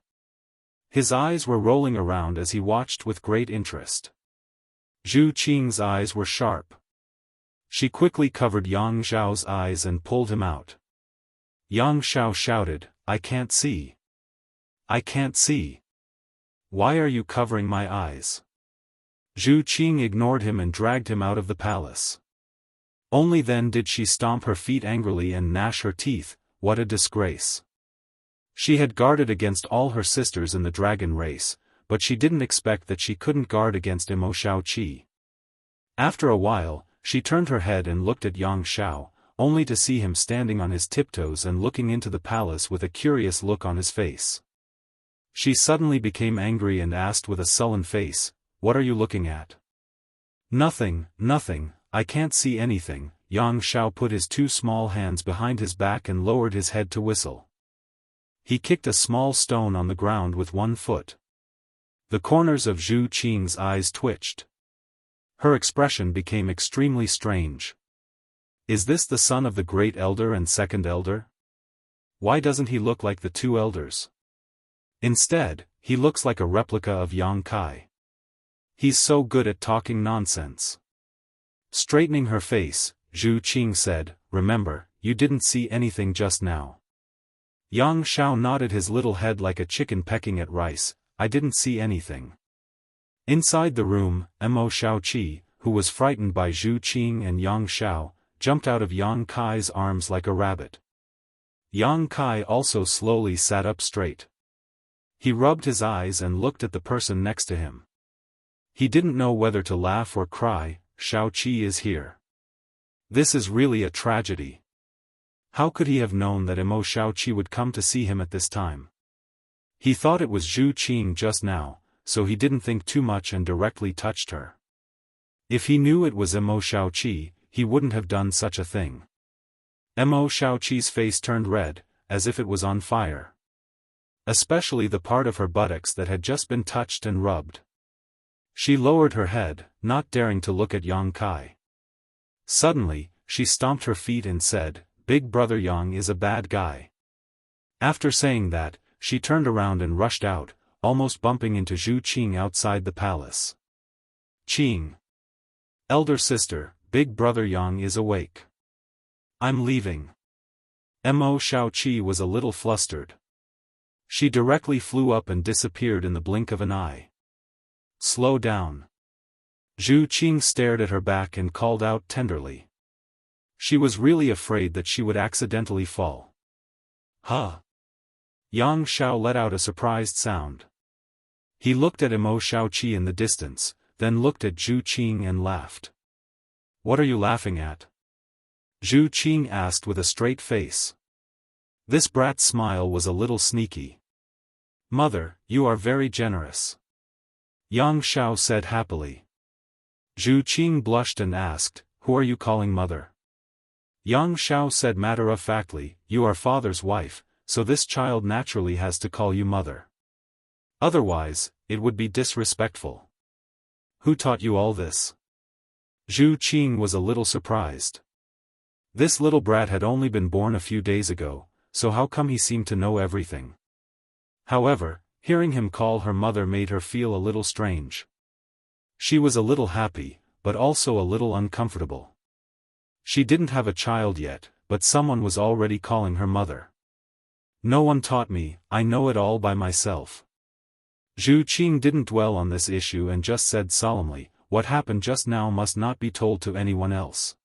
His eyes were rolling around as he watched with great interest. Zhu Qing's eyes were sharp. She quickly covered Yang Xiao's eyes and pulled him out. Yang Xiao shouted, "I can't see. I can't see. Why are you covering my eyes?" Zhu Qing ignored him and dragged him out of the palace. Only then did she stomp her feet angrily and gnash her teeth. What a disgrace. She had guarded against all her sisters in the dragon race, but she didn't expect that she couldn't guard against Mo Shaoqi. After a while, she turned her head and looked at Yang Xiao, only to see him standing on his tiptoes and looking into the palace with a curious look on his face. She suddenly became angry and asked with a sullen face, "What are you looking at?" Nothing, I can't see anything." Yang Xiao put his two small hands behind his back and lowered his head to whistle. He kicked a small stone on the ground with one foot. The corners of Zhu Qing's eyes twitched. Her expression became extremely strange. Is this the son of the great elder and second elder? Why doesn't he look like the two elders? Instead, he looks like a replica of Yang Kai. He's so good at talking nonsense. Straightening her face, Zhu Qing said, "Remember, you didn't see anything just now." Yang Xiao nodded his little head like a chicken pecking at rice. "I didn't see anything." Inside the room, Mo Shaoqi, who was frightened by Zhu Qing and Yang Xiao, jumped out of Yang Kai's arms like a rabbit. Yang Kai also slowly sat up straight. He rubbed his eyes and looked at the person next to him. He didn't know whether to laugh or cry. Shaoqi is here. This is really a tragedy. How could he have known that Mo Shaoqi would come to see him at this time? He thought it was Zhu Qing just now, so he didn't think too much and directly touched her. If he knew it was Mo Shaoqi, he wouldn't have done such a thing. Mo Shaoqi's face turned red, as if it was on fire. Especially the part of her buttocks that had just been touched and rubbed. She lowered her head, not daring to look at Yang Kai. Suddenly, she stomped her feet and said, "Big brother Yang is a bad guy." After saying that, she turned around and rushed out, almost bumping into Zhu Qing outside the palace. "Qing. Elder sister, big brother Yang is awake. I'm leaving." Mo Shaoqi was a little flustered. She directly flew up and disappeared in the blink of an eye. "Slow down." Zhu Qing stared at her back and called out tenderly. She was really afraid that she would accidentally fall. "Huh?" Yang Xiao let out a surprised sound. He looked at Mo Shaoqi in the distance, then looked at Zhu Qing and laughed. "What are you laughing at?" Zhu Qing asked with a straight face. This brat's smile was a little sneaky. "Mother, you are very generous," Yang Xiao said happily. Zhu Qing blushed and asked, "Who are you calling mother?" Yang Xiao said matter-of-factly, "You are father's wife, so this child naturally has to call you mother." Otherwise, it would be disrespectful. Who taught you all this? Zhu Qing was a little surprised. This little brat had only been born a few days ago, so how come he seemed to know everything? However, hearing him call her mother made her feel a little strange. She was a little happy, but also a little uncomfortable. She didn't have a child yet, but someone was already calling her mother. No one taught me, I know it all by myself. Zhu Qing didn't dwell on this issue and just said solemnly, what happened just now must not be told to anyone else.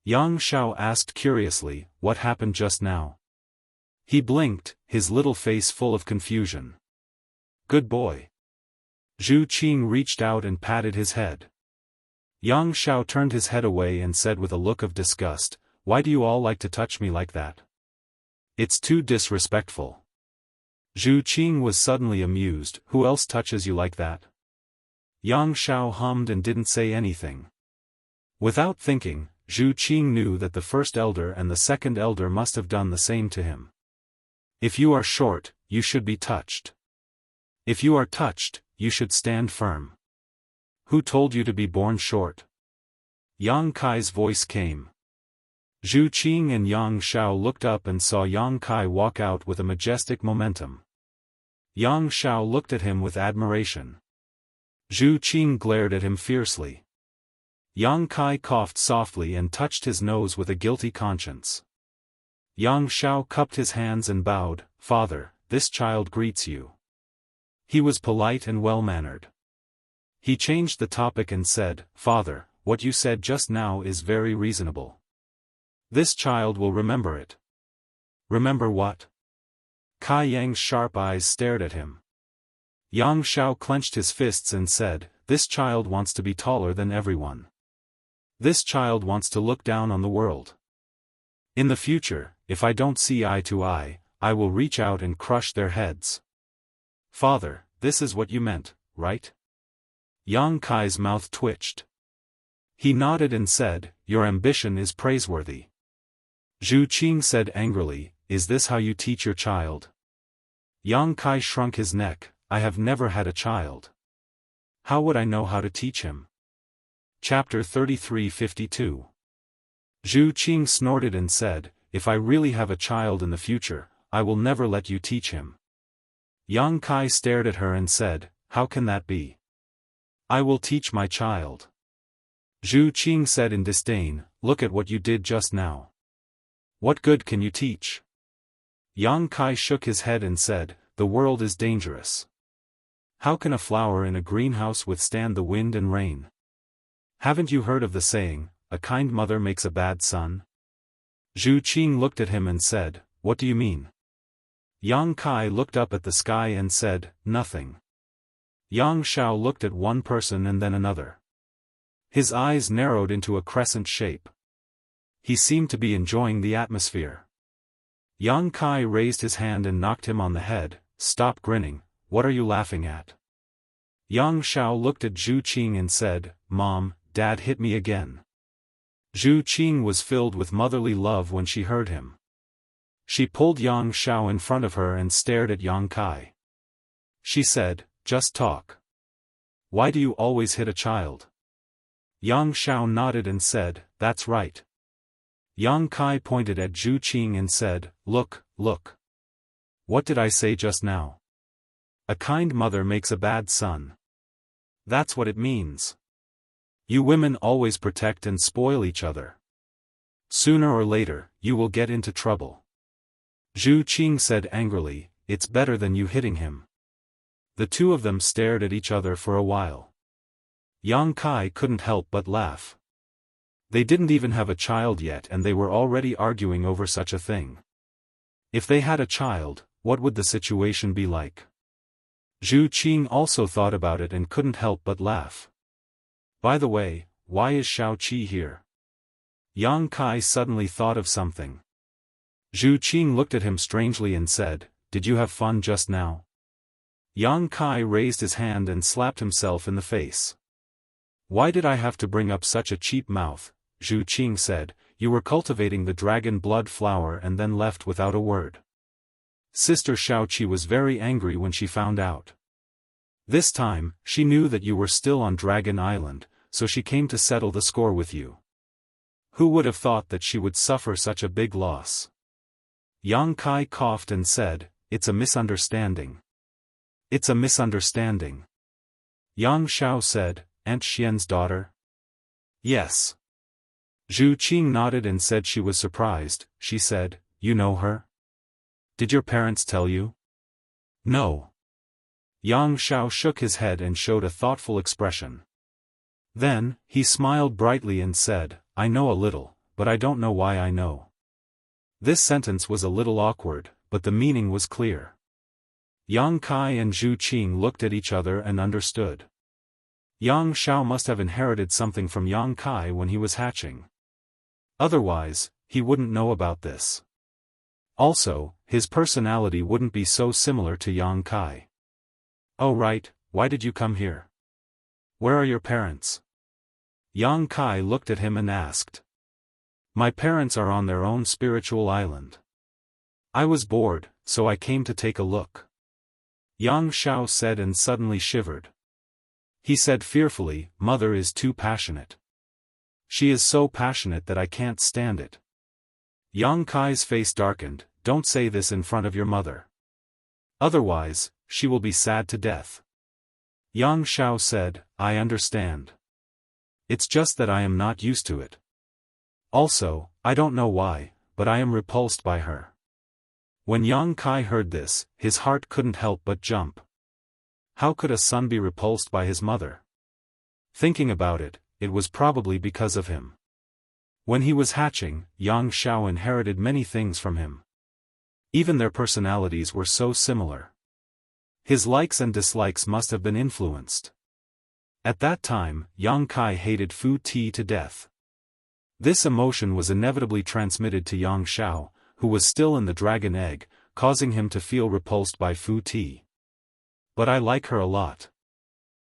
Yang Xiao asked curiously, what happened just now? He blinked, his little face full of confusion. Good boy. Zhu Qing reached out and patted his head. Yang Xiao turned his head away and said with a look of disgust, why do you all like to touch me like that? It's too disrespectful. Zhu Qing was suddenly amused, who else touches you like that? Yang Xiao hummed and didn't say anything. Without thinking, Zhu Qing knew that the first elder and the second elder must have done the same to him. If you are short, you should be touched. If you are touched, you should stand firm. Who told you to be born short? Yang Kai's voice came. Zhu Qing and Yang Xiao looked up and saw Yang Kai walk out with a majestic momentum. Yang Xiao looked at him with admiration. Zhu Qing glared at him fiercely. Yang Kai coughed softly and touched his nose with a guilty conscience. Yang Xiao cupped his hands and bowed, Father, this child greets you. He was polite and well-mannered. He changed the topic and said, Father, what you said just now is very reasonable. This child will remember it. Remember what? Kai Yang's sharp eyes stared at him. Yang Xiao clenched his fists and said, this child wants to be taller than everyone. This child wants to look down on the world. In the future, if I don't see eye to eye, I will reach out and crush their heads. Father, this is what you meant, right? Yang Kai's mouth twitched. He nodded and said, your ambition is praiseworthy. Zhu Qing said angrily, is this how you teach your child? Yang Kai shrunk his neck, I have never had a child. How would I know how to teach him? Chapter 33:52. Zhu Qing snorted and said, if I really have a child in the future, I will never let you teach him. Yang Kai stared at her and said, how can that be? I will teach my child. Zhu Qing said in disdain, look at what you did just now. What good can you teach? Yang Kai shook his head and said, the world is dangerous. How can a flower in a greenhouse withstand the wind and rain? Haven't you heard of the saying, a kind mother makes a bad son? Zhu Qing looked at him and said, what do you mean? Yang Kai looked up at the sky and said, nothing. Yang Xiao looked at one person and then another. His eyes narrowed into a crescent shape. He seemed to be enjoying the atmosphere. Yang Kai raised his hand and knocked him on the head, stop grinning, what are you laughing at? Yang Xiao looked at Zhu Qing and said, Mom, Dad hit me again. Zhu Qing was filled with motherly love when she heard him. She pulled Yang Xiao in front of her and stared at Yang Kai. She said, just talk. Why do you always hit a child? Yang Xiao nodded and said, that's right. Yang Kai pointed at Zhu Qing and said, look, look. What did I say just now? A kind mother makes a bad son. That's what it means. You women always protect and spoil each other. Sooner or later, you will get into trouble. Zhu Qing said angrily, it's better than you hitting him. The two of them stared at each other for a while. Yang Kai couldn't help but laugh. They didn't even have a child yet and they were already arguing over such a thing. If they had a child, what would the situation be like? Zhu Qing also thought about it and couldn't help but laugh. By the way, why is Shao Qi here? Yang Kai suddenly thought of something. Zhu Qing looked at him strangely and said, did you have fun just now? Yang Kai raised his hand and slapped himself in the face. Why did I have to bring up such a cheap mouth? Zhu Qing said, you were cultivating the dragon blood flower and then left without a word. Sister Shao Qi was very angry when she found out. This time, she knew that you were still on Dragon Island, so she came to settle the score with you. Who would have thought that she would suffer such a big loss? Yang Kai coughed and said, "It's a misunderstanding." "It's a misunderstanding." Yang Xiao said, "Aunt Xian's daughter?" "Yes." Zhu Qing nodded and said she was surprised. She said, "You know her? Did your parents tell you?" "No." Yang Xiao shook his head and showed a thoughtful expression. Then, he smiled brightly and said, "I know a little, but I don't know why I know." This sentence was a little awkward, but the meaning was clear. Yang Kai and Zhu Qing looked at each other and understood. Yang Xiao must have inherited something from Yang Kai when he was hatching. Otherwise, he wouldn't know about this. Also, his personality wouldn't be so similar to Yang Kai. "Oh right, why did you come here? Where are your parents?" Yang Kai looked at him and asked. "My parents are on their own spiritual island. I was bored, so I came to take a look." Yang Xiao said and suddenly shivered. He said fearfully, "Mother is too passionate. She is so passionate that I can't stand it." Yang Kai's face darkened. "Don't say this in front of your mother. Otherwise, she will be sad to death." Yang Xiao said, "I understand. It's just that I am not used to it. Also, I don't know why, but I am repulsed by her." When Yang Kai heard this, his heart couldn't help but jump. How could a son be repulsed by his mother? Thinking about it, it was probably because of him. When he was hatching, Yang Xiao inherited many things from him. Even their personalities were so similar. His likes and dislikes must have been influenced. At that time, Yang Kai hated Fu Ti to death. This emotion was inevitably transmitted to Yang Xiao, who was still in the dragon egg, causing him to feel repulsed by Fu Ti. "But I like her a lot."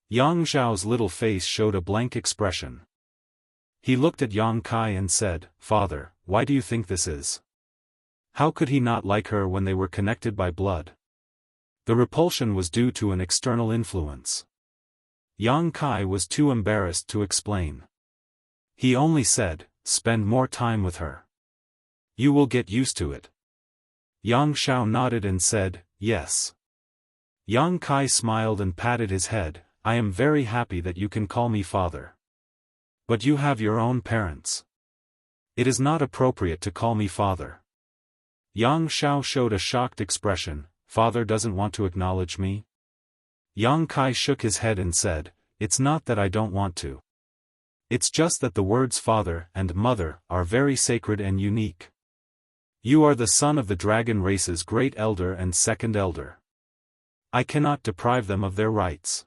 Yang Xiao's little face showed a blank expression. He looked at Yang Kai and said, "Father, why do you think this is? How could he not like her when they were connected by blood?" The repulsion was due to an external influence. Yang Kai was too embarrassed to explain. He only said, "Spend more time with her. You will get used to it." Yang Xiao nodded and said, "Yes." Yang Kai smiled and patted his head. "I am very happy that you can call me father. But you have your own parents. It is not appropriate to call me father." Yang Xiao showed a shocked expression. "Father doesn't want to acknowledge me?" Yang Kai shook his head and said, "It's not that I don't want to. It's just that the words father and mother are very sacred and unique. You are the son of the dragon race's great elder and second elder. I cannot deprive them of their rights.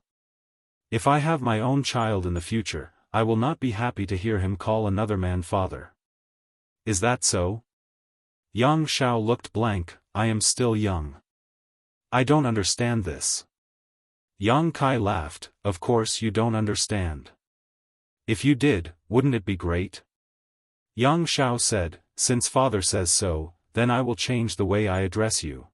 If I have my own child in the future, I will not be happy to hear him call another man father. Is that so?" Yang Xiao looked blank. "I am still young. I don't understand this." Yang Kai laughed. "Of course you don't understand. If you did, wouldn't it be great?" Yang Xiao said, "Since father says so, then I will change the way I address you."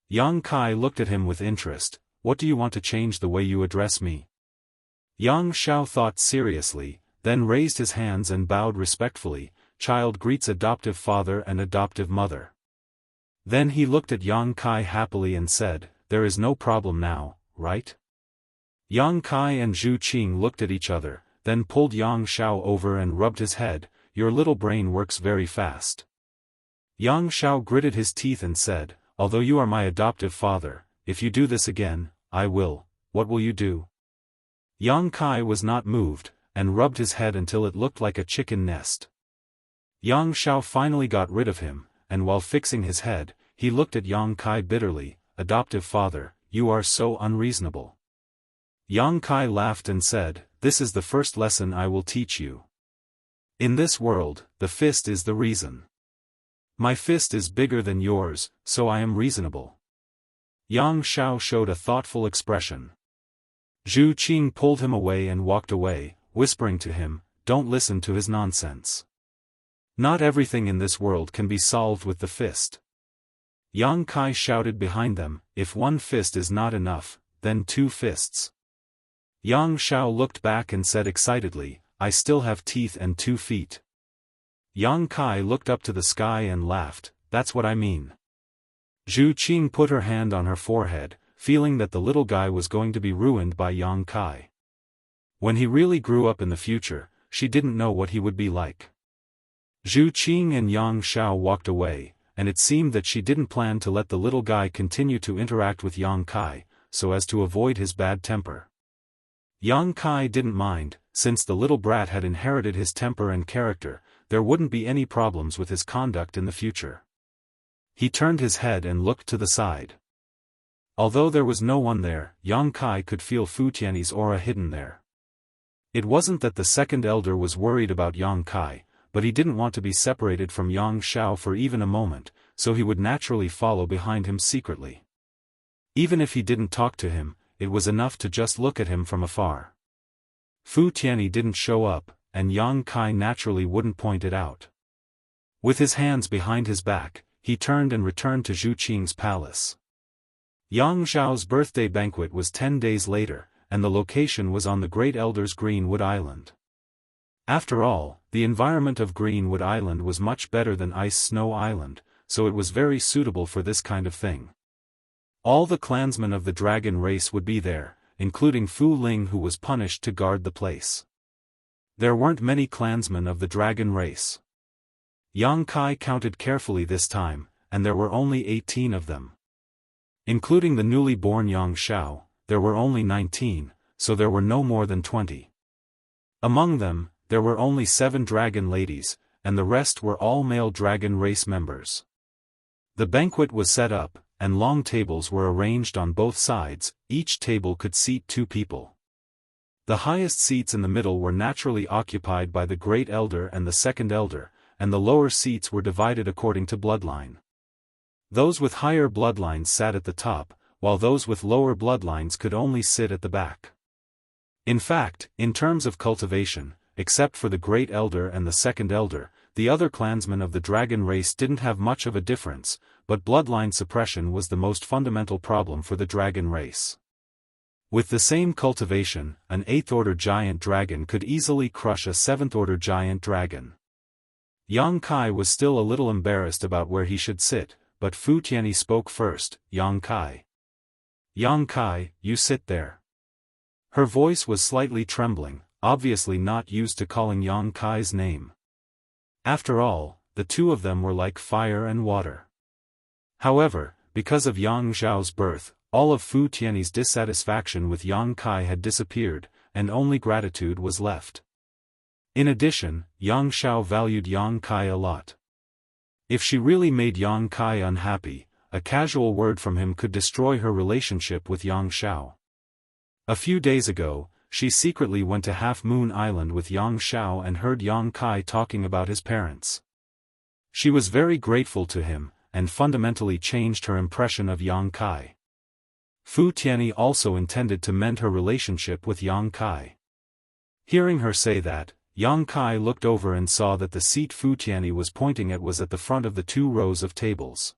Yang Kai looked at him with interest. "What do you want to change the way you address me?" Yang Xiao thought seriously, then raised his hands and bowed respectfully. "Child greets adoptive father and adoptive mother." Then he looked at Yang Kai happily and said, "There is no problem now, right?" Yang Kai and Zhu Qing looked at each other, then pulled Yang Xiao over and rubbed his head. "Your little brain works very fast." Yang Xiao gritted his teeth and said, "Although you are my adoptive father, if you do this again, I will. What will you do?" Yang Kai was not moved, and rubbed his head until it looked like a chicken nest. Yang Xiao finally got rid of him, and while fixing his head, he looked at Yang Kai bitterly. "Adoptive father, you are so unreasonable." Yang Kai laughed and said, "This is the first lesson I will teach you. In this world, the fist is the reason. My fist is bigger than yours, so I am reasonable." Yang Xiao showed a thoughtful expression. Zhu Qing pulled him away and walked away, whispering to him, "Don't listen to his nonsense. Not everything in this world can be solved with the fist." Yang Kai shouted behind them, "If one fist is not enough, then 2 fists. Yang Xiao looked back and said excitedly, I still have teeth and 2 feet. Yang Kai looked up to the sky and laughed, that's what I mean. Zhu Qing put her hand on her forehead, feeling that the little guy was going to be ruined by Yang Kai. When he really grew up in the future, she didn't know what he would be like. Zhu Qing and Yang Xiao walked away, and it seemed that she didn't plan to let the little guy continue to interact with Yang Kai, so as to avoid his bad temper. Yang Kai didn't mind, since the little brat had inherited his temper and character, there wouldn't be any problems with his conduct in the future. He turned his head and looked to the side. Although there was no one there, Yang Kai could feel Fu Tianyi's aura hidden there. It wasn't that the second elder was worried about Yang Kai, but he didn't want to be separated from Yang Xiao for even a moment, so he would naturally follow behind him secretly. Even if he didn't talk to him, it was enough to just look at him from afar. Fu Tianyi didn't show up, and Yang Kai naturally wouldn't point it out. With his hands behind his back, he turned and returned to Zhu Qing's palace. Yang Xiao's birthday banquet was 10 days later, and the location was on the Great Elder's Greenwood Island. After all, the environment of Greenwood Island was much better than Ice Snow Island, so it was very suitable for this kind of thing. All the clansmen of the dragon race would be there, including Fu Ling, who was punished to guard the place. There weren't many clansmen of the dragon race. Yang Kai counted carefully this time, and there were only 18 of them. Including the newly born Yang Xiao, there were only 19, so there were no more than 20. Among them, there were only 7 dragon ladies, and the rest were all male dragon race members. The banquet was set up, and long tables were arranged on both sides, each table could seat 2 people. The highest seats in the middle were naturally occupied by the Great Elder and the Second Elder, and the lower seats were divided according to bloodline. Those with higher bloodlines sat at the top, while those with lower bloodlines could only sit at the back. In fact, in terms of cultivation, except for the Great Elder and the Second Elder, the other clansmen of the dragon race didn't have much of a difference, but bloodline suppression was the most fundamental problem for the dragon race. With the same cultivation, an 8th-order giant dragon could easily crush a 7th-order giant dragon. Yang Kai was still a little embarrassed about where he should sit, but Fu Tianyi spoke first, Yang Kai. Yang Kai, you sit there. Her voice was slightly trembling, obviously not used to calling Yang Kai's name. After all, the 2 of them were like fire and water. However, because of Yang Xiao's birth, all of Fu Tianyi's dissatisfaction with Yang Kai had disappeared, and only gratitude was left. In addition, Yang Xiao valued Yang Kai a lot. If she really made Yang Kai unhappy, a casual word from him could destroy her relationship with Yang Xiao. A few days ago, she secretly went to Half Moon Island with Yang Xiao and heard Yang Kai talking about his parents. She was very grateful to him, and fundamentally changed her impression of Yang Kai. Fu Tianyi also intended to mend her relationship with Yang Kai. Hearing her say that, Yang Kai looked over and saw that the seat Fu Tianyi was pointing at was at the front of the 2 rows of tables.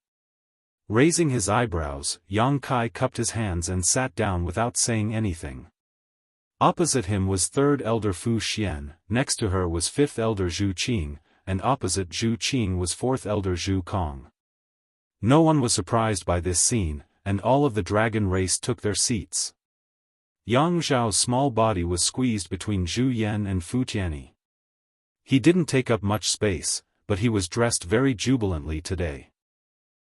Raising his eyebrows, Yang Kai cupped his hands and sat down without saying anything. Opposite him was 3rd Elder Fu Xian, next to her was 5th Elder Zhu Qing, and opposite Zhu Qing was 4th Elder Zhu Kong. No one was surprised by this scene, and all of the dragon race took their seats. Yang Xiao's small body was squeezed between Zhu Yan and Fu Tianyi. He didn't take up much space, but he was dressed very jubilantly today.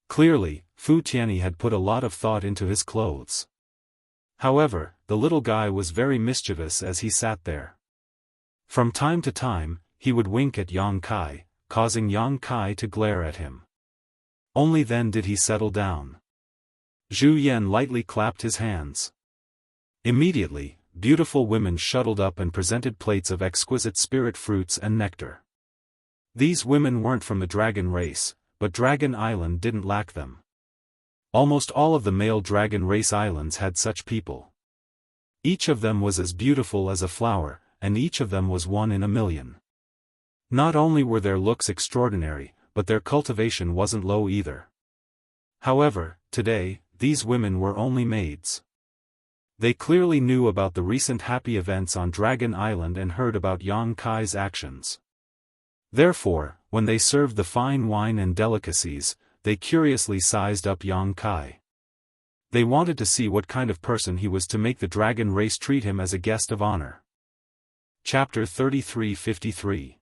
Clearly, Fu Tianyi had put a lot of thought into his clothes. However, the little guy was very mischievous as he sat there. From time to time, he would wink at Yang Kai, causing Yang Kai to glare at him. Only then did he settle down. Zhu Yan lightly clapped his hands. Immediately, beautiful women shuttled up and presented plates of exquisite spirit fruits and nectar. These women weren't from the dragon race, but Dragon Island didn't lack them. Almost all of the male dragon race islands had such people. Each of them was as beautiful as a flower, and each of them was 1 in a million. Not only were their looks extraordinary, but their cultivation wasn't low either. However, today, these women were only maids. They clearly knew about the recent happy events on Dragon Island and heard about Yang Kai's actions. Therefore, when they served the fine wine and delicacies, they curiously sized up Yang Kai. They wanted to see what kind of person he was to make the dragon race treat him as a guest of honor. Chapter 33:53.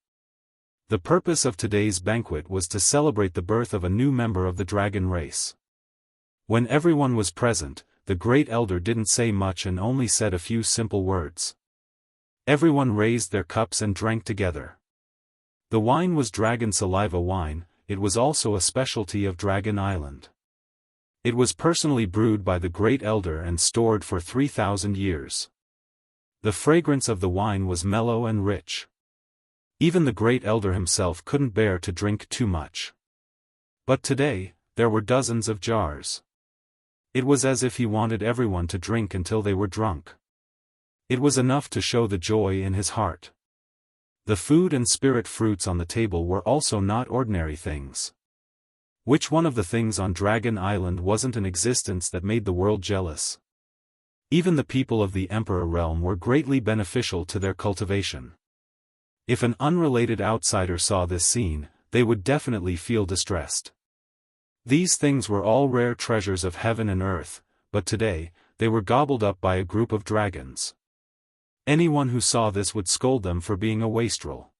The purpose of today's banquet was to celebrate the birth of a new member of the dragon race. When everyone was present, the great elder didn't say much and only said a few simple words. Everyone raised their cups and drank together. The wine was dragon saliva wine. It was also a specialty of Dragon Island. It was personally brewed by the great elder and stored for 3,000 years. The fragrance of the wine was mellow and rich. Even the great elder himself couldn't bear to drink too much. But today, there were dozens of jars. It was as if he wanted everyone to drink until they were drunk. It was enough to show the joy in his heart. The food and spirit fruits on the table were also not ordinary things. Which one of the things on Dragon Island wasn't an existence that made the world jealous? Even the people of the Emperor realm were greatly beneficial to their cultivation. If an unrelated outsider saw this scene, they would definitely feel distressed. These things were all rare treasures of heaven and earth, but today, they were gobbled up by a group of dragons. Anyone who saw this would scold them for being a wastrel.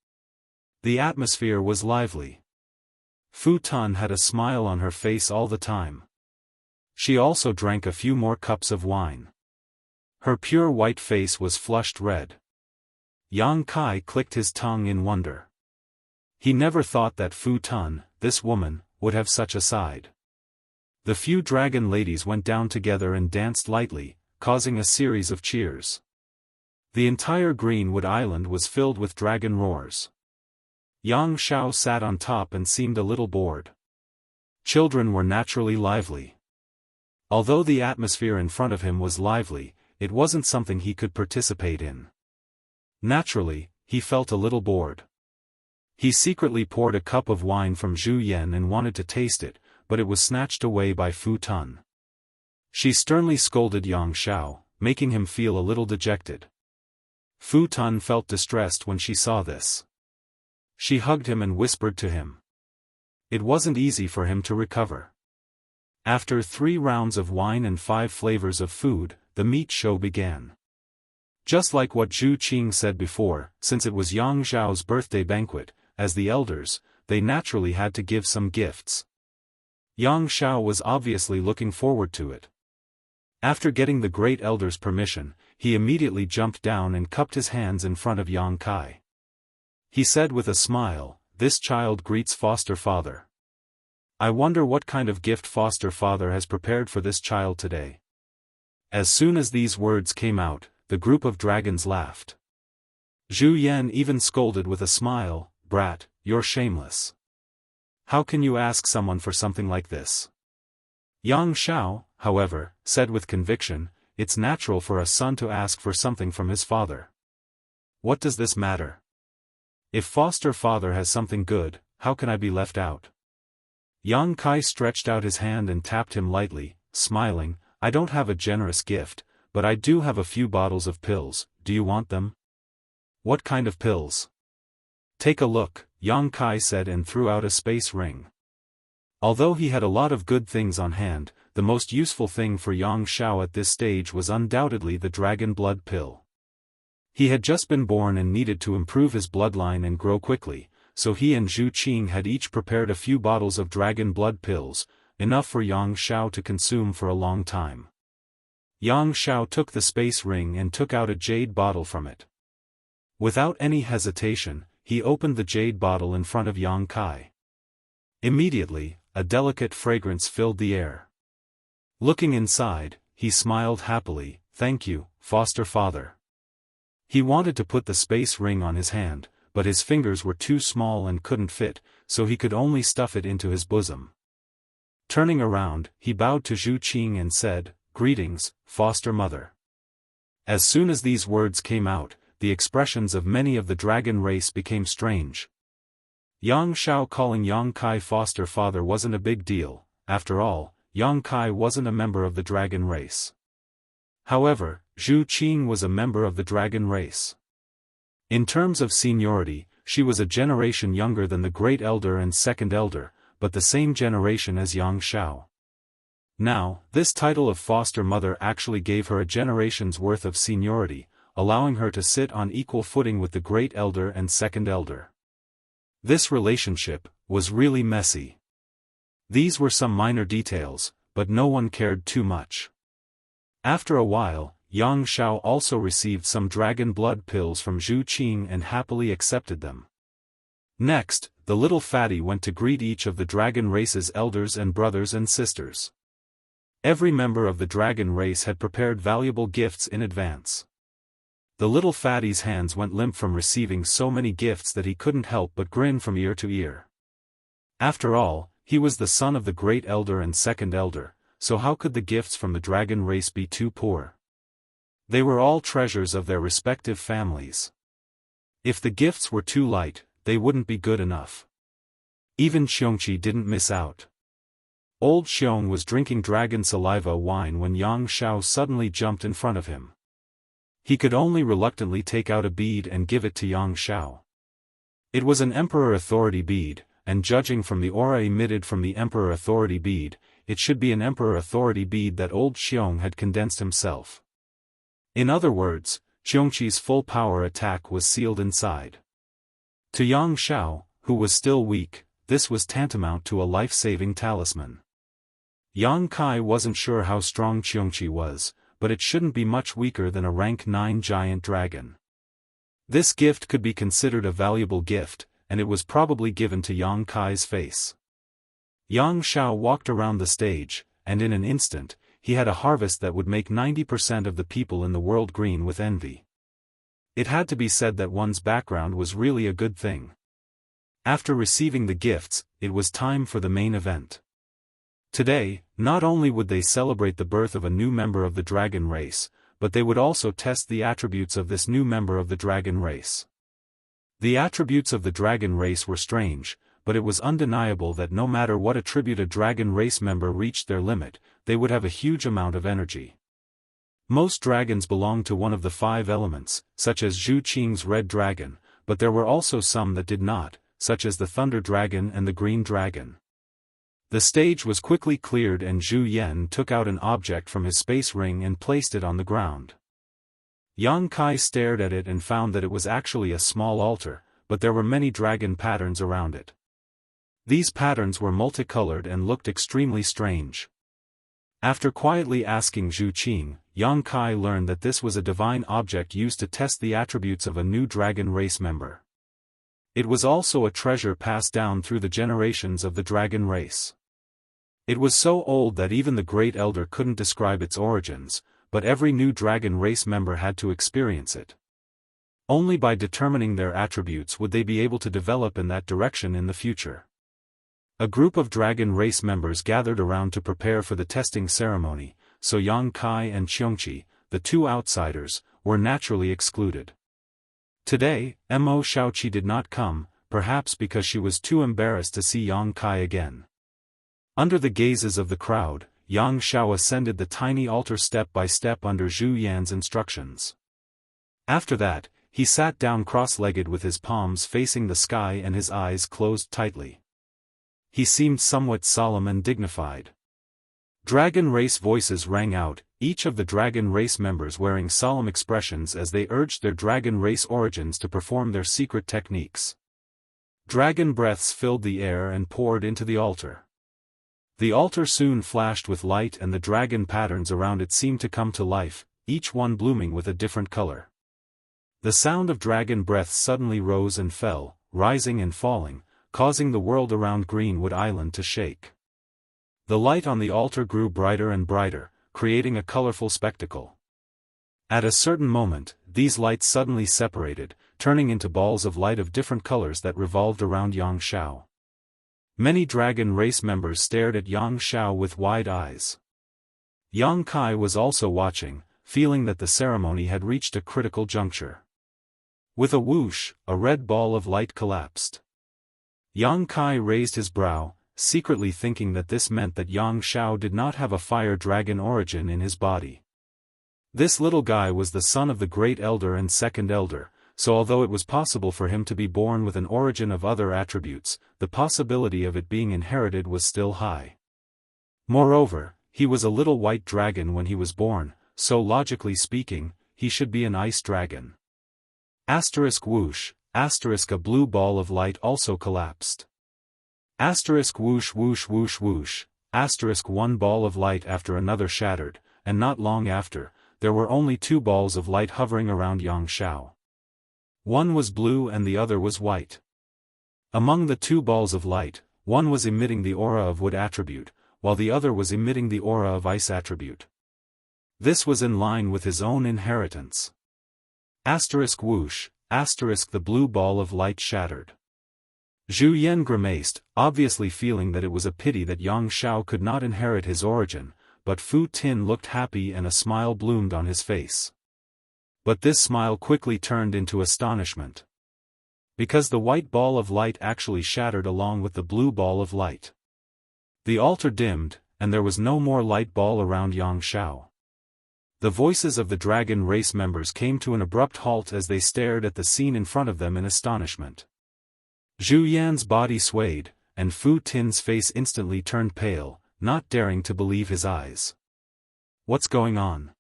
The atmosphere was lively. Fu Tun had a smile on her face all the time. She also drank a few more cups of wine. Her pure white face was flushed red. Yang Kai clicked his tongue in wonder. He never thought that Fu Tun, this woman, would have such a side. The few dragon ladies went down together and danced lightly, causing a series of cheers. The entire Greenwood Island was filled with dragon roars. Yang Shao sat on top and seemed a little bored. Children were naturally lively. Although the atmosphere in front of him was lively, it wasn't something he could participate in. Naturally, he felt a little bored. He secretly poured a cup of wine from Zhu Yan and wanted to taste it, but it was snatched away by Fu Tun. She sternly scolded Yang Shao, making him feel a little dejected. Fu Tun felt distressed when she saw this. She hugged him and whispered to him. It wasn't easy for him to recover. After 3 rounds of wine and 5 flavors of food, the meat show began. Just like what Zhu Qing said before, since it was Yang Zhao's birthday banquet, as the elders, they naturally had to give some gifts. Yang Shao was obviously looking forward to it. After getting the great elder's permission, he immediately jumped down and cupped his hands in front of Yang Kai. He said with a smile, "This child greets foster father. I wonder what kind of gift foster father has prepared for this child today." As soon as these words came out, the group of dragons laughed. Zhu Yan even scolded with a smile, "Brat, you're shameless. How can you ask someone for something like this?" Yang Shao, however, said with conviction, "It's natural for a son to ask for something from his father. What does this matter? If foster father has something good, how can I be left out?" Yang Kai stretched out his hand and tapped him lightly, smiling, "I don't have a generous gift, but I do have a few bottles of pills. Do you want them?" "What kind of pills?" "Take a look," Yang Kai said and threw out a space ring. Although he had a lot of good things on hand, the most useful thing for Yang Shao at this stage was undoubtedly the dragon blood pill. He had just been born and needed to improve his bloodline and grow quickly, so he and Zhu Qing had each prepared a few bottles of dragon blood pills, enough for Yang Shao to consume for a long time. Yang Shao took the space ring and took out a jade bottle from it. Without any hesitation, he opened the jade bottle in front of Yang Kai. Immediately, a delicate fragrance filled the air. Looking inside, he smiled happily, "Thank you, foster father." He wanted to put the space ring on his hand, but his fingers were too small and couldn't fit, so he could only stuff it into his bosom. Turning around, he bowed to Zhu Qing and said, "Greetings, foster mother." As soon as these words came out, the expressions of many of the dragon race became strange. Yang Shao calling Yang Kai foster father wasn't a big deal. After all, Yang Kai wasn't a member of the dragon race. However, Zhu Qing was a member of the dragon race. In terms of seniority, she was a generation younger than the Great Elder and Second Elder, but the same generation as Yang Xiao. Now, this title of foster mother actually gave her a generation's worth of seniority, allowing her to sit on equal footing with the Great Elder and Second Elder. This relationship was really messy. These were some minor details, but no one cared too much. After a while, Yang Xiao also received some dragon blood pills from Zhu Qing and happily accepted them. Next, the little fatty went to greet each of the dragon race's elders and brothers and sisters. Every member of the dragon race had prepared valuable gifts in advance. The little fatty's hands went limp from receiving so many gifts that he couldn't help but grin from ear to ear. After all, he was the son of the Great Elder and Second Elder, so how could the gifts from the dragon race be too poor? They were all treasures of their respective families. If the gifts were too light, they wouldn't be good enough. Even Xiongqi didn't miss out. Old Xiong was drinking dragon saliva wine when Yang Xiao suddenly jumped in front of him. He could only reluctantly take out a bead and give it to Yang Xiao. It was an Emperor Authority bead, and judging from the aura emitted from the Emperor Authority bead, it should be an Emperor Authority bead that old Xiong had condensed himself. In other words, Xiongqi's full power attack was sealed inside. To Yang Xiao, who was still weak, this was tantamount to a life-saving talisman. Yang Kai wasn't sure how strong Xiongqi was, but it shouldn't be much weaker than a rank 9 giant dragon. This gift could be considered a valuable gift, and it was probably given to Yang Kai's face. Yang Xiao walked around the stage, and in an instant, he had a harvest that would make 90% of the people in the world green with envy. It had to be said that one's background was really a good thing. After receiving the gifts, it was time for the main event. Today, not only would they celebrate the birth of a new member of the dragon race, but they would also test the attributes of this new member of the dragon race. The attributes of the dragon race were strange, but it was undeniable that no matter what attribute a dragon race member reached their limit, they would have a huge amount of energy. Most dragons belonged to one of the 5 elements, such as Zhu Qing's red dragon, but there were also some that did not, such as the thunder dragon and the green dragon. The stage was quickly cleared and Zhu Yan took out an object from his space ring and placed it on the ground. Yang Kai stared at it and found that it was actually a small altar, but there were many dragon patterns around it. These patterns were multicolored and looked extremely strange. After quietly asking Zhu Qing, Yang Kai learned that this was a divine object used to test the attributes of a new dragon race member. It was also a treasure passed down through the generations of the dragon race. It was so old that even the Great Elder couldn't describe its origins, but every new dragon race member had to experience it. Only by determining their attributes would they be able to develop in that direction in the future. A group of dragon race members gathered around to prepare for the testing ceremony, so Yang Kai and Xiongqi, the 2 outsiders, were naturally excluded. Today, Mo Shaoqi did not come, perhaps because she was too embarrassed to see Yang Kai again. Under the gazes of the crowd, Yang Xiao ascended the tiny altar step by step under Zhu Yan's instructions. After that, he sat down cross-legged with his palms facing the sky and his eyes closed tightly. He seemed somewhat solemn and dignified. Dragon race voices rang out, each of the dragon race members wearing solemn expressions as they urged their dragon race origins to perform their secret techniques. Dragon breaths filled the air and poured into the altar. The altar soon flashed with light and the dragon patterns around it seemed to come to life, each one blooming with a different color. The sound of dragon breaths suddenly rose and fell, rising and falling, causing the world around Greenwood Island to shake. The light on the altar grew brighter and brighter, creating a colorful spectacle. At a certain moment, these lights suddenly separated, turning into balls of light of different colors that revolved around Yang Xiao. Many dragon race members stared at Yang Xiao with wide eyes. Yang Kai was also watching, feeling that the ceremony had reached a critical juncture. With a whoosh, a red ball of light collapsed. Yang Kai raised his brow, secretly thinking that this meant that Yang Xiao did not have a fire dragon origin in his body. This little guy was the son of the great elder and second elder, so although it was possible for him to be born with an origin of other attributes, the possibility of it being inherited was still high. Moreover, he was a little white dragon when he was born, so logically speaking, he should be an ice dragon. Asterisk whoosh, asterisk a blue ball of light also collapsed. Asterisk whoosh whoosh whoosh whoosh, asterisk one ball of light after another shattered, and not long after, there were only two balls of light hovering around Yang Shao. One was blue and the other was white. Among the two balls of light, one was emitting the aura of wood attribute, while the other was emitting the aura of ice attribute. This was in line with his own inheritance. Asterisk whoosh, asterisk the blue ball of light shattered. Zhu Yan grimaced, obviously feeling that it was a pity that Yang Shao could not inherit his origin, but Fu Tin looked happy and a smile bloomed on his face. But this smile quickly turned into astonishment. Because the white ball of light actually shattered along with the blue ball of light. The altar dimmed, and there was no more light ball around Yang Shao. The voices of the dragon race members came to an abrupt halt as they stared at the scene in front of them in astonishment. Zhu Yan's body swayed, and Fu Tin's face instantly turned pale, not daring to believe his eyes. What's going on?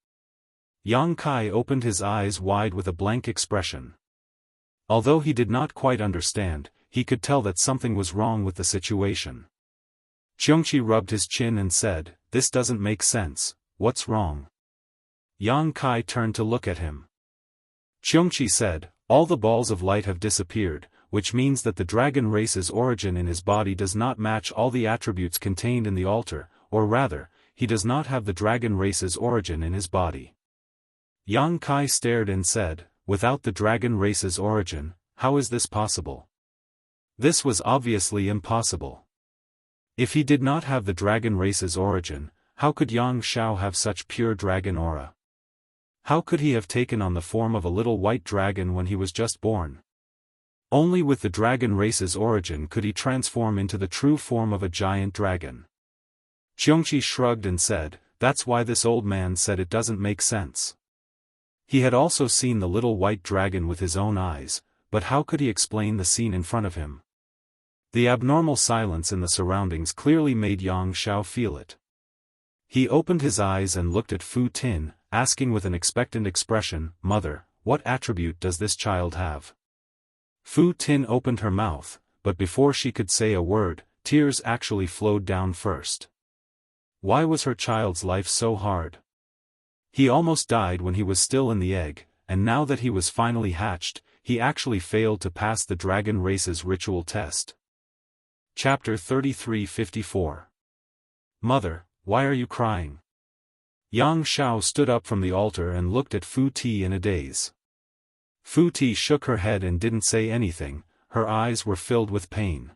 Yang Kai opened his eyes wide with a blank expression. Although he did not quite understand, he could tell that something was wrong with the situation. Qiongqi rubbed his chin and said, "This doesn't make sense, what's wrong?" Yang Kai turned to look at him. Qiongqi said, "All the balls of light have disappeared, which means that the dragon race's origin in his body does not match all the attributes contained in the altar, or rather, he does not have the dragon race's origin in his body." Yang Kai stared and said, "Without the dragon race's origin, how is this possible?" This was obviously impossible. If he did not have the dragon race's origin, how could Yang Shao have such pure dragon aura? How could he have taken on the form of a little white dragon when he was just born? Only with the dragon race's origin could he transform into the true form of a giant dragon. Qiongqi shrugged and said, "That's why this old man said it doesn't make sense." He had also seen the little white dragon with his own eyes, but how could he explain the scene in front of him? The abnormal silence in the surroundings clearly made Yang Shao feel it. He opened his eyes and looked at Fu Tin, asking with an expectant expression, "Mother, what attribute does this child have?" Fu Tin opened her mouth, but before she could say a word, tears actually flowed down first. Why was her child's life so hard? He almost died when he was still in the egg, and now that he was finally hatched, he actually failed to pass the dragon race's ritual test. Chapter 33-54. Mother, why are you crying? Yang Shao stood up from the altar and looked at Fu Ti in a daze. Fu Ti shook her head and didn't say anything, her eyes were filled with pain.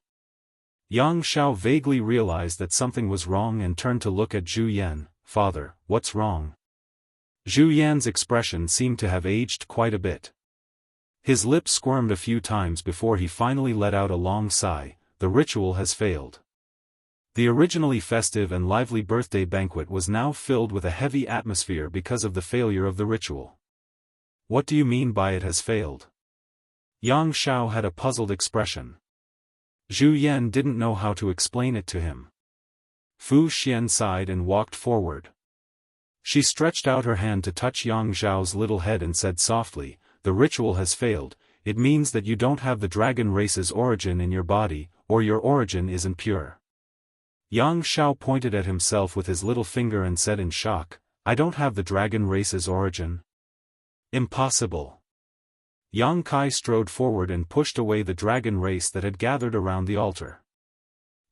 Yang Shao vaguely realized that something was wrong and turned to look at Zhu Yan. "Father, what's wrong?" Zhu Yan's expression seemed to have aged quite a bit. His lips squirmed a few times before he finally let out a long sigh. "The ritual has failed." The originally festive and lively birthday banquet was now filled with a heavy atmosphere because of the failure of the ritual. "What do you mean by it has failed?" Yang Shao had a puzzled expression. Zhu Yan didn't know how to explain it to him. Fu Xian sighed and walked forward. She stretched out her hand to touch Yang Zhao's little head and said softly, "The ritual has failed. It means that you don't have the dragon race's origin in your body, or your origin isn't pure." Yang Shao pointed at himself with his little finger and said in shock, "I don't have the dragon race's origin? Impossible." Yang Kai strode forward and pushed away the dragon race that had gathered around the altar.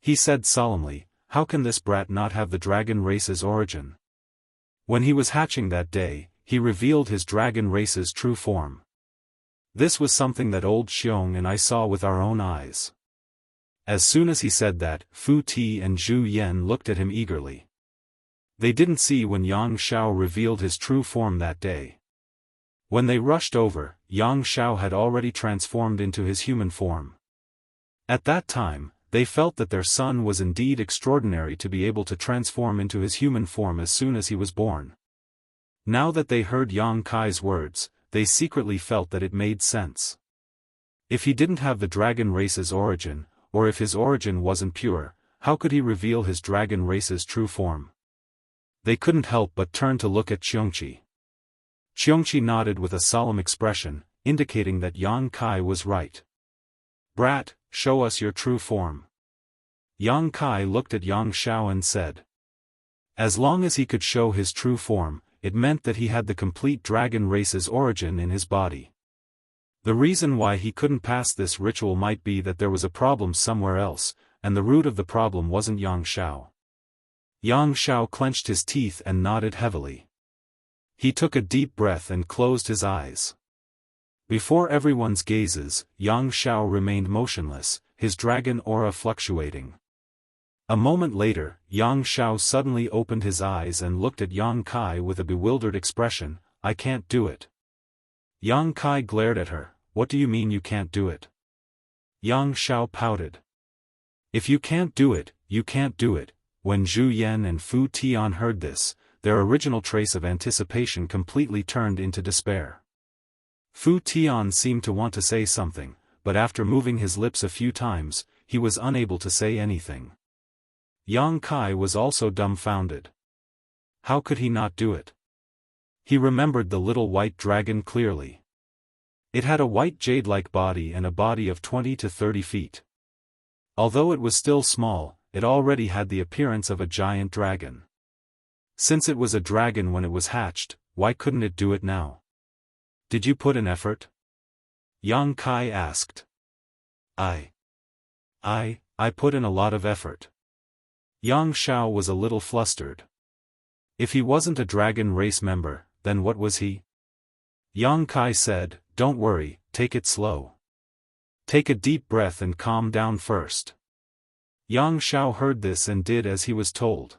He said solemnly, "How can this brat not have the dragon race's origin?" When he was hatching that day, he revealed his dragon race's true form. This was something that old Xiong and I saw with our own eyes. As soon as he said that, Fu Ti and Zhu Yan looked at him eagerly. They didn't see when Yang Shao revealed his true form that day. When they rushed over, Yang Shao had already transformed into his human form. At that time, they felt that their son was indeed extraordinary to be able to transform into his human form as soon as he was born. Now that they heard Yang Kai's words, they secretly felt that it made sense. If he didn't have the dragon race's origin, or if his origin wasn't pure, how could he reveal his dragon race's true form? They couldn't help but turn to look at Xianxia. Xianxia nodded with a solemn expression, indicating that Yang Kai was right. "Brat, show us your true form." Yang Kai looked at Yang Xiao and said. As long as he could show his true form, it meant that he had the complete dragon race's origin in his body. The reason why he couldn't pass this ritual might be that there was a problem somewhere else, and the root of the problem wasn't Yang Xiao. Yang Xiao clenched his teeth and nodded heavily. He took a deep breath and closed his eyes. Before everyone's gazes, Yang Xiao remained motionless, his dragon aura fluctuating. A moment later, Yang Xiao suddenly opened his eyes and looked at Yang Kai with a bewildered expression. "I can't do it." Yang Kai glared at her. "What do you mean you can't do it?" Yang Xiao pouted. "If you can't do it, you can't do it." When Zhu Yan and Fu Tian heard this, their original trace of anticipation completely turned into despair. Fu Tian seemed to want to say something, but after moving his lips a few times, he was unable to say anything. Yang Kai was also dumbfounded. How could he not do it? He remembered the little white dragon clearly. It had a white jade-like body and a body of 20 to 30 feet. Although it was still small, it already had the appearance of a giant dragon. Since it was a dragon when it was hatched, why couldn't it do it now? "Did you put in effort?" Yang Kai asked. I put in a lot of effort." Yang Xiao was a little flustered. If he wasn't a dragon race member, then what was he? Yang Kai said, "Don't worry, take it slow. Take a deep breath and calm down first." Yang Xiao heard this and did as he was told.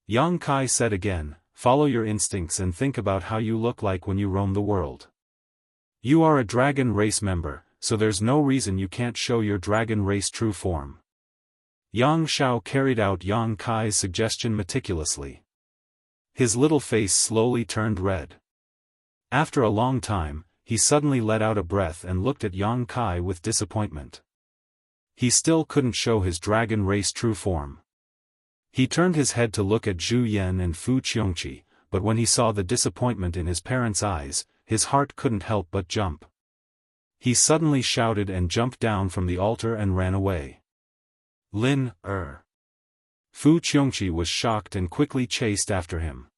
Yang Kai said again, "Follow your instincts and think about how you look like when you roam the world. You are a dragon race member, so there's no reason you can't show your dragon race true form." Yang Xiao carried out Yang Kai's suggestion meticulously. His little face slowly turned red. After a long time, he suddenly let out a breath and looked at Yang Kai with disappointment. He still couldn't show his dragon race true form. He turned his head to look at Zhu Yan and Fu Qiongqi, but when he saw the disappointment in his parents' eyes, his heart couldn't help but jump. He suddenly shouted and jumped down from the altar and ran away. "Lin, Fu Qiongqi was shocked and quickly chased after him.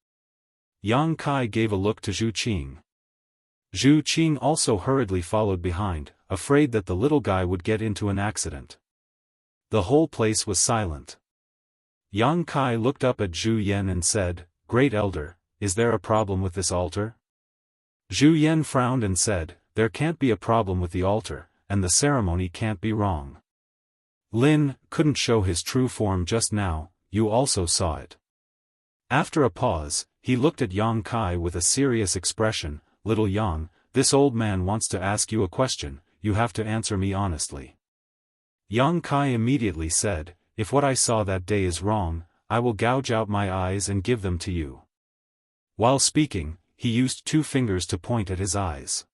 Yang Kai gave a look to Zhu Qing. Zhu Qing also hurriedly followed behind, afraid that the little guy would get into an accident. The whole place was silent. Yang Kai looked up at Zhu Yan and said, "Great Elder, is there a problem with this altar?" Zhu Yan frowned and said, "There can't be a problem with the altar, and the ceremony can't be wrong. Lin couldn't show his true form just now, you also saw it." After a pause, he looked at Yang Kai with a serious expression. "Little Yang, this old man wants to ask you a question, you have to answer me honestly." Yang Kai immediately said, "If what I saw that day is wrong, I will gouge out my eyes and give them to you." While speaking, he used 2 fingers to point at his eyes.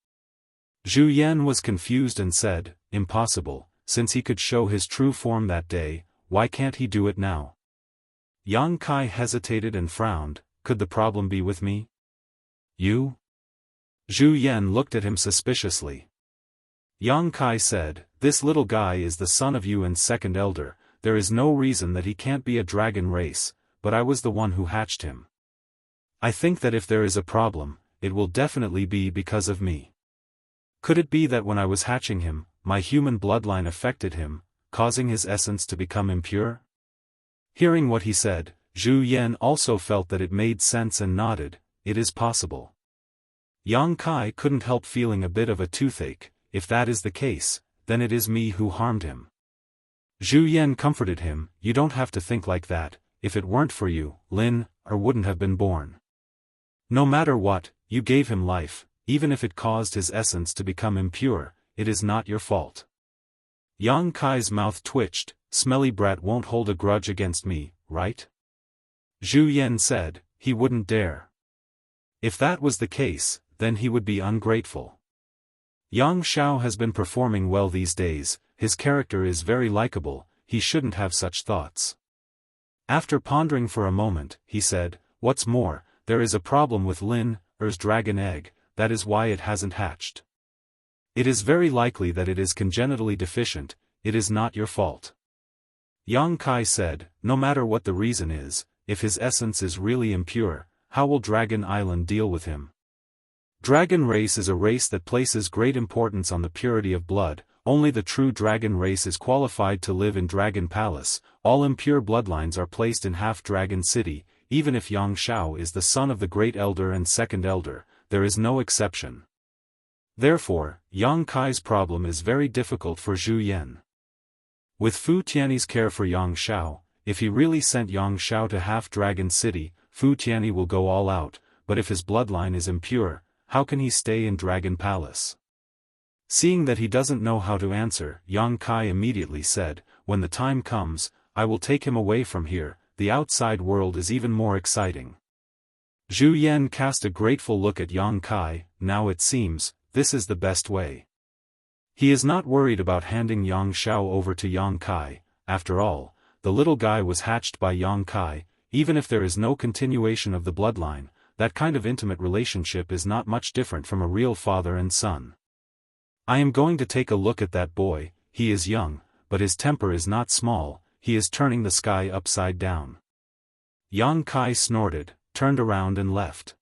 Zhu Yan was confused and said, "Impossible. Since he could show his true form that day, why can't he do it now?" Yang Kai hesitated and frowned. "Could the problem be with me? You?" Zhu Yan looked at him suspiciously. Yang Kai said, "This little guy is the son of Yuan's second elder, there is no reason that he can't be a dragon race, but I was the one who hatched him. I think that if there is a problem, it will definitely be because of me. Could it be that when I was hatching him, my human bloodline affected him, causing his essence to become impure?" Hearing what he said, Zhu Yan also felt that it made sense and nodded. "It is possible." Yang Kai couldn't help feeling a bit of a toothache. "If that is the case, then it is me who harmed him." Zhu Yan comforted him, "You don't have to think like that. If it weren't for you, Lin wouldn't have been born. No matter what, you gave him life, even if it caused his essence to become impure, it is not your fault." Yang Kai's mouth twitched. "Smelly brat won't hold a grudge against me, right?" Zhu Yan said, "He wouldn't dare." If that was the case, then he would be ungrateful. Yang Xiao has been performing well these days, his character is very likable, he shouldn't have such thoughts. After pondering for a moment, he said, what's more, there is a problem with Lin Er's dragon egg, that is why it hasn't hatched. It is very likely that it is congenitally deficient, it is not your fault. Yang Kai said, no matter what the reason is, if his essence is really impure, how will Dragon Island deal with him? Dragon race is a race that places great importance on the purity of blood, only the true dragon race is qualified to live in Dragon Palace, all impure bloodlines are placed in Half-Dragon City, even if Yang Xiao is the son of the Great Elder and Second Elder, there is no exception. Therefore, Yang Kai's problem is very difficult for Zhu Yan. With Fu Tianyi's care for Yang Xiao, if he really sent Yang Xiao to Half-Dragon City, Fu Tianyi will go all out, but if his bloodline is impure, how can he stay in Dragon Palace? Seeing that he doesn't know how to answer, Yang Kai immediately said, when the time comes, I will take him away from here, the outside world is even more exciting. Zhu Yan cast a grateful look at Yang Kai, now it seems, this is the best way. He is not worried about handing Yang Xiao over to Yang Kai, after all, the little guy was hatched by Yang Kai, even if there is no continuation of the bloodline, that kind of intimate relationship is not much different from a real father and son. I am going to take a look at that boy, he is young, but his temper is not small, he is turning the sky upside down. Yang Kai snorted, turned around and left.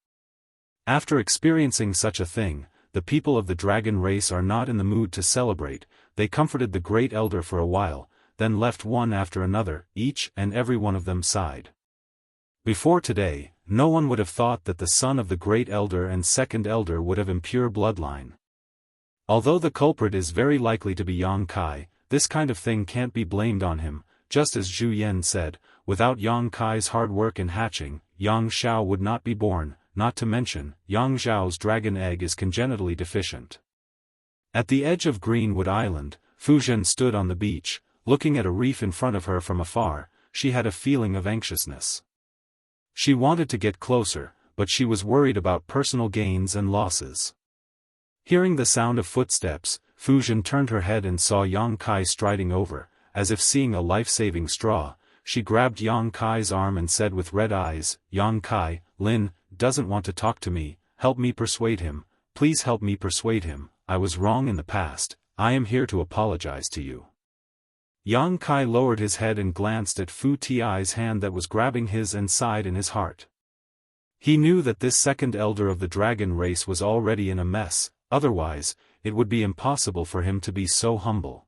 After experiencing such a thing, the people of the dragon race are not in the mood to celebrate, they comforted the Great Elder for a while, then left one after another, each and every one of them sighed. Before today, no one would have thought that the son of the Great Elder and Second Elder would have impure bloodline. Although the culprit is very likely to be Yang Kai, this kind of thing can't be blamed on him, just as Zhu Yan said, without Yang Kai's hard work in hatching, Yang Xiao would not be born, not to mention, Yang Xiao's dragon egg is congenitally deficient. At the edge of Greenwood Island, Fu Zhen stood on the beach, looking at a reef in front of her from afar, she had a feeling of anxiousness. She wanted to get closer, but she was worried about personal gains and losses. Hearing the sound of footsteps, Fu Zhen turned her head and saw Yang Kai striding over, as if seeing a life-saving straw, she grabbed Yang Kai's arm and said with red eyes, Yang Kai, Lin doesn't want to talk to me, help me persuade him, please help me persuade him, I was wrong in the past, I am here to apologize to you. Yang Kai lowered his head and glanced at Fu Ti's hand that was grabbing his and sighed in his heart. He knew that this second elder of the dragon race was already in a mess, otherwise, it would be impossible for him to be so humble.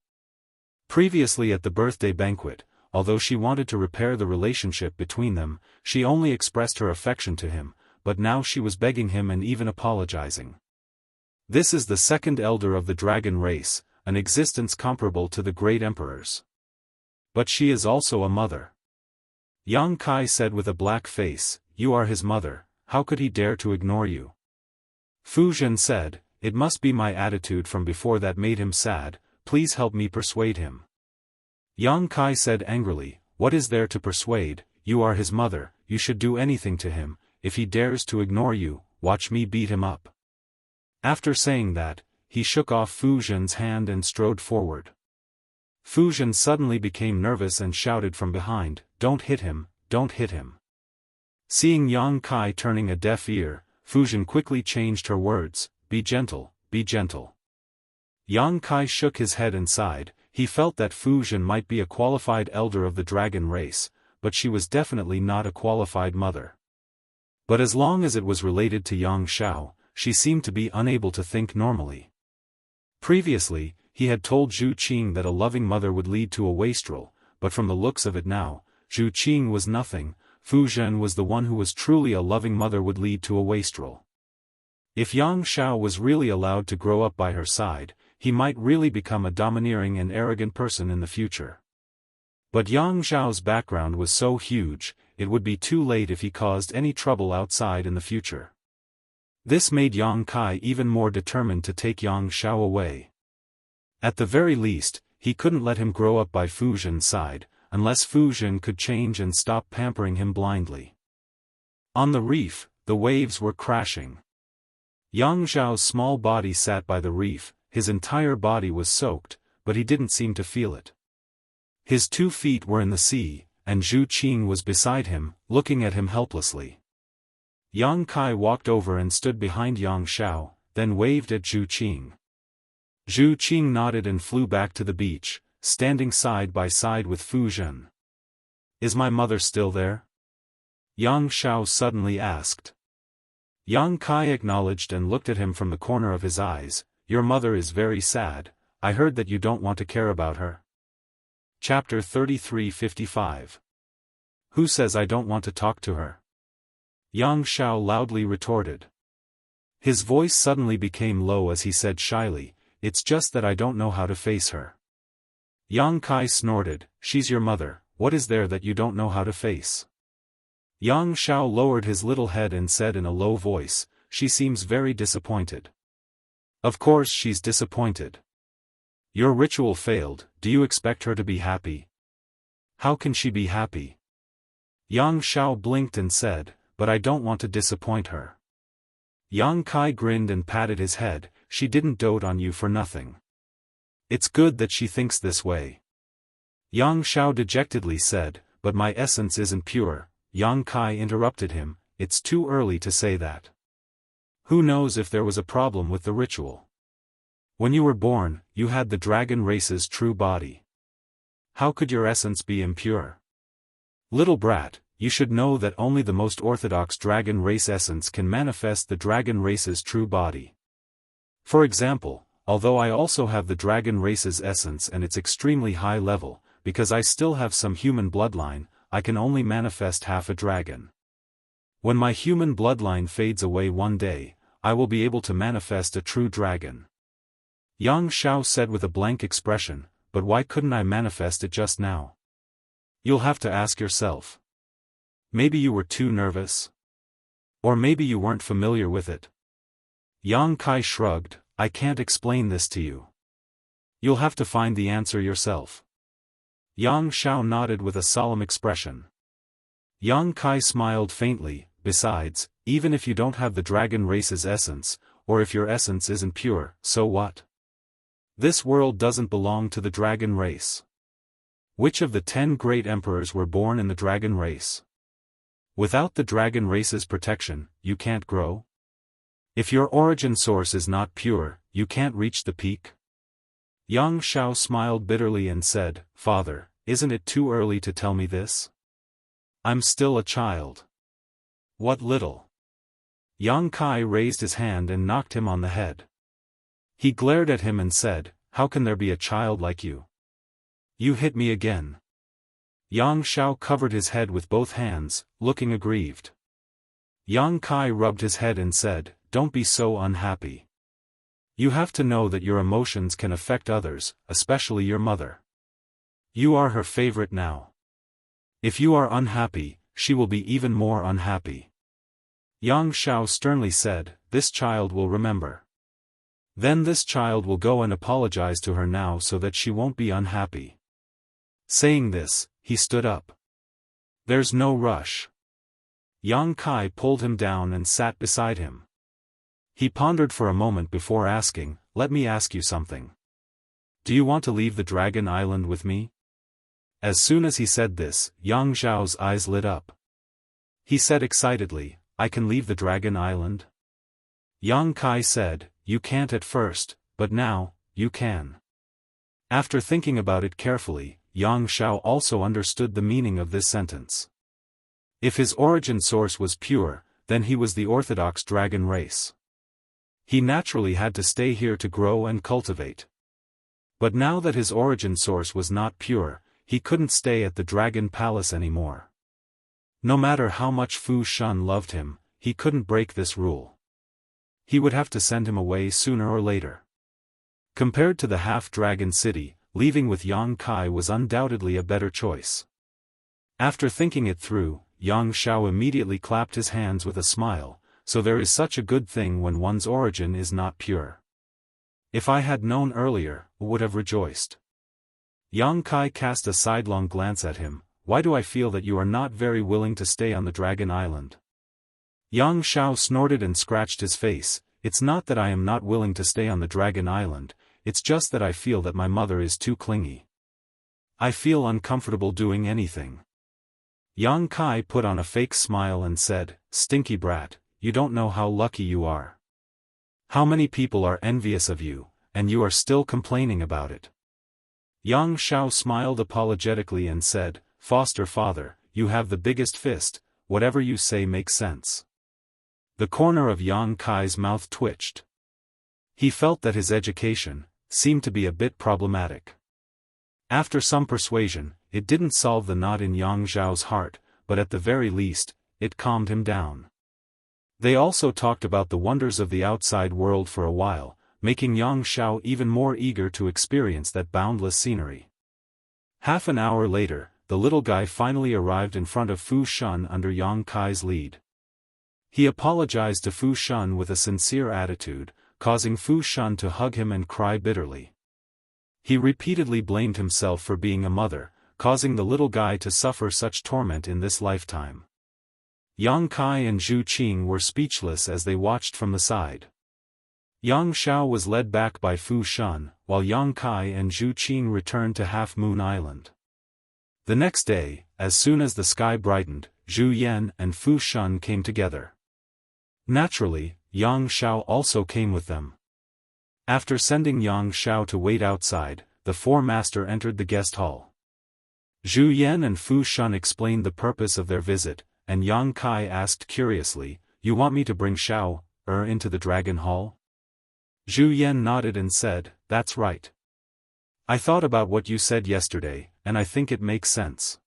Previously at the birthday banquet, although she wanted to repair the relationship between them, she only expressed her affection to him, but now she was begging him and even apologizing. This is the second elder of the dragon race, an existence comparable to the great emperors. But she is also a mother. Yang Kai said with a black face, you are his mother, how could he dare to ignore you? Fu Zhen said, it must be my attitude from before that made him sad, please help me persuade him. Yang Kai said angrily, what is there to persuade, you are his mother, you should do anything to him, if he dares to ignore you, watch me beat him up. After saying that, he shook off Fu Zhen's hand and strode forward. Fu Zhen suddenly became nervous and shouted from behind, don't hit him, don't hit him. Seeing Yang Kai turning a deaf ear, Fu Zhen quickly changed her words, be gentle, be gentle. Yang Kai shook his head and sighed, he felt that Fu Zhen might be a qualified elder of the dragon race, but she was definitely not a qualified mother. But as long as it was related to Yang Xiao, she seemed to be unable to think normally. Previously, he had told Zhu Qing that a loving mother would lead to a wastrel, but from the looks of it now, Zhu Qing was nothing, Fu Zhen was the one who was truly a loving mother would lead to a wastrel. If Yang Xiao was really allowed to grow up by her side, he might really become a domineering and arrogant person in the future. But Yang Xiao's background was so huge, it would be too late if he caused any trouble outside in the future. This made Yang Kai even more determined to take Yang Xiao away. At the very least, he couldn't let him grow up by Fu Zhen's side, unless Fu Zhen could change and stop pampering him blindly. On the reef, the waves were crashing. Yang Zhao's small body sat by the reef, his entire body was soaked, but he didn't seem to feel it. His 2 feet were in the sea, and Zhu Qing was beside him, looking at him helplessly. Yang Kai walked over and stood behind Yang Zhao, then waved at Zhu Qing. Zhu Qing nodded and flew back to the beach, standing side by side with Fu Zhen. "Is my mother still there?" Yang Zhao suddenly asked. Yang Kai acknowledged and looked at him from the corner of his eyes. "Your mother is very sad. I heard that you don't want to care about her." Chapter 33:55. Who says I don't want to talk to her? Yang Zhao loudly retorted. His voice suddenly became low as he said shyly, "It's just that I don't know how to face her." Yang Kai snorted, "She's your mother, what is there that you don't know how to face?" Yang Zhao lowered his little head and said in a low voice, "She seems very disappointed." "Of course she's disappointed. Your ritual failed, do you expect her to be happy?" "How can she be happy?" Yang Zhao blinked and said, "But I don't want to disappoint her." Yang Kai grinned and patted his head, "She didn't dote on you for nothing. It's good that she thinks this way." Yang Zhao dejectedly said, "But my essence isn't pure." Yang Kai interrupted him, "It's too early to say that. Who knows if there was a problem with the ritual? When you were born, you had the dragon race's true body. How could your essence be impure? Little brat, you should know that only the most orthodox dragon race essence can manifest the dragon race's true body. For example, although I also have the dragon race's essence and its extremely high level, because I still have some human bloodline, I can only manifest half a dragon. When my human bloodline fades away one day, I will be able to manifest a true dragon." Yang Zhao said with a blank expression, "But why couldn't I manifest it just now?" "You'll have to ask yourself. Maybe you were too nervous? Or maybe you weren't familiar with it." Yang Kai shrugged, "I can't explain this to you. You'll have to find the answer yourself." Yang Zhao nodded with a solemn expression. Yang Kai smiled faintly, "Besides, even if you don't have the dragon race's essence, or if your essence isn't pure, so what? This world doesn't belong to the dragon race. Which of the 10 great emperors were born in the dragon race? Without the dragon race's protection, you can't grow. If your origin source is not pure, you can't reach the peak." Yang Zhao smiled bitterly and said, "Father, isn't it too early to tell me this? I'm still a child." "What little?" Yang Kai raised his hand and knocked him on the head. He glared at him and said, "How can there be a child like you? You hit me again." Yang Zhao covered his head with both hands, looking aggrieved. Yang Kai rubbed his head and said, "Don't be so unhappy. You have to know that your emotions can affect others, especially your mother. You are her favorite now. If you are unhappy, she will be even more unhappy." Yang Zhao sternly said, "This child will remember. Then this child will go and apologize to her now so that she won't be unhappy." Saying this, he stood up. "There's no rush." Yang Kai pulled him down and sat beside him. He pondered for a moment before asking, "Let me ask you something. Do you want to leave the Dragon Island with me?" As soon as he said this, Yang Zhao's eyes lit up. He said excitedly, "I can leave the Dragon Island?" Yang Kai said, "You can't at first, but now, you can." After thinking about it carefully, Yang Zhao also understood the meaning of this sentence. If his origin source was pure, then he was the orthodox dragon race. He naturally had to stay here to grow and cultivate. But now that his origin source was not pure, he couldn't stay at the Dragon Palace anymore. No matter how much Fu Shun loved him, he couldn't break this rule. He would have to send him away sooner or later. Compared to the half-dragon city, leaving with Yang Kai was undoubtedly a better choice. After thinking it through, Yang Zhao immediately clapped his hands with a smile, so there is such a good thing when one's origin is not pure. If I had known earlier, I would have rejoiced. Yang Kai cast a sidelong glance at him, "Why do I feel that you are not very willing to stay on the Dragon Island?" Yang Shao snorted and scratched his face. It's not that I am not willing to stay on the Dragon Island, it's just that I feel that my mother is too clingy. I feel uncomfortable doing anything. Yang Kai put on a fake smile and said, "Stinky brat, you don't know how lucky you are. How many people are envious of you, and you are still complaining about it." Yang Shao smiled apologetically and said, "Foster father, you have the biggest fist, whatever you say makes sense." The corner of Yang Kai's mouth twitched. He felt that his education seemed to be a bit problematic. After some persuasion, it didn't solve the knot in Yang Zhao's heart, but at the very least, it calmed him down. They also talked about the wonders of the outside world for a while, making Yang Shao even more eager to experience that boundless scenery. Half an hour later, the little guy finally arrived in front of Fu Shun under Yang Kai's lead. He apologized to Fu Shun with a sincere attitude, causing Fu Shun to hug him and cry bitterly. He repeatedly blamed himself for being a mother, causing the little guy to suffer such torment in this lifetime. Yang Kai and Zhu Qing were speechless as they watched from the side. Yang Shao was led back by Fu Shun, while Yang Kai and Zhu Qing returned to Half Moon Island. The next day, as soon as the sky brightened, Zhu Yan and Fu Shun came together. Naturally, Yang Shao also came with them. After sending Yang Shao to wait outside, the four master entered the guest hall. Zhu Yan and Fu Shun explained the purpose of their visit, and Yang Kai asked curiously, "You want me to bring Shao into the Dragon Hall?" Zhu Yan nodded and said, "That's right. I thought about what you said yesterday, and I think it makes sense.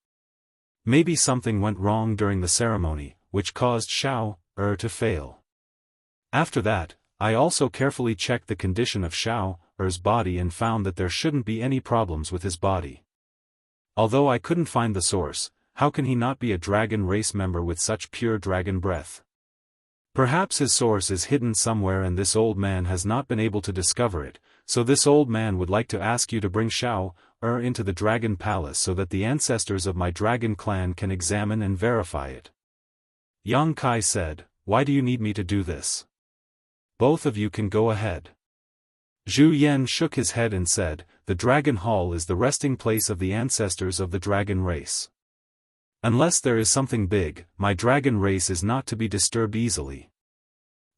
Maybe something went wrong during the ceremony, which caused Shao to fail. After that, I also carefully checked the condition of Shao's body and found that there shouldn't be any problems with his body. Although I couldn't find the source, how can he not be a dragon race member with such pure dragon breath? Perhaps his source is hidden somewhere and this old man has not been able to discover it, so this old man would like to ask you to bring Shao into the Dragon Palace so that the ancestors of my dragon clan can examine and verify it." Yang Kai said, "Why do you need me to do this? Both of you can go ahead." Zhu Yan shook his head and said, "The Dragon Hall is the resting place of the ancestors of the dragon race. Unless there is something big, my dragon race is not to be disturbed easily.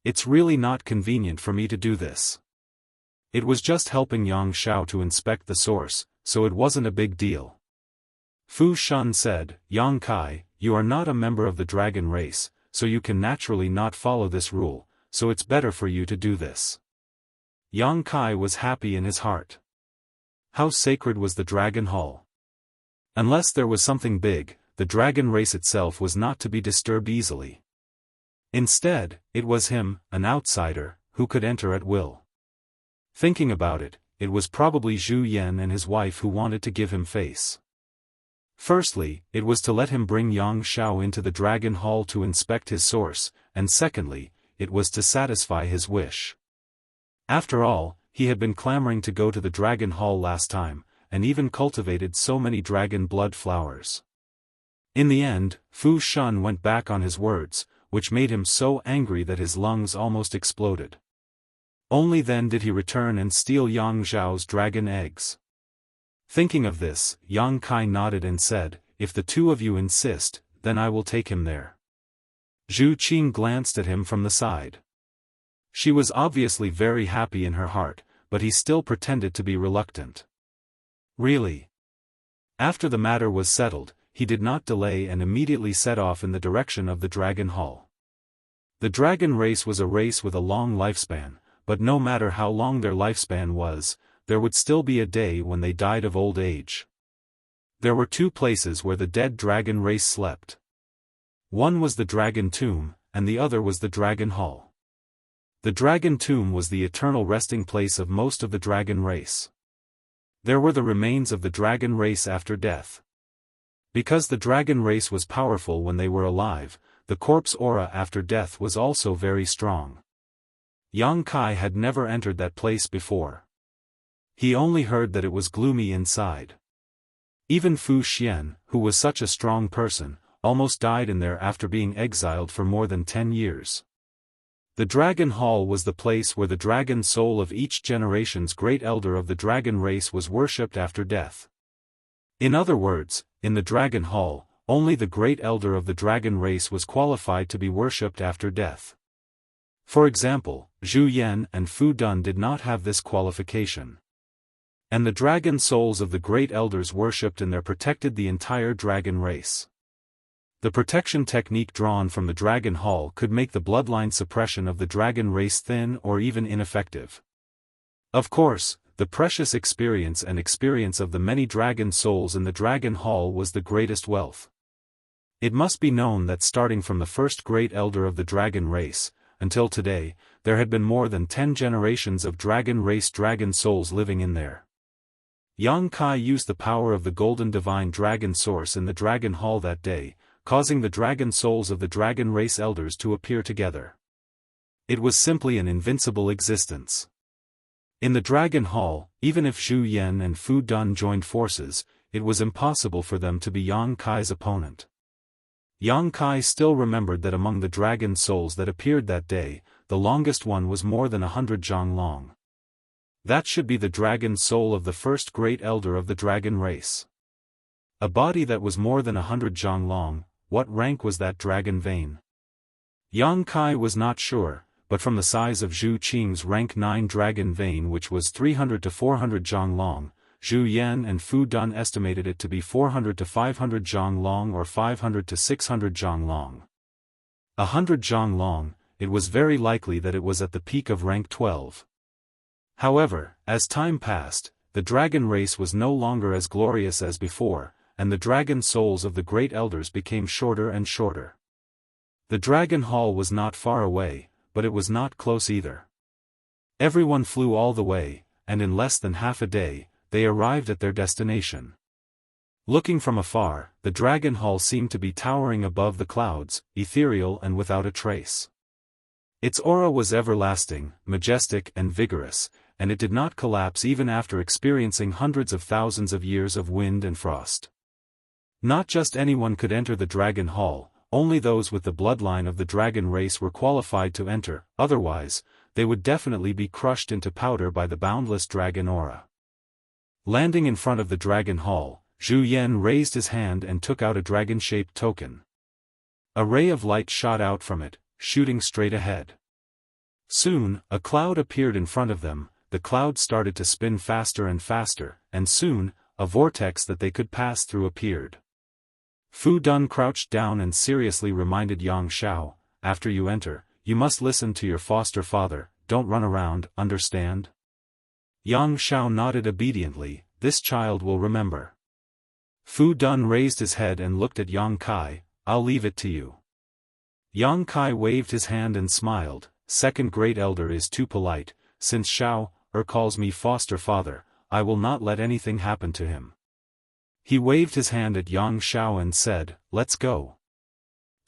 It's really not convenient for me to do this." It was just helping Yang Shao to inspect the source, so it wasn't a big deal. Fu Shun said, "Yang Kai, you are not a member of the dragon race, so you can naturally not follow this rule, so it's better for you to do this." Yang Kai was happy in his heart. How sacred was the Dragon Hall? Unless there was something big, the dragon race itself was not to be disturbed easily. Instead, it was him, an outsider, who could enter at will. Thinking about it, it was probably Zhu Yan and his wife who wanted to give him face. Firstly, it was to let him bring Yang Shao into the Dragon Hall to inspect his source, and secondly, it was to satisfy his wish. After all, he had been clamoring to go to the Dragon Hall last time, and even cultivated so many dragon blood flowers. In the end, Fu Shun went back on his words, which made him so angry that his lungs almost exploded. Only then did he return and steal Yang Zhao's dragon eggs. Thinking of this, Yang Kai nodded and said, "If the two of you insist, then I will take him there." Zhu Qing glanced at him from the side. She was obviously very happy in her heart, but he still pretended to be reluctant. Really? After the matter was settled, he did not delay and immediately set off in the direction of the Dragon Hall. The dragon race was a race with a long lifespan, but no matter how long their lifespan was, there would still be a day when they died of old age. There were two places where the dead dragon race slept. One was the Dragon Tomb, and the other was the Dragon Hall. The Dragon Tomb was the eternal resting place of most of the dragon race. There were the remains of the dragon race after death. Because the dragon race was powerful when they were alive, the corpse aura after death was also very strong. Yang Kai had never entered that place before. He only heard that it was gloomy inside. Even Fu Xian, who was such a strong person, almost died in there after being exiled for more than 10 years. The Dragon Hall was the place where the dragon soul of each generation's great elder of the dragon race was worshipped after death. In other words, in the Dragon Hall, only the great elder of the dragon race was qualified to be worshipped after death. For example, Zhu Yan and Fu Dun did not have this qualification. And the dragon souls of the great elders worshipped in there protected the entire dragon race. The protection technique drawn from the Dragon Hall could make the bloodline suppression of the dragon race thin or even ineffective. Of course, the precious experience of the many dragon souls in the Dragon Hall was the greatest wealth. It must be known that starting from the first great elder of the dragon race, until today, there had been more than 10 generations of dragon race dragon souls living in there. Yang Kai used the power of the golden divine dragon source in the Dragon Hall that day, causing the dragon souls of the dragon race elders to appear together. It was simply an invincible existence. In the Dragon Hall, even if Zhu Yan and Fu Dun joined forces, it was impossible for them to be Yang Kai's opponent. Yang Kai still remembered that among the dragon souls that appeared that day, the longest one was more than 100 zhang long. That should be the dragon soul of the first great elder of the dragon race. A body that was more than 100 zhang long, what rank was that dragon vein? Yang Kai was not sure, but from the size of Zhu Qing's rank 9 dragon vein which was 300 to 400 zhang long, Zhu Yan and Fu Dun estimated it to be 400 to 500 zhang long or 500 to 600 zhang long. 100 zhang long, it was very likely that it was at the peak of rank 12. However, as time passed, the dragon race was no longer as glorious as before, and the dragon souls of the great elders became shorter and shorter. The Dragon Hall was not far away, but it was not close either. Everyone flew all the way, and in less than half a day, they arrived at their destination. Looking from afar, the Dragon Hall seemed to be towering above the clouds, ethereal and without a trace. Its aura was everlasting, majestic and vigorous, and it did not collapse even after experiencing hundreds of thousands of years of wind and frost. Not just anyone could enter the Dragon Hall, only those with the bloodline of the dragon race were qualified to enter, otherwise, they would definitely be crushed into powder by the boundless dragon aura. Landing in front of the Dragon Hall, Zhu Yan raised his hand and took out a dragon-shaped token. A ray of light shot out from it, shooting straight ahead. Soon, a cloud appeared in front of them, the cloud started to spin faster and faster, and soon, a vortex that they could pass through appeared. Fu Dun crouched down and seriously reminded Yang Xiao, after you enter, you must listen to your foster father, don't run around, understand? Yang Xiao nodded obediently, this child will remember. Fu Dun raised his head and looked at Yang Kai, I'll leave it to you. Yang Kai waved his hand and smiled, second great elder is too polite, since Xiao calls me foster father, I will not let anything happen to him. He waved his hand at Yang Xiao and said, let's go.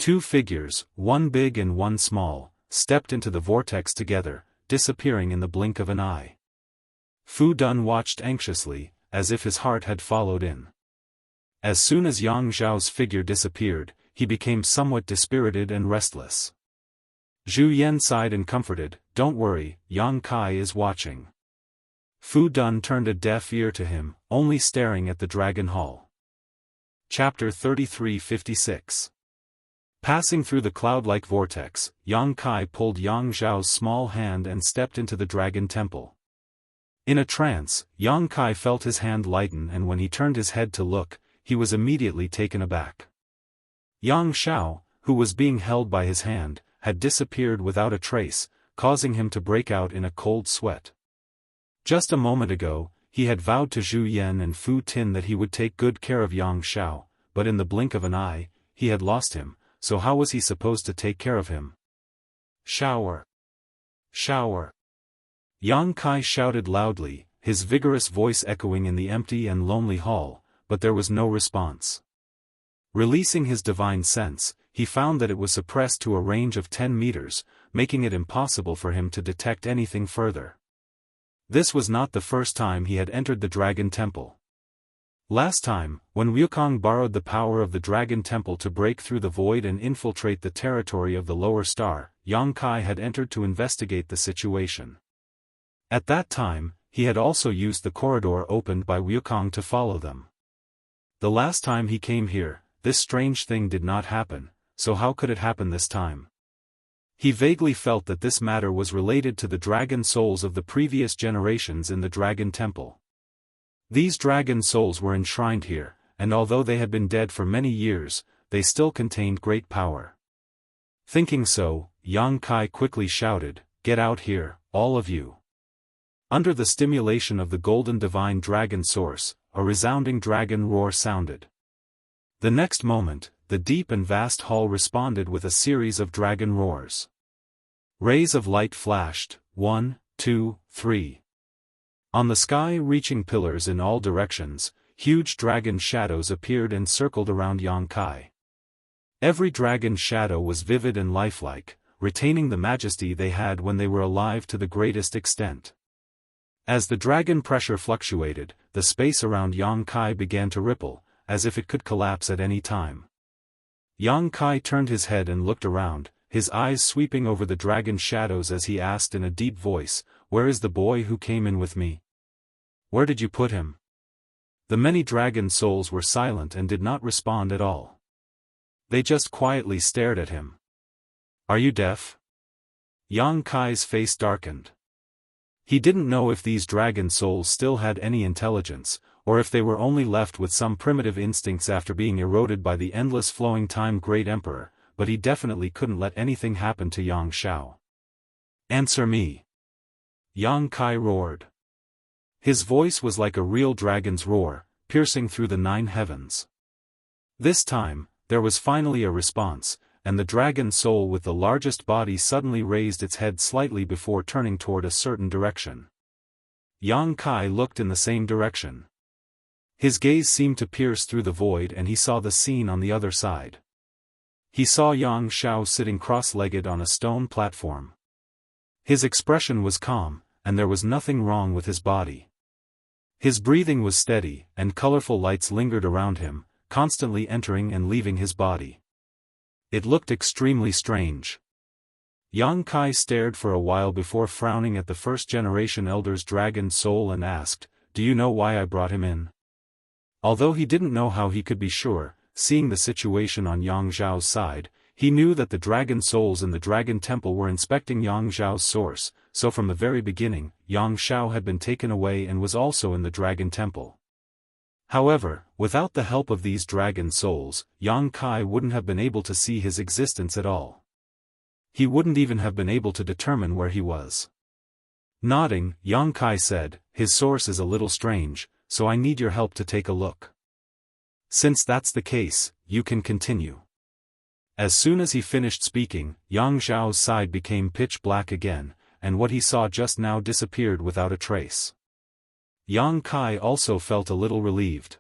2 figures, one big and one small, stepped into the vortex together, disappearing in the blink of an eye. Fu Dun watched anxiously, as if his heart had followed in. As soon as Yang Xiao's figure disappeared, he became somewhat dispirited and restless. Zhu Yan sighed and comforted, don't worry, Yang Kai is watching. Fu Dun turned a deaf ear to him, only staring at the Dragon Hall. Chapter 3356. Passing through the cloud-like vortex, Yang Kai pulled Yang Xiao's small hand and stepped into the Dragon Temple. In a trance, Yang Kai felt his hand lighten, and when he turned his head to look, he was immediately taken aback. Yang Xiao, who was being held by his hand, had disappeared without a trace, causing him to break out in a cold sweat. Just a moment ago, he had vowed to Zhu Yan and Fu Tin that he would take good care of Yang Xiao, but in the blink of an eye, he had lost him, so how was he supposed to take care of him? Shower! Shower! Yang Kai shouted loudly, his vigorous voice echoing in the empty and lonely hall, but there was no response. Releasing his divine sense, he found that it was suppressed to a range of 10 meters, making it impossible for him to detect anything further. This was not the first time he had entered the Dragon Temple. Last time, when Wukong borrowed the power of the Dragon Temple to break through the void and infiltrate the territory of the lower star, Yang Kai had entered to investigate the situation. At that time, he had also used the corridor opened by Wukong to follow them. The last time he came here, this strange thing did not happen, so how could it happen this time? He vaguely felt that this matter was related to the dragon souls of the previous generations in the Dragon Temple. These dragon souls were enshrined here, and although they had been dead for many years, they still contained great power. Thinking so, Yang Kai quickly shouted, "Get out here, all of you." Under the stimulation of the golden divine dragon source, a resounding dragon roar sounded. The next moment, the deep and vast hall responded with a series of dragon roars. Rays of light flashed, 1, 2, 3. On the sky-reaching pillars in all directions, huge dragon shadows appeared and circled around Yang Kai. Every dragon shadow was vivid and lifelike, retaining the majesty they had when they were alive to the greatest extent. As the dragon pressure fluctuated, the space around Yang Kai began to ripple, as if it could collapse at any time. Yang Kai turned his head and looked around, his eyes sweeping over the dragon shadows as he asked in a deep voice, "Where is the boy who came in with me? Where did you put him?" The many dragon souls were silent and did not respond at all. They just quietly stared at him. "Are you deaf?" Yang Kai's face darkened. He didn't know if these dragon souls still had any intelligence, or if they were only left with some primitive instincts after being eroded by the endless flowing time Great Emperor, but he definitely couldn't let anything happen to Yang Xiao. "Answer me!" Yang Kai roared. His voice was like a real dragon's roar, piercing through the 9 heavens. This time, there was finally a response, and the dragon soul with the largest body suddenly raised its head slightly before turning toward a certain direction. Yang Kai looked in the same direction. His gaze seemed to pierce through the void and he saw the scene on the other side. He saw Yang Xiao sitting cross-legged on a stone platform. His expression was calm, and there was nothing wrong with his body. His breathing was steady, and colorful lights lingered around him, constantly entering and leaving his body. It looked extremely strange. Yang Kai stared for a while before frowning at the first-generation elder's dragon soul and asked, "Do you know why I brought him in?" Although he didn't know how he could be sure, seeing the situation on Yang Xiao's side, he knew that the dragon souls in the Dragon Temple were inspecting Yang Xiao's source, so from the very beginning, Yang Xiao had been taken away and was also in the Dragon Temple. However, without the help of these dragon souls, Yang Kai wouldn't have been able to see his existence at all. He wouldn't even have been able to determine where he was. Nodding, Yang Kai said, "His source is a little strange, so I need your help to take a look." "Since that's the case, you can continue." As soon as he finished speaking, Yang Xiao's side became pitch black again, and what he saw just now disappeared without a trace. Yang Kai also felt a little relieved.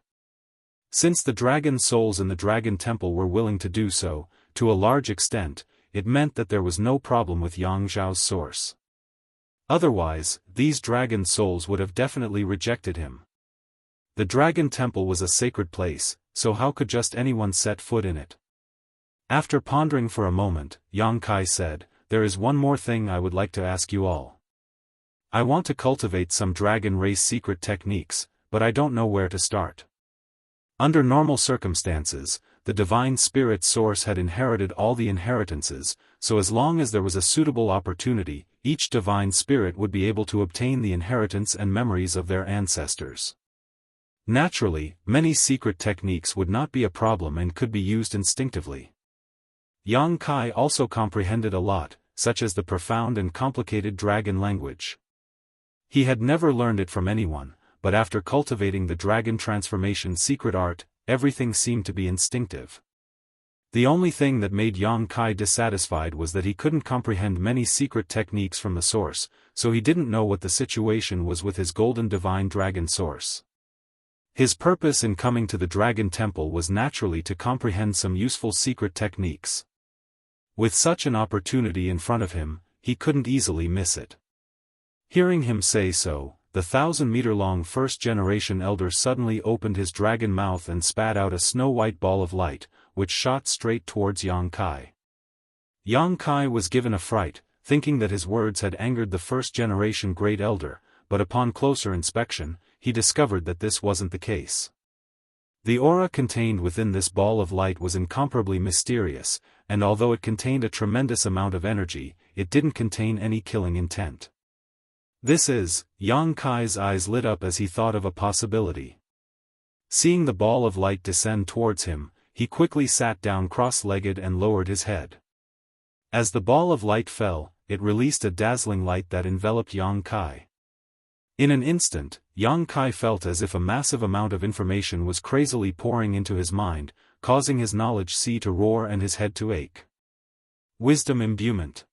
Since the dragon souls in the Dragon Temple were willing to do so, to a large extent, it meant that there was no problem with Yang Xiao's source. Otherwise, these dragon souls would have definitely rejected him. The Dragon Temple was a sacred place, so how could just anyone set foot in it? After pondering for a moment, Yang Kai said, "There is one more thing I would like to ask you all. I want to cultivate some dragon race secret techniques, but I don't know where to start." Under normal circumstances, the divine spirit source had inherited all the inheritances, so as long as there was a suitable opportunity, each divine spirit would be able to obtain the inheritance and memories of their ancestors. Naturally, many secret techniques would not be a problem and could be used instinctively. Yang Kai also comprehended a lot, such as the profound and complicated dragon language. He had never learned it from anyone, but after cultivating the dragon transformation secret art, everything seemed to be instinctive. The only thing that made Yang Kai dissatisfied was that he couldn't comprehend many secret techniques from the source, so he didn't know what the situation was with his golden divine dragon source. His purpose in coming to the Dragon Temple was naturally to comprehend some useful secret techniques. With such an opportunity in front of him, he couldn't easily miss it. Hearing him say so, the 1,000-meter-long first-generation elder suddenly opened his dragon mouth and spat out a snow-white ball of light, which shot straight towards Yang Kai. Yang Kai was given a fright, thinking that his words had angered the first-generation great elder, but upon closer inspection, he discovered that this wasn't the case. The aura contained within this ball of light was incomparably mysterious, and although it contained a tremendous amount of energy, it didn't contain any killing intent. This is, Yang Kai's eyes lit up as he thought of a possibility. Seeing the ball of light descend towards him, he quickly sat down cross-legged and lowered his head. As the ball of light fell, it released a dazzling light that enveloped Yang Kai. In an instant, Yang Kai felt as if a massive amount of information was crazily pouring into his mind, causing his knowledge sea to roar and his head to ache. Wisdom imbuement.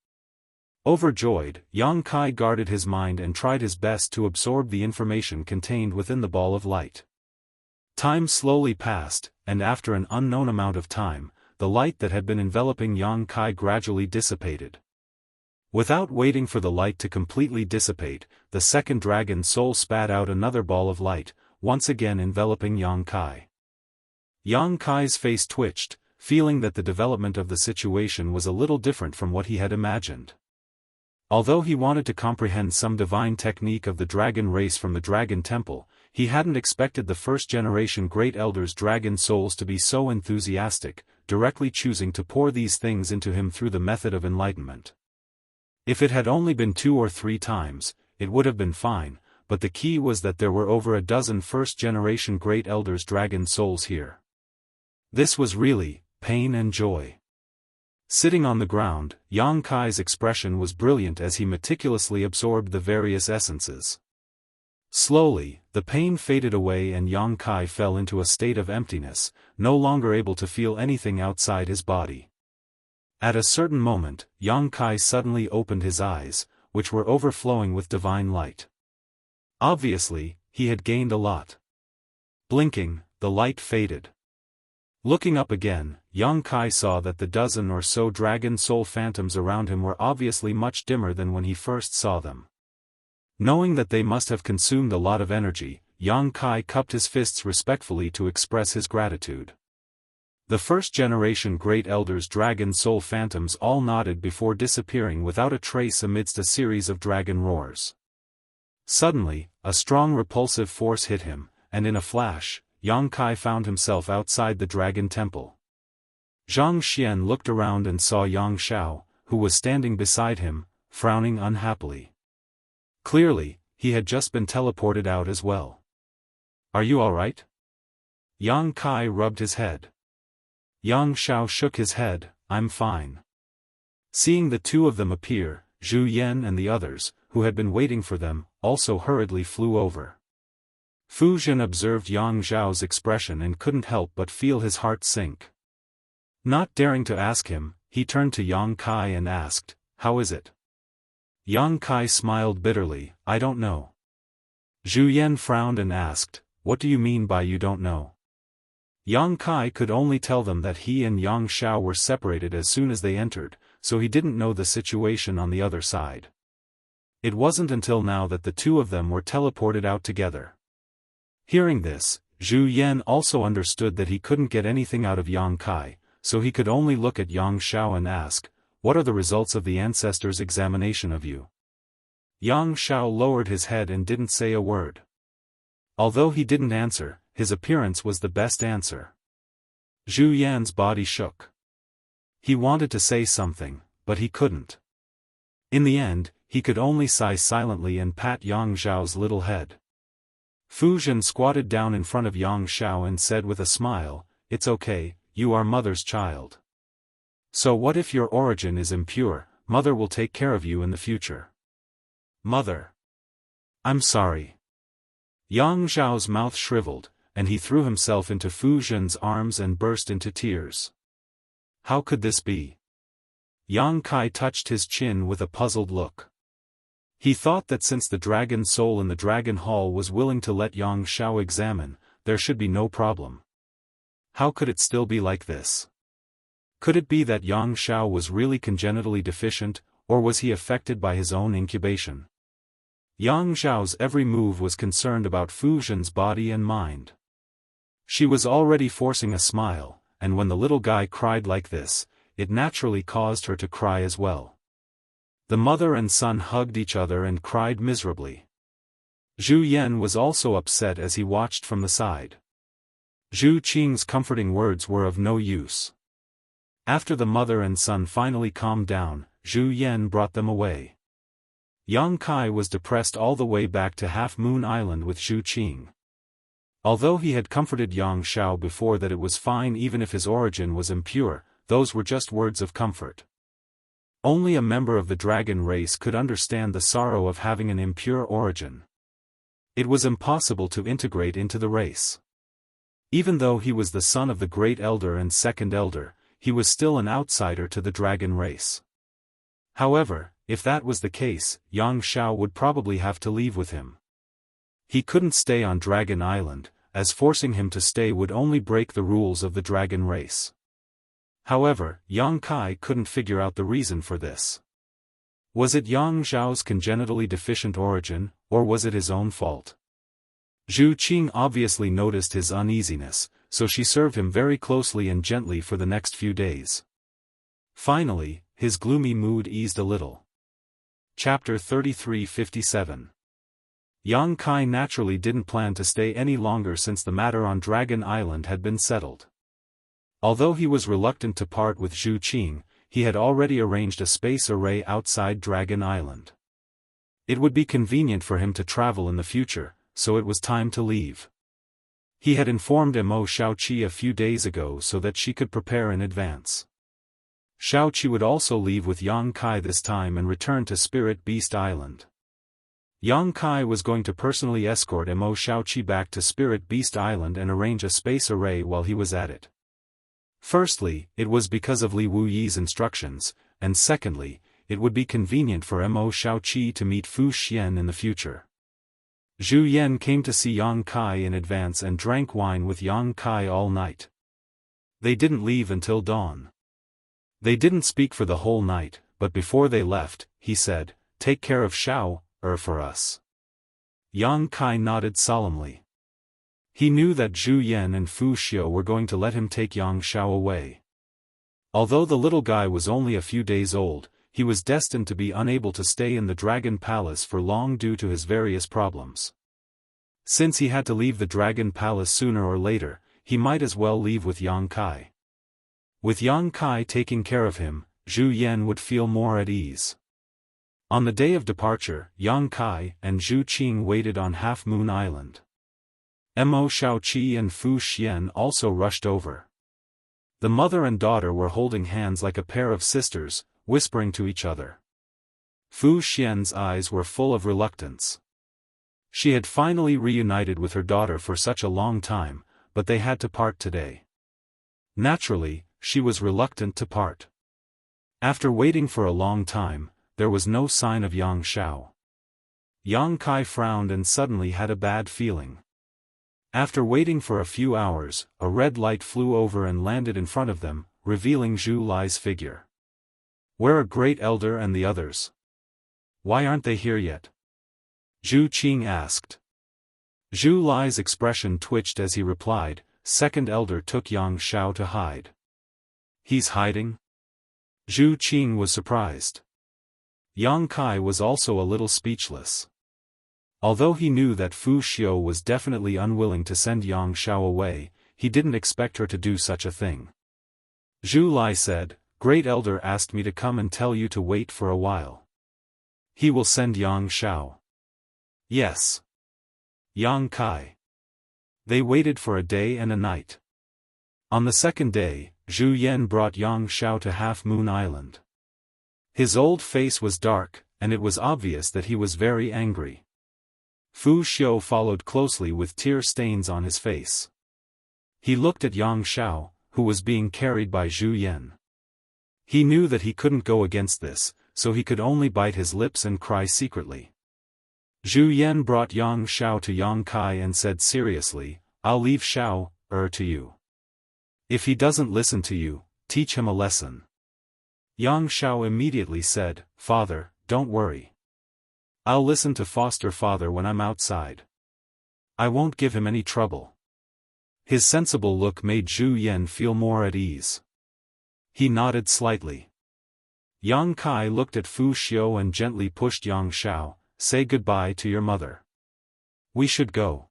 Overjoyed, Yang Kai guarded his mind and tried his best to absorb the information contained within the ball of light. Time slowly passed, and after an unknown amount of time, the light that had been enveloping Yang Kai gradually dissipated. Without waiting for the light to completely dissipate, the second dragon soul spat out another ball of light, once again enveloping Yang Kai. Yang Kai's face twitched, feeling that the development of the situation was a little different from what he had imagined. Although he wanted to comprehend some divine technique of the dragon race from the Dragon Temple, he hadn't expected the first-generation Great Elder's dragon souls to be so enthusiastic, directly choosing to pour these things into him through the method of enlightenment. If it had only been 2 or 3 times, it would have been fine, but the key was that there were over a dozen first-generation Great Elder's dragon souls here. This was really pain and joy. Sitting on the ground, Yang Kai's expression was brilliant as he meticulously absorbed the various essences. Slowly, the pain faded away and Yang Kai fell into a state of emptiness, no longer able to feel anything outside his body. At a certain moment, Yang Kai suddenly opened his eyes, which were overflowing with divine light. Obviously, he had gained a lot. Blinking, the light faded. Looking up again, Yang Kai saw that the dozen or so dragon soul phantoms around him were obviously much dimmer than when he first saw them. Knowing that they must have consumed a lot of energy, Yang Kai cupped his fists respectfully to express his gratitude. The first-generation Great Elder's dragon soul phantoms all nodded before disappearing without a trace amidst a series of dragon roars. Suddenly, a strong repulsive force hit him, and in a flash, Yang Kai found himself outside the Dragon Temple. Zhang Xian looked around and saw Yang Xiao, who was standing beside him, frowning unhappily. Clearly, he had just been teleported out as well. "Are you alright?" Yang Kai rubbed his head. Yang Xiao shook his head, "I'm fine." Seeing the two of them appear, Zhu Yan and the others, who had been waiting for them, also hurriedly flew over. Fu Zhen observed Yang Xiao's expression and couldn't help but feel his heart sink. Not daring to ask him, he turned to Yang Kai and asked, "How is it?" Yang Kai smiled bitterly, "I don't know." Zhu Yan frowned and asked, "What do you mean by you don't know?" Yang Kai could only tell them that he and Yang Xiao were separated as soon as they entered, so he didn't know the situation on the other side. It wasn't until now that the two of them were teleported out together. Hearing this, Zhu Yan also understood that he couldn't get anything out of Yang Kai, so he could only look at Yang Xiao and ask, "What are the results of the ancestors' examination of you?" Yang Xiao lowered his head and didn't say a word. Although he didn't answer, his appearance was the best answer. Zhu Yan's body shook. He wanted to say something, but he couldn't. In the end, he could only sigh silently and pat Yang Xiao's little head. Fu Zhen squatted down in front of Yang Xiao and said with a smile, "It's okay, you are mother's child. So what if your origin is impure? Mother will take care of you in the future." "Mother. I'm sorry." Yang Xiao's mouth shriveled, and he threw himself into Fu Zhen's arms and burst into tears. How could this be? Yang Kai touched his chin with a puzzled look. He thought that since the dragon soul in the dragon hall was willing to let Yang Xiao examine, there should be no problem. How could it still be like this? Could it be that Yang Xiao was really congenitally deficient, or was he affected by his own incubation? Yang Zhao's every move was concerned about Fu Zhen's body and mind. She was already forcing a smile, and when the little guy cried like this, it naturally caused her to cry as well. The mother and son hugged each other and cried miserably. Zhu Yan was also upset as he watched from the side. Zhu Qing's comforting words were of no use. After the mother and son finally calmed down, Zhu Yan brought them away. Yang Kai was depressed all the way back to Half Moon Island with Zhu Qing. Although he had comforted Yang Xiao before that it was fine even if his origin was impure, those were just words of comfort. Only a member of the dragon race could understand the sorrow of having an impure origin. It was impossible to integrate into the race. Even though he was the son of the Great Elder and Second Elder, he was still an outsider to the dragon race. However, if that was the case, Yang Xiao would probably have to leave with him. He couldn't stay on Dragon Island, as forcing him to stay would only break the rules of the dragon race. However, Yang Kai couldn't figure out the reason for this. Was it Yang Zhao's congenitally deficient origin, or was it his own fault? Zhu Qing obviously noticed his uneasiness, so she served him very closely and gently for the next few days. Finally, his gloomy mood eased a little. Chapter 3357. Yang Kai naturally didn't plan to stay any longer since the matter on Dragon Island had been settled. Although he was reluctant to part with Zhu Qing, he had already arranged a space array outside Dragon Island. It would be convenient for him to travel in the future, so it was time to leave. He had informed Mo Shaoqi a few days ago so that she could prepare in advance. Shaoqi would also leave with Yang Kai this time and return to Spirit Beast Island. Yang Kai was going to personally escort Mo Shaoqi back to Spirit Beast Island and arrange a space array while he was at it. Firstly, it was because of Li Wuyi's instructions, and secondly, it would be convenient for Mo Shaoqi to meet Fu Xian in the future. Zhu Yan came to see Yang Kai in advance and drank wine with Yang Kai all night. They didn't leave until dawn. They didn't speak for the whole night, but before they left, he said, "Take care of Xiao, for us." Yang Kai nodded solemnly. He knew that Zhu Yan and Fu Xiao were going to let him take Yang Xiao away. Although the little guy was only a few days old, he was destined to be unable to stay in the Dragon Palace for long due to his various problems. Since he had to leave the Dragon Palace sooner or later, he might as well leave with Yang Kai. With Yang Kai taking care of him, Zhu Yan would feel more at ease. On the day of departure, Yang Kai and Zhu Qing waited on Half Moon Island. Mo Shaoqi and Fu Xian also rushed over. The mother and daughter were holding hands like a pair of sisters, whispering to each other. Fu Xian's eyes were full of reluctance. She had finally reunited with her daughter for such a long time, but they had to part today. Naturally, she was reluctant to part. After waiting for a long time, there was no sign of Yang Xiao. Yang Kai frowned and suddenly had a bad feeling. After waiting for a few hours, a red light flew over and landed in front of them, revealing Zhu Lai's figure. "Where are Great Elder and the others? Why aren't they here yet?" Zhu Qing asked. Zhu Lai's expression twitched as he replied, "Second Elder took Yang Xiao to hide." "He's hiding?" Zhu Qing was surprised. Yang Kai was also a little speechless. Although he knew that Fu Xiao was definitely unwilling to send Yang Xiao away, he didn't expect her to do such a thing. Zhu Lai said, "Great Elder asked me to come and tell you to wait for a while. He will send Yang Xiao." "Yes." Yang Kai. They waited for a day and a night. On the second day, Zhu Yan brought Yang Xiao to Half Moon Island. His old face was dark, and it was obvious that he was very angry. Fu Xiao followed closely with tear stains on his face. He looked at Yang Xiao, who was being carried by Zhu Yan. He knew that he couldn't go against this, so he could only bite his lips and cry secretly. Zhu Yan brought Yang Xiao to Yang Kai and said seriously, "I'll leave Xiao, to you. If he doesn't listen to you, teach him a lesson." Yang Xiao immediately said, "Father, don't worry. I'll listen to foster father when I'm outside. I won't give him any trouble. His sensible look made Zhu Yan feel more at ease. He nodded slightly. Yang Kai looked at Fu Xiu and gently pushed Yang Xiao, say goodbye to your mother. We should go.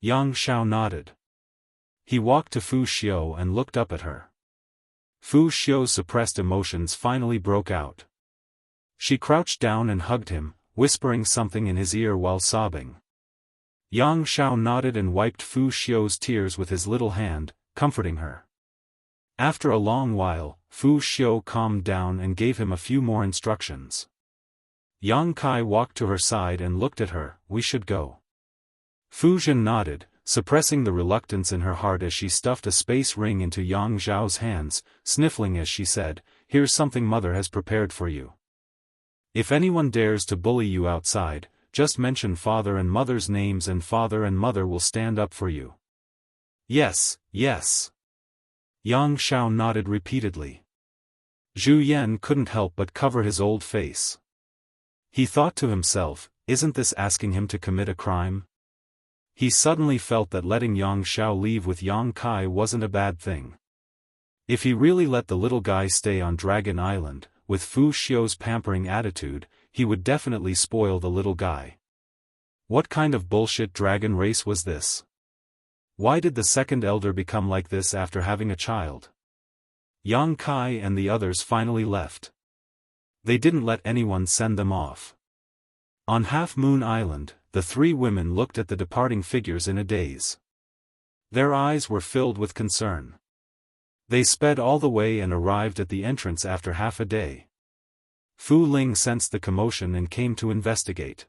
Yang Xiao nodded. He walked to Fu Xiu and looked up at her. Fu Xiu's suppressed emotions finally broke out. She crouched down and hugged him, whispering something in his ear while sobbing. Yang Xiao nodded and wiped Fu Xiu's tears with his little hand, comforting her. After a long while, Fu Xiu calmed down and gave him a few more instructions. Yang Kai walked to her side and looked at her. We should go. Fu Zhen nodded, suppressing the reluctance in her heart as she stuffed a space ring into Yang Zhao's hands, sniffling as she said, here's something mother has prepared for you. If anyone dares to bully you outside, just mention father and mother's names and father and mother will stand up for you. Yes, yes. Yang Xiao nodded repeatedly. Zhu Yan couldn't help but cover his old face. He thought to himself, isn't this asking him to commit a crime? He suddenly felt that letting Yang Xiao leave with Yang Kai wasn't a bad thing. If he really let the little guy stay on Dragon Island, with Fu Xiu's pampering attitude, he would definitely spoil the little guy. What kind of bullshit dragon race was this? Why did the second elder become like this after having a child? Yang Kai and the others finally left. They didn't let anyone send them off. On Half Moon Island, the three women looked at the departing figures in a daze. Their eyes were filled with concern. They sped all the way and arrived at the entrance after half a day. Fu Ling sensed the commotion and came to investigate.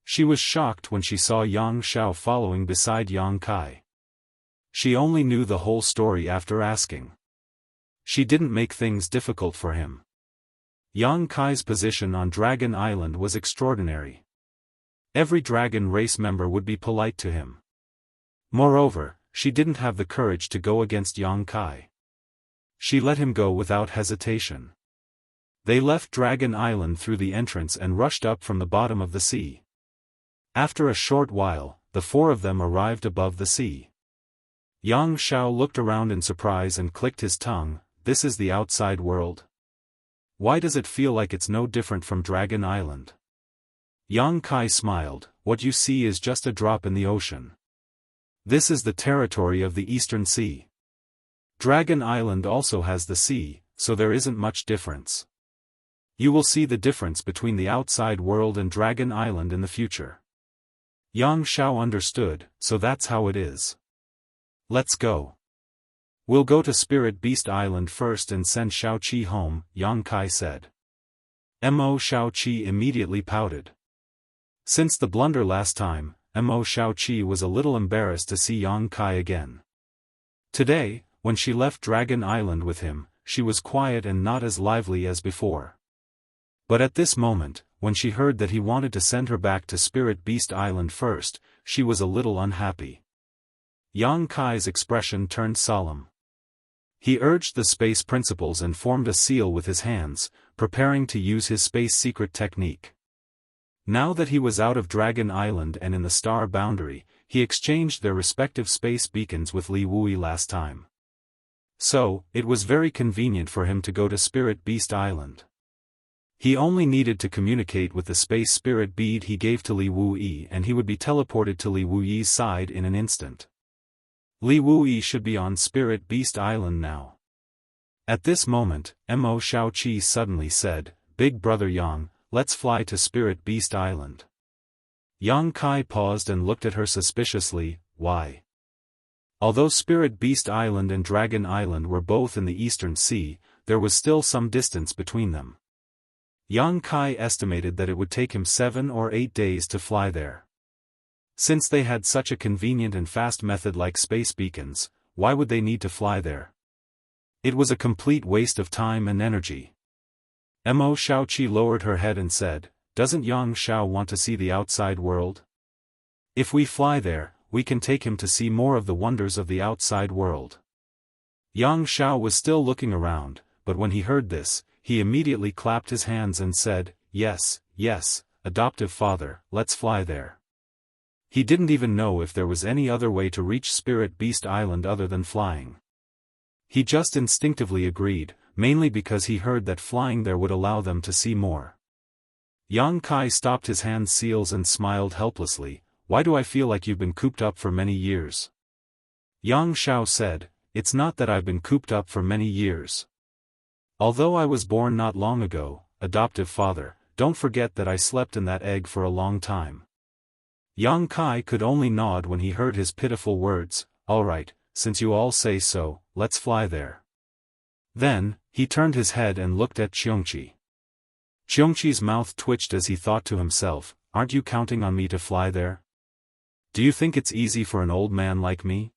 She was shocked when she saw Yang Xiao following beside Yang Kai. She only knew the whole story after asking. She didn't make things difficult for him. Yang Kai's position on Dragon Island was extraordinary. Every dragon race member would be polite to him. Moreover, she didn't have the courage to go against Yang Kai. She let him go without hesitation. They left Dragon Island through the entrance and rushed up from the bottom of the sea. After a short while, the four of them arrived above the sea. Yang Xiao looked around in surprise and clicked his tongue. This is the outside world? Why does it feel like it's no different from Dragon Island? Yang Kai smiled. What you see is just a drop in the ocean. This is the territory of the Eastern Sea. Dragon Island also has the sea, so there isn't much difference. You will see the difference between the outside world and Dragon Island in the future. Yang Xiao understood, so that's how it is. Let's go. We'll go to Spirit Beast Island first and send Xiaoqi home, Yang Kai said. Mo Xiaoqi immediately pouted. Since the blunder last time, Mo Xiaoqi was a little embarrassed to see Yang Kai again. Today, when she left Dragon Island with him, she was quiet and not as lively as before. But at this moment, when she heard that he wanted to send her back to Spirit Beast Island first, she was a little unhappy. Yang Kai's expression turned solemn. He urged the space principles and formed a seal with his hands, preparing to use his space secret technique. Now that he was out of Dragon Island and in the star boundary, he exchanged their respective space beacons with Li Wui last time. So, it was very convenient for him to go to Spirit Beast Island. He only needed to communicate with the space spirit bead he gave to Li Wui and he would be teleported to Li Wui's side in an instant. Li Wui should be on Spirit Beast Island now. At this moment, Mo Xiaoqi suddenly said, Big Brother Yang, let's fly to Spirit Beast Island. Yang Kai paused and looked at her suspiciously. Why? Although Spirit Beast Island and Dragon Island were both in the Eastern Sea, there was still some distance between them. Yang Kai estimated that it would take him 7 or 8 days to fly there. Since they had such a convenient and fast method like space beacons, why would they need to fly there? It was a complete waste of time and energy. Mo Xiaoqi lowered her head and said, Doesn't Yang Xiao want to see the outside world? If we fly there, we can take him to see more of the wonders of the outside world. Yang Xiao was still looking around, but when he heard this, he immediately clapped his hands and said, Yes, yes, "Adoptive father, let's fly there." He didn't even know if there was any other way to reach Spirit Beast Island other than flying. He just instinctively agreed, mainly because he heard that flying there would allow them to see more. Yang Kai stopped his hand seals and smiled helplessly. "Why do I feel like you've been cooped up for many years?" Yang Xiao said, "It's not that I've been cooped up for many years. Although I was born not long ago, adoptive father, don't forget that I slept in that egg for a long time." Yang Kai could only nod when he heard his pitiful words. "All right, since you all say so, let's fly there." Then, he turned his head and looked at Xianxia. Xianxia's mouth twitched as he thought to himself, "Aren't you counting on me to fly there? Do you think it's easy for an old man like me?"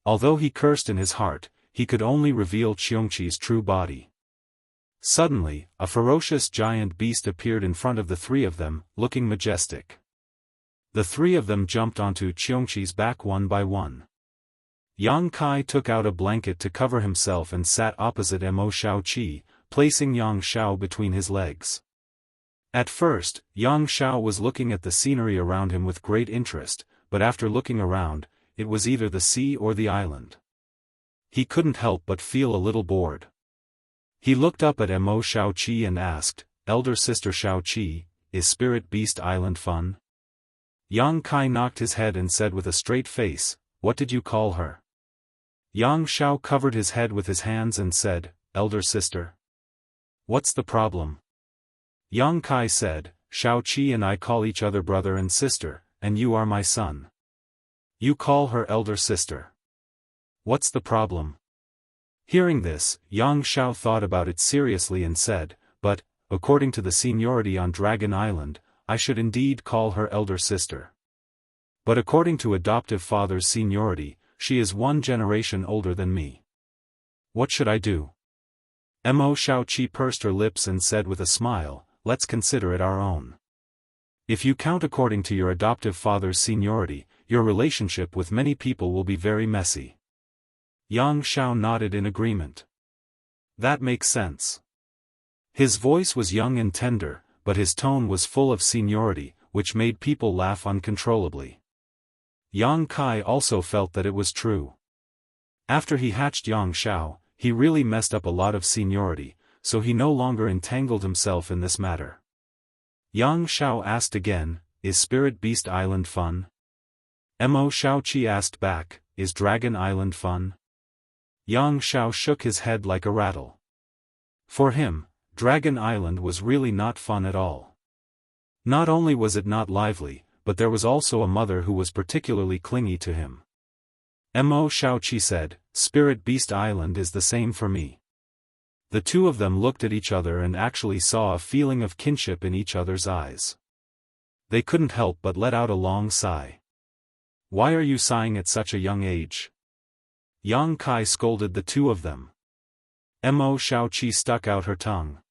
Although he cursed in his heart, he could only reveal Xianxia's true body. Suddenly, a ferocious giant beast appeared in front of the three of them, looking majestic. The three of them jumped onto Xianxia's back one by one. Yang Kai took out a blanket to cover himself and sat opposite Mo Xiaoqi, placing Yang Xiao between his legs. At first, Yang Xiao was looking at the scenery around him with great interest, but after looking around, it was either the sea or the island. He couldn't help but feel a little bored. He looked up at Mo Xiaoqi and asked, "Elder sister Xiaoqi, is Spirit Beast Island fun?" Yang Kai knocked his head and said with a straight face, "What did you call her?" Yang Xiao covered his head with his hands and said, "Elder sister." "What's the problem?" Yang Kai said, "Xiaoqi and I call each other brother and sister, and you are my son. You call her elder sister. What's the problem?" Hearing this, Yang Xiao thought about it seriously and said, "But, according to the seniority on Dragon Island, I should indeed call her elder sister. But according to adoptive father's seniority, she is 1 generation older than me. What should I do?" Mo Xiaoqi pursed her lips and said with a smile, "Let's consider it our own. If you count according to your adoptive father's seniority, your relationship with many people will be very messy." Yang Xiao nodded in agreement. "That makes sense." His voice was young and tender, but his tone was full of seniority, which made people laugh uncontrollably. Yang Kai also felt that it was true. After he hatched Yang Xiao, he really messed up a lot of seniority, so he no longer entangled himself in this matter. Yang Xiao asked again, "Is Spirit Beast Island fun?" Mo Xiaoqi asked back, "Is Dragon Island fun?" Yang Xiao shook his head like a rattle. For him, Dragon Island was really not fun at all. Not only was it not lively, but there was also a mother who was particularly clingy to him. Mo Xiaoqi said, "Spirit Beast Island is the same for me." The two of them looked at each other and actually saw a feeling of kinship in each other's eyes. They couldn't help but let out a long sigh. "Why are you sighing at such a young age?" Yang Kai scolded the two of them. Mo Xiaoqi stuck out her tongue.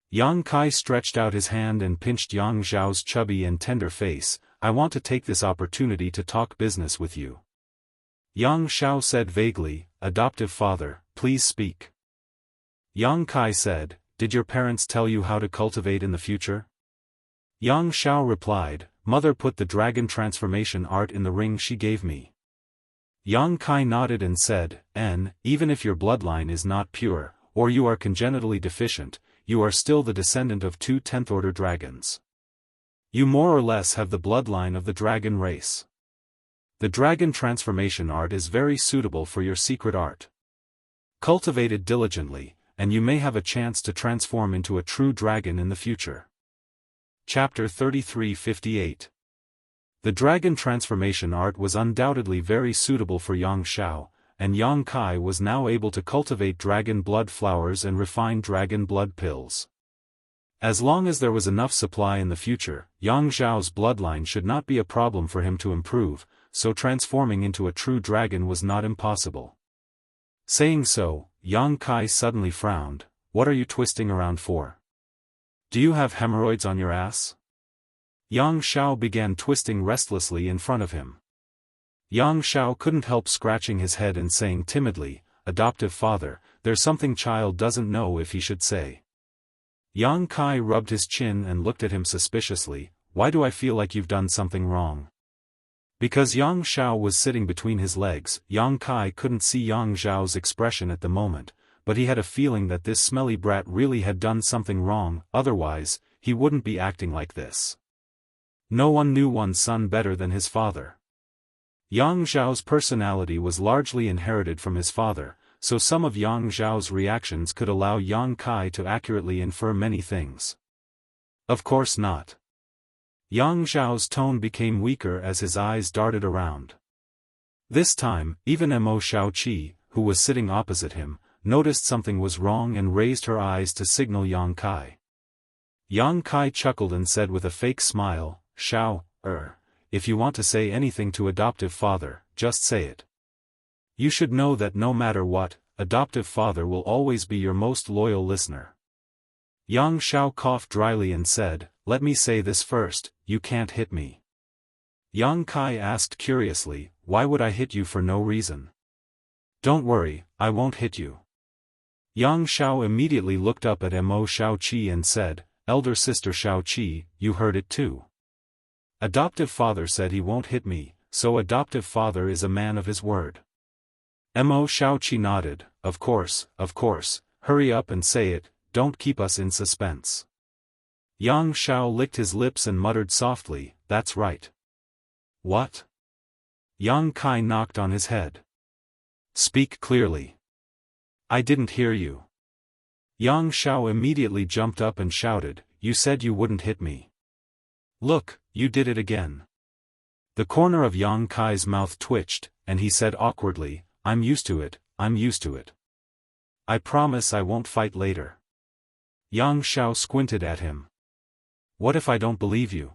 Yang Kai stretched out his hand and pinched Yang Xiao's chubby and tender face. "I want to take this opportunity to talk business with you." Yang Xiao said vaguely, "Adoptive father, please speak." Yang Kai said, "Did your parents tell you how to cultivate in the future?" Yang Xiao replied, "Mother put the dragon transformation art in the ring she gave me." Yang Kai nodded and said, "Even if your bloodline is not pure, or you are congenitally deficient, you are still the descendant of 2 10th-order dragons. You more or less have the bloodline of the dragon race. The dragon transformation art is very suitable for your secret art. Cultivate it diligently, and you may have a chance to transform into a true dragon in the future." Chapter 3358. The dragon transformation art was undoubtedly very suitable for Yang Xiao, and Yang Kai was now able to cultivate dragon blood flowers and refine dragon blood pills. As long as there was enough supply in the future, Yang Xiao's bloodline should not be a problem for him to improve, so transforming into a true dragon was not impossible. Saying so, Yang Kai suddenly frowned. "What are you twisting around for? Do you have hemorrhoids on your ass?" Yang Xiao began twisting restlessly in front of him. Yang Xiao couldn't help scratching his head and saying timidly, "Adoptive father, there's something child doesn't know if he should say." Yang Kai rubbed his chin and looked at him suspiciously. Why do I feel like you've done something wrong? Because Yang Xiao was sitting between his legs, Yang Kai couldn't see Yang Xiao's expression at the moment, but he had a feeling that this smelly brat really had done something wrong, otherwise, he wouldn't be acting like this. No one knew one's son better than his father. Yang Xiao's personality was largely inherited from his father, so some of Yang Xiao's reactions could allow Yang Kai to accurately infer many things. Of course not. Yang Xiao's tone became weaker as his eyes darted around. This time, even Mo Xiaoqi, who was sitting opposite him, noticed something was wrong and raised her eyes to signal Yang Kai. Yang Kai chuckled and said with a fake smile, Xiao, if you want to say anything to adoptive father, just say it. You should know that no matter what, adoptive father will always be your most loyal listener. Yang Xiao coughed dryly and said, let me say this first, you can't hit me. Yang Kai asked curiously, why would I hit you for no reason? Don't worry, I won't hit you. Yang Xiao immediately looked up at Mo Xiaoqi and said, elder sister Xiaoqi, you heard it too. Adoptive father said he won't hit me, so adoptive father is a man of his word. Mo Xiaoqi nodded, of course, hurry up and say it, don't keep us in suspense. Yang Xiao licked his lips and muttered softly, that's right. What? Yang Kai knocked on his head. Speak clearly. I didn't hear you. Yang Xiao immediately jumped up and shouted, you said you wouldn't hit me. Look, you did it again. The corner of Yang Kai's mouth twitched, and he said awkwardly, I'm used to it. I promise I won't fight later. Yang Xiao squinted at him. What if I don't believe you?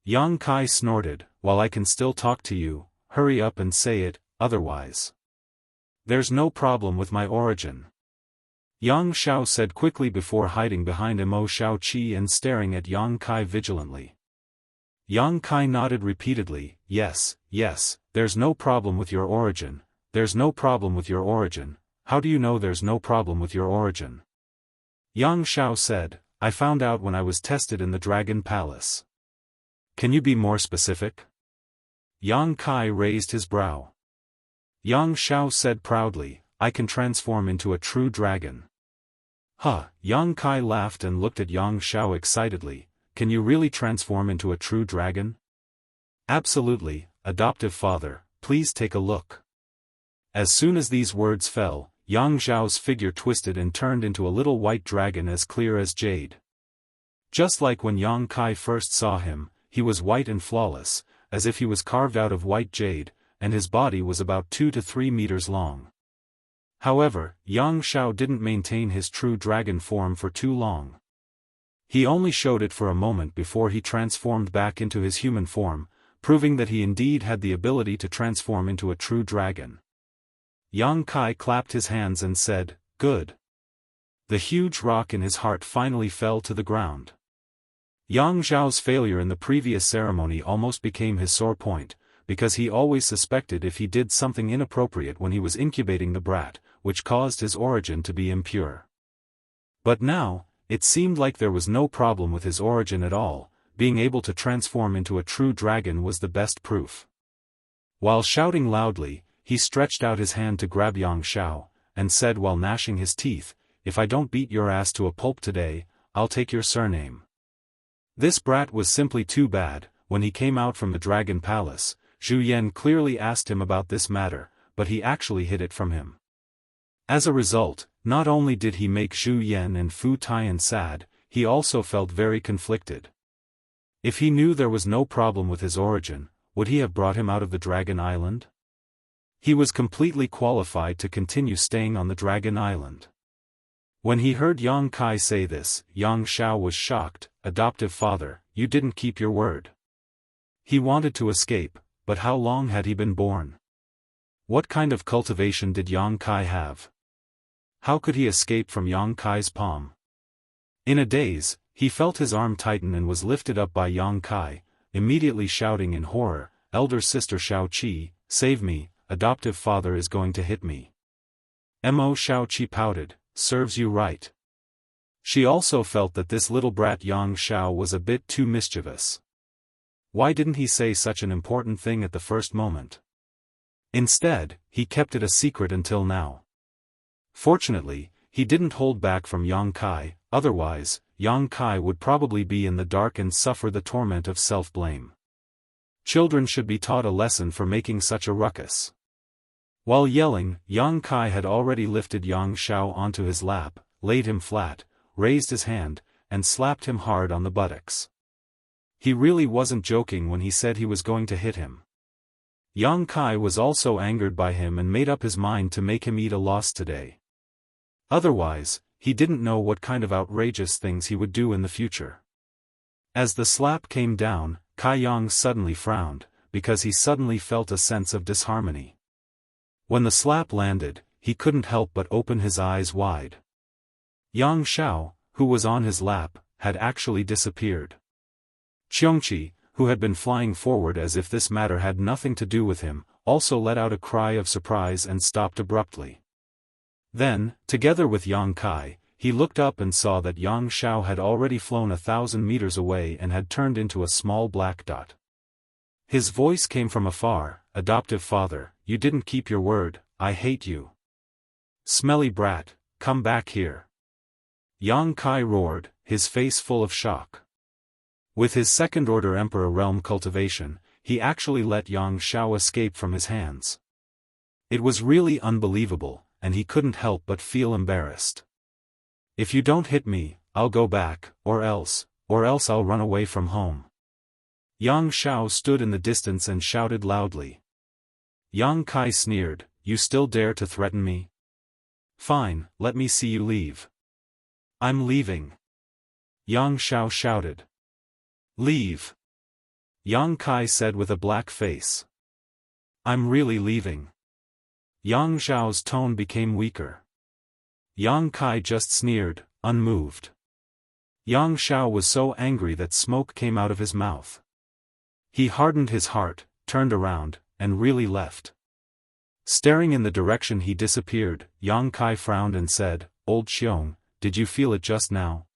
Yang Kai snorted, while I can still talk to you, hurry up and say it, otherwise. There's no problem with my origin. Yang Xiao said quickly before hiding behind Mo Xiaoqi and staring at Yang Kai vigilantly. Yang Kai nodded repeatedly, yes, there's no problem with your origin, there's no problem with your origin, how do you know there's no problem with your origin? Yang Xiao said, I found out when I was tested in the Dragon Palace. Can you be more specific? Yang Kai raised his brow. Yang Xiao said proudly, I can transform into a true dragon. Yang Kai laughed and looked at Yang Xiao excitedly, can you really transform into a true dragon? Absolutely, adoptive father, please take a look. As soon as these words fell, Yang Xiao's figure twisted and turned into a little white dragon as clear as jade. Just like when Yang Kai first saw him, he was white and flawless, as if he was carved out of white jade, and his body was about 2 to 3 meters long. However, Yang Xiao didn't maintain his true dragon form for too long. He only showed it for a moment before he transformed back into his human form, proving that he indeed had the ability to transform into a true dragon. Yang Kai clapped his hands and said, good. The huge rock in his heart finally fell to the ground. Yang Xiao's failure in the previous ceremony almost became his sore point, because he always suspected if he did something inappropriate when he was incubating the brat, which caused his origin to be impure. But now, it seemed like there was no problem with his origin at all, being able to transform into a true dragon was the best proof. While shouting loudly, he stretched out his hand to grab Yang Xiao, and said while gnashing his teeth, if I don't beat your ass to a pulp today, I'll take your surname. This brat was simply too bad. When he came out from the Dragon Palace, Zhu Yan clearly asked him about this matter, but he actually hid it from him. As a result, not only did he make Zhu Yan and Fu Tian sad, he also felt very conflicted. If he knew there was no problem with his origin, would he have brought him out of the Dragon Island? He was completely qualified to continue staying on the Dragon Island. When he heard Yang Kai say this, Yang Xiao was shocked, adoptive father, you didn't keep your word. He wanted to escape, but how long had he been born? What kind of cultivation did Yang Kai have? How could he escape from Yang Kai's palm? In a daze, he felt his arm tighten and was lifted up by Yang Kai, immediately shouting in horror, elder sister Xiaoqi, save me, adoptive father is going to hit me. Mo Xiaoqi pouted, serves you right. She also felt that this little brat Yang Xiao was a bit too mischievous. Why didn't he say such an important thing at the first moment? Instead, he kept it a secret until now. Fortunately, he didn't hold back from Yang Kai, otherwise, Yang Kai would probably be in the dark and suffer the torment of self-blame. Children should be taught a lesson for making such a ruckus. While yelling, Yang Kai had already lifted Yang Xiao onto his lap, laid him flat, raised his hand, and slapped him hard on the buttocks. He really wasn't joking when he said he was going to hit him. Yang Kai was also angered by him and made up his mind to make him eat a loss today. Otherwise, he didn't know what kind of outrageous things he would do in the future. As the slap came down, Kai Yang suddenly frowned, because he suddenly felt a sense of disharmony. When the slap landed, he couldn't help but open his eyes wide. Yang Xiao, who was on his lap, had actually disappeared. Qiongqi, who had been flying forward as if this matter had nothing to do with him, also let out a cry of surprise and stopped abruptly. Then, together with Yang Kai, he looked up and saw that Yang Xiao had already flown 1,000 meters away and had turned into a small black dot. His voice came from afar, "Adoptive father, you didn't keep your word, I hate you. Smelly brat, come back here." Yang Kai roared, his face full of shock. With his second-order Emperor realm cultivation, he actually let Yang Xiao escape from his hands. It was really unbelievable, and he couldn't help but feel embarrassed. "If you don't hit me, I'll go back, or else I'll run away from home." Yang Xiao stood in the distance and shouted loudly. Yang Kai sneered, "You still dare to threaten me? Fine, let me see you leave." "I'm leaving." Yang Xiao shouted. "Leave," Yang Kai said with a black face. "I'm really leaving." Yang Xiao's tone became weaker. Yang Kai just sneered, unmoved. Yang Xiao was so angry that smoke came out of his mouth. He hardened his heart, turned around, and really left. Staring in the direction he disappeared, Yang Kai frowned and said, "Old Xiong, did you feel it just now?"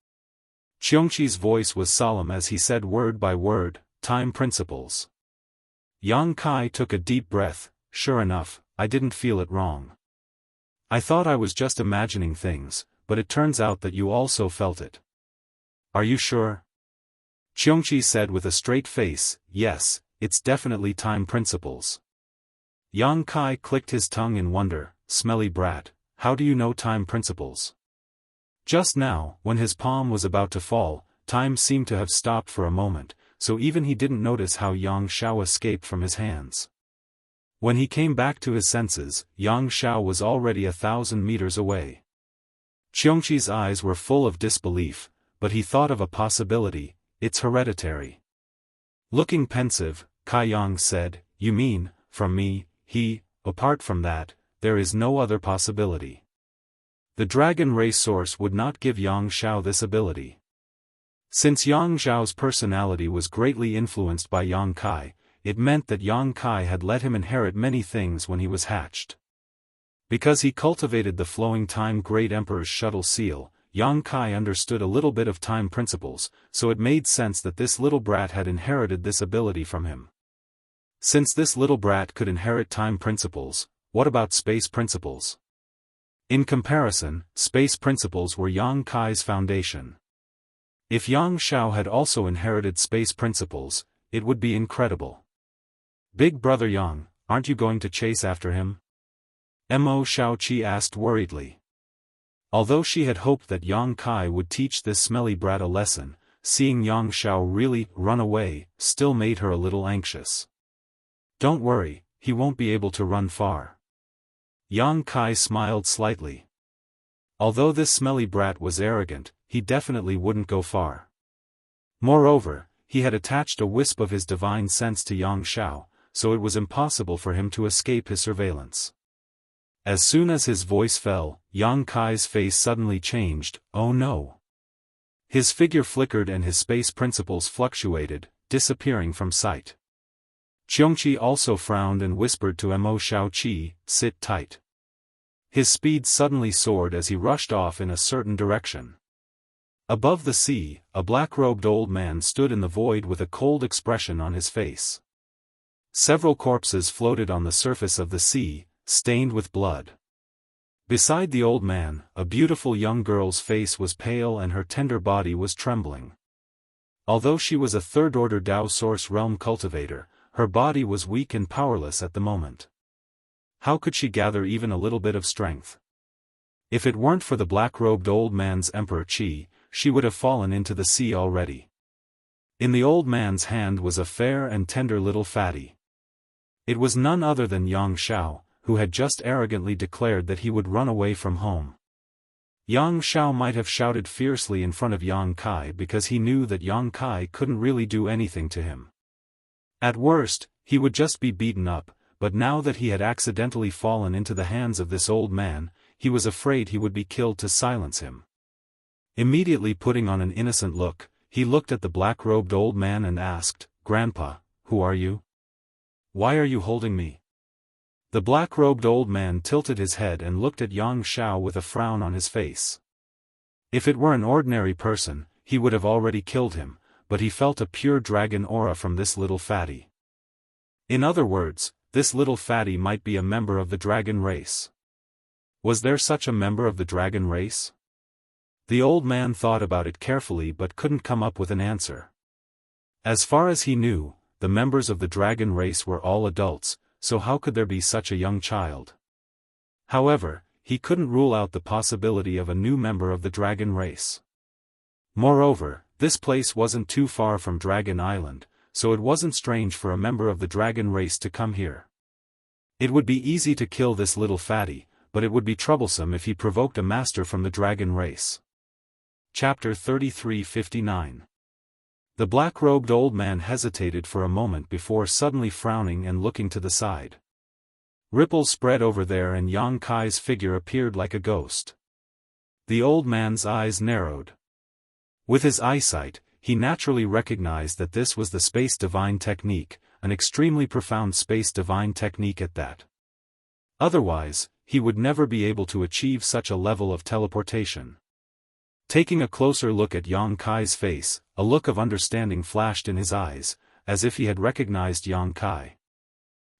Qiongqi's voice was solemn as he said word by word, "Time principles." Yang Kai took a deep breath. "Sure enough, I didn't feel it wrong. I thought I was just imagining things, but it turns out that you also felt it." "Are you sure?" Qiongqi said with a straight face, "Yes, it's definitely time principles." Yang Kai clicked his tongue in wonder, "Smelly brat, how do you know time principles?" Just now, when his palm was about to fall, time seemed to have stopped for a moment, so even he didn't notice how Yang Xiao escaped from his hands. When he came back to his senses, Yang Xiao was already 1,000 meters away. Qiongqi's eyes were full of disbelief, but he thought of a possibility: it's hereditary. Looking pensive, Kai Yang said, "You mean, from me, apart from that, there is no other possibility." The dragon race source would not give Yang Xiao this ability. Since Yang Xiao's personality was greatly influenced by Yang Kai, it meant that Yang Kai had let him inherit many things when he was hatched. Because he cultivated the flowing time Great Emperor's shuttle seal, Yang Kai understood a little bit of time principles, so it made sense that this little brat had inherited this ability from him. Since this little brat could inherit time principles, what about space principles? In comparison, space principles were Yang Kai's foundation. If Yang Xiao had also inherited space principles, it would be incredible. "Big brother Yang, aren't you going to chase after him?" Mo Shaoqi asked worriedly. Although she had hoped that Yang Kai would teach this smelly brat a lesson, seeing Yang Xiao really run away still made her a little anxious. "Don't worry, he won't be able to run far." Yang Kai smiled slightly. Although this smelly brat was arrogant, he definitely wouldn't go far. Moreover, he had attached a wisp of his divine sense to Yang Xiao, so it was impossible for him to escape his surveillance. As soon as his voice fell, Yang Kai's face suddenly changed. "Oh no." His figure flickered and his space principles fluctuated, disappearing from sight. Qiongqi also frowned and whispered to Mo Shaoqi, "Sit tight." His speed suddenly soared as he rushed off in a certain direction. Above the sea, a black-robed old man stood in the void with a cold expression on his face. Several corpses floated on the surface of the sea, stained with blood. Beside the old man, a beautiful young girl's face was pale and her tender body was trembling. Although she was a third-order Dao Source Realm cultivator, her body was weak and powerless at the moment. How could she gather even a little bit of strength? If it weren't for the black-robed old man's Emperor Qi, she would have fallen into the sea already. In the old man's hand was a fair and tender little fatty. It was none other than Yang Xiao, who had just arrogantly declared that he would run away from home. Yang Xiao might have shouted fiercely in front of Yang Kai because he knew that Yang Kai couldn't really do anything to him. At worst, he would just be beaten up, but now that he had accidentally fallen into the hands of this old man, he was afraid he would be killed to silence him. Immediately putting on an innocent look, he looked at the black-robed old man and asked, "Grandpa, who are you? Why are you holding me?" The black-robed old man tilted his head and looked at Yang Xiao with a frown on his face. If it were an ordinary person, he would have already killed him, but he felt a pure dragon aura from this little fatty. In other words, this little fatty might be a member of the dragon race. Was there such a member of the dragon race? The old man thought about it carefully but couldn't come up with an answer. As far as he knew, the members of the dragon race were all adults, so how could there be such a young child? However, he couldn't rule out the possibility of a new member of the dragon race. Moreover, this place wasn't too far from Dragon Island, so it wasn't strange for a member of the dragon race to come here. It would be easy to kill this little fatty, but it would be troublesome if he provoked a master from the dragon race. Chapter 33:59. The black-robed old man hesitated for a moment before suddenly frowning and looking to the side. Ripples spread over there and Yang Kai's figure appeared like a ghost. The old man's eyes narrowed. With his eyesight, he naturally recognized that this was the Space Divine technique, an extremely profound Space Divine technique at that. Otherwise, he would never be able to achieve such a level of teleportation. Taking a closer look at Yang Kai's face, a look of understanding flashed in his eyes, as if he had recognized Yang Kai.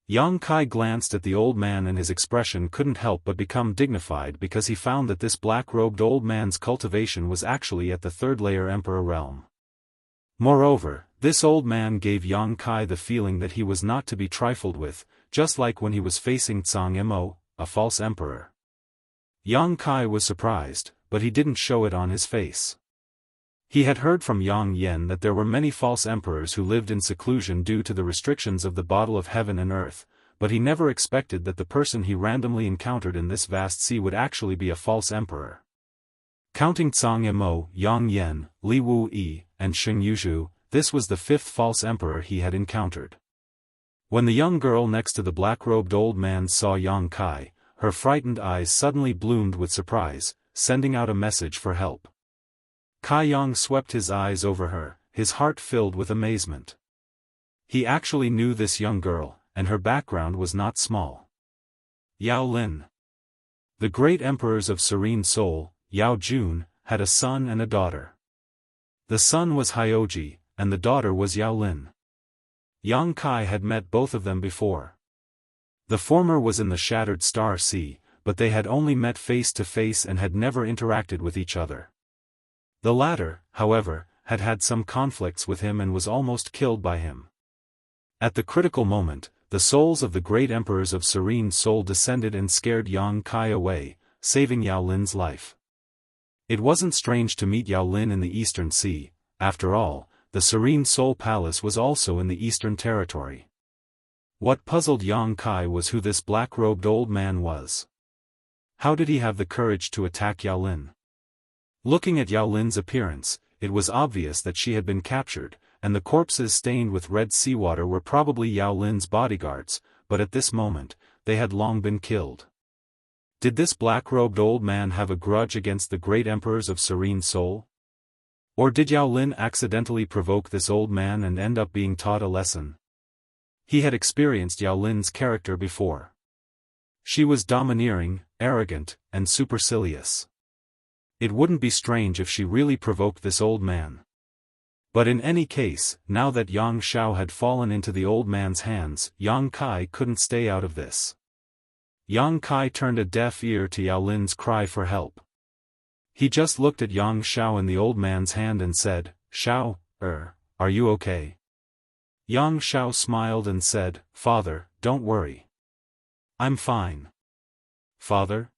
Yang Kai glanced at the old man and his expression couldn't help but become dignified because he found that this black-robed old man's cultivation was actually at the third-layer Emperor realm. Moreover, this old man gave Yang Kai the feeling that he was not to be trifled with, just like when he was facing Zhang Mo, a false emperor. Yang Kai was surprised, but he didn't show it on his face. He had heard from Yang Yen that there were many false emperors who lived in seclusion due to the restrictions of the bottle of heaven and earth, but he never expected that the person he randomly encountered in this vast sea would actually be a false emperor. Counting Zhang Mo, Yang Yen, Li Wu Yi, and Sheng Yuzhu, this was the fifth false emperor he had encountered. When the young girl next to the black-robed old man saw Yang Kai, her frightened eyes suddenly bloomed with surprise, sending out a message for help. Kai Yang swept his eyes over her, his heart filled with amazement. He actually knew this young girl, and her background was not small. Yao Lin. The great emperors of Serene Soul, Yao Jun, had a son and a daughter. The son was Hyoji, and the daughter was Yao Lin. Yang Kai had met both of them before. The former was in the Shattered Star Sea, but they had only met face to face and had never interacted with each other. The latter, however, had had some conflicts with him and was almost killed by him. At the critical moment, the souls of the great emperors of Serene Soul descended and scared Yang Kai away, saving Yao Lin's life. It wasn't strange to meet Yao Lin in the Eastern Sea. After all, the Serene Soul Palace was also in the Eastern Territory. What puzzled Yang Kai was who this black-robed old man was. How did he have the courage to attack Yao Lin? Looking at Yao Lin's appearance, it was obvious that she had been captured, and the corpses stained with red seawater were probably Yao Lin's bodyguards, but at this moment, they had long been killed. Did this black-robed old man have a grudge against the great emperors of Serene Soul? Or did Yao Lin accidentally provoke this old man and end up being taught a lesson? He had experienced Yao Lin's character before. She was domineering, arrogant, and supercilious. It wouldn't be strange if she really provoked this old man. But in any case, now that Yang Xiao had fallen into the old man's hands, Yang Kai couldn't stay out of this. Yang Kai turned a deaf ear to Yao Lin's cry for help. He just looked at Yang Xiao in the old man's hand and said, "Xiao, are you okay?" Yang Xiao smiled and said, "Father, don't worry. I'm fine." "Father?"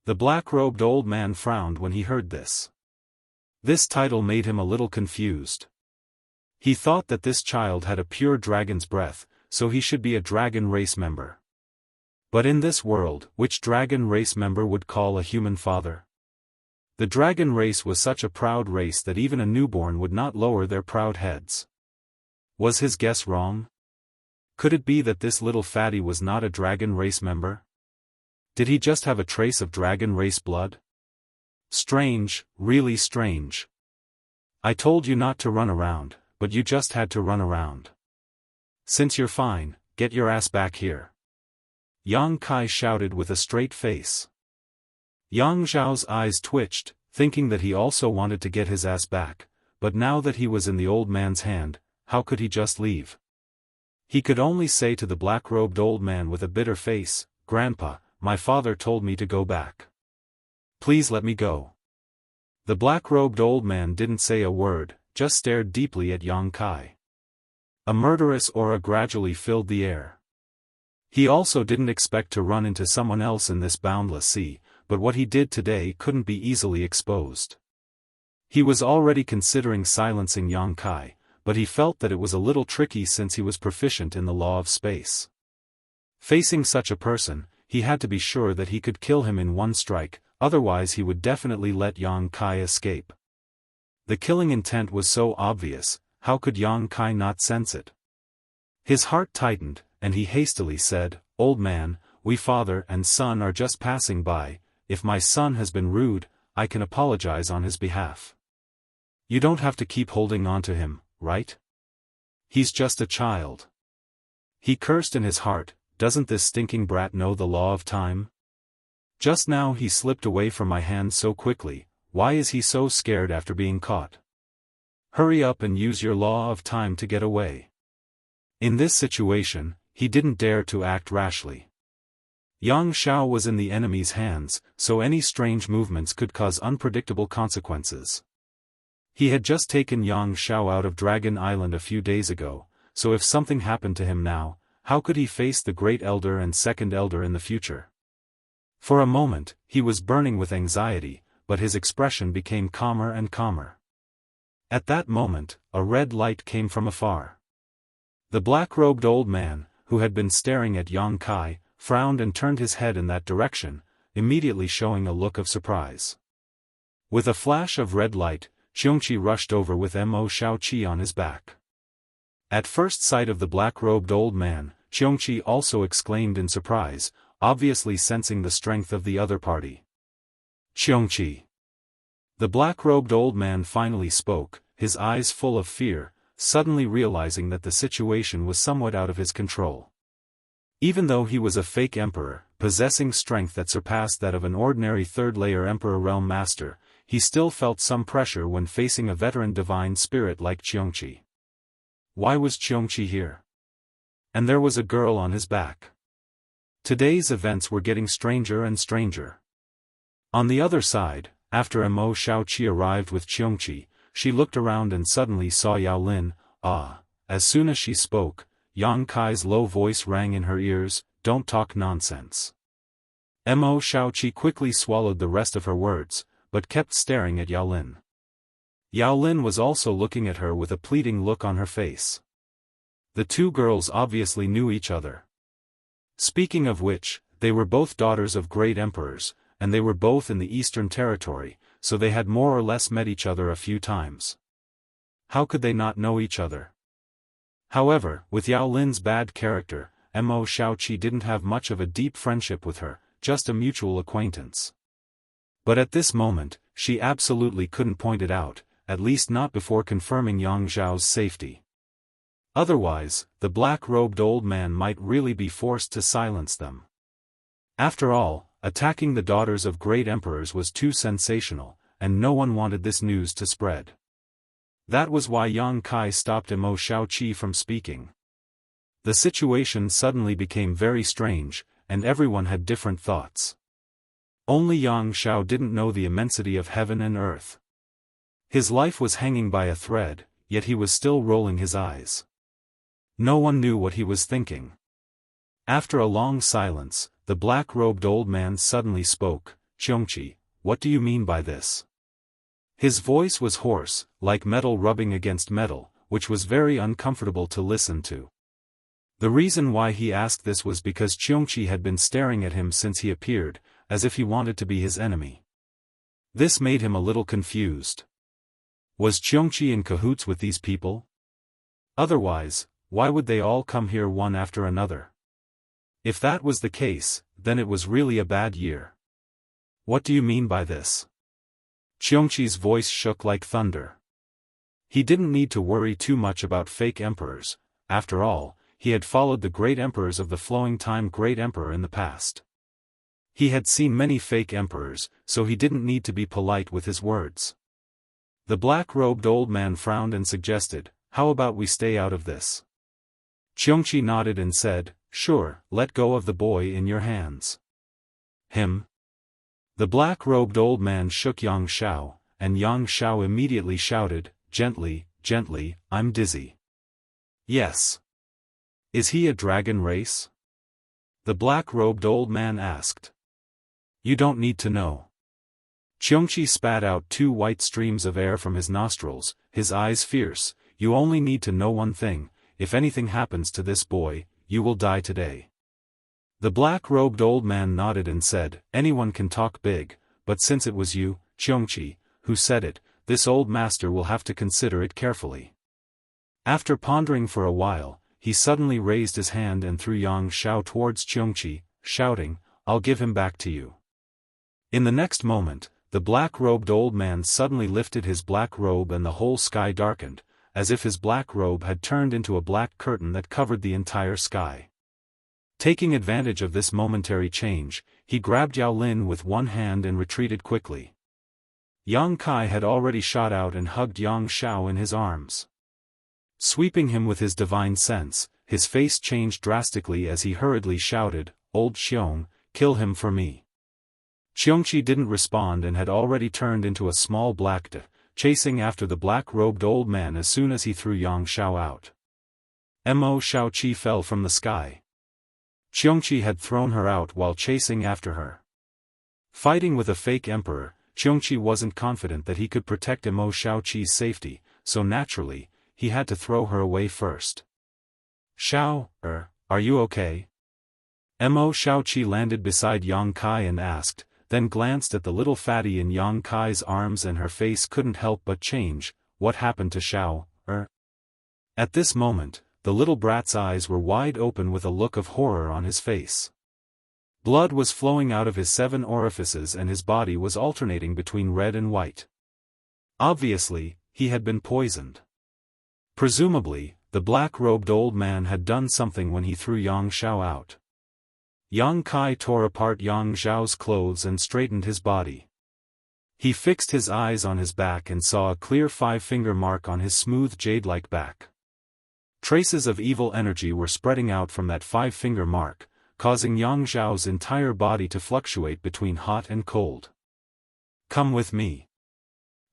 The black-robed old man frowned when he heard this. This title made him a little confused. He thought that this child had a pure dragon's breath, so he should be a dragon race member. But in this world, which dragon race member would call a human father? The dragon race was such a proud race that even a newborn would not lower their proud heads. Was his guess wrong? Could it be that this little fatty was not a dragon race member? Did he just have a trace of dragon race blood? Strange, really strange. I told you not to run around, but you just had to run around. Since you're fine, get your ass back here. Yang Kai shouted with a straight face. Yang Zhao's eyes twitched, thinking that he also wanted to get his ass back, but now that he was in the old man's hand, how could he just leave? He could only say to the black-robed old man with a bitter face, "Grandpa, my father told me to go back. Please let me go." The black-robed old man didn't say a word, just stared deeply at Yang Kai. A murderous aura gradually filled the air. He also didn't expect to run into someone else in this boundless sea, but what he did today couldn't be easily exposed. He was already considering silencing Yang Kai, but he felt that it was a little tricky since he was proficient in the law of space. Facing such a person, he had to be sure that he could kill him in one strike, otherwise he would definitely let Yang Kai escape. The killing intent was so obvious, how could Yang Kai not sense it? His heart tightened, and he hastily said, "Old man, we father and son are just passing by. If my son has been rude, I can apologize on his behalf. You don't have to keep holding on to him, right? He's just a child." He cursed in his heart, "Doesn't this stinking brat know the law of time? Just now he slipped away from my hand so quickly, why is he so scared after being caught? Hurry up and use your law of time to get away." In this situation, he didn't dare to act rashly. Yang Xiao was in the enemy's hands, so any strange movements could cause unpredictable consequences. He had just taken Yang Xiao out of Dragon Island a few days ago, so if something happened to him now, how could he face the Great Elder and Second Elder in the future? For a moment, he was burning with anxiety, but his expression became calmer and calmer. At that moment, a red light came from afar. The black-robed old man, who had been staring at Yang Kai, frowned and turned his head in that direction, immediately showing a look of surprise. With a flash of red light, Xianxia rushed over with Mo Xiaoqi on his back. At first sight of the black-robed old man, Xianxia also exclaimed in surprise, obviously sensing the strength of the other party. "Xianxia." The black-robed old man finally spoke, his eyes full of fear, suddenly realizing that the situation was somewhat out of his control. Even though he was a fake emperor, possessing strength that surpassed that of an ordinary third-layer emperor realm master, he still felt some pressure when facing a veteran divine spirit like Xianxia. Why was Xianxia here? And there was a girl on his back. Today's events were getting stranger and stranger. On the other side, after Mo Xiaoqi arrived with Xianxia, she looked around and suddenly saw Yao Lin. As soon as she spoke, Yang Kai's low voice rang in her ears, "Don't talk nonsense." Mo Xiaoqi quickly swallowed the rest of her words, but kept staring at Yao Lin. Yao Lin was also looking at her with a pleading look on her face. The two girls obviously knew each other. Speaking of which, they were both daughters of great emperors, and they were both in the Eastern Territory, so they had more or less met each other a few times. How could they not know each other? However, with Yao Lin's bad character, Mo Xiaoqi didn't have much of a deep friendship with her, just a mutual acquaintance. But at this moment, she absolutely couldn't point it out, at least not before confirming Yang Zhao's safety. Otherwise, the black-robed old man might really be forced to silence them. After all, attacking the daughters of great emperors was too sensational, and no one wanted this news to spread. That was why Yang Kai stopped Imo Shaoqi from speaking. The situation suddenly became very strange, and everyone had different thoughts. Only Yang Shao didn't know the immensity of heaven and earth. His life was hanging by a thread, yet he was still rolling his eyes. No one knew what he was thinking. After a long silence, the black-robed old man suddenly spoke, "Xianxia, what do you mean by this?" His voice was hoarse, like metal rubbing against metal, which was very uncomfortable to listen to. The reason why he asked this was because Xianxia had been staring at him since he appeared, as if he wanted to be his enemy. This made him a little confused. Was Xianxia in cahoots with these people? Otherwise, why would they all come here one after another? If that was the case, then it was really a bad year. What do you mean by this? Xianxia's voice shook like thunder. He didn't need to worry too much about fake emperors. After all, he had followed the great emperors of the flowing time great emperor in the past. He had seen many fake emperors, so he didn't need to be polite with his words. The black-robed old man frowned and suggested, "How about we stay out of this?" Xianxia nodded and said, "Sure, let go of the boy in your hands." Him? The black-robed old man shook Yang Shao, and Yang Shao immediately shouted, "Gently, gently, I'm dizzy." "Yes. Is he a dragon race?" The black-robed old man asked. "You don't need to know." Xianxia spat out 2 white streams of air from his nostrils, his eyes fierce. "You only need to know one thing, if anything happens to this boy, you will die today." The black-robed old man nodded and said, "Anyone can talk big, but since it was you, Xianxia, who said it, this old master will have to consider it carefully." After pondering for a while, he suddenly raised his hand and threw Yang Shao towards Xianxia, shouting, "I'll give him back to you." In the next moment, the black-robed old man suddenly lifted his black robe and the whole sky darkened, as if his black robe had turned into a black curtain that covered the entire sky. Taking advantage of this momentary change, he grabbed Yao Lin with one hand and retreated quickly. Yang Kai had already shot out and hugged Yang Shao in his arms. Sweeping him with his divine sense, his face changed drastically as he hurriedly shouted, "Old Xiong, kill him for me." Xianxia didn't respond and had already turned into a small black de, chasing after the black-robed old man as soon as he threw Yang Shao out. Imo Shaoqi fell from the sky. Xianxia had thrown her out while chasing after her. Fighting with a fake emperor, Xianxia wasn't confident that he could protect Imo Shaoqi's safety, so naturally, he had to throw her away first. "Shao, are you okay?" Imo Shaoqi landed beside Yang Kai and asked, then glanced at the little fatty in Yang Kai's arms and her face couldn't help but change. "What happened to Shao, At this moment, the little brat's eyes were wide open with a look of horror on his face. Blood was flowing out of his 7 orifices and his body was alternating between red and white. Obviously, he had been poisoned. Presumably, the black-robed old man had done something when he threw Yang Shao out. Yang Kai tore apart Yang Zhao's clothes and straightened his body. He fixed his eyes on his back and saw a clear 5-finger mark on his smooth jade-like back. Traces of evil energy were spreading out from that 5-finger mark, causing Yang Zhao's entire body to fluctuate between hot and cold. "Come with me."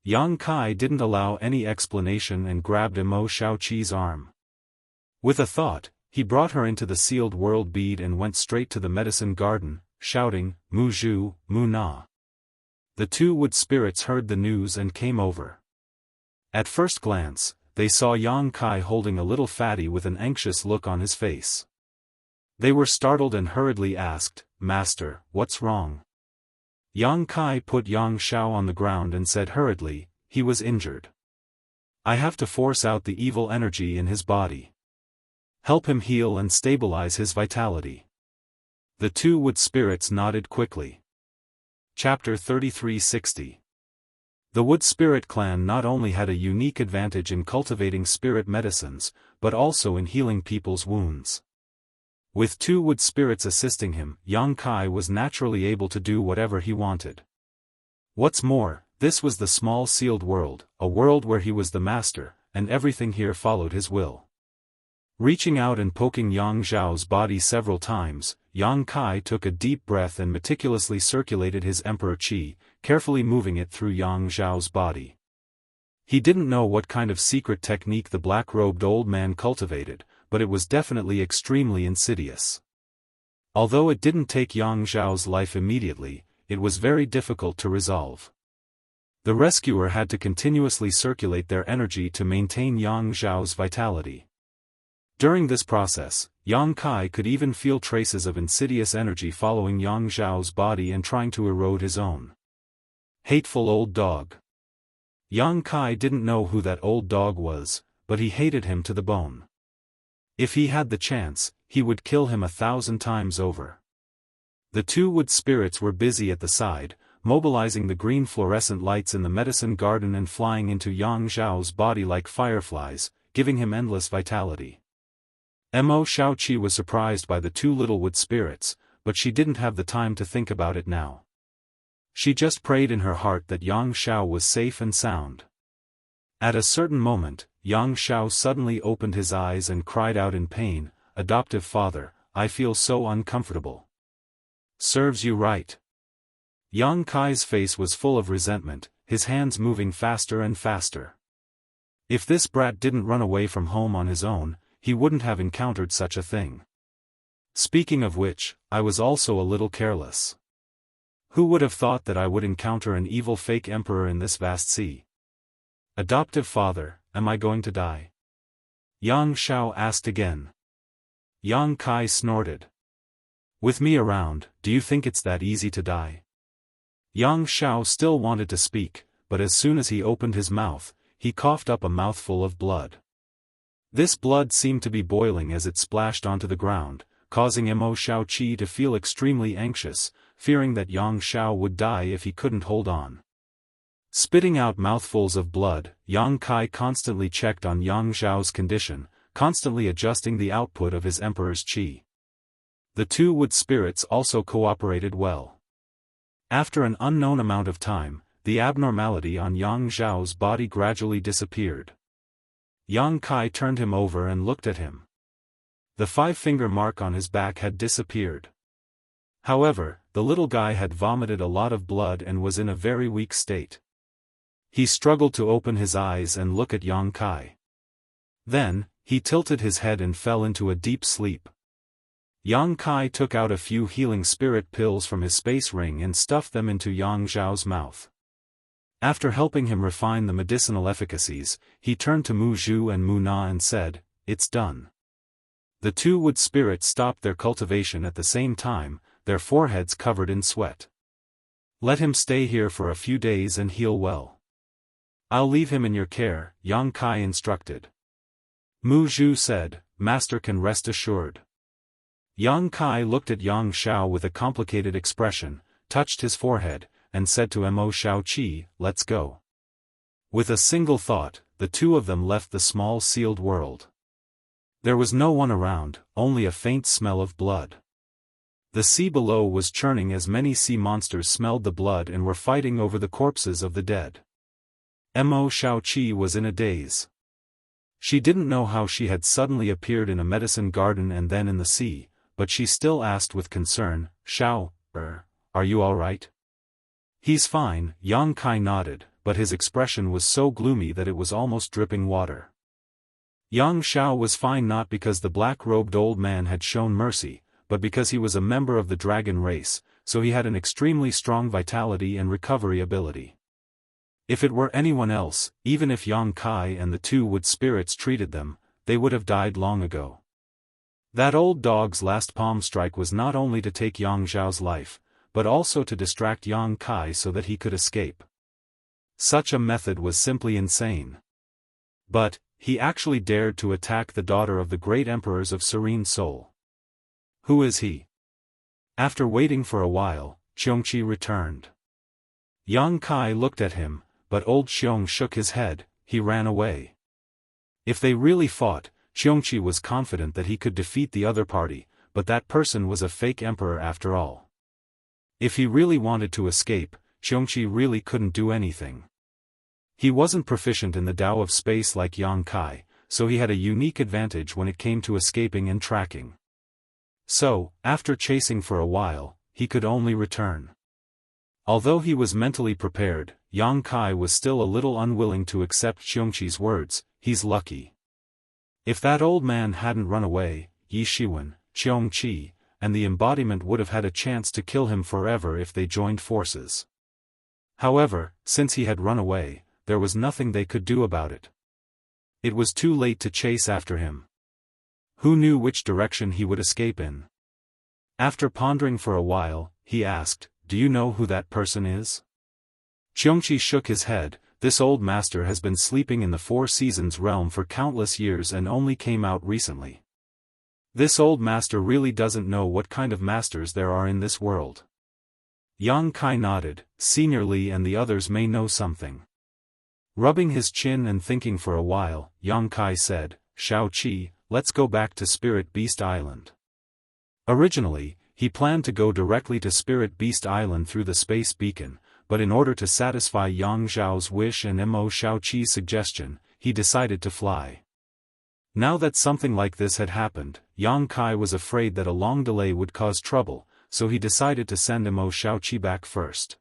Yang Kai didn't allow any explanation and grabbed Imo Shaoqi's arm. With a thought, he brought her into the sealed world bead and went straight to the medicine garden, shouting, "Mu Zhu, Mu Na." The 2 wood spirits heard the news and came over. At first glance, they saw Yang Kai holding a little fatty with an anxious look on his face. They were startled and hurriedly asked, "Master, what's wrong?" Yang Kai put Yang Shao on the ground and said hurriedly, "He was injured. I have to force out the evil energy in his body. Help him heal and stabilize his vitality." The 2 wood spirits nodded quickly. Chapter 3360. The Wood Spirit clan not only had a unique advantage in cultivating spirit medicines, but also in healing people's wounds. With 2 wood spirits assisting him, Yang Kai was naturally able to do whatever he wanted. What's more, this was the small sealed world, a world where he was the master, and everything here followed his will. Reaching out and poking Yang Zhao's body several times, Yang Kai took a deep breath and meticulously circulated his emperor qi, carefully moving it through Yang Zhao's body. He didn't know what kind of secret technique the black-robed old man cultivated, but it was definitely extremely insidious. Although it didn't take Yang Zhao's life immediately, it was very difficult to resolve. The rescuer had to continuously circulate their energy to maintain Yang Zhao's vitality. During this process, Yang Kai could even feel traces of insidious energy following Yang Zhao's body and trying to erode his own. Hateful old dog. Yang Kai didn't know who that old dog was, but he hated him to the bone. If he had the chance, he would kill him 1,000 times over. The 2 wood spirits were busy at the side, mobilizing the green fluorescent lights in the medicine garden and flying into Yang Zhao's body like fireflies, giving him endless vitality. Mo Xiaoqi was surprised by the 2 little wood spirits, but she didn't have the time to think about it now. She just prayed in her heart that Yang Xiao was safe and sound. At a certain moment, Yang Xiao suddenly opened his eyes and cried out in pain, "Adoptive father, I feel so uncomfortable." "Serves you right." Yang Kai's face was full of resentment, his hands moving faster and faster. If this brat didn't run away from home on his own, he wouldn't have encountered such a thing. Speaking of which, I was also a little careless. Who would have thought that I would encounter an evil fake emperor in this vast sea? "Adoptive father, am I going to die?" Yang Xiao asked again. Yang Kai snorted. "With me around, do you think it's that easy to die?" Yang Xiao still wanted to speak, but as soon as he opened his mouth, he coughed up a mouthful of blood. This blood seemed to be boiling as it splashed onto the ground, causing Mo Xiaoqi to feel extremely anxious, fearing that Yang Xiao would die if he couldn't hold on. Spitting out mouthfuls of blood, Yang Kai constantly checked on Yang Zhao's condition, constantly adjusting the output of his emperor's qi. The 2 wood spirits also cooperated well. After an unknown amount of time, the abnormality on Yang Zhao's body gradually disappeared. Yang Kai turned him over and looked at him. The 5-finger mark on his back had disappeared. However, the little guy had vomited a lot of blood and was in a very weak state. He struggled to open his eyes and look at Yang Kai. Then, he tilted his head and fell into a deep sleep. Yang Kai took out a few healing spirit pills from his space ring and stuffed them into Yang Zhao's mouth. After helping him refine the medicinal efficacies, he turned to Mu Zhu and Mu Na and said, "It's done." The 2 wood spirits stopped their cultivation at the same time, their foreheads covered in sweat. "Let him stay here for a few days and heal well. I'll leave him in your care," Yang Kai instructed. Mu Zhu said, "Master can rest assured." Yang Kai looked at Yang Xiao with a complicated expression, touched his forehead, and said to Mo Xiaoqi, "Let's go." With a single thought, the 2 of them left the small sealed world. There was no one around, only a faint smell of blood. The sea below was churning as many sea monsters smelled the blood and were fighting over the corpses of the dead. Mo Xiaoqi was in a daze. She didn't know how she had suddenly appeared in a medicine garden and then in the sea, but she still asked with concern, "Xiao, are you all right?" "He's fine," Yang Kai nodded, but his expression was so gloomy that it was almost dripping water. Yang Xiao was fine not because the black-robed old man had shown mercy, but because he was a member of the dragon race, so he had an extremely strong vitality and recovery ability. If it were anyone else, even if Yang Kai and the 2 wood spirits treated them, they would have died long ago. That old dog's last palm strike was not only to take Yang Zhao's life, but also to distract Yang Kai so that he could escape. Such a method was simply insane. But, he actually dared to attack the daughter of the great emperors of Serene Soul. Who is he? After waiting for a while, Xiongqi returned. Yang Kai looked at him, but old Xiong shook his head. He ran away. If they really fought, Xiongqi was confident that he could defeat the other party, but that person was a fake emperor after all. If he really wanted to escape, Xianxia really couldn't do anything. He wasn't proficient in the Tao of space like Yang Kai, so he had a unique advantage when it came to escaping and tracking. So, after chasing for a while, he could only return. Although he was mentally prepared, Yang Kai was still a little unwilling to accept Xianxia's words. He's lucky. If that old man hadn't run away, Yi Shiwen, Xiongqi, and the embodiment would have had a chance to kill him forever if they joined forces. However, since he had run away, there was nothing they could do about it. It was too late to chase after him. Who knew which direction he would escape in? After pondering for a while, he asked, "Do you know who that person is?" Xiongqi shook his head. This old master has been sleeping in the Four Seasons realm for countless years and only came out recently. This old master really doesn't know what kind of masters there are in this world. Yang Kai nodded. Senior Li and the others may know something. Rubbing his chin and thinking for a while, Yang Kai said, "Shao Qi, let's go back to Spirit Beast Island." Originally, he planned to go directly to Spirit Beast Island through the space beacon, but in order to satisfy Yang Zhao's wish and Mo Shaoqi's suggestion, he decided to fly. Now that something like this had happened, Yang Kai was afraid that a long delay would cause trouble, so he decided to send Mo Shaoqi back first.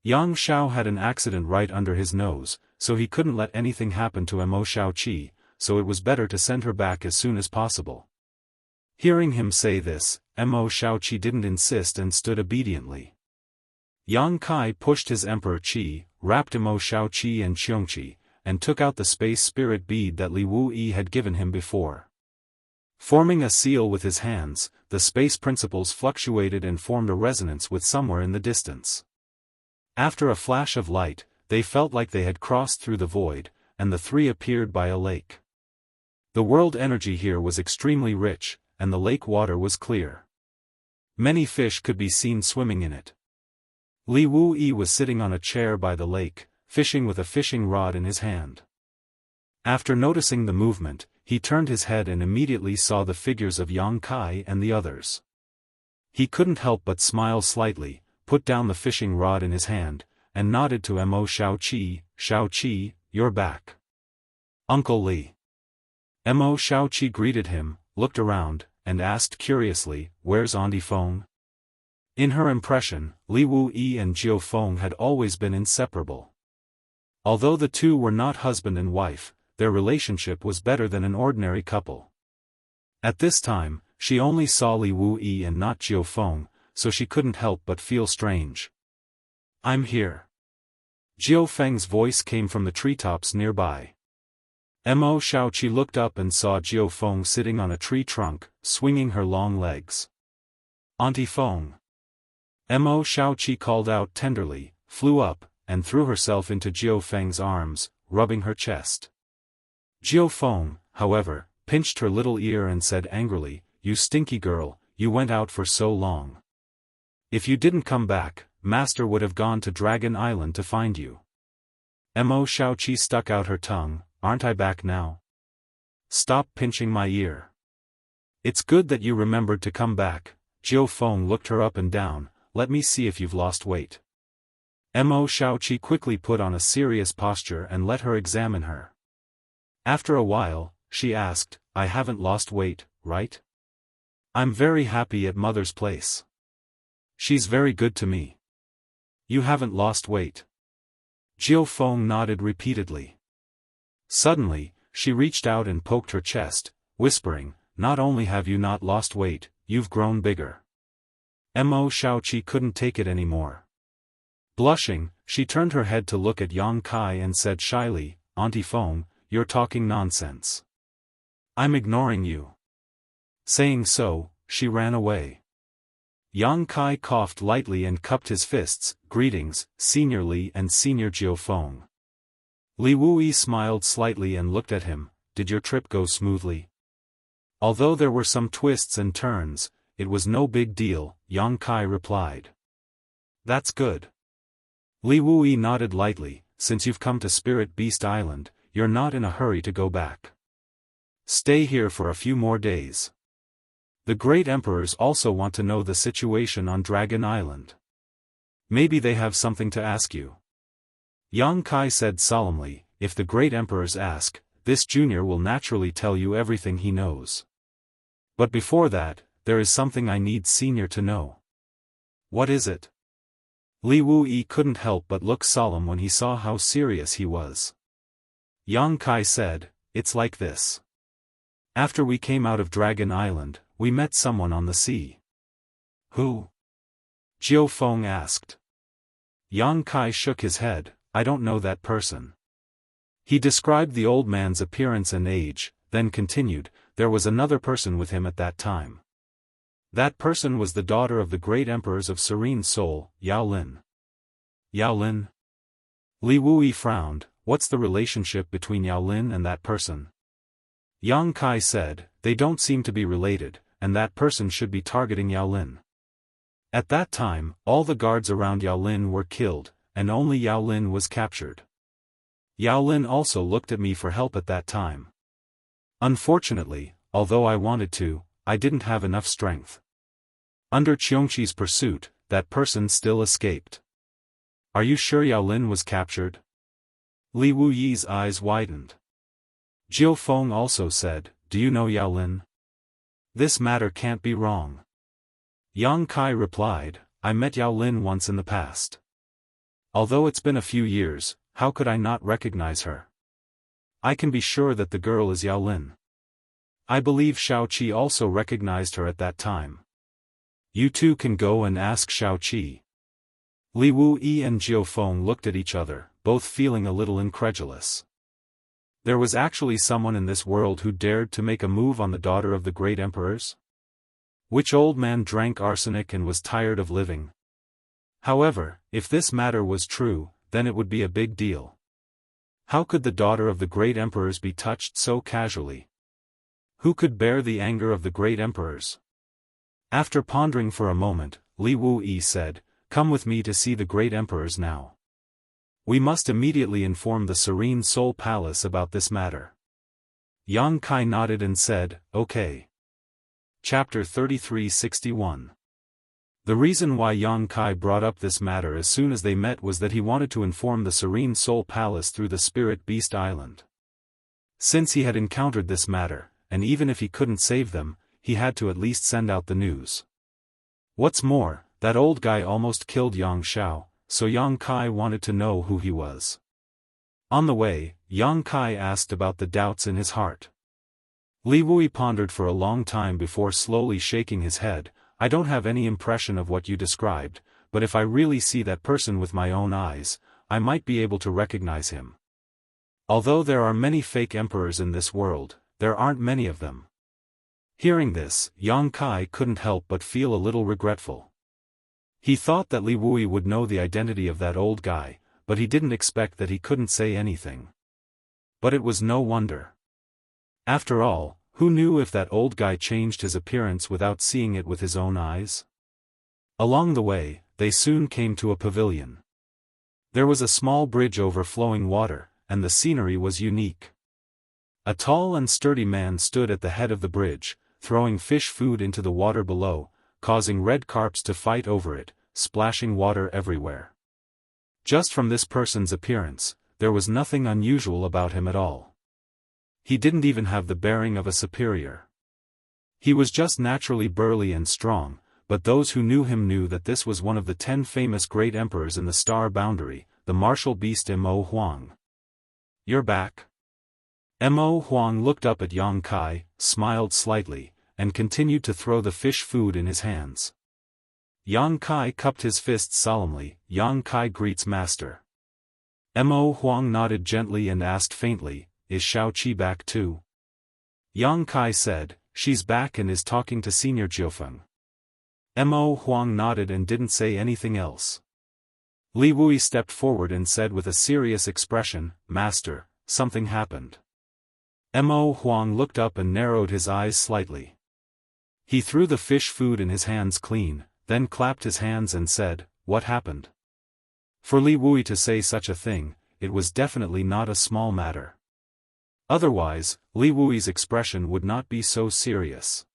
Yang Zhao had an accident right under his nose, so he couldn't let anything happen to Mo Shaoqi, so it was better to send her back as soon as possible. Hearing him say this, Mo Shaoqi didn't insist and stood obediently. Yang Kai pushed his Emperor Qi, wrapped Mo Shaoqi and Xiongqi, and took out the space spirit bead that Li Wuyi had given him before. Forming a seal with his hands, the space principles fluctuated and formed a resonance with somewhere in the distance. After a flash of light, they felt like they had crossed through the void, and the three appeared by a lake. The world energy here was extremely rich, and the lake water was clear. Many fish could be seen swimming in it. Li Wuyi was sitting on a chair by the lake, fishing with a fishing rod in his hand. After noticing the movement, he turned his head and immediately saw the figures of Yang Kai and the others. He couldn't help but smile slightly, put down the fishing rod in his hand, and nodded to Mo Shaoqi. "Shaoqi, you're back." "Uncle Li." Mo Shaoqi greeted him, looked around, and asked curiously, "Where's Auntie Feng?" In her impression, Li Wuyi and Jiao Feng had always been inseparable. Although the two were not husband and wife, their relationship was better than an ordinary couple. At this time, she only saw Li Wuyi and not Jiao Feng, so she couldn't help but feel strange. "I'm here." Jiao Feng's voice came from the treetops nearby. Mo Shaoqi looked up and saw Jiao Feng sitting on a tree trunk, swinging her long legs. "Auntie Feng." Mo Shaoqi called out tenderly, flew up, and threw herself into Jiao Feng's arms, rubbing her chest. Jiao Feng, however, pinched her little ear and said angrily, "You stinky girl, you went out for so long. If you didn't come back, Master would have gone to Dragon Island to find you." Mo Shaoqi stuck out her tongue, "Aren't I back now? Stop pinching my ear." "It's good that you remembered to come back." Jiao Feng looked her up and down. "Let me see if you've lost weight." Mo Shaoqi quickly put on a serious posture and let her examine her. After a while, she asked, "I haven't lost weight, right? I'm very happy at Mother's place. She's very good to me." "You haven't lost weight." Jiao Feng nodded repeatedly. Suddenly, she reached out and poked her chest, whispering, "Not only have you not lost weight, you've grown bigger." Mo Shaoqi couldn't take it anymore. Blushing, she turned her head to look at Yang Kai and said shyly, "Auntie Feng, you're talking nonsense. I'm ignoring you." Saying so, she ran away. Yang Kai coughed lightly and cupped his fists. "Greetings, Senior Li and Senior Jiao Feng." Li Wuyi smiled slightly and looked at him. "Did your trip go smoothly?" Although there were some twists and turns, it was no big deal, Yang Kai replied. "That's good." Li Wuyi nodded lightly. "Since you've come to Spirit Beast Island, you're not in a hurry to go back. Stay here for a few more days. The great emperors also want to know the situation on Dragon Island. Maybe they have something to ask you. Yang Kai said solemnly, if the great emperors ask, this junior will naturally tell you everything he knows. But before that, there is something I need senior to know. What is it? Li Wuyi couldn't help but look solemn when he saw how serious he was. Yang Kai said, it's like this. After we came out of Dragon Island, we met someone on the sea. Who? Jiao Feng asked. Yang Kai shook his head, I don't know that person. He described the old man's appearance and age, then continued, there was another person with him at that time. That person was the daughter of the great emperors of Serene Soul, Yao Lin. Yao Lin? Li Wuyi frowned, what's the relationship between Yao Lin and that person? Yang Kai said, they don't seem to be related, and that person should be targeting Yao Lin. At that time, all the guards around Yao Lin were killed, and only Yao Lin was captured. Yao Lin also looked at me for help at that time. Unfortunately, although I wanted to, I didn't have enough strength. Under Qiongqi's pursuit, that person still escaped. Are you sure Yao Lin was captured? Li Wuyi's eyes widened. Jiao Feng also said, do you know Yao Lin? This matter can't be wrong. Yang Kai replied, I met Yao Lin once in the past. Although it's been a few years, how could I not recognize her? I can be sure that the girl is Yao Lin. I believe Shao Qi also recognized her at that time. You two can go and ask Shao Qi. Li Wuyi and Jiao Feng looked at each other, both feeling a little incredulous. There was actually someone in this world who dared to make a move on the daughter of the great emperors? Which old man drank arsenic and was tired of living? However, if this matter was true, then it would be a big deal. How could the daughter of the great emperors be touched so casually? Who could bear the anger of the great emperors? After pondering for a moment, Li Wuyi said, come with me to see the great emperors now. We must immediately inform the Serene Soul Palace about this matter. Yang Kai nodded and said, okay. Chapter 3361. The reason why Yang Kai brought up this matter as soon as they met was that he wanted to inform the Serene Soul Palace through the Spirit Beast Island. Since he had encountered this matter, and even if he couldn't save them, he had to at least send out the news. What's more, that old guy almost killed Yang Xiao, so Yang Kai wanted to know who he was. On the way, Yang Kai asked about the doubts in his heart. Li Wuyi pondered for a long time before slowly shaking his head, I don't have any impression of what you described, but if I really see that person with my own eyes, I might be able to recognize him. Although there are many fake emperors in this world, there aren't many of them. Hearing this, Yang Kai couldn't help but feel a little regretful. He thought that Li Wuyi would know the identity of that old guy, but he didn't expect that he couldn't say anything. But it was no wonder. After all, who knew if that old guy changed his appearance without seeing it with his own eyes? Along the way, they soon came to a pavilion. There was a small bridge over flowing water, and the scenery was unique. A tall and sturdy man stood at the head of the bridge, throwing fish food into the water below, causing red carps to fight over it, splashing water everywhere. Just from this person's appearance, there was nothing unusual about him at all. He didn't even have the bearing of a superior. He was just naturally burly and strong, but those who knew him knew that this was one of the 10 famous great emperors in the star boundary, the martial beast Mo Huang. You're back? Mo Huang looked up at Yang Kai, smiled slightly, and continued to throw the fish food in his hands. Yang Kai cupped his fists solemnly, Yang Kai greets master. Mo Huang nodded gently and asked faintly, is Shao Qi back too? Yang Kai said, she's back and is talking to Senior Jiofeng. Mo Huang nodded and didn't say anything else. Li Wuyi stepped forward and said with a serious expression, Master, something happened. Mo Huang looked up and narrowed his eyes slightly. He threw the fish food in his hands clean, then clapped his hands and said, what happened? For Li Wuyi to say such a thing, it was definitely not a small matter. Otherwise, Li Wuyi's expression would not be so serious.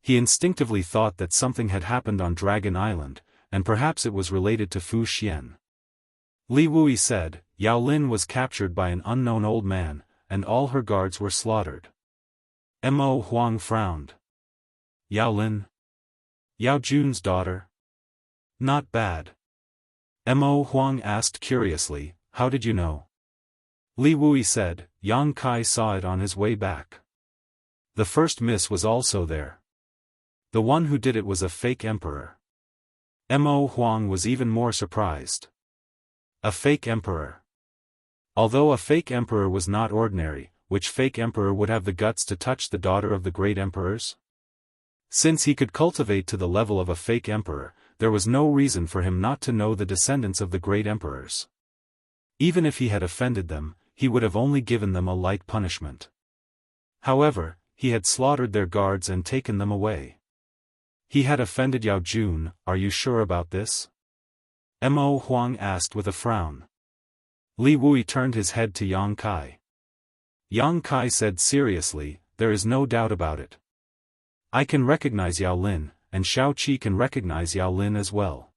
He instinctively thought that something had happened on Dragon Island, and perhaps it was related to Fu Xian. Li Wui said, Yao Lin was captured by an unknown old man, and all her guards were slaughtered. Mo Huang frowned. Yao Lin? Yao Jun's daughter? Not bad. Mo Huang asked curiously, how did you know? Li Wui said, Yang Kai saw it on his way back. The first miss was also there. The one who did it was a fake emperor. Mo Huang was even more surprised. A fake emperor. Although a fake emperor was not ordinary, which fake emperor would have the guts to touch the daughter of the great emperors? Since he could cultivate to the level of a fake emperor, there was no reason for him not to know the descendants of the great emperors. Even if he had offended them, he would have only given them a light punishment. However, he had slaughtered their guards and taken them away. He had offended Yao Jun. Are you sure about this? Mo Huang asked with a frown. Li Wui turned his head to Yang Kai. Yang Kai said seriously, there is no doubt about it. I can recognize Yao Lin, and Shao Qi can recognize Yao Lin as well.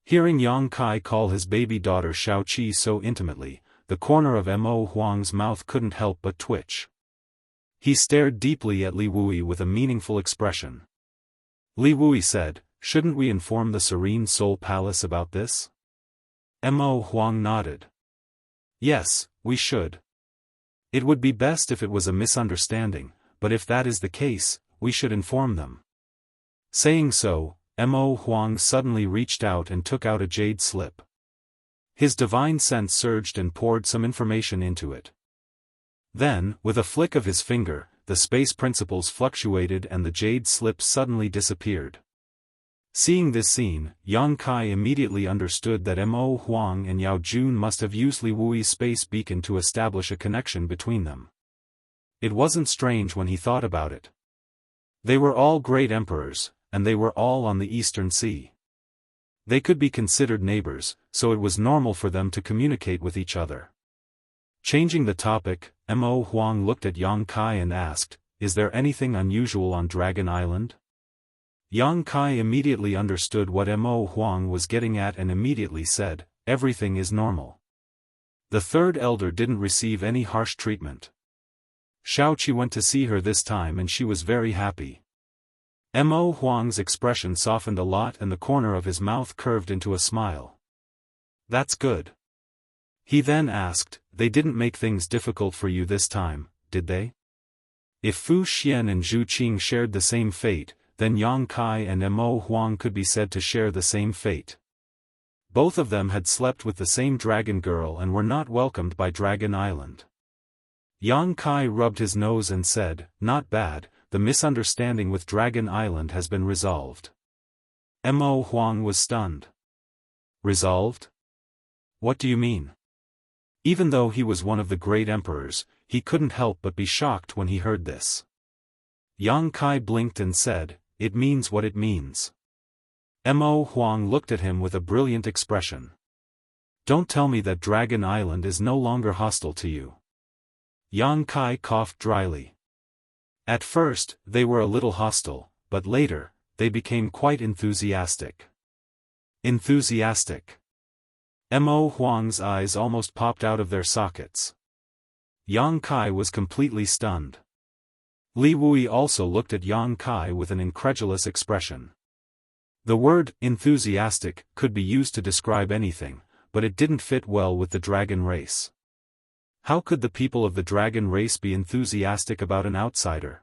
Hearing Yang Kai call his baby daughter Shao Qi so intimately, the corner of Mo Huang's mouth couldn't help but twitch. He stared deeply at Li Wui with a meaningful expression. Li Wui said, shouldn't we inform the Serene Soul Palace about this? Mo Huang nodded. Yes, we should. It would be best if it was a misunderstanding, but if that is the case, we should inform them. Saying so, Mo Huang suddenly reached out and took out a jade slip. His divine sense surged and poured some information into it. Then, with a flick of his finger, the space principles fluctuated and the jade slip suddenly disappeared. Seeing this scene, Yang Kai immediately understood that Mo Huang and Yao Jun must have used Li Wui's space beacon to establish a connection between them. It wasn't strange when he thought about it. They were all great emperors, and they were all on the Eastern Sea. They could be considered neighbors, so it was normal for them to communicate with each other. Changing the topic, Mo Huang looked at Yang Kai and asked, is there anything unusual on Dragon Island? Yang Kai immediately understood what Mo Huang was getting at and immediately said, everything is normal. The third elder didn't receive any harsh treatment. Shao Qi went to see her this time and she was very happy. Mo Huang's expression softened a lot and the corner of his mouth curved into a smile. That's good. He then asked, they didn't make things difficult for you this time, did they? If Fu Xian and Zhu Qing shared the same fate, then Yang Kai and Mo Huang could be said to share the same fate. Both of them had slept with the same dragon girl and were not welcomed by Dragon Island. Yang Kai rubbed his nose and said, not bad, the misunderstanding with Dragon Island has been resolved. Mo Huang was stunned. Resolved? What do you mean? Even though he was one of the great emperors, he couldn't help but be shocked when he heard this. Yang Kai blinked and said, it means what it means. Mo Huang looked at him with a brilliant expression. Don't tell me that Dragon Island is no longer hostile to you. Yang Kai coughed dryly. At first, they were a little hostile, but later, they became quite enthusiastic. Enthusiastic. Mo Huang's eyes almost popped out of their sockets. Yang Kai was completely stunned. Li Wui also looked at Yang Kai with an incredulous expression. The word, enthusiastic, could be used to describe anything, but it didn't fit well with the dragon race. How could the people of the dragon race be enthusiastic about an outsider?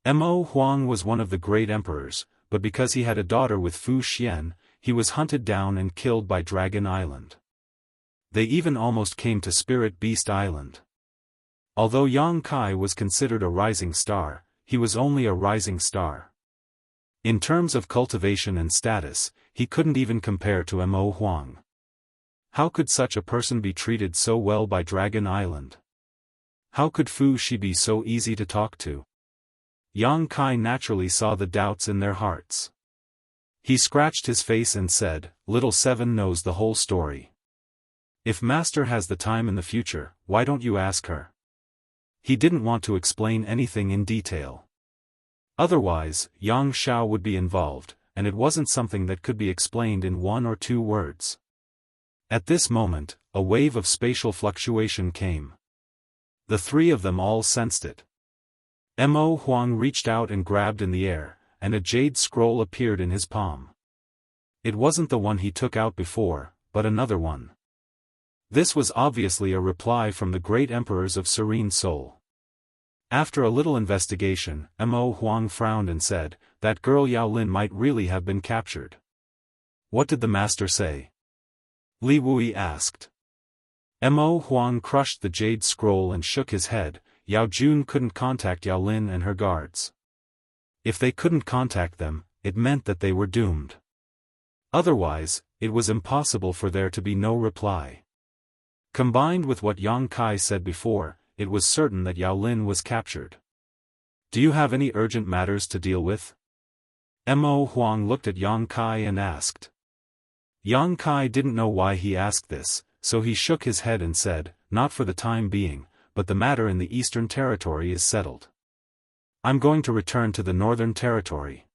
Mo Huang was one of the great emperors, but because he had a daughter with Fu Xian, he was hunted down and killed by Dragon Island. They even almost came to Spirit Beast Island. Although Yang Kai was considered a rising star, he was only a rising star. In terms of cultivation and status, he couldn't even compare to Mo Huang. How could such a person be treated so well by Dragon Island? How could Fu Shi be so easy to talk to? Yang Kai naturally saw the doubts in their hearts. He scratched his face and said, Little Seven knows the whole story. If Master has the time in the future, why don't you ask her? He didn't want to explain anything in detail. Otherwise, Yang Xiao would be involved, and it wasn't something that could be explained in 1 or 2 words. At this moment, a wave of spatial fluctuation came. The 3 of them all sensed it. Mo Huang reached out and grabbed in the air, and a jade scroll appeared in his palm. It wasn't the one he took out before, but another one. This was obviously a reply from the great emperors of serene soul. After a little investigation, Mo Huang frowned and said, "That girl Yao Lin might really have been captured." "What did the master say?" Li Wui asked. Mo Huang crushed the jade scroll and shook his head. Yao Jun couldn't contact Yao Lin and her guards. If they couldn't contact them, it meant that they were doomed. Otherwise, it was impossible for there to be no reply. Combined with what Yang Kai said before, it was certain that Yao Lin was captured. "Do you have any urgent matters to deal with?" Mo Huang looked at Yang Kai and asked. Yang Kai didn't know why he asked this, so he shook his head and said, "Not for the time being, but the matter in the Eastern Territory is settled. I'm going to return to the Northern Territory."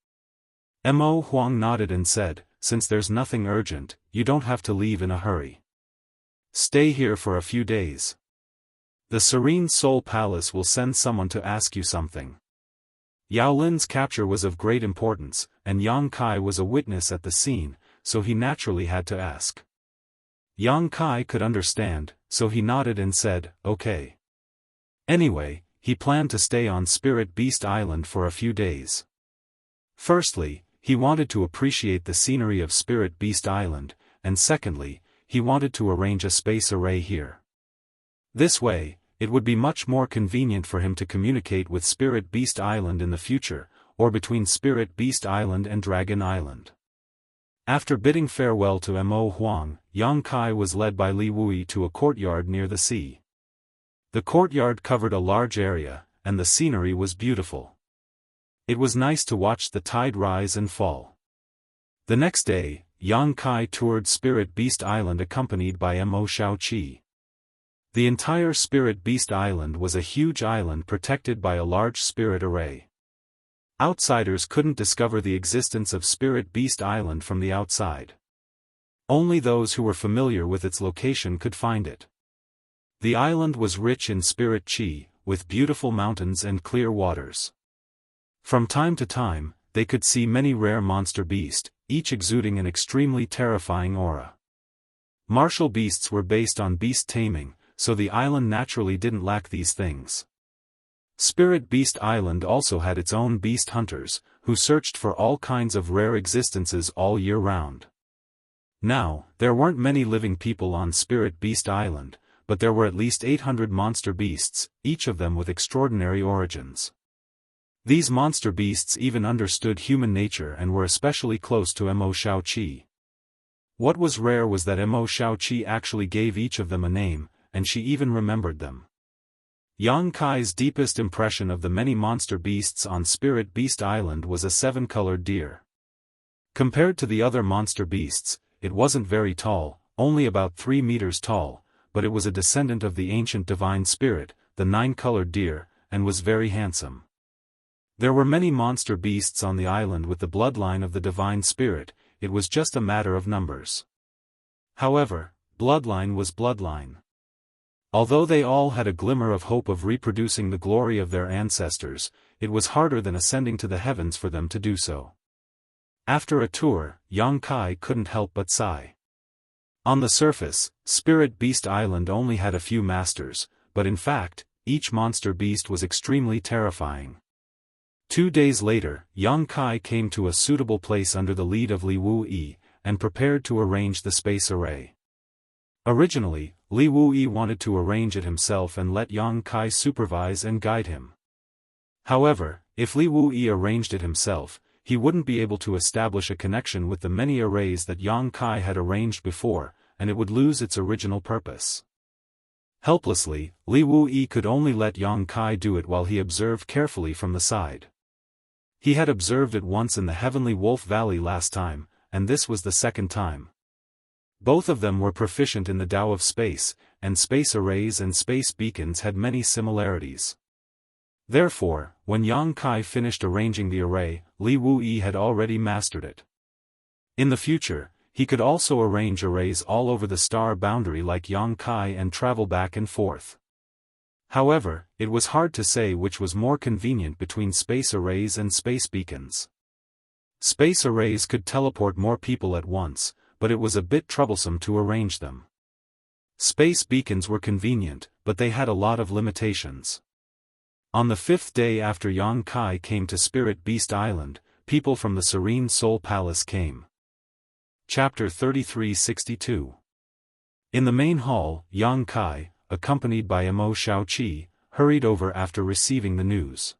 Mo Huang nodded and said, "Since there's nothing urgent, you don't have to leave in a hurry. Stay here for a few days. The Serene Soul Palace will send someone to ask you something." Yao Lin's capture was of great importance, and Yang Kai was a witness at the scene, so he naturally had to ask. Yang Kai could understand, so he nodded and said, "Okay." Anyway, he planned to stay on Spirit Beast Island for a few days. Firstly, he wanted to appreciate the scenery of Spirit Beast Island, and secondly, he wanted to arrange a space array here. This way, it would be much more convenient for him to communicate with Spirit Beast Island in the future, or between Spirit Beast Island and Dragon Island. After bidding farewell to Mo Huang, Yang Kai was led by Li Wui to a courtyard near the sea. The courtyard covered a large area, and the scenery was beautiful. It was nice to watch the tide rise and fall. The next day, Yang Kai toured Spirit Beast Island accompanied by Mo Xiaoqi. The entire Spirit Beast Island was a huge island protected by a large spirit array. Outsiders couldn't discover the existence of Spirit Beast Island from the outside. Only those who were familiar with its location could find it. The island was rich in spirit chi, with beautiful mountains and clear waters. From time to time, they could see many rare monster beasts, each exuding an extremely terrifying aura. Martial beasts were based on beast taming, so the island naturally didn't lack these things. Spirit Beast Island also had its own beast hunters, who searched for all kinds of rare existences all year round. Now, there weren't many living people on Spirit Beast Island, but there were at least 800 monster beasts, each of them with extraordinary origins. These monster beasts even understood human nature and were especially close to Mo Xiaoqi. What was rare was that Mo Xiaoqi actually gave each of them a name, and she even remembered them. Yang Kai's deepest impression of the many monster beasts on Spirit Beast Island was a 7-colored deer. Compared to the other monster beasts, it wasn't very tall, only about 3 meters tall, but it was a descendant of the ancient divine spirit, the 9-colored deer, and was very handsome. There were many monster beasts on the island with the bloodline of the divine spirit, it was just a matter of numbers. However, bloodline was bloodline. Although they all had a glimmer of hope of reproducing the glory of their ancestors, it was harder than ascending to the heavens for them to do so. After a tour, Yang Kai couldn't help but sigh. On the surface, Spirit Beast Island only had a few masters, but in fact, each monster beast was extremely terrifying. 2 days later, Yang Kai came to a suitable place under the lead of Li Wui, and prepared to arrange the space array. Originally, Li Wui wanted to arrange it himself and let Yang Kai supervise and guide him. However, if Li Wui arranged it himself, he wouldn't be able to establish a connection with the many arrays that Yang Kai had arranged before, and it would lose its original purpose. Helplessly, Li Wui could only let Yang Kai do it while he observed carefully from the side. He had observed it once in the Heavenly Wolf Valley last time, and this was the second time. Both of them were proficient in the Tao of space, and space arrays and space beacons had many similarities. Therefore, when Yang Kai finished arranging the array, Li Wuyi had already mastered it. In the future, he could also arrange arrays all over the star boundary like Yang Kai and travel back and forth. However, it was hard to say which was more convenient between space arrays and space beacons. Space arrays could teleport more people at once, but it was a bit troublesome to arrange them. Space beacons were convenient, but they had a lot of limitations. On the 5th day after Yang Kai came to Spirit Beast Island, people from the Serene Soul Palace came. Chapter 3362. In the main hall, Yang Kai, accompanied by Imo Xiaoqi, hurried over after receiving the news.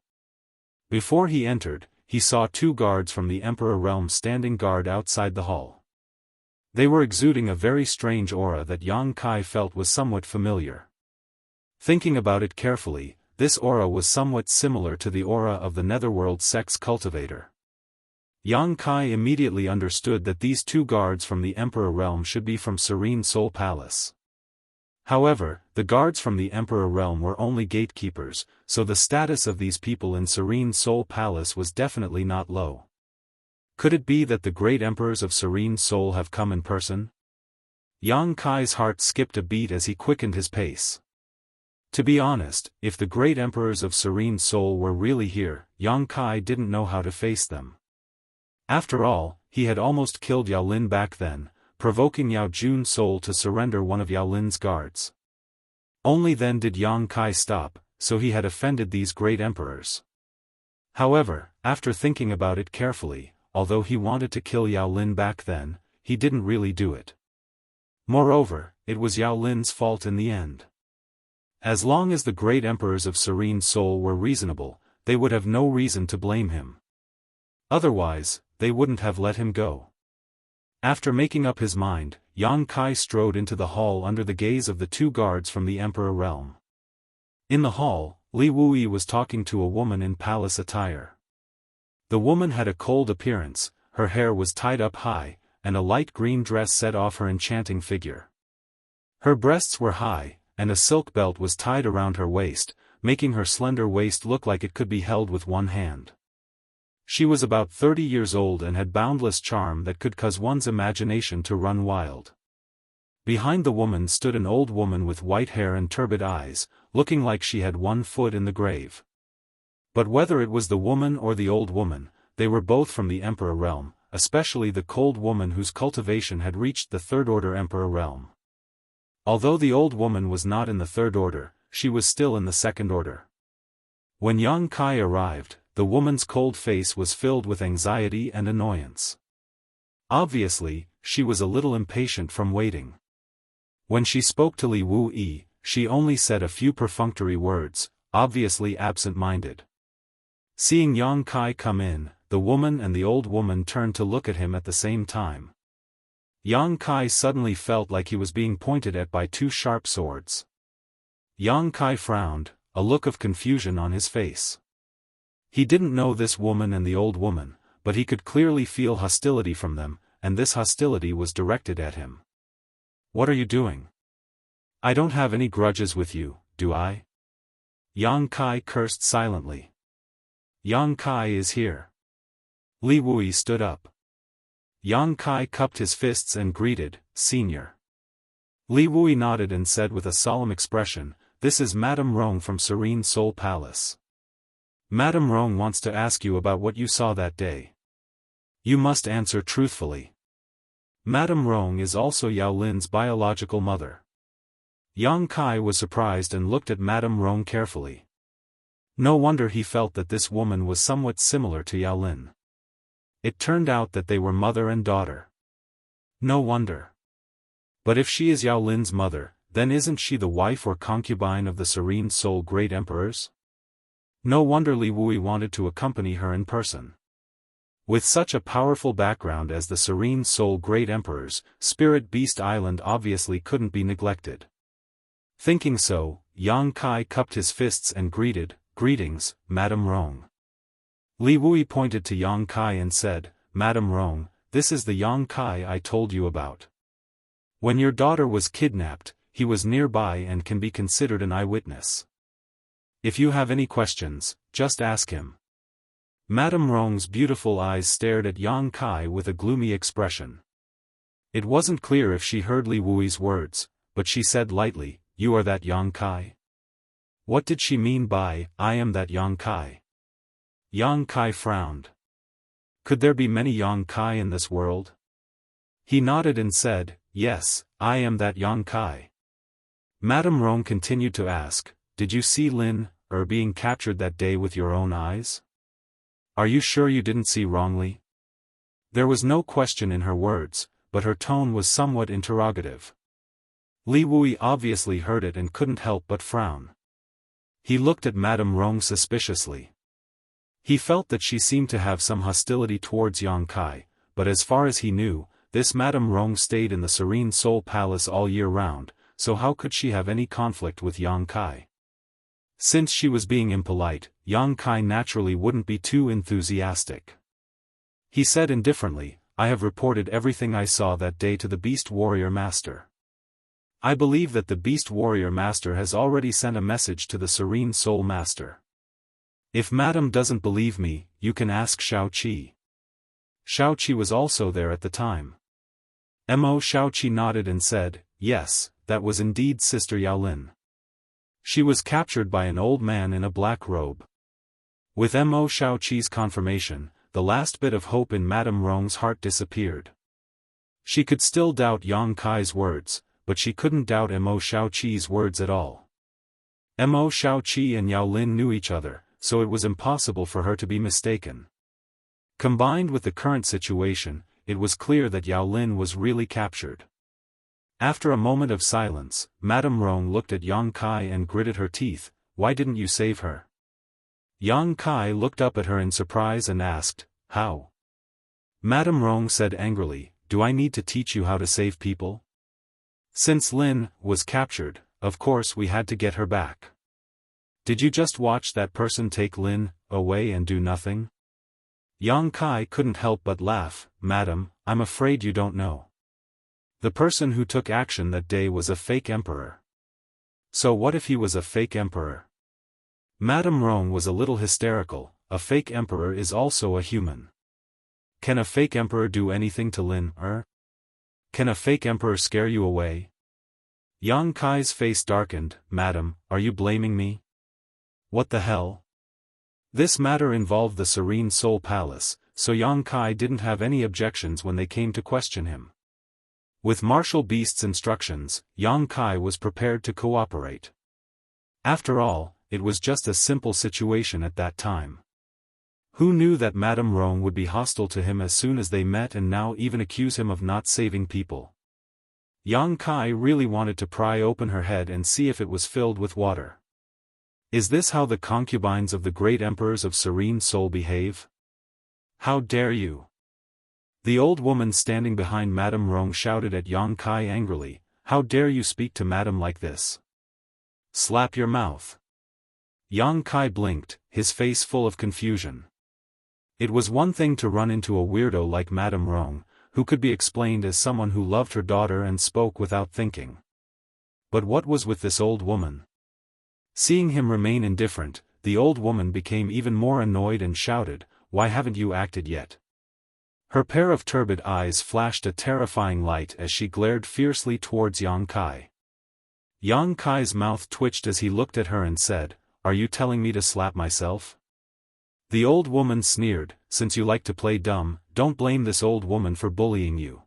Before he entered, he saw 2 guards from the Emperor Realm standing guard outside the hall. They were exuding a very strange aura that Yang Kai felt was somewhat familiar. Thinking about it carefully, this aura was somewhat similar to the aura of the Netherworld sect's cultivator. Yang Kai immediately understood that these 2 guards from the Emperor Realm should be from Serene Soul Palace. However, the guards from the Emperor Realm were only gatekeepers, so the status of these people in Serene Soul Palace was definitely not low. Could it be that the great emperors of Serene Soul have come in person? Yang Kai's heart skipped a beat as he quickened his pace. To be honest, if the great emperors of Serene Soul were really here, Yang Kai didn't know how to face them. After all, he had almost killed Yao Lin back then, provoking Yao Jun's soul to surrender one of Yao Lin's guards. Only then did Yang Kai stop, so he had offended these great emperors. However, after thinking about it carefully, although he wanted to kill Yao Lin back then, he didn't really do it. Moreover, it was Yao Lin's fault in the end. As long as the great emperors of Serene Soul were reasonable, they would have no reason to blame him. Otherwise, they wouldn't have let him go. After making up his mind, Yang Kai strode into the hall under the gaze of the 2 guards from the Emperor Realm. In the hall, Li Wuyi was talking to a woman in palace attire. The woman had a cold appearance, her hair was tied up high, and a light green dress set off her enchanting figure. Her breasts were high, and a silk belt was tied around her waist, making her slender waist look like it could be held with one hand. She was about 30 years old and had boundless charm that could cause one's imagination to run wild. Behind the woman stood an old woman with white hair and turbid eyes, looking like she had 1 foot in the grave. But whether it was the woman or the old woman, they were both from the Emperor Realm, especially the cold woman whose cultivation had reached the 3rd Order Emperor Realm. Although the old woman was not in the 3rd Order, she was still in the 2nd Order. When Yang Kai arrived, the woman's cold face was filled with anxiety and annoyance. Obviously, she was a little impatient from waiting. When she spoke to Li Wuyi, she only said a few perfunctory words, obviously absent-minded. Seeing Yang Kai come in, the woman and the old woman turned to look at him at the same time. Yang Kai suddenly felt like he was being pointed at by 2 sharp swords. Yang Kai frowned, a look of confusion on his face. He didn't know this woman and the old woman, but he could clearly feel hostility from them, and this hostility was directed at him. "What are you doing? I don't have any grudges with you, do I?" Yang Kai cursed silently. "Yang Kai is here." Li Wuyi stood up. Yang Kai cupped his fists and greeted, "Senior." Li Wuyi nodded and said with a solemn expression, "This is Madame Rong from Serene Soul Palace. Madame Rong wants to ask you about what you saw that day. You must answer truthfully." Madame Rong is also Yao Lin's biological mother. Yang Kai was surprised and looked at Madame Rong carefully. No wonder he felt that this woman was somewhat similar to Yao Lin. It turned out that they were mother and daughter. No wonder. But if she is Yao Lin's mother, then isn't she the wife or concubine of the Serene Soul Great Emperors? No wonder Li Wuyi wanted to accompany her in person. With such a powerful background as the Serene Soul Great Emperors, Spirit Beast Island obviously couldn't be neglected. Thinking so, Yang Kai cupped his fists and greeted, "Greetings, Madame Rong." Li Wuyi pointed to Yang Kai and said, "Madame Rong, this is the Yang Kai I told you about. When your daughter was kidnapped, he was nearby and can be considered an eyewitness. If you have any questions, just ask him. Madame Rong's beautiful eyes stared at Yang Kai with a gloomy expression. It wasn't clear if she heard Li Wui's words, but she said lightly, "You are that Yang Kai?" What did she mean by, "I am that Yang Kai"? Yang Kai frowned. Could there be many Yang Kai in this world? He nodded and said, "Yes, I am that Yang Kai." Madame Rong continued to ask, "Did you see Lin being captured that day with your own eyes? Are you sure you didn't see wrongly?" There was no question in her words, but her tone was somewhat interrogative. Li Wui obviously heard it and couldn't help but frown. He looked at Madame Rong suspiciously. He felt that she seemed to have some hostility towards Yang Kai, but as far as he knew, this Madame Rong stayed in the Serene Soul Palace all year round, so how could she have any conflict with Yang Kai? Since she was being impolite, Yang Kai naturally wouldn't be too enthusiastic. He said indifferently, "I have reported everything I saw that day to the Beast Warrior Master. I believe that the Beast Warrior Master has already sent a message to the Serene Soul Master. If Madame doesn't believe me, you can ask Shao Qi." Shao Qi was also there at the time. Shao Qi nodded and said, "Yes, that was indeed Sister Yao Lin. She was captured by an old man in a black robe." With Shao Qi's confirmation, the last bit of hope in Madame Rong's heart disappeared. She could still doubt Yang Kai's words, but she couldn't doubt Shao Qi's words at all. Shao Qi and Yao Lin knew each other, so it was impossible for her to be mistaken. Combined with the current situation, it was clear that Yao Lin was really captured. After a moment of silence, Madame Rong looked at Yang Kai and gritted her teeth, "Why didn't you save her?" Yang Kai looked up at her in surprise and asked, "How?" Madame Rong said angrily, "Do I need to teach you how to save people? Since Lin was captured, of course we had to get her back. Did you just watch that person take Lin away and do nothing?" Yang Kai couldn't help but laugh. "Madam, I'm afraid you don't know. The person who took action that day was a fake emperor." "So what if he was a fake emperor?" Madame Rong was a little hysterical. "A fake emperor is also a human. Can a fake emperor do anything to Lin? Can a fake emperor scare you away?" Yang Kai's face darkened. "Madam, are you blaming me? What the hell?" This matter involved the Serene Soul Palace, so Yang Kai didn't have any objections when they came to question him. With Martial Beast's instructions, Yang Kai was prepared to cooperate. After all, it was just a simple situation at that time. Who knew that Madame Rong would be hostile to him as soon as they met and now even accuse him of not saving people? Yang Kai really wanted to pry open her head and see if it was filled with water. Is this how the concubines of the great emperors of Serene Soul behave? How dare you? The old woman standing behind Madame Rong shouted at Yang Kai angrily, "How dare you speak to Madame like this? Slap your mouth." Yang Kai blinked, his face full of confusion. It was one thing to run into a weirdo like Madame Rong, who could be explained as someone who loved her daughter and spoke without thinking. But what was with this old woman? Seeing him remain indifferent, the old woman became even more annoyed and shouted, "Why haven't you acted yet?" Her pair of turbid eyes flashed a terrifying light as she glared fiercely towards Yang Kai. Yang Kai's mouth twitched as he looked at her and said, "Are you telling me to slap myself?" The old woman sneered, "Since you like to play dumb, don't blame this old woman for bullying you."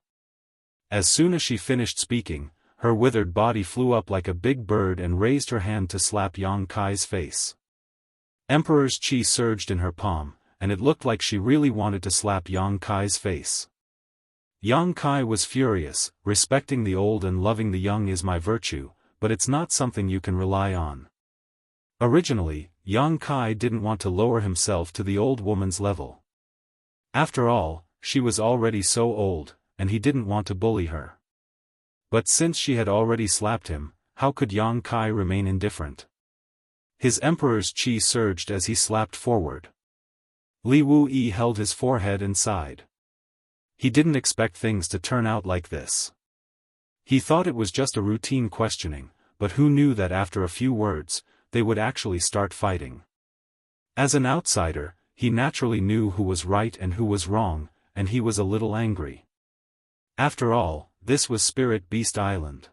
As soon as she finished speaking, her withered body flew up like a big bird and raised her hand to slap Yang Kai's face. Emperor's chi surged in her palm, and it looked like she really wanted to slap Yang Kai's face. Yang Kai was furious. "Respecting the old and loving the young is my virtue, but it's not something you can rely on." Originally, Yang Kai didn't want to lower himself to the old woman's level. After all, she was already so old, and he didn't want to bully her. But since she had already slapped him, how could Yang Kai remain indifferent? His emperor's chi surged as he slapped forward. Li Wuyi held his forehead and sighed. He didn't expect things to turn out like this. He thought it was just a routine questioning, but who knew that after a few words, they would actually start fighting. As an outsider, he naturally knew who was right and who was wrong, and he was a little angry. After all, this was Spirit Beast Island.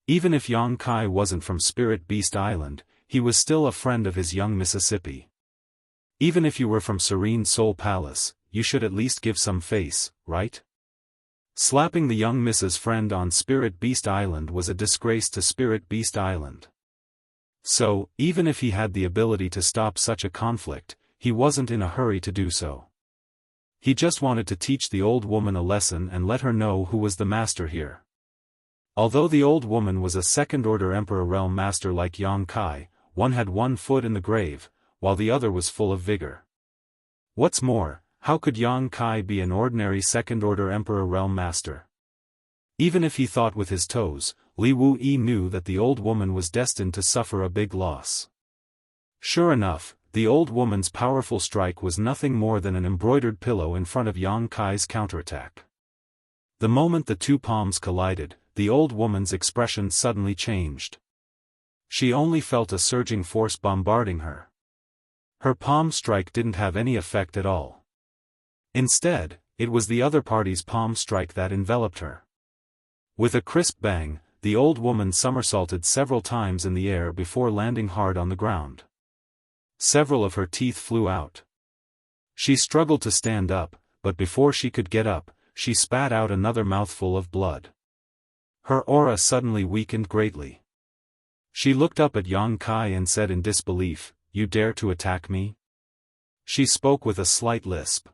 Even if Yang Kai wasn't from Spirit Beast Island, he was still a friend of his young Mississippi. Even if you were from Serene Soul Palace, you should at least give some face, right? Slapping the young Mrs. friend on Spirit Beast Island was a disgrace to Spirit Beast Island. So, even if he had the ability to stop such a conflict, he wasn't in a hurry to do so. He just wanted to teach the old woman a lesson and let her know who was the master here. Although the old woman was a second-order Emperor Realm Master like Yang Kai, one had one foot in the grave, while the other was full of vigor. What's more, how could Yang Kai be an ordinary second-order Emperor Realm Master? Even if he thought with his toes, Li Wuyi knew that the old woman was destined to suffer a big loss. Sure enough, the old woman's powerful strike was nothing more than an embroidered pillow in front of Yang Kai's counterattack. The moment the two palms collided, the old woman's expression suddenly changed. She only felt a surging force bombarding her. Her palm strike didn't have any effect at all. Instead, it was the other party's palm strike that enveloped her. With a crisp bang, the old woman somersaulted several times in the air before landing hard on the ground. Several of her teeth flew out. She struggled to stand up, but before she could get up, she spat out another mouthful of blood. Her aura suddenly weakened greatly. She looked up at Yang Kai and said in disbelief, "You dare to attack me?" She spoke with a slight lisp.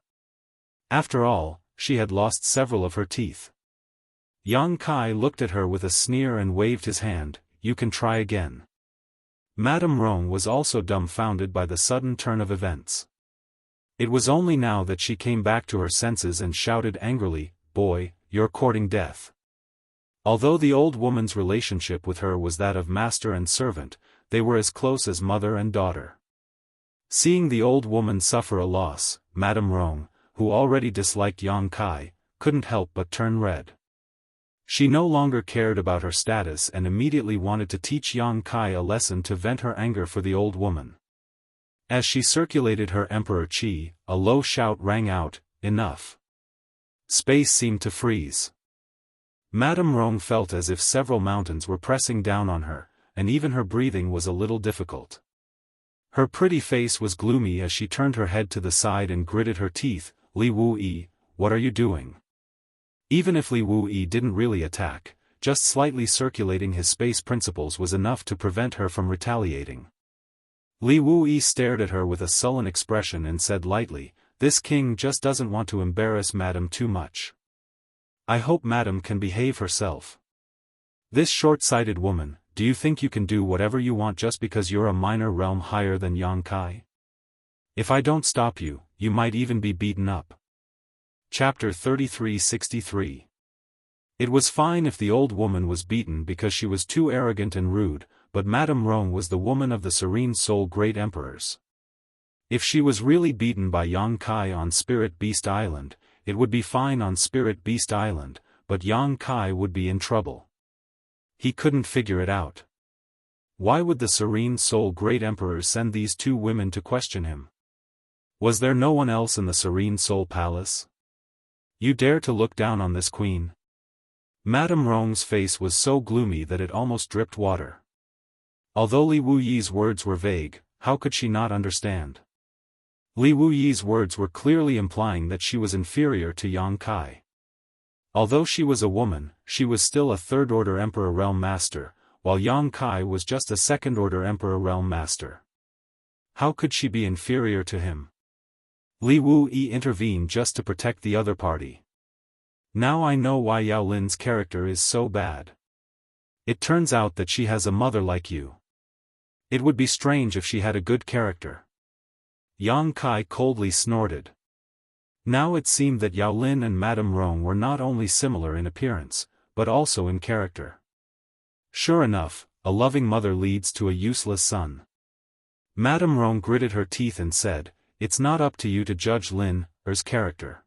After all, she had lost several of her teeth. Yang Kai looked at her with a sneer and waved his hand, "You can try again." Madame Rong was also dumbfounded by the sudden turn of events. It was only now that she came back to her senses and shouted angrily, "Boy, you're courting death." Although the old woman's relationship with her was that of master and servant, they were as close as mother and daughter. Seeing the old woman suffer a loss, Madame Rong, who already disliked Yang Kai, couldn't help but turn red. She no longer cared about her status and immediately wanted to teach Yang Kai a lesson to vent her anger for the old woman. As she circulated her Emperor Qi, a low shout rang out, "Enough!" Space seemed to freeze. Madame Rong felt as if several mountains were pressing down on her, and even her breathing was a little difficult. Her pretty face was gloomy as she turned her head to the side and gritted her teeth. "Li Wuyi, what are you doing?" Even if Li Wuyi didn't really attack, just slightly circulating his space principles was enough to prevent her from retaliating. Li Wuyi stared at her with a sullen expression and said lightly, "This king just doesn't want to embarrass Madame too much. I hope Madame can behave herself. This short-sighted woman, do you think you can do whatever you want just because you're a minor realm higher than Yang Kai? If I don't stop you, you might even be beaten up." Chapter 3363. It was fine if the old woman was beaten because she was too arrogant and rude, but Madame Rong was the woman of the Serene Soul Great Emperors. If she was really beaten by Yang Kai on Spirit Beast Island, it would be fine on Spirit Beast Island, but Yang Kai would be in trouble. He couldn't figure it out. Why would the Serene Soul Great Emperors send these two women to question him? Was there no one else in the Serene Soul Palace? "You dare to look down on this queen?" Madame Rong's face was so gloomy that it almost dripped water. Although Li Wuyi's words were vague, how could she not understand? Li Wuyi's words were clearly implying that she was inferior to Yang Kai. Although she was a woman, she was still a third-order Emperor Realm Master, while Yang Kai was just a second-order Emperor Realm Master. How could she be inferior to him? Li Wuyi intervened just to protect the other party. "Now I know why Yao Lin's character is so bad. It turns out that she has a mother like you. It would be strange if she had a good character." Yang Kai coldly snorted. Now it seemed that Yao Lin and Madame Rong were not only similar in appearance, but also in character. Sure enough, a loving mother leads to a useless son. Madame Rong gritted her teeth and said, "It's not up to you to judge Lin's character."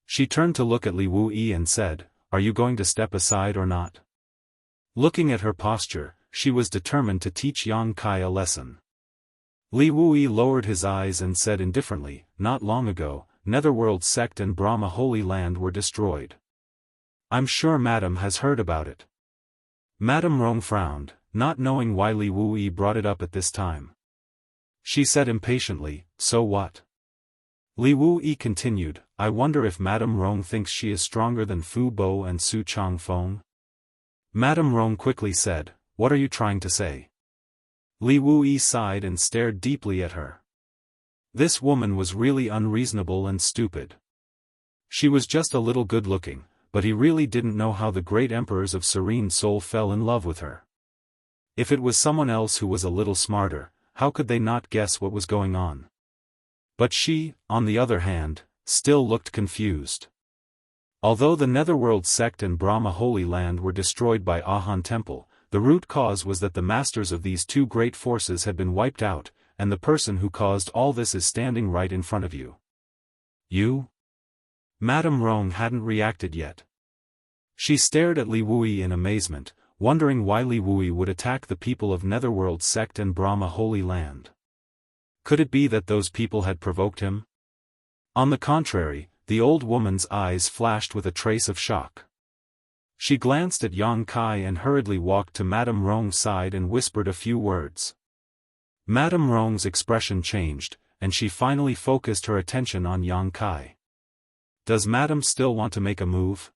She turned to look at Li Wuyi and said, "Are you going to step aside or not?" Looking at her posture, she was determined to teach Yang Kai a lesson. Li Wuyi lowered his eyes and said indifferently, "Not long ago, Netherworld sect and Brahma Holy Land were destroyed. I'm sure Madam has heard about it." Madame Rong frowned, not knowing why Li Wuyi brought it up at this time. She said impatiently, "So what?" Li Wuyi continued, "I wonder if Madame Rong thinks she is stronger than Fu Bo and Su Changfeng?" Madame Rong quickly said, "What are you trying to say?" Li Wuyi sighed and stared deeply at her. This woman was really unreasonable and stupid. She was just a little good-looking, but he really didn't know how the great emperors of Serene Soul fell in love with her. If it was someone else who was a little smarter, how could they not guess what was going on? But she, on the other hand, still looked confused. Although the Netherworld sect and Brahma Holy Land were destroyed by Ahan Temple, the root cause was that the masters of these two great forces had been wiped out, and the person who caused all this is standing right in front of you. You? Madame Rong hadn't reacted yet. She stared at Li Wuyi in amazement, wondering why Li Wuyi would attack the people of Netherworld sect and Brahma Holy Land. Could it be that those people had provoked him? On the contrary, the old woman's eyes flashed with a trace of shock. She glanced at Yang Kai and hurriedly walked to Madame Rong's side and whispered a few words. Madame Rong's expression changed, and she finally focused her attention on Yang Kai. "Does Madame still want to make a move?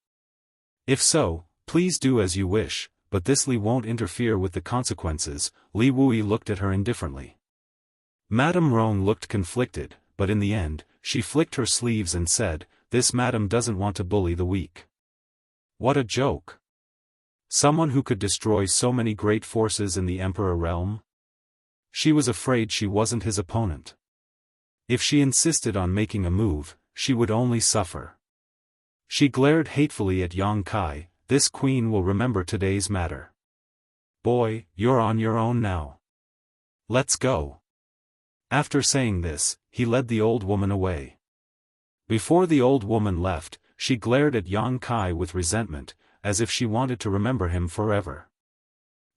If so, please do as you wish, but this Li won't interfere with the consequences." Li Wuyi looked at her indifferently. Madame Rong looked conflicted, but in the end, she flicked her sleeves and said, "This Madame doesn't want to bully the weak." What a joke! Someone who could destroy so many great forces in the Emperor realm? She was afraid she wasn't his opponent. If she insisted on making a move, she would only suffer. She glared hatefully at Yang Kai. "This queen will remember today's matter. Boy, you're on your own now. Let's go." After saying this, he led the old woman away. Before the old woman left, she glared at Yang Kai with resentment, as if she wanted to remember him forever.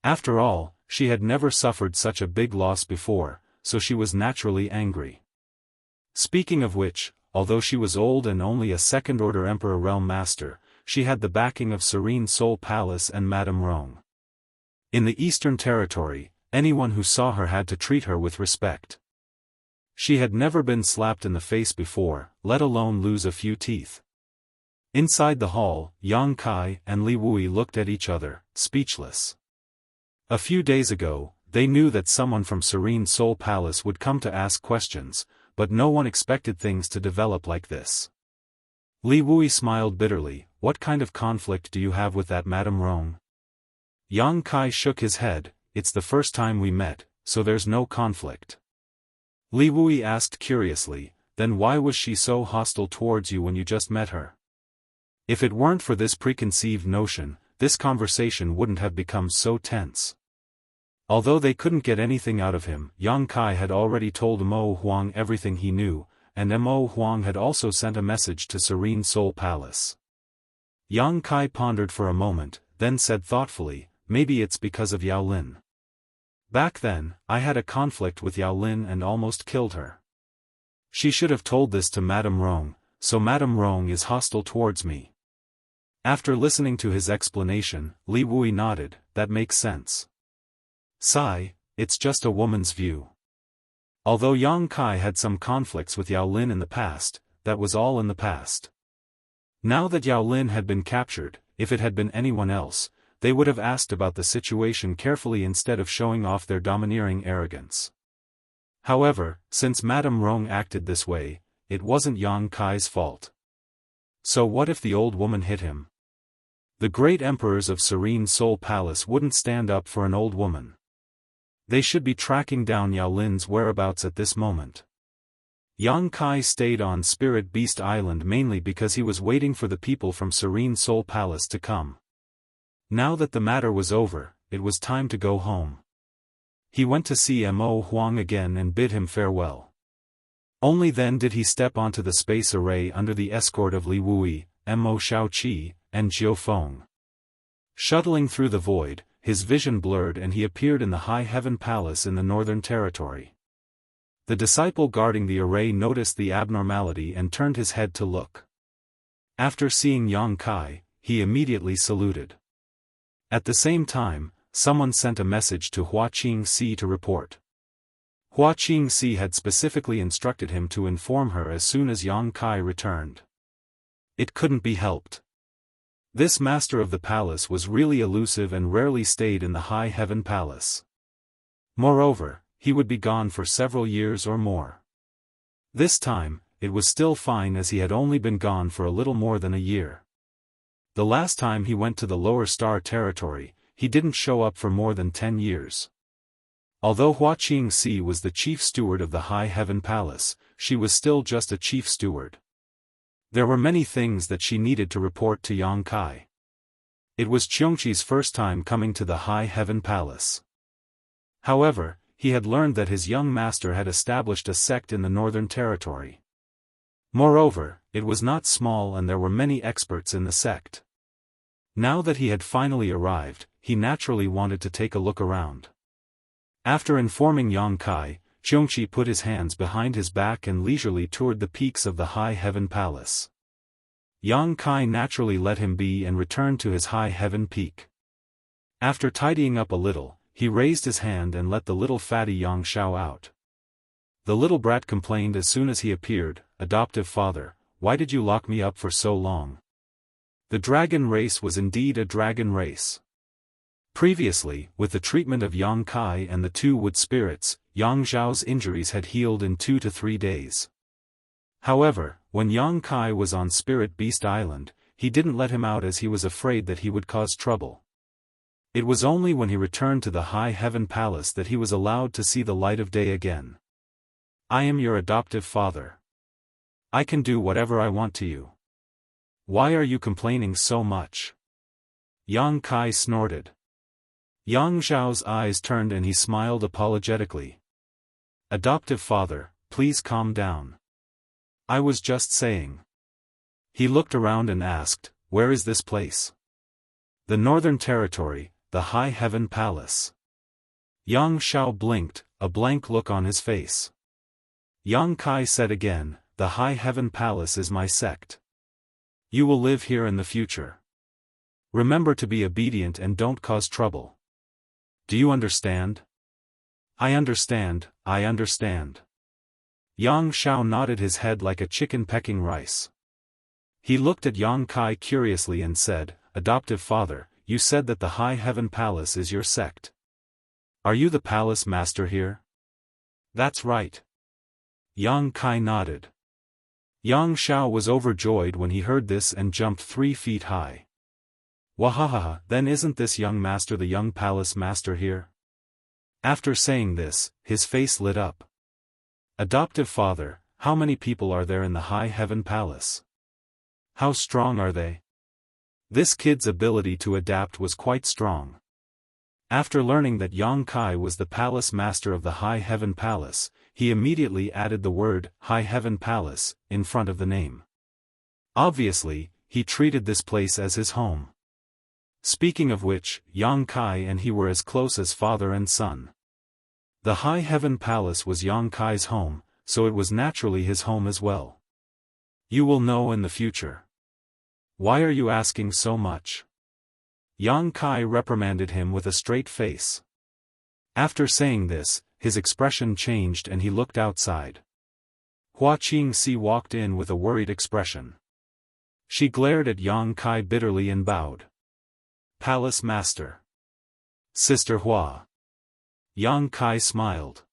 After all, she had never suffered such a big loss before, so she was naturally angry. Speaking of which, although she was old and only a second-order Emperor Realm Master, she had the backing of Serene Soul Palace and Madame Rong. In the Eastern Territory, anyone who saw her had to treat her with respect. She had never been slapped in the face before, let alone lose a few teeth. Inside the hall, Yang Kai and Li Wuyi looked at each other, speechless. A few days ago, they knew that someone from Serene Soul Palace would come to ask questions, but no one expected things to develop like this. Li Wuyi smiled bitterly. "What kind of conflict do you have with that Madame Rong?" Yang Kai shook his head. "It's the first time we met, so there's no conflict." Li Wuyi asked curiously, "Then why was she so hostile towards you when you just met her?" If it weren't for this preconceived notion, this conversation wouldn't have become so tense. Although they couldn't get anything out of him, Yang Kai had already told Mo Huang everything he knew, and Mo Huang had also sent a message to Serene Soul Palace. Yang Kai pondered for a moment, then said thoughtfully, "Maybe it's because of Yao Lin. Back then, I had a conflict with Yao Lin and almost killed her. She should have told this to Madame Rong, so Madame Rong is hostile towards me." After listening to his explanation, Li Wuyi nodded. "That makes sense. Sigh, it's just a woman's view." Although Yang Kai had some conflicts with Yao Lin in the past, that was all in the past. Now that Yao Lin had been captured, if it had been anyone else, they would have asked about the situation carefully instead of showing off their domineering arrogance. However, since Madame Rong acted this way, it wasn't Yang Kai's fault. So what if the old woman hit him? The great emperors of Serene Soul Palace wouldn't stand up for an old woman. They should be tracking down Yao Lin's whereabouts at this moment. Yang Kai stayed on Spirit Beast Island mainly because he was waiting for the people from Serene Soul Palace to come. Now that the matter was over, it was time to go home. He went to see Mo Huang again and bid him farewell. Only then did he step onto the space array under the escort of Li Wuyi, Mo Shaoqi, and Jiu Feng. Shuttling through the void, his vision blurred and he appeared in the High Heaven Palace in the Northern Territory. The disciple guarding the array noticed the abnormality and turned his head to look. After seeing Yang Kai, he immediately saluted. At the same time, someone sent a message to Hua Qingxi to report. Hua Qingxi had specifically instructed him to inform her as soon as Yang Kai returned. It couldn't be helped. This master of the palace was really elusive and rarely stayed in the High Heaven Palace. Moreover, he would be gone for several years or more. This time, it was still fine as he had only been gone for a little more than a year. The last time he went to the lower star territory, he didn't show up for more than 10 years. Although Hua Qingxi was the chief steward of the High Heaven Palace, she was still just a chief steward. There were many things that she needed to report to Yang Kai. It was Qiongqi's first time coming to the High Heaven Palace. However, he had learned that his young master had established a sect in the Northern Territory. Moreover, it was not small and there were many experts in the sect. Now that he had finally arrived, he naturally wanted to take a look around. After informing Yang Kai, Qiongqi put his hands behind his back and leisurely toured the peaks of the High Heaven Palace. Yang Kai naturally let him be and returned to his High Heaven peak. After tidying up a little, he raised his hand and let the little fatty Yang Xiao out. The little brat complained as soon as he appeared, "Adoptive father, why did you lock me up for so long?" The dragon race was indeed a dragon race. Previously, with the treatment of Yang Kai and the 2 wood spirits, Yang Xiao's injuries had healed in 2 to 3 days. However, when Yang Kai was on Spirit Beast Island, he didn't let him out as he was afraid that he would cause trouble. It was only when he returned to the High Heaven Palace that he was allowed to see the light of day again. "I am your adoptive father. I can do whatever I want to you. Why are you complaining so much?" Yang Kai snorted. Yang Xiao's eyes turned and he smiled apologetically. "Adoptive father, please calm down. I was just saying." He looked around and asked, "Where is this place?" "The Northern Territory, the High Heaven Palace." Yang Xiao blinked, a blank look on his face. Yang Kai said again, "The High Heaven Palace is my sect. You will live here in the future. Remember to be obedient and don't cause trouble. Do you understand?" "I understand, I understand." Yang Xiao nodded his head like a chicken pecking rice. He looked at Yang Kai curiously and said, "Adoptive father, you said that the High Heaven Palace is your sect. Are you the palace master here?" "That's right." Yang Kai nodded. Yang Xiao was overjoyed when he heard this and jumped 3 feet high. "Wahahaha, then isn't this young master the young palace master here?" After saying this, his face lit up. "Adoptive father, how many people are there in the High Heaven Palace? How strong are they?" This kid's ability to adapt was quite strong. After learning that Yang Kai was the palace master of the High Heaven Palace, he immediately added the word, High Heaven Palace, in front of the name. Obviously, he treated this place as his home. Speaking of which, Yang Kai and he were as close as father and son. The High Heaven Palace was Yang Kai's home, so it was naturally his home as well. "You will know in the future. Why are you asking so much?" Yang Kai reprimanded him with a straight face. After saying this, his expression changed and he looked outside. Hua Qingxi walked in with a worried expression. She glared at Yang Kai bitterly and bowed. "Palace Master. Sister Hua." Yang Kai smiled.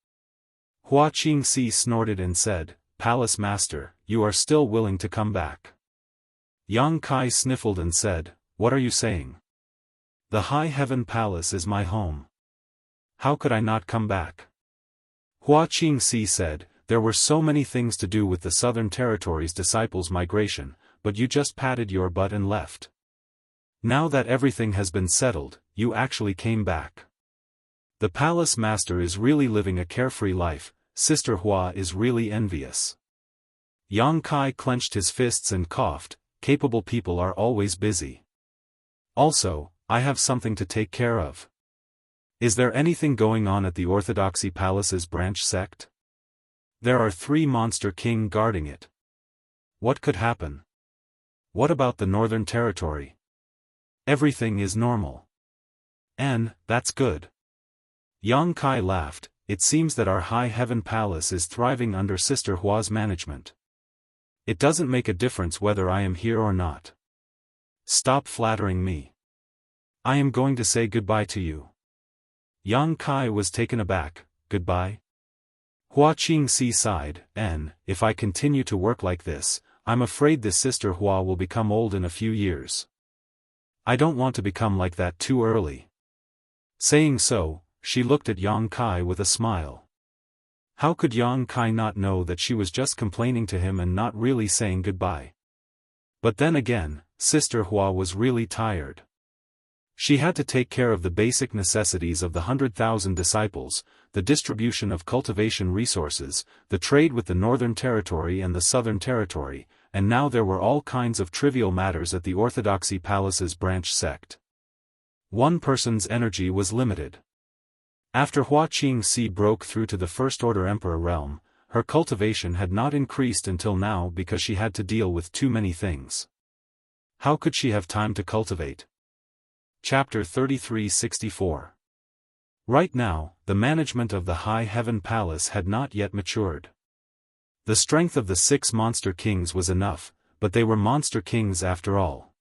Hua Qingxi snorted and said, "Palace Master, you are still willing to come back." Yang Kai sniffled and said, "What are you saying? The High Heaven Palace is my home. How could I not come back?" Hua Qingxi said, "There were so many things to do with the Southern Territory's disciples' migration, but you just patted your butt and left. Now that everything has been settled, you actually came back. The Palace Master is really living a carefree life, Sister Hua is really envious." Yang Kai clenched his fists and coughed, "Capable people are always busy. Also, I have something to take care of. Is there anything going on at the Orthodoxy Palace's branch sect?" There are 3 monster king guarding it. What could happen? What about the Northern Territory? Everything is normal. And, that's good. Yang Kai laughed. It seems that our High Heaven Palace is thriving under Sister Hua's management. It doesn't make a difference whether I am here or not. Stop flattering me. I am going to say goodbye to you. Yang Kai was taken aback. Goodbye? Hua Qingxi sighed, and, if I continue to work like this, I'm afraid this Sister Hua will become old in a few years. I don't want to become like that too early. Saying so, she looked at Yang Kai with a smile. How could Yang Kai not know that she was just complaining to him and not really saying goodbye? But then again, Sister Hua was really tired. She had to take care of the basic necessities of the 100,000 disciples, the distribution of cultivation resources, the trade with the Northern Territory and the Southern Territory, and now there were all kinds of trivial matters at the Orthodoxy Palace's branch sect. One person's energy was limited. After Hua Qingxi broke through to the First Order Emperor realm, her cultivation had not increased until now because she had to deal with too many things. How could she have time to cultivate? Chapter 3364. Right now, the management of the High Heaven Palace had not yet matured. The strength of the 6 monster kings was enough, but they were monster kings after all.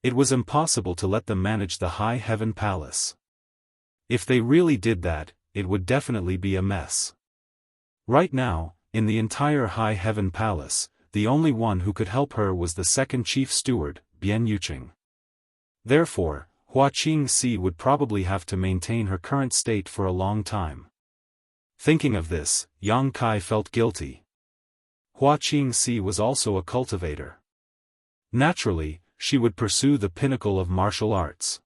It was impossible to let them manage the High Heaven Palace. If they really did that, it would definitely be a mess. Right now, in the entire High Heaven Palace, the only one who could help her was the second chief steward, Bian Yuqing. Therefore, Hua Qingxi would probably have to maintain her current state for a long time. Thinking of this, Yang Kai felt guilty. Hua Qingxi was also a cultivator. Naturally, she would pursue the pinnacle of martial arts.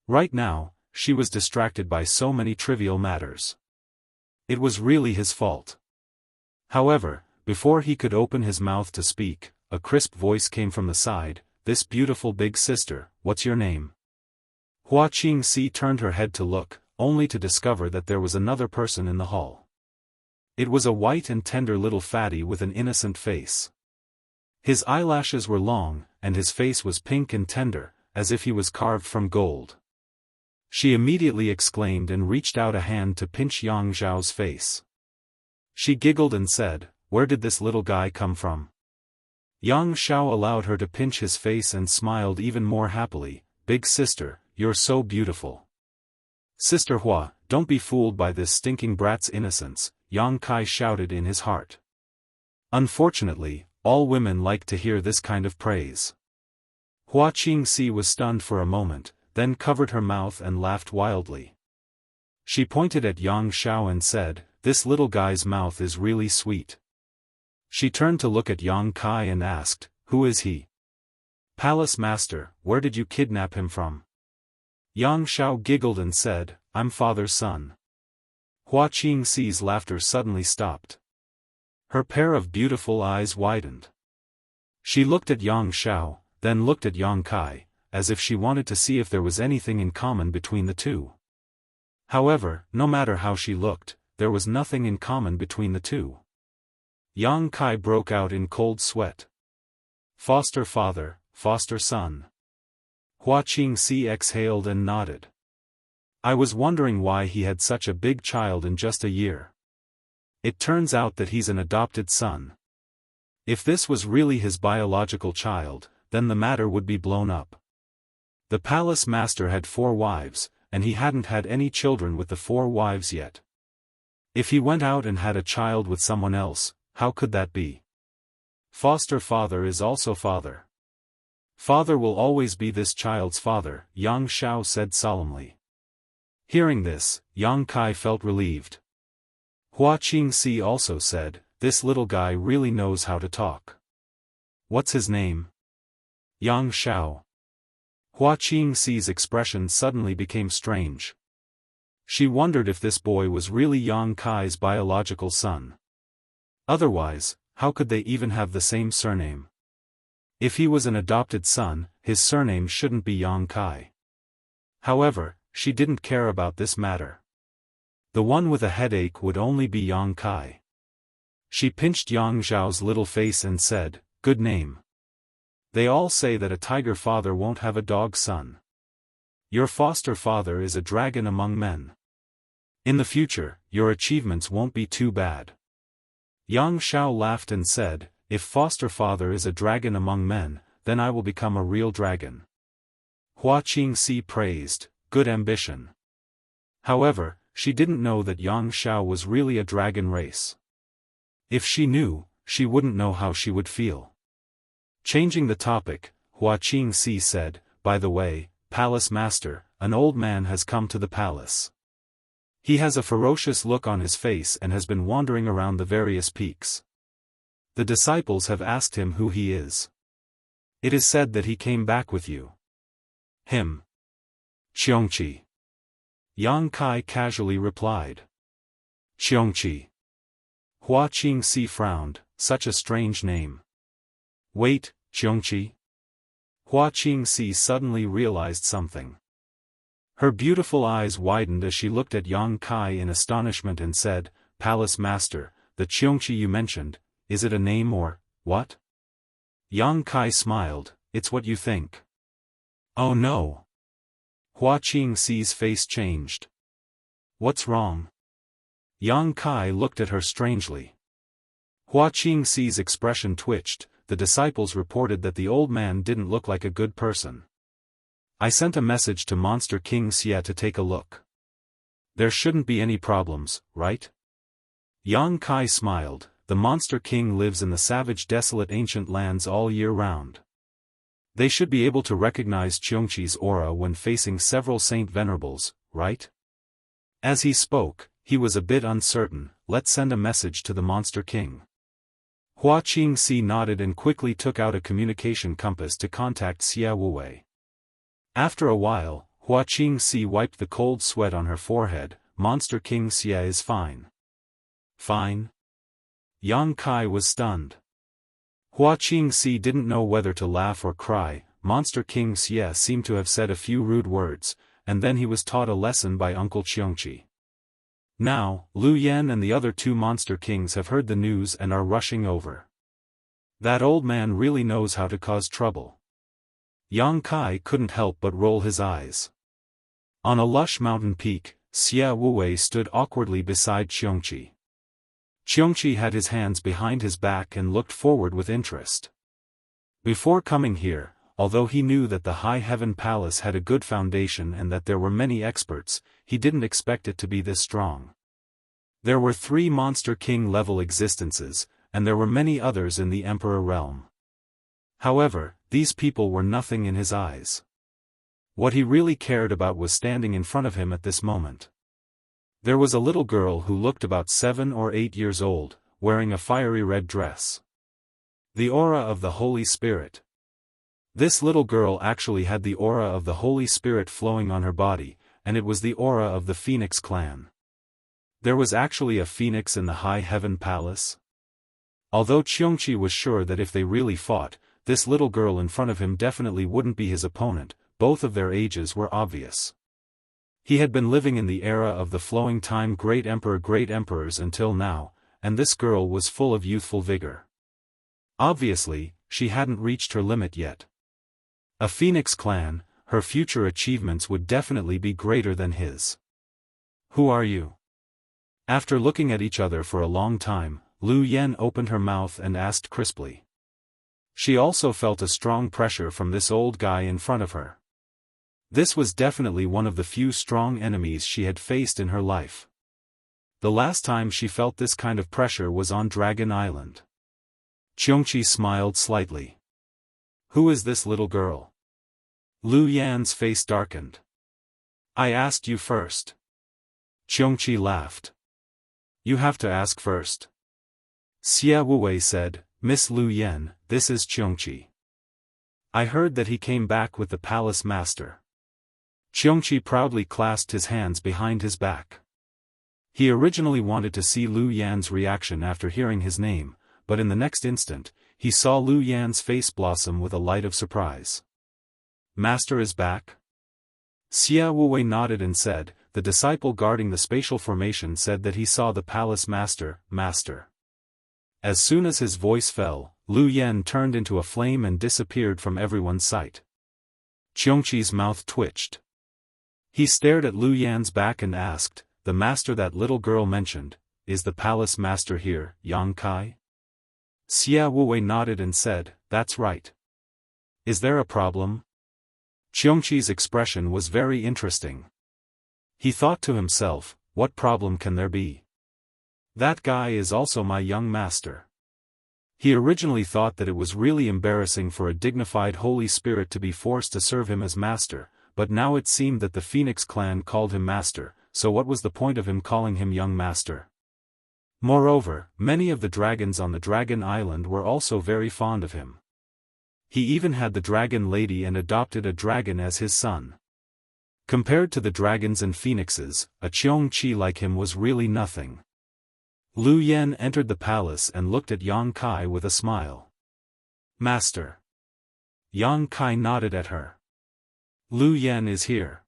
Right now, she was distracted by so many trivial matters. It was really his fault. However, before he could open his mouth to speak, a crisp voice came from the side. This beautiful big sister, what's your name? Hua Qingxi turned her head to look, only to discover that there was another person in the hall. It was a white and tender little fatty with an innocent face. His eyelashes were long, and his face was pink and tender, as if he was carved from gold. She immediately exclaimed and reached out a hand to pinch Yang Zhao's face. She giggled and said, "Where did this little guy come from?" Yang Zhao allowed her to pinch his face and smiled even more happily. "Big sister, you're so beautiful." "Sister Hua, don't be fooled by this stinking brat's innocence," Yang Kai shouted in his heart. Unfortunately, all women like to hear this kind of praise. Hua Qingxi was stunned for a moment, then covered her mouth and laughed wildly. She pointed at Yang Zhao and said, "This little guy's mouth is really sweet." She turned to look at Yang Kai and asked, "Who is he?" "Palace Master, where did you kidnap him from?" Yang Zhao giggled and said, "I'm father's son." Hua Qingxi's laughter suddenly stopped. Her pair of beautiful eyes widened. She looked at Yang Zhao, then looked at Yang Kai, as if she wanted to see if there was anything in common between the two. However, no matter how she looked, there was nothing in common between the two. Yang Kai broke out in cold sweat. "Foster father, foster son." Hua Qingxi exhaled and nodded. "I was wondering why he had such a big child in just a year. It turns out that he's an adopted son. If this was really his biological child, then the matter would be blown up. The palace master had 4 wives, and he hadn't had any children with the 4 wives yet. If he went out and had a child with someone else, how could that be? Foster father is also father. Father will always be this child's father," Yang Zhao said solemnly. Hearing this, Yang Kai felt relieved. Hua Qingxi also said, "This little guy really knows how to talk. What's his name?" "Yang Zhao." Hua Qingxi's expression suddenly became strange. She wondered if this boy was really Yang Kai's biological son. Otherwise, how could they even have the same surname? If he was an adopted son, his surname shouldn't be Yang Kai. However, she didn't care about this matter. The one with a headache would only be Yang Kai. She pinched Yang Zhao's little face and said, "Good name. They all say that a tiger father won't have a dog son. Your foster father is a dragon among men. In the future, your achievements won't be too bad." Yang Zhao laughed and said, "If foster father is a dragon among men, then I will become a real dragon." Hua Qingxi praised, "Good ambition." However, she didn't know that Yang Zhao was really a dragon race. If she knew, she wouldn't know how she would feel. Changing the topic, Hua Qingxi said, "By the way, Palace Master, an old man has come to the palace. He has a ferocious look on his face and has been wandering around the various peaks. The disciples have asked him who he is. It is said that he came back with you." "Him? Qiongqi." Yang Kai casually replied. "Qiongqi." Hua Qingxi frowned, "Such a strange name." "Wait, Qiongqi?" Hua Qingxi suddenly realized something. Her beautiful eyes widened as she looked at Yang Kai in astonishment and said, "Palace Master, the Qiongqi you mentioned, is it a name or, what?" Yang Kai smiled, "It's what you think." "Oh no." Hua Qingxi's face changed. "What's wrong?" Yang Kai looked at her strangely. Hua Qingxi's expression twitched. The disciples reported that the old man didn't look like a good person. "I sent a message to Monster King Xia to take a look. There shouldn't be any problems, right?" Yang Kai smiled. "The Monster King lives in the savage desolate ancient lands all year round. They should be able to recognize Qiongqi's aura when facing several saint venerables, right?" As he spoke, he was a bit uncertain. "Let's send a message to the Monster King." Hua Qingxi nodded and quickly took out a communication compass to contact Xia Wuwei. After a while, Hua Qingxi wiped the cold sweat on her forehead. "Monster King Xia is fine." "Fine?" Yang Kai was stunned. Hua Qingxi didn't know whether to laugh or cry. Monster King Xia seemed to have said a few rude words, and then he was taught a lesson by Uncle Qiongqi. Now, Lu Yan and the other two Monster Kings have heard the news and are rushing over. That old man really knows how to cause trouble. Yang Kai couldn't help but roll his eyes. On a lush mountain peak, Xia Wuwei stood awkwardly beside Qiongqi. Qiongqi had his hands behind his back and looked forward with interest. Before coming here, although he knew that the High Heaven Palace had a good foundation and that there were many experts, he didn't expect it to be this strong. There were 3 Monster King level existences, and there were many others in the Emperor realm. However, these people were nothing in his eyes. What he really cared about was standing in front of him at this moment. There was a little girl who looked about 7 or 8 years old, wearing a fiery red dress. The aura of the Holy Spirit. This little girl actually had the aura of the Holy Spirit flowing on her body, and it was the aura of the Phoenix clan. There was actually a phoenix in the High Heaven Palace. Although Qiongqi was sure that if they really fought, this little girl in front of him definitely wouldn't be his opponent, both of their ages were obvious. He had been living in the era of the flowing time great emperors until now, and this girl was full of youthful vigor. Obviously, she hadn't reached her limit yet. A Phoenix clan, her future achievements would definitely be greater than his. "Who are you?" After looking at each other for a long time, Lu Yan opened her mouth and asked crisply. She also felt a strong pressure from this old guy in front of her. This was definitely one of the few strong enemies she had faced in her life. The last time she felt this kind of pressure was on Dragon Island. Qiongqi smiled slightly. "Who is this little girl?" Lu Yan's face darkened. "I asked you first." Qiongqi laughed. "You have to ask first." Xia Wuwei said, "Miss Lu Yan, this is Qiongqi. I heard that he came back with the palace master." Qiongqi proudly clasped his hands behind his back. He originally wanted to see Lu Yan's reaction after hearing his name, but in the next instant, he saw Lu Yan's face blossom with a light of surprise. "Master is back?" Xia Wuwei nodded and said, "The disciple guarding the spatial formation said that he saw the palace master, Master." As soon as his voice fell, Lu Yen turned into a flame and disappeared from everyone's sight. Xianxi's mouth twitched. He stared at Lu Yan's back and asked, "The master that little girl mentioned, is the palace master here, Yang Kai?" Xia Wuwei nodded and said, "That's right. Is there a problem?" Xianxi's expression was very interesting. He thought to himself, what problem can there be? That guy is also my young master. He originally thought that it was really embarrassing for a dignified holy spirit to be forced to serve him as master, but now it seemed that the Phoenix clan called him master, so what was the point of him calling him young master? Moreover, many of the dragons on the Dragon Island were also very fond of him. He even had the dragon lady and adopted a dragon as his son. Compared to the dragons and phoenixes, a Qiongqi like him was really nothing. Lu Yen entered the palace and looked at Yang Kai with a smile. "Master." Yang Kai nodded at her. "Lu Yen is here."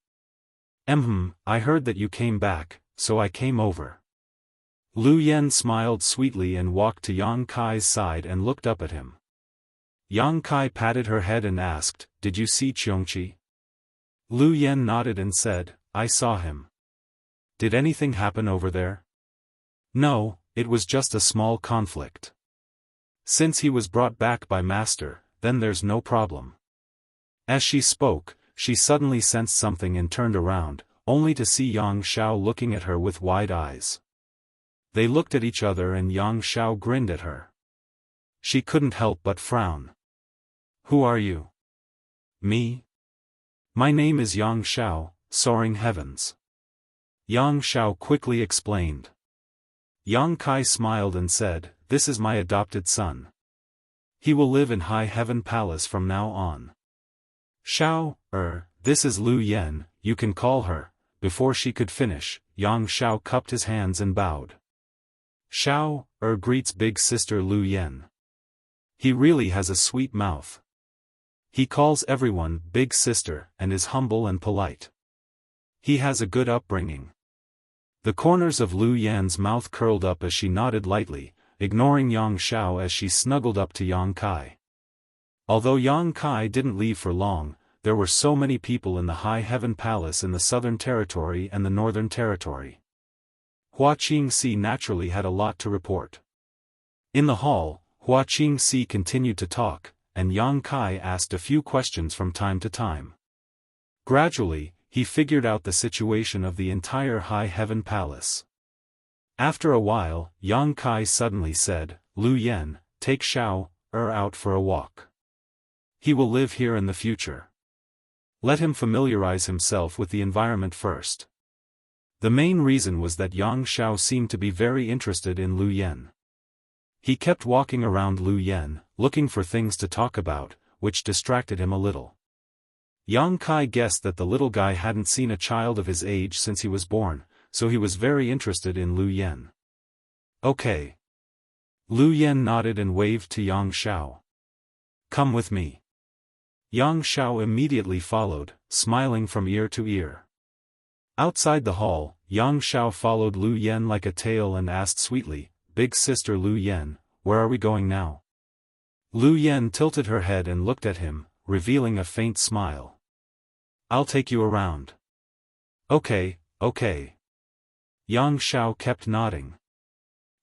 I heard that you came back, so I came over." Lu Yen smiled sweetly and walked to Yang Kai's side and looked up at him. Yang Kai patted her head and asked, "Did you see Qiongqi?" Lu Yen nodded and said, "I saw him." "Did anything happen over there?" "No, it was just a small conflict. Since he was brought back by Master, then there's no problem." As she spoke, she suddenly sensed something and turned around, only to see Yang Xiao looking at her with wide eyes. They looked at each other and Yang Xiao grinned at her. She couldn't help but frown. "Who are you?" "Me? My name is Yang Xiao, Soaring Heavens." Yang Xiao quickly explained. Yang Kai smiled and said, "This is my adopted son. He will live in High Heaven Palace from now on." "Xiao, this is Lu Yen, you can call her." Before she could finish, Yang Xiao cupped his hands and bowed. "Xiao, greets big sister Lu Yen. He really has a sweet mouth. He calls everyone big sister and is humble and polite. He has a good upbringing." The corners of Lu Yan's mouth curled up as she nodded lightly, ignoring Yang Xiao as she snuggled up to Yang Kai. Although Yang Kai didn't leave for long, there were so many people in the High Heaven Palace in the Southern Territory and the Northern Territory. Hua Qingxi naturally had a lot to report. In the hall, Hua Qingxi continued to talk, and Yang Kai asked a few questions from time to time. Gradually, he figured out the situation of the entire High Heaven Palace. After a while, Yang Kai suddenly said, "Lu Yen, take Xiao, out for a walk. He will live here in the future. Let him familiarize himself with the environment first." The main reason was that Yang Xiao seemed to be very interested in Lu Yen. He kept walking around Lu Yen, looking for things to talk about, which distracted him a little. Yang Kai guessed that the little guy hadn't seen a child of his age since he was born, so he was very interested in Lu Yen. "Okay." Lu Yen nodded and waved to Yang Xiao. "Come with me." Yang Xiao immediately followed, smiling from ear to ear. Outside the hall, Yang Xiao followed Lu Yen like a tail and asked sweetly, "Big sister Lu Yen, where are we going now?" Lu Yen tilted her head and looked at him, revealing a faint smile. "I'll take you around." Okay. Yang Xiao kept nodding.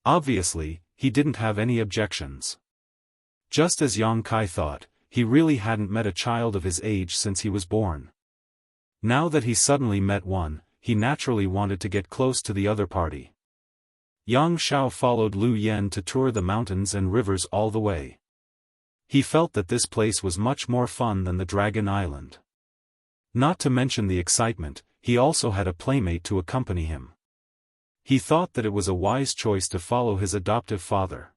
Obviously, he didn't have any objections. Just as Yang Kai thought, he really hadn't met a child of his age since he was born. Now that he suddenly met one, he naturally wanted to get close to the other party. Yang Xiao followed Lu Yen to tour the mountains and rivers all the way. He felt that this place was much more fun than the Dragon Island. Not to mention the excitement, he also had a playmate to accompany him. He thought that it was a wise choice to follow his adoptive father.